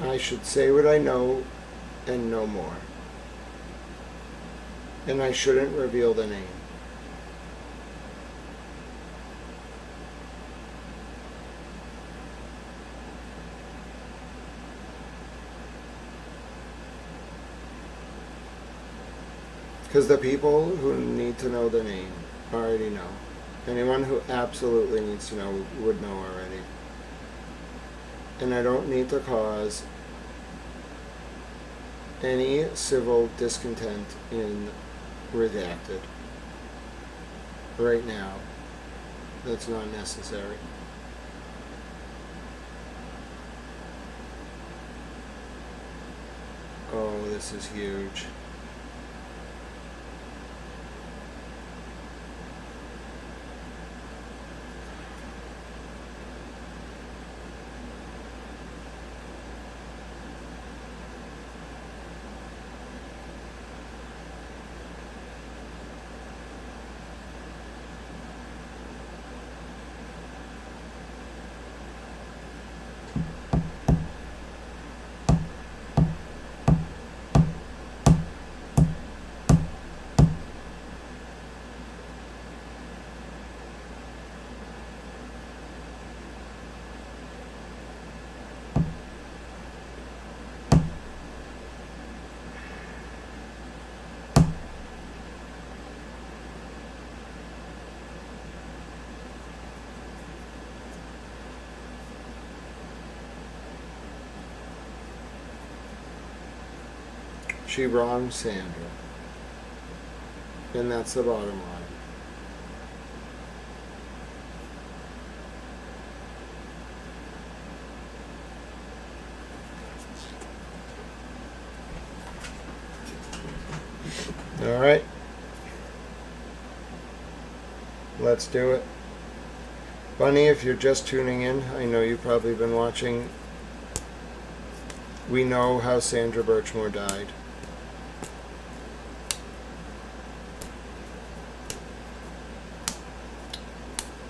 I should say what I know and no more. And I shouldn't reveal the name. Because the people who need to know the name already know. Anyone who absolutely needs to know would know already. And I don't need to cause any civil discontent in redacted right now. That's not necessary. Oh, this is huge. She wronged Sandra. And that's the bottom line. All right. Let's do it. Bunny, if you're just tuning in, I know you've probably been watching. We know how Sandra Birchmore died.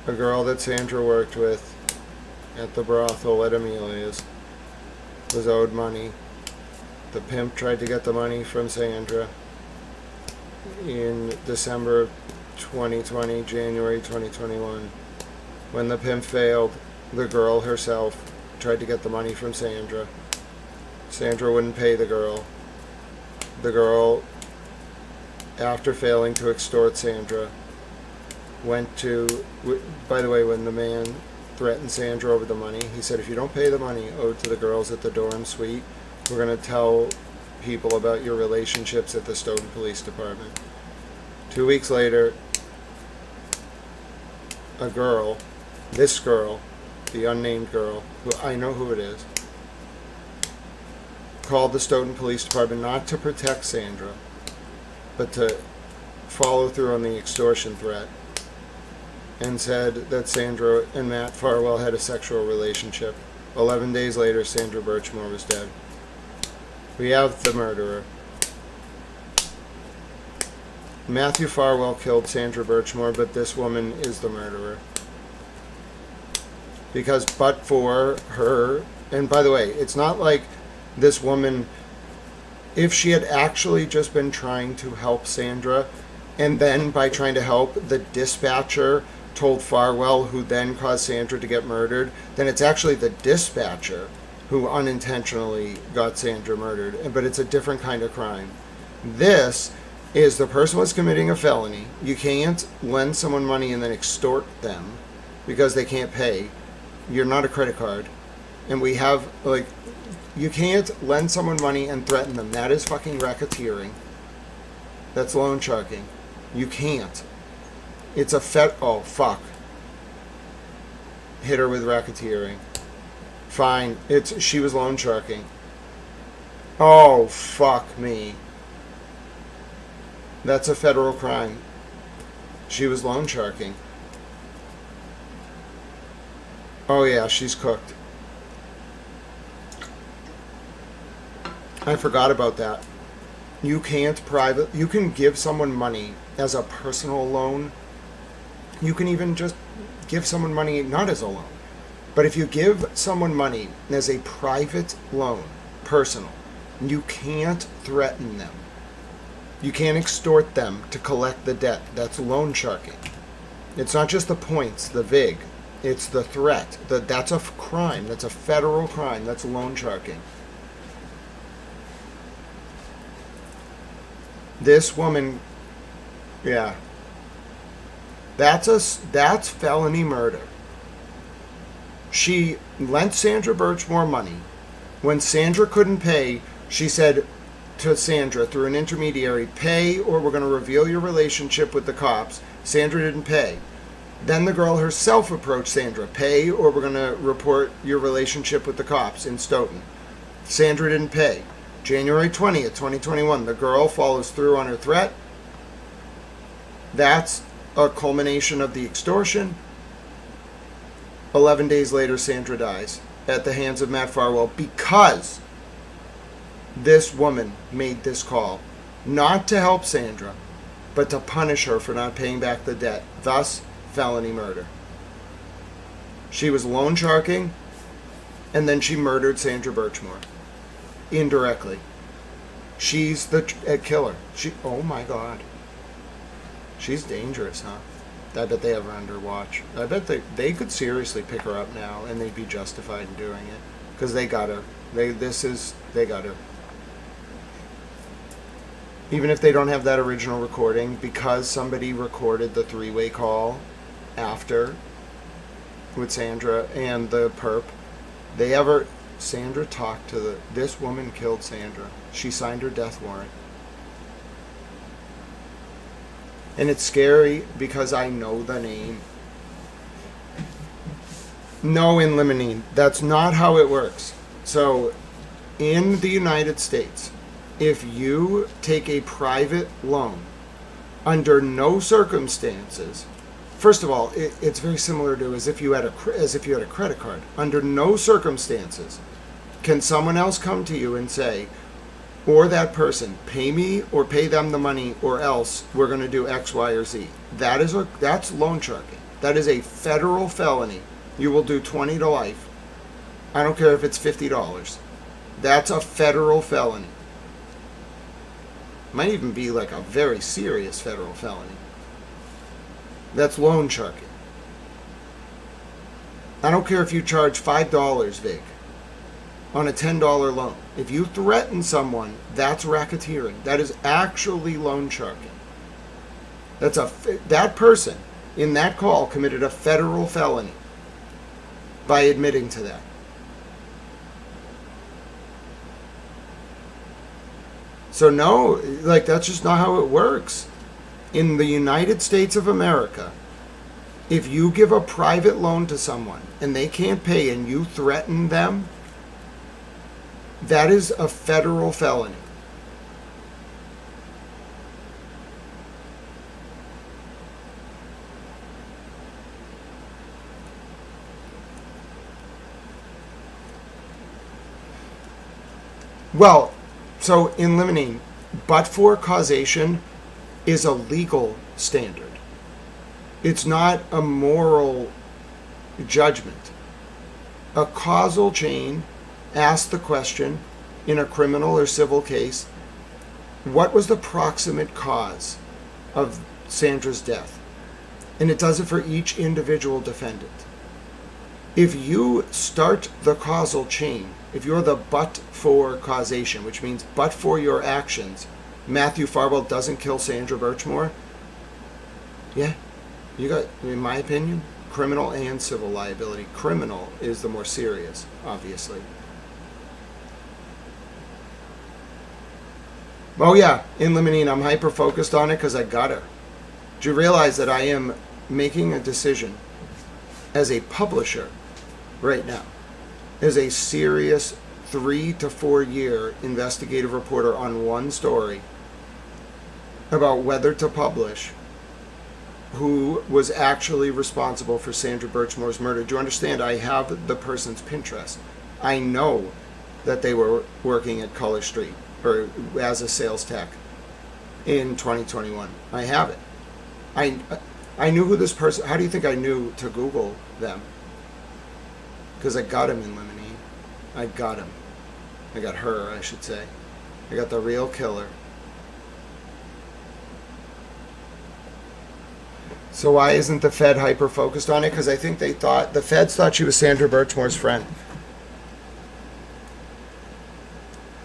A girl that Sandra worked with at the brothel at Amelia's was owed money. The pimp tried to get the money from Sandra in December of 2020, January 2021. When the pimp failed, the girl herself tried to get the money from Sandra. Sandra wouldn't pay the girl. The girl, after failing to extort Sandra, went to, by the way, when the man threatened Sandra over the money, he said, if you don't pay the money owed to the girls at the dorm suite, we're going to tell people about your relationships at the Stoughton Police Department. 2 weeks later, a girl, this girl, the unnamed girl, who I know who it is, called the Stoughton Police Department not to protect Sandra, but to follow through on the extortion threat, and said that Sandra and Matt Farwell had a sexual relationship. 11 days later, Sandra Birchmore was dead. We have the murderer. Matthew Farwell killed Sandra Birchmore, but this woman is the murderer. Because but for her, and by the way, it's not like this woman, if she had actually just been trying to help Sandra, and then by trying to help, the dispatcher told Farwell, who then caused Sandra to get murdered, then it's actually the dispatcher who unintentionally got Sandra murdered. But it's a different kind of crime. This is the person was committing a felony. You can't lend someone money and then extort them because they can't pay. You're not a credit card. And we have, like, you can't lend someone money and threaten them. That is fucking racketeering. That's loan sharking. You can't. It's a oh, fuck. Hit her with racketeering. Fine. She was loan sharking. Oh, fuck me. That's a federal crime. She was loan sharking. Oh yeah, she's cooked. I forgot about that. You can't you can give someone money as a personal loan. You can even just give someone money not as a loan. But if you give someone money as a private loan, personal. You can't threaten them. You can't extort them to collect the debt. That's loan sharking. It's not just the points, the VIG. It's the threat. That's a crime. That's a federal crime. That's loan sharking. This woman, yeah. That's felony murder. She lent Sandra Birchmore money. When Sandra couldn't pay, she said to Sandra through an intermediary, pay or we're going to reveal your relationship with the cops. Sandra didn't pay. Then the girl herself approached Sandra, pay or we're going to report your relationship with the cops in Stoughton. Sandra didn't pay. January 20th, 2021, the girl follows through on her threat. That's a culmination of the extortion. 11 days later, Sandra dies at the hands of Matt Farwell because this woman made this call, not to help Sandra, but to punish her for not paying back the debt, thus felony murder. She was loan sharking, and then she murdered Sandra Birchmore, indirectly. She's the killer. Oh my God. She's dangerous, huh? I bet they have her under watch. I bet they could seriously pick her up now, and they'd be justified in doing it. Because they got her. They got her. Even if they don't have that original recording, because somebody recorded the three-way call after with Sandra and the perp, Sandra talked to this woman killed Sandra. She signed her death warrant. And it's scary because I know the name. No, in Limonene. That's not how it works. So, in the United States, if you take a private loan, under no circumstances, first of all, it's very similar to as if you had a credit card. Under no circumstances can someone else come to you and say, or that person, pay me or pay them the money, or else we're going to do X, Y, or Z. That's loan sharking. That is a federal felony. You will do 20 to life. I don't care if it's $50. That's a federal felony. Might even be like a very serious federal felony. That's loan sharking. I don't care if you charge $5, Vig, on a $10 loan. If you threaten someone, that's racketeering. That is actually loan sharking. That person in that call committed a federal felony by admitting to that. So no, that's just not how it works. In the United States of America, if you give a private loan to someone and they can't pay and you threaten them, that is a federal felony. Well, so in Limonene, but-for causation is a legal standard. It's not a moral judgment. A causal chain asks the question in a criminal or civil case, what was the proximate cause of Sandra's death? And it does it for each individual defendant. If you start the causal chain, if you're the but-for causation, which means but for your actions, Matthew Farwell doesn't kill Sandra Birchmore, yeah, you got, in my opinion, criminal and civil liability. Criminal is the more serious, obviously. Oh yeah, in Limonene, I'm hyper-focused on it because I got her. Do you realize that I am making a decision as a publisher right now, as a serious 3 to 4 year investigative reporter on one story about whether to publish who was actually responsible for Sandra Birchmore's murder. Do you understand? I have the person's Pinterest. I know that they were working at Color Street or as a sales tech in 2021. I have it. I knew who this person. How do you think I knew to Google them? Because I got him in Limonene. I got him. I got her, I should say. I got the real killer. So why isn't the Fed hyper-focused on it? Because I think the Feds thought she was Sandra Birchmore's friend.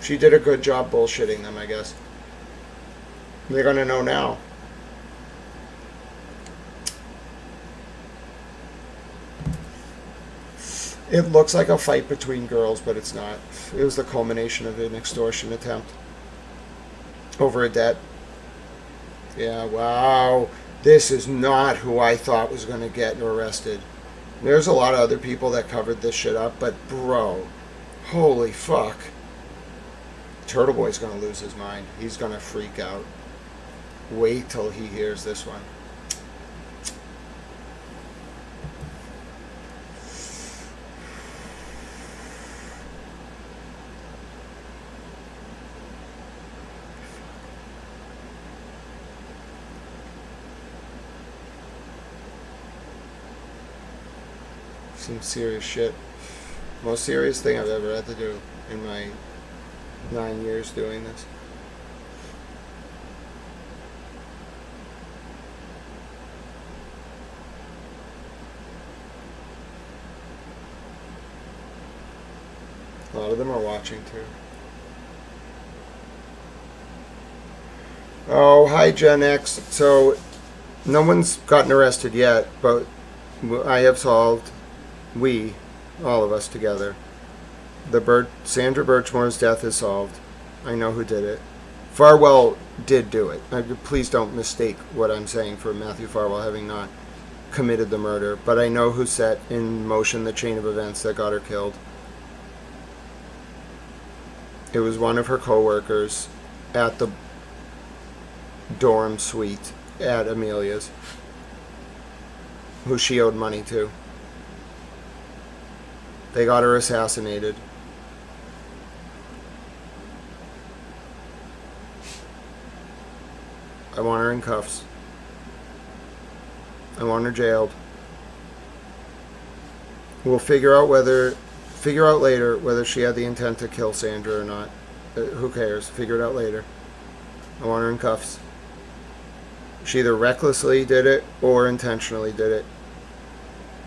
She did a good job bullshitting them, I guess. They're going to know now. It looks like a fight between girls, but it's not. It was the culmination of an extortion attempt over a debt. Yeah, wow. This is not who I thought was going to get arrested. There's a lot of other people that covered this shit up, but bro, holy fuck. TurtleBoy's going to lose his mind. He's going to freak out. Wait till he hears this one. Some serious shit. Most serious thing I've ever had to do in my 9 years doing this. A lot of them are watching too. Oh, hi Gen X. So, no one's gotten arrested yet, but I have solved, all of us together, Sandra Birchmore's death is solved. I know who did it. Farwell did do it. Please don't mistake what I'm saying for Matthew Farwell having not committed the murder, but I know who set in motion the chain of events that got her killed. It was one of her co-workers at the dorm suite at Amelia's, who she owed money to. They got her assassinated. I want her in cuffs. I want her jailed. We'll figure out later whether she had the intent to kill Sandra or not. Who cares? Figure it out later. I want her in cuffs. She either recklessly did it or intentionally did it.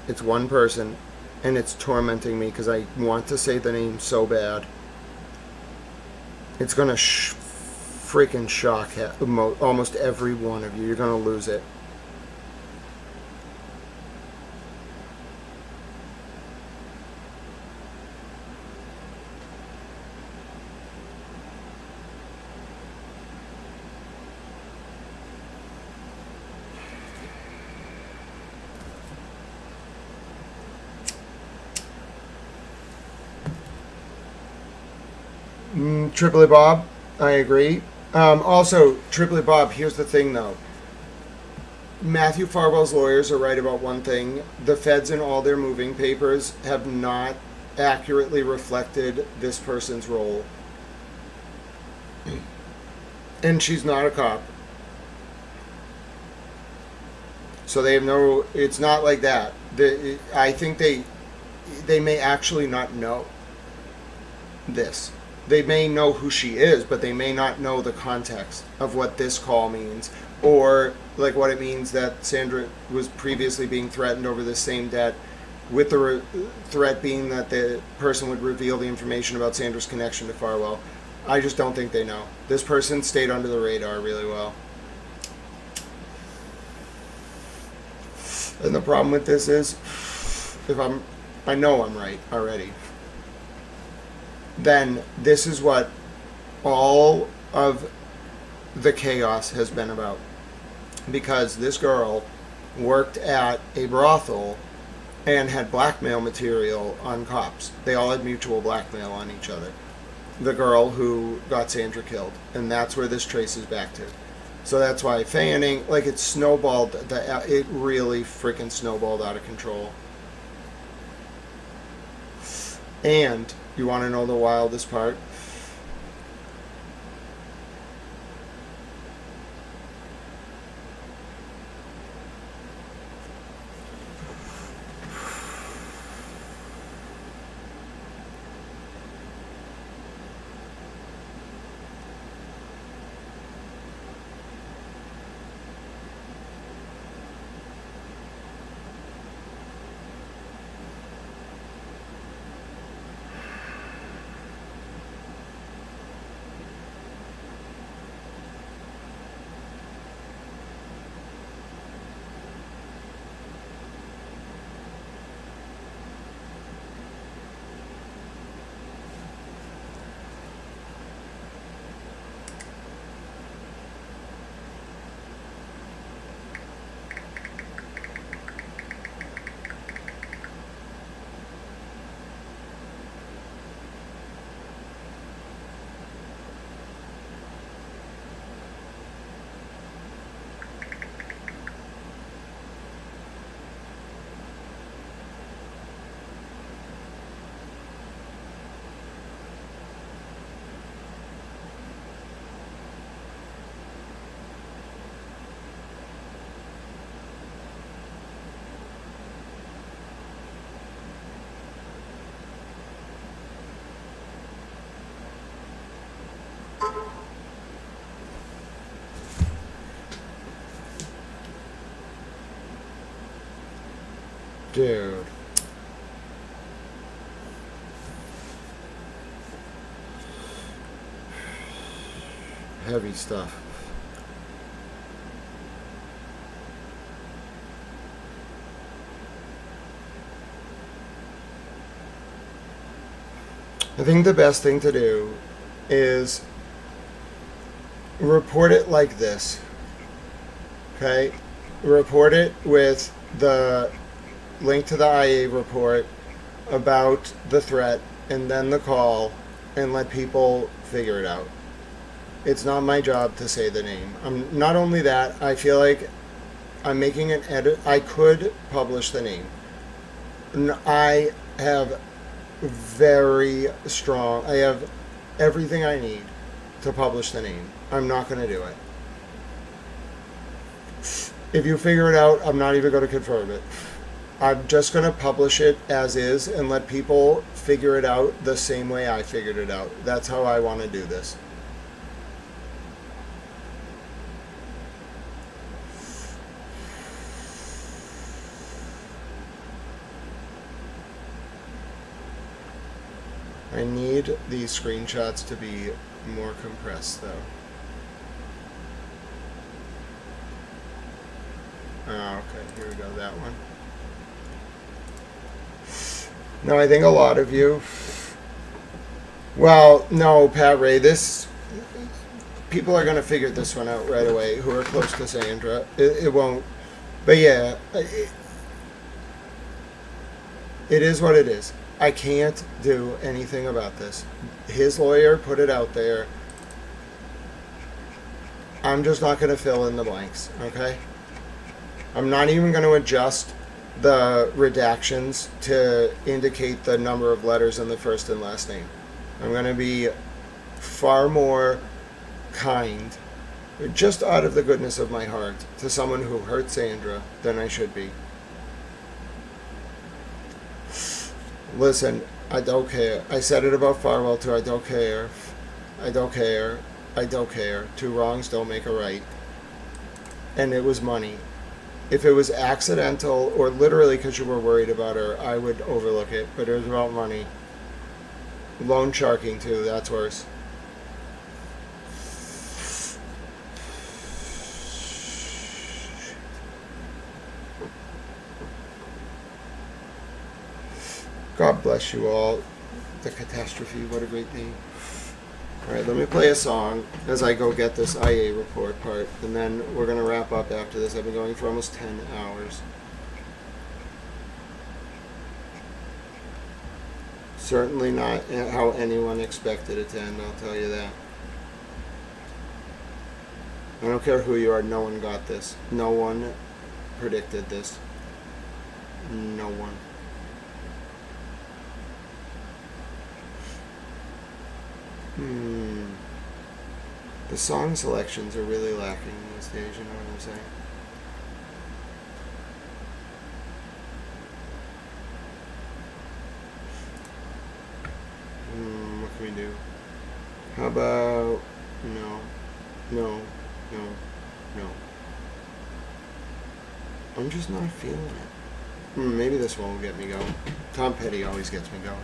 It's one person, and it's tormenting me because I want to say the name so bad. It's going to freaking shock almost every one of you. You're going to lose it. Triply Bob, I agree. Also, Triply Bob, here's the thing though. Matthew Farwell's lawyers are right about one thing. The feds in all their moving papers have not accurately reflected this person's role. And she's not a cop. So they have no, it's not like that. I think they may actually not know this. They may know who she is, but they may not know the context of what this call means, or like what it means that Sandra was previously being threatened over the same debt, with the threat being that the person would reveal the information about Sandra's connection to Farwell. I just don't think they know. This person stayed under the radar really well. And the problem with this is, I know I'm right already, then this is what all of the chaos has been about. Because this girl worked at a brothel and had blackmail material on cops. They all had mutual blackmail on each other. The girl who got Sandra killed. And that's where this traces back to. So that's why fanning, like it snowballed, it really freaking snowballed out of control. And you want to know the wildest part? Dude. Heavy stuff. I think the best thing to do is report it like this. Okay? Report it with the link to the IA report about the threat and then the call, and let people figure it out. It's not my job to say the name. Not only that, I feel like I'm making an edit. I could publish the name. I have very strong, I have everything I need to publish the name. I'm not going to do it. If you figure it out, I'm not even going to confirm it. I'm just going to publish it as is and let people figure it out the same way I figured it out. That's how I want to do this. I need these screenshots to be more compressed, though. Oh, okay, here we go, that one. No, I think a lot of you... Well, no, Pat Ray, this... People are going to figure this one out right away, who are close to Sandra. It won't... But yeah, it is what it is. I can't do anything about this. His lawyer put it out there. I'm just not going to fill in the blanks, okay? I'm not even going to adjust the redactions to indicate the number of letters in the first and last name. I'm going to be far more kind, just out of the goodness of my heart, to someone who hurt Sandra than I should be. Listen, I don't care. I said it about Farwell too. I don't care. I don't care. I don't care. Two wrongs don't make a right. And it was money. If it was accidental or literally because you were worried about her, I would overlook it. But it was about money. Loan sharking too. That's worse. God bless you all. The catastrophe, what a great name. Alright, let me play a song as I go get this IA report part, and then we're going to wrap up after this. I've been going for almost 10 hours. Certainly not how anyone expected it to end, I'll tell you that. I don't care who you are, no one got this. No one predicted this. No one. The song selections are really lacking these days, you know what I'm saying? What can we do? How about... No. I'm just not feeling it. Maybe this one will get me going. Tom Petty always gets me going.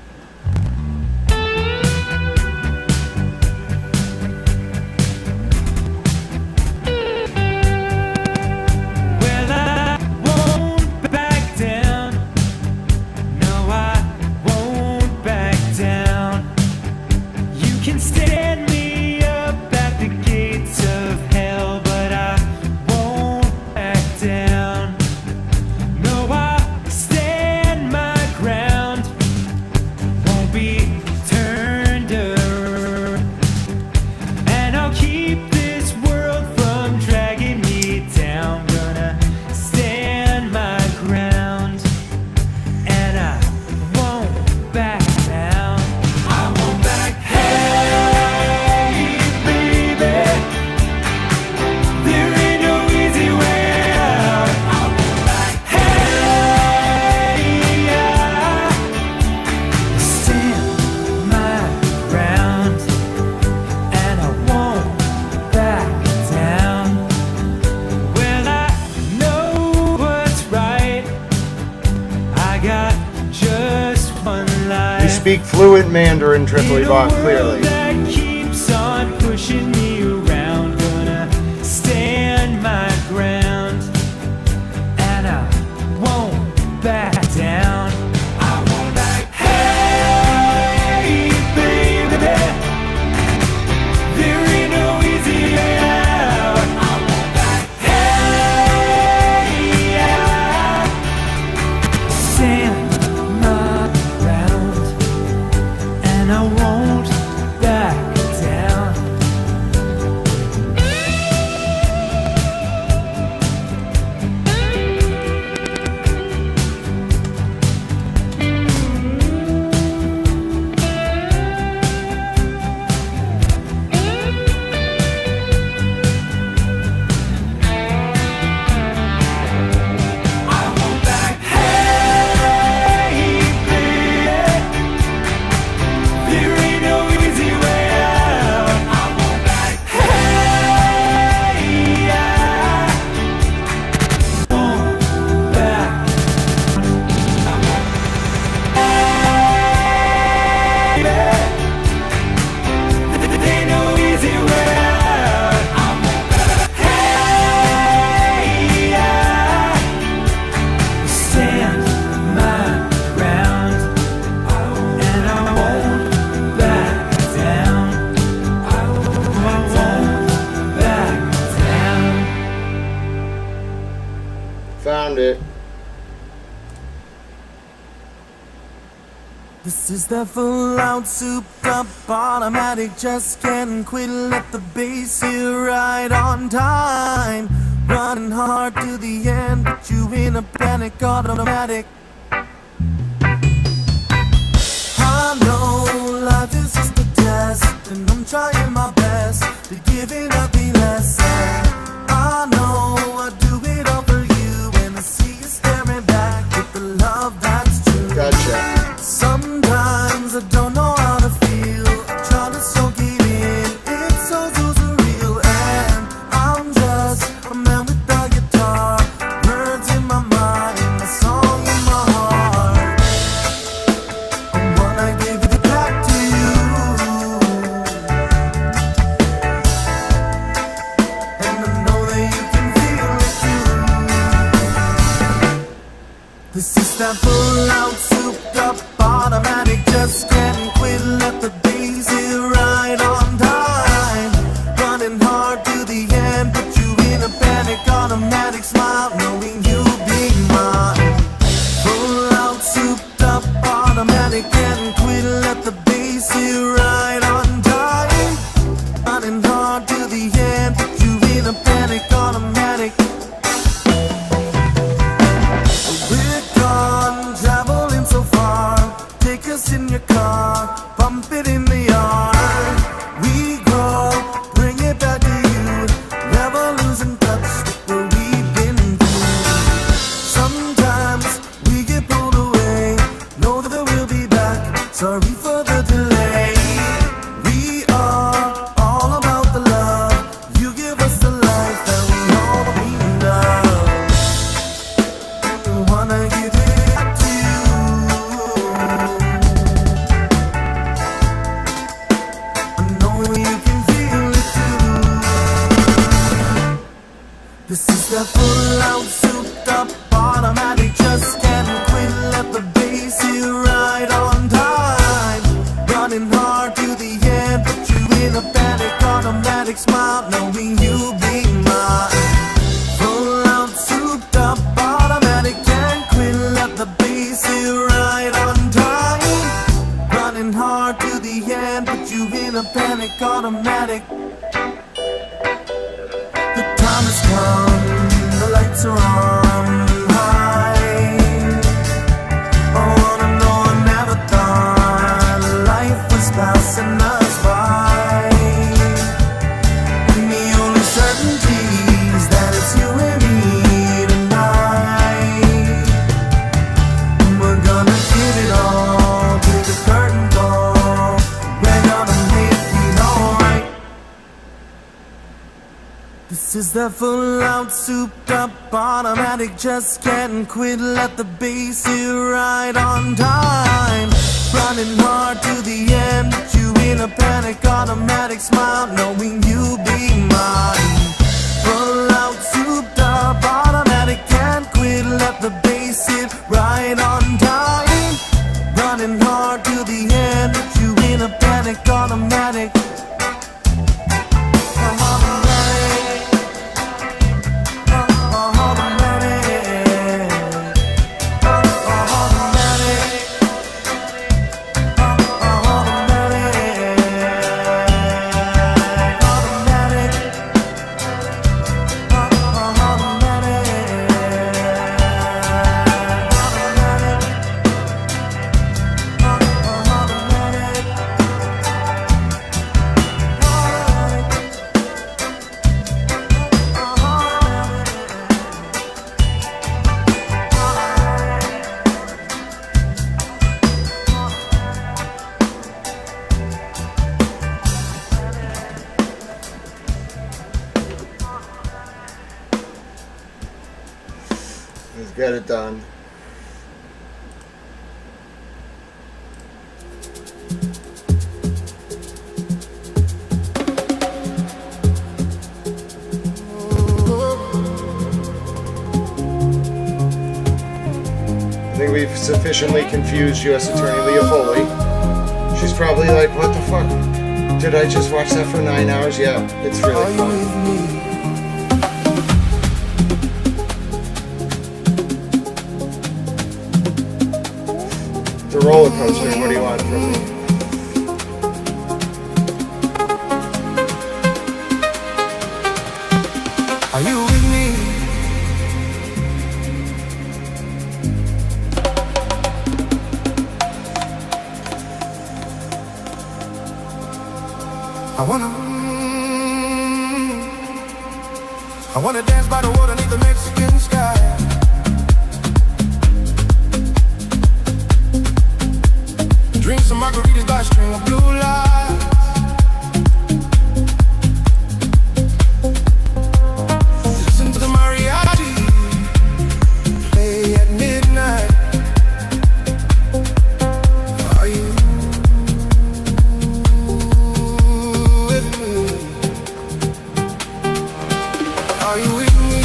speak fluent Mandarin, TurtleBoy, clearly. That keeps on pushing me around. Gonna stand my ground, and I won't back down. I won't back. Hey, baby, there ain't no easy way out. I won't back. Hey, yeah. Stand my ground, and I won't back down. I won't back. Hey, baby, there ain't no easy way out. I won't back. Hey, yeah. Won't back. There ain't no easy way out. I won't back. Hey, yeah. Stand my ground, and I won't back down. I won't back down. Found it. This is that full out, souped up automatic. Just can't quit, let the bass here right on time. Running hard to the end, but you in a panic automatic. I know life is just a test, and I'm trying my best to give it nothing less. I know I do it all for you, and I see you staring back with the love that's true. Gotcha. Sometimes I don't know how to feel. I try to soak it in. It's so surreal, and I'm just a man with a guitar, words in my mind, a song in my heart. I wanna give it back to you, and I know that you can feel it too. This is that full out, souped up automatic. Just can't quit, let the bass here right on time. Running hard to the end, put you in a panic automatic smile, knowing you'll be mine. Full out, souped up automatic. Can't quit, let the bass here right on time. Running hard to the end, put you in a panic automatic. We're gone, traveling so far. Take us in your car, pump it in the yard. We grow, bring it back to you. Never losing touch with what we've been through. Sometimes we get pulled away, know that we'll be back. Sorry for the delay. We are all about the love. You give us the life that we all love. We wanna give it back to you. I know you can feel it too. This is that full out, souped up automatic. Just can't quit, let the bass here right on time. Running hard to the end, put you in a panic automatic smile, knowing you'll be mine. Full out, souped up automatic. Can't quit, let the bass here right on time. Running hard to the end, put you in a panic automatic. The time has come, the lights are on high. Oh, I know I never thought life was passing us by. And the only certainty is that it's you and me tonight. And we're gonna give it all till the curtain call. We're gonna make it alright. This is the full out, souped up automatic. Just can't quit, let the bass here right on time. Running hard hard to the end. Put you in a panic automatic. Let's get it done. I think we've sufficiently confused U.S. Attorney Leah Foley. She's probably like, what the fuck? Did I just watch that for 9 hours? Yeah, it's really fun. The roller coaster, what do you want from me? Are you with me? I wanna dance by the water beneath the Mexican sky. Drink some margaritas by a string of blue lights. Listen to the mariachi play at midnight. Are you with me? Are you with me?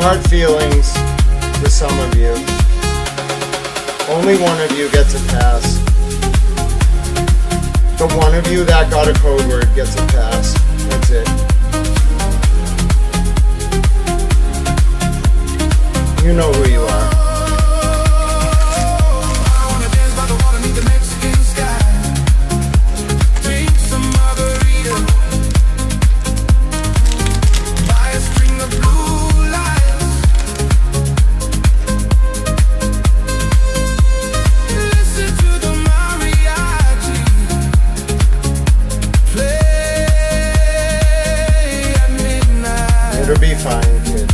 Hard feelings for some of you. Only one of you gets a pass. The one of you that got a code word gets a pass. That's it. You know who you are. It'll be fine, kid.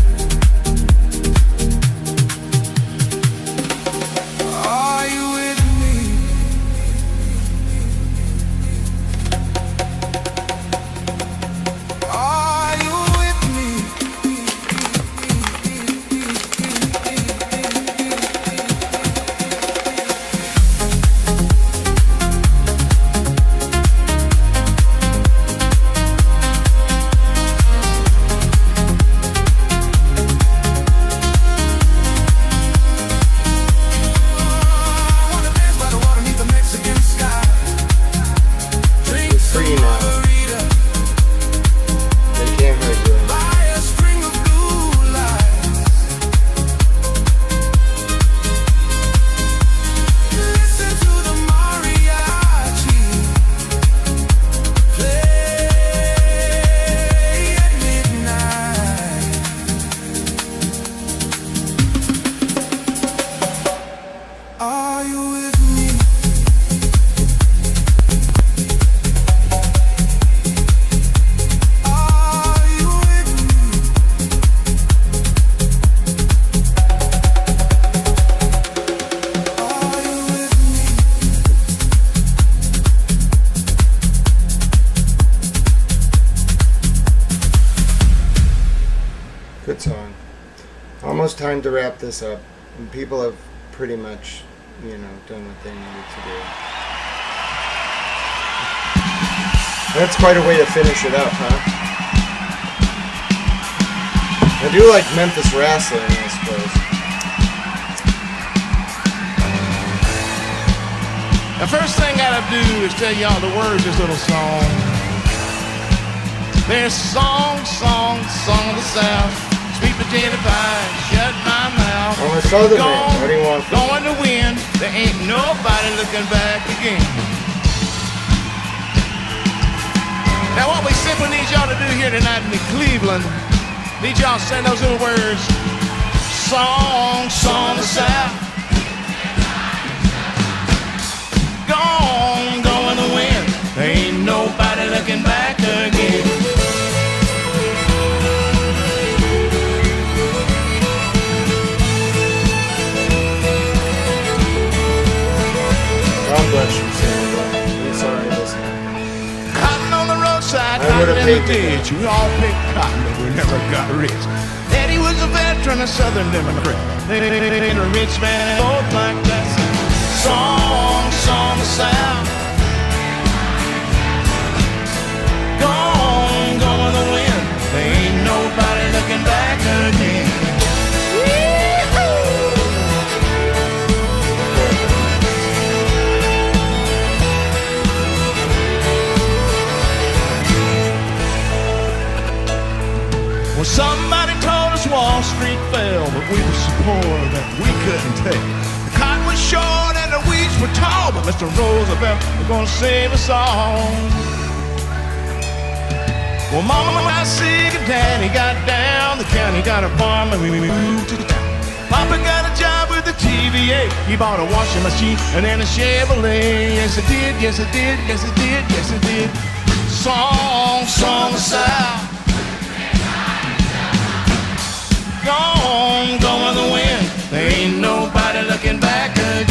Good song. Almost time to wrap this up. And people have pretty much, done what they needed to do. That's quite a way to finish it up, huh? I do like Memphis wrestling, I suppose. The first thing I gotta do is tell y'all the words of this little song. There's song of the South. Sweet potato pie, shut my mouth. I'm a Southern man. What do you want from me? Going to win, there ain't nobody looking back again. Now what we simply need y'all to do here tonight in Cleveland, need y'all to say those little words. Song of the South. Going to win, there ain't nobody looking back again. God bless you, Sandra. I'm sorry this happened. Cotton on the roadside, I would cotton have in the paid ditch. We all picked cotton, but we never got rich. Eddie was a veteran, a Southern Democrat. They ain't a rich man, both like that. Song of the South. Going to win. There ain't nobody looking back again. Well, somebody told us Wall Street fell, but we were so poor that we couldn't tell. The cotton was short and the weeds were tall, but Mr. Roosevelt was gonna save us all. Well, Mama got sick and Daddy got down. The county got a farm and we moved to town. Papa got a job with the TVA. He bought a washing machine and then a Chevrolet. Yes, it did, yes, it did, yes, it did, yes, it did. Song of the South. Going to win. There ain't nobody looking back again.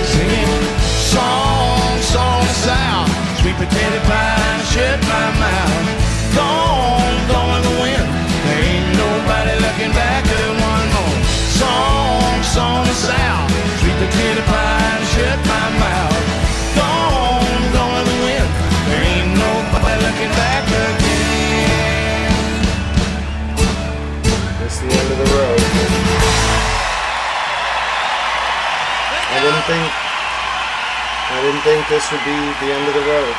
Singing songs of the South. Sweet potato pie, shut my mouth. Going to win. There ain't nobody looking back at one more. Songs of the South. Sweet potato pie, shut my mouth. Going to win. There ain't nobody looking back again. It's the end of the road. I didn't think this would be the end of the road.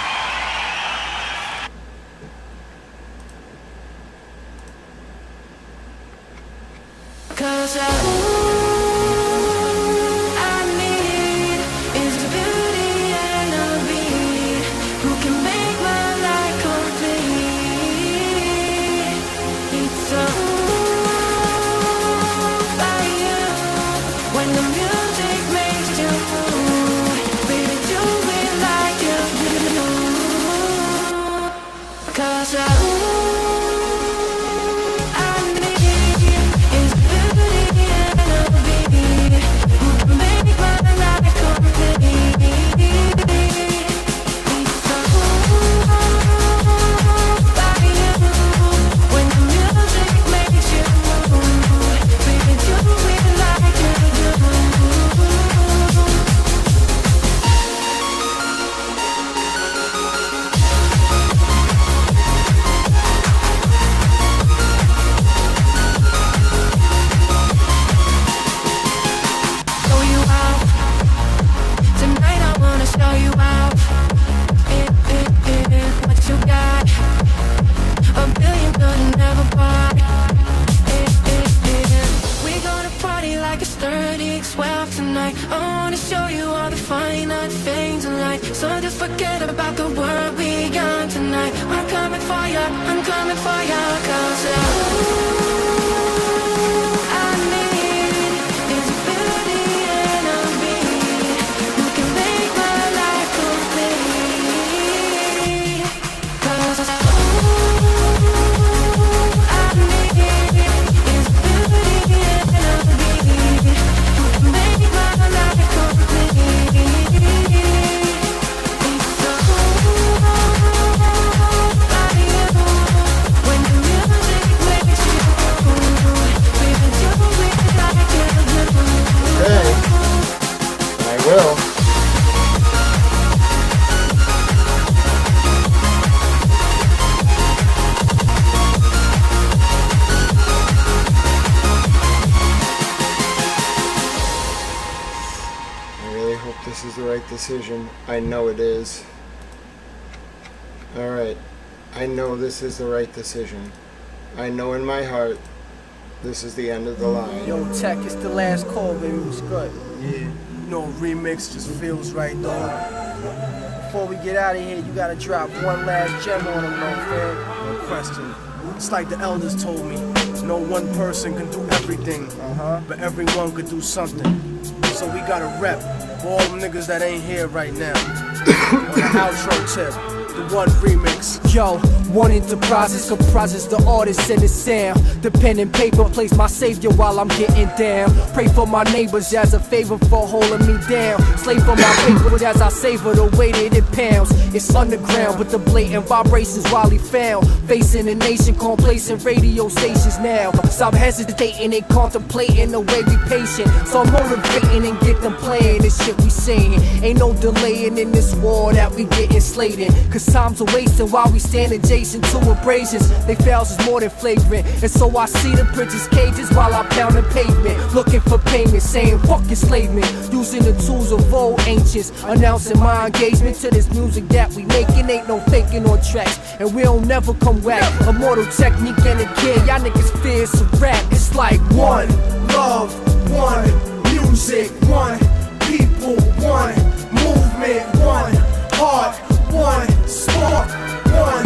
Cause all I need is a beauty and a beat who can make my life complete. It's all by you when the music makes you move. Baby, do it like you do. faint tonight, so to forget about the world we got tonight. I'm coming for ya, I'm coming for ya, 'cause I need is a beauty and a beat who can make my life complete. 'Cause I need is a beauty and a beat who can make my life complete. It's so by you when the music makes you even do it like you do. Okay. I will. I really hope this is the right decision. I know it is. Alright. I know this is the right decision. I know in my heart this is the end of the line. Yo, Tech, it's the last call, baby. What's good? Yeah, no remix just feels right though. Before we get out of here, you gotta drop one last gem on them, though, fam. No question. It's like the elders told me. No one person can do everything, but everyone could do something. So we gotta rep for all them niggas that ain't here right now. On the outro tip, the one remix. Yo, one enterprises comprises the artist and the sound. The pen and paper plays my savior while I'm getting down. Pray for my neighbors as a favor for holding me down. Slave for my paper as I savor the weight that it pounds. It's underground, but the blatant vibrations wildly found. Facing a nation, complacent radio stations now. Stop hesitating and contemplating the way we patient. So motivating and get them playing this shit we saying. Ain't no delaying in this war that we getting slated. Cause time's a wasting while we stand adjacent to abrasions. They fails is more than flagrant. And so I see the bridges cages while I pound the pavement. Looking for payment, saying fuck enslavement. Using the tools of old ancients. Announcing my engagement to this music that we making. Ain't no faking on tracks. And we don't never come whack. Immortal technique and a kid. Y'all niggas fear some rap. It's like one love, one music, one people, one movement, one heart, one spark, one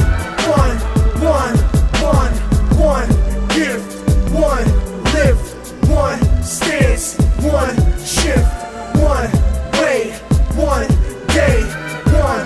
gift, one lift, one stance, one shift, one way, one day, one.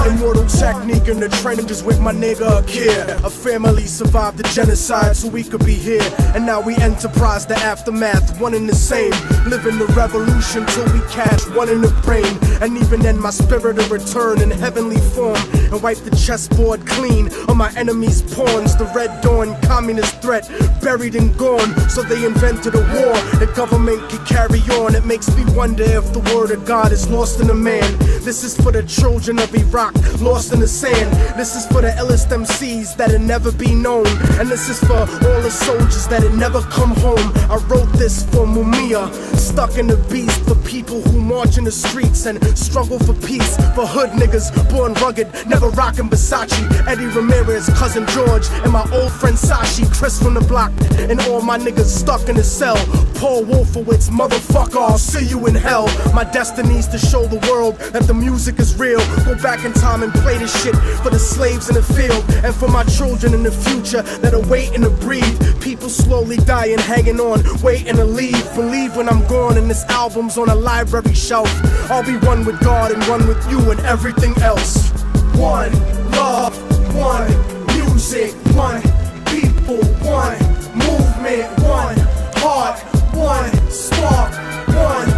Immortal technique in the trenches with my nigga Kid. A family survived the genocide so we could be here. And now we enterprise the aftermath, one and the same. Living the revolution till we catch one in the brain. And even then my spirit will return in heavenly form and wipe the chessboard clean on my enemies' pawns. The Red Dawn communist threat buried and gone. So they invented a war the government could carry on. It makes me wonder if the word of God is lost in a man. This is for the children of Iraq, lost in the sand. This is for the illest MCs that'll never be known. And this is for all the soldiers that'll never come home. I wrote this for Mumia, stuck in the beast. For people who march in the streets and struggle for peace. For hood niggas born rugged, never rockin' Versace. Eddie Ramirez, cousin George, and my old friend Sashi. Chris from the block, and all my niggas stuck in a cell. Paul Wolfowitz, motherfucker, I'll see you in hell. My destiny's to show the world that the music is real. Go back in time and play this shit for the slaves in the field. And for my children in the future that are waiting to breathe. People slowly dying, hanging on, waiting to leave. Believe when I'm gone and this album's on a library shelf. I'll be one with God and one with you and everything else. One love, one music, one people, one movement, one heart, one spark, one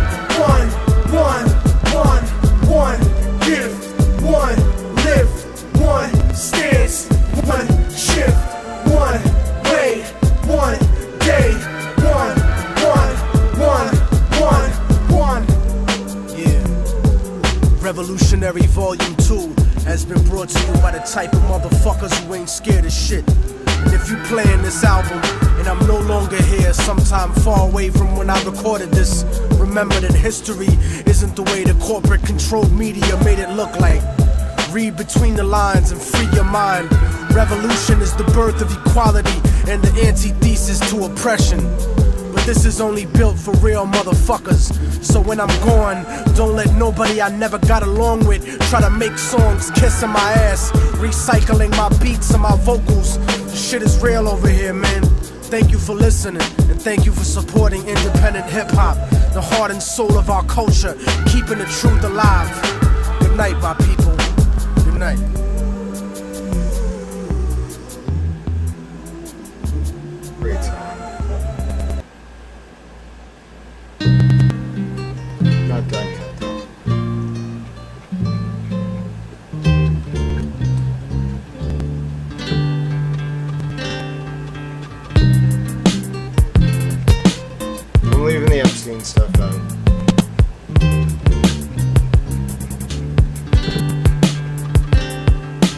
gift, one lift, one stance, one shift, one way, one day, one. Yeah. Revolutionary Volume 2 has been brought to you by the type of motherfuckers who ain't scared of shit. And if you playing this album and I'm no longer here, sometime far away from when I recorded this, remember that history isn't the way the corporate controlled media made it look like. Read between the lines and free your mind. Revolution is the birth of equality and the antithesis to oppression. But This is only built for real motherfuckers. So when I'm gone, don't let nobody I never got along with try to make songs kissing my ass, recycling my beats and my vocals. Shit is real over here, man. Thank you for listening, and thank you for supporting independent hip-hop, the heart and soul of our culture, keeping the truth alive. Good night, my people. Good night. Great song. Not done yet. I'm leaving the Epstein stuff out.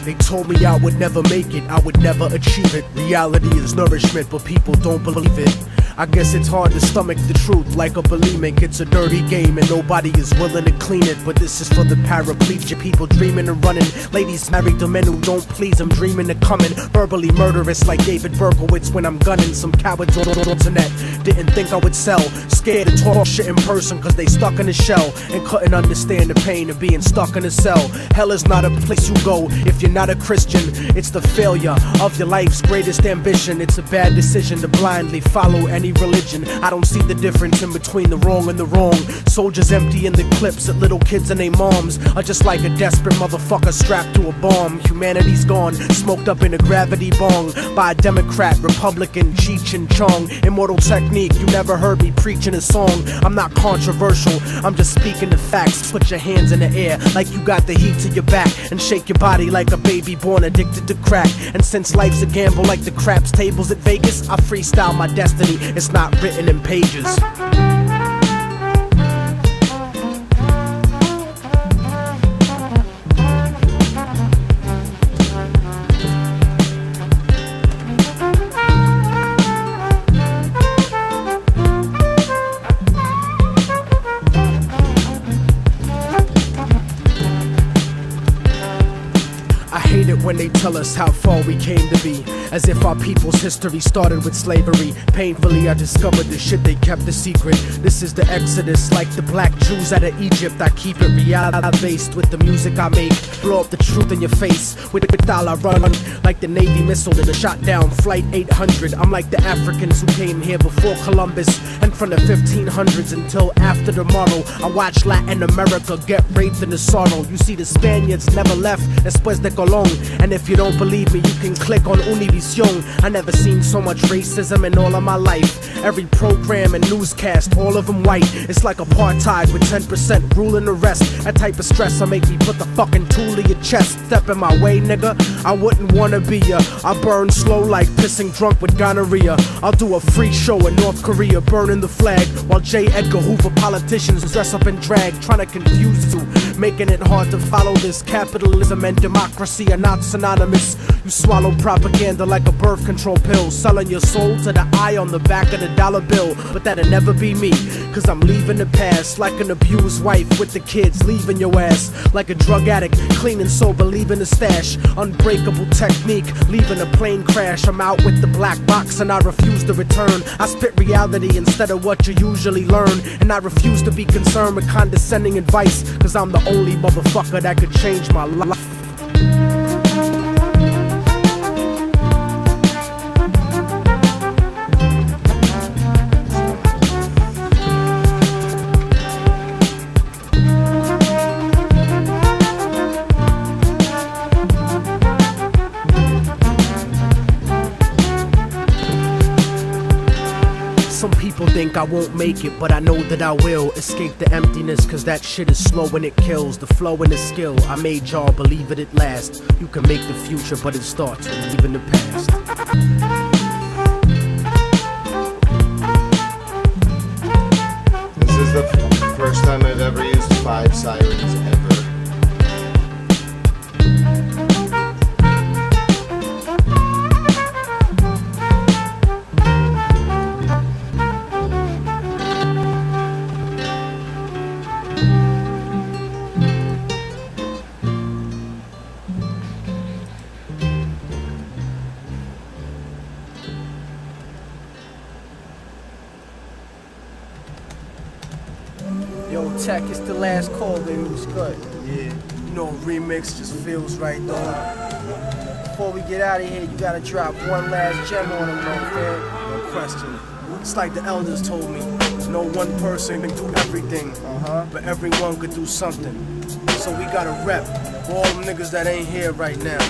They told me I would never make it, I would never achieve it. Reality is nourishment, but people don't believe it. I guess it's hard to stomach the truth like a bulimic. It's a dirty game and nobody is willing to clean it. But this is for the paraplegic people dreaming of running. Ladies married to men who don't please them, dreaming of coming. Verbally murderous like David Berkowitz when I'm gunning. Some cowards on the internet didn't think I would sell. Scared to talk shit in person cause they stuck in a shell and couldn't understand the pain of being stuck in a cell. Hell is not a place you go if you're not a Christian. It's the failure of your life's greatest ambition. It's a bad decision to blindly follow any religion. I don't see the difference in between the wrong and the wrong. Soldiers emptying the clips at little kids and their moms are just like a desperate motherfucker strapped to a bomb. Humanity's gone, smoked up in a gravity bong by a Democrat, Republican, Cheech and Chong. Immortal technique, you never heard me preaching a song. I'm not controversial, I'm just speaking the facts. Put your hands in the air like you got the heat to your back and shake your body like a baby born addicted to crack. And since life's a gamble like the craps tables at Vegas, I freestyle my destiny. It's not written in pages. I hate it when they tell us how far we came to be, as if our people's history started with slavery. Painfully I discovered the shit they kept a secret. This is the Exodus, like the black Jews out of Egypt. I keep it reality-based with the music I make. Blow up the truth in your face with the style I run, like the Navy missile that shot down Flight 800. I'm like the Africans who came here before Columbus, and from the 1500s until after tomorrow, I watch Latin America get raped in the sorrow. You see, the Spaniards never left después de Colón. And if you don't believe me, you can click on Univision. I never seen so much racism in all of my life. Every program and newscast, all of them white. It's like apartheid with 10% ruling the rest. That type of stress will make me put the fucking tool to your chest. Step in my way, nigga, I wouldn't wanna be ya. I burn slow like pissing drunk with gonorrhea. I'll do a free show in North Korea, burning the flag, while J. Edgar Hoover politicians dress up in drag, trying to confuse you, making it hard to follow this. Capitalism and democracy are not synonymous. You swallow propaganda like a birth control pill, selling your soul to the eye on the back of the dollar bill. But that'll never be me, cause I'm leaving the past, like an abused wife with the kids, leaving your ass like a drug addict, clean and sober, leaving the stash. Unbreakable technique, leaving a plane crash. I'm out with the black box and I refuse to return. I spit reality instead of what you usually learn, and I refuse to be concerned with condescending advice, cause I'm the only motherfucker that could change my life. Some people think I won't make it, but I know that I will. Escape the emptiness, cause that shit is slow and it kills. The flow and the skill, I made y'all believe it at last. You can make the future, but it starts with leaving the past. This is the first time I've ever used 5 sirens ever. check, it's the last call, baby. What's good? Yeah, you know, remix just feels right, though. Before we get out of here, you gotta drop one last gem on them, though, man. No question. It's like the elders told me. No one person can do everything, but everyone could do something. So we gotta rep for all them niggas that ain't here right now.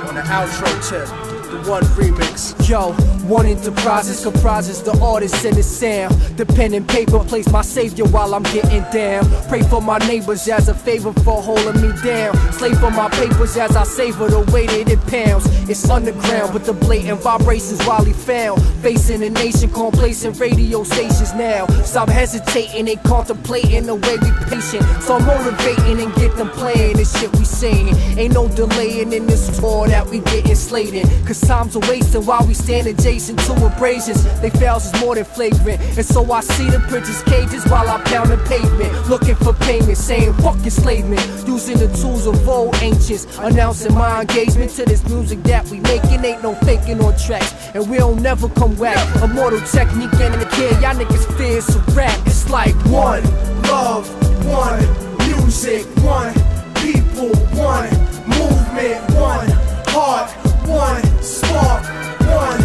On the outro tip, the one remix. Yo, one enterprises comprises the artist and the sound. The pen and paper place my savior while I'm getting down. Pray for my neighbors as a favor for holding me down. Slave for my papers as I savor the weight that it pounds. It's underground, but the blatant vibrations while he found. Facing a nation, complacent radio stations now. Stop hesitating and contemplating the way we patient. Start motivating and get them playing the shit we saying. Ain't no delaying in this war that we getting slated. Cause time's a wasting while we stand adjacent to abrasions. They fails is more than flagrant. And so I see the prince's cages while I pound the pavement. Looking for payment, saying fuck enslavement. Using the tools of old ancients. Announcing my engagement to this music that we making. Ain't no faking on tracks. And we don't never come whack. Immortal technique and the kid, y'all niggas fear it's a rap. It's like one love, one music, one people, one movement, one heart, one spark, one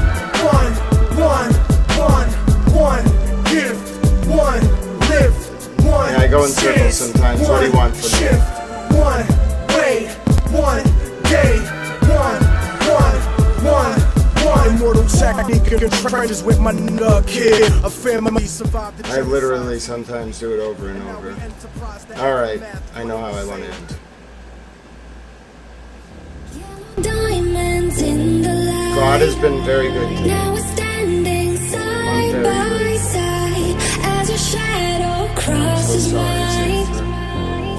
gift, one lift, one. Yeah, I go in circles sometimes. What do you want from me? Shift, one way, one day, one. Immortal technique in trenches with my nigga kid. A family survived the I literally sometimes do it over and over. Alright, I know how I want to end. Diamonds in the light. God has been very good to me. Now we're standing side by side as your shadow crosses mine.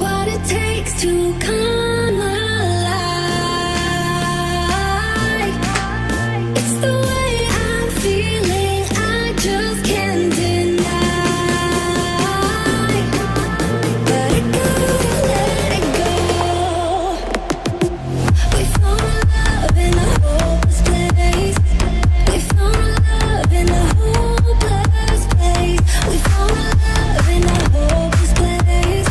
What it takes to come alive. It's the way I'm feeling, I just can't deny. Let it go, let it go. We found love in a hopeless place. We found love in a hopeless place. We found love in a hopeless place.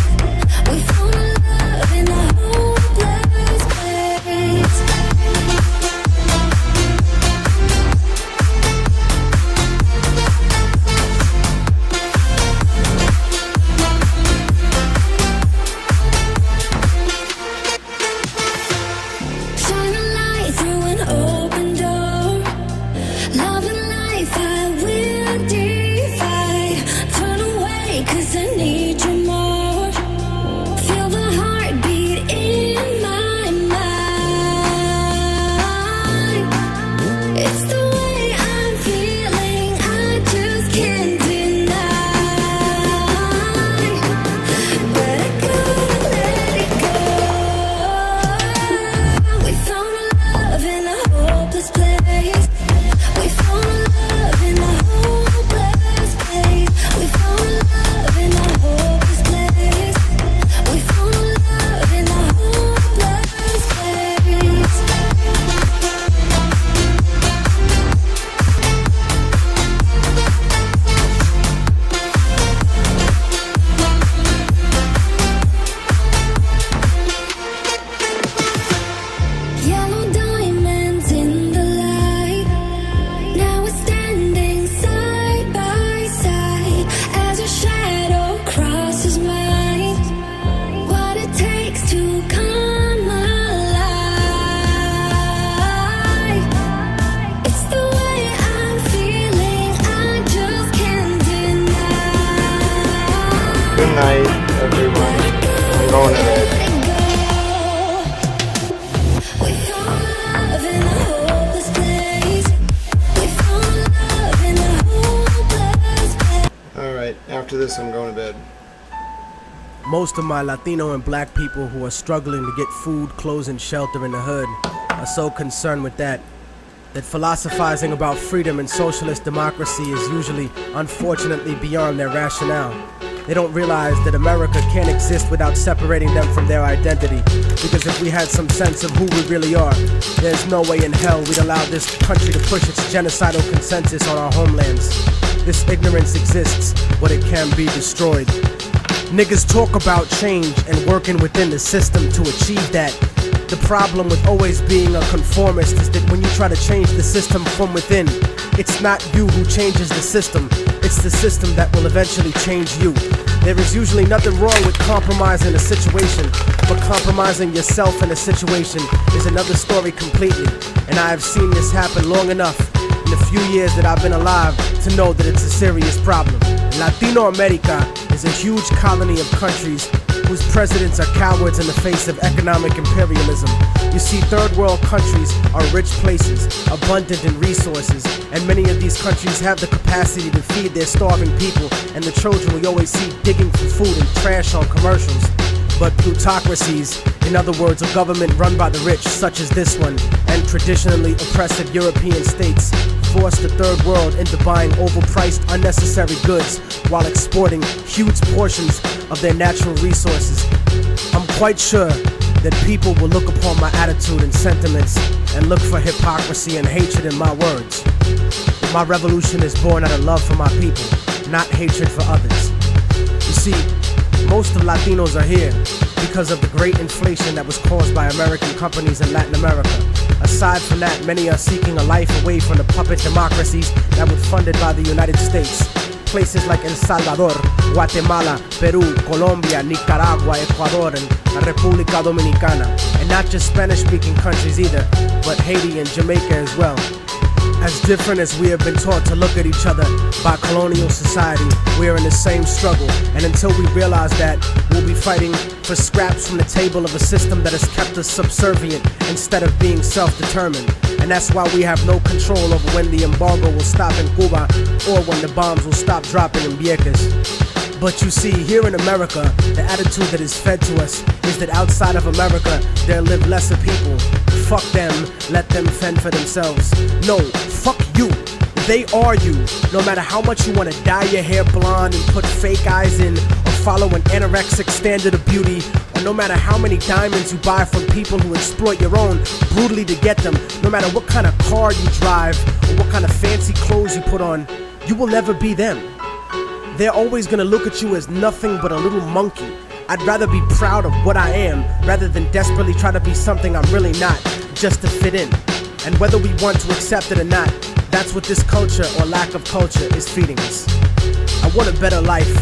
We found love in a hopeless place. Shine a light through an open door. Love and life I will defy. Turn away 'cause I need you more. Feel the heartbeat in my mind. It's the way I'm feeling, I just can't deny. Let it go, let it go. We found love in a hopeless place. We found love in a hopeless place. We found love in a hopeless place. We found love in a hopeless place. Yellow diamonds in the light. Now we're standing side by side as your shadow crosses mine. What it takes to come alive. It's the way I'm feeling, I just can't deny. Good night, everyone. I'm going to bed. We found love in a hopeless place. We found love in a hopeless place. Alright, after this, I'm going to bed. Most of my Latino and black people who are struggling to get food, clothes, and shelter in the hood are so concerned with that philosophizing about freedom and socialist democracy is usually, unfortunately, beyond their rationale. They don't realize that America can't exist without separating them from their identity. Because if we had some sense of who we really are, there's no way in hell we'd allow this country to push its genocidal consensus on our homelands. This ignorance exists, but it can be destroyed. Niggas talk about change and working within the system to achieve that. The problem with always being a conformist is that when you try to change the system from within, it's not you who changes the system, it's the system that will eventually change you. There is usually nothing wrong with compromising a situation, but compromising yourself in a situation is another story completely. And I have seen this happen long enough in the few years that I've been alive to know that it's a serious problem. Latino America is a huge colony of countries whose presidents are cowards in the face of economic imperialism. You see, third world countries are rich places, abundant in resources, and many of these countries have the capacity to feed their starving people and the children we always see digging for food and trash on commercials. But plutocracies, in other words, a government run by the rich, such as this one, and traditionally oppressive European states, force the third world into buying overpriced, unnecessary goods while exporting huge portions of their natural resources. I'm quite sure that people will look upon my attitude and sentiments and look for hypocrisy and hatred in my words. But my revolution is born out of love for my people, not hatred for others. You see, most of Latinos are here because of the great inflation that was caused by American companies in Latin America. Aside from that, many are seeking a life away from the puppet democracies that were funded by the United States. Places like El Salvador, Guatemala, Peru, Colombia, Nicaragua, Ecuador, and República Dominicana. And not just Spanish-speaking countries either, but Haiti and Jamaica as well. As different as we have been taught to look at each other by colonial society, we are in the same struggle. And until we realize that, we'll be fighting for scraps from the table of a system that has kept us subservient instead of being self-determined. And that's why we have no control over when the embargo will stop in Cuba or when the bombs will stop dropping in Vieques. But you see, here in America, the attitude that is fed to us is that outside of America, there live lesser people. Fuck them, let them fend for themselves. No, fuck you. They are you. No matter how much you want to dye your hair blonde and put fake eyes in, or follow an anorexic standard of beauty, or no matter how many diamonds you buy from people who exploit your own brutally to get them, no matter what kind of car you drive, or what kind of fancy clothes you put on, you will never be them. They're always gonna look at you as nothing but a little monkey. I'd rather be proud of what I am rather than desperately try to be something I'm really not, just to fit in. And whether we want to accept it or not, that's what this culture or lack of culture is feeding us. I want a better life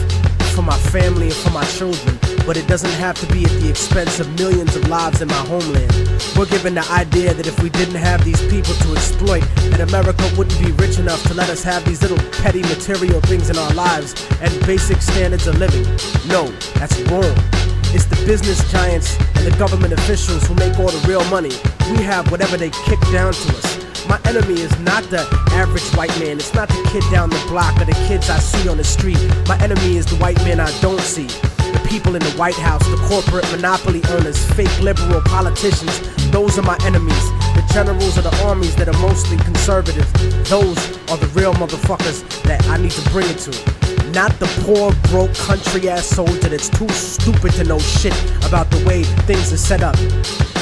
for my family and for my children, but it doesn't have to be at the expense of millions of lives in my homeland. We're given the idea that if we didn't have these people to exploit, that America wouldn't be rich enough to let us have these little petty material things in our lives and basic standards of living. No, that's wrong. It's the business giants and the government officials who make all the real money. We have whatever they kick down to us. My enemy is not the average white man. It's not the kid down the block or the kids I see on the street. My enemy is the white man I don't see. The people in the White House, the corporate monopoly owners, fake liberal politicians, those are my enemies. The generals of the armies that are mostly conservative, those are the real motherfuckers that I need to bring it to. Not the poor, broke, country-ass soldier that's too stupid to know shit about the way things are set up.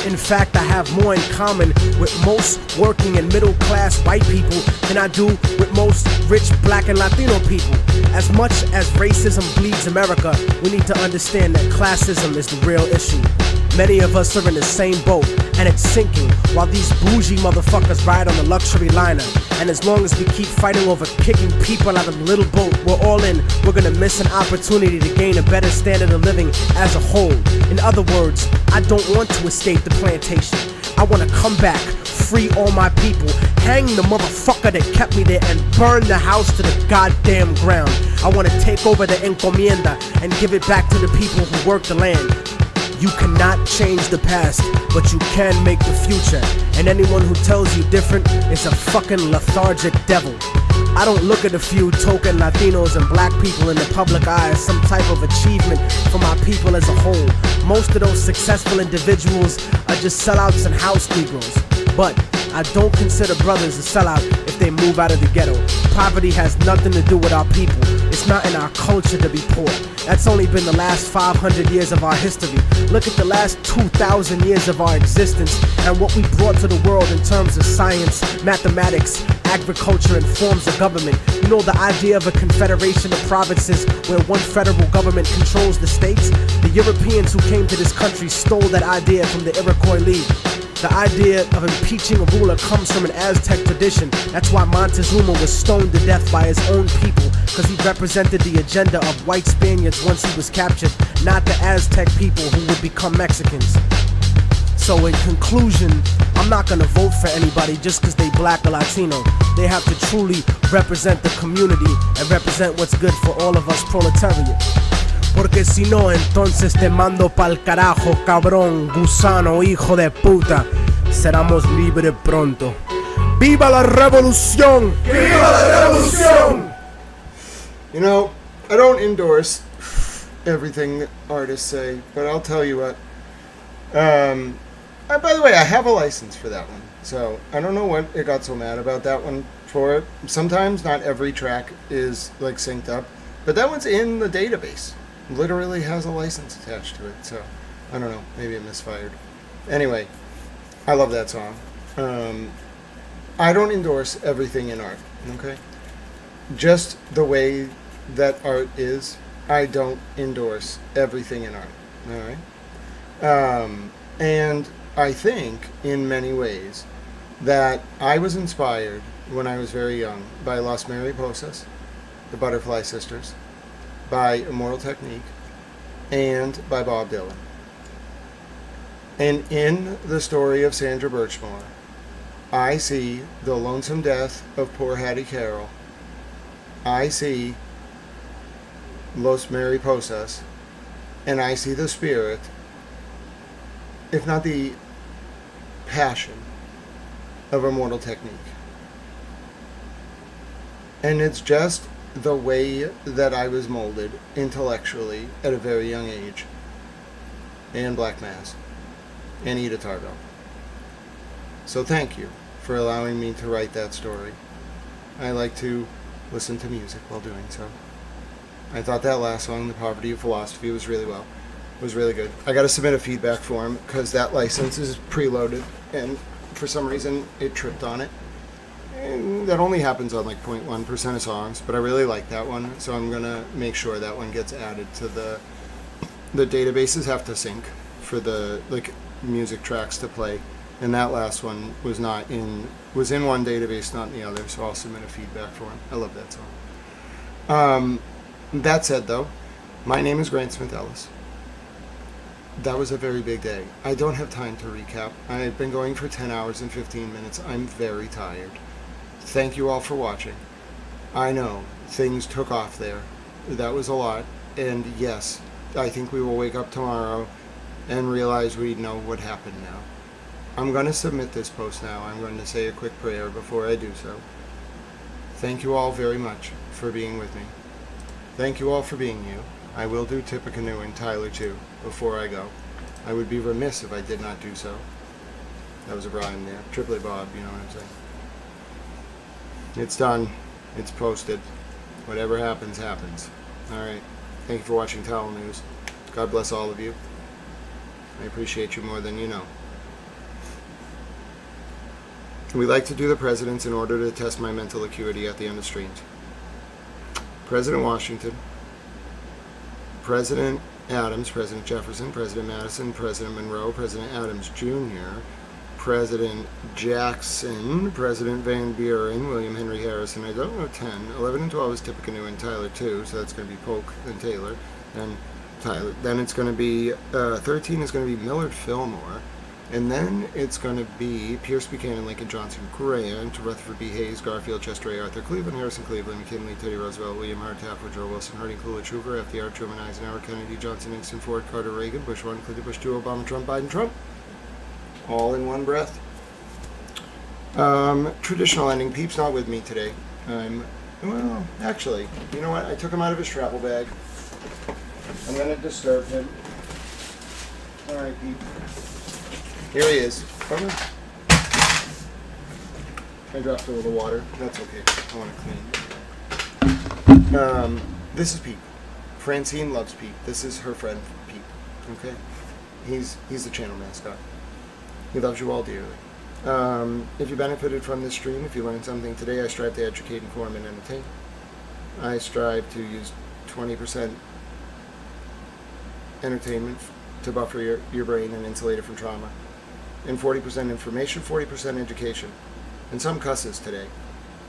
In fact, I have more in common with most working and middle-class white people than I do with most rich black and Latino people. As much as racism bleeds America, we need to understand that classism is the real issue. Many of us are in the same boat, and it's sinking, while these bougie motherfuckers ride on the luxury liner. And as long as we keep fighting over kicking people out of the little boat we're all in, we're gonna miss an opportunity to gain a better standard of living as a whole. In other words, I don't want to escape the plantation. I wanna come back, free all my people, hang the motherfucker that kept me there, and burn the house to the goddamn ground. I wanna take over the encomienda and give it back to the people who work the land. You cannot change the past, but you can make the future. And anyone who tells you different is a fucking lethargic devil. I don't look at a few token Latinos and black people in the public eye as some type of achievement for my people as a whole. Most of those successful individuals are just sellouts and house Negroes. But I don't consider brothers a sellout if they move out of the ghetto. Poverty has nothing to do with our people. It's not in our culture to be poor. That's only been the last 500 years of our history. Look at the last 2,000 years of our existence and what we brought to the world in terms of science, mathematics, agriculture informs the government. You know the idea of a confederation of provinces where one federal government controls the states? The Europeans who came to this country stole that idea from the Iroquois League. The idea of impeaching a ruler comes from an Aztec tradition. That's why Montezuma was stoned to death by his own people, because he represented the agenda of white Spaniards once he was captured, not the Aztec people who would become Mexicans. So in conclusion, I'm not gonna vote for anybody just because they black or Latino. They have to truly represent the community and represent what's good for all of us proletariat. Porque si no, entonces te mando pa'l carajo, cabrón, gusano, hijo de puta. Seramos libres pronto. ¡Viva la revolución! ¡Viva la revolución! You know, I don't endorse everything that artists say, but I'll tell you what. By the way, I have a license for that one, so I don't know what it got so mad about that one for. Sometimes not every track is like synced up, but that one's in the database. Literally has a license attached to it, so I don't know, maybe it misfired. Anyway, I love that song. I don't endorse everything in art, okay? Just the way that art is, I don't endorse everything in art, alright? And I think, in many ways, that I was inspired when I was very young by Las Mariposas, the Butterfly Sisters, by Immortal Technique, and by Bob Dylan. And in the story of Sandra Birchmore, I see the lonesome death of poor Hattie Carroll. I see Los Mariposas, and I see the spirit, if not the passion, of Immortal Technique. And it's just the way that I was molded intellectually at a very young age. And Black Mass. And Ida Tarbell. So thank you for allowing me to write that story. I like to listen to music while doing so. I thought that last song, The Poverty of Philosophy, was really good. I got to submit a feedback form because that license is preloaded and for some reason it tripped on it. And that only happens on like 0.1% of songs, but I really like that one, so I'm gonna make sure that one gets added to the databases have to sync for the like music tracks to play, and that last one was in one database, not in the other, so I'll submit a feedback form. I love that song. That said though, my name is Grant Smith Ellis. That was a very big day. I don't have time to recap. I've been going for 10 hours and 15 minutes. I'm very tired. Thank you all for watching. I know things took off there. That was a lot. And yes, I think we will wake up tomorrow and realize we know what happened now. I'm going to submit this post now. I'm going to say a quick prayer before I do so. Thank you all very much for being with me. Thank you all for being you. I will do Tippecanoe and Tyler too before I go. I would be remiss if I did not do so. That was a rhyme there. Triple A Bob, you know what I'm saying. It's done. It's posted. Whatever happens, happens. Alright. Thank you for watching Towel News. God bless all of you. I appreciate you more than you know. We like to do the presidents in order to test my mental acuity at the end of streams. President Washington, President Adams, President Jefferson, President Madison, President Monroe, President Adams Jr., President Jackson, President Van Buren, William Henry Harrison. I don't know 10. 11 and 12 is Tippecanoe and Tyler too, so that's going to be Polk and Taylor. Then Tyler. Then it's going to be 13 is going to be Millard Fillmore. And then it's going to be Pierce Buchanan, Lincoln Johnson, Grant, Rutherford B. Hayes, Garfield, Chester A. Arthur, Cleveland, Harrison, Cleveland, McKinley, Teddy Roosevelt, William Hart, Taft, Woodrow Wilson, Harding, Coolidge, Hoover, FDR, Truman, Eisenhower, Kennedy, Johnson, Nixon, Ford, Carter, Reagan, Bush 1, Clinton, Bush 2, Obama, Trump, Biden, Trump. All in one breath. Traditional ending. Peep's not with me today. Well, actually, you know what? I took him out of his travel bag. I'm going to disturb him. All right, Peep. Here he is. Come on. I dropped a little water. That's okay. I want to clean. This is Peep. Francine loves Peep. This is her friend Peep. Okay? He's the channel mascot. He loves you all dearly. If you benefited from this stream, if you learned something today, I strive to educate, inform, and entertain. I strive to use 20% entertainment to buffer your brain and insulate it from trauma, and 40% information, 40% education, and some cusses today,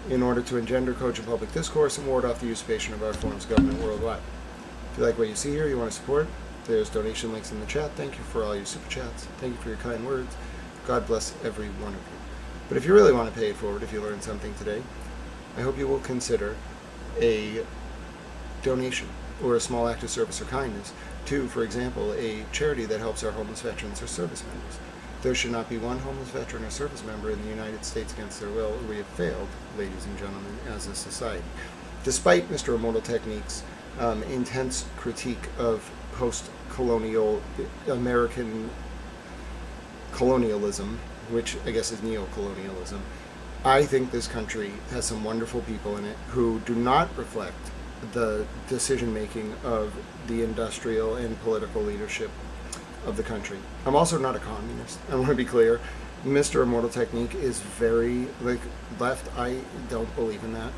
in order to engender, coach, and public discourse and ward off the usurpation of our forms of government worldwide. If you like what you see here, you want to support, there's donation links in the chat. Thank you for all your super chats. Thank you for your kind words. God bless every one of you. But if you really want to pay it forward, if you learned something today, I hope you will consider a donation or a small act of service or kindness to, for example, a charity that helps our homeless veterans or service members. There should not be one homeless veteran or service member in the United States against their will. We have failed, ladies and gentlemen, as a society. Despite Mr. Immortal Technique's intense critique of post-colonial American colonialism, which I guess is neo-colonialism, I think this country has some wonderful people in it who do not reflect the decision-making of the industrial and political leadership of the country. I'm also not a communist. I want to be clear. Mr. Immortal Technique is very left. I don't believe in that.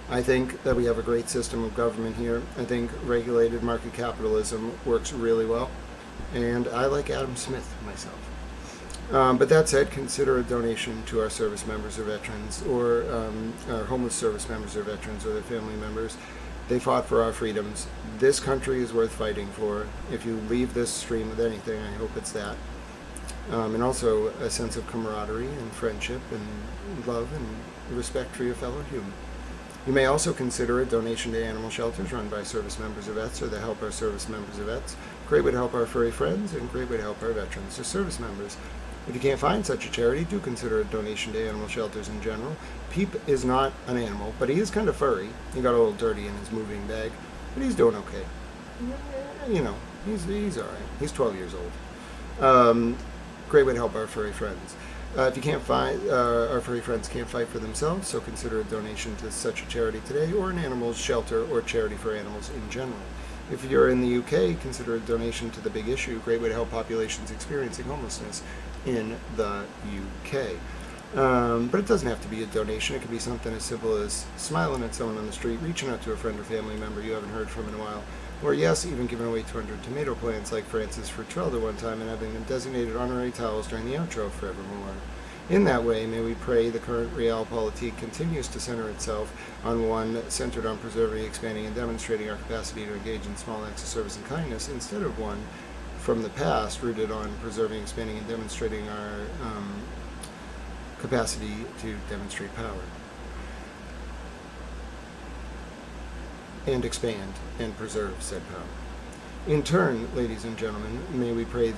I think that we have a great system of government here. I think regulated market capitalism works really well. And I like Adam Smith myself. But that said, consider a donation to our service members or veterans, or our homeless service members or veterans or their family members. They fought for our freedoms. This country is worth fighting for. If you leave this stream with anything, I hope it's that. And also a sense of camaraderie and friendship and love and respect for your fellow human. You may also consider a donation to animal shelters run by service members or vets, or that help our service members or vets. Great way to help our furry friends, and great way to help our veterans or service members. If you can't find such a charity, do consider a donation to animal shelters in general. Peep is not an animal, but he is kind of furry. He got a little dirty in his moving bag, but he's doing okay. You know, he's all right. He's 12 years old. Great way to help our furry friends. If you can't find, our furry friends can't fight for themselves, so consider a donation to such a charity today, or an animal shelter or charity for animals in general. If you're in the UK, consider a donation to The Big Issue. Great way to help populations experiencing homelessness in the UK. But it doesn't have to be a donation. It could be something as simple as smiling at someone on the street, reaching out to a friend or family member you haven't heard from in a while, or yes, even giving away 200 tomato plants like Francis Fertrell one time and having them designated honorary towels during the outro forevermore. In that way, may we pray the current realpolitik continues to center itself on one centered on preserving, expanding, and demonstrating our capacity to engage in small acts of service and kindness, instead of one from the past rooted on preserving, expanding, and demonstrating our capacity to demonstrate power and expand and preserve said power. In turn, ladies and gentlemen, may we pray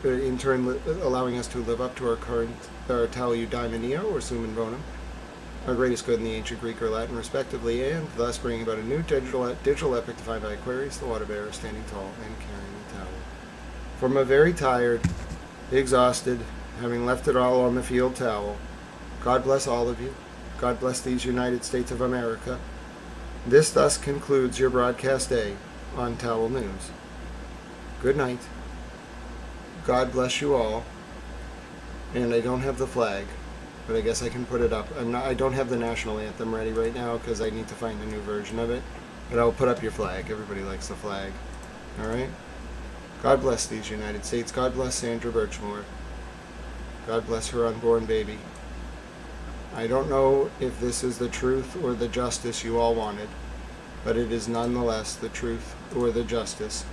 in turn allowing us to live up to our current Tau Eudaimonia or Summum Bonum, our greatest good in the ancient Greek or Latin respectively, and thus bringing about a new digital epic defined by Aquarius, the water bearer, standing tall and carrying the towel. From a very tired, exhausted, having left it all on the field towel, God bless all of you. God bless these United States of America. This thus concludes your broadcast day on Towel News. Good night. God bless you all. And I don't have the flag, but I guess I can put it up. I don't have the national anthem ready right now because I need to find a new version of it. But I'll put up your flag. Everybody likes the flag. Alright? God bless these United States. God bless Sandra Birchmore. God bless her unborn baby. I don't know if this is the truth or the justice you all wanted, but it is nonetheless the truth or the justice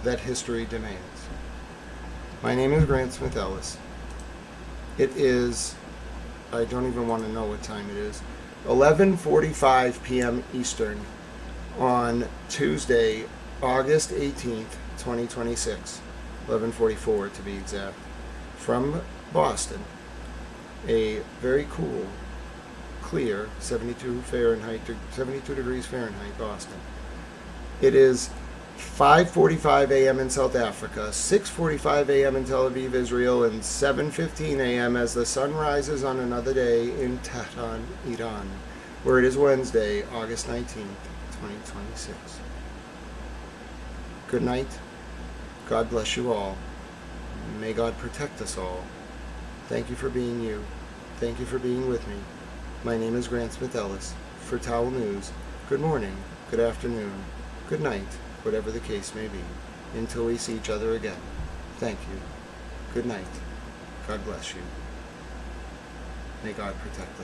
that history demands. My name is Grant Smith Ellis. It is, I don't even want to know what time it is, 11:45 p.m. Eastern on Tuesday, August 18th, 2026, 11:44 to be exact, from Boston, a very cool, clear 72 degrees Fahrenheit, Boston. It is 5:45 a.m. in South Africa, 6:45 a.m. in Tel Aviv, Israel, and 7:15 a.m. as the sun rises on another day in Tehran, Iran, where it is Wednesday, August 19th, 2026. Good night. God bless you all. May God protect us all. Thank you for being you. Thank you for being with me. My name is Grant Smith Ellis. For Towel News, good morning, good afternoon, good night, whatever the case may be. Until we see each other again. Thank you. Good night. God bless you. May God protect us.